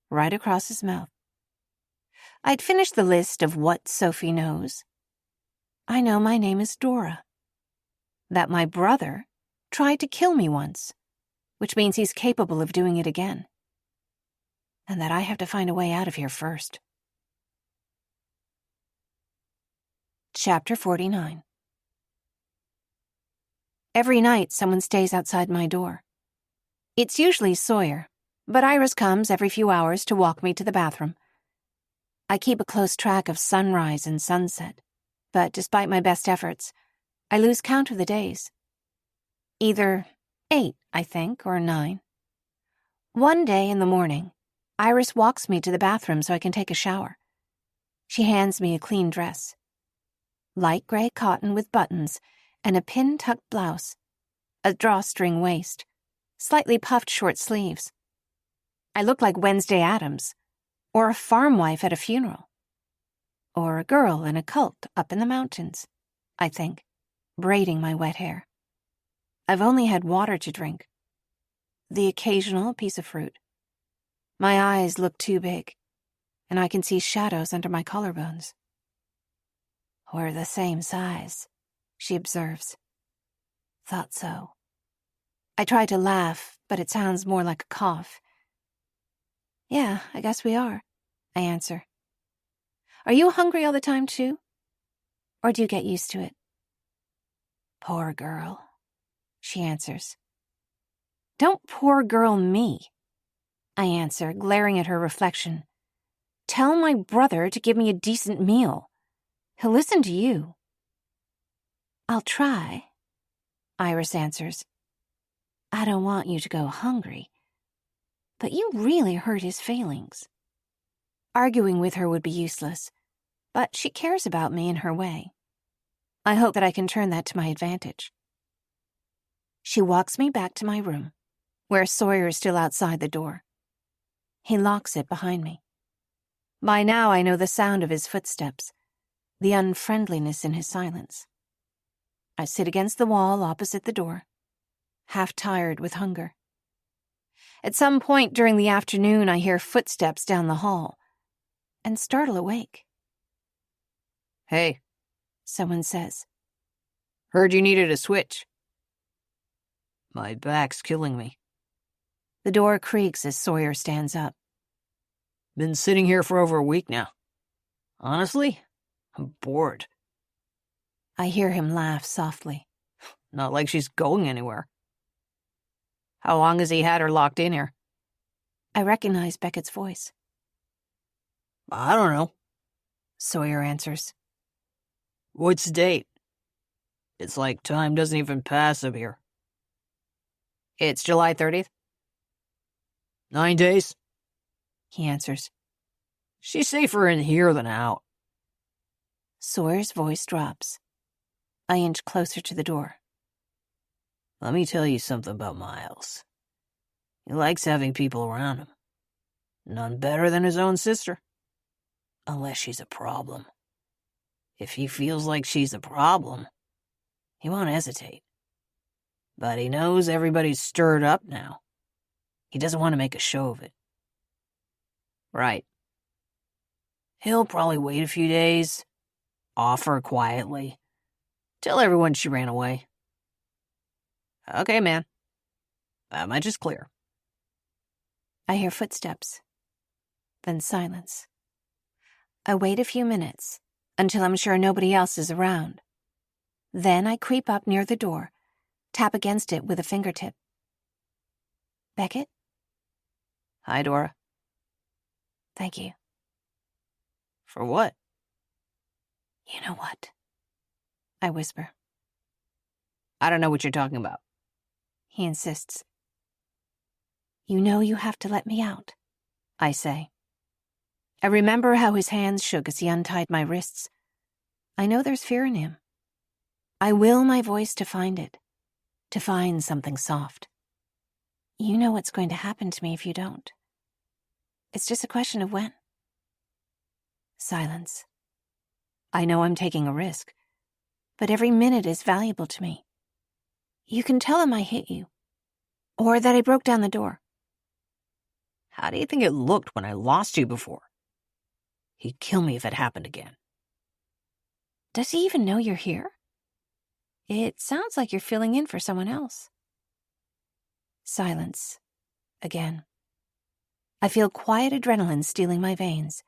right across his mouth. I'd finish the list of what Sophie knows. I know my name is Dora. That my brother tried to kill me once, which means he's capable of doing it again. And that I have to find a way out of here first. Chapter 49. Every night someone stays outside my door. It's usually Sawyer, but Iris comes every few hours to walk me to the bathroom. I keep a close track of sunrise and sunset, but despite my best efforts, I lose count of the days. Either 8, I think, or 9. One day in the morning, Iris walks me to the bathroom so I can take a shower. She hands me a clean dress. Light gray cotton with buttons and a pin-tucked blouse, a drawstring waist, slightly puffed short sleeves. I look like Wednesday Addams, or a farm wife at a funeral, or a girl in a cult up in the mountains, I think, braiding my wet hair. I've only had water to drink, the occasional piece of fruit. My eyes look too big, and I can see shadows under my collarbones. We're the same size, she observes. Thought so. I try to laugh, but it sounds more like a cough. Yeah, I guess we are, I answer. Are you hungry all the time, too? Or do you get used to it? Poor girl, she answers. Don't poor girl me, I answer, glaring at her reflection. Tell my brother to give me a decent meal. He'll listen to you. I'll try, Iris answers. I don't want you to go hungry, but you really hurt his feelings. Arguing with her would be useless, but she cares about me in her way. I hope that I can turn that to my advantage. She walks me back to my room, where Sawyer is still outside the door. He locks it behind me. By now I know the sound of his footsteps, the unfriendliness in his silence. I sit against the wall opposite the door, half tired with hunger. At some point during the afternoon, I hear footsteps down the hall and startle awake. Hey, someone says. heard you needed a switch. My back's killing me. The door creaks as Sawyer stands up. Been sitting here for over a week now. Honestly, I'm bored. I hear him laugh softly. Not like she's going anywhere. How long has he had her locked in here? I recognize Beckett's voice. I don't know. Sawyer answers. What's the date? It's like time doesn't even pass up here. It's July 30th. 9 days? He answers. She's safer in here than out. Sawyer's voice drops. I inch closer to the door. Let me tell you something about Miles. He likes having people around him. None better than his own sister. Unless she's a problem. If he feels like she's a problem, he won't hesitate. But he knows everybody's stirred up now. He doesn't want to make a show of it. Right. He'll probably wait a few days, offer quietly, tell everyone she ran away. Okay, man. That much is clear. I hear footsteps, then silence. I wait a few minutes until I'm sure nobody else is around. Then I creep up near the door, tap against it with a fingertip. Beckett? Hi, Dora. Thank you. For what? You know what? I whisper. I don't know what you're talking about. He insists. You know you have to let me out, I say. I remember how his hands shook as he untied my wrists. I know there's fear in him. I will my voice to find it, to find something soft. You know what's going to happen to me if you don't. It's just a question of when. Silence. I know I'm taking a risk, but every minute is valuable to me. You can tell him I hit you, or that I broke down the door. How do you think it looked when I lost you before? He'd kill me if it happened again. Does he even know you're here? It sounds like you're filling in for someone else. Silence. Again. I feel quiet adrenaline stealing my veins.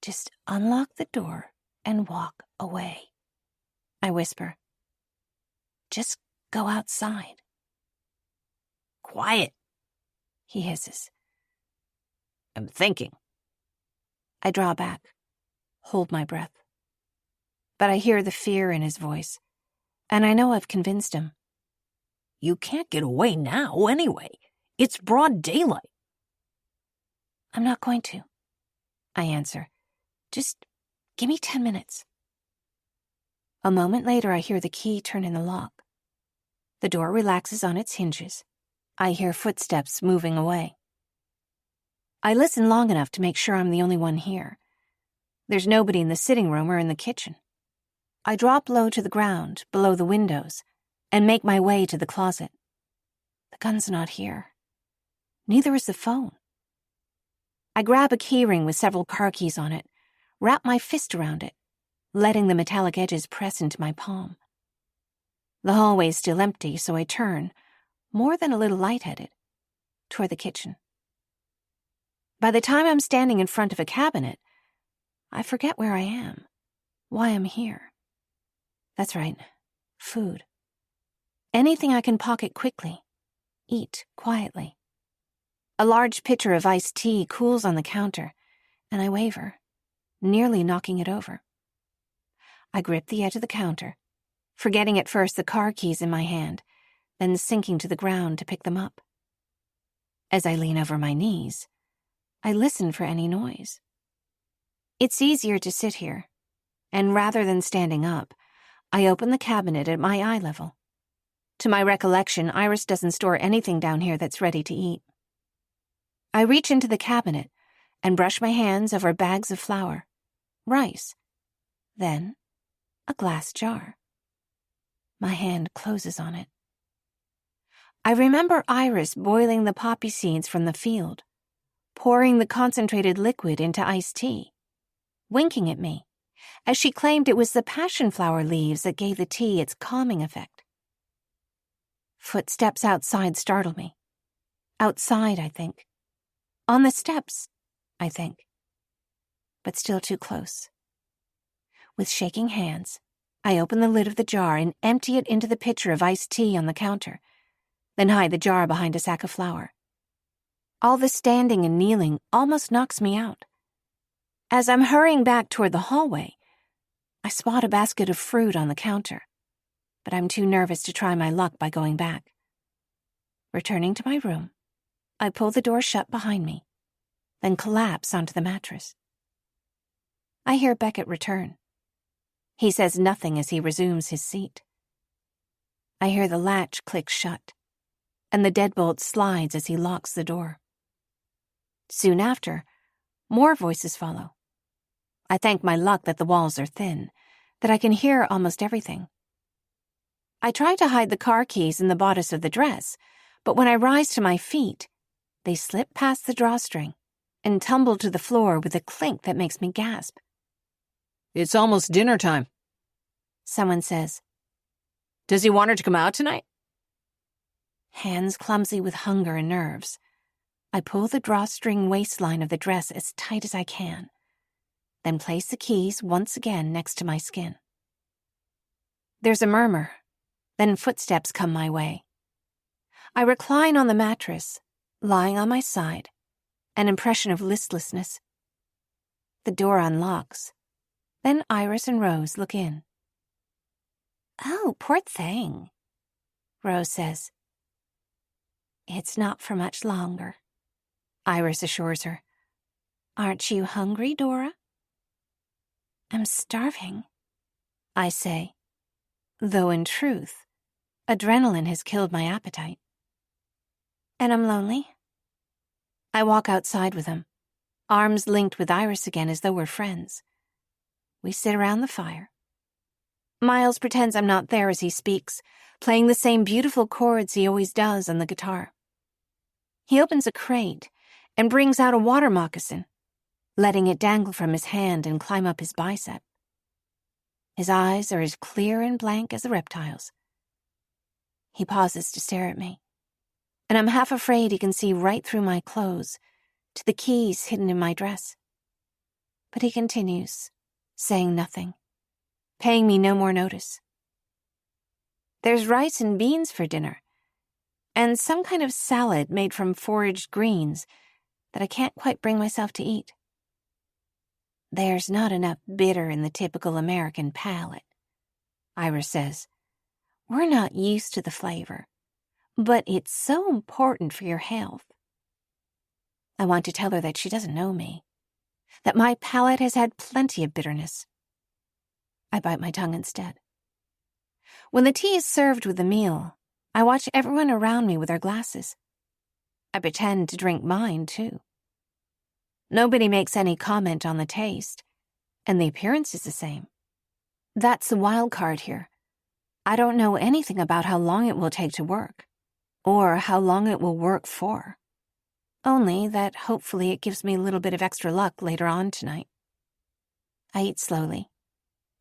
Just unlock the door and walk away. I whisper. Just go outside. Quiet, he hisses. I'm thinking. I draw back, hold my breath. But I hear the fear in his voice, and I know I've convinced him. You can't get away now anyway. It's broad daylight. I'm not going to, I answer. Just give me 10 minutes. A moment later, I hear the key turn in the lock. The door relaxes on its hinges. I hear footsteps moving away. I listen long enough to make sure I'm the only one here. There's nobody in the sitting room or in the kitchen. I drop low to the ground, below the windows, and make my way to the closet. The gun's not here. Neither is the phone. I grab a keyring with several car keys on it, wrap my fist around it, letting the metallic edges press into my palm. The hallway's still empty, so I turn, more than a little lightheaded, toward the kitchen. By the time I'm standing in front of a cabinet, I forget where I am, why I'm here. That's right, food. Anything I can pocket quickly, eat quietly. A large pitcher of iced tea cools on the counter, and I waver, nearly knocking it over. I grip the edge of the counter, forgetting at first the car keys in my hand, then sinking to the ground to pick them up. As I lean over my knees, I listen for any noise. It's easier to sit here, and rather than standing up, I open the cabinet at my eye level. To my recollection, Iris doesn't store anything down here that's ready to eat. I reach into the cabinet and brush my hands over bags of flour, rice, then a glass jar. My hand closes on it. I remember Iris boiling the poppy seeds from the field, pouring the concentrated liquid into iced tea, winking at me, as she claimed it was the passion flower leaves that gave the tea its calming effect. Footsteps outside startle me. Outside, I think. On the steps, I think. But still too close. With shaking hands, I open the lid of the jar and empty it into the pitcher of iced tea on the counter, then hide the jar behind a sack of flour. All the standing and kneeling almost knocks me out. As I'm hurrying back toward the hallway, I spot a basket of fruit on the counter, but I'm too nervous to try my luck by going back. Returning to my room, I pull the door shut behind me, then collapse onto the mattress. I hear Beckett return. He says nothing as he resumes his seat. I hear the latch click shut, and the deadbolt slides as he locks the door. Soon after, more voices follow. I thank my luck that the walls are thin, that I can hear almost everything. I try to hide the car keys in the bodice of the dress, but when I rise to my feet, they slip past the drawstring and tumble to the floor with a clink that makes me gasp. It's almost dinner time, Someone says. Does he want her to come out tonight? Hands clumsy with hunger and nerves, I pull the drawstring waistline of the dress as tight as I can, then place the keys once again next to my skin. There's a murmur, then footsteps come my way. I recline on the mattress, lying on my side, an impression of listlessness. The door unlocks. Then Iris and Rose look in. "Oh, poor thing," Rose says. "It's not for much longer," Iris assures her. "Aren't you hungry, Dora?" "I'm starving," I say, though in truth, adrenaline has killed my appetite. "And I'm lonely." I walk outside with him, arms linked with Iris again as though we're friends. We sit around the fire. Miles pretends I'm not there as he speaks, playing the same beautiful chords he always does on the guitar. He opens a crate and brings out a water moccasin, letting it dangle from his hand and climb up his bicep. His eyes are as clear and blank as the reptiles. He pauses to stare at me, and I'm half afraid he can see right through my clothes to the keys hidden in my dress. But he continues, saying nothing, paying me no more notice. There's rice and beans for dinner, and some kind of salad made from foraged greens that I can't quite bring myself to eat. "There's not enough bitter in the typical American palate," Iris says. "We're not used to the flavor, but it's so important for your health." I want to tell her that she doesn't know me, that my palate has had plenty of bitterness. I bite my tongue instead. When the tea is served with the meal, I watch everyone around me with their glasses. I pretend to drink mine, too. Nobody makes any comment on the taste, and the appearance is the same. That's the wild card here. I don't know anything about how long it will take to work, or how long it will work for. Only that hopefully it gives me a little bit of extra luck later on tonight. I eat slowly,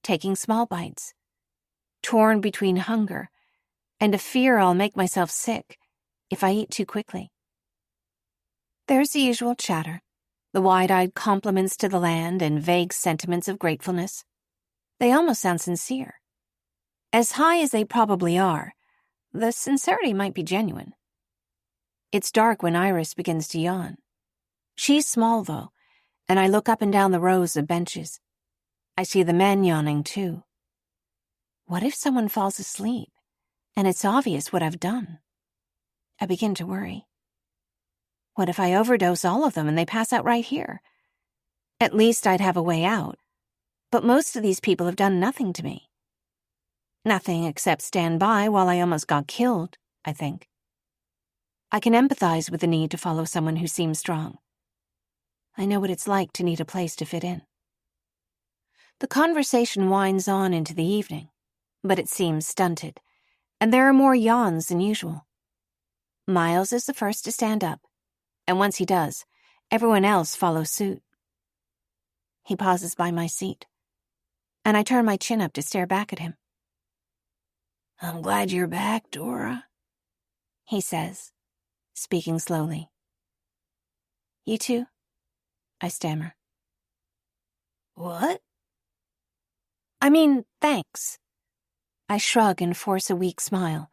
taking small bites, torn between hunger and a fear I'll make myself sick if I eat too quickly. There's the usual chatter, the wide-eyed compliments to the land and vague sentiments of gratefulness. They almost sound sincere. As high as they probably are, the sincerity might be genuine. It's dark when Iris begins to yawn. She's small, though, and I look up and down the rows of benches. I see the men yawning, too. What if someone falls asleep, and it's obvious what I've done? I begin to worry. What if I overdose all of them and they pass out right here? At least I'd have a way out, but most of these people have done nothing to me. Nothing except stand by while I almost got killed, I think. I can empathize with the need to follow someone who seems strong. I know what it's like to need a place to fit in. The conversation winds on into the evening, but it seems stunted, and there are more yawns than usual. Miles is the first to stand up, and once he does, everyone else follows suit. He pauses by my seat. and I turn my chin up to stare back at him. I'm glad you're back, Dora, he says, speaking slowly. You too? I stammer. What? I mean, thanks. I shrug and force a weak smile.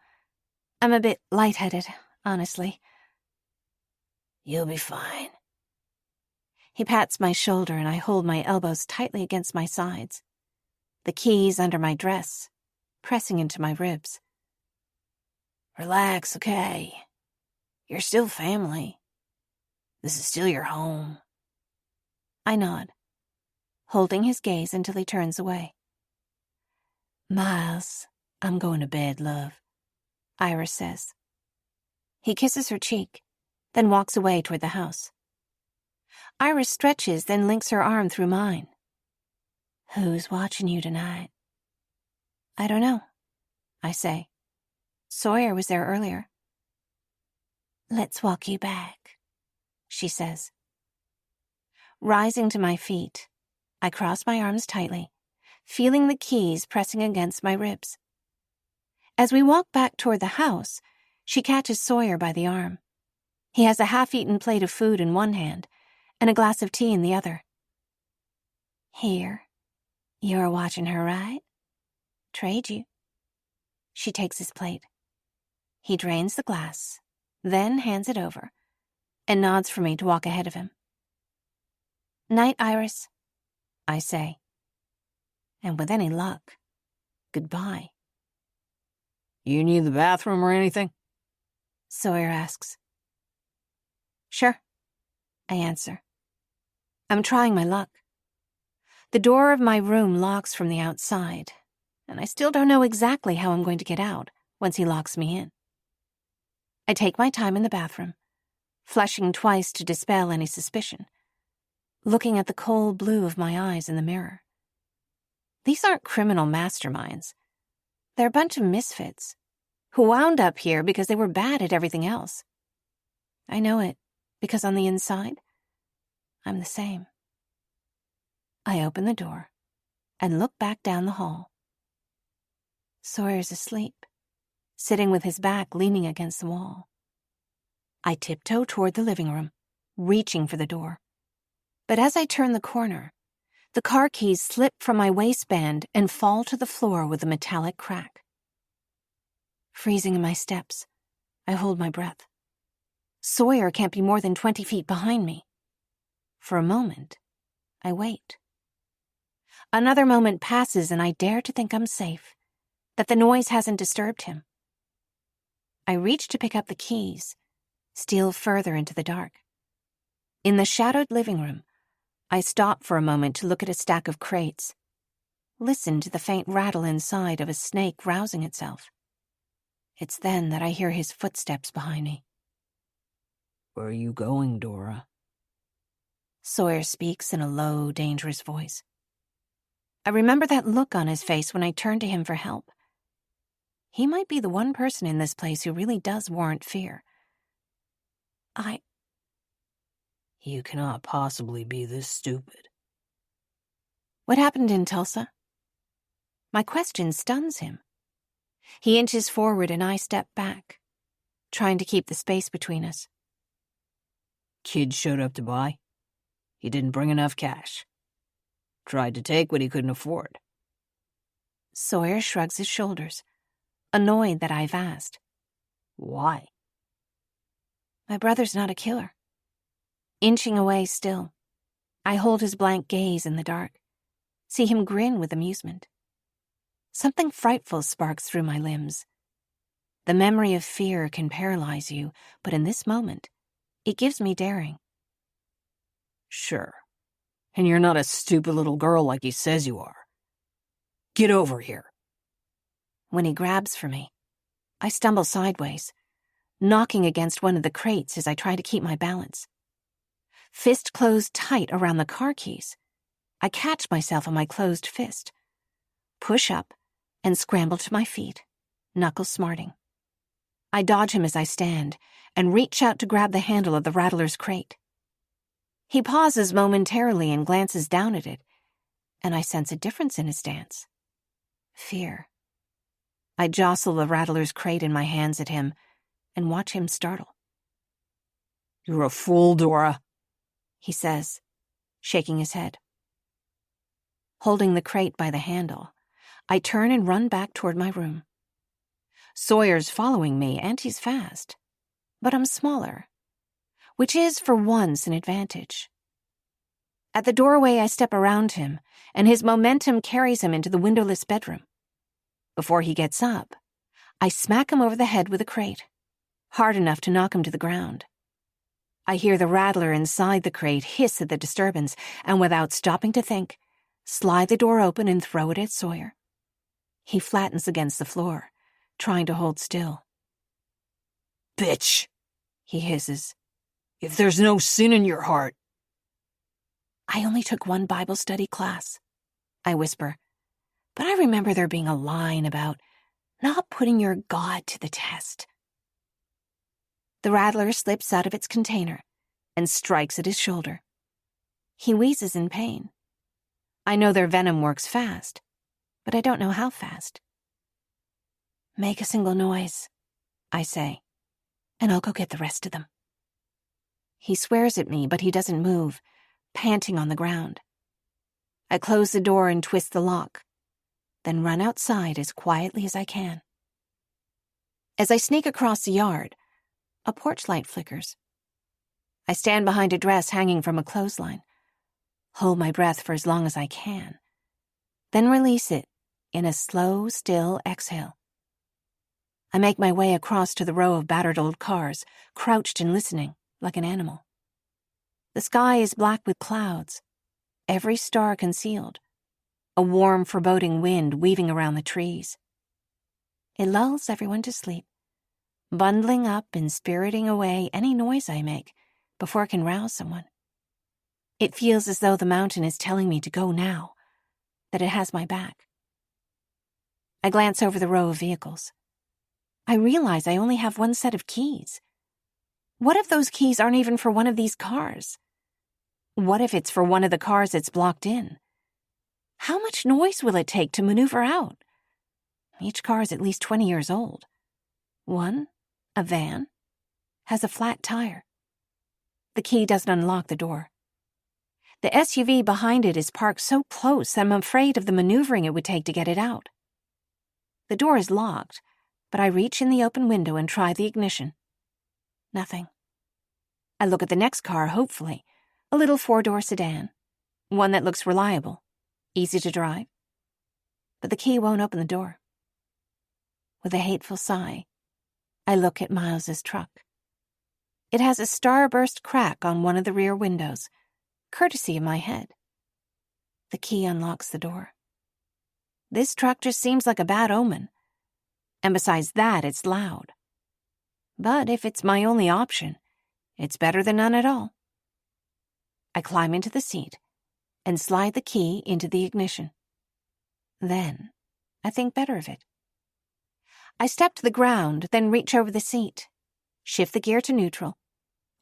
I'm a bit lightheaded, honestly. You'll be fine. He pats my shoulder and I hold my elbows tightly against my sides, the keys under my dress, pressing into my ribs. Relax, okay? You're still family. This is still your home. I nod, holding his gaze until he turns away. Miles, I'm going to bed, love, Iris says. He kisses her cheek, then walks away toward the house. Iris stretches, then links her arm through mine. Who's watching you tonight? I don't know, I say. Sawyer was there earlier. Let's walk you back, she says. Rising to my feet, I cross my arms tightly, feeling the keys pressing against my ribs. As we walk back toward the house, she catches Sawyer by the arm. He has a half-eaten plate of food in one hand and a glass of tea in the other. Here, you're watching her, right? Trade you. She takes his plate. He drains the glass, then hands it over, and nods for me to walk ahead of him. Night, Iris, I say. And with any luck, goodbye. You need the bathroom or anything? Sawyer asks. Sure, I answer. I'm trying my luck. The door of my room locks from the outside, and I still don't know exactly how I'm going to get out once he locks me in. I take my time in the bathroom, flushing twice to dispel any suspicion, looking at the cold blue of my eyes in the mirror. These aren't criminal masterminds. They're a bunch of misfits who wound up here because they were bad at everything else. I know it because on the inside, I'm the same. I open the door and look back down the hall. Sawyer's asleep, sitting with his back leaning against the wall. I tiptoe toward the living room, reaching for the door. But as I turn the corner, the car keys slip from my waistband and fall to the floor with a metallic crack. Freezing in my steps, I hold my breath. Sawyer can't be more than 20 feet behind me. For a moment, I wait. Another moment passes and I dare to think I'm safe, that the noise hasn't disturbed him. I reach to pick up the keys, steal further into the dark. In the shadowed living room, I stop for a moment to look at a stack of crates, listen to the faint rattle inside of a snake rousing itself. It's then that I hear his footsteps behind me. Where are you going, Dora? Sawyer speaks in a low, dangerous voice. I remember that look on his face when I turned to him for help. He might be the one person in this place who really does warrant fear. You cannot possibly be this stupid. What happened in Tulsa? My question stuns him. He inches forward and I step back, trying to keep the space between us. Kid showed up to buy. He didn't bring enough cash. Tried to take what he couldn't afford. Sawyer shrugs his shoulders, annoyed that I've asked. Why? My brother's not a killer. Inching away still, I hold his blank gaze in the dark, see him grin with amusement. Something frightful sparks through my limbs. The memory of fear can paralyze you, but in this moment, it gives me daring. Sure. And you're not a stupid little girl like he says you are. Get over here. When he grabs for me, I stumble sideways, knocking against one of the crates as I try to keep my balance. Fist closed tight around the car keys. I catch myself on my closed fist, push up, and scramble to my feet, knuckles smarting. I dodge him as I stand and reach out to grab the handle of the rattler's crate. He pauses momentarily and glances down at it, and I sense a difference in his dance. Fear. I jostle the rattler's crate in my hands at him and watch him startle. "You're a fool, Dora," he says, shaking his head. Holding the crate by the handle, I turn and run back toward my room. Sawyer's following me, and he's fast. But I'm smaller, which is, for once, an advantage. At the doorway, I step around him, and his momentum carries him into the windowless bedroom. Before he gets up, I smack him over the head with a crate, hard enough to knock him to the ground. I hear the rattler inside the crate hiss at the disturbance, and without stopping to think, slide the door open and throw it at Sawyer. He flattens against the floor, trying to hold still. "Bitch," he hisses. "If there's no sin in your heart." I only took one Bible study class, I whisper, but I remember there being a line about not putting your God to the test. The rattler slips out of its container and strikes at his shoulder. He wheezes in pain. I know their venom works fast, but I don't know how fast. Make a single noise, I say, and I'll go get the rest of them. He swears at me, but he doesn't move, panting on the ground. I close the door and twist the lock, then run outside as quietly as I can. As I sneak across the yard, a porch light flickers. I stand behind a dress hanging from a clothesline, hold my breath for as long as I can, then release it in a slow, still exhale. I make my way across to the row of battered old cars, crouched and listening, like an animal. The sky is black with clouds, every star concealed, a warm, foreboding wind weaving around the trees. It lulls everyone to sleep, bundling up and spiriting away any noise I make before it can rouse someone. It feels as though the mountain is telling me to go now, that it has my back. I glance over the row of vehicles. I realize I only have one set of keys. What if those keys aren't even for one of these cars? What if it's for one of the cars that's blocked in? How much noise will it take to maneuver out? Each car is at least 20 years old. One, a van, has a flat tire. The key doesn't unlock the door. The SUV behind it is parked so close I'm afraid of the maneuvering it would take to get it out. The door is locked, but I reach in the open window and try the ignition. Nothing. I look at the next car, hopefully, a little 4-door sedan, one that looks reliable, easy to drive. But the key won't open the door. With a hateful sigh, I look at Miles's truck. It has a starburst crack on one of the rear windows, courtesy of my head. The key unlocks the door. This truck just seems like a bad omen. And besides that, it's loud. But if it's my only option, it's better than none at all. I climb into the seat and slide the key into the ignition. Then, I think better of it. I step to the ground, then reach over the seat, shift the gear to neutral,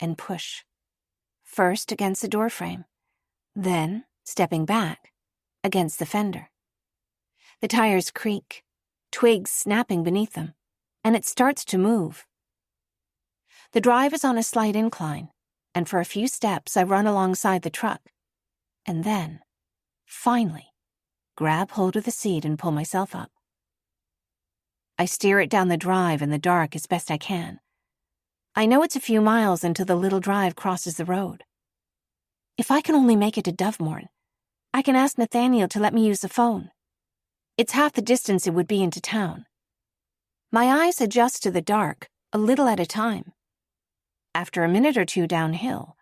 and push. First against the doorframe, then, stepping back, against the fender. The tires creak, twigs snapping beneath them, and it starts to move. The drive is on a slight incline, and for a few steps I run alongside the truck, and then, finally, grab hold of the seat and pull myself up. I steer it down the drive in the dark as best I can. I know it's a few miles until the little drive crosses the road. If I can only make it to Dovemorn, I can ask Nathaniel to let me use the phone. It's half the distance it would be into town. My eyes adjust to the dark, a little at a time. After a minute or two downhill,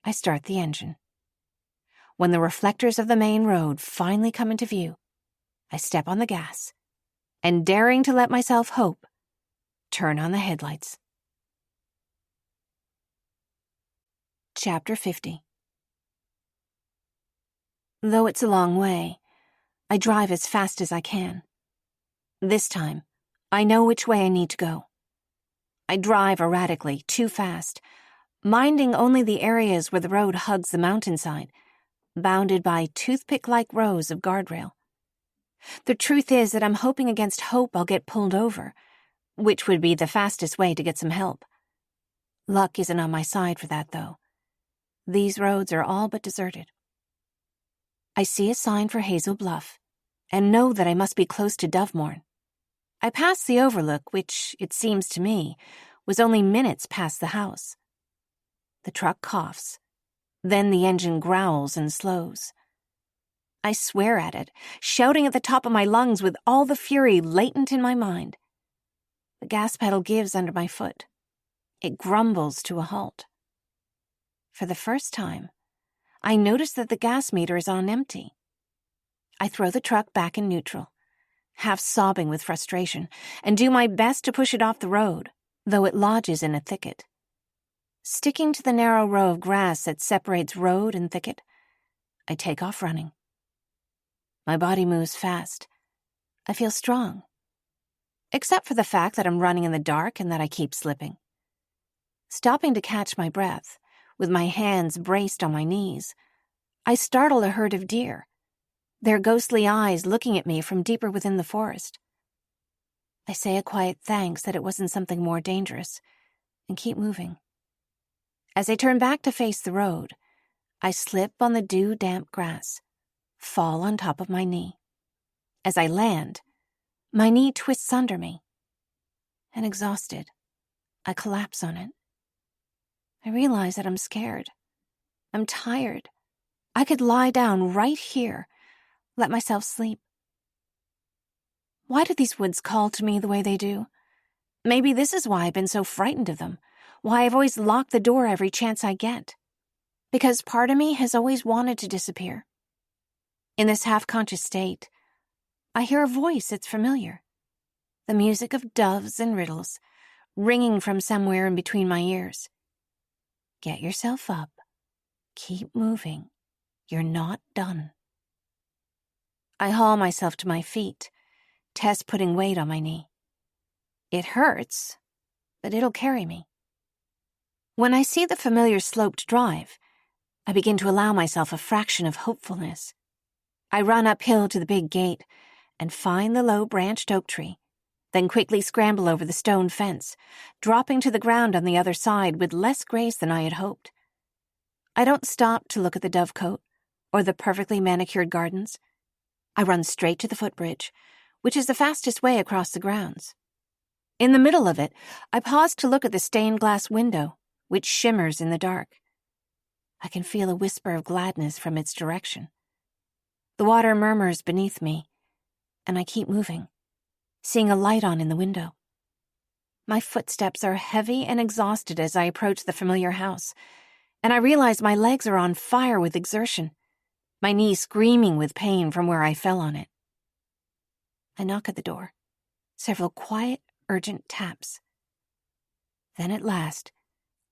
I start the engine. When the reflectors of the main road finally come into view, I step on the gas, and daring to let myself hope, turn on the headlights. Chapter 50. Though it's a long way, I drive as fast as I can. This time, I know which way I need to go. I drive erratically, too fast, minding only the areas where the road hugs the mountainside, bounded by toothpick-like rows of guardrail. The truth is that I'm hoping against hope I'll get pulled over, which would be the fastest way to get some help. Luck isn't on my side for that, though. These roads are all but deserted. I see a sign for Hazel Bluff, and know that I must be close to Dovemorn. I pass the overlook, which, it seems to me, was only minutes past the house. The truck coughs. Then the engine growls and slows. I swear at it, shouting at the top of my lungs with all the fury latent in my mind. The gas pedal gives under my foot. It grumbles to a halt. For the first time, I notice that the gas meter is on empty. I throw the truck back in neutral, half sobbing with frustration, and do my best to push it off the road, though it lodges in a thicket. Sticking to the narrow row of grass that separates road and thicket, I take off running. My body moves fast. I feel strong. Except for the fact that I'm running in the dark and that I keep slipping. Stopping to catch my breath, with my hands braced on my knees, I startle a herd of deer, their ghostly eyes looking at me from deeper within the forest. I say a quiet thanks that it wasn't something more dangerous, and keep moving. As I turn back to face the road, I slip on the dew-damp grass, fall on top of my knee. As I land, my knee twists under me, and exhausted, I collapse on it. I realize that I'm scared. I'm tired. I could lie down right here, let myself sleep. Why do these woods call to me the way they do? Maybe this is why I've been so frightened of them, why I've always locked the door every chance I get. Because part of me has always wanted to disappear. In this half-conscious state, I hear a voice that's familiar. The music of doves and riddles, ringing from somewhere in between my ears. Get yourself up. Keep moving. You're not done. I haul myself to my feet, Tess putting weight on my knee. It hurts, but it'll carry me. When I see the familiar sloped drive, I begin to allow myself a fraction of hopefulness. I run uphill to the big gate and find the low-branched oak tree, then quickly scramble over the stone fence, dropping to the ground on the other side with less grace than I had hoped. I don't stop to look at the dovecote or the perfectly manicured gardens. I run straight to the footbridge, which is the fastest way across the grounds. In the middle of it, I pause to look at the stained glass window, which shimmers in the dark. I can feel a whisper of gladness from its direction. The water murmurs beneath me, and I keep moving, seeing a light on in the window. My footsteps are heavy and exhausted as I approach the familiar house, and I realize my legs are on fire with exertion, my knee screaming with pain from where I fell on it. I knock at the door, several quiet, urgent taps. Then at last,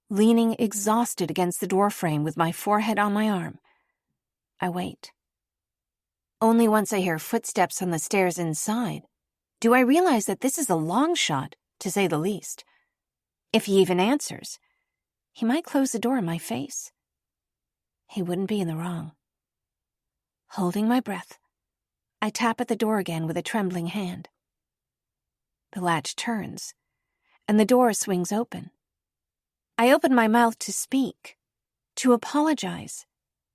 leaning exhausted against the doorframe with my forehead on my arm, I wait. Only once I hear footsteps on the stairs inside do I realize that this is a long shot, to say the least. If he even answers, he might close the door in my face. He wouldn't be in the wrong. Holding my breath, I tap at the door again with a trembling hand. The latch turns, and the door swings open. I open my mouth to speak, to apologize,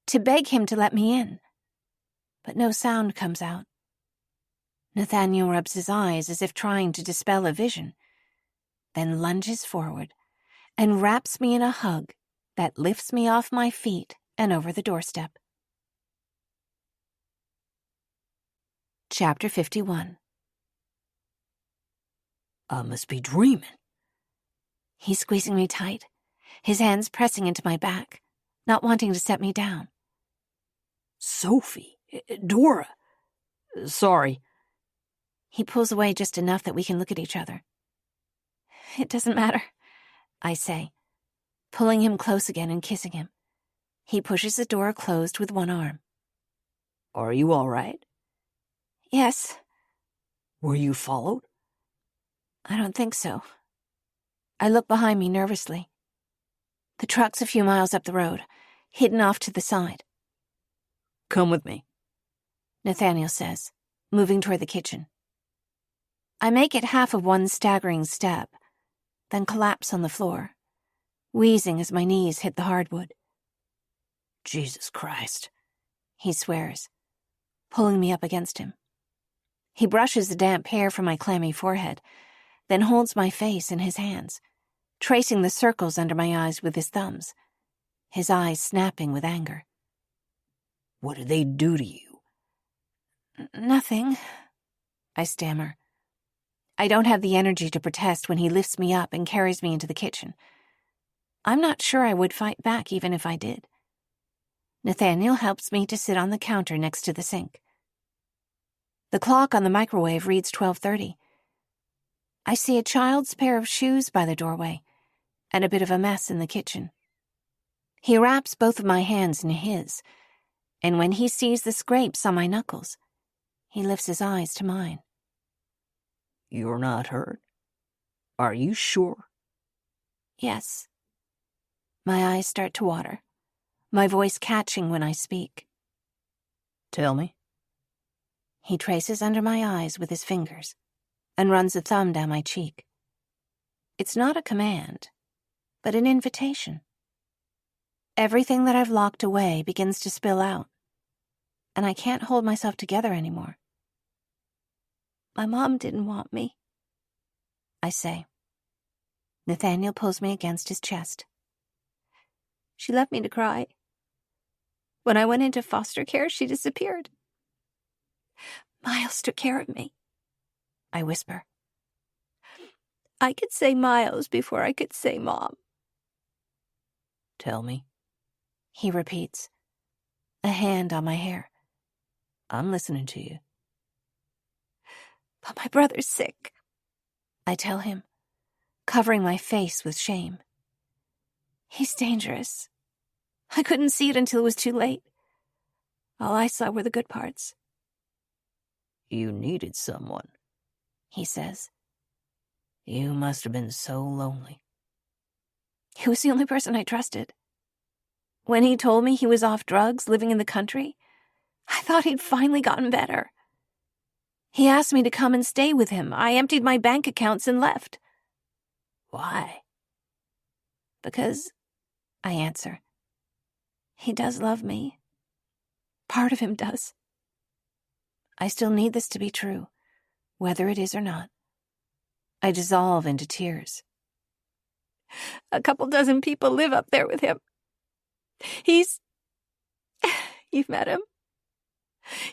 to beg him to let me in. But no sound comes out. Nathaniel rubs his eyes as if trying to dispel a vision, then lunges forward and wraps me in a hug that lifts me off my feet and over the doorstep. Chapter 51. I must be dreaming. He's squeezing me tight, his hands pressing into my back, not wanting to set me down. Sophie, Dora, sorry. He pulls away just enough that we can look at each other. It doesn't matter, I say, pulling him close again and kissing him. He pushes the door closed with one arm. Are you all right? Yes. Were you followed? I don't think so. I look behind me nervously. The truck's a few miles up the road, hidden off to the side. Come with me, Nathaniel says, moving toward the kitchen. I make it half of one staggering step, then collapse on the floor, wheezing as my knees hit the hardwood. Jesus Christ, he swears, pulling me up against him. He brushes the damp hair from my clammy forehead, then holds my face in his hands, tracing the circles under my eyes with his thumbs, his eyes snapping with anger. What did they do to you? Nothing, I stammer. I don't have the energy to protest when he lifts me up and carries me into the kitchen. I'm not sure I would fight back even if I did. Nathaniel helps me to sit on the counter next to the sink. The clock on the microwave reads 12:30. I see a child's pair of shoes by the doorway and a bit of a mess in the kitchen. He wraps both of my hands in his, and when he sees the scrapes on my knuckles, he lifts his eyes to mine. You're not hurt? Are you sure? Yes. My eyes start to water, my voice catching when I speak. Tell me. He traces under my eyes with his fingers and runs a thumb down my cheek. It's not a command, but an invitation. Everything that I've locked away begins to spill out, and I can't hold myself together anymore. My mom didn't want me, I say. Nathaniel pulls me against his chest. She left me to cry. When I went into foster care, she disappeared. Miles took care of me, I whisper. I could say Miles before I could say Mom. Tell me, he repeats, a hand on my hair. I'm listening to you. But my brother's sick, I tell him, covering my face with shame. He's dangerous. I couldn't see it until it was too late. All I saw were the good parts. You needed someone, he says. You must have been so lonely. He was the only person I trusted. When he told me he was off drugs, living in the country, I thought he'd finally gotten better. He asked me to come and stay with him. I emptied my bank accounts and left. Why? Because, I answer, he does love me. Part of him does. I still need this to be true, whether it is or not. I dissolve into tears. A couple dozen people live up there with him. You've met him.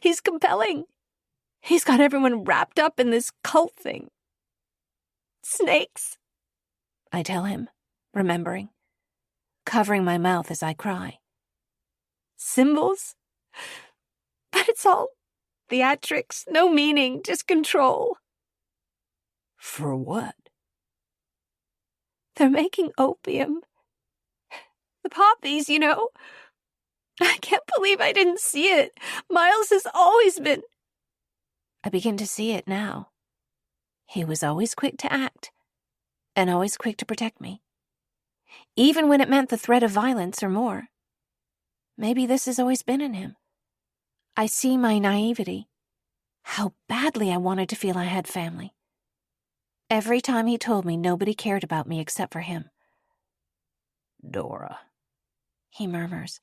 He's compelling. He's got everyone wrapped up in this cult thing. Snakes, I tell him, remembering, covering my mouth as I cry. Symbols? But it's all theatrics, no meaning, just control. For what? They're making opium. The poppies, you know. I can't believe I didn't see it. Miles has always been... I begin to see it now. He was always quick to act, and always quick to protect me, even when it meant the threat of violence or more. Maybe this has always been in him. I see my naivety, how badly I wanted to feel I had family. Every time he told me nobody cared about me except for him. Dora, he murmurs.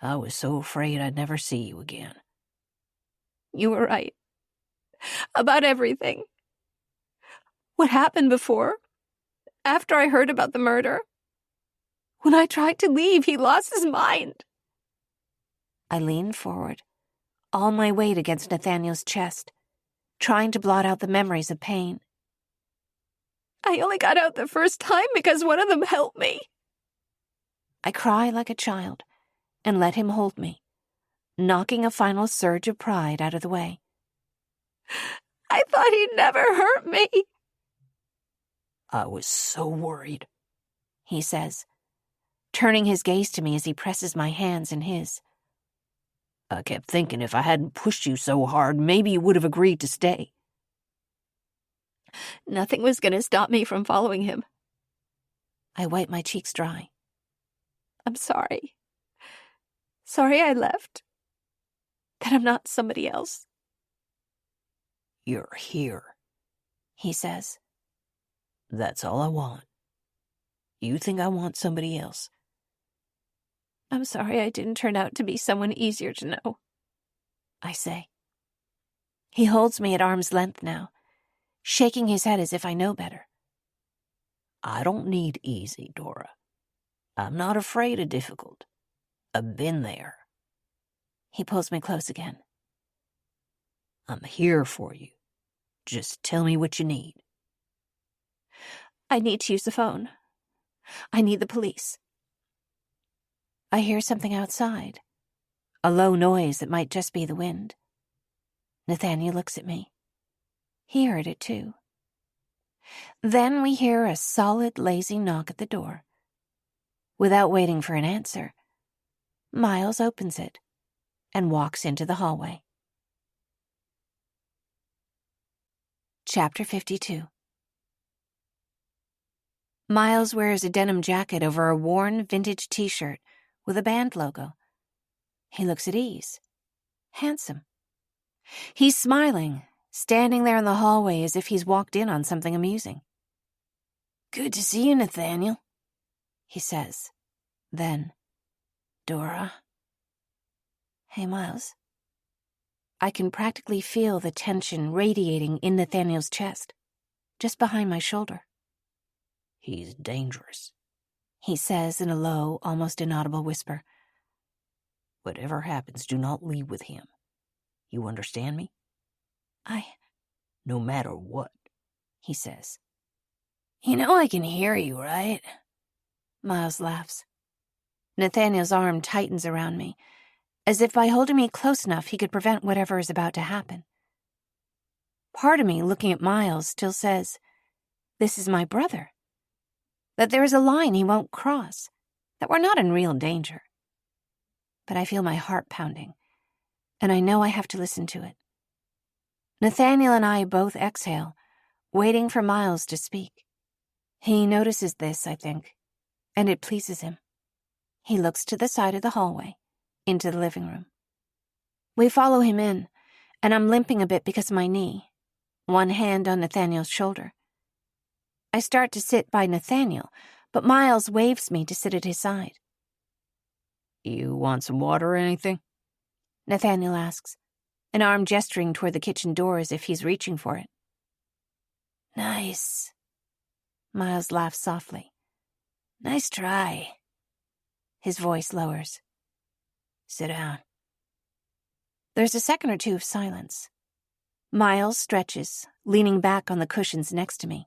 I was so afraid I'd never see you again. You were right. About everything. What happened before? After I heard about the murder? When I tried to leave, he lost his mind. I leaned forward, all my weight against Nathaniel's chest, trying to blot out the memories of pain. I only got out the first time because one of them helped me. I cry like a child and let him hold me, knocking a final surge of pride out of the way. I thought he'd never hurt me. I was so worried, he says, turning his gaze to me as he presses my hands in his. I kept thinking if I hadn't pushed you so hard, maybe you would have agreed to stay. Nothing was going to stop me from following him. I wipe my cheeks dry. I'm sorry. Sorry I left. That I'm not somebody else. You're here, He says. That's all I want. You think I want somebody else? I'm sorry I didn't turn out to be someone easier to know, I say. He holds me at arm's length now, shaking his head as if I know better. I don't need easy, Dora. I'm not afraid of difficult. I've been there. He pulls me close again. I'm here for you. Just tell me what you need. I need to use the phone. I need the police. I hear something outside, a low noise that might just be the wind. Nathaniel looks at me. He heard it too. Then we hear a solid, lazy knock at the door. Without waiting for an answer, Miles opens it and walks into the hallway. Chapter 52. Miles wears a denim jacket over a worn vintage t-shirt with a band logo. He looks at ease, handsome. He's smiling, standing there in the hallway as if he's walked in on something amusing. Good to see you, Nathaniel, he says. Then, Dora. Hey, Miles. I can practically feel the tension radiating in Nathaniel's chest, just behind my shoulder. He's dangerous, he says in a low, almost inaudible whisper. Whatever happens, do not leave with him. You understand me? No matter what, he says. You know I can hear you, right? Miles laughs. Nathaniel's arm tightens around me, as if by holding me close enough he could prevent whatever is about to happen. Part of me, looking at Miles, still says, this is my brother. That there is a line he won't cross, that we're not in real danger. But I feel my heart pounding, and I know I have to listen to it. Nathaniel and I both exhale, waiting for Miles to speak. He notices this, I think, and it pleases him. He looks to the side of the hallway, into the living room. We follow him in, and I'm limping a bit because of my knee, one hand on Nathaniel's shoulder. I start to sit by Nathaniel, but Miles waves me to sit at his side. You want some water or anything? Nathaniel asks, an arm gesturing toward the kitchen door as if he's reaching for it. Nice. Miles laughs softly. Nice try. His voice lowers. Sit down. There's a second or two of silence. Miles stretches, leaning back on the cushions next to me.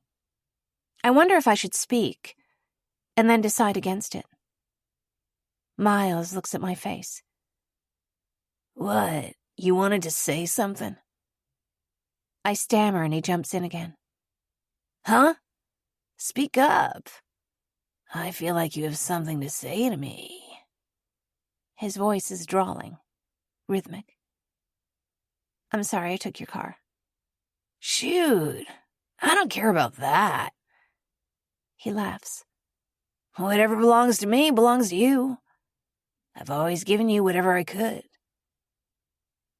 I wonder if I should speak, and then decide against it. Miles looks at my face. What? You wanted to say something? I stammer and he jumps in again. Huh? Speak up. I feel like you have something to say to me. His voice is drawling, rhythmic. I'm sorry I took your car. Shoot, I don't care about that. He laughs. Whatever belongs to me belongs to you. I've always given you whatever I could.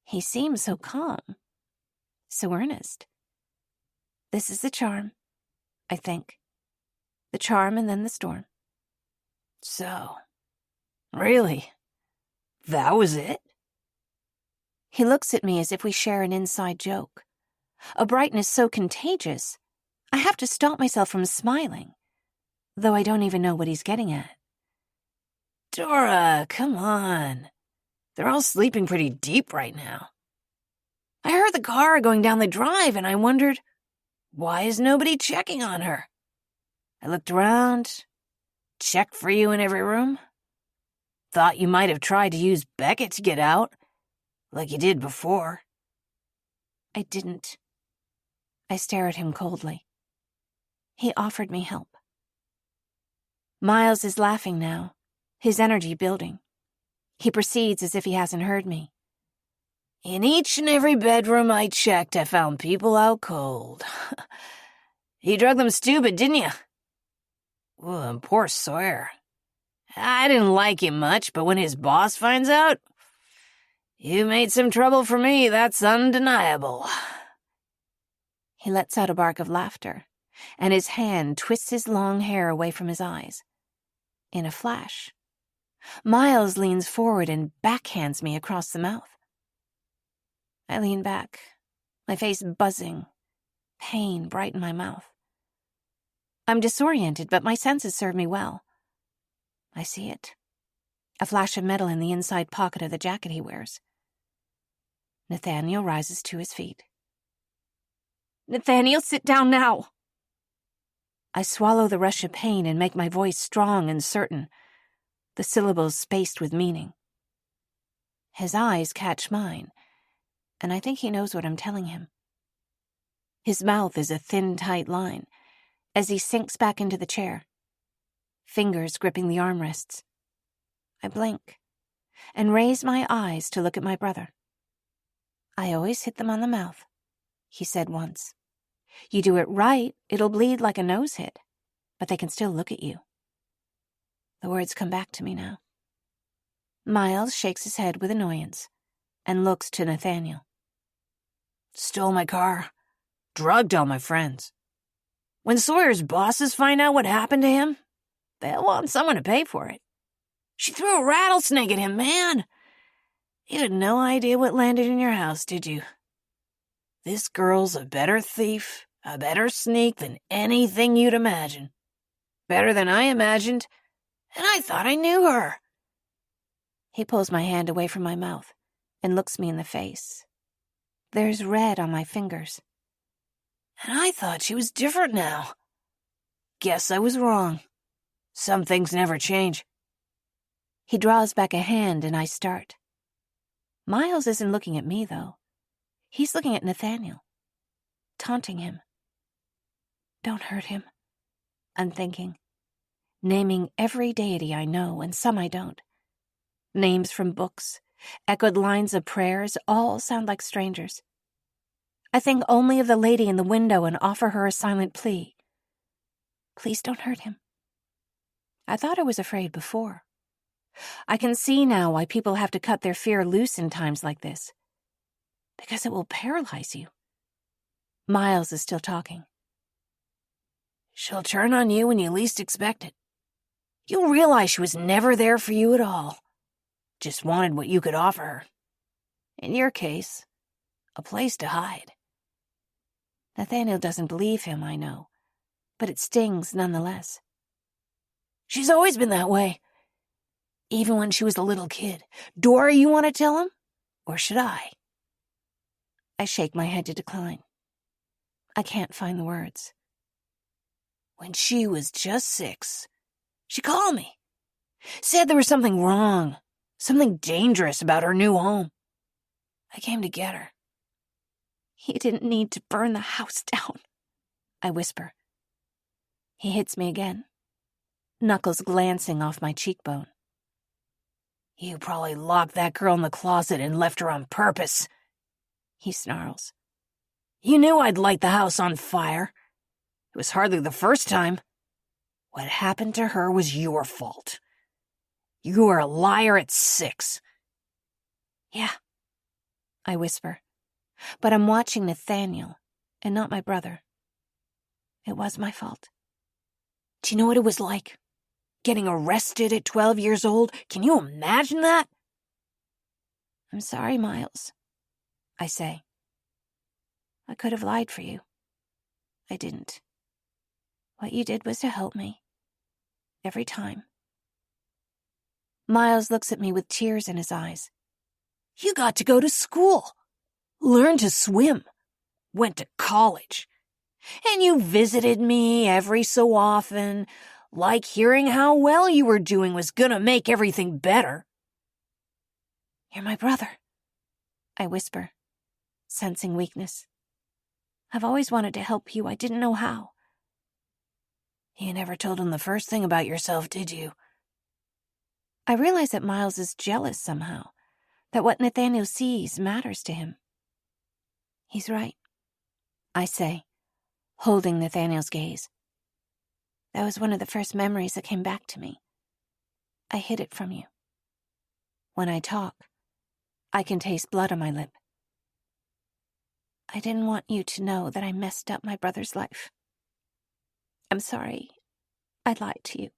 He seems so calm, so earnest. This is the charm, I think. The charm and then the storm. So, really? That was it? He looks at me as if we share an inside joke. A brightness so contagious, I have to stop myself from smiling, though I don't even know what he's getting at. Dora, come on. They're all sleeping pretty deep right now. I heard the car going down the drive and I wondered, why is nobody checking on her? I looked around, checked for you in every room. Thought you might have tried to use Beckett to get out, like you did before. I didn't. I stare at him coldly. He offered me help. Miles is laughing now, his energy building. He proceeds as if he hasn't heard me. In each and every bedroom I checked, I found people out cold. You drug them stupid, didn't you? Well, and poor Sawyer. I didn't like him much, but when his boss finds out, You made some trouble for me, that's undeniable. He lets out a bark of laughter, and his hand twists his long hair away from his eyes. In a flash, Miles leans forward and backhands me across the mouth. I lean back, my face buzzing, pain bright in my mouth. I'm disoriented, but my senses serve me well. I see it. A flash of metal in the inside pocket of the jacket he wears. Nathaniel rises to his feet. Nathaniel, sit down now. I swallow the rush of pain and make my voice strong and certain, the syllables spaced with meaning. His eyes catch mine, and I think he knows what I'm telling him. His mouth is a thin, tight line as he sinks back into the chair, fingers gripping the armrests. I blink and raise my eyes to look at my brother. I always hit them on the mouth, he said once. You do it right, it'll bleed like a nose hit, but they can still look at you. The words come back to me now. Miles shakes his head with annoyance and looks to Nathaniel. Stole my car, drugged all my friends. When Sawyer's bosses find out what happened to him, they'll want someone to pay for it. She threw a rattlesnake at him, man. You had no idea what landed in your house, did you? This girl's a better thief, a better sneak than anything you'd imagine. Better than I imagined, and I thought I knew her. He pulls my hand away from my mouth and looks me in the face. There's red on my fingers. And I thought she was different now. Guess I was wrong. Some things never change. He draws back a hand and I start. Miles isn't looking at me, though. He's looking at Nathaniel, taunting him. Don't hurt him, I'm thinking, naming every deity I know and some I don't. Names from books, echoed lines of prayers, all sound like strangers. I think only of the lady in the window and offer her a silent plea. Please don't hurt him. I thought I was afraid before. I can see now why people have to cut their fear loose in times like this. Because it will paralyze you. Miles is still talking. She'll turn on you when you least expect it. You'll realize she was never there for you at all. Just wanted what you could offer her. In your case, a place to hide. Nathaniel doesn't believe him, I know, but it stings nonetheless. She's always been that way. Even when she was a little kid. Dora, you want to tell him? Or should I? I shake my head to decline. I can't find the words. When she was just 6, she called me. Said there was something wrong, something dangerous about her new home. I came to get her. He didn't need to burn the house down, I whisper. He hits me again, knuckles glancing off my cheekbone. You probably locked that girl in the closet and left her on purpose, he snarls. You knew I'd light the house on fire. It was hardly the first time. What happened to her was your fault. You were a liar at 6. Yeah, I whisper, but I'm watching Nathaniel and not my brother. It was my fault. Do you know what it was like? Getting arrested at 12 years old? Can you imagine that? I'm sorry, Miles, I say. I could have lied for you. I didn't. What you did was to help me. Every time. Miles looks at me with tears in his eyes. You got to go to school. Learn to swim. Went to college. And you visited me every so often, like hearing how well you were doing was gonna make everything better. You're my brother, I whisper, sensing weakness. I've always wanted to help you. I didn't know how. You never told him the first thing about yourself, did you? I realize that Miles is jealous somehow, that what Nathaniel sees matters to him. He's right, I say, holding Nathaniel's gaze. That was one of the first memories that came back to me. I hid it from you. When I talk, I can taste blood on my lip. I didn't want you to know that I messed up my brother's life. I'm sorry. I lied to you.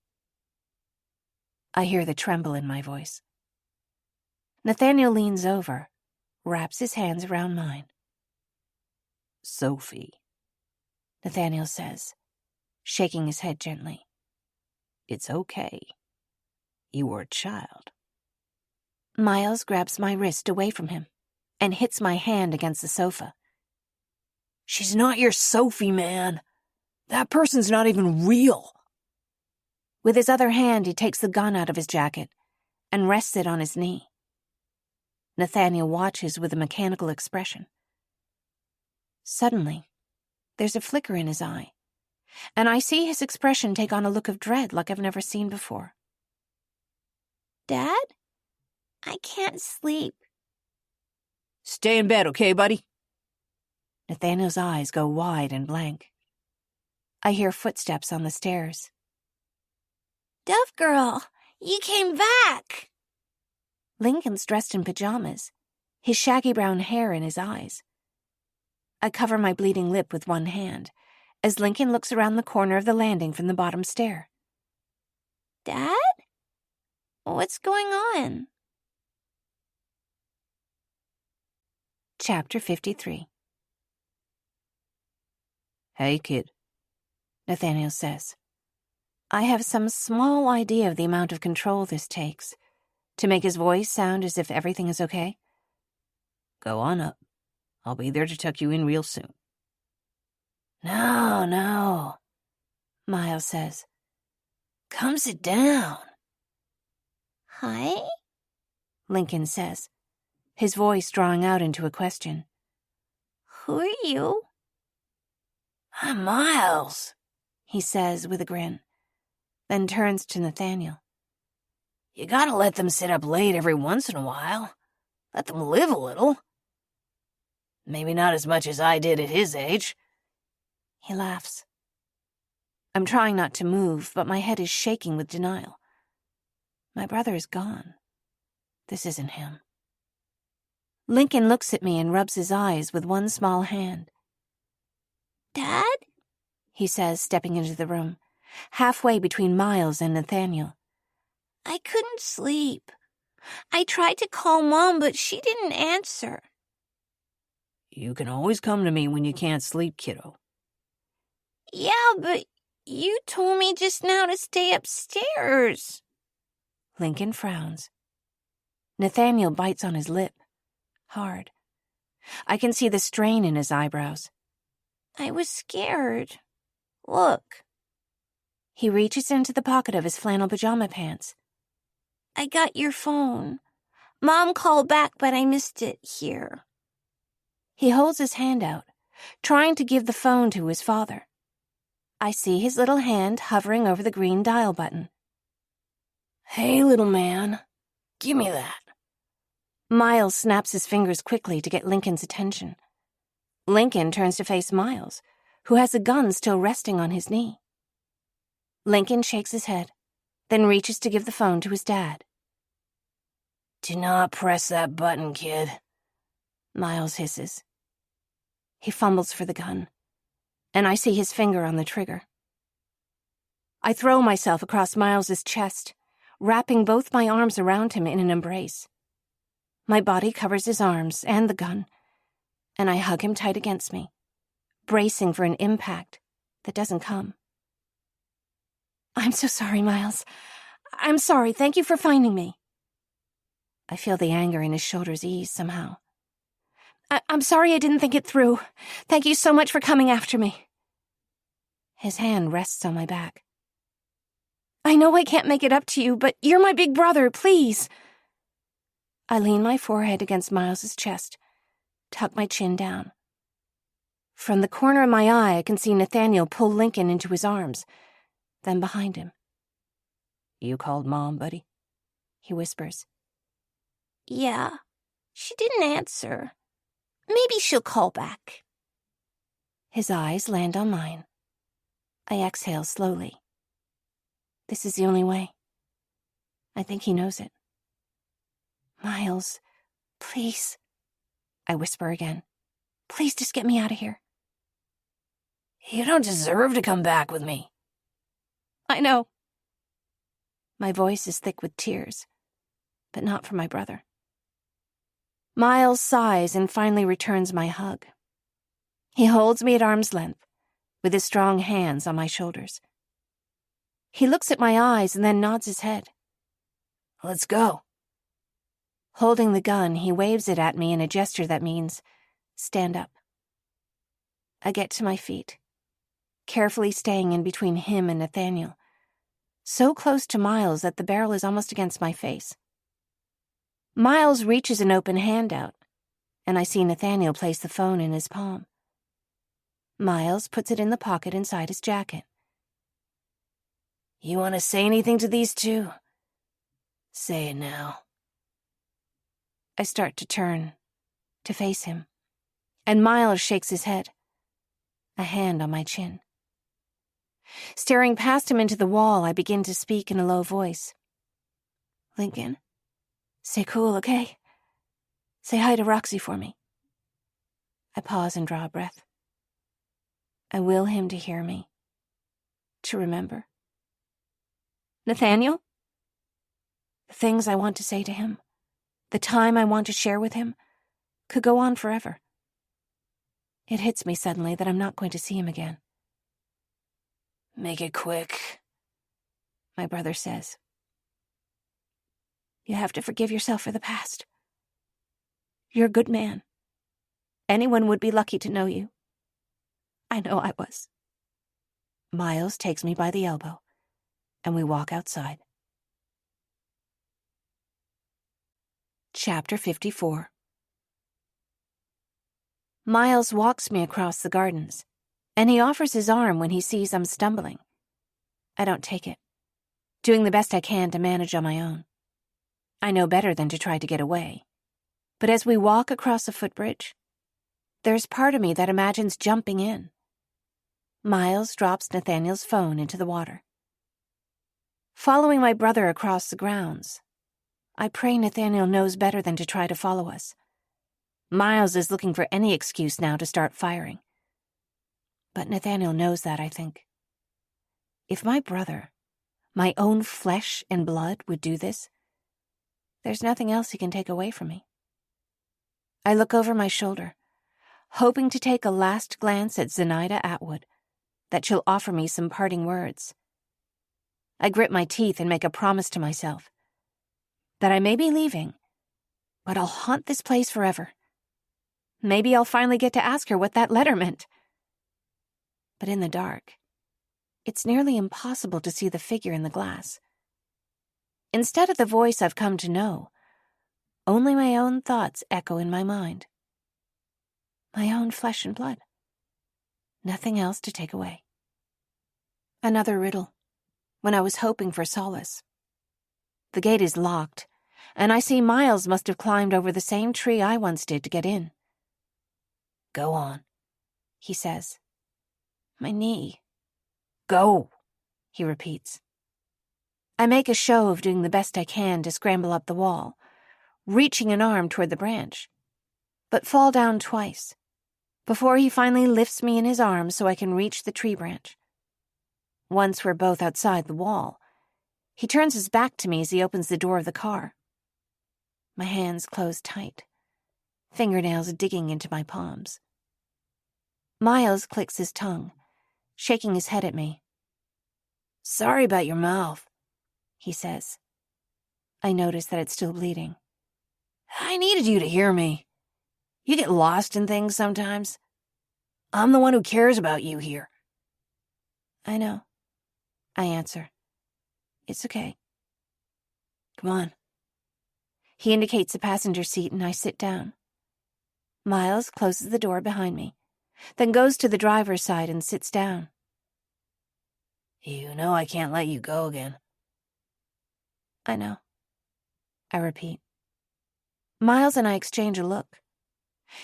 I hear the tremble in my voice. Nathaniel leans over, wraps his hands around mine. Sophie, Nathaniel says, shaking his head gently. it's okay. You were a child. Miles grabs my wrist away from him and hits my hand against the sofa. She's not your Sophie, man. That person's not even real. With his other hand, he takes the gun out of his jacket and rests it on his knee. Nathaniel watches with a mechanical expression. Suddenly, there's a flicker in his eye, and I see his expression take on a look of dread like I've never seen before. Dad? I can't sleep. Stay in bed, okay, buddy? Nathaniel's eyes go wide and blank. I hear footsteps on the stairs. Dove Girl, you came back! Lincoln's dressed in pajamas, his shaggy brown hair in his eyes. I cover my bleeding lip with one hand as Lincoln looks around the corner of the landing from the bottom stair. Dad? What's going on? Chapter 53. Hey, kid. Nathaniel says. I have some small idea of the amount of control this takes to make his voice sound as if everything is okay. Go on up. I'll be there to tuck you in real soon. No, Miles says. Come sit down. Hi? Lincoln says, his voice drawing out into a question. Who are you? I'm Miles, he says with a grin, then turns to Nathaniel. You gotta let them sit up late every once in a while. Let them live a little. Maybe not as much as I did at his age. He laughs. I'm trying not to move, but my head is shaking with denial. My brother is gone. This isn't him. Lincoln looks at me and rubs his eyes with one small hand. Dad? He says, stepping into the room, halfway between Miles and Nathaniel. I couldn't sleep. I tried to call Mom, but she didn't answer. You can always come to me when you can't sleep, kiddo. Yeah, but you told me just now to stay upstairs. Lincoln frowns. Nathaniel bites on his lip, hard. I can see the strain in his eyebrows. I was scared. Look. He reaches into the pocket of his flannel pajama pants. I got your phone. Mom called back, but I missed it here. He holds his hand out, trying to give the phone to his father. I see his little hand hovering over the green dial button. Hey, little man. Give me that. Miles snaps his fingers quickly to get Lincoln's attention. Lincoln turns to face Miles, who has a gun still resting on his knee. Lincoln shakes his head, then reaches to give the phone to his dad. Do not press that button, kid. Miles hisses. He fumbles for the gun, and I see his finger on the trigger. I throw myself across Miles's chest, wrapping both my arms around him in an embrace. My body covers his arms and the gun, and I hug him tight against me, bracing for an impact that doesn't come. I'm so sorry, Miles. I'm sorry. Thank you for finding me. I feel the anger in his shoulders ease somehow. I'm sorry I didn't think it through. Thank you so much for coming after me. His hand rests on my back. I know I can't make it up to you, but you're my big brother, please. I lean my forehead against Miles's chest, tuck my chin down. From the corner of my eye, I can see Nathaniel pull Lincoln into his arms, then behind him. You called Mom, buddy? He whispers. Yeah, she didn't answer. Maybe she'll call back. His eyes land on mine. I exhale slowly. This is the only way. I think he knows it. Miles, Please, I whisper again. Please just get me out of here. You don't deserve to come back with me. I know. My voice is thick with tears, but not for my brother. Miles sighs and finally returns my hug. He holds me at arm's length, with his strong hands on my shoulders. He looks at my eyes and then nods his head. Let's go. Holding the gun, he waves it at me in a gesture that means, stand up. I get to my feet, carefully staying in between him and Nathaniel, so close to Miles that the barrel is almost against my face. Miles reaches an open hand out, and I see Nathaniel place the phone in his palm. Miles puts it in the pocket inside his jacket. You want to say anything to these two? Say it now. I start to turn, to face him, and Miles shakes his head, a hand on my chin. Staring past him into the wall, I begin to speak in a low voice. Lincoln, stay cool, okay? Say hi to Roxy for me. I pause and draw a breath. I will him to hear me, to remember. Nathaniel? The things I want to say to him, the time I want to share with him, could go on forever. It hits me suddenly that I'm not going to see him again. Make it quick, my brother says. You have to forgive yourself for the past. You're a good man. Anyone would be lucky to know you. I know I was. Miles takes me by the elbow, and we walk outside. Chapter 54. Miles walks me across the gardens, and he offers his arm when he sees I'm stumbling. I don't take it, doing the best I can to manage on my own. I know better than to try to get away. But as we walk across a footbridge, there's part of me that imagines jumping in. Miles drops Nathaniel's phone into the water. Following my brother across the grounds, I pray Nathaniel knows better than to try to follow us. Miles is looking for any excuse now to start firing. But Nathaniel knows that, I think. If my brother, my own flesh and blood, would do this, there's nothing else he can take away from me. I look over my shoulder, hoping to take a last glance at Zenaida Atwood, that she'll offer me some parting words. I grit my teeth and make a promise to myself that I may be leaving, but I'll haunt this place forever. Maybe I'll finally get to ask her what that letter meant. But in the dark, it's nearly impossible to see the figure in the glass. Instead of the voice I've come to know, only my own thoughts echo in my mind. My own flesh and blood. Nothing else to take away. Another riddle, when I was hoping for solace. The gate is locked, and I see Miles must have climbed over the same tree I once did to get in. Go on, he says. My knee. Go, he repeats. I make a show of doing the best I can to scramble up the wall, reaching an arm toward the branch, but fall down twice, before he finally lifts me in his arms so I can reach the tree branch. Once we're both outside the wall, he turns his back to me as he opens the door of the car. My hands close tight, fingernails digging into my palms. Miles clicks his tongue, shaking his head at me. Sorry about your mouth, he says. I notice that it's still bleeding. I needed you to hear me. You get lost in things sometimes. I'm the one who cares about you here. I know, I answer. It's okay. Come on. He indicates the passenger seat and I sit down. Miles closes the door behind me, then goes to the driver's side and sits down. You know I can't let you go again. I know, I repeat. Miles and I exchange a look.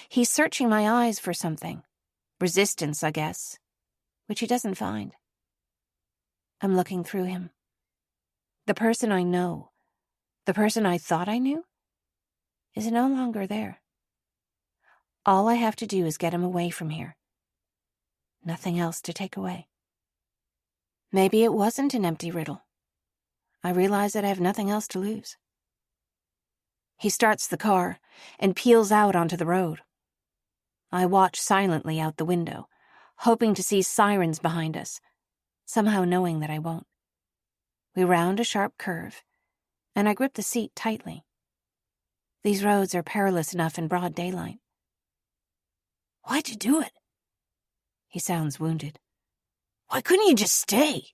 He's searching my eyes for something. Resistance, I guess, which he doesn't find. I'm looking through him. The person I know, the person I thought I knew, is no longer there. All I have to do is get him away from here. Nothing else to take away. Maybe it wasn't an empty riddle. I realize that I have nothing else to lose. He starts the car and peels out onto the road. I watch silently out the window, hoping to see sirens behind us, somehow knowing that I won't. We round a sharp curve, and I grip the seat tightly. These roads are perilous enough in broad daylight. Why'd you do it? He sounds wounded. Why couldn't you just stay?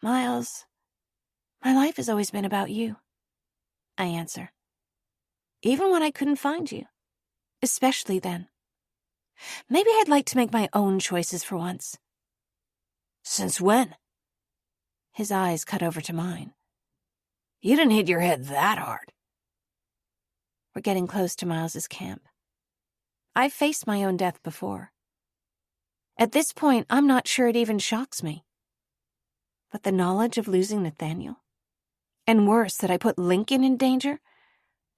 Miles, my life has always been about you, I answer. Even when I couldn't find you. Especially then. Maybe I'd like to make my own choices for once. Since when? His eyes cut over to mine. You didn't hit your head that hard. We're getting close to Miles's camp. I've faced my own death before. At this point, I'm not sure it even shocks me. But the knowledge of losing Nathaniel, and worse, that I put Lincoln in danger,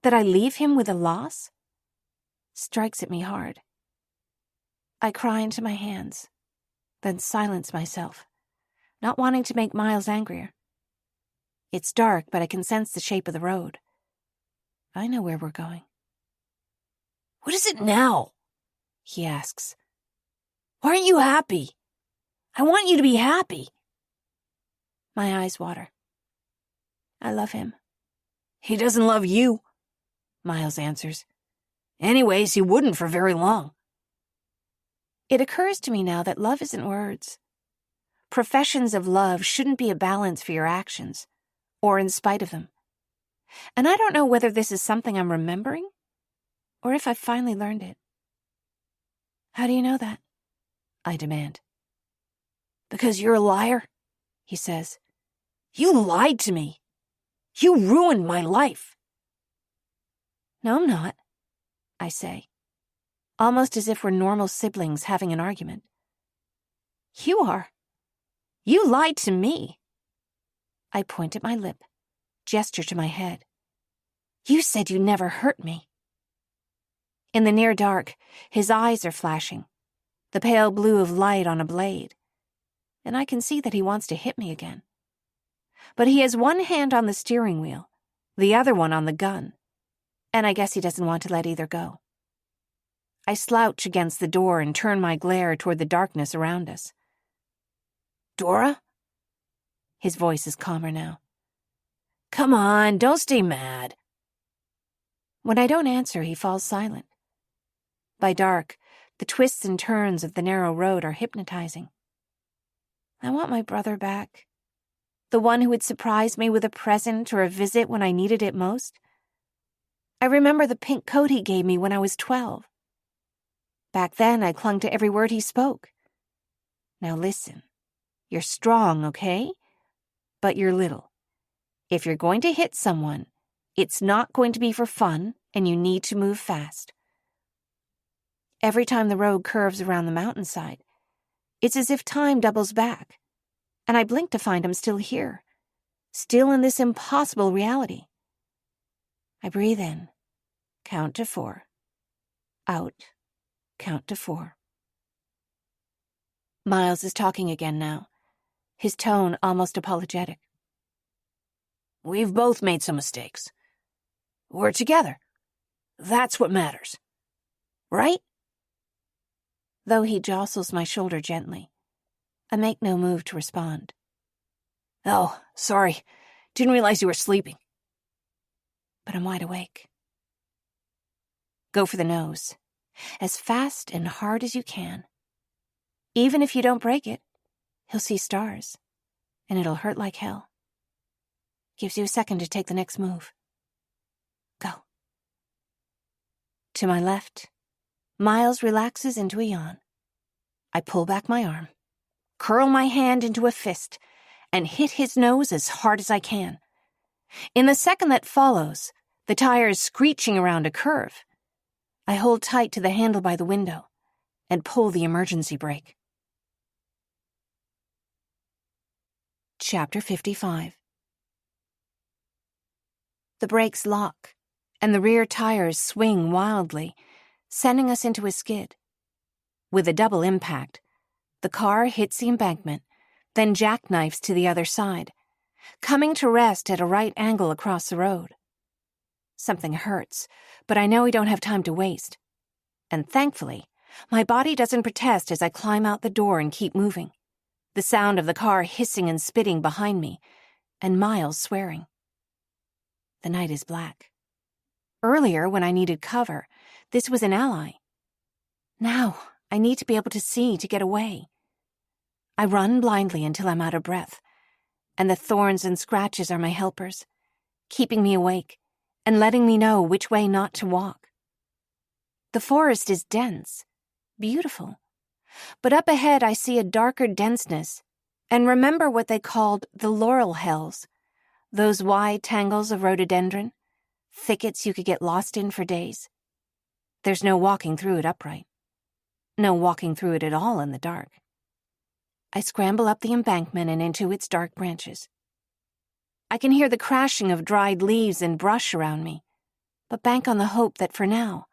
that I leave him with a loss, strikes at me hard. I cry into my hands, then silence myself, not wanting to make Miles angrier. It's dark, but I can sense the shape of the road. I know where we're going. What is it now? He asks. Why aren't you happy? I want you to be happy. My eyes water. I love him. He doesn't love you, Miles answers. Anyways, he wouldn't for very long. It occurs to me now that love isn't words. Professions of love shouldn't be a balance for your actions, or in spite of them. And I don't know whether this is something I'm remembering, or if I've finally learned it. How do you know that? I demand. Because you're a liar, he says. You lied to me. You ruined my life. No, I'm not, I say, almost as if we're normal siblings having an argument. You are. You lied to me. I point at my lip, gesture to my head. You said you never hurt me. In the near dark, his eyes are flashing, the pale blue of light on a blade, and I can see that he wants to hit me again. But he has one hand on the steering wheel, the other one on the gun, and I guess he doesn't want to let either go. I slouch against the door and turn my glare toward the darkness around us. Dora? His voice is calmer now. Come on, don't stay mad. When I don't answer, he falls silent. By dark, the twists and turns of the narrow road are hypnotizing. I want my brother back. The one who would surprise me with a present or a visit when I needed it most. I remember the pink coat he gave me when I was 12. Back then, I clung to every word he spoke. Now listen, you're strong, okay? But you're little. If you're going to hit someone, it's not going to be for fun, and you need to move fast. Every time the road curves around the mountainside, it's as if time doubles back, and I blink to find him still here, still in this impossible reality. I breathe in, count to 4. Out, count to 4. Miles is talking again now, his tone almost apologetic. We've both made some mistakes. We're together. That's what matters. Right? Though he jostles my shoulder gently, I make no move to respond. Oh, sorry. Didn't realize you were sleeping. But I'm wide awake. Go for the nose, as fast and hard as you can. Even if you don't break it, he'll see stars, and it'll hurt like hell. Gives you a second to take the next move. Go. To my left, Miles relaxes into a yawn. I pull back my arm, curl my hand into a fist, and hit his nose as hard as I can. In the second that follows, the tires screeching around a curve, I hold tight to the handle by the window and pull the emergency brake. Chapter 55. The brakes lock, and the rear tires swing wildly, sending us into a skid. With a double impact, the car hits the embankment, then jackknifes to the other side, coming to rest at a right angle across the road. Something hurts, but I know we don't have time to waste. And thankfully, my body doesn't protest as I climb out the door and keep moving, the sound of the car hissing and spitting behind me, and Miles swearing. The night is black. Earlier, when I needed cover, this was an ally. Now, I need to be able to see to get away. I run blindly until I'm out of breath, and the thorns and scratches are my helpers, keeping me awake and letting me know which way not to walk. The forest is dense, beautiful, but up ahead I see a darker denseness and remember what they called the laurel hells, those wide tangles of rhododendron, thickets you could get lost in for days. There's no walking through it upright. No walking through it at all in the dark. I scramble up the embankment and into its dark branches. I can hear the crashing of dried leaves and brush around me, but bank on the hope that for now,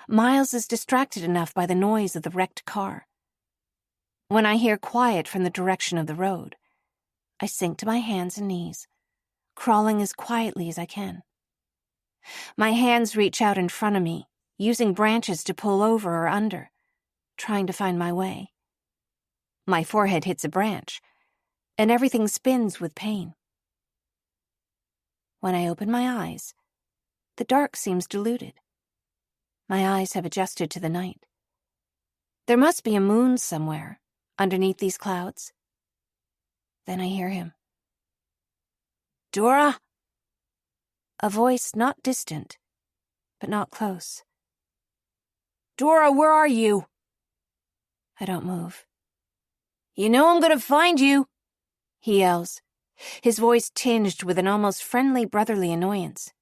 Miles is distracted enough by the noise of the wrecked car. When I hear quiet from the direction of the road, I sink to my hands and knees, crawling as quietly as I can. My hands reach out in front of me, using branches to pull over or under, trying to find my way. My forehead hits a branch, and everything spins with pain. When I open my eyes, the dark seems diluted. My eyes have adjusted to the night. There must be a moon somewhere, underneath these clouds. Then I hear him. "Dora?" A voice not distant, but not close. "Dora, where are you?" I don't move. "You know I'm gonna find you," he yells, his voice tinged with an almost friendly brotherly annoyance.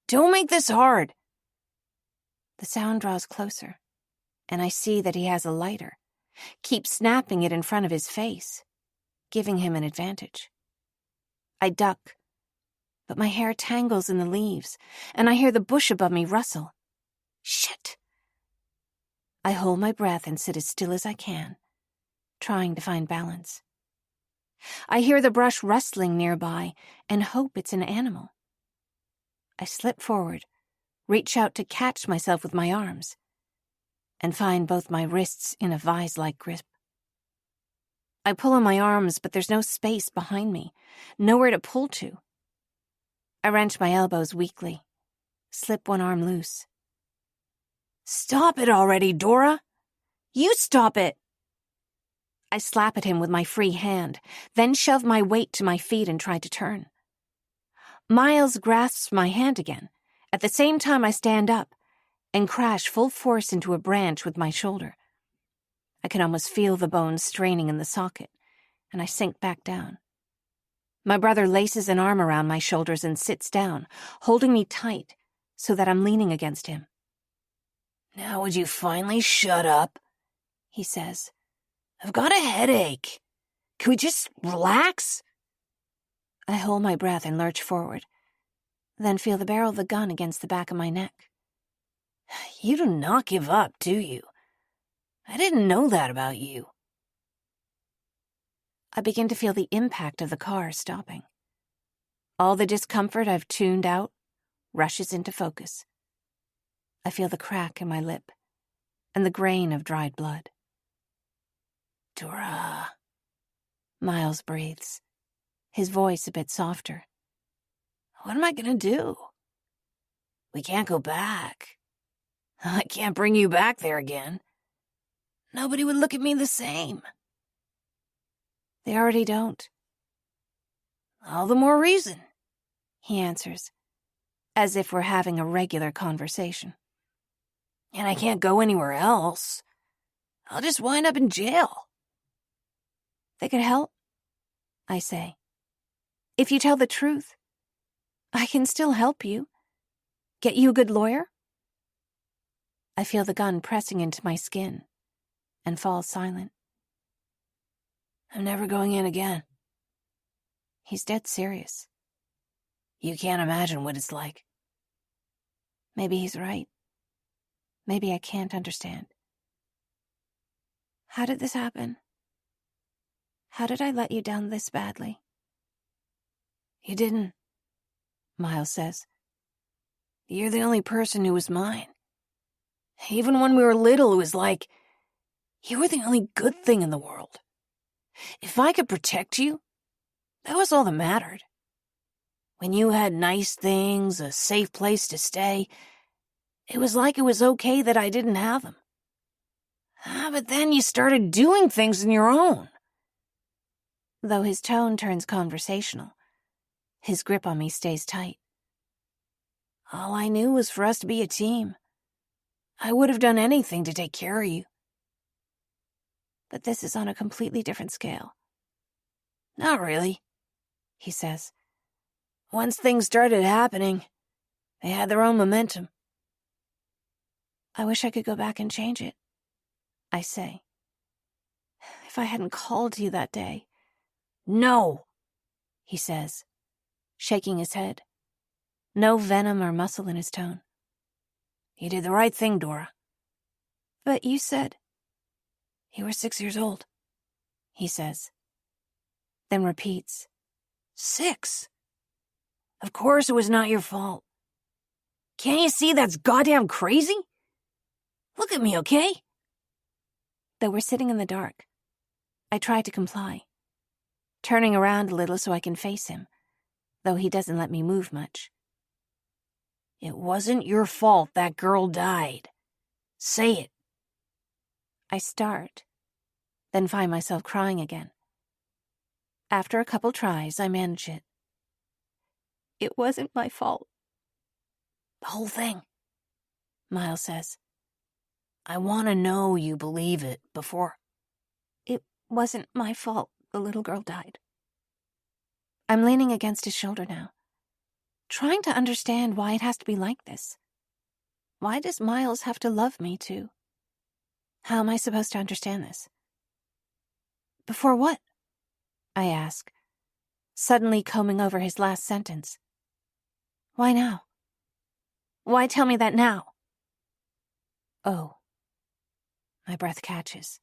"Don't make this hard." The sound draws closer, and I see that he has a lighter, keeps snapping it in front of his face, giving him an advantage. I duck, but my hair tangles in the leaves, and I hear the bush above me rustle. Shit! I hold my breath and sit as still as I can, trying to find balance. I hear the brush rustling nearby and hope it's an animal. I slip forward, reach out to catch myself with my arms, and find both my wrists in a vise-like grip. I pull on my arms, but there's no space behind me, nowhere to pull to. I wrench my elbows weakly, slip one arm loose. "Stop it already, Dora! You stop it!" I slap at him with my free hand, then shove my weight to my feet and try to turn. Miles grasps my hand again. At the same time I stand up and crash full force into a branch with my shoulder. I can almost feel the bones straining in the socket, and I sink back down. My brother laces an arm around my shoulders and sits down, holding me tight so that I'm leaning against him. "Now would you finally shut up?" he says. "I've got a headache. Can we just relax?" I hold my breath and lurch forward, then feel the barrel of the gun against the back of my neck. "You do not give up, do you? I didn't know that about you." I begin to feel the impact of the car stopping. All the discomfort I've tuned out rushes into focus. I feel the crack in my lip and the grain of dried blood. "Dora," Miles breathes, his voice a bit softer. "What am I gonna do? We can't go back. I can't bring you back there again. Nobody would look at me the same." "They already don't." "All the more reason," he answers, as if we're having a regular conversation. "And I can't go anywhere else. I'll just wind up in jail." "They could help," I say. "If you tell the truth, I can still help you. Get you a good lawyer?" I feel the gun pressing into my skin and fall silent. "I'm never going in again." He's dead serious. "You can't imagine what it's like." Maybe he's right. Maybe I can't understand. How did this happen? How did I let you down this badly? You didn't, Miles says. You're the only person who was mine. Even when we were little, it was like you were the only good thing in the world. If I could protect you, that was all that mattered. When you had nice things, a safe place to stay, it was like it was okay that I didn't have them. But then you started doing things on your own. Though his tone turns conversational, his grip on me stays tight. All I knew was for us to be a team. I would have done anything to take care of you. But this is on a completely different scale. Not really, he says. Once things started happening, they had their own momentum. I wish I could go back and change it, I say. If I hadn't called to you that day. No, he says, shaking his head. No venom or muscle in his tone. You did the right thing, Dora. But you said... You were 6 years old, he says. Then repeats. 6? Of course it was not your fault. Can't you see that's goddamn crazy? Look at me, okay? Though we're sitting in the dark, I try to comply, turning around a little so I can face him, though he doesn't let me move much. It wasn't your fault that girl died. Say it. I start, then find myself crying again. After a couple tries, I manage it. It wasn't my fault. The whole thing, Miles says. I want to know you believe it before. It wasn't my fault the little girl died. I'm leaning against his shoulder now, trying to understand why it has to be like this. Why does Miles have to love me too? How am I supposed to understand this? Before what? I ask, suddenly combing over his last sentence. Why now? Why tell me that now? Oh. My breath catches.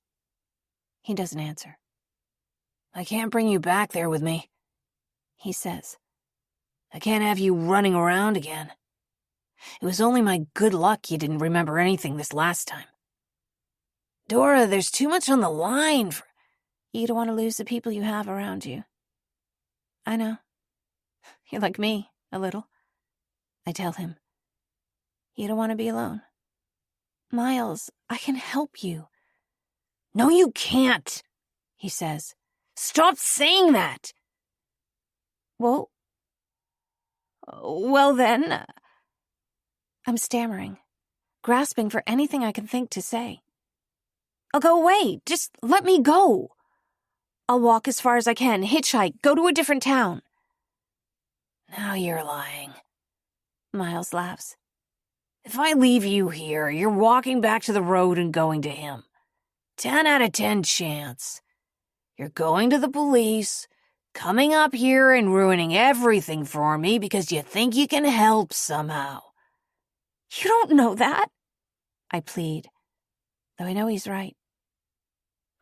He doesn't answer. I can't bring you back there with me, he says. I can't have you running around again. It was only my good luck you didn't remember anything this last time. Dora, there's too much on the line for... You don't want to lose the people you have around you. I know. You're like me, a little. I tell him. You don't want to be alone. Miles, I can help you. No, you can't, he says. Stop saying that. Well then... I'm stammering, grasping for anything I can think to say. I'll go away. Just let me go. I'll walk as far as I can, hitchhike, go to a different town. Now you're lying. Miles laughs. If I leave you here, you're walking back to the road and going to him. 10 out of 10 chance. You're going to the police, coming up here and ruining everything for me because you think you can help somehow. You don't know that, I plead, though I know he's right.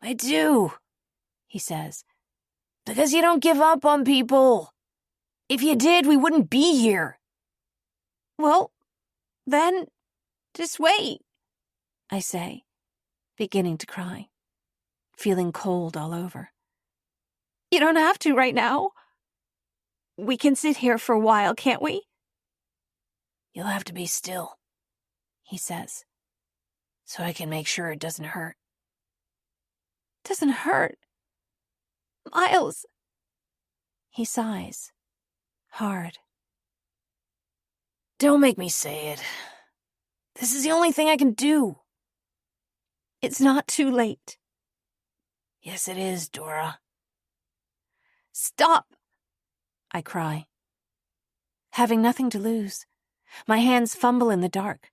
I do, he says, because you don't give up on people. If you did, we wouldn't be here. Well, then, just wait, I say, beginning to cry, feeling cold all over. You don't have to right now. We can sit here for a while, can't we? You'll have to be still, he says, so I can make sure it doesn't hurt. Doesn't hurt? Miles. He sighs, hard. Don't make me say it. This is the only thing I can do. It's not too late. Yes, it is, Dora. Stop, I cry. Having nothing to lose, my hands fumble in the dark,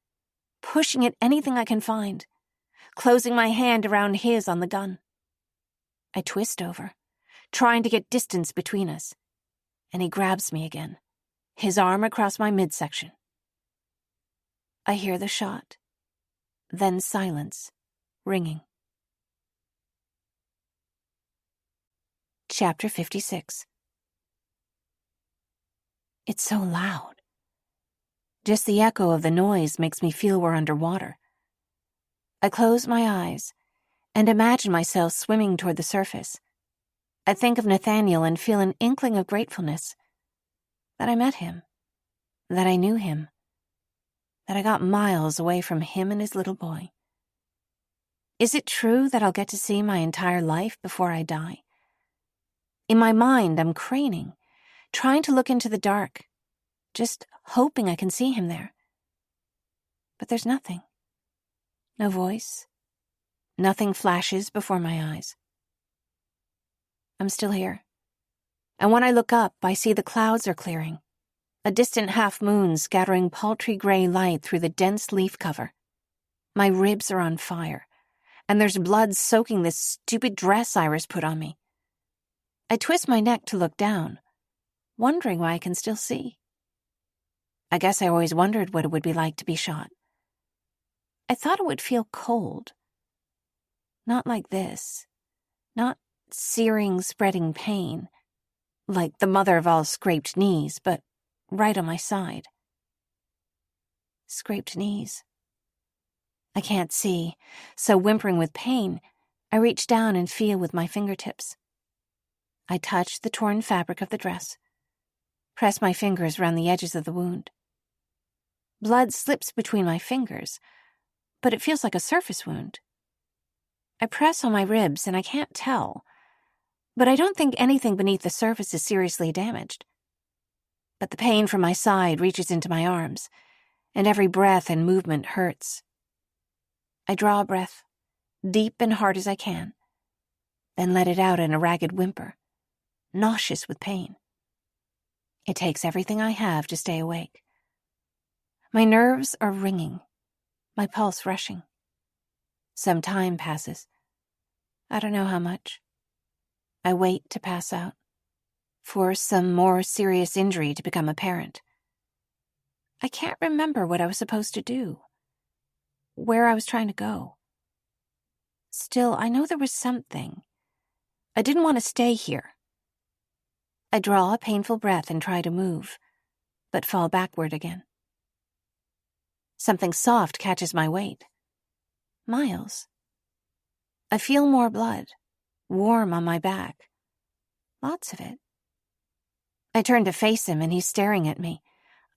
pushing at anything I can find, closing my hand around his on the gun. I twist over, trying to get distance between us, and he grabs me again, his arm across my midsection. I hear the shot. Then silence, ringing. Chapter 56. It's so loud. Just the echo of the noise makes me feel we're underwater. I close my eyes and imagine myself swimming toward the surface. I think of Nathaniel and feel an inkling of gratefulness. That I met him. That I knew him. That I got miles away from him and his little boy. Is it true that I'll get to see my entire life before I die? In my mind, I'm craning, trying to look into the dark, just hoping I can see him there. But there's nothing. No voice. Nothing flashes before my eyes. I'm still here. And when I look up, I see the clouds are clearing. A distant half-moon scattering paltry gray light through the dense leaf cover. My ribs are on fire, and there's blood soaking this stupid dress Iris put on me. I twist my neck to look down, wondering why I can still see. I guess I always wondered what it would be like to be shot. I thought it would feel cold. Not like this. Not searing, spreading pain, like the mother of all scraped knees, but right on my side. Scraped knees. I can't see, so whimpering with pain, I reach down and feel with my fingertips. I touch the torn fabric of the dress, press my fingers around the edges of the wound. Blood slips between my fingers, but it feels like a surface wound. I press on my ribs and I can't tell, but I don't think anything beneath the surface is seriously damaged. But the pain from my side reaches into my arms, and every breath and movement hurts. I draw a breath, deep and hard as I can, then let it out in a ragged whimper, nauseous with pain. It takes everything I have to stay awake. My nerves are ringing, my pulse rushing. Some time passes. I don't know how much. I wait to pass out, for some more serious injury to become apparent. I can't remember what I was supposed to do, where I was trying to go. Still, I know there was something. I didn't want to stay here. I draw a painful breath and try to move, but fall backward again. Something soft catches my weight. Miles. I feel more blood, warm on my back. Lots of it. I turn to face him and he's staring at me,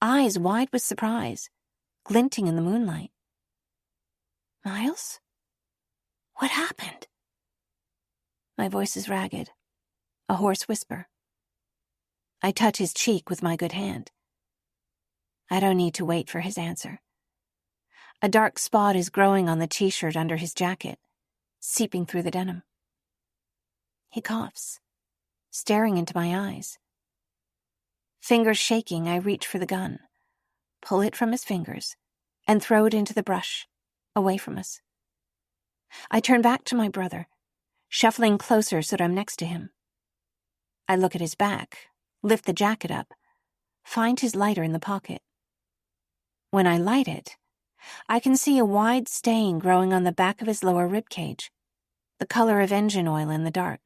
eyes wide with surprise, glinting in the moonlight. Miles? What happened? My voice is ragged, a hoarse whisper. I touch his cheek with my good hand. I don't need to wait for his answer. A dark spot is growing on the t-shirt under his jacket, seeping through the denim. He coughs, staring into my eyes. Fingers shaking, I reach for the gun, pull it from his fingers, and throw it into the brush, away from us. I turn back to my brother, shuffling closer so that I'm next to him. I look at his back, lift the jacket up, find his lighter in the pocket. When I light it, I can see a wide stain growing on the back of his lower rib cage, the color of engine oil in the dark.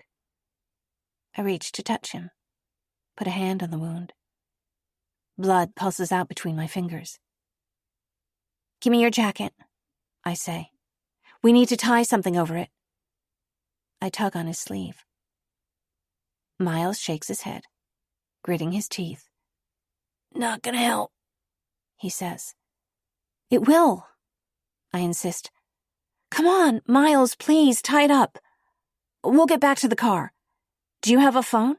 I reach to touch him, put a hand on the wound. Blood pulses out between my fingers. Give me your jacket, I say. We need to tie something over it. I tug on his sleeve. Miles shakes his head, gritting his teeth. Not gonna help, he says. It will, I insist. Come on, Miles, please, tie it up. We'll get back to the car. Do you have a phone?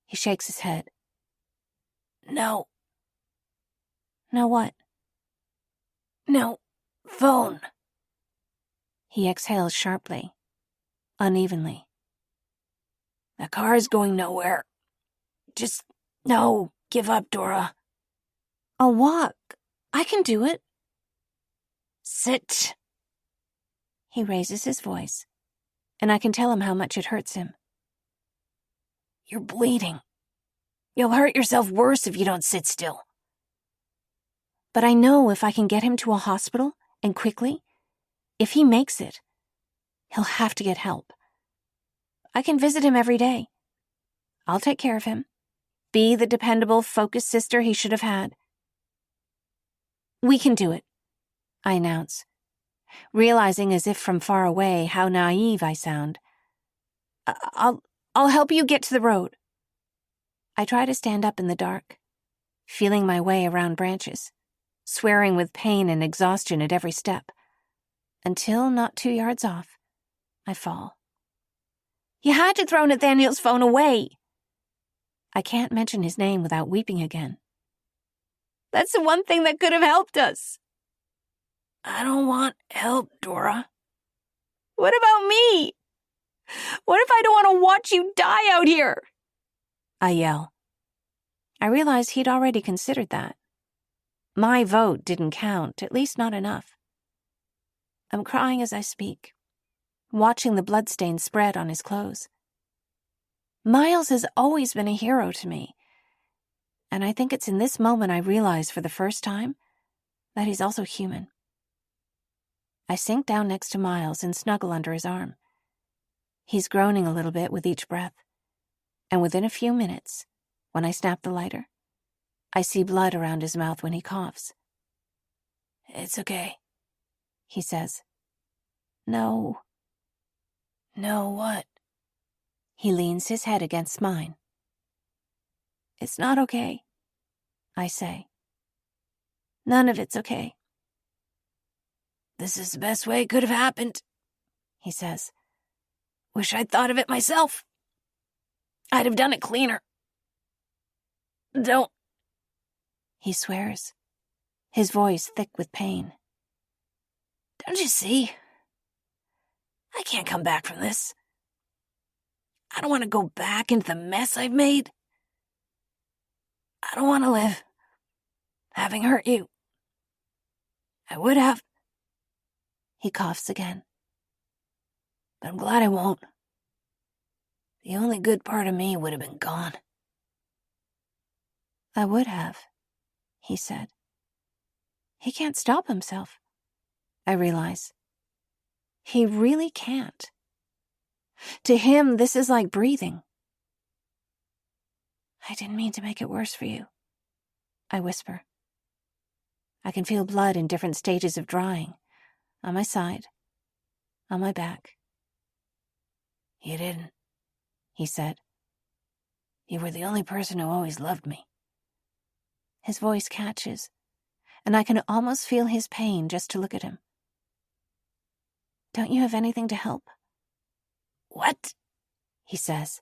He shakes his head. No. No what? No phone. He exhales sharply, unevenly. The car's going nowhere. Just, no, give up, Dora. I'll walk. I can do it. Sit. He raises his voice, and I can tell him how much it hurts him. You're bleeding. You'll hurt yourself worse if you don't sit still. But I know if I can get him to a hospital, and quickly, if he makes it, he'll have to get help. I can visit him every day. I'll take care of him. Be the dependable, focused sister he should have had. We can do it, I announce, realizing as if from far away how naive I sound. I'll help you get to the road. I try to stand up in the dark, feeling my way around branches, swearing with pain and exhaustion at every step, until not 2 yards off, I fall. You had to throw Nathaniel's phone away. I can't mention his name without weeping again. That's the one thing that could have helped us. I don't want help, Dora. What about me? What if I don't want to watch you die out here? I yell. I realize he'd already considered that. My vote didn't count, at least not enough. I'm crying as I speak, watching the bloodstains spread on his clothes. Miles has always been a hero to me, and I think it's in this moment I realize for the first time that he's also human. I sink down next to Miles and snuggle under his arm. He's groaning a little bit with each breath, and within a few minutes, when I snap the lighter, I see blood around his mouth when he coughs. It's okay, he says. No. No what? He leans his head against mine. It's not okay, I say. None of it's okay. This is the best way it could have happened, he says. Wish I'd thought of it myself. I'd have done it cleaner. Don't. He swears, his voice thick with pain. Don't you see? I can't come back from this. I don't want to go back into the mess I've made. I don't want to live having hurt you. I would have. He coughs again. But I'm glad I won't. The only good part of me would have been gone. I would have, he said. He can't stop himself, I realize. He really can't. To him, this is like breathing. I didn't mean to make it worse for you, I whisper. I can feel blood in different stages of drying, on my side, on my back. You didn't, he said. You were the only person who always loved me. His voice catches, and I can almost feel his pain just to look at him. Don't you have anything to help? What? He says,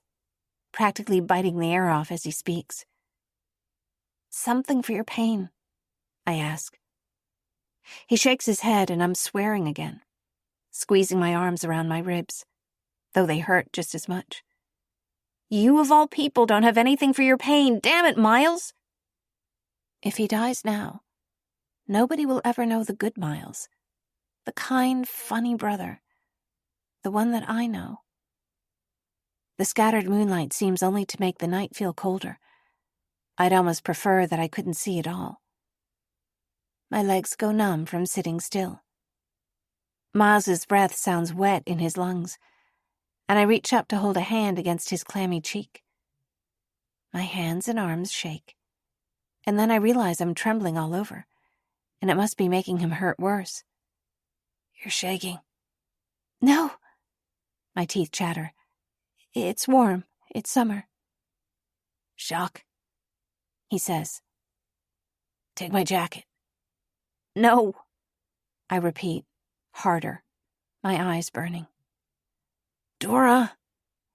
practically biting the air off as he speaks. Something for your pain, I ask. He shakes his head and I'm swearing again, squeezing my arms around my ribs, though they hurt just as much. You of all people don't have anything for your pain. Damn it, Miles! If he dies now, nobody will ever know the good Miles, the kind, funny brother, the one that I know. The scattered moonlight seems only to make the night feel colder. I'd almost prefer that I couldn't see at all. My legs go numb from sitting still. Miles's breath sounds wet in his lungs, and I reach up to hold a hand against his clammy cheek. My hands and arms shake, and then I realize I'm trembling all over, and it must be making him hurt worse. You're shaking. No, my teeth chatter. It's warm. It's summer. Shock, he says. Take my jacket. No, I repeat, harder, my eyes burning. Dora,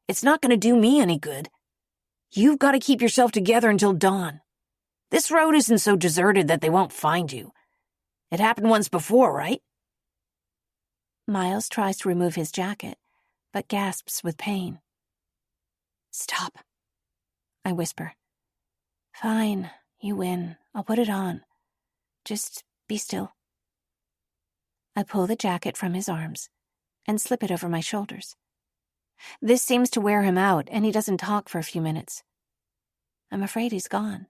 it's not going to do me any good. You've got to keep yourself together until dawn. This road isn't so deserted that they won't find you. It happened once before, right? Miles tries to remove his jacket, but gasps with pain. Stop, I whisper. Fine, you win. I'll put it on. Just be still. I pull the jacket from his arms and slip it over my shoulders. This seems to wear him out, and he doesn't talk for a few minutes. I'm afraid he's gone.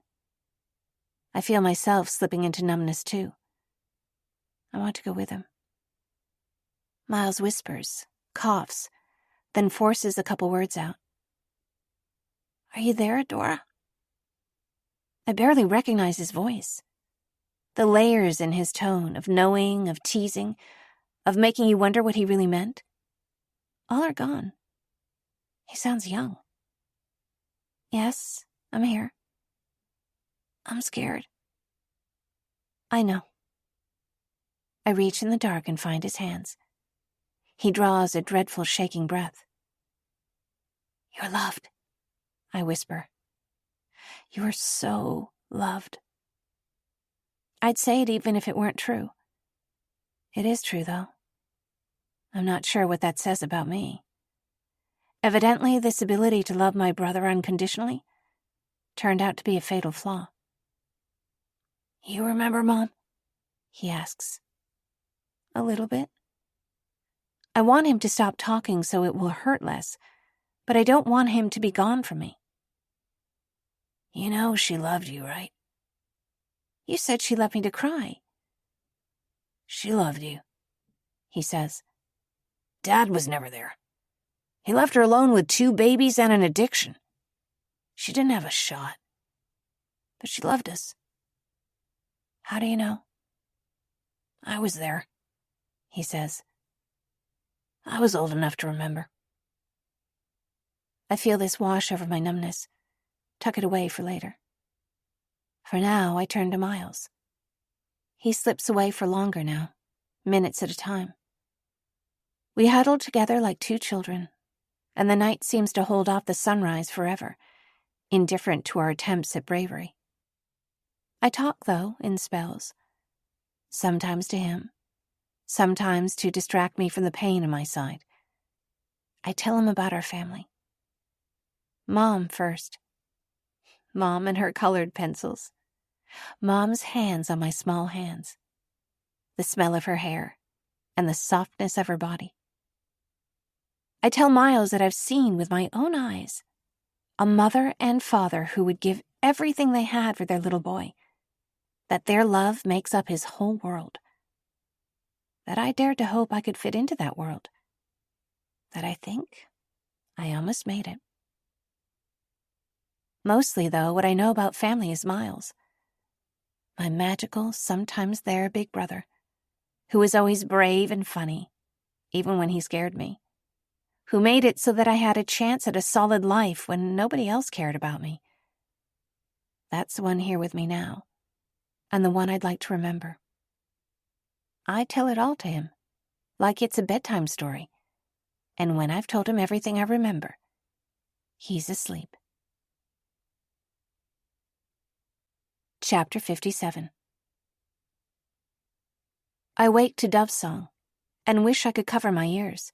I feel myself slipping into numbness too. I want to go with him. Miles whispers, coughs, then forces a couple words out. Are you there, Dora? I barely recognize his voice. The layers in his tone of knowing, of teasing, of making you wonder what he really meant, all are gone. He sounds young. Yes, I'm here. I'm scared. I know. I reach in the dark and find his hands. He draws a dreadful shaking breath. You're loved, I whisper. You are so loved. I'd say it even if it weren't true. It is true, though. I'm not sure what that says about me. Evidently, this ability to love my brother unconditionally turned out to be a fatal flaw. You remember, Mom? He asks. A little bit. I want him to stop talking so it will hurt less, but I don't want him to be gone from me. You know she loved you, right? You said she left me to cry. She loved you, he says. Dad was never there. He left her alone with 2 babies and an addiction. She didn't have a shot. But she loved us. How do you know? I was there, he says. I was old enough to remember. I feel this wash over my numbness, tuck it away for later. For now, I turn to Miles. He slips away for longer now, minutes at a time. We huddle together like 2 children, and the night seems to hold off the sunrise forever, indifferent to our attempts at bravery. I talk, though, in spells. Sometimes to him, sometimes to distract me from the pain in my side. I tell him about our family. Mom first. Mom and her colored pencils. Mom's hands on my small hands. The smell of her hair and the softness of her body. I tell Miles that I've seen with my own eyes a mother and father who would give everything they had for their little boy, that their love makes up his whole world, that I dared to hope I could fit into that world, that I think I almost made it. Mostly, though, what I know about family is Miles, my magical, sometimes there big brother, who was always brave and funny, even when he scared me, who made it so that I had a chance at a solid life when nobody else cared about me. That's the one here with me now, and the one I'd like to remember. I tell it all to him, like it's a bedtime story, and when I've told him everything I remember, he's asleep. Chapter 57. I wake to Dove's song and wish I could cover my ears.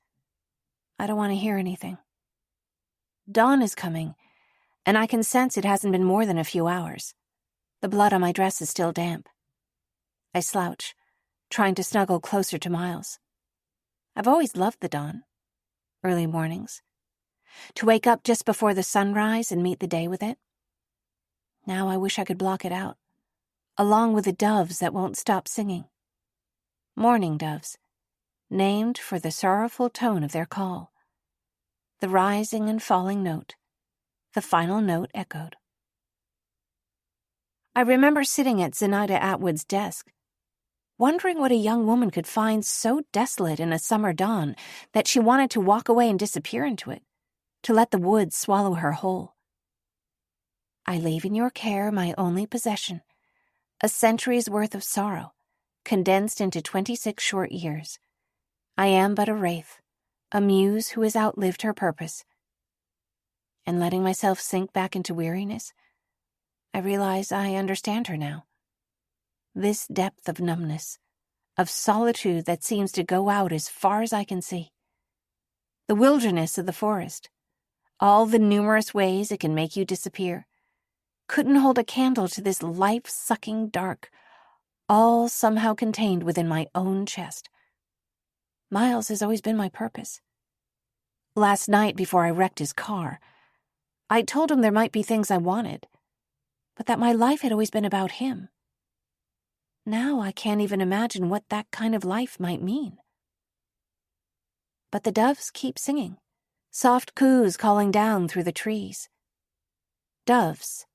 I don't want to hear anything. Dawn is coming, and I can sense it hasn't been more than a few hours. The blood on my dress is still damp. I slouch, trying to snuggle closer to Miles. I've always loved the dawn, early mornings. To wake up just before the sunrise and meet the day with it. Now I wish I could block it out, along with the doves that won't stop singing. Mourning doves, named for the sorrowful tone of their call. The rising and falling note, the final note echoed. I remember sitting at Zenaida Atwood's desk, wondering what a young woman could find so desolate in a summer dawn that she wanted to walk away and disappear into it, to let the woods swallow her whole. I leave in your care my only possession, a century's worth of sorrow, condensed into 26 short years. I am but a wraith, a muse who has outlived her purpose. And letting myself sink back into weariness, I realize I understand her now. This depth of numbness, of solitude that seems to go out as far as I can see. The wilderness of the forest, all the numerous ways it can make you disappear, couldn't hold a candle to this life-sucking dark, all somehow contained within my own chest. Miles has always been my purpose. Last night, before I wrecked his car, I told him there might be things I wanted. but that my life had always been about him. Now I can't even imagine what that kind of life might mean. But the doves keep singing, soft coos calling down through the trees. Doves,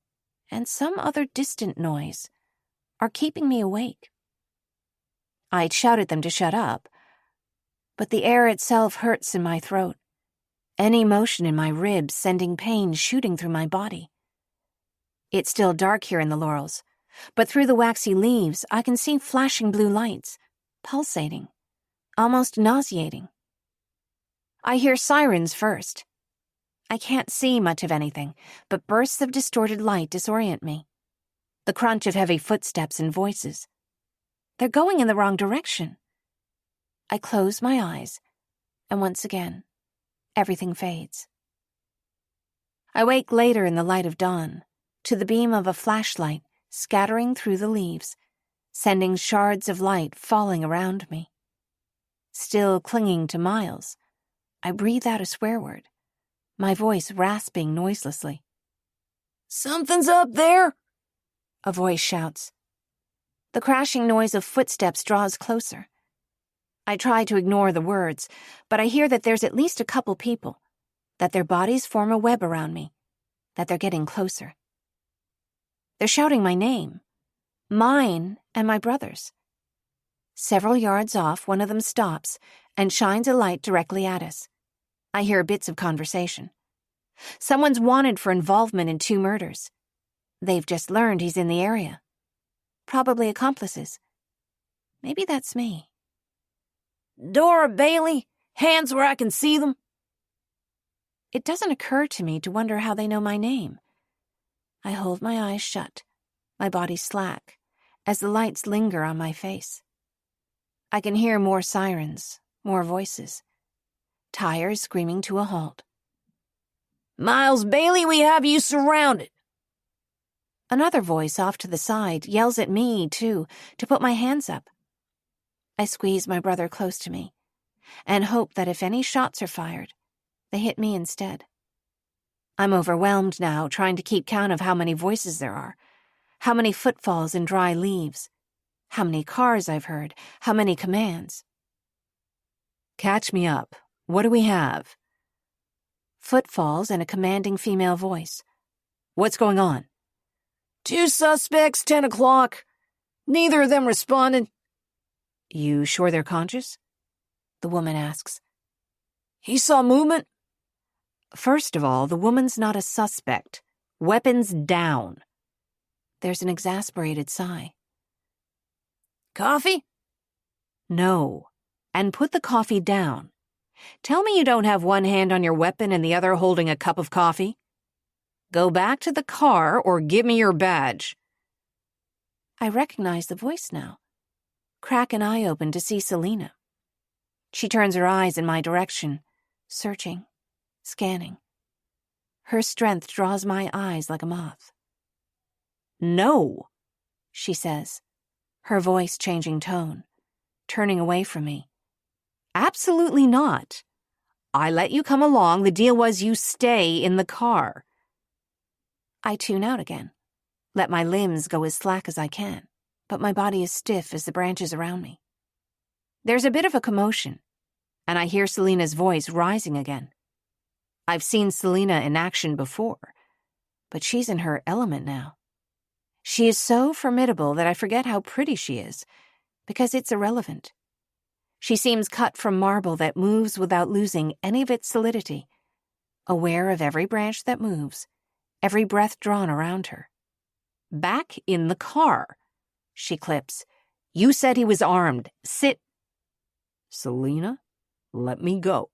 and some other distant noise, are keeping me awake. I'd shout at them to shut up, but the air itself hurts in my throat, any motion in my ribs sending pain shooting through my body. It's still dark here in the laurels, but through the waxy leaves I can see flashing blue lights, pulsating, almost nauseating. I hear sirens first. I can't see much of anything, but bursts of distorted light disorient me. The crunch of heavy footsteps and voices. They're going in the wrong direction. I close my eyes, and once again, everything fades. I wake later in the light of dawn, to the beam of a flashlight scattering through the leaves, sending shards of light falling around me. Still clinging to Miles, I breathe out a swear word, my voice rasping noiselessly. "Something's up there!" A voice shouts. The crashing noise of footsteps draws closer. I try to ignore the words, but I hear that there's at least a couple people, that their bodies form a web around me, that they're getting closer. They're shouting my name, mine and my brother's. Several yards off, one of them stops and shines a light directly at us. I hear bits of conversation. Someone's wanted for involvement in 2 murders. They've just learned he's in the area. Probably accomplices. Maybe that's me. "Dora Bailey, hands where I can see them." It doesn't occur to me to wonder how they know my name. I hold my eyes shut, my body slack, as the lights linger on my face. I can hear more sirens, more voices. Tires screaming to a halt. "Miles Bailey, we have you surrounded." Another voice off to the side yells at me, too, to put my hands up. I squeeze my brother close to me and hope that if any shots are fired, they hit me instead. I'm overwhelmed now, trying to keep count of how many voices there are, how many footfalls in dry leaves, how many cars I've heard, how many commands. Catch me up. What do we have? Footfalls and a commanding female voice. What's going on? 2 suspects, 10 o'clock. Neither of them responded. You sure they're conscious? The woman asks. He saw movement. First of all, the woman's not a suspect. Weapons down. There's an exasperated sigh. Coffee? No. And put the coffee down. Tell me you don't have one hand on your weapon and the other holding a cup of coffee. Go back to the car or give me your badge. I recognize the voice now. Crack an eye open to see Selena. She turns her eyes in my direction, searching, scanning. Her strength draws my eyes like a moth. No, she says, her voice changing tone, turning away from me. Absolutely not. I let you come along. The deal was you stay in the car. I tune out again, let my limbs go as slack as I can, but my body is stiff as the branches around me. There's a bit of a commotion, and I hear Selena's voice rising again. I've seen Selena in action before, but she's in her element now. She is so formidable that I forget how pretty she is, because it's irrelevant. She seems cut from marble that moves without losing any of its solidity, aware of every branch that moves, every breath drawn around her. Back in the car, she clips. You said he was armed. Sit. Selena, let me go.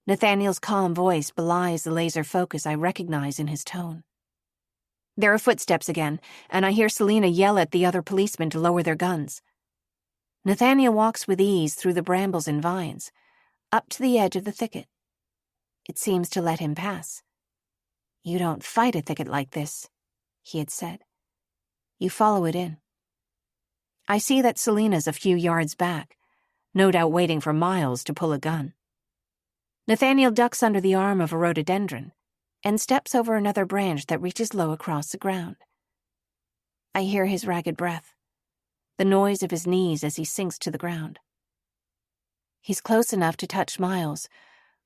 Nathaniel's calm voice belies the laser focus I recognize in his tone. There are footsteps again, and I hear Selena yell at the other policemen to lower their guns. Nathaniel walks with ease through the brambles and vines, up to the edge of the thicket. It seems to let him pass. You don't fight a thicket like this, he had said. You follow it in. I see that Selena's a few yards back, no doubt waiting for Miles to pull a gun. Nathaniel ducks under the arm of a rhododendron and steps over another branch that reaches low across the ground. I hear his ragged breath, the noise of his knees as he sinks to the ground. He's close enough to touch Miles,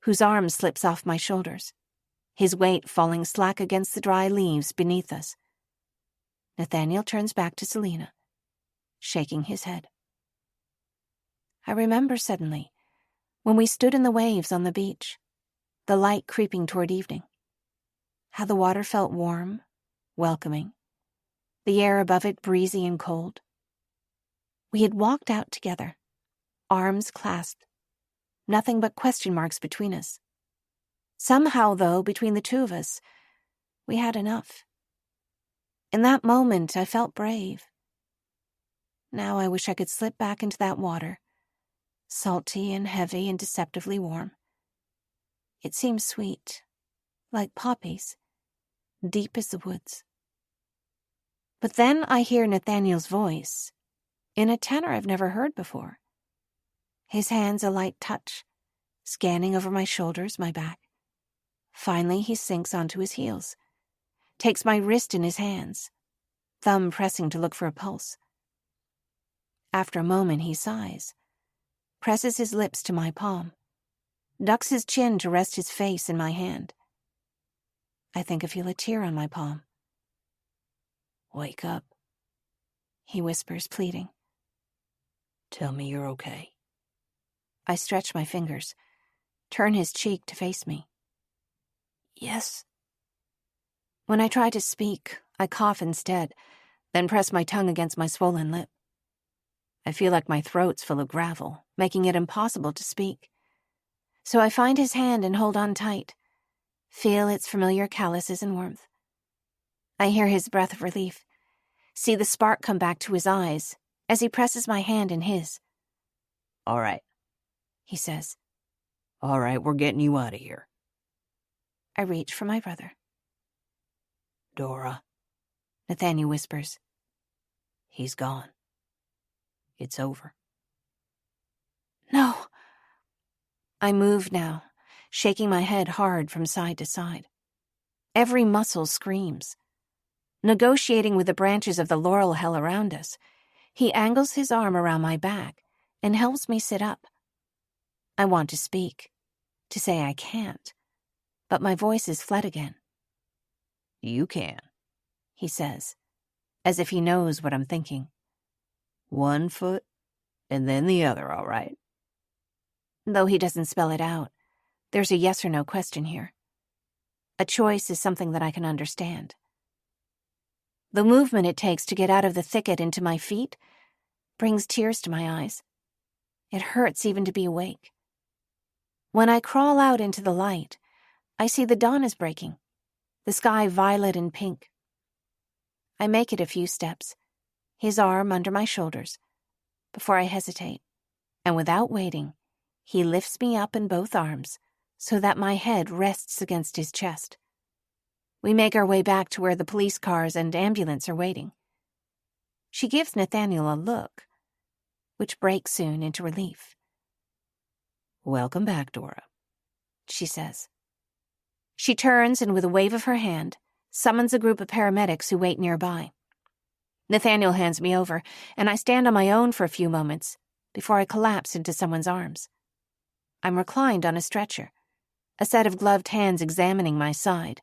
whose arm slips off my shoulders, his weight falling slack against the dry leaves beneath us. Nathaniel turns back to Selena, shaking his head. I remember suddenly, when we stood in the waves on the beach, the light creeping toward evening, how the water felt warm, welcoming, the air above it breezy and cold. We had walked out together, arms clasped, nothing but question marks between us. Somehow, though, between the two of us, we had enough. In that moment, I felt brave. Now I wish I could slip back into that water, salty and heavy and deceptively warm. It seems sweet, like poppies, deep as the woods. But then I hear Nathaniel's voice, in a tenor I've never heard before. His hands a light touch, scanning over my shoulders, my back. Finally, he sinks onto his heels, takes my wrist in his hands, thumb pressing to look for a pulse. After a moment, he sighs, presses his lips to my palm, ducks his chin to rest his face in my hand. I think I feel a tear on my palm. "Wake up," he whispers, pleading. "Tell me you're okay." I stretch my fingers, turn his cheek to face me. "Yes." When I try to speak, I cough instead, then press my tongue against my swollen lip. I feel like my throat's full of gravel, making it impossible to speak. So I find his hand and hold on tight, feel its familiar calluses and warmth. I hear his breath of relief, see the spark come back to his eyes as he presses my hand in his. "All right," he says. "All right, we're getting you out of here." I reach for my brother. "Dora," Nathaniel whispers. "He's gone. It's over." "No." I move now, shaking my head hard from side to side. Every muscle screams. Negotiating with the branches of the laurel hill around us, he angles his arm around my back and helps me sit up. I want to speak, to say I can't, but my voice is fled again. "You can," he says, as if he knows what I'm thinking. "One foot, and then the other, all right?" Though he doesn't spell it out, there's a yes or no question here. A choice is something that I can understand. The movement it takes to get out of the thicket into my feet brings tears to my eyes. It hurts even to be awake. When I crawl out into the light, I see the dawn is breaking, the sky violet and pink. I make it a few steps, his arm under my shoulders, before I hesitate, and without waiting, he lifts me up in both arms so that my head rests against his chest. We make our way back to where the police cars and ambulance are waiting. She gives Nathaniel a look, which breaks soon into relief. "Welcome back, Dora," she says. She turns and with a wave of her hand, summons a group of paramedics who wait nearby. Nathaniel hands me over, and I stand on my own for a few moments before I collapse into someone's arms. I'm reclined on a stretcher, a set of gloved hands examining my side,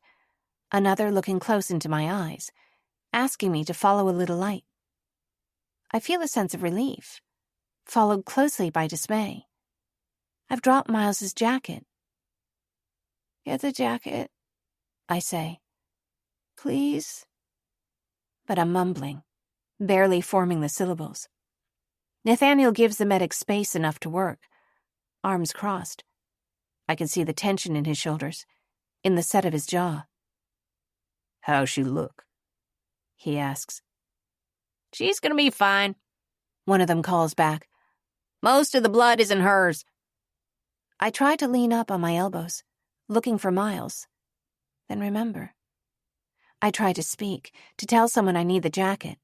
another looking close into my eyes, asking me to follow a little light. I feel a sense of relief, followed closely by dismay. I've dropped Miles's jacket. "Get the jacket," I say. "Please." But I'm mumbling, barely forming the syllables. Nathaniel gives the medic space enough to work, arms crossed. I can see the tension in his shoulders, in the set of his jaw. "How's she look?" he asks. "She's gonna be fine," one of them calls back. "Most of the blood isn't hers." I try to lean up on my elbows, looking for Miles. Then remember. I try to speak, to tell someone I need the jacket.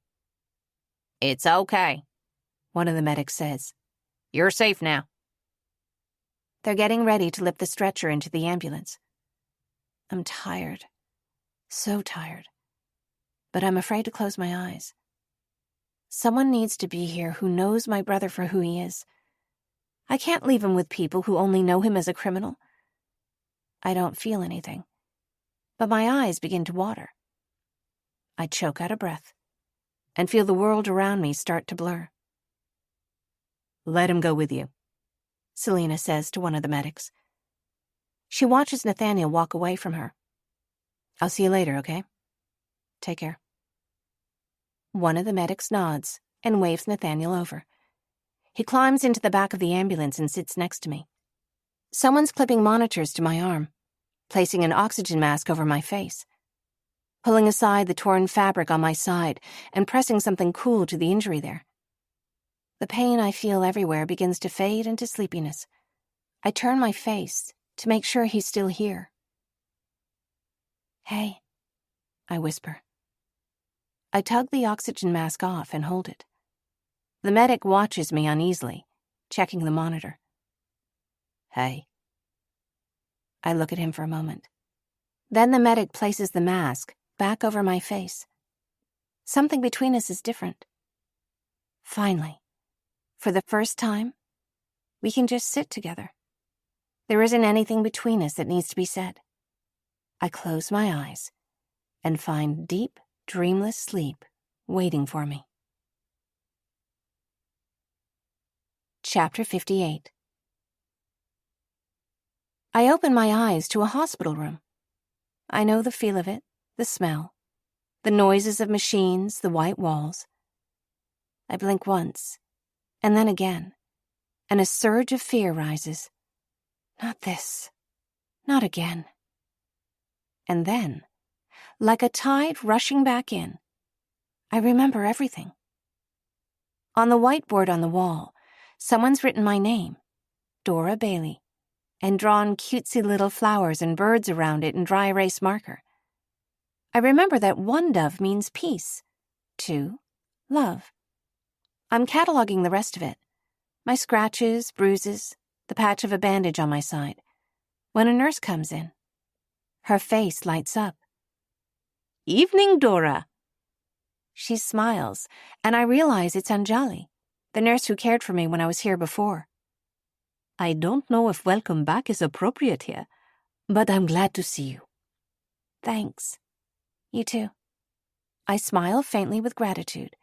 "It's okay," one of the medics says. "You're safe now." They're getting ready to lift the stretcher into the ambulance. I'm tired. So tired. But I'm afraid to close my eyes. Someone needs to be here who knows my brother for who he is. I can't leave him with people who only know him as a criminal. I don't feel anything, but my eyes begin to water. I choke out a breath and feel the world around me start to blur. Let him go with you, Selena says to one of the medics. She watches Nathaniel walk away from her. I'll see you later, okay? Take care. One of the medics nods and waves Nathaniel over. He climbs into the back of the ambulance and sits next to me. Someone's clipping monitors to my arm, placing an oxygen mask over my face, pulling aside the torn fabric on my side and pressing something cool to the injury there. The pain I feel everywhere begins to fade into sleepiness. I turn my face to make sure he's still here. Hey, I whisper. I tug the oxygen mask off and hold it. The medic watches me uneasily, checking the monitor. Hey. I look at him for a moment. Then the medic places the mask back over my face. Something between us is different. Finally, for the first time, we can just sit together. There isn't anything between us that needs to be said. I close my eyes and find deep, dreamless sleep waiting for me. Chapter 58. I open my eyes to a hospital room. I know the feel of it, the smell, the noises of machines, the white walls. I blink once, and then again, and a surge of fear rises. Not this. Not again. And then, like a tide rushing back in, I remember everything. On the whiteboard on the wall, someone's written my name, Dora Bailey, and drawn cutesy little flowers and birds around it in dry erase marker. I remember that 1 dove means peace, 2, love. I'm cataloging the rest of it, my scratches, bruises, the patch of a bandage on my side, when a nurse comes in. Her face lights up. "Evening, Dora." She smiles, and I realize it's Anjali, the nurse who cared for me when I was here before. "I don't know if welcome back is appropriate here, but I'm glad to see you." "Thanks. You too." I smile faintly with gratitude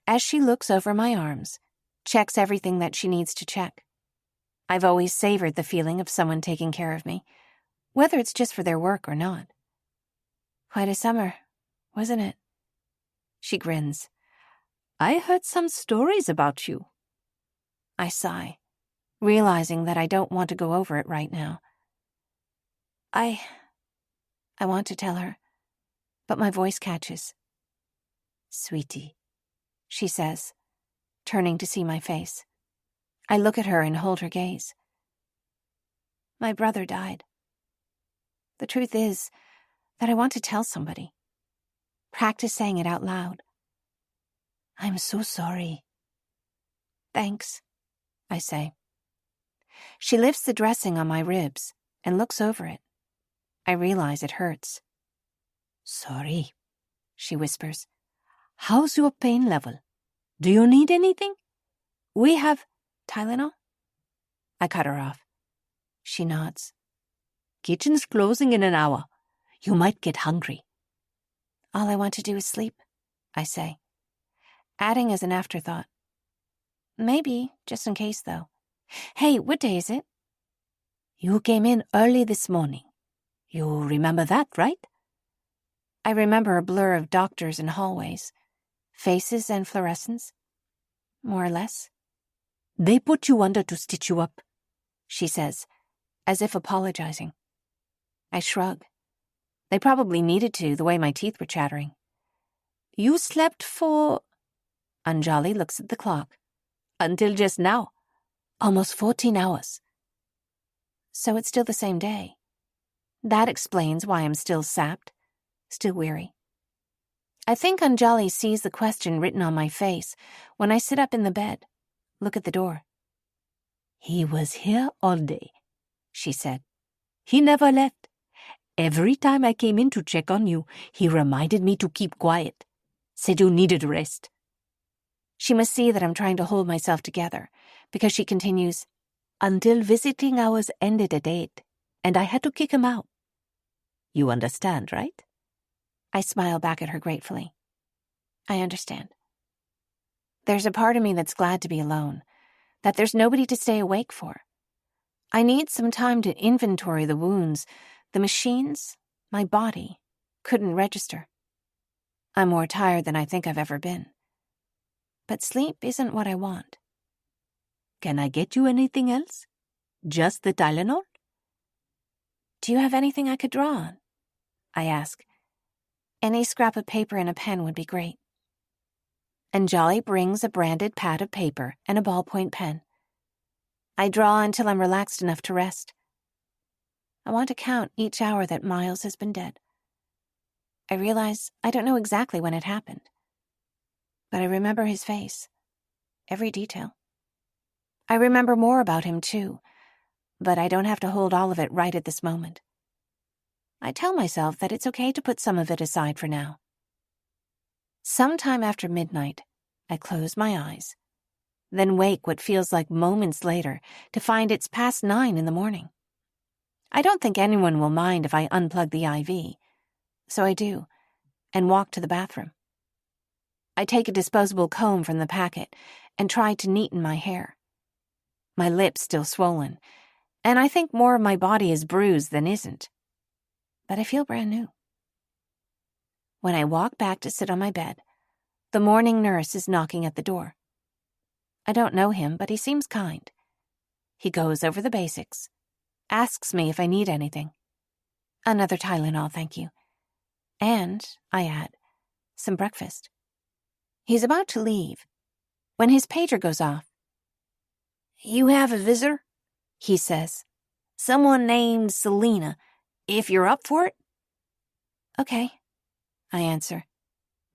as she looks over my arms, checks everything that she needs to check. I've always savored the feeling of someone taking care of me, whether it's just for their work or not. "Quite a summer, wasn't it?" She grins. "I heard some stories about you." I sigh, realizing that I don't want to go over it right now. I want to tell her, but my voice catches. "Sweetie," she says, turning to see my face. I look at her and hold her gaze. My brother died. The truth is that I want to tell somebody. Practice saying it out loud. "I'm so sorry." "Thanks," I say. She lifts the dressing on my ribs and looks over it. I realize it hurts. "Sorry," she whispers. "How's your pain level? Do you need anything? We have Tylenol?" I cut her off. She nods. "Kitchen's closing in an hour. You might get hungry." "All I want to do is sleep," I say, adding as an afterthought. "Maybe, just in case, though. Hey, what day is it?" "You came in early this morning. You remember that, right?" I remember a blur of doctors and hallways, faces and fluorescents. More or less. "They put you under to stitch you up," she says, as if apologizing. I shrug. They probably needed to, the way my teeth were chattering. "You slept for..." Anjali looks at the clock. "Until just now. Almost 14 hours. So it's still the same day. That explains why I'm still sapped, still weary. I think Anjali sees the question written on my face when I sit up in the bed, look at the door. "He was here all day," she said. "He never left. Every time I came in to check on you, he reminded me to keep quiet. Said you needed rest. She must see that I'm trying to hold myself together, because she continues, Until visiting hours ended at 8, and I had to kick him out. You understand, right? I smile back at her gratefully. I understand. There's a part of me that's glad to be alone, that there's nobody to stay awake for. I need some time to inventory the wounds. The machines, my body, couldn't register. I'm more tired than I think I've ever been. But sleep isn't what I want. Can I get you anything else? Just the Tylenol? Do you have anything I could draw on? I ask. Any scrap of paper and a pen would be great. And Jolly brings a branded pad of paper and a ballpoint pen. I draw until I'm relaxed enough to rest. I want to count each hour that Miles has been dead. I realize I don't know exactly when it happened, but I remember his face, every detail. I remember more about him, too, but I don't have to hold all of it right at this moment. I tell myself that it's okay to put some of it aside for now. Sometime after midnight, I close my eyes, then wake what feels like moments later to find it's past 9 in the morning. I don't think anyone will mind if I unplug the IV, so I do, and walk to the bathroom. I take a disposable comb from the packet and try to neaten my hair. My lips still swollen, and I think more of my body is bruised than isn't. But I feel brand new. When I walk back to sit on my bed, the morning nurse is knocking at the door. I don't know him, but he seems kind. He goes over the basics, asks me if I need anything. Another Tylenol, thank you. And, I add, some breakfast. He's about to leave when his pager goes off. You have a visitor? He says. Someone named Selena. If you're up for it? Okay, I answer,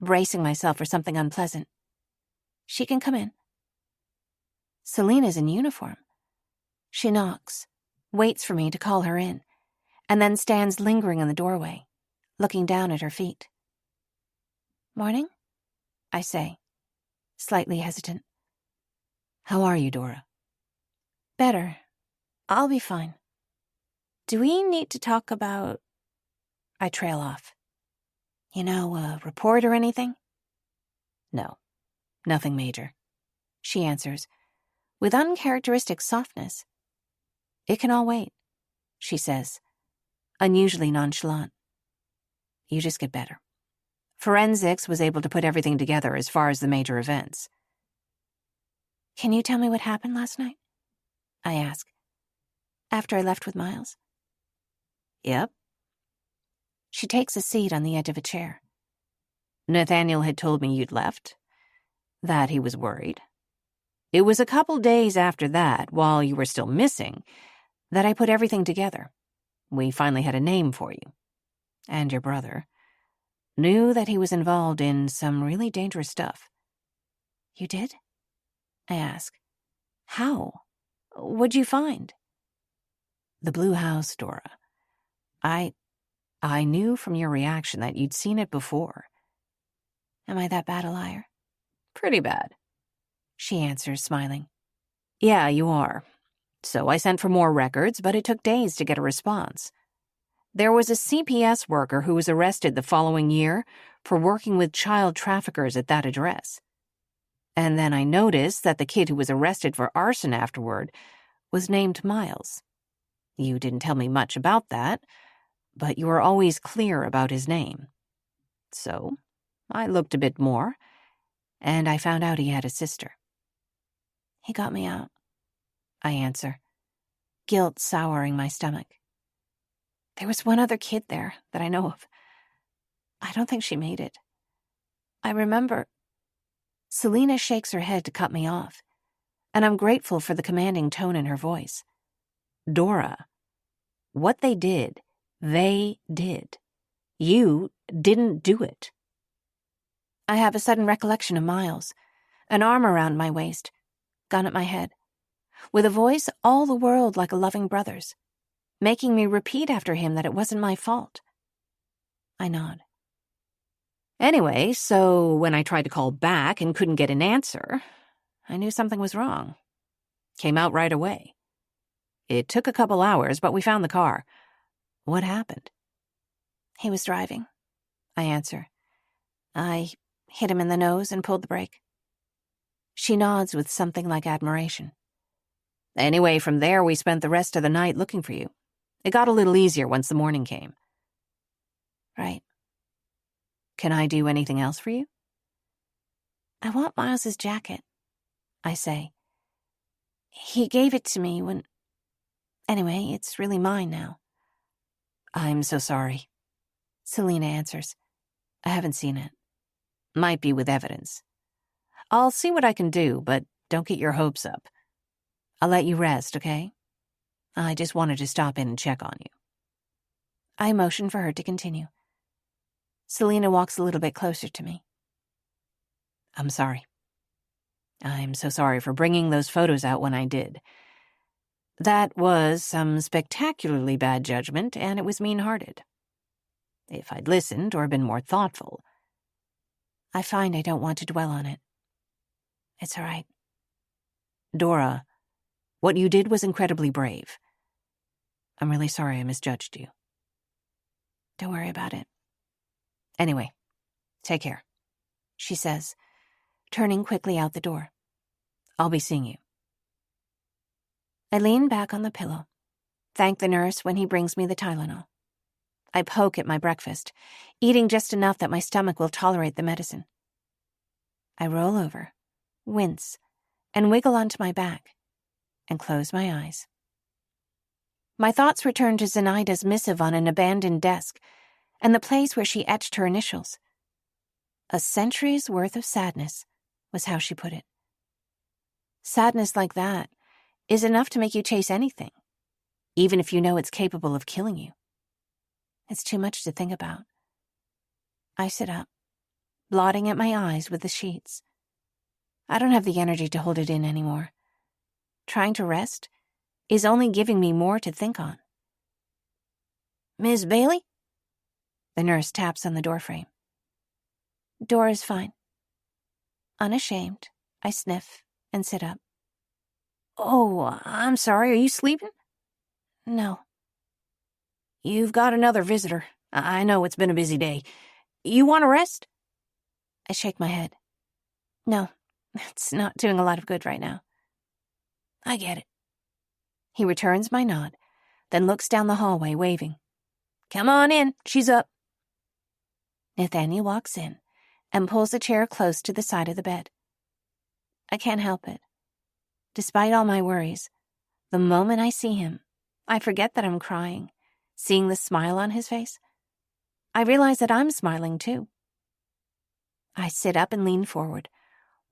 bracing myself for something unpleasant. She can come in. Selena's in uniform. She knocks, waits for me to call her in, and then stands lingering in the doorway, looking down at her feet. Morning, I say, slightly hesitant. How are you, Dora? Better. I'll be fine. Do we need to talk about... I trail off. A report or anything? No, nothing major. She answers, with uncharacteristic softness. It can all wait, she says, unusually nonchalant. You just get better. Forensics was able to put everything together as far as the major events. Can you tell me what happened last night? I ask, after I left with Miles. Yep. She takes a seat on the edge of a chair. Nathaniel had told me you'd left, that he was worried. It was a couple days after that, while you were still missing, that I put everything together. We finally had a name for you. And your brother knew that he was involved in some really dangerous stuff. You did? I ask. How? What'd you find? The blue house, Dora. I knew from your reaction that you'd seen it before. Am I that bad a liar? Pretty bad, she answers, smiling. Yeah, you are. So I sent for more records, but it took days to get a response. There was a CPS worker who was arrested the following year for working with child traffickers at that address. And then I noticed that the kid who was arrested for arson afterward was named Miles. You didn't tell me much about that, but you were always clear about his name. So I looked a bit more, and I found out he had a sister. He got me out, I answer, guilt souring my stomach. There was one other kid there that I know of. I don't think she made it. I remember... Selena shakes her head to cut me off, and I'm grateful for the commanding tone in her voice. Dora, what they did. You didn't do it. I have a sudden recollection of Miles, an arm around my waist, gun at my head, with a voice all the world like a loving brother's, making me repeat after him that it wasn't my fault. I nod. Anyway, so when I tried to call back and couldn't get an answer, I knew something was wrong. Came out right away. It took a couple hours, but we found the car. What happened? He was driving, I answer. I hit him in the nose and pulled the brake. She nods with something like admiration. Anyway, from there we spent the rest of the night looking for you. It got a little easier once the morning came. Right. Can I do anything else for you? I want Miles's jacket, I say. He gave it to me when... Anyway, it's really mine now. I'm so sorry, Selena answers. I haven't seen it. Might be with evidence. I'll see what I can do, but don't get your hopes up. I'll let you rest, okay? I just wanted to stop in and check on you. I motion for her to continue. Selena walks a little bit closer to me. I'm sorry. I'm so sorry for bringing those photos out when I did. That was some spectacularly bad judgment, and it was mean-hearted. If I'd listened or been more thoughtful... I find I don't want to dwell on it. It's all right. Dora, what you did was incredibly brave. I'm really sorry I misjudged you. Don't worry about it. Anyway, take care, she says, turning quickly out the door. I'll be seeing you. I lean back on the pillow, thank the nurse when he brings me the Tylenol. I poke at my breakfast, eating just enough that my stomach will tolerate the medicine. I roll over, wince, and wiggle onto my back, and close my eyes. My thoughts return to Zenaida's missive on an abandoned desk, and the place where she etched her initials. A century's worth of sadness was how she put it. Sadness like that is enough to make you chase anything, even if you know it's capable of killing you. It's too much to think about. I sit up, blotting at my eyes with the sheets. I don't have the energy to hold it in anymore. Trying to rest is only giving me more to think on. Ms. Bailey? The nurse taps on the doorframe. Dora's fine. Unashamed, I sniff and sit up. Oh, I'm sorry, are you sleeping? No. You've got another visitor. I know it's been a busy day. You want to rest? I shake my head. No, it's not doing a lot of good right now. I get it. He returns my nod, then looks down the hallway, waving. Come on in, she's up. Nathaniel walks in and pulls a chair close to the side of the bed. I can't help it. Despite all my worries, the moment I see him, I forget that I'm crying, seeing the smile on his face. I realize that I'm smiling too. I sit up and lean forward,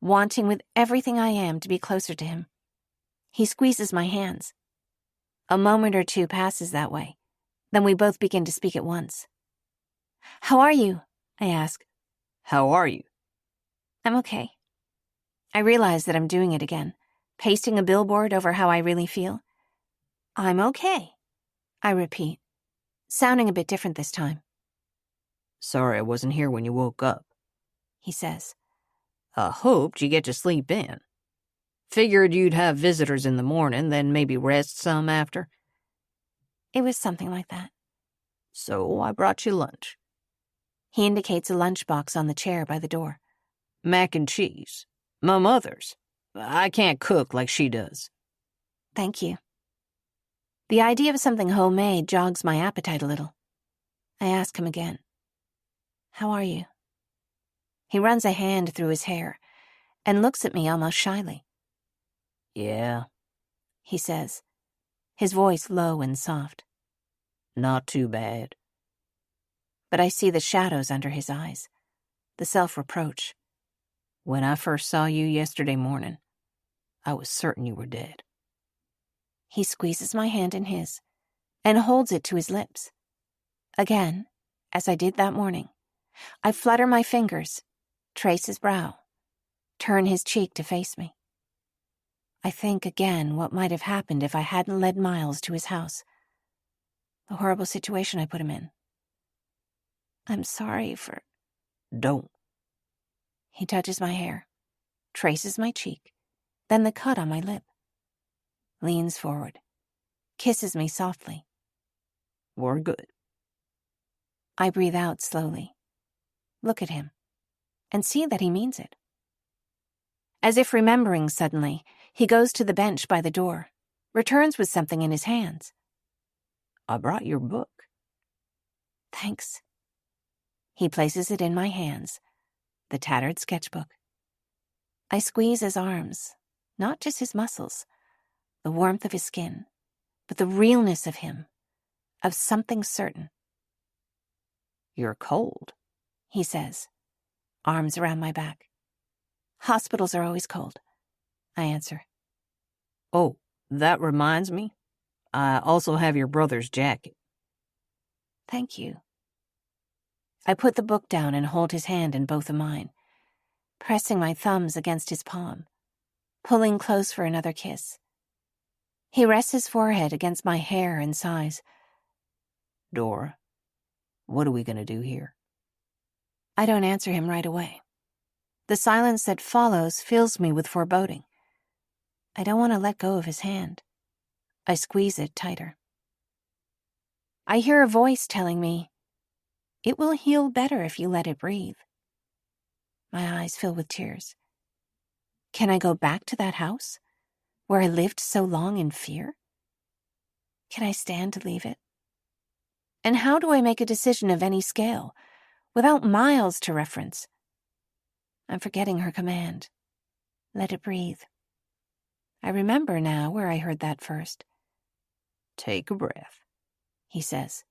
wanting with everything I am to be closer to him. He squeezes my hands. A moment or two passes that way. Then we both begin to speak at once. How are you? I ask. How are you? I'm okay. I realize that I'm doing it again, pasting a billboard over how I really feel. I'm okay, I repeat, sounding a bit different this time. Sorry I wasn't here when you woke up, he says. I hoped you get to sleep in. Figured you'd have visitors in the morning, then maybe rest some after. It was something like that. So I brought you lunch. He indicates a lunchbox on the chair by the door. Mac and cheese. My mother's. I can't cook like she does. Thank you. The idea of something homemade jogs my appetite a little. I ask him again. How are you? He runs a hand through his hair and looks at me almost shyly. Yeah, he says, his voice low and soft. Not too bad. But I see the shadows under his eyes, the self-reproach. When I first saw you yesterday morning, I was certain you were dead. He squeezes my hand in his and holds it to his lips. Again, as I did that morning, I flutter my fingers, trace his brow, turn his cheek to face me. I think again what might have happened if I hadn't led Miles to his house. the horrible situation I put him in. I'm sorry for... Don't. He touches my hair, traces my cheek, then the cut on my lip. Leans forward, kisses me softly. We're good. I breathe out slowly, look at him, and see that he means it. As if remembering suddenly, he goes to the bench by the door, returns with something in his hands. I brought your book. Thanks. He places it in my hands, the tattered sketchbook. I squeeze his arms, not just his muscles, the warmth of his skin, but the realness of him, of something certain. You're cold, he says, arms around my back. Hospitals are always cold, I answer. Oh, that reminds me. I also have your brother's jacket. Thank you. I put the book down and hold his hand in both of mine, pressing my thumbs against his palm, pulling close for another kiss. He rests his forehead against my hair and sighs. Dora, what are we going to do here? I don't answer him right away. The silence that follows fills me with foreboding. I don't want to let go of his hand. I squeeze it tighter. I hear a voice telling me, "It will heal better if you let it breathe." My eyes fill with tears. Can I go back to that house, where I lived so long in fear? Can I stand to leave it? And how do I make a decision of any scale, without miles to reference? I'm forgetting her command. Let it breathe. I remember now where I heard that first. Take a breath, he says.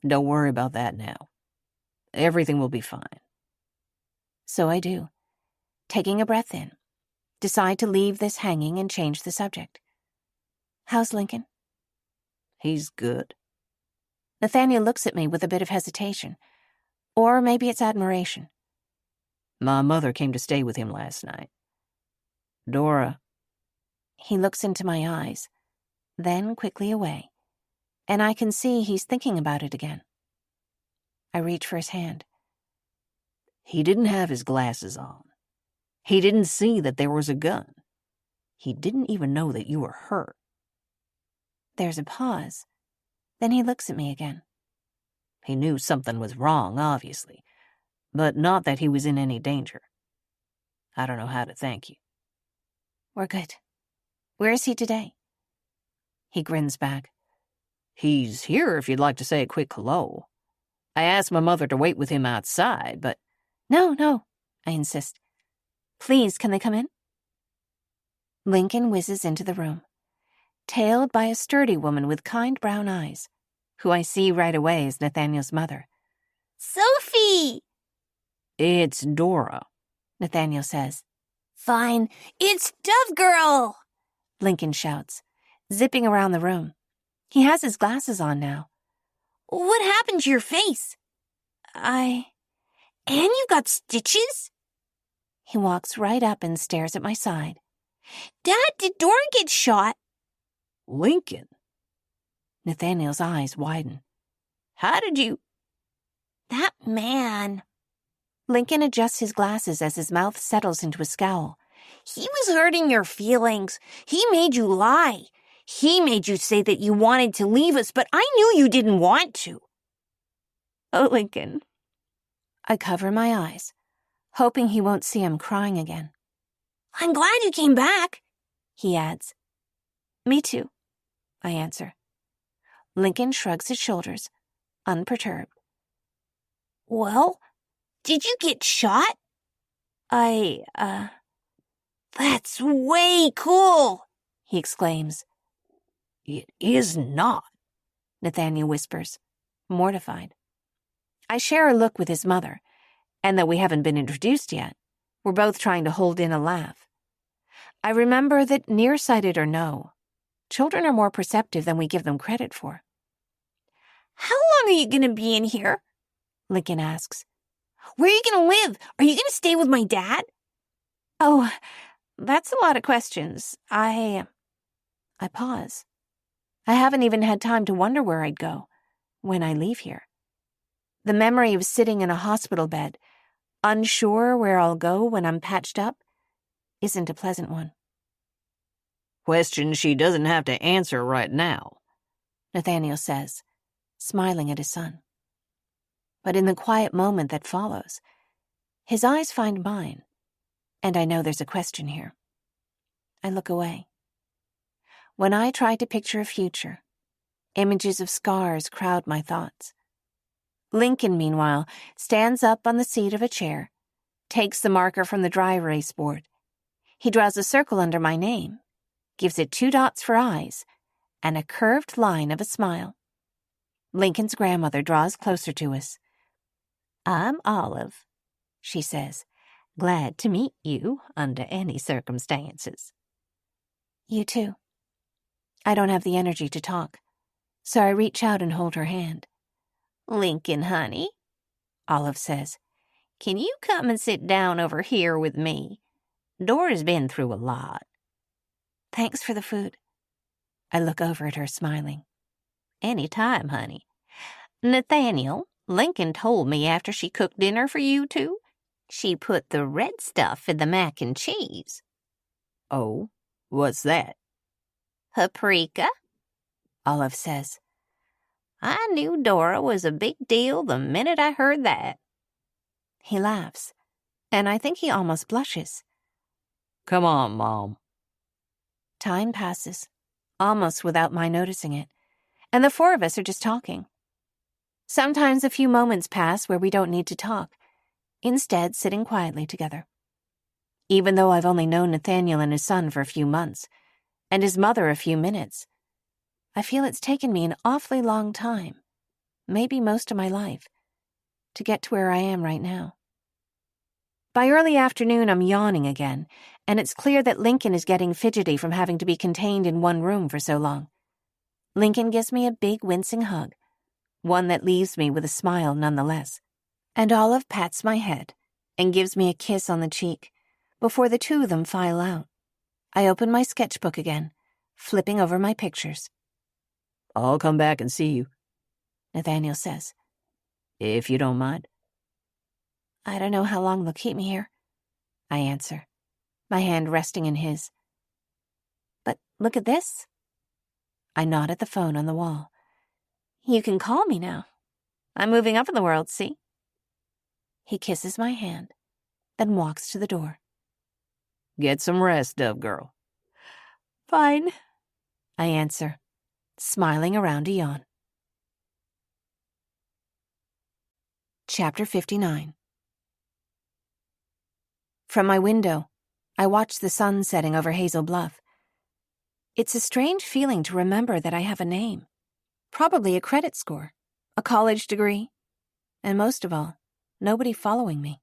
Don't worry about that now. Everything will be fine. So I do, taking a breath in, decide to leave this hanging and change the subject. How's Lincoln? He's good. Nathaniel looks at me with a bit of hesitation, or maybe it's admiration. My mother came to stay with him last night. Dora. He looks into my eyes, then quickly away, and I can see he's thinking about it again. I reach for his hand. He didn't have his glasses on. He didn't see that there was a gun. He didn't even know that you were hurt. There's a pause. Then he looks at me again. He knew something was wrong, obviously, but not that he was in any danger. I don't know how to thank you. We're good. Where is he today? He grins back. He's here if you'd like to say a quick hello. I asked my mother to wait with him outside, but... No, I insist. Please, can they come in? Lincoln whizzes into the room, tailed by a sturdy woman with kind brown eyes, who I see right away is Nathaniel's mother. Sophie! It's Dora, Nathaniel says. Fine, it's Dove Girl! Lincoln shouts, zipping around the room. He has his glasses on now. What happened to your face? And you've got stitches? He walks right up and stares at my side. Dad, did Dora get shot? Lincoln. Nathaniel's eyes widen. How did you... That man. Lincoln adjusts his glasses as his mouth settles into a scowl. He was hurting your feelings. He made you lie. He made you say that you wanted to leave us, but I knew you didn't want to. Oh, Lincoln. I cover my eyes, hoping he won't see I'm crying again. I'm glad you came back, he adds. Me too, I answer. Lincoln shrugs his shoulders, unperturbed. Well, did you get shot? That's way cool, he exclaims. It is not, Nathaniel whispers, mortified. I share a look with his mother, and though we haven't been introduced yet, we're both trying to hold in a laugh. I remember that nearsighted or no, children are more perceptive than we give them credit for. How long are you going to be in here? Lincoln asks. Where are you going to live? Are you going to stay with my dad? Oh, that's a lot of questions. I pause. I haven't even had time to wonder where I'd go. when I leave here. The memory of sitting in a hospital bed, unsure where I'll go when I'm patched up, isn't a pleasant one. Question she doesn't have to answer right now, Nathaniel says, smiling at his son. But in the quiet moment that follows, his eyes find mine, and I know there's a question here. I look away. When I try to picture a future, images of scars crowd my thoughts. Lincoln, meanwhile, stands up on the seat of a chair, takes the marker from the dry erase board. He draws a circle under my name, gives it 2 dots for eyes, and a curved line of a smile. Lincoln's grandmother draws closer to us. I'm Olive, she says. Glad to meet you under any circumstances. You too. I don't have the energy to talk, so I reach out and hold her hand. Lincoln, honey, Olive says. can you come and sit down over here with me? Dora's been through a lot. Thanks for the food. I look over at her, smiling. Any time, honey. Nathaniel, Lincoln told me after she cooked dinner for you two, she put the red stuff in the mac and cheese. Oh, what's that? Paprika, Olive says. I knew Dora was a big deal the minute I heard that. He laughs, and I think he almost blushes. Come on, Mom. Time passes, almost without my noticing it, and the 4 of us are just talking. Sometimes a few moments pass where we don't need to talk, instead sitting quietly together. Even though I've only known Nathaniel and his son for a few months, and his mother a few minutes, I feel it's taken me an awfully long time, maybe most of my life, to get to where I am right now. By early afternoon, I'm yawning again, and it's clear that Lincoln is getting fidgety from having to be contained in one room for so long. Lincoln gives me a big, wincing hug, one that leaves me with a smile nonetheless, and Olive pats my head and gives me a kiss on the cheek before the 2 of them file out. I open my sketchbook again, flipping over my pictures. I'll come back and see you, Nathaniel says. if you don't mind. I don't know how long they'll keep me here, I answer, my hand resting in his. But look at this. I nod at the phone on the wall. You can call me now. I'm moving up in the world, see? He kisses my hand, then walks to the door. Get some rest, Dove girl. Fine, I answer, smiling around a yawn. Chapter 59. From my window, I watch the sun setting over Hazel Bluff. It's a strange feeling to remember that I have a name, probably a credit score, a college degree, and most of all, nobody following me.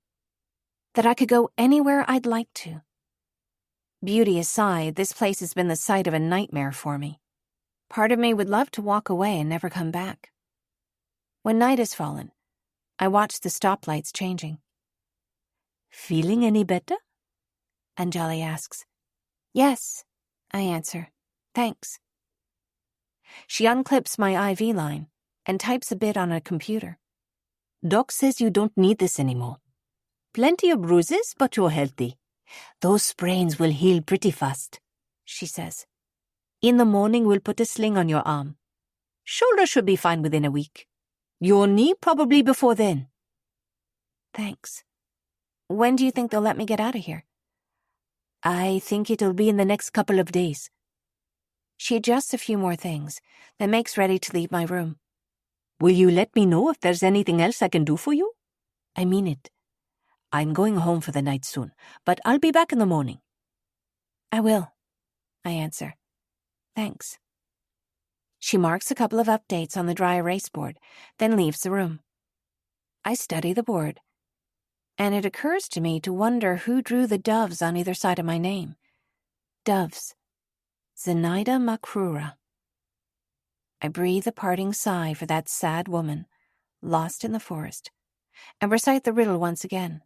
That I could go anywhere I'd like to. Beauty aside, this place has been the site of a nightmare for me. Part of me would love to walk away and never come back. When night has fallen, I watch the stoplights changing. Feeling any better? Anjali asks. Yes, I answer. Thanks. She unclips my IV line and types a bit on a computer. Doc says you don't need this anymore. Plenty of bruises, but you're healthy. Those sprains will heal pretty fast, she says. In the morning, we'll put a sling on your arm. Shoulder should be fine within a week. Your knee probably before then. Thanks. When do you think they'll let me get out of here? I think it'll be in the next couple of days. She adjusts a few more things, then makes ready to leave my room. Will you let me know if there's anything else I can do for you? I mean it. I'm going home for the night soon, but I'll be back in the morning. I will, I answer. Thanks. She marks a couple of updates on the dry erase board, then leaves the room. I study the board, and it occurs to me to wonder who drew the doves on either side of my name. Doves. Zenaida Makrura. I breathe a parting sigh for that sad woman, lost in the forest, and recite the riddle once again.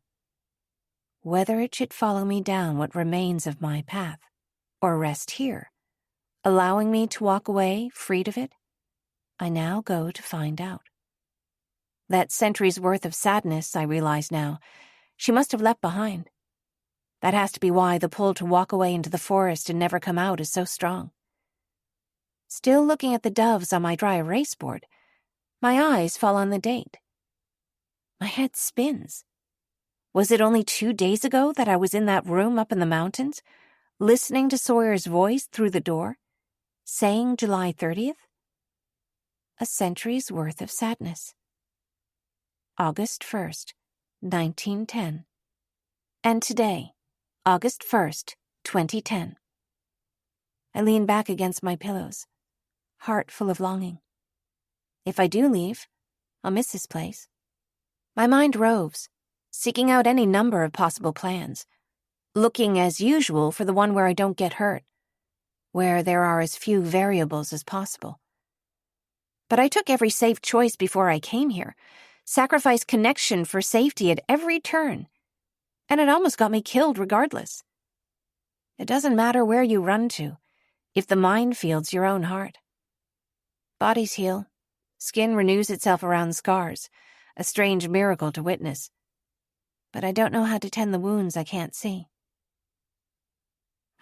Whether it should follow me down what remains of my path, or rest here, allowing me to walk away freed of it, I now go to find out. That century's worth of sadness, I realize now, she must have left behind. That has to be why the pull to walk away into the forest and never come out is so strong. Still looking at the doves on my dry erase board, my eyes fall on the date. My head spins. Was it only 2 days ago that I was in that room up in the mountains, listening to Sawyer's voice through the door, saying July 30th? A century's worth of sadness. August 1st, 1910. And today, August 1st, 2010. I lean back against my pillows, heart full of longing. If I do leave, I'll miss this place. My mind roves, seeking out any number of possible plans, looking as usual for the one where I don't get hurt, where there are as few variables as possible. But I took every safe choice before I came here, sacrificed connection for safety at every turn, and it almost got me killed regardless. It doesn't matter where you run to, if the mind field's your own heart. Bodies heal, skin renews itself around scars, a strange miracle to witness. But I don't know how to tend the wounds I can't see.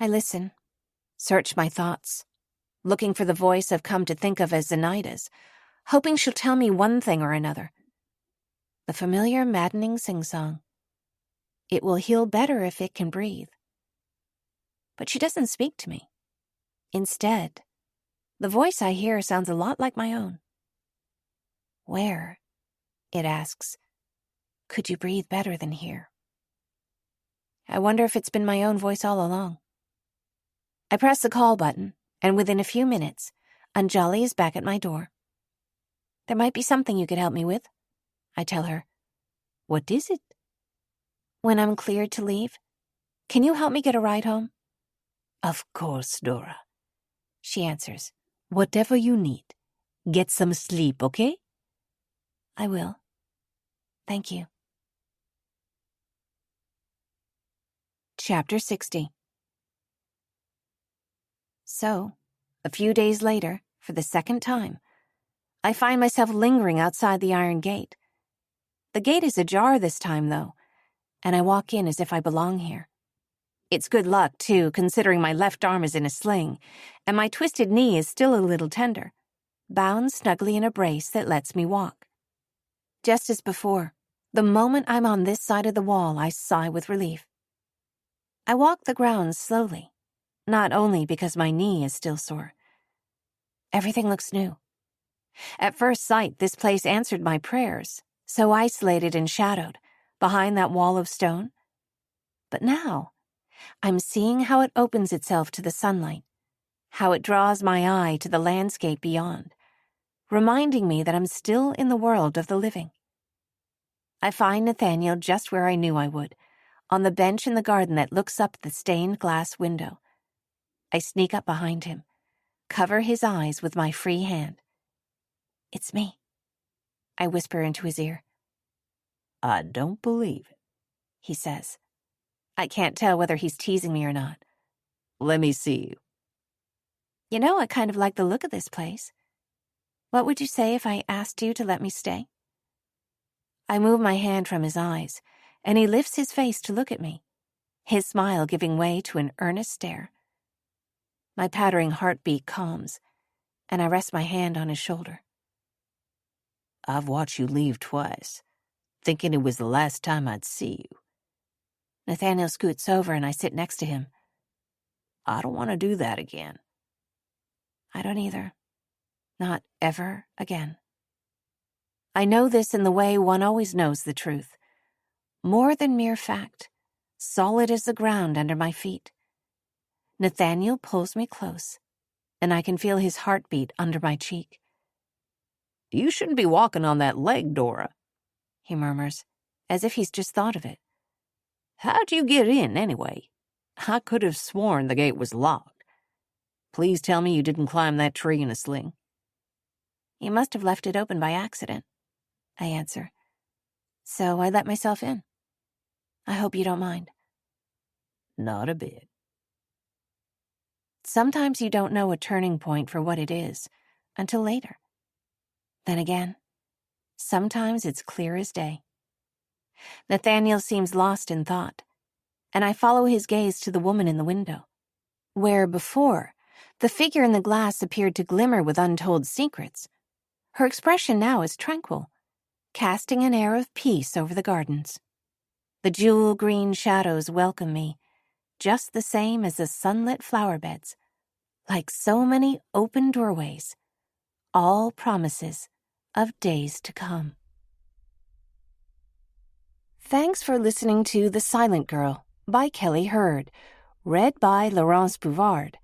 I listen, search my thoughts, looking for the voice I've come to think of as Zenaida's, hoping she'll tell me one thing or another. The familiar, maddening sing-song. It will heal better if it can breathe. But she doesn't speak to me. Instead, the voice I hear sounds a lot like my own. Where, it asks, could you breathe better than here? I wonder if it's been my own voice all along. I press the call button, and within a few minutes, Anjali is back at my door. There might be something you could help me with, I tell her. What is it? When I'm cleared to leave, can you help me get a ride home? Of course, Dora, she answers. Whatever you need. Get some sleep, okay? I will. Thank you. Chapter 60. So, a few days later, for the second time, I find myself lingering outside the iron gate. The gate is ajar this time, though, and I walk in as if I belong here. It's good luck, too, considering my left arm is in a sling, and my twisted knee is still a little tender, bound snugly in a brace that lets me walk. Just as before, the moment I'm on this side of the wall, I sigh with relief. I walk the grounds slowly, not only because my knee is still sore. Everything looks new. At first sight, this place answered my prayers, so isolated and shadowed, behind that wall of stone. But now, I'm seeing how it opens itself to the sunlight, how it draws my eye to the landscape beyond, reminding me that I'm still in the world of the living. I find Nathaniel just where I knew I would, on the bench in the garden that looks up the stained glass window. I sneak up behind him, cover his eyes with my free hand. It's me, I whisper into his ear. I don't believe it, he says. I can't tell whether he's teasing me or not. Let me see you. You know, I kind of like the look of this place. What would you say if I asked you to let me stay? I move my hand from his eyes, and he lifts his face to look at me, his smile giving way to an earnest stare. My pattering heartbeat calms, and I rest my hand on his shoulder. I've watched you leave twice, thinking it was the last time I'd see you. Nathaniel scoots over and I sit next to him. I don't want to do that again. I don't either. Not ever again. I know this in the way one always knows the truth. More than mere fact, solid as the ground under my feet. Nathaniel pulls me close, and I can feel his heartbeat under my cheek. You shouldn't be walking on that leg, Dora, he murmurs, as if he's just thought of it. How'd you get in, anyway? I could have sworn the gate was locked. Please tell me you didn't climb that tree in a sling. You must have left it open by accident, I answer. So I let myself in. I hope you don't mind. Not a bit. Sometimes you don't know a turning point for what it is until later. Then again, sometimes it's clear as day. Nathaniel seems lost in thought, and I follow his gaze to the woman in the window, where before, the figure in the glass appeared to glimmer with untold secrets. Her expression now is tranquil, casting an air of peace over the gardens. The jewel-green shadows welcome me, just the same as the sunlit flower beds, like so many open doorways, all promises of days to come. Thanks for listening to The Silent Girl by Kelly Hurd, read by Laurence Bouvard,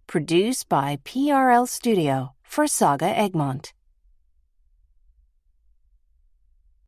produced by PRL Studio for Saga Egmont.